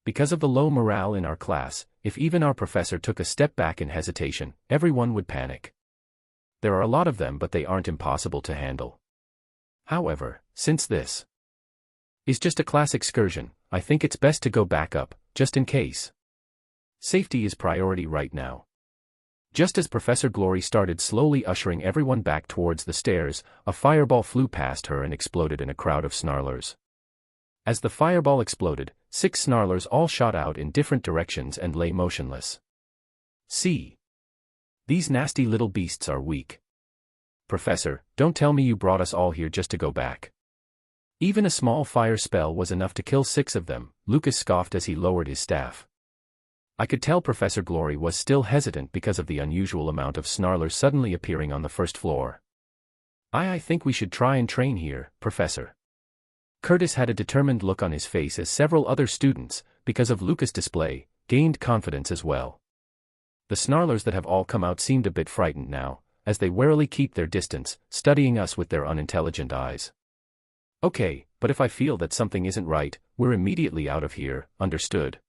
Because of the low morale in our class, if even our professor took a step back in hesitation, everyone would panic. There are a lot of them but they aren't impossible to handle. However, since this is just a class excursion, I think it's best to go back up, just in case. Safety is priority right now. Just as Professor Glory started slowly ushering everyone back towards the stairs, a fireball flew past her and exploded in a crowd of snarlers. As the fireball exploded, 6 snarlers all shot out in different directions and lay motionless. See? These nasty little beasts are weak. Professor, don't tell me you brought us all here just to go back. Even a small fire spell was enough to kill 6 of them, Lucas scoffed as he lowered his staff. I could tell Professor Glory was still hesitant because of the unusual amount of snarlers suddenly appearing on the first floor. I think we should try and train here, Professor. Curtis had a determined look on his face as several other students, because of Lucas' display, gained confidence as well. The snarlers that have all come out seemed a bit frightened now, as they warily keep their distance, studying us with their unintelligent eyes. Okay, but if I feel that something isn't right, we're immediately out of here, understood?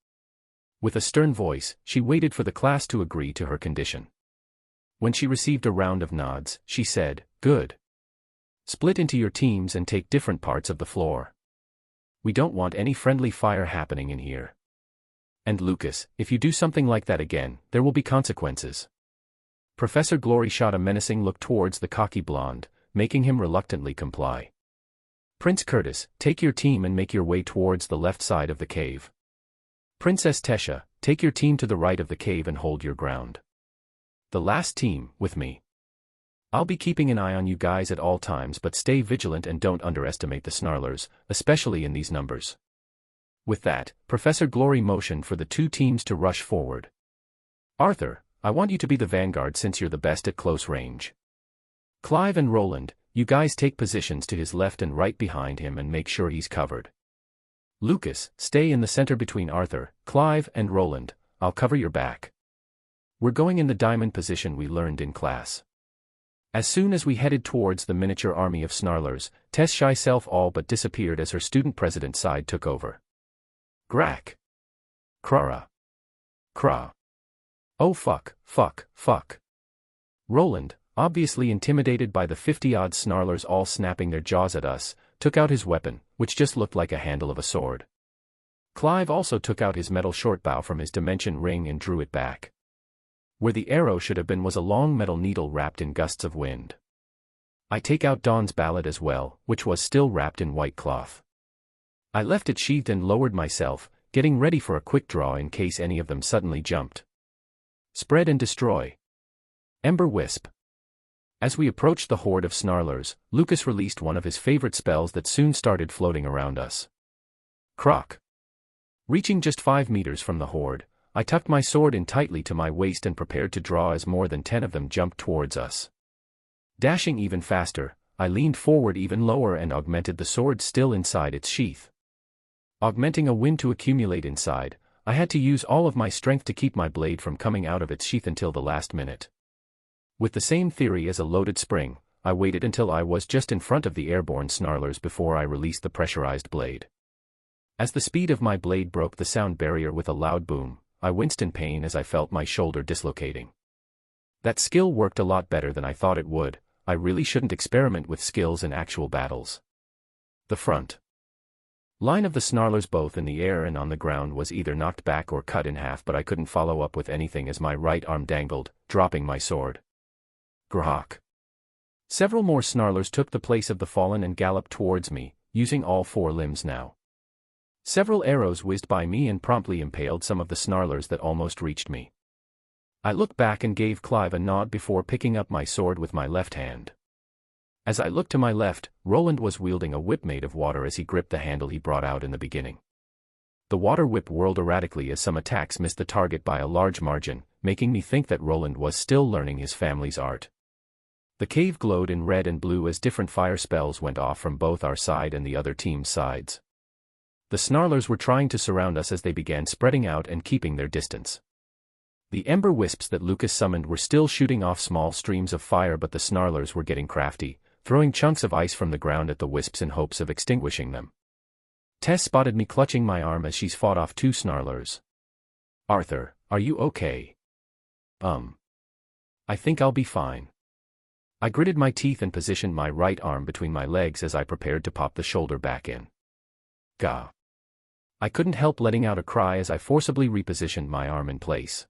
With a stern voice, she waited for the class to agree to her condition. When she received a round of nods, she said, "Good. Split into your teams and take different parts of the floor. We don't want any friendly fire happening in here. And Lucas, if you do something like that again, there will be consequences." Professor Glory shot a menacing look towards the cocky blonde, making him reluctantly comply. Prince Curtis, take your team and make your way towards the left side of the cave. Princess Tesha, take your team to the right of the cave and hold your ground. The last team, with me. I'll be keeping an eye on you guys at all times, but stay vigilant and don't underestimate the snarlers, especially in these numbers. With that, Professor Glory motioned for the 2 teams to rush forward. Arthur, I want you to be the vanguard since you're the best at close range. Clive and Roland, you guys take positions to his left and right behind him and make sure he's covered. Lucas, stay in the center between Arthur, Clive, and Roland. I'll cover your back. We're going in the diamond position we learned in class. As soon as we headed towards the miniature army of snarlers, Tess shy self all but disappeared as her student president side took over. Grack. Krara. Kra. Oh fuck. Roland, obviously intimidated by the 50-odd snarlers all snapping their jaws at us, took out his weapon, which just looked like a handle of a sword. Clive also took out his metal shortbow from his dimension ring and drew it back. Where the arrow should have been was a long metal needle wrapped in gusts of wind. I take out Dawn's ballad as well, which was still wrapped in white cloth. I left it sheathed and lowered myself, getting ready for a quick draw in case any of them suddenly jumped. Spread and destroy. Ember Wisp. As we approached the horde of snarlers, Lucas released one of his favorite spells that soon started floating around us. Croc. Reaching just 5 meters from the horde, I tucked my sword in tightly to my waist and prepared to draw as more than 10 of them jumped towards us. Dashing even faster, I leaned forward even lower and augmented the sword still inside its sheath. Augmenting a wind to accumulate inside, I had to use all of my strength to keep my blade from coming out of its sheath until the last minute. With the same theory as a loaded spring, I waited until I was just in front of the airborne snarlers before I released the pressurized blade. As the speed of my blade broke the sound barrier with a loud boom, I winced in pain as I felt my shoulder dislocating. That skill worked a lot better than I thought it would. I really shouldn't experiment with skills in actual battles. The front line of the snarlers both in the air and on the ground was either knocked back or cut in half, but I couldn't follow up with anything as my right arm dangled, dropping my sword. Grahak. Several more snarlers took the place of the fallen and galloped towards me, using all 4 limbs now. Several arrows whizzed by me and promptly impaled some of the snarlers that almost reached me. I looked back and gave Clive a nod before picking up my sword with my left hand. As I looked to my left, Roland was wielding a whip made of water as he gripped the handle he brought out in the beginning. The water whip whirled erratically as some attacks missed the target by a large margin, making me think that Roland was still learning his family's art. The cave glowed in red and blue as different fire spells went off from both our side and the other team's sides. The snarlers were trying to surround us as they began spreading out and keeping their distance. The ember wisps that Lucas summoned were still shooting off small streams of fire, but the snarlers were getting crafty, throwing chunks of ice from the ground at the wisps in hopes of extinguishing them. Tess spotted me clutching my arm as she's fought off 2 snarlers. Arthur, are you okay? I think I'll be fine. I gritted my teeth and positioned my right arm between my legs as I prepared to pop the shoulder back in. Gah. I couldn't help letting out a cry as I forcibly repositioned my arm in place.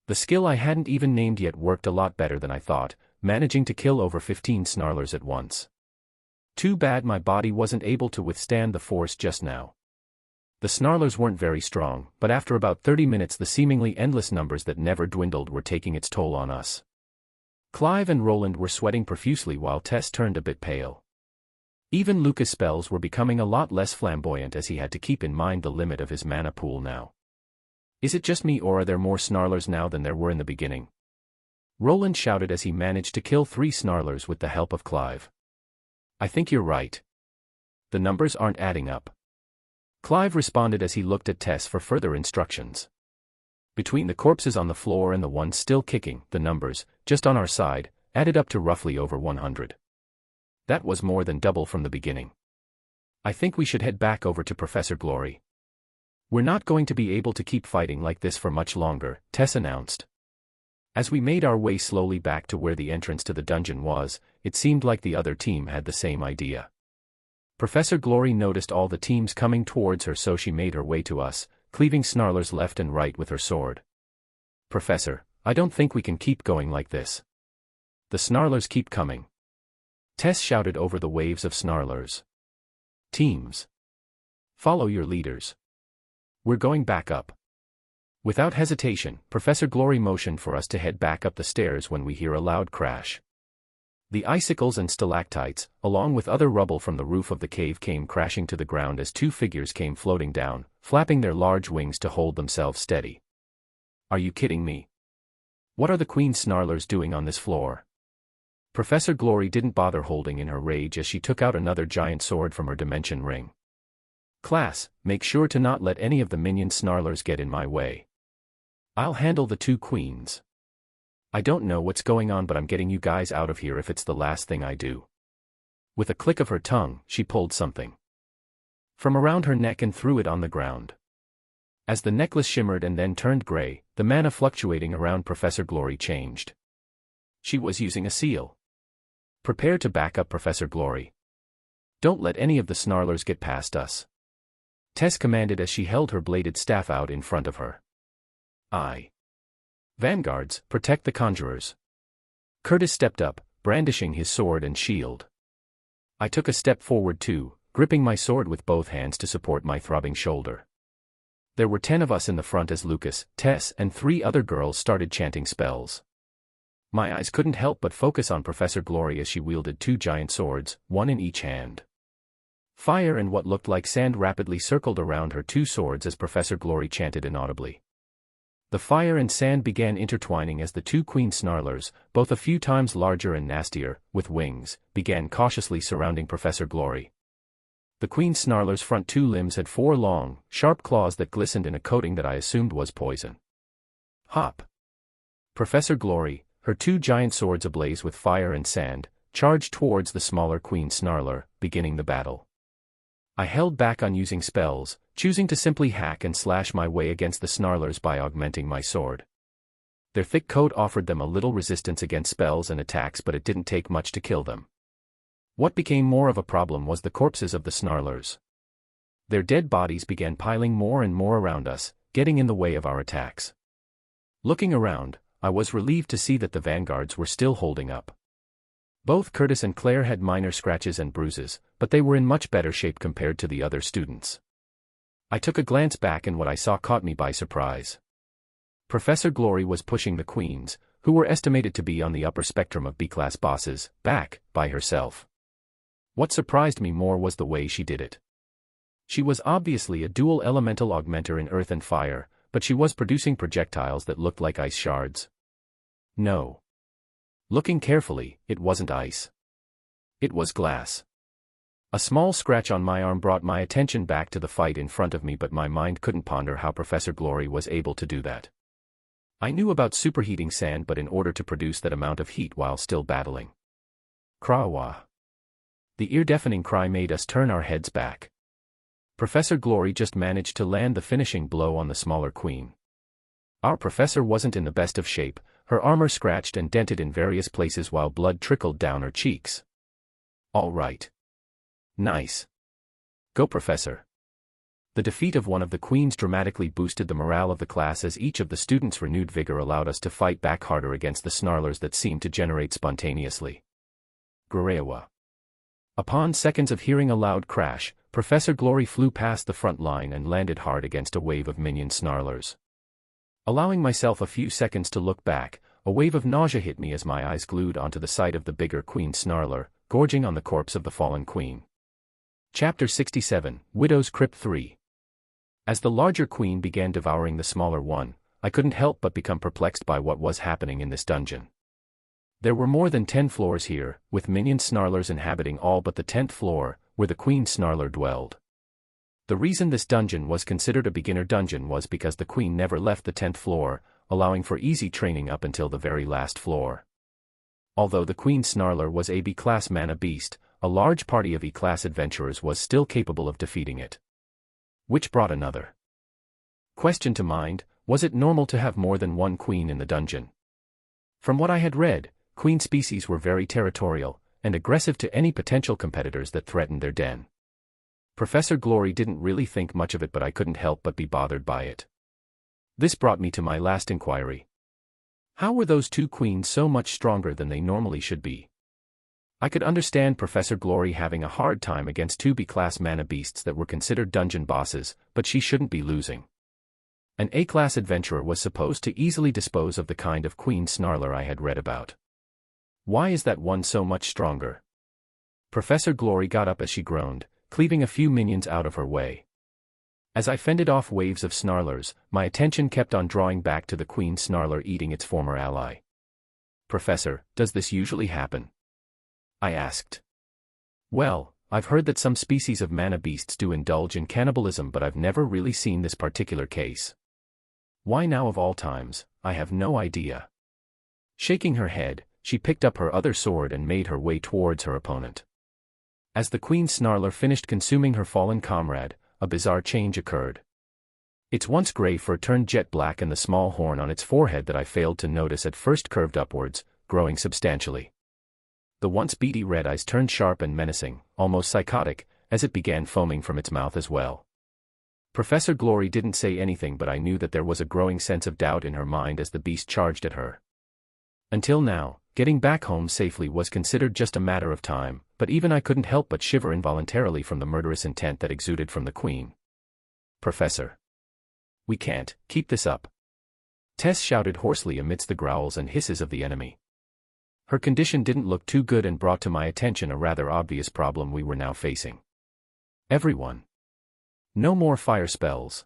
The skill I hadn't even named yet worked a lot better than I thought, managing to kill over 15 snarlers at once. Too bad my body wasn't able to withstand the force just now. The snarlers weren't very strong, but after about 30 minutes the seemingly endless numbers that never dwindled were taking its toll on us. Clive and Roland were sweating profusely while Tess turned a bit pale. Even Lucas' spells were becoming a lot less flamboyant as he had to keep in mind the limit of his mana pool now. Is it just me or are there more snarlers now than there were in the beginning? Roland shouted as he managed to kill 3 snarlers with the help of Clive. I think you're right. The numbers aren't adding up. Clive responded as he looked at Tess for further instructions. Between the corpses on the floor and the ones still kicking, the numbers, just on our side, added up to roughly over 100. That was more than double from the beginning. I think we should head back over to Professor Glory. We're not going to be able to keep fighting like this for much longer, Tess announced. As we made our way slowly back to where the entrance to the dungeon was, it seemed like the other team had the same idea. Professor Glory noticed all the teams coming towards her, so she made her way to us, cleaving snarlers left and right with her sword. Professor, I don't think we can keep going like this. The snarlers keep coming. Tess shouted over the waves of snarlers. Teams, follow your leaders. We're going back up. Without hesitation, Professor Glory motioned for us to head back up the stairs when we hear a loud crash. The icicles and stalactites, along with other rubble from the roof of the cave, came crashing to the ground as 2 figures came floating down, flapping their large wings to hold themselves steady. Are you kidding me? What are the queen snarlers doing on this floor? Professor Glory didn't bother holding in her rage as she took out another giant sword from her dimension ring. Class, make sure to not let any of the minion snarlers get in my way. I'll handle the 2 queens. I don't know what's going on, but I'm getting you guys out of here if it's the last thing I do. With a click of her tongue, she pulled something from around her neck and threw it on the ground. As the necklace shimmered and then turned gray, the mana fluctuating around Professor Glory changed. She was using a seal. Prepare to back up, Professor Glory. Don't let any of the snarlers get past us. Tess commanded as she held her bladed staff out in front of her. Aye. Vanguards, protect the conjurers. Curtis stepped up, brandishing his sword and shield. I took a step forward too, gripping my sword with both hands to support my throbbing shoulder. There were 10 of us in the front as Lucas, Tess, and 3 other girls started chanting spells. My eyes couldn't help but focus on Professor Glory as she wielded 2 giant swords, one in each hand. Fire and what looked like sand rapidly circled around her 2 swords as Professor Glory chanted inaudibly. The fire and sand began intertwining as the 2 queen snarlers, both a few times larger and nastier, with wings, began cautiously surrounding Professor Glory. The queen snarler's front 2 limbs had 4 long, sharp claws that glistened in a coating that I assumed was poison. Hop! Professor Glory, her 2 giant swords ablaze with fire and sand, charged towards the smaller queen snarler, beginning the battle. I held back on using spells, choosing to simply hack and slash my way against the snarlers by augmenting my sword. Their thick coat offered them a little resistance against spells and attacks, but it didn't take much to kill them. What became more of a problem was the corpses of the snarlers. Their dead bodies began piling more and more around us, getting in the way of our attacks. Looking around, I was relieved to see that the vanguards were still holding up. Both Curtis and Claire had minor scratches and bruises, but they were in much better shape compared to the other students. I took a glance back and what I saw caught me by surprise. Professor Glory was pushing the queens, who were estimated to be on the upper spectrum of B-class bosses, back, by herself. What surprised me more was the way she did it. She was obviously a dual elemental augmenter in earth and fire, but she was producing projectiles that looked like ice shards. No. Looking carefully, it wasn't ice. It was glass. A small scratch on my arm brought my attention back to the fight in front of me, but my mind couldn't ponder how Professor Glory was able to do that. I knew about superheating sand, but in order to produce that amount of heat while still battling. Krawa. The ear-deafening cry made us turn our heads back. Professor Glory just managed to land the finishing blow on the smaller queen. Our professor wasn't in the best of shape, her armor scratched and dented in various places while blood trickled down her cheeks. All right. Nice. Go, Professor. The defeat of one of the queens dramatically boosted the morale of the class as each of the students' renewed vigor allowed us to fight back harder against the snarlers that seemed to generate spontaneously. Gurewa. Upon seconds of hearing a loud crash, Professor Glory flew past the front line and landed hard against a wave of minion snarlers. Allowing myself a few seconds to look back, a wave of nausea hit me as my eyes glued onto the sight of the bigger queen snarler, gorging on the corpse of the fallen queen. Chapter 67, Widow's Crypt 3. As the larger queen began devouring the smaller one, I couldn't help but become perplexed by what was happening in this dungeon. There were more than 10 floors here, with minion snarlers inhabiting all but the 10th floor, where the queen snarler dwelled. The reason this dungeon was considered a beginner dungeon was because the queen never left the 10th floor, allowing for easy training up until the very last floor. Although the queen snarler was a B-class mana beast, a large party of E-class adventurers was still capable of defeating it. Which brought another question to mind: was it normal to have more than one queen in the dungeon? From what I had read, queen species were very territorial and aggressive to any potential competitors that threatened their den. Professor Glory didn't really think much of it, but I couldn't help but be bothered by it. This brought me to my last inquiry. How were those two queens so much stronger than they normally should be? I could understand Professor Glory having a hard time against two B-class mana beasts that were considered dungeon bosses, but she shouldn't be losing. An A-class adventurer was supposed to easily dispose of the kind of queen snarler I had read about. Why is that one so much stronger? Professor Glory got up as she groaned, cleaving a few minions out of her way. As I fended off waves of snarlers, my attention kept on drawing back to the queen snarler eating its former ally. Professor, does this usually happen? I asked. Well, I've heard that some species of mana beasts do indulge in cannibalism, but I've never really seen this particular case. Why now of all times? I have no idea. Shaking her head, she picked up her other sword and made her way towards her opponent. As the queen snarler finished consuming her fallen comrade, a bizarre change occurred. Its once gray fur turned jet black, and the small horn on its forehead that I failed to notice at first curved upwards, growing substantially. The once beady red eyes turned sharp and menacing, almost psychotic, as it began foaming from its mouth as well. Professor Glory didn't say anything, but I knew that there was a growing sense of doubt in her mind as the beast charged at her. Until now, getting back home safely was considered just a matter of time, but even I couldn't help but shiver involuntarily from the murderous intent that exuded from the queen. Professor. We can't keep this up. Tess shouted hoarsely amidst the growls and hisses of the enemy. Her condition didn't look too good and brought to my attention a rather obvious problem we were now facing. Everyone. No more fire spells.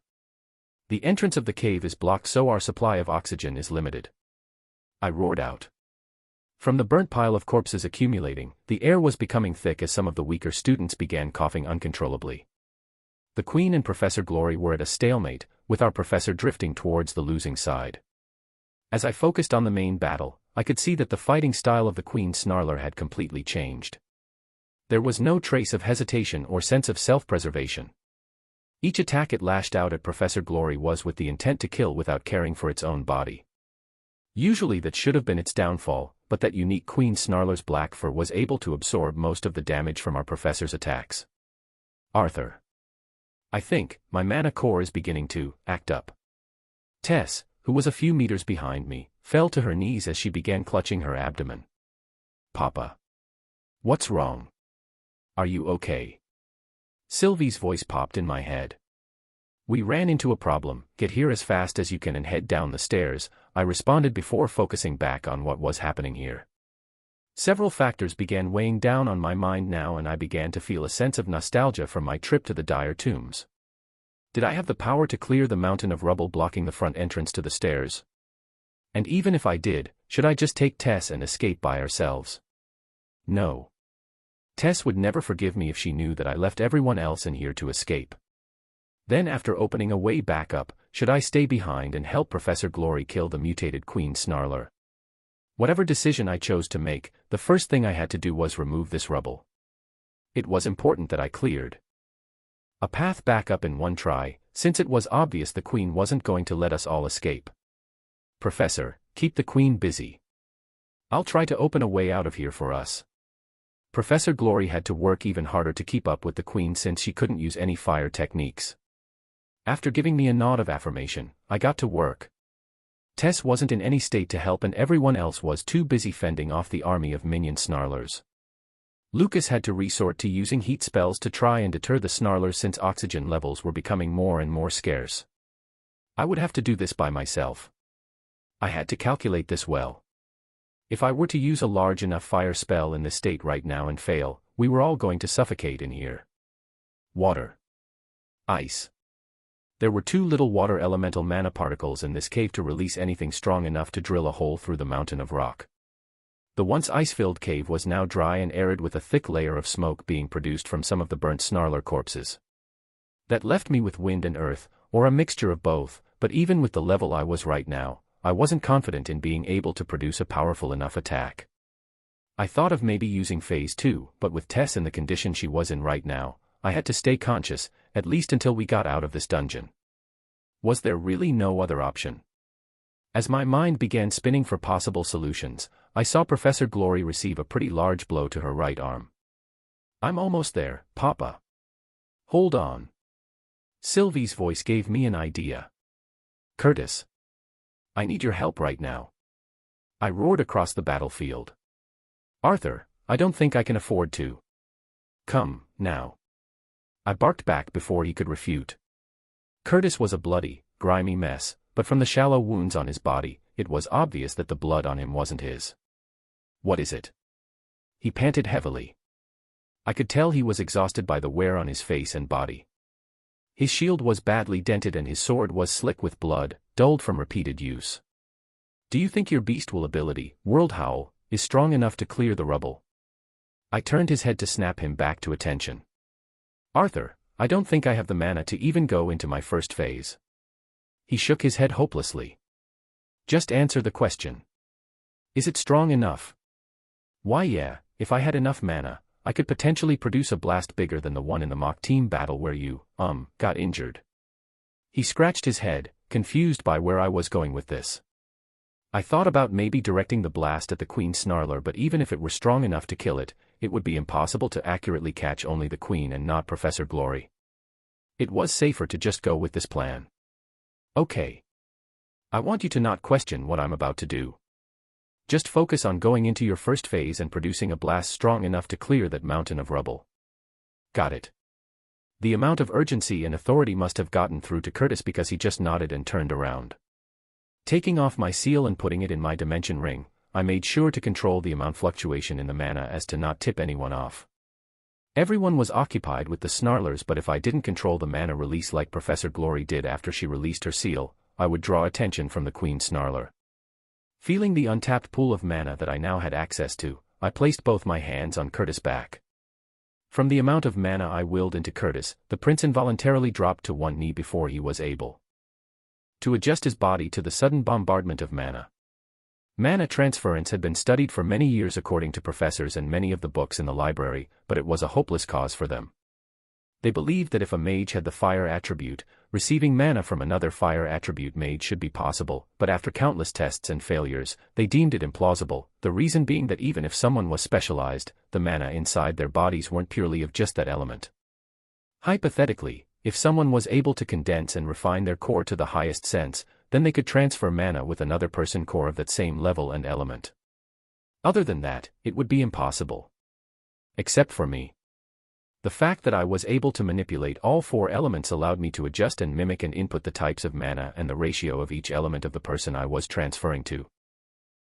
The entrance of the cave is blocked, so our supply of oxygen is limited. I roared out. From the burnt pile of corpses accumulating, the air was becoming thick as some of the weaker students began coughing uncontrollably. The Queen and Professor Glory were at a stalemate, with our professor drifting towards the losing side. As I focused on the main battle, I could see that the fighting style of the Queen Snarler had completely changed. There was no trace of hesitation or sense of self-preservation. Each attack it lashed out at Professor Glory was with the intent to kill without caring for its own body. Usually that should have been its downfall, but that unique Queen Snarler's black fur was able to absorb most of the damage from our professor's attacks. Arthur. I think my mana core is beginning to act up. Tess, who was a few meters behind me, fell to her knees as she began clutching her abdomen. Papa. What's wrong? Are you okay? Sylvie's voice popped in my head. We ran into a problem. Get here as fast as you can and head down the stairs, I responded before focusing back on what was happening here. Several factors began weighing down on my mind now, and I began to feel a sense of nostalgia from my trip to the Dire Tombs. Did I have the power to clear the mountain of rubble blocking the front entrance to the stairs? And even if I did, should I just take Tess and escape by ourselves? No. Tess would never forgive me if she knew that I left everyone else in here to escape. Then, after opening a way back up, should I stay behind and help Professor Glory kill the mutated Queen Snarler? Whatever decision I chose to make, the first thing I had to do was remove this rubble. It was important that I cleared a path back up in one try, since it was obvious the Queen wasn't going to let us all escape. Professor, keep the Queen busy. I'll try to open a way out of here for us. Professor Glory had to work even harder to keep up with the Queen since she couldn't use any fire techniques. After giving me a nod of affirmation, I got to work. Tess wasn't in any state to help, and everyone else was too busy fending off the army of minion snarlers. Lucas had to resort to using heat spells to try and deter the snarlers since oxygen levels were becoming more and more scarce. I would have to do this by myself. I had to calculate this well. If I were to use a large enough fire spell in this state right now and fail, we were all going to suffocate in here. Water. Ice. There were 2 little water elemental mana particles in this cave to release anything strong enough to drill a hole through the mountain of rock. The once ice-filled cave was now dry and arid with a thick layer of smoke being produced from some of the burnt snarler corpses. That left me with wind and earth, or a mixture of both, but even with the level I was right now, I wasn't confident in being able to produce a powerful enough attack. I thought of maybe using Phase 2, but with Tess in the condition she was in right now, I had to stay conscious, at least until we got out of this dungeon. Was there really no other option? As my mind began spinning for possible solutions, I saw Professor Glory receive a pretty large blow to her right arm. "I'm almost there, Papa. Hold on." Sylvie's voice gave me an idea. "Curtis. I need your help right now." I roared across the battlefield. "Arthur, I don't think I can afford to." "Come, now." I barked back before he could refute. Curtis was a bloody, grimy mess, but from the shallow wounds on his body, it was obvious that the blood on him wasn't his. "What is it?" He panted heavily. I could tell he was exhausted by the wear on his face and body. His shield was badly dented and his sword was slick with blood, dulled from repeated use. "Do you think your bestial ability, World Howl, is strong enough to clear the rubble?" I turned his head to snap him back to attention. "Arthur, I don't think I have the mana to even go into my first phase." He shook his head hopelessly. "Just answer the question. Is it strong enough?" "Why yeah, if I had enough mana, I could potentially produce a blast bigger than the one in the mock team battle where you, got injured." He scratched his head, confused by where I was going with this. I thought about maybe directing the blast at the Queen Snarler, but even if it were strong enough to kill it, it would be impossible to accurately catch only the Queen and not Professor Glory. It was safer to just go with this plan. "Okay. I want you to not question what I'm about to do. Just focus on going into your first phase and producing a blast strong enough to clear that mountain of rubble." "Got it." The amount of urgency and authority must have gotten through to Curtis because he just nodded and turned around. Taking off my seal and putting it in my dimension ring, I made sure to control the amount fluctuation in the mana as to not tip anyone off. Everyone was occupied with the snarlers, but if I didn't control the mana release like Professor Glory did after she released her seal, I would draw attention from the Queen Snarler. Feeling the untapped pool of mana that I now had access to, I placed both my hands on Curtis' back. From the amount of mana I willed into Curtis, the prince involuntarily dropped to one knee before he was able to adjust his body to the sudden bombardment of mana. Mana transference had been studied for many years according to professors and many of the books in the library, but it was a hopeless cause for them. They believed that if a mage had the fire attribute, receiving mana from another fire attribute mage should be possible, but after countless tests and failures, they deemed it implausible, the reason being that even if someone was specialized, the mana inside their bodies weren't purely of just that element. Hypothetically, if someone was able to condense and refine their core to the highest sense, then they could transfer mana with another person core of that same level and element. Other than that, it would be impossible. Except for me. The fact that I was able to manipulate all 4 elements allowed me to adjust and mimic and input the types of mana and the ratio of each element of the person I was transferring to.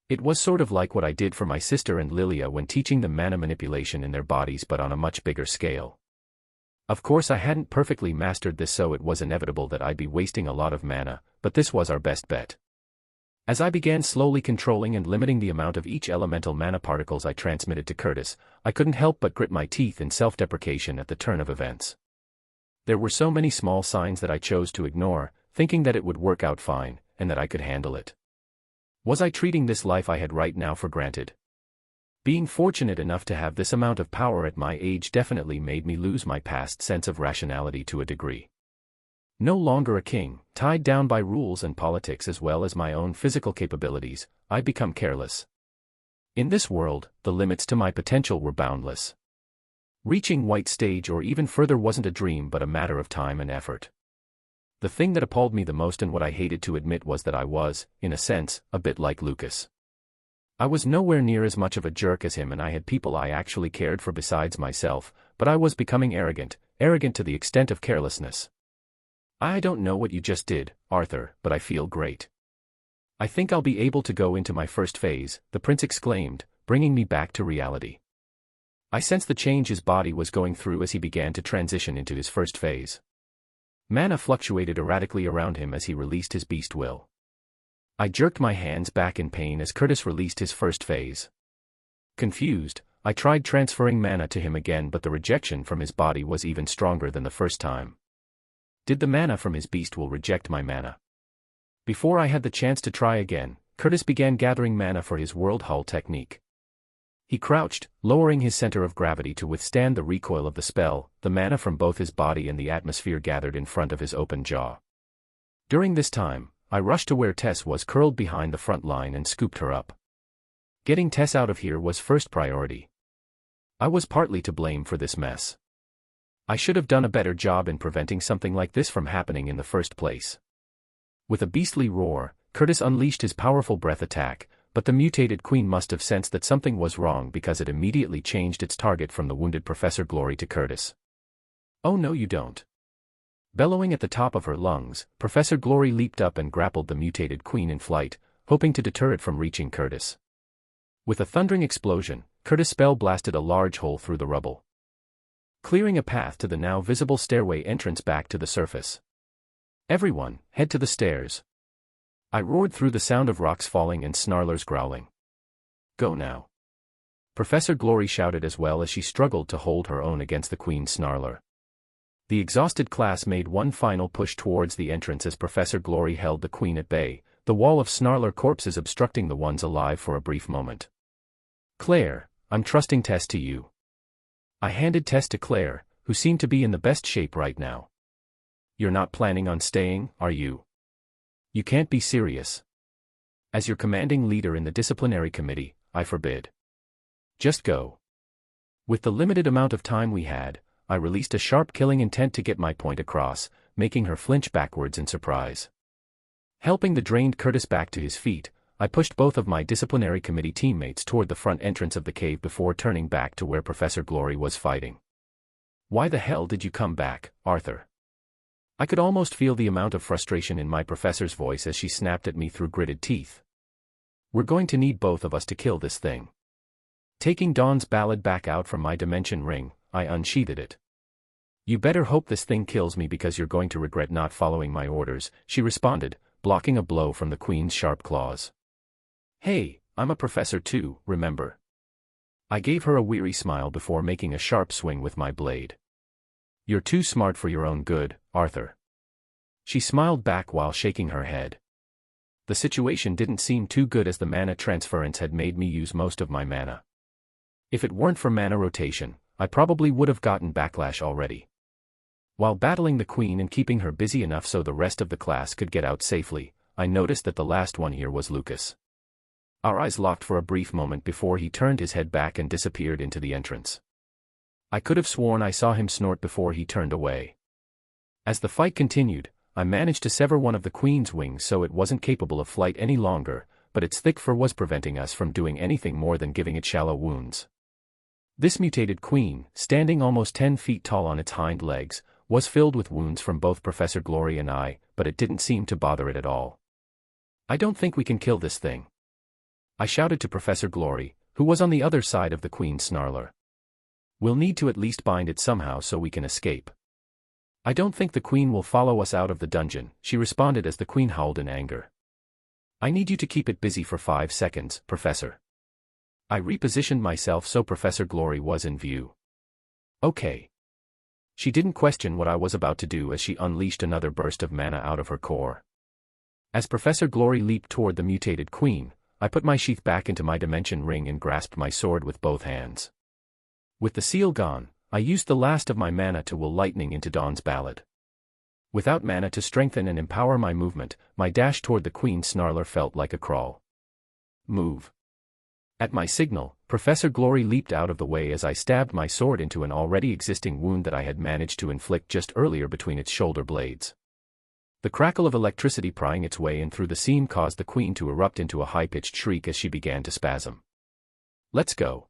It was sort of like what I did for my sister and Lilia when teaching them mana manipulation in their bodies, but on a much bigger scale. Of course I hadn't perfectly mastered this, so it was inevitable that I'd be wasting a lot of mana, but this was our best bet. As I began slowly controlling and limiting the amount of each elemental mana particles I transmitted to Curtis, I couldn't help but grit my teeth in self-deprecation at the turn of events. There were so many small signs that I chose to ignore, thinking that it would work out fine, and that I could handle it. Was I treating this life I had right now for granted? Being fortunate enough to have this amount of power at my age definitely made me lose my past sense of rationality to a degree. No longer a king, tied down by rules and politics as well as my own physical capabilities, I'd become careless. In this world, the limits to my potential were boundless. Reaching white stage or even further wasn't a dream but a matter of time and effort. The thing that appalled me the most and what I hated to admit was that I was, in a sense, a bit like Lucas. I was nowhere near as much of a jerk as him, and I had people I actually cared for besides myself, but I was becoming arrogant to the extent of carelessness. I don't know what you just did, Arthur, but I feel great. I think I'll be able to go into my first phase, the prince exclaimed, bringing me back to reality. I sensed the change his body was going through as he began to transition into his first phase. Mana fluctuated erratically around him as he released his beast will. I jerked my hands back in pain as Curtis released his first phase. Confused, I tried transferring mana to him again, but the rejection from his body was even stronger than the first time. Did the mana from his beast will reject my mana? Before I had the chance to try again, Curtis began gathering mana for his world hull technique. He crouched, lowering his center of gravity to withstand the recoil of the spell. The mana from both his body and the atmosphere gathered in front of his open jaw. During this time, I rushed to where Tess was curled behind the front line and scooped her up. Getting Tess out of here was first priority. I was partly to blame for this mess. I should have done a better job in preventing something like this from happening in the first place. With a beastly roar, Curtis unleashed his powerful breath attack, but the mutated queen must have sensed that something was wrong because it immediately changed its target from the wounded Professor Glory to Curtis. Oh no, you don't. Bellowing at the top of her lungs, Professor Glory leaped up and grappled the mutated queen in flight, hoping to deter it from reaching Curtis. With a thundering explosion, Curtis spell blasted a large hole through the rubble, clearing a path to the now visible stairway entrance back to the surface. Everyone, head to the stairs. I roared through the sound of rocks falling and snarlers growling. Go now. Professor Glory shouted as well as she struggled to hold her own against the queen's snarler. The exhausted class made one final push towards the entrance as Professor Glory held the queen at bay, the wall of snarler corpses obstructing the ones alive for a brief moment. Claire, I'm trusting Tess to you. I handed Tess to Claire, who seemed to be in the best shape right now. You're not planning on staying, are you? You can't be serious. As your commanding leader in the disciplinary committee, I forbid. Just go. With the limited amount of time we had, I released a sharp killing intent to get my point across, making her flinch backwards in surprise. Helping the drained Curtis back to his feet, I pushed both of my disciplinary committee teammates toward the front entrance of the cave before turning back to where Professor Glory was fighting. Why the hell did you come back, Arthur? I could almost feel the amount of frustration in my professor's voice as she snapped at me through gritted teeth. We're going to need both of us to kill this thing. Taking Dawn's ballad back out from my dimension ring, I unsheathed it. You better hope this thing kills me because you're going to regret not following my orders, she responded, blocking a blow from the queen's sharp claws. Hey, I'm a professor too, remember? I gave her a weary smile before making a sharp swing with my blade. You're too smart for your own good, Arthur. She smiled back while shaking her head. The situation didn't seem too good as the mana transference had made me use most of my mana. If it weren't for mana rotation, I probably would have gotten backlash already. While battling the queen and keeping her busy enough so the rest of the class could get out safely, I noticed that the last one here was Lucas. Our eyes locked for a brief moment before he turned his head back and disappeared into the entrance. I could have sworn I saw him snort before he turned away. As the fight continued, I managed to sever one of the queen's wings so it wasn't capable of flight any longer, but its thick fur was preventing us from doing anything more than giving it shallow wounds. This mutated queen, standing almost 10 feet tall on its hind legs, was filled with wounds from both Professor Glory and I, but it didn't seem to bother it at all. I don't think we can kill this thing, I shouted to Professor Glory, who was on the other side of the queen's snarler. We'll need to at least bind it somehow so we can escape. I don't think the queen will follow us out of the dungeon, she responded as the queen howled in anger. I need you to keep it busy for 5 seconds, Professor. I repositioned myself so Professor Glory was in view. Okay. She didn't question what I was about to do as she unleashed another burst of mana out of her core. As Professor Glory leaped toward the mutated queen, I put my sheath back into my dimension ring and grasped my sword with both hands. With the seal gone, I used the last of my mana to will lightning into Dawn's ballad. Without mana to strengthen and empower my movement, my dash toward the queen's snarler felt like a crawl. Move. At my signal, Professor Glory leaped out of the way as I stabbed my sword into an already existing wound that I had managed to inflict just earlier between its shoulder blades. The crackle of electricity prying its way in through the seam caused the queen to erupt into a high-pitched shriek as she began to spasm. "Let's go."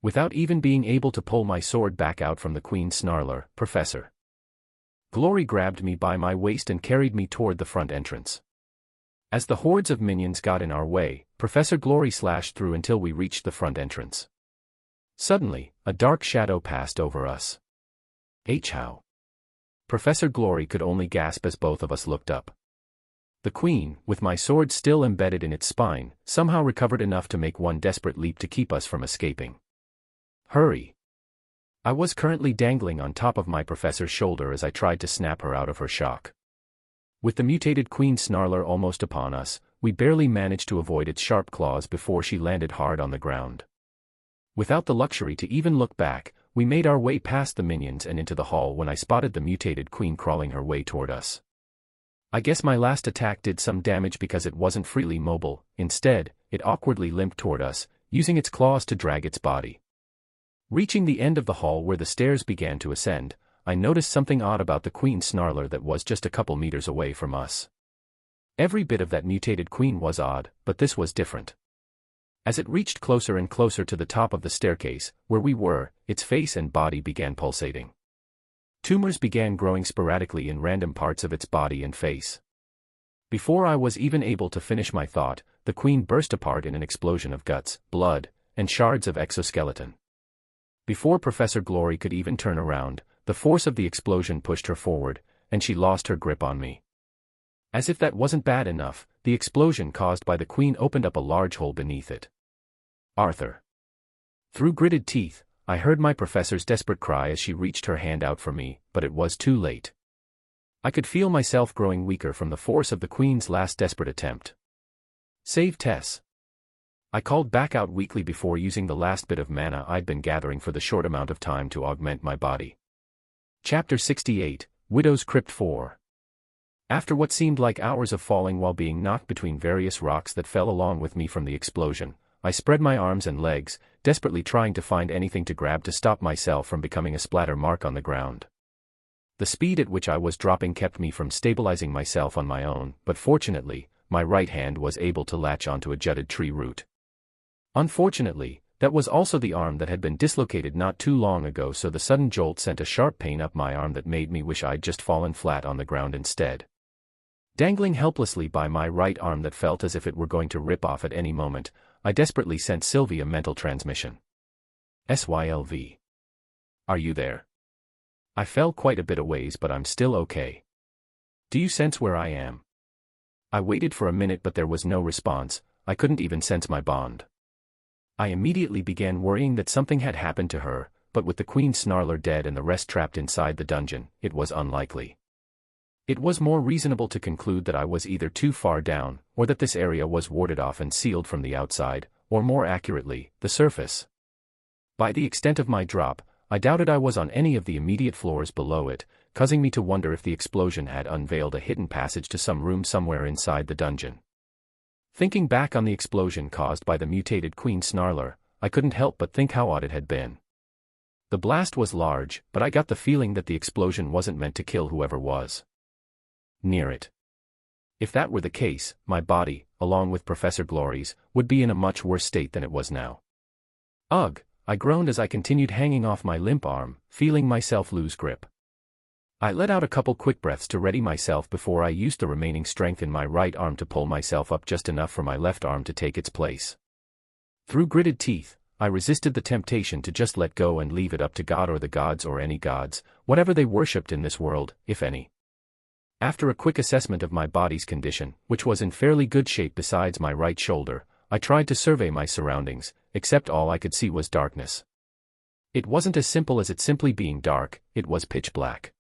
Without even being able to pull my sword back out from the queen's snarler, Professor Glory grabbed me by my waist and carried me toward the front entrance. As the hordes of minions got in our way, Professor Glory slashed through until we reached the front entrance. Suddenly, a dark shadow passed over us. How? Professor Glory could only gasp as both of us looked up. The queen, with my sword still embedded in its spine, somehow recovered enough to make one desperate leap to keep us from escaping. "Hurry!" I was currently dangling on top of my professor's shoulder as I tried to snap her out of her shock. With the mutated queen snarler almost upon us, we barely managed to avoid its sharp claws before she landed hard on the ground. Without the luxury to even look back, we made our way past the minions and into the hall when I spotted the mutated queen crawling her way toward us. I guess my last attack did some damage because it wasn't freely mobile. Instead, it awkwardly limped toward us, using its claws to drag its body. Reaching the end of the hall where the stairs began to ascend, I noticed something odd about the queen snarler that was just a couple meters away from us. Every bit of that mutated queen was odd, but this was different. As it reached closer and closer to the top of the staircase, where we were, its face and body began pulsating. Tumors began growing sporadically in random parts of its body and face. Before I was even able to finish my thought, the queen burst apart in an explosion of guts, blood, and shards of exoskeleton. Before Professor Glory could even turn around, the force of the explosion pushed her forward, and she lost her grip on me. As if that wasn't bad enough, the explosion caused by the queen opened up a large hole beneath it. "Arthur." Through gritted teeth, I heard my professor's desperate cry as she reached her hand out for me, but it was too late. I could feel myself growing weaker from the force of the queen's last desperate attempt. "Save Tess." I called back out weakly before using the last bit of mana I'd been gathering for the short amount of time to augment my body. Chapter 68, Widow's Crypt 4. After what seemed like hours of falling while being knocked between various rocks that fell along with me from the explosion, I spread my arms and legs, desperately trying to find anything to grab to stop myself from becoming a splatter mark on the ground. The speed at which I was dropping kept me from stabilizing myself on my own, but fortunately, my right hand was able to latch onto a jutted tree root. Unfortunately, that was also the arm that had been dislocated not too long ago, so the sudden jolt sent a sharp pain up my arm that made me wish I'd just fallen flat on the ground instead. Dangling helplessly by my right arm that felt as if it were going to rip off at any moment, I desperately sent Sylvie a mental transmission. "SYLV. Are you there? I fell quite a bit a ways, but I'm still okay. Do you sense where I am?" I waited for a minute, but there was no response. I couldn't even sense my bond. I immediately began worrying that something had happened to her, but with the queen snarler dead and the rest trapped inside the dungeon, it was unlikely. It was more reasonable to conclude that I was either too far down, or that this area was warded off and sealed from the outside, or more accurately, the surface. By the extent of my drop, I doubted I was on any of the immediate floors below it, causing me to wonder if the explosion had unveiled a hidden passage to some room somewhere inside the dungeon. Thinking back on the explosion caused by the mutated queen snarler, I couldn't help but think how odd it had been. The blast was large, but I got the feeling that the explosion wasn't meant to kill whoever was near it. If that were the case, my body, along with Professor Glory's, would be in a much worse state than it was now. "Ugh," I groaned as I continued hanging off my limp arm, feeling myself lose grip. I let out a couple quick breaths to ready myself before I used the remaining strength in my right arm to pull myself up just enough for my left arm to take its place. Through gritted teeth, I resisted the temptation to just let go and leave it up to God or the gods or any gods, whatever they worshipped in this world, if any. After a quick assessment of my body's condition, which was in fairly good shape besides my right shoulder, I tried to survey my surroundings, except all I could see was darkness. It wasn't as simple as it simply being dark, it was pitch black.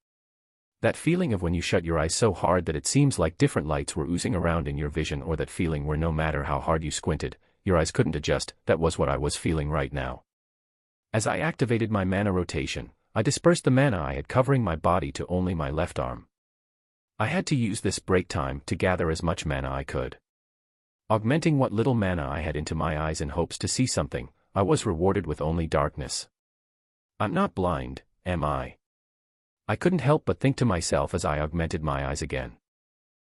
That feeling of when you shut your eyes so hard that it seems like different lights were oozing around in your vision, or that feeling where no matter how hard you squinted, your eyes couldn't adjust, that was what I was feeling right now. As I activated my mana rotation, I dispersed the mana I had covering my body to only my left arm. I had to use this break time to gather as much mana I could. Augmenting what little mana I had into my eyes in hopes to see something, I was rewarded with only darkness. I'm not blind, am I? I couldn't help but think to myself as I augmented my eyes again.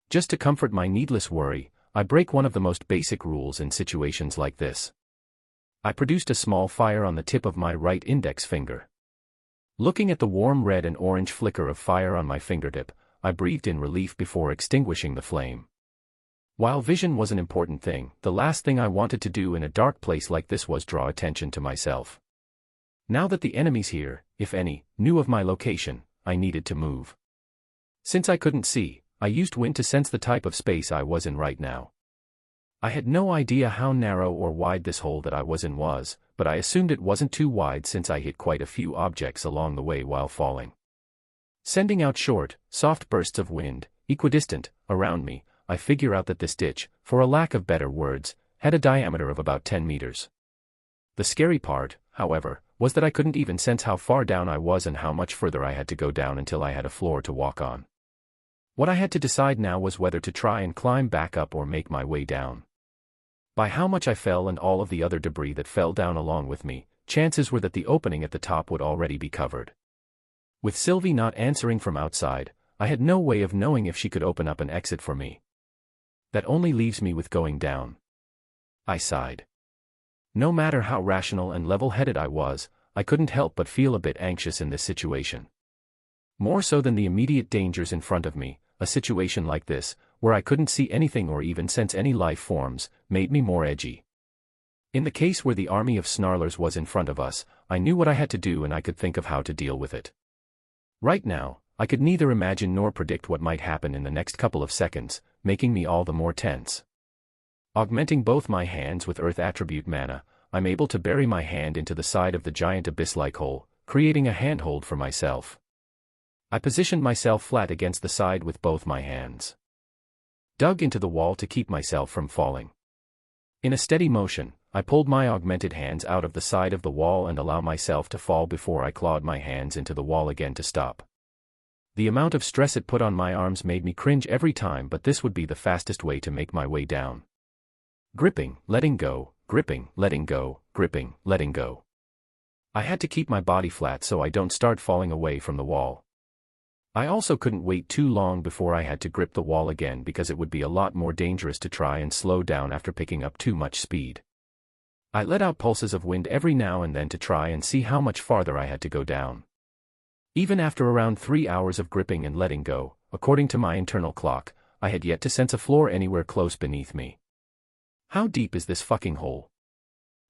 Just to comfort my needless worry, I break one of the most basic rules in situations like this. I produced a small fire on the tip of my right index finger. Looking at the warm red and orange flicker of fire on my fingertip, I breathed in relief before extinguishing the flame. While vision was an important thing, the last thing I wanted to do in a dark place like this was draw attention to myself. Now that the enemies here, if any, knew of my location, I needed to move. Since I couldn't see, I used wind to sense the type of space I was in right now. I had no idea how narrow or wide this hole that I was in was, but I assumed it wasn't too wide since I hit quite a few objects along the way while falling. Sending out short, soft bursts of wind, equidistant, around me, I figure out that this ditch, for a lack of better words, had a diameter of about 10 meters. The scary part, however, was that I couldn't even sense how far down I was and how much further I had to go down until I had a floor to walk on. What I had to decide now was whether to try and climb back up or make my way down. By how much I fell and all of the other debris that fell down along with me, chances were that the opening at the top would already be covered. With Sylvie not answering from outside, I had no way of knowing if she could open up an exit for me. That only leaves me with going down. I sighed. No matter how rational and level-headed I was, I couldn't help but feel a bit anxious in this situation. More so than the immediate dangers in front of me, a situation like this, where I couldn't see anything or even sense any life forms, made me more edgy. In the case where the army of snarlers was in front of us, I knew what I had to do and I could think of how to deal with it. Right now, I could neither imagine nor predict what might happen in the next couple of seconds, making me all the more tense. Augmenting both my hands with earth attribute mana, I'm able to bury my hand into the side of the giant abyss-like hole, creating a handhold for myself. I positioned myself flat against the side with both my hands. Dug into the wall to keep myself from falling. In a steady motion, I pulled my augmented hands out of the side of the wall and allow myself to fall before I clawed my hands into the wall again to stop. The amount of stress it put on my arms made me cringe every time, but this would be the fastest way to make my way down. Gripping, letting go, gripping, letting go, gripping, letting go. I had to keep my body flat so I don't start falling away from the wall. I also couldn't wait too long before I had to grip the wall again because it would be a lot more dangerous to try and slow down after picking up too much speed. I let out pulses of wind every now and then to try and see how much farther I had to go down. Even after around 3 hours of gripping and letting go, according to my internal clock, I had yet to sense a floor anywhere close beneath me. How deep is this fucking hole?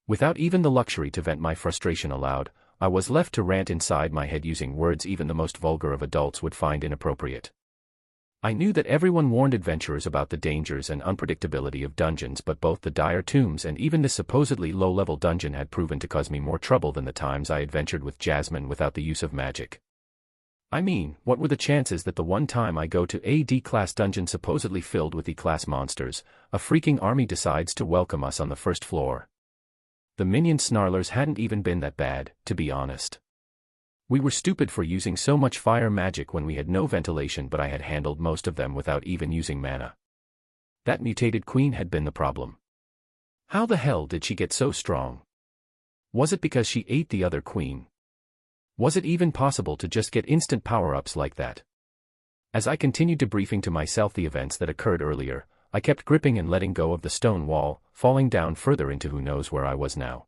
Without even the luxury to vent my frustration aloud, I was left to rant inside my head using words even the most vulgar of adults would find inappropriate. I knew that everyone warned adventurers about the dangers and unpredictability of dungeons, but both the dire tombs and even this supposedly low-level dungeon had proven to cause me more trouble than the times I adventured with Jasmine without the use of magic. I mean, what were the chances that the one time I go to a D-class dungeon supposedly filled with E-class monsters, a freaking army decides to welcome us on the first floor? The minion snarlers hadn't even been that bad, to be honest. We were stupid for using so much fire magic when we had no ventilation, but I had handled most of them without even using mana. That mutated queen had been the problem. How the hell did she get so strong? Was it because she ate the other queen? Was it even possible to just get instant power-ups like that? As I continued debriefing to myself the events that occurred earlier, I kept gripping and letting go of the stone wall, falling down further into who knows where I was now.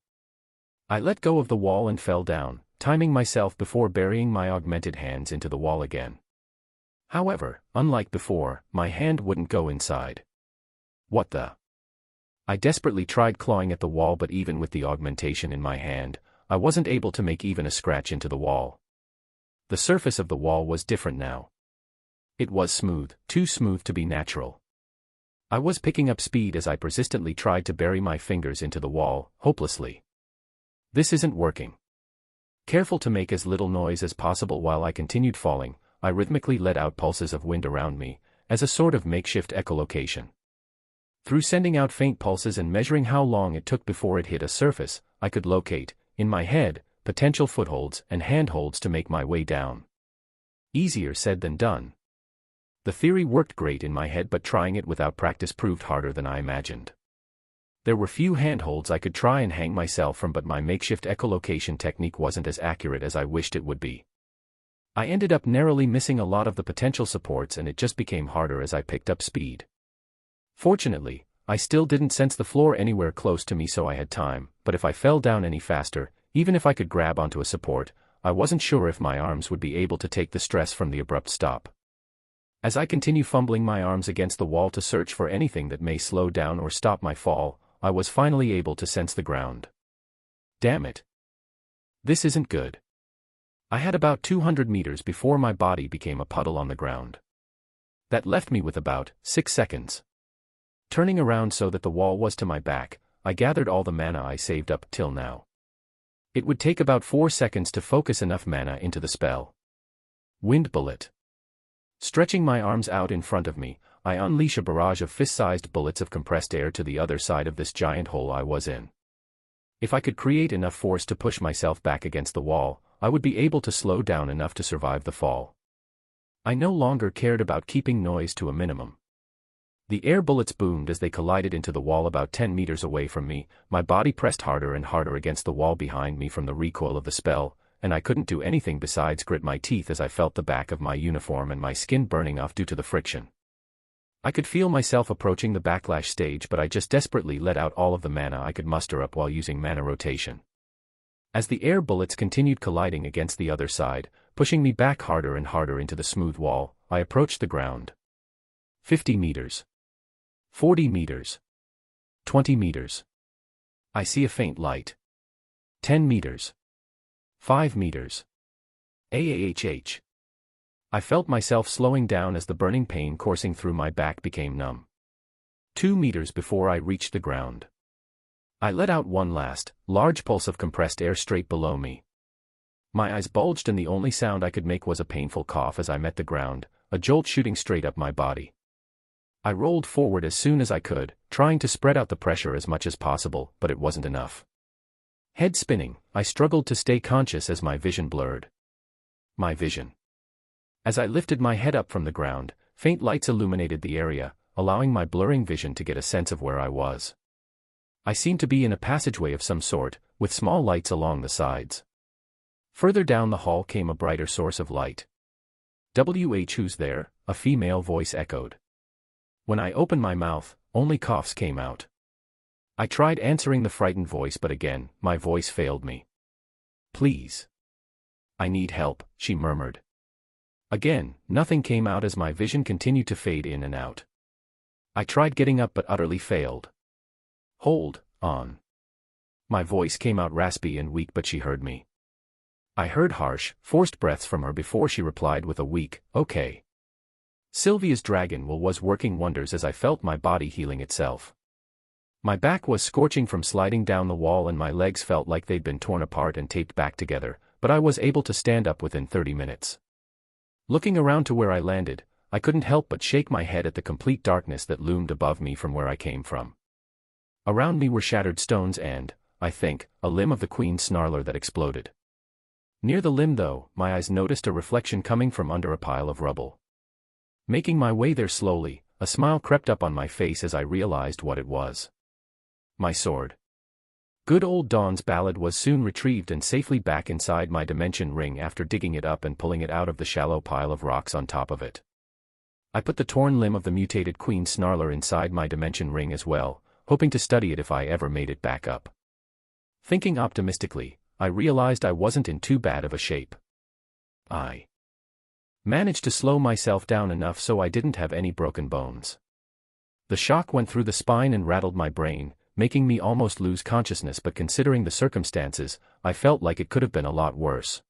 I let go of the wall and fell down, timing myself before burying my augmented hands into the wall again. However, unlike before, my hand wouldn't go inside. What the? I desperately tried clawing at the wall, but even with the augmentation in my hand, I wasn't able to make even a scratch into the wall. The surface of the wall was different now. It was smooth, too smooth to be natural. I was picking up speed as I persistently tried to bury my fingers into the wall, hopelessly. This isn't working. Careful to make as little noise as possible while I continued falling, I rhythmically let out pulses of wind around me, as a sort of makeshift echolocation. Through sending out faint pulses and measuring how long it took before it hit a surface, I could locate, in my head, potential footholds and handholds to make my way down. Easier said than done. The theory worked great in my head, but trying it without practice proved harder than I imagined. There were few handholds I could try and hang myself from, but my makeshift echolocation technique wasn't as accurate as I wished it would be. I ended up narrowly missing a lot of the potential supports, and it just became harder as I picked up speed. Fortunately, I still didn't sense the floor anywhere close to me, so I had time, but if I fell down any faster, even if I could grab onto a support, I wasn't sure if my arms would be able to take the stress from the abrupt stop. As I continue fumbling my arms against the wall to search for anything that may slow down or stop my fall, I was finally able to sense the ground. Damn it. This isn't good. I had about 200 meters before my body became a puddle on the ground. That left me with about 6 seconds. Turning around so that the wall was to my back, I gathered all the mana I saved up till now. It would take about 4 seconds to focus enough mana into the spell. Wind bullet. Stretching my arms out in front of me, I unleash a barrage of fist-sized bullets of compressed air to the other side of this giant hole I was in. If I could create enough force to push myself back against the wall, I would be able to slow down enough to survive the fall. I no longer cared about keeping noise to a minimum. The air bullets boomed as they collided into the wall about 10 meters away from me. My body pressed harder and harder against the wall behind me from the recoil of the spell, and I couldn't do anything besides grit my teeth as I felt the back of my uniform and my skin burning off due to the friction. I could feel myself approaching the backlash stage, but I just desperately let out all of the mana I could muster up while using mana rotation. As the air bullets continued colliding against the other side, pushing me back harder and harder into the smooth wall, I approached the ground. 50 meters. 40 meters. 20 meters. I see a faint light. 10 meters. 5 meters. AAHH. I felt myself slowing down as the burning pain coursing through my back became numb. 2 meters before I reached the ground. I let out one last, large pulse of compressed air straight below me. My eyes bulged and the only sound I could make was a painful cough as I met the ground, a jolt shooting straight up my body. I rolled forward as soon as I could, trying to spread out the pressure as much as possible, but it wasn't enough. Head spinning, I struggled to stay conscious as my vision blurred. My vision. As I lifted my head up from the ground, faint lights illuminated the area, allowing my blurring vision to get a sense of where I was. I seemed to be in a passageway of some sort, with small lights along the sides. Further down the hall came a brighter source of light. Who's there? A female voice echoed. When I opened my mouth, only coughs came out. I tried answering the frightened voice, but again, my voice failed me. Please. I need help, she murmured. Again, nothing came out as my vision continued to fade in and out. I tried getting up but utterly failed. Hold on. My voice came out raspy and weak, but she heard me. I heard harsh, forced breaths from her before she replied with a weak, okay. Sylvia's dragon will was working wonders as I felt my body healing itself. My back was scorching from sliding down the wall and my legs felt like they'd been torn apart and taped back together, but I was able to stand up within 30 minutes. Looking around to where I landed, I couldn't help but shake my head at the complete darkness that loomed above me from where I came from. Around me were shattered stones and, I think, a limb of the queen snarler that exploded. Near the limb though, my eyes noticed a reflection coming from under a pile of rubble. Making my way there slowly, a smile crept up on my face as I realized what it was. My sword. Good old Dawn's ballad was soon retrieved and safely back inside my dimension ring after digging it up and pulling it out of the shallow pile of rocks on top of it. I put the torn limb of the mutated queen snarler inside my dimension ring as well, hoping to study it if I ever made it back up. Thinking optimistically, I realized I wasn't in too bad of a shape. I managed to slow myself down enough so I didn't have any broken bones. The shock went through the spine and rattled my brain, making me almost lose consciousness, but considering the circumstances, I felt like it could have been a lot worse.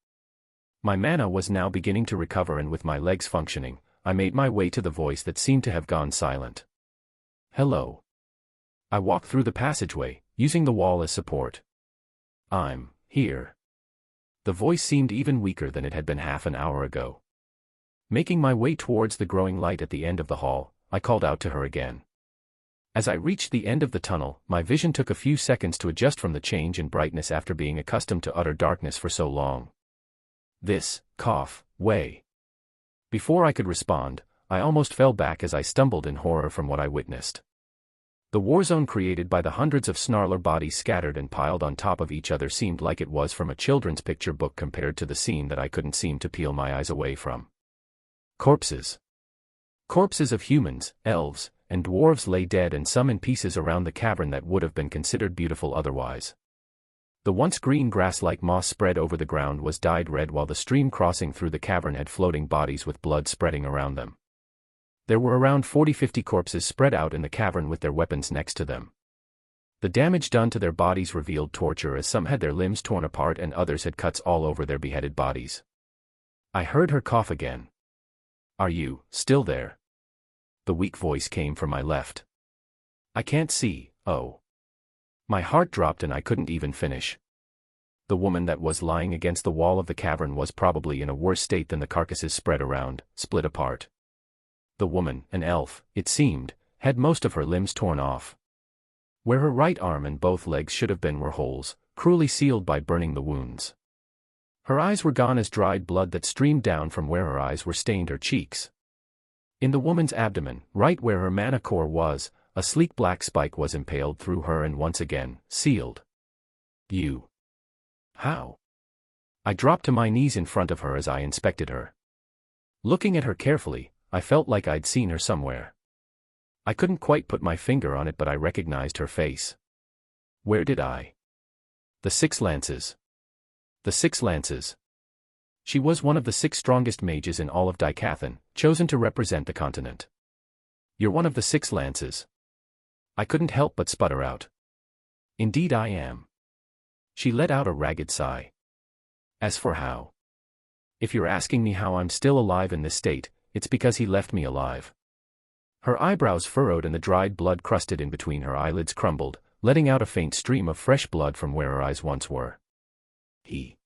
My mana was now beginning to recover and with my legs functioning, I made my way to the voice that seemed to have gone silent. Hello. I walked through the passageway, using the wall as support. I'm here. The voice seemed even weaker than it had been half an hour ago. Making my way towards the growing light at the end of the hall, I called out to her again. As I reached the end of the tunnel, my vision took a few seconds to adjust from the change in brightness after being accustomed to utter darkness for so long. Way. Before I could respond, I almost fell back as I stumbled in horror from what I witnessed. The war zone created by the hundreds of snarler bodies scattered and piled on top of each other seemed like it was from a children's picture book compared to the scene that I couldn't seem to peel my eyes away from. Corpses. Corpses of humans, elves, and dwarves lay dead and some in pieces around the cavern that would have been considered beautiful otherwise. The once green grass-like moss spread over the ground was dyed red while the stream crossing through the cavern had floating bodies with blood spreading around them. There were around 40-50 corpses spread out in the cavern with their weapons next to them. The damage done to their bodies revealed torture as some had their limbs torn apart and others had cuts all over their beheaded bodies. I heard her cough again. "Are you still there?" The weak voice came from my left. "I can't see, oh." My heart dropped and I couldn't even finish. The woman that was lying against the wall of the cavern was probably in a worse state than the carcasses spread around, split apart. The woman, an elf, it seemed, had most of her limbs torn off. Where her right arm and both legs should have been were holes, cruelly sealed by burning the wounds. Her eyes were gone as dried blood that streamed down from where her eyes were stained her cheeks. In the woman's abdomen, right where her mana core was, a sleek black spike was impaled through her and once again, sealed. "You. How?" I dropped to my knees in front of her as I inspected her. Looking at her carefully, I felt like I'd seen her somewhere. I couldn't quite put my finger on it but I recognized her face. Where did I? The 6 lances. The 6 lances. She was one of the 6 strongest mages in all of Daikathan, chosen to represent the continent. "You're one of the 6 lances." I couldn't help but sputter out. "Indeed I am." She let out a ragged sigh. "As for how? If you're asking me how I'm still alive in this state, it's because he left me alive." Her eyebrows furrowed and the dried blood crusted in between her eyelids crumbled, letting out a faint stream of fresh blood from where her eyes once were. "He."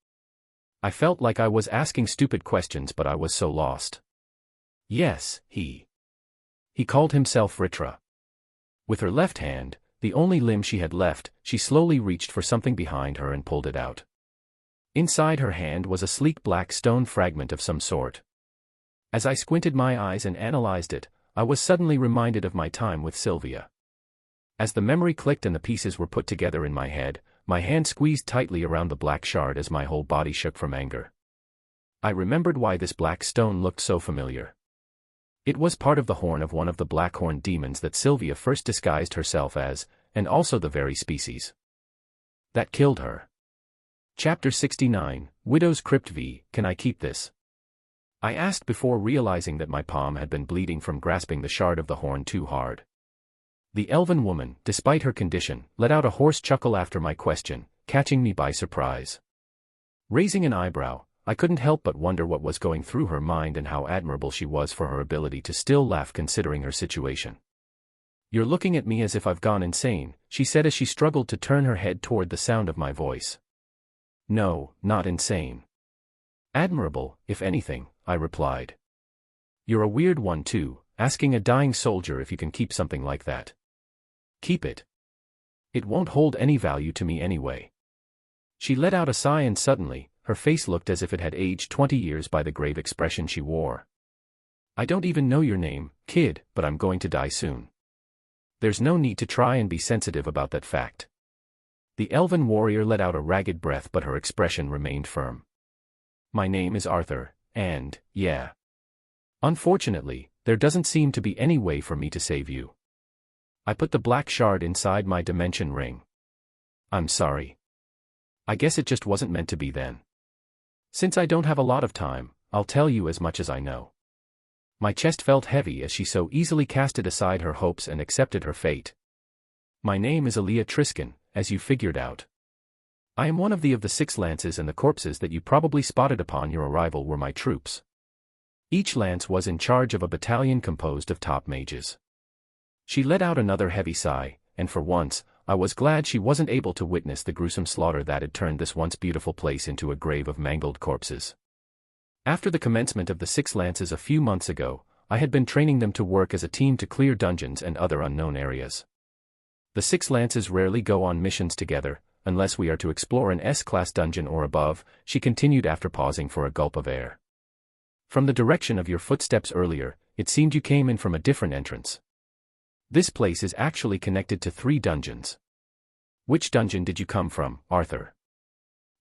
I felt like I was asking stupid questions but I was so lost. "Yes, he. He called himself Ritra." With her left hand, the only limb she had left, she slowly reached for something behind her and pulled it out. Inside her hand was a sleek black stone fragment of some sort. As I squinted my eyes and analyzed it, I was suddenly reminded of my time with Sylvia. As the memory clicked and the pieces were put together in my head, my hand squeezed tightly around the black shard as my whole body shook from anger. I remembered why this black stone looked so familiar. It was part of the horn of one of the black-horned demons that Sylvia first disguised herself as, and also the very species that killed her. Chapter 69, Widow's Crypt v. Can I keep this? I asked before realizing that my palm had been bleeding from grasping the shard of the horn too hard. The elven woman, despite her condition, let out a hoarse chuckle after my question, catching me by surprise. Raising an eyebrow, I couldn't help but wonder what was going through her mind and how admirable she was for her ability to still laugh considering her situation. "You're looking at me as if I've gone insane," she said as she struggled to turn her head toward the sound of my voice. "No, not insane. Admirable, if anything," I replied. "You're a weird one too, asking a dying soldier if you can keep something like that." "Keep it. It won't hold any value to me anyway." She let out a sigh and suddenly, her face looked as if it had aged 20 years by the grave expression she wore. "I don't even know your name, kid, but I'm going to die soon. There's no need to try and be sensitive about that fact." The elven warrior let out a ragged breath but her expression remained firm. "My name is Arthur, and, yeah. Unfortunately, there doesn't seem to be any way for me to save you." I put the black shard inside my dimension ring. "I'm sorry. I guess it just wasn't meant to be then. Since I don't have a lot of time, I'll tell you as much as I know." My chest felt heavy as she so easily casted aside her hopes and accepted her fate. "My name is Aaliyah Triskin, as you figured out. I am one of the 6 lances and the corpses that you probably spotted upon your arrival were my troops. Each lance was in charge of a battalion composed of top mages." She let out another heavy sigh, and for once, I was glad she wasn't able to witness the gruesome slaughter that had turned this once beautiful place into a grave of mangled corpses. After the commencement of the 6 lances a few months ago, I had been training them to work as a team to clear dungeons and other unknown areas. The 6 lances rarely go on missions together, unless we are to explore an S-class dungeon or above, she continued after pausing for a gulp of air. "From the direction of your footsteps earlier, it seemed you came in from a different entrance." This place is actually connected to 3 dungeons. Which dungeon did you come from, Arthur?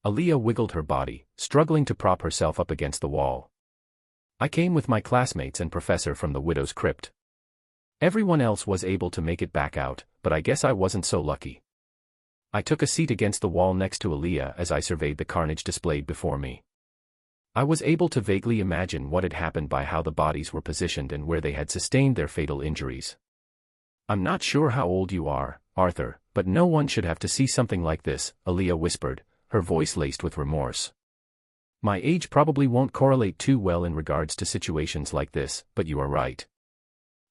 Aaliyah wiggled her body, struggling to prop herself up against the wall. I came with my classmates and professor from the Widow's Crypt. Everyone else was able to make it back out, but I guess I wasn't so lucky. I took a seat against the wall next to Aaliyah as I surveyed the carnage displayed before me. I was able to vaguely imagine what had happened by how the bodies were positioned and where they had sustained their fatal injuries. I'm not sure how old you are, Arthur, but no one should have to see something like this, Aaliyah whispered, her voice laced with remorse. My age probably won't correlate too well in regards to situations like this, but you are right.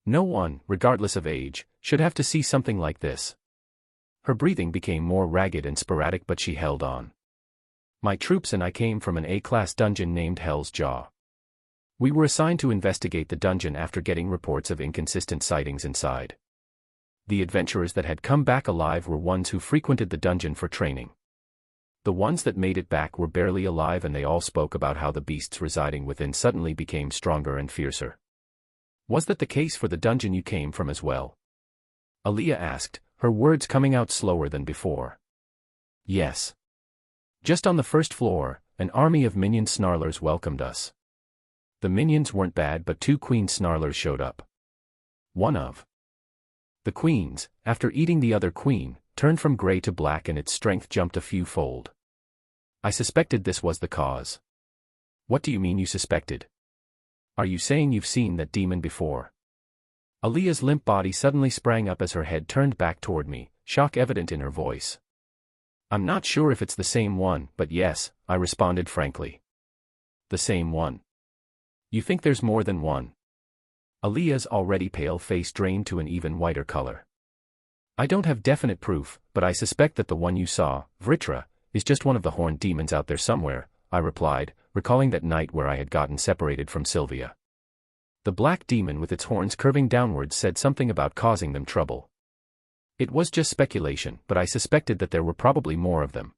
No one, regardless of age, should have to see something like this. Her breathing became more ragged and sporadic, but she held on. My troops and I came from an A-class dungeon named Hell's Jaw. We were assigned to investigate the dungeon after getting reports of inconsistent sightings inside. The adventurers that had come back alive were ones who frequented the dungeon for training. The ones that made it back were barely alive, and they all spoke about how the beasts residing within suddenly became stronger and fiercer. Was that the case for the dungeon you came from as well? Aaliyah asked, her words coming out slower than before. Yes. Just on the first floor, an army of minion snarlers welcomed us. The minions weren't bad, but 2 queen snarlers showed up. One of the queens, after eating the other queen, turned from gray to black and its strength jumped a few fold. I suspected this was the cause. What do you mean you suspected? Are you saying you've seen that demon before? Aaliyah's limp body suddenly sprang up as her head turned back toward me, shock evident in her voice. I'm not sure if it's the same one, but yes, I responded frankly. The same one? You think there's more than one? Aaliyah's already pale face drained to an even whiter color. I don't have definite proof, but I suspect that the one you saw, Vritra, is just one of the horned demons out there somewhere, I replied, recalling that night where I had gotten separated from Sylvia. The black demon with its horns curving downwards said something about causing them trouble. It was just speculation, but I suspected that there were probably more of them.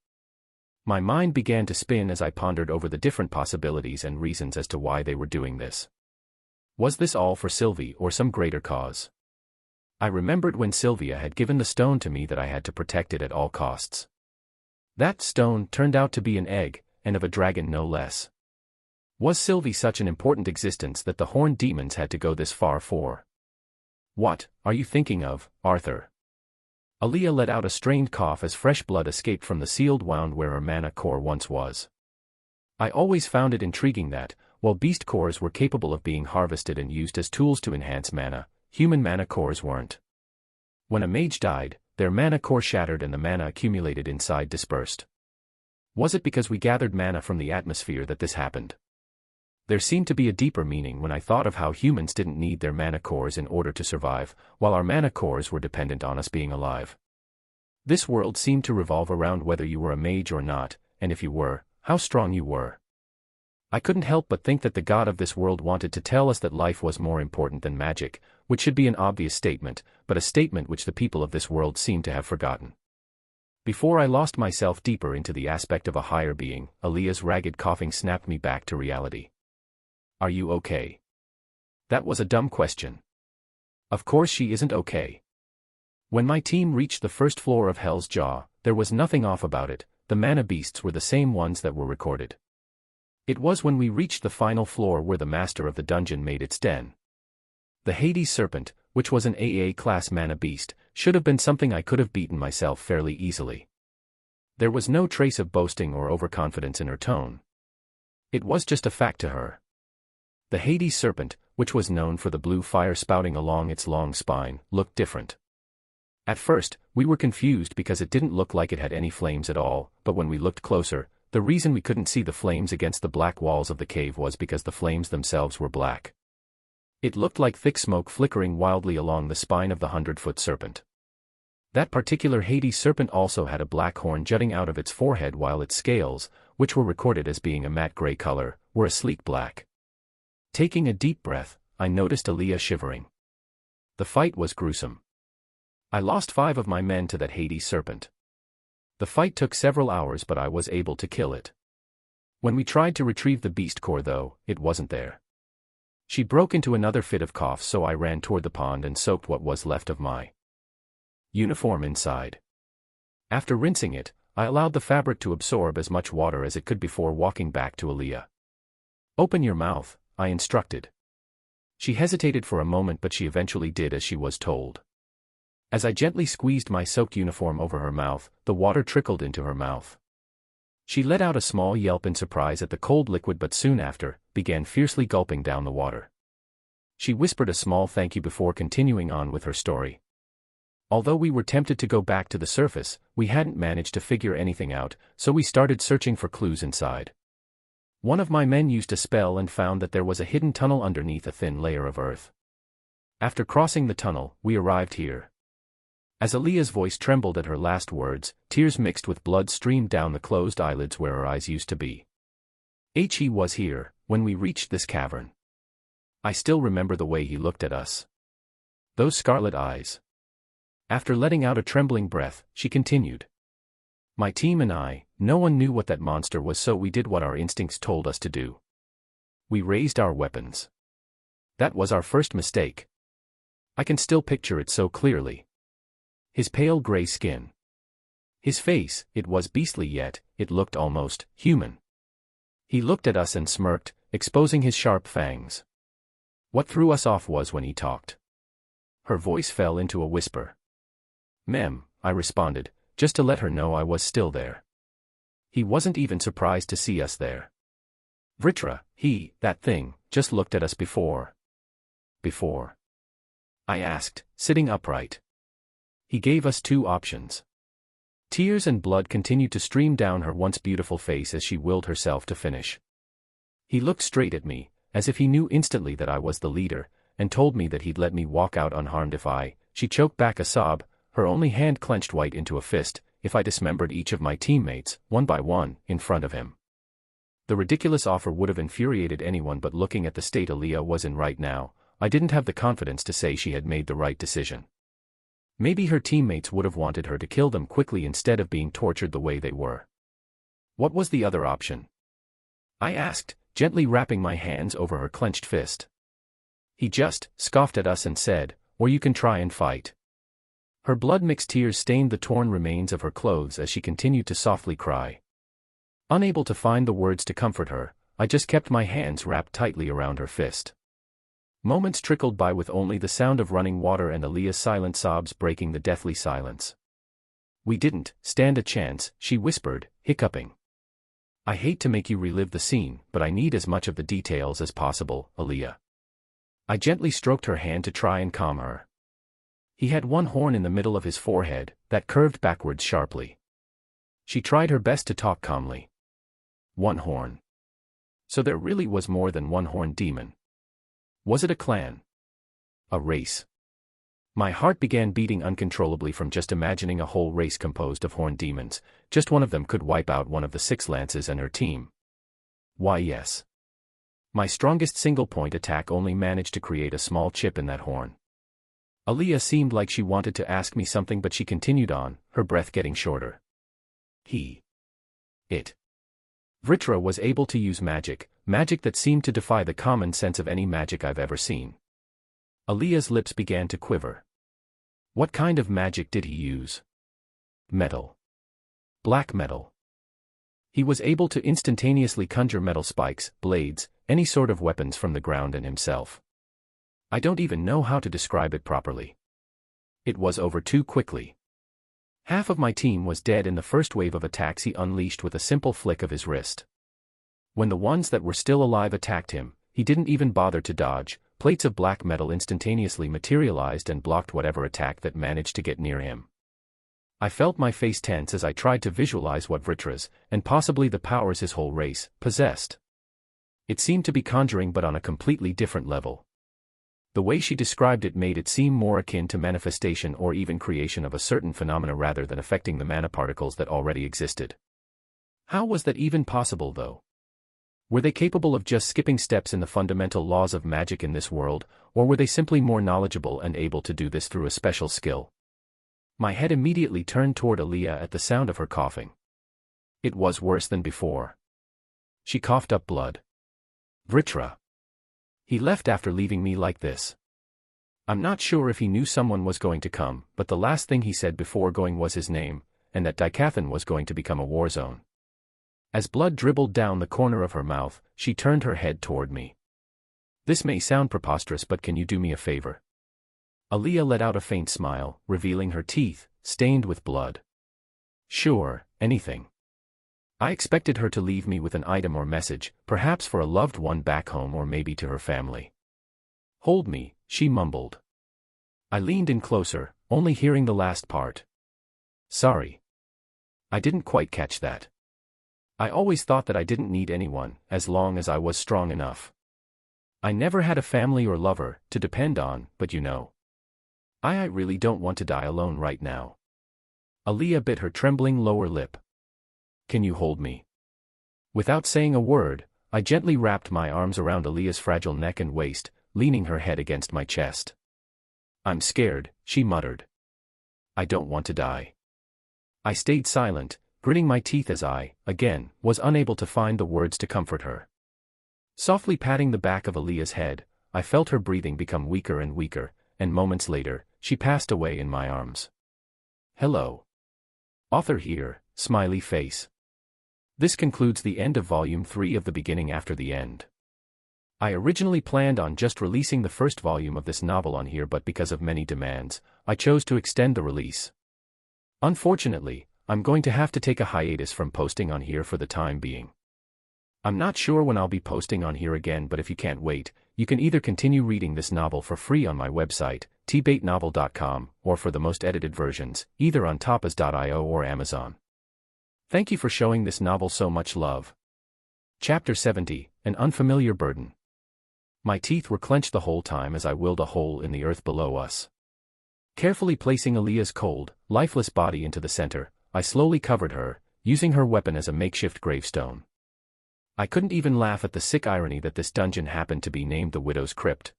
My mind began to spin as I pondered over the different possibilities and reasons as to why they were doing this. Was this all for Sylvie or some greater cause? I remembered when Sylvia had given the stone to me that I had to protect it at all costs. That stone turned out to be an egg, and of a dragon no less. Was Sylvie such an important existence that the horned demons had to go this far for? What are you thinking of, Arthur? Aaliyah let out a strained cough as fresh blood escaped from the sealed wound where her mana core once was. I always found it intriguing that, while beast cores were capable of being harvested and used as tools to enhance mana, human mana cores weren't. When a mage died, their mana core shattered and the mana accumulated inside dispersed. Was it because we gathered mana from the atmosphere that this happened? There seemed to be a deeper meaning when I thought of how humans didn't need their mana cores in order to survive, while our mana cores were dependent on us being alive. This world seemed to revolve around whether you were a mage or not, and if you were, how strong you were. I couldn't help but think that the god of this world wanted to tell us that life was more important than magic, which should be an obvious statement, but a statement which the people of this world seem to have forgotten. Before I lost myself deeper into the aspect of a higher being, Aaliyah's ragged coughing snapped me back to reality. Are you okay? That was a dumb question. Of course she isn't okay. When my team reached the first floor of Hell's Jaw, there was nothing off about it, the mana beasts were the same ones that were recorded. It was when we reached the final floor where the master of the dungeon made its den. The Hades Serpent, which was an AA-class mana beast, should have been something I could have beaten myself fairly easily. There was no trace of boasting or overconfidence in her tone. It was just a fact to her. The Hades Serpent, which was known for the blue fire spouting along its long spine, looked different. At first, we were confused because it didn't look like it had any flames at all, but when we looked closer, the reason we couldn't see the flames against the black walls of the cave was because the flames themselves were black. It looked like thick smoke flickering wildly along the spine of the 100-foot serpent. That particular Hades Serpent also had a black horn jutting out of its forehead, while its scales, which were recorded as being a matte gray color, were a sleek black. Taking a deep breath, I noticed Aaliyah shivering. The fight was gruesome. I lost 5 of my men to that Hades Serpent. The fight took several hours, but I was able to kill it. When we tried to retrieve the beast core though, it wasn't there. She broke into another fit of coughs, so I ran toward the pond and soaked what was left of my uniform inside. After rinsing it, I allowed the fabric to absorb as much water as it could before walking back to Aaliyah. "Open your mouth," I instructed. She hesitated for a moment, but she eventually did as she was told. As I gently squeezed my soaked uniform over her mouth, the water trickled into her mouth. She let out a small yelp in surprise at the cold liquid, but soon after, began fiercely gulping down the water. She whispered a small thank you before continuing on with her story. Although we were tempted to go back to the surface, we hadn't managed to figure anything out, so we started searching for clues inside. One of my men used a spell and found that there was a hidden tunnel underneath a thin layer of earth. After crossing the tunnel, we arrived here. As Aaliyah's voice trembled at her last words, tears mixed with blood streamed down the closed eyelids where her eyes used to be. He was here when we reached this cavern. I still remember the way he looked at us. Those scarlet eyes. After letting out a trembling breath, she continued. "My team and I, no one knew what that monster was, so we did what our instincts told us to do. We raised our weapons. That was our first mistake. I can still picture it so clearly. His pale gray skin. His face, it was beastly yet, it looked almost human. He looked at us and smirked, exposing his sharp fangs. What threw us off was when he talked." Her voice fell into a whisper. "Mem," I responded, just to let her know I was still there. He wasn't even surprised to see us there. "Vritra, that thing, just looked at us before." "Before?" I asked, sitting upright. He gave us two options. Tears and blood continued to stream down her once beautiful face as she willed herself to finish. He looked straight at me, as if he knew instantly that I was the leader, and told me that he'd let me walk out unharmed if she choked back a sob, her only hand clenched white into a fist, if I dismembered each of my teammates, one by one, in front of him. The ridiculous offer would have infuriated anyone, but looking at the state Aaliyah was in right now, I didn't have the confidence to say she had made the right decision. Maybe her teammates would have wanted her to kill them quickly instead of being tortured the way they were. What was the other option? I asked, gently wrapping my hands over her clenched fist. He just scoffed at us and said, "Or you can try and fight." Her blood-mixed tears stained the torn remains of her clothes as she continued to softly cry. Unable to find the words to comfort her, I just kept my hands wrapped tightly around her fist. Moments trickled by with only the sound of running water and Aaliyah's silent sobs breaking the deathly silence. "We didn't stand a chance," she whispered, hiccuping. "I hate to make you relive the scene, but I need as much of the details as possible, Aaliyah." I gently stroked her hand to try and calm her. He had one horn in the middle of his forehead, that curved backwards sharply. She tried her best to talk calmly. One horn. So there really was more than one horned demon. Was it a clan? A race? My heart began beating uncontrollably from just imagining a whole race composed of horned demons. Just one of them could wipe out one of the 6 lances and her team. Why yes. My strongest single-point attack only managed to create a small chip in that horn. Aaliyah seemed like she wanted to ask me something, but she continued on, her breath getting shorter. Vritra was able to use magic that seemed to defy the common sense of any magic I've ever seen. Aaliyah's lips began to quiver. What kind of magic did he use? Metal. Black metal. He was able to instantaneously conjure metal spikes, blades, any sort of weapons from the ground and himself. I don't even know how to describe it properly. It was over too quickly. Half of my team was dead in the first wave of attacks he unleashed with a simple flick of his wrist. When the ones that were still alive attacked him, he didn't even bother to dodge. Plates of black metal instantaneously materialized and blocked whatever attack that managed to get near him. I felt my face tense as I tried to visualize what Vritra's, and possibly the powers his whole race, possessed. It seemed to be conjuring, but on a completely different level. The way she described it made it seem more akin to manifestation or even creation of a certain phenomena rather than affecting the mana particles that already existed. How was that even possible, though? Were they capable of just skipping steps in the fundamental laws of magic in this world, or were they simply more knowledgeable and able to do this through a special skill? My head immediately turned toward Aaliyah at the sound of her coughing. It was worse than before. She coughed up blood. Vritra. He left after leaving me like this. I'm not sure if he knew someone was going to come, but the last thing he said before going was his name, and that Dicathan was going to become a war zone. As blood dribbled down the corner of her mouth, she turned her head toward me. This may sound preposterous, but can you do me a favor? Aaliyah let out a faint smile, revealing her teeth, stained with blood. Sure, anything. I expected her to leave me with an item or message, perhaps for a loved one back home or maybe to her family. Hold me, she mumbled. I leaned in closer, only hearing the last part. Sorry. I didn't quite catch that. I always thought that I didn't need anyone, as long as I was strong enough. I never had a family or lover to depend on, but you know. I really don't want to die alone right now. Aaliyah bit her trembling lower lip. Can you hold me? Without saying a word, I gently wrapped my arms around Aaliyah's fragile neck and waist, leaning her head against my chest. I'm scared, she muttered. I don't want to die. I stayed silent, gritting my teeth as I, again, was unable to find the words to comfort her. Softly patting the back of Aaliyah's head, I felt her breathing become weaker and weaker, and moments later, she passed away in my arms. Hello. Author here, smiley face. This concludes the end of Volume 3 of The Beginning After the End. I originally planned on just releasing the first volume of this novel on here, but because of many demands, I chose to extend the release. Unfortunately, I'm going to have to take a hiatus from posting on here for the time being. I'm not sure when I'll be posting on here again, but if you can't wait, you can either continue reading this novel for free on my website, tbaitnovel.com, or for the most edited versions, either on tapas.io or Amazon. Thank you for showing this novel so much love. Chapter 70, An Unfamiliar Burden. My teeth were clenched the whole time as I willed a hole in the earth below us. Carefully placing Aaliyah's cold, lifeless body into the center, I slowly covered her, using her weapon as a makeshift gravestone. I couldn't even laugh at the sick irony that this dungeon happened to be named the Widow's Crypt.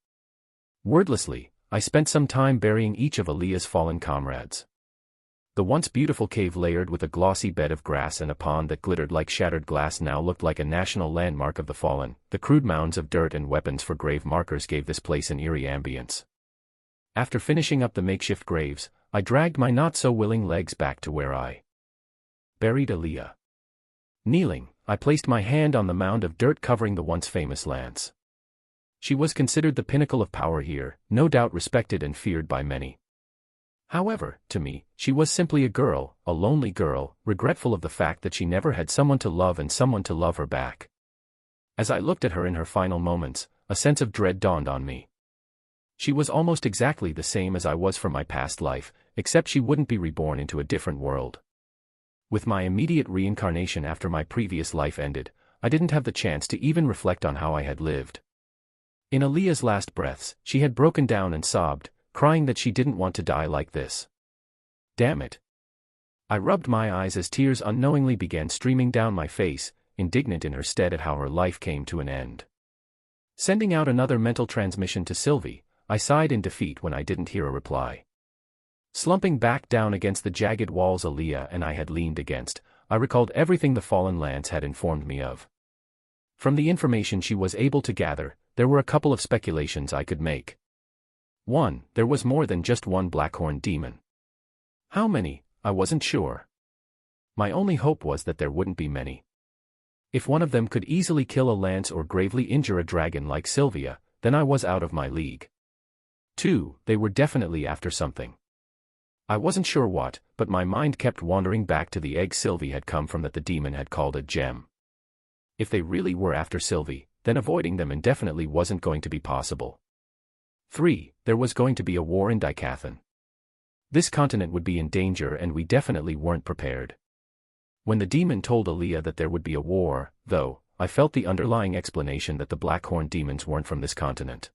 Wordlessly, I spent some time burying each of Aaliyah's fallen comrades. The once beautiful cave layered with a glossy bed of grass and a pond that glittered like shattered glass now looked like a national landmark of the fallen. The crude mounds of dirt and weapons for grave markers gave this place an eerie ambience. After finishing up the makeshift graves, I dragged my not-so-willing legs back to where I buried Aaliyah. Kneeling, I placed my hand on the mound of dirt covering the once famous lance. She was considered the pinnacle of power here, no doubt respected and feared by many. However, to me, she was simply a girl, a lonely girl, regretful of the fact that she never had someone to love and someone to love her back. As I looked at her in her final moments, a sense of dread dawned on me. She was almost exactly the same as I was from my past life, except she wouldn't be reborn into a different world. With my immediate reincarnation after my previous life ended, I didn't have the chance to even reflect on how I had lived. In Aaliyah's last breaths, she had broken down and sobbed, crying that she didn't want to die like this. Damn it. I rubbed my eyes as tears unknowingly began streaming down my face, indignant in her stead at how her life came to an end. Sending out another mental transmission to Sylvie, I sighed in defeat when I didn't hear a reply. Slumping back down against the jagged walls Aaliyah and I had leaned against, I recalled everything the fallen lance had informed me of. From the information she was able to gather, there were a couple of speculations I could make. 1. There was more than just one Blackhorn demon. How many, I wasn't sure. My only hope was that there wouldn't be many. If one of them could easily kill a lance or gravely injure a dragon like Sylvia, then I was out of my league. 2. They were definitely after something. I wasn't sure what, but my mind kept wandering back to the egg Sylvie had come from that the demon had called a gem. If they really were after Sylvie, then avoiding them indefinitely wasn't going to be possible. 3. There was going to be a war in Dicathan. This continent would be in danger and we definitely weren't prepared. When the demon told Aaliyah that there would be a war, though, I felt the underlying explanation that the Blackhorn demons weren't from this continent.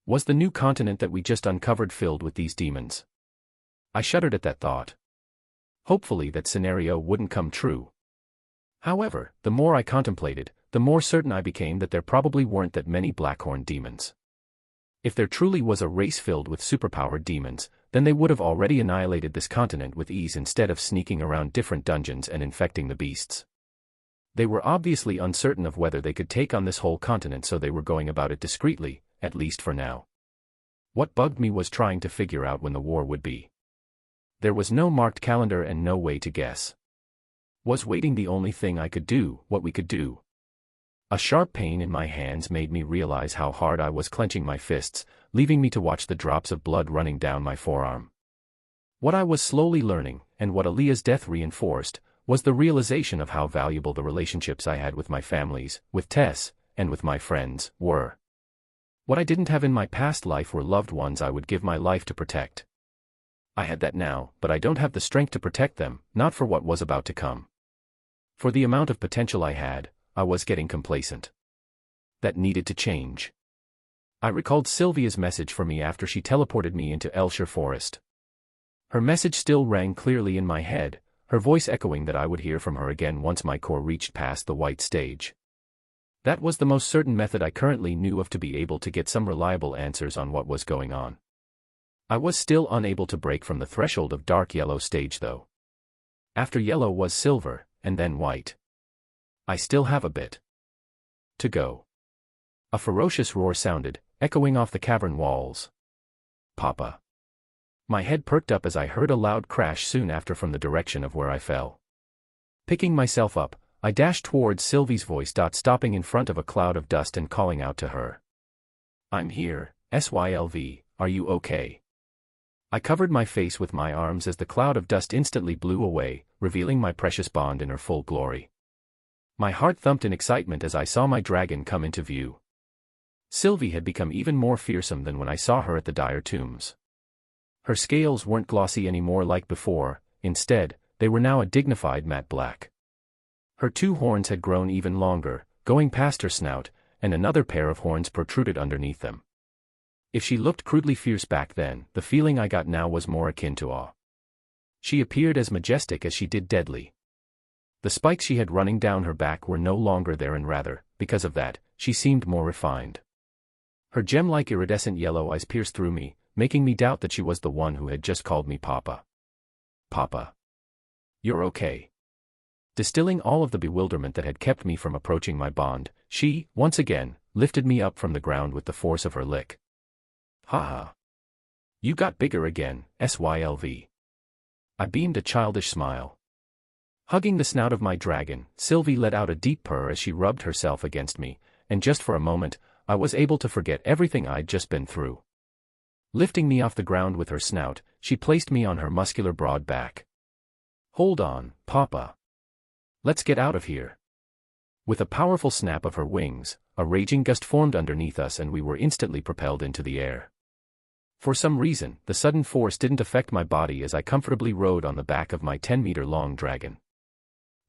Was the new continent that we just uncovered filled with these demons? I shuddered at that thought. Hopefully that scenario wouldn't come true. However, the more I contemplated, the more certain I became that there probably weren't that many Blackhorn demons. If there truly was a race filled with superpowered demons, then they would have already annihilated this continent with ease instead of sneaking around different dungeons and infecting the beasts. They were obviously uncertain of whether they could take on this whole continent, so they were going about it discreetly, at least for now. What bugged me was trying to figure out when the war would be. There was no marked calendar and no way to guess. Was waiting the only thing I could do, what we could do? A sharp pain in my hands made me realize how hard I was clenching my fists, leaving me to watch the drops of blood running down my forearm. What I was slowly learning, and what Aaliyah's death reinforced, was the realization of how valuable the relationships I had with my families, with Tess, and with my friends, were. What I didn't have in my past life were loved ones I would give my life to protect. I had that now, but I don't have the strength to protect them, not for what was about to come. For the amount of potential I had, I was getting complacent. That needed to change. I recalled Sylvia's message for me after she teleported me into Elshire Forest. Her message still rang clearly in my head, her voice echoing that I would hear from her again once my core reached past the white stage. That was the most certain method I currently knew of to be able to get some reliable answers on what was going on. I was still unable to break from the threshold of dark yellow stage though. After yellow was silver, and then white. I still have a bit to go. A ferocious roar sounded, echoing off the cavern walls. Papa. My head perked up as I heard a loud crash soon after from the direction of where I fell. Picking myself up, I dashed towards Sylvie's voice, stopping in front of a cloud of dust and calling out to her. I'm here, Sylv, are you okay? I covered my face with my arms as the cloud of dust instantly blew away, revealing my precious bond in her full glory. My heart thumped in excitement as I saw my dragon come into view. Sylvie had become even more fearsome than when I saw her at the Dire Tombs. Her scales weren't glossy anymore like before, instead, they were now a dignified matte black. Her two horns had grown even longer, going past her snout, and another pair of horns protruded underneath them. If she looked crudely fierce back then, the feeling I got now was more akin to awe. She appeared as majestic as she did deadly. The spikes she had running down her back were no longer there, and rather, because of that, she seemed more refined. Her gem-like iridescent yellow eyes pierced through me, making me doubt that she was the one who had just called me Papa. Papa. You're okay. Distilling all of the bewilderment that had kept me from approaching my bond, she, once again, lifted me up from the ground with the force of her lick. Ha. You got bigger again, Sylv. I beamed a childish smile. Hugging the snout of my dragon, Sylvie let out a deep purr as she rubbed herself against me, and just for a moment, I was able to forget everything I'd just been through. Lifting me off the ground with her snout, she placed me on her muscular broad back. Hold on, Papa. Let's get out of here. With a powerful snap of her wings, a raging gust formed underneath us and we were instantly propelled into the air. For some reason, the sudden force didn't affect my body as I comfortably rode on the back of my 10-meter-long dragon.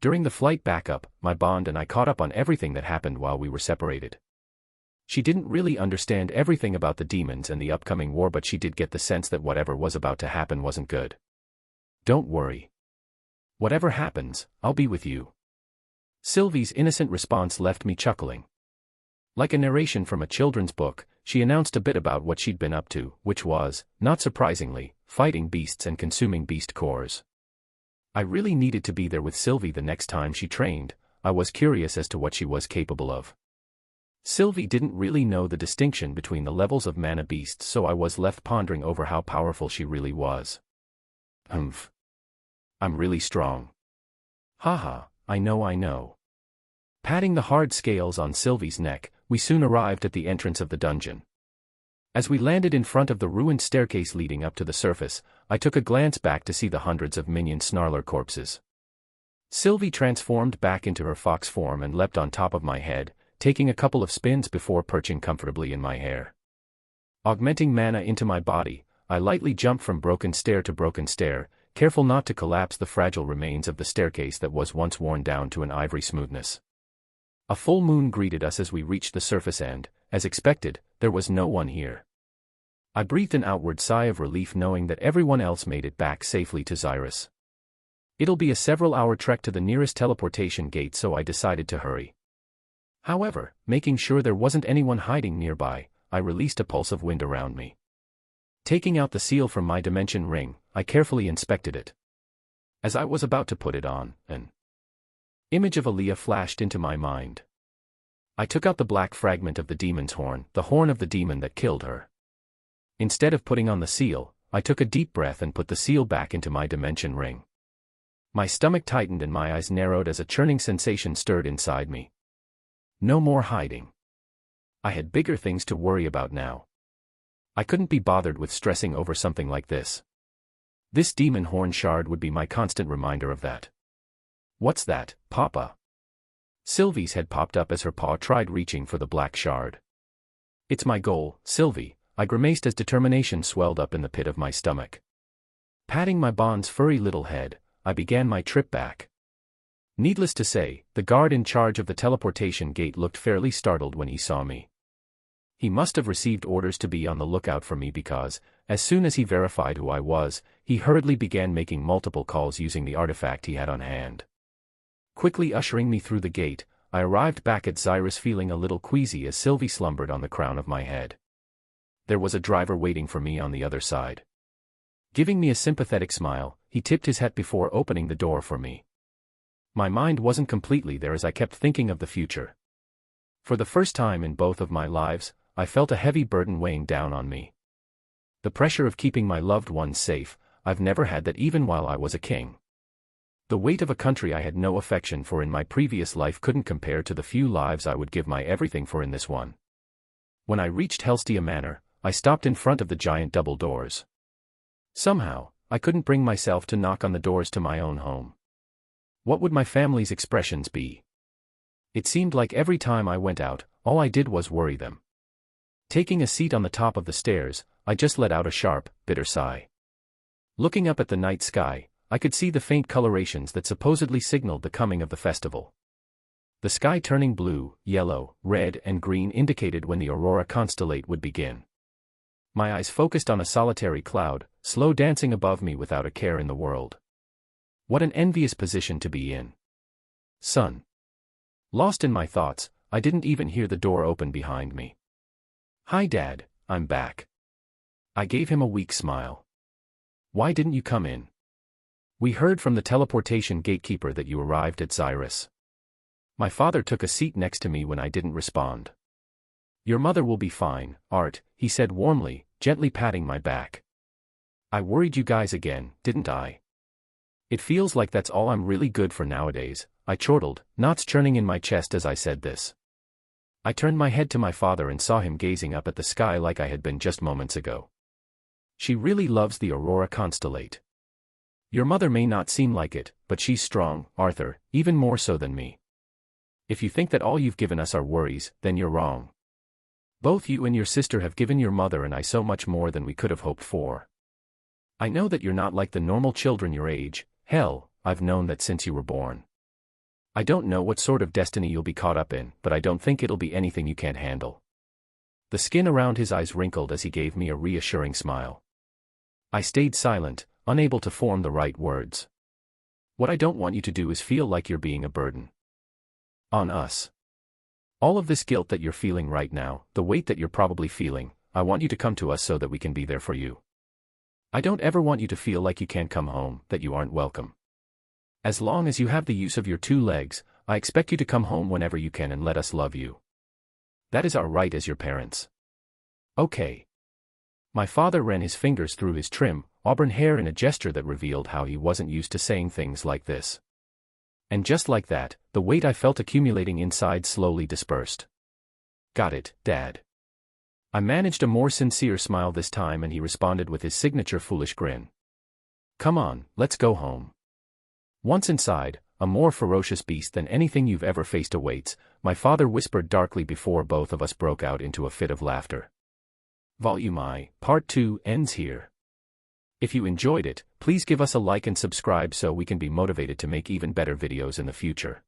During the flight back up, my bond and I caught up on everything that happened while we were separated. She didn't really understand everything about the demons and the upcoming war, but she did get the sense that whatever was about to happen wasn't good. Don't worry. Whatever happens, I'll be with you. Sylvie's innocent response left me chuckling. Like a narration from a children's book, she announced a bit about what she'd been up to, which was, not surprisingly, fighting beasts and consuming beast cores. I really needed to be there with Sylvie the next time she trained. I was curious as to what she was capable of. Sylvie didn't really know the distinction between the levels of mana beasts, so I was left pondering over how powerful she really was. I'm really strong. Haha, I know. Patting the hard scales on Sylvie's neck, we soon arrived at the entrance of the dungeon. As we landed in front of the ruined staircase leading up to the surface, I took a glance back to see the hundreds of minion snarler corpses. Sylvie transformed back into her fox form and leapt on top of my head, taking a couple of spins before perching comfortably in my hair. Augmenting mana into my body, I lightly jumped from broken stair to broken stair, careful not to collapse the fragile remains of the staircase that was once worn down to an ivory smoothness. A full moon greeted us as we reached the surface and, as expected, there was no one here. I breathed an outward sigh of relief knowing that everyone else made it back safely to Xyrus. It'll be a several-hour trek to the nearest teleportation gate, so I decided to hurry. However, making sure there wasn't anyone hiding nearby, I released a pulse of wind around me. Taking out the seal from my dimension ring, I carefully inspected it. As I was about to put it on, an Image of Aaliyah flashed into my mind. I took out the black fragment of the demon's horn, the horn of the demon that killed her. Instead of putting on the seal, I took a deep breath and put the seal back into my dimension ring. My stomach tightened and my eyes narrowed as a churning sensation stirred inside me. No more hiding. I had bigger things to worry about now. I couldn't be bothered with stressing over something like this. This demon horn shard would be my constant reminder of that. What's that, Papa? Sylvie's head popped up as her paw tried reaching for the black shard. It's my goal, Sylvie, I grimaced as determination swelled up in the pit of my stomach. Patting my bond's furry little head, I began my trip back. Needless to say, the guard in charge of the teleportation gate looked fairly startled when he saw me. He must have received orders to be on the lookout for me because, as soon as he verified who I was, he hurriedly began making multiple calls using the artifact he had on hand. Quickly ushering me through the gate, I arrived back at Xyrus feeling a little queasy as Sylvie slumbered on the crown of my head. There was a driver waiting for me on the other side. Giving me a sympathetic smile, he tipped his hat before opening the door for me. My mind wasn't completely there as I kept thinking of the future. For the first time in both of my lives, I felt a heavy burden weighing down on me. The pressure of keeping my loved ones safe, I've never had that even while I was a king. The weight of a country I had no affection for in my previous life couldn't compare to the few lives I would give my everything for in this one. When I reached Helstia Manor, I stopped in front of the giant double doors. Somehow, I couldn't bring myself to knock on the doors to my own home. What would my family's expressions be? It seemed like every time I went out, all I did was worry them. Taking a seat on the top of the stairs, I just let out a sharp, bitter sigh. Looking up at the night sky, I could see the faint colorations that supposedly signaled the coming of the festival. The sky turning blue, yellow, red, and green indicated when the aurora constellate would begin. My eyes focused on a solitary cloud, slow dancing above me without a care in the world. What an envious position to be in. Son. Lost in my thoughts, I didn't even hear the door open behind me. Hi Dad, I'm back. I gave him a weak smile. Why didn't you come in? We heard from the teleportation gatekeeper that you arrived at Xyrus. My father took a seat next to me when I didn't respond. Your mother will be fine, Art, he said warmly, gently patting my back. I worried you guys again, didn't I? It feels like that's all I'm really good for nowadays, I chortled, knots churning in my chest as I said this. I turned my head to my father and saw him gazing up at the sky like I had been just moments ago. She really loves the aurora constellate. Your mother may not seem like it, but she's strong, Arthur, even more so than me. If you think that all you've given us are worries, then you're wrong. Both you and your sister have given your mother and I so much more than we could have hoped for. I know that you're not like the normal children your age, hell, I've known that since you were born. I don't know what sort of destiny you'll be caught up in, but I don't think it'll be anything you can't handle. The skin around his eyes wrinkled as he gave me a reassuring smile. I stayed silent, unable to form the right words. What I don't want you to do is feel like you're being a burden on us. All of this guilt that you're feeling right now, the weight that you're probably feeling, I want you to come to us so that we can be there for you. I don't ever want you to feel like you can't come home, that you aren't welcome. As long as you have the use of your 2 legs, I expect you to come home whenever you can and let us love you. That is our right as your parents. Okay. My father ran his fingers through his trim, auburn hair in a gesture that revealed how he wasn't used to saying things like this. And just like that, the weight I felt accumulating inside slowly dispersed. Got it, Dad. I managed a more sincere smile this time and he responded with his signature foolish grin. Come on, let's go home. Once inside, a more ferocious beast than anything you've ever faced awaits, my father whispered darkly before both of us broke out into a fit of laughter. Volume I, Part 2 ends here. If you enjoyed it, please give us a like and subscribe so we can be motivated to make even better videos in the future.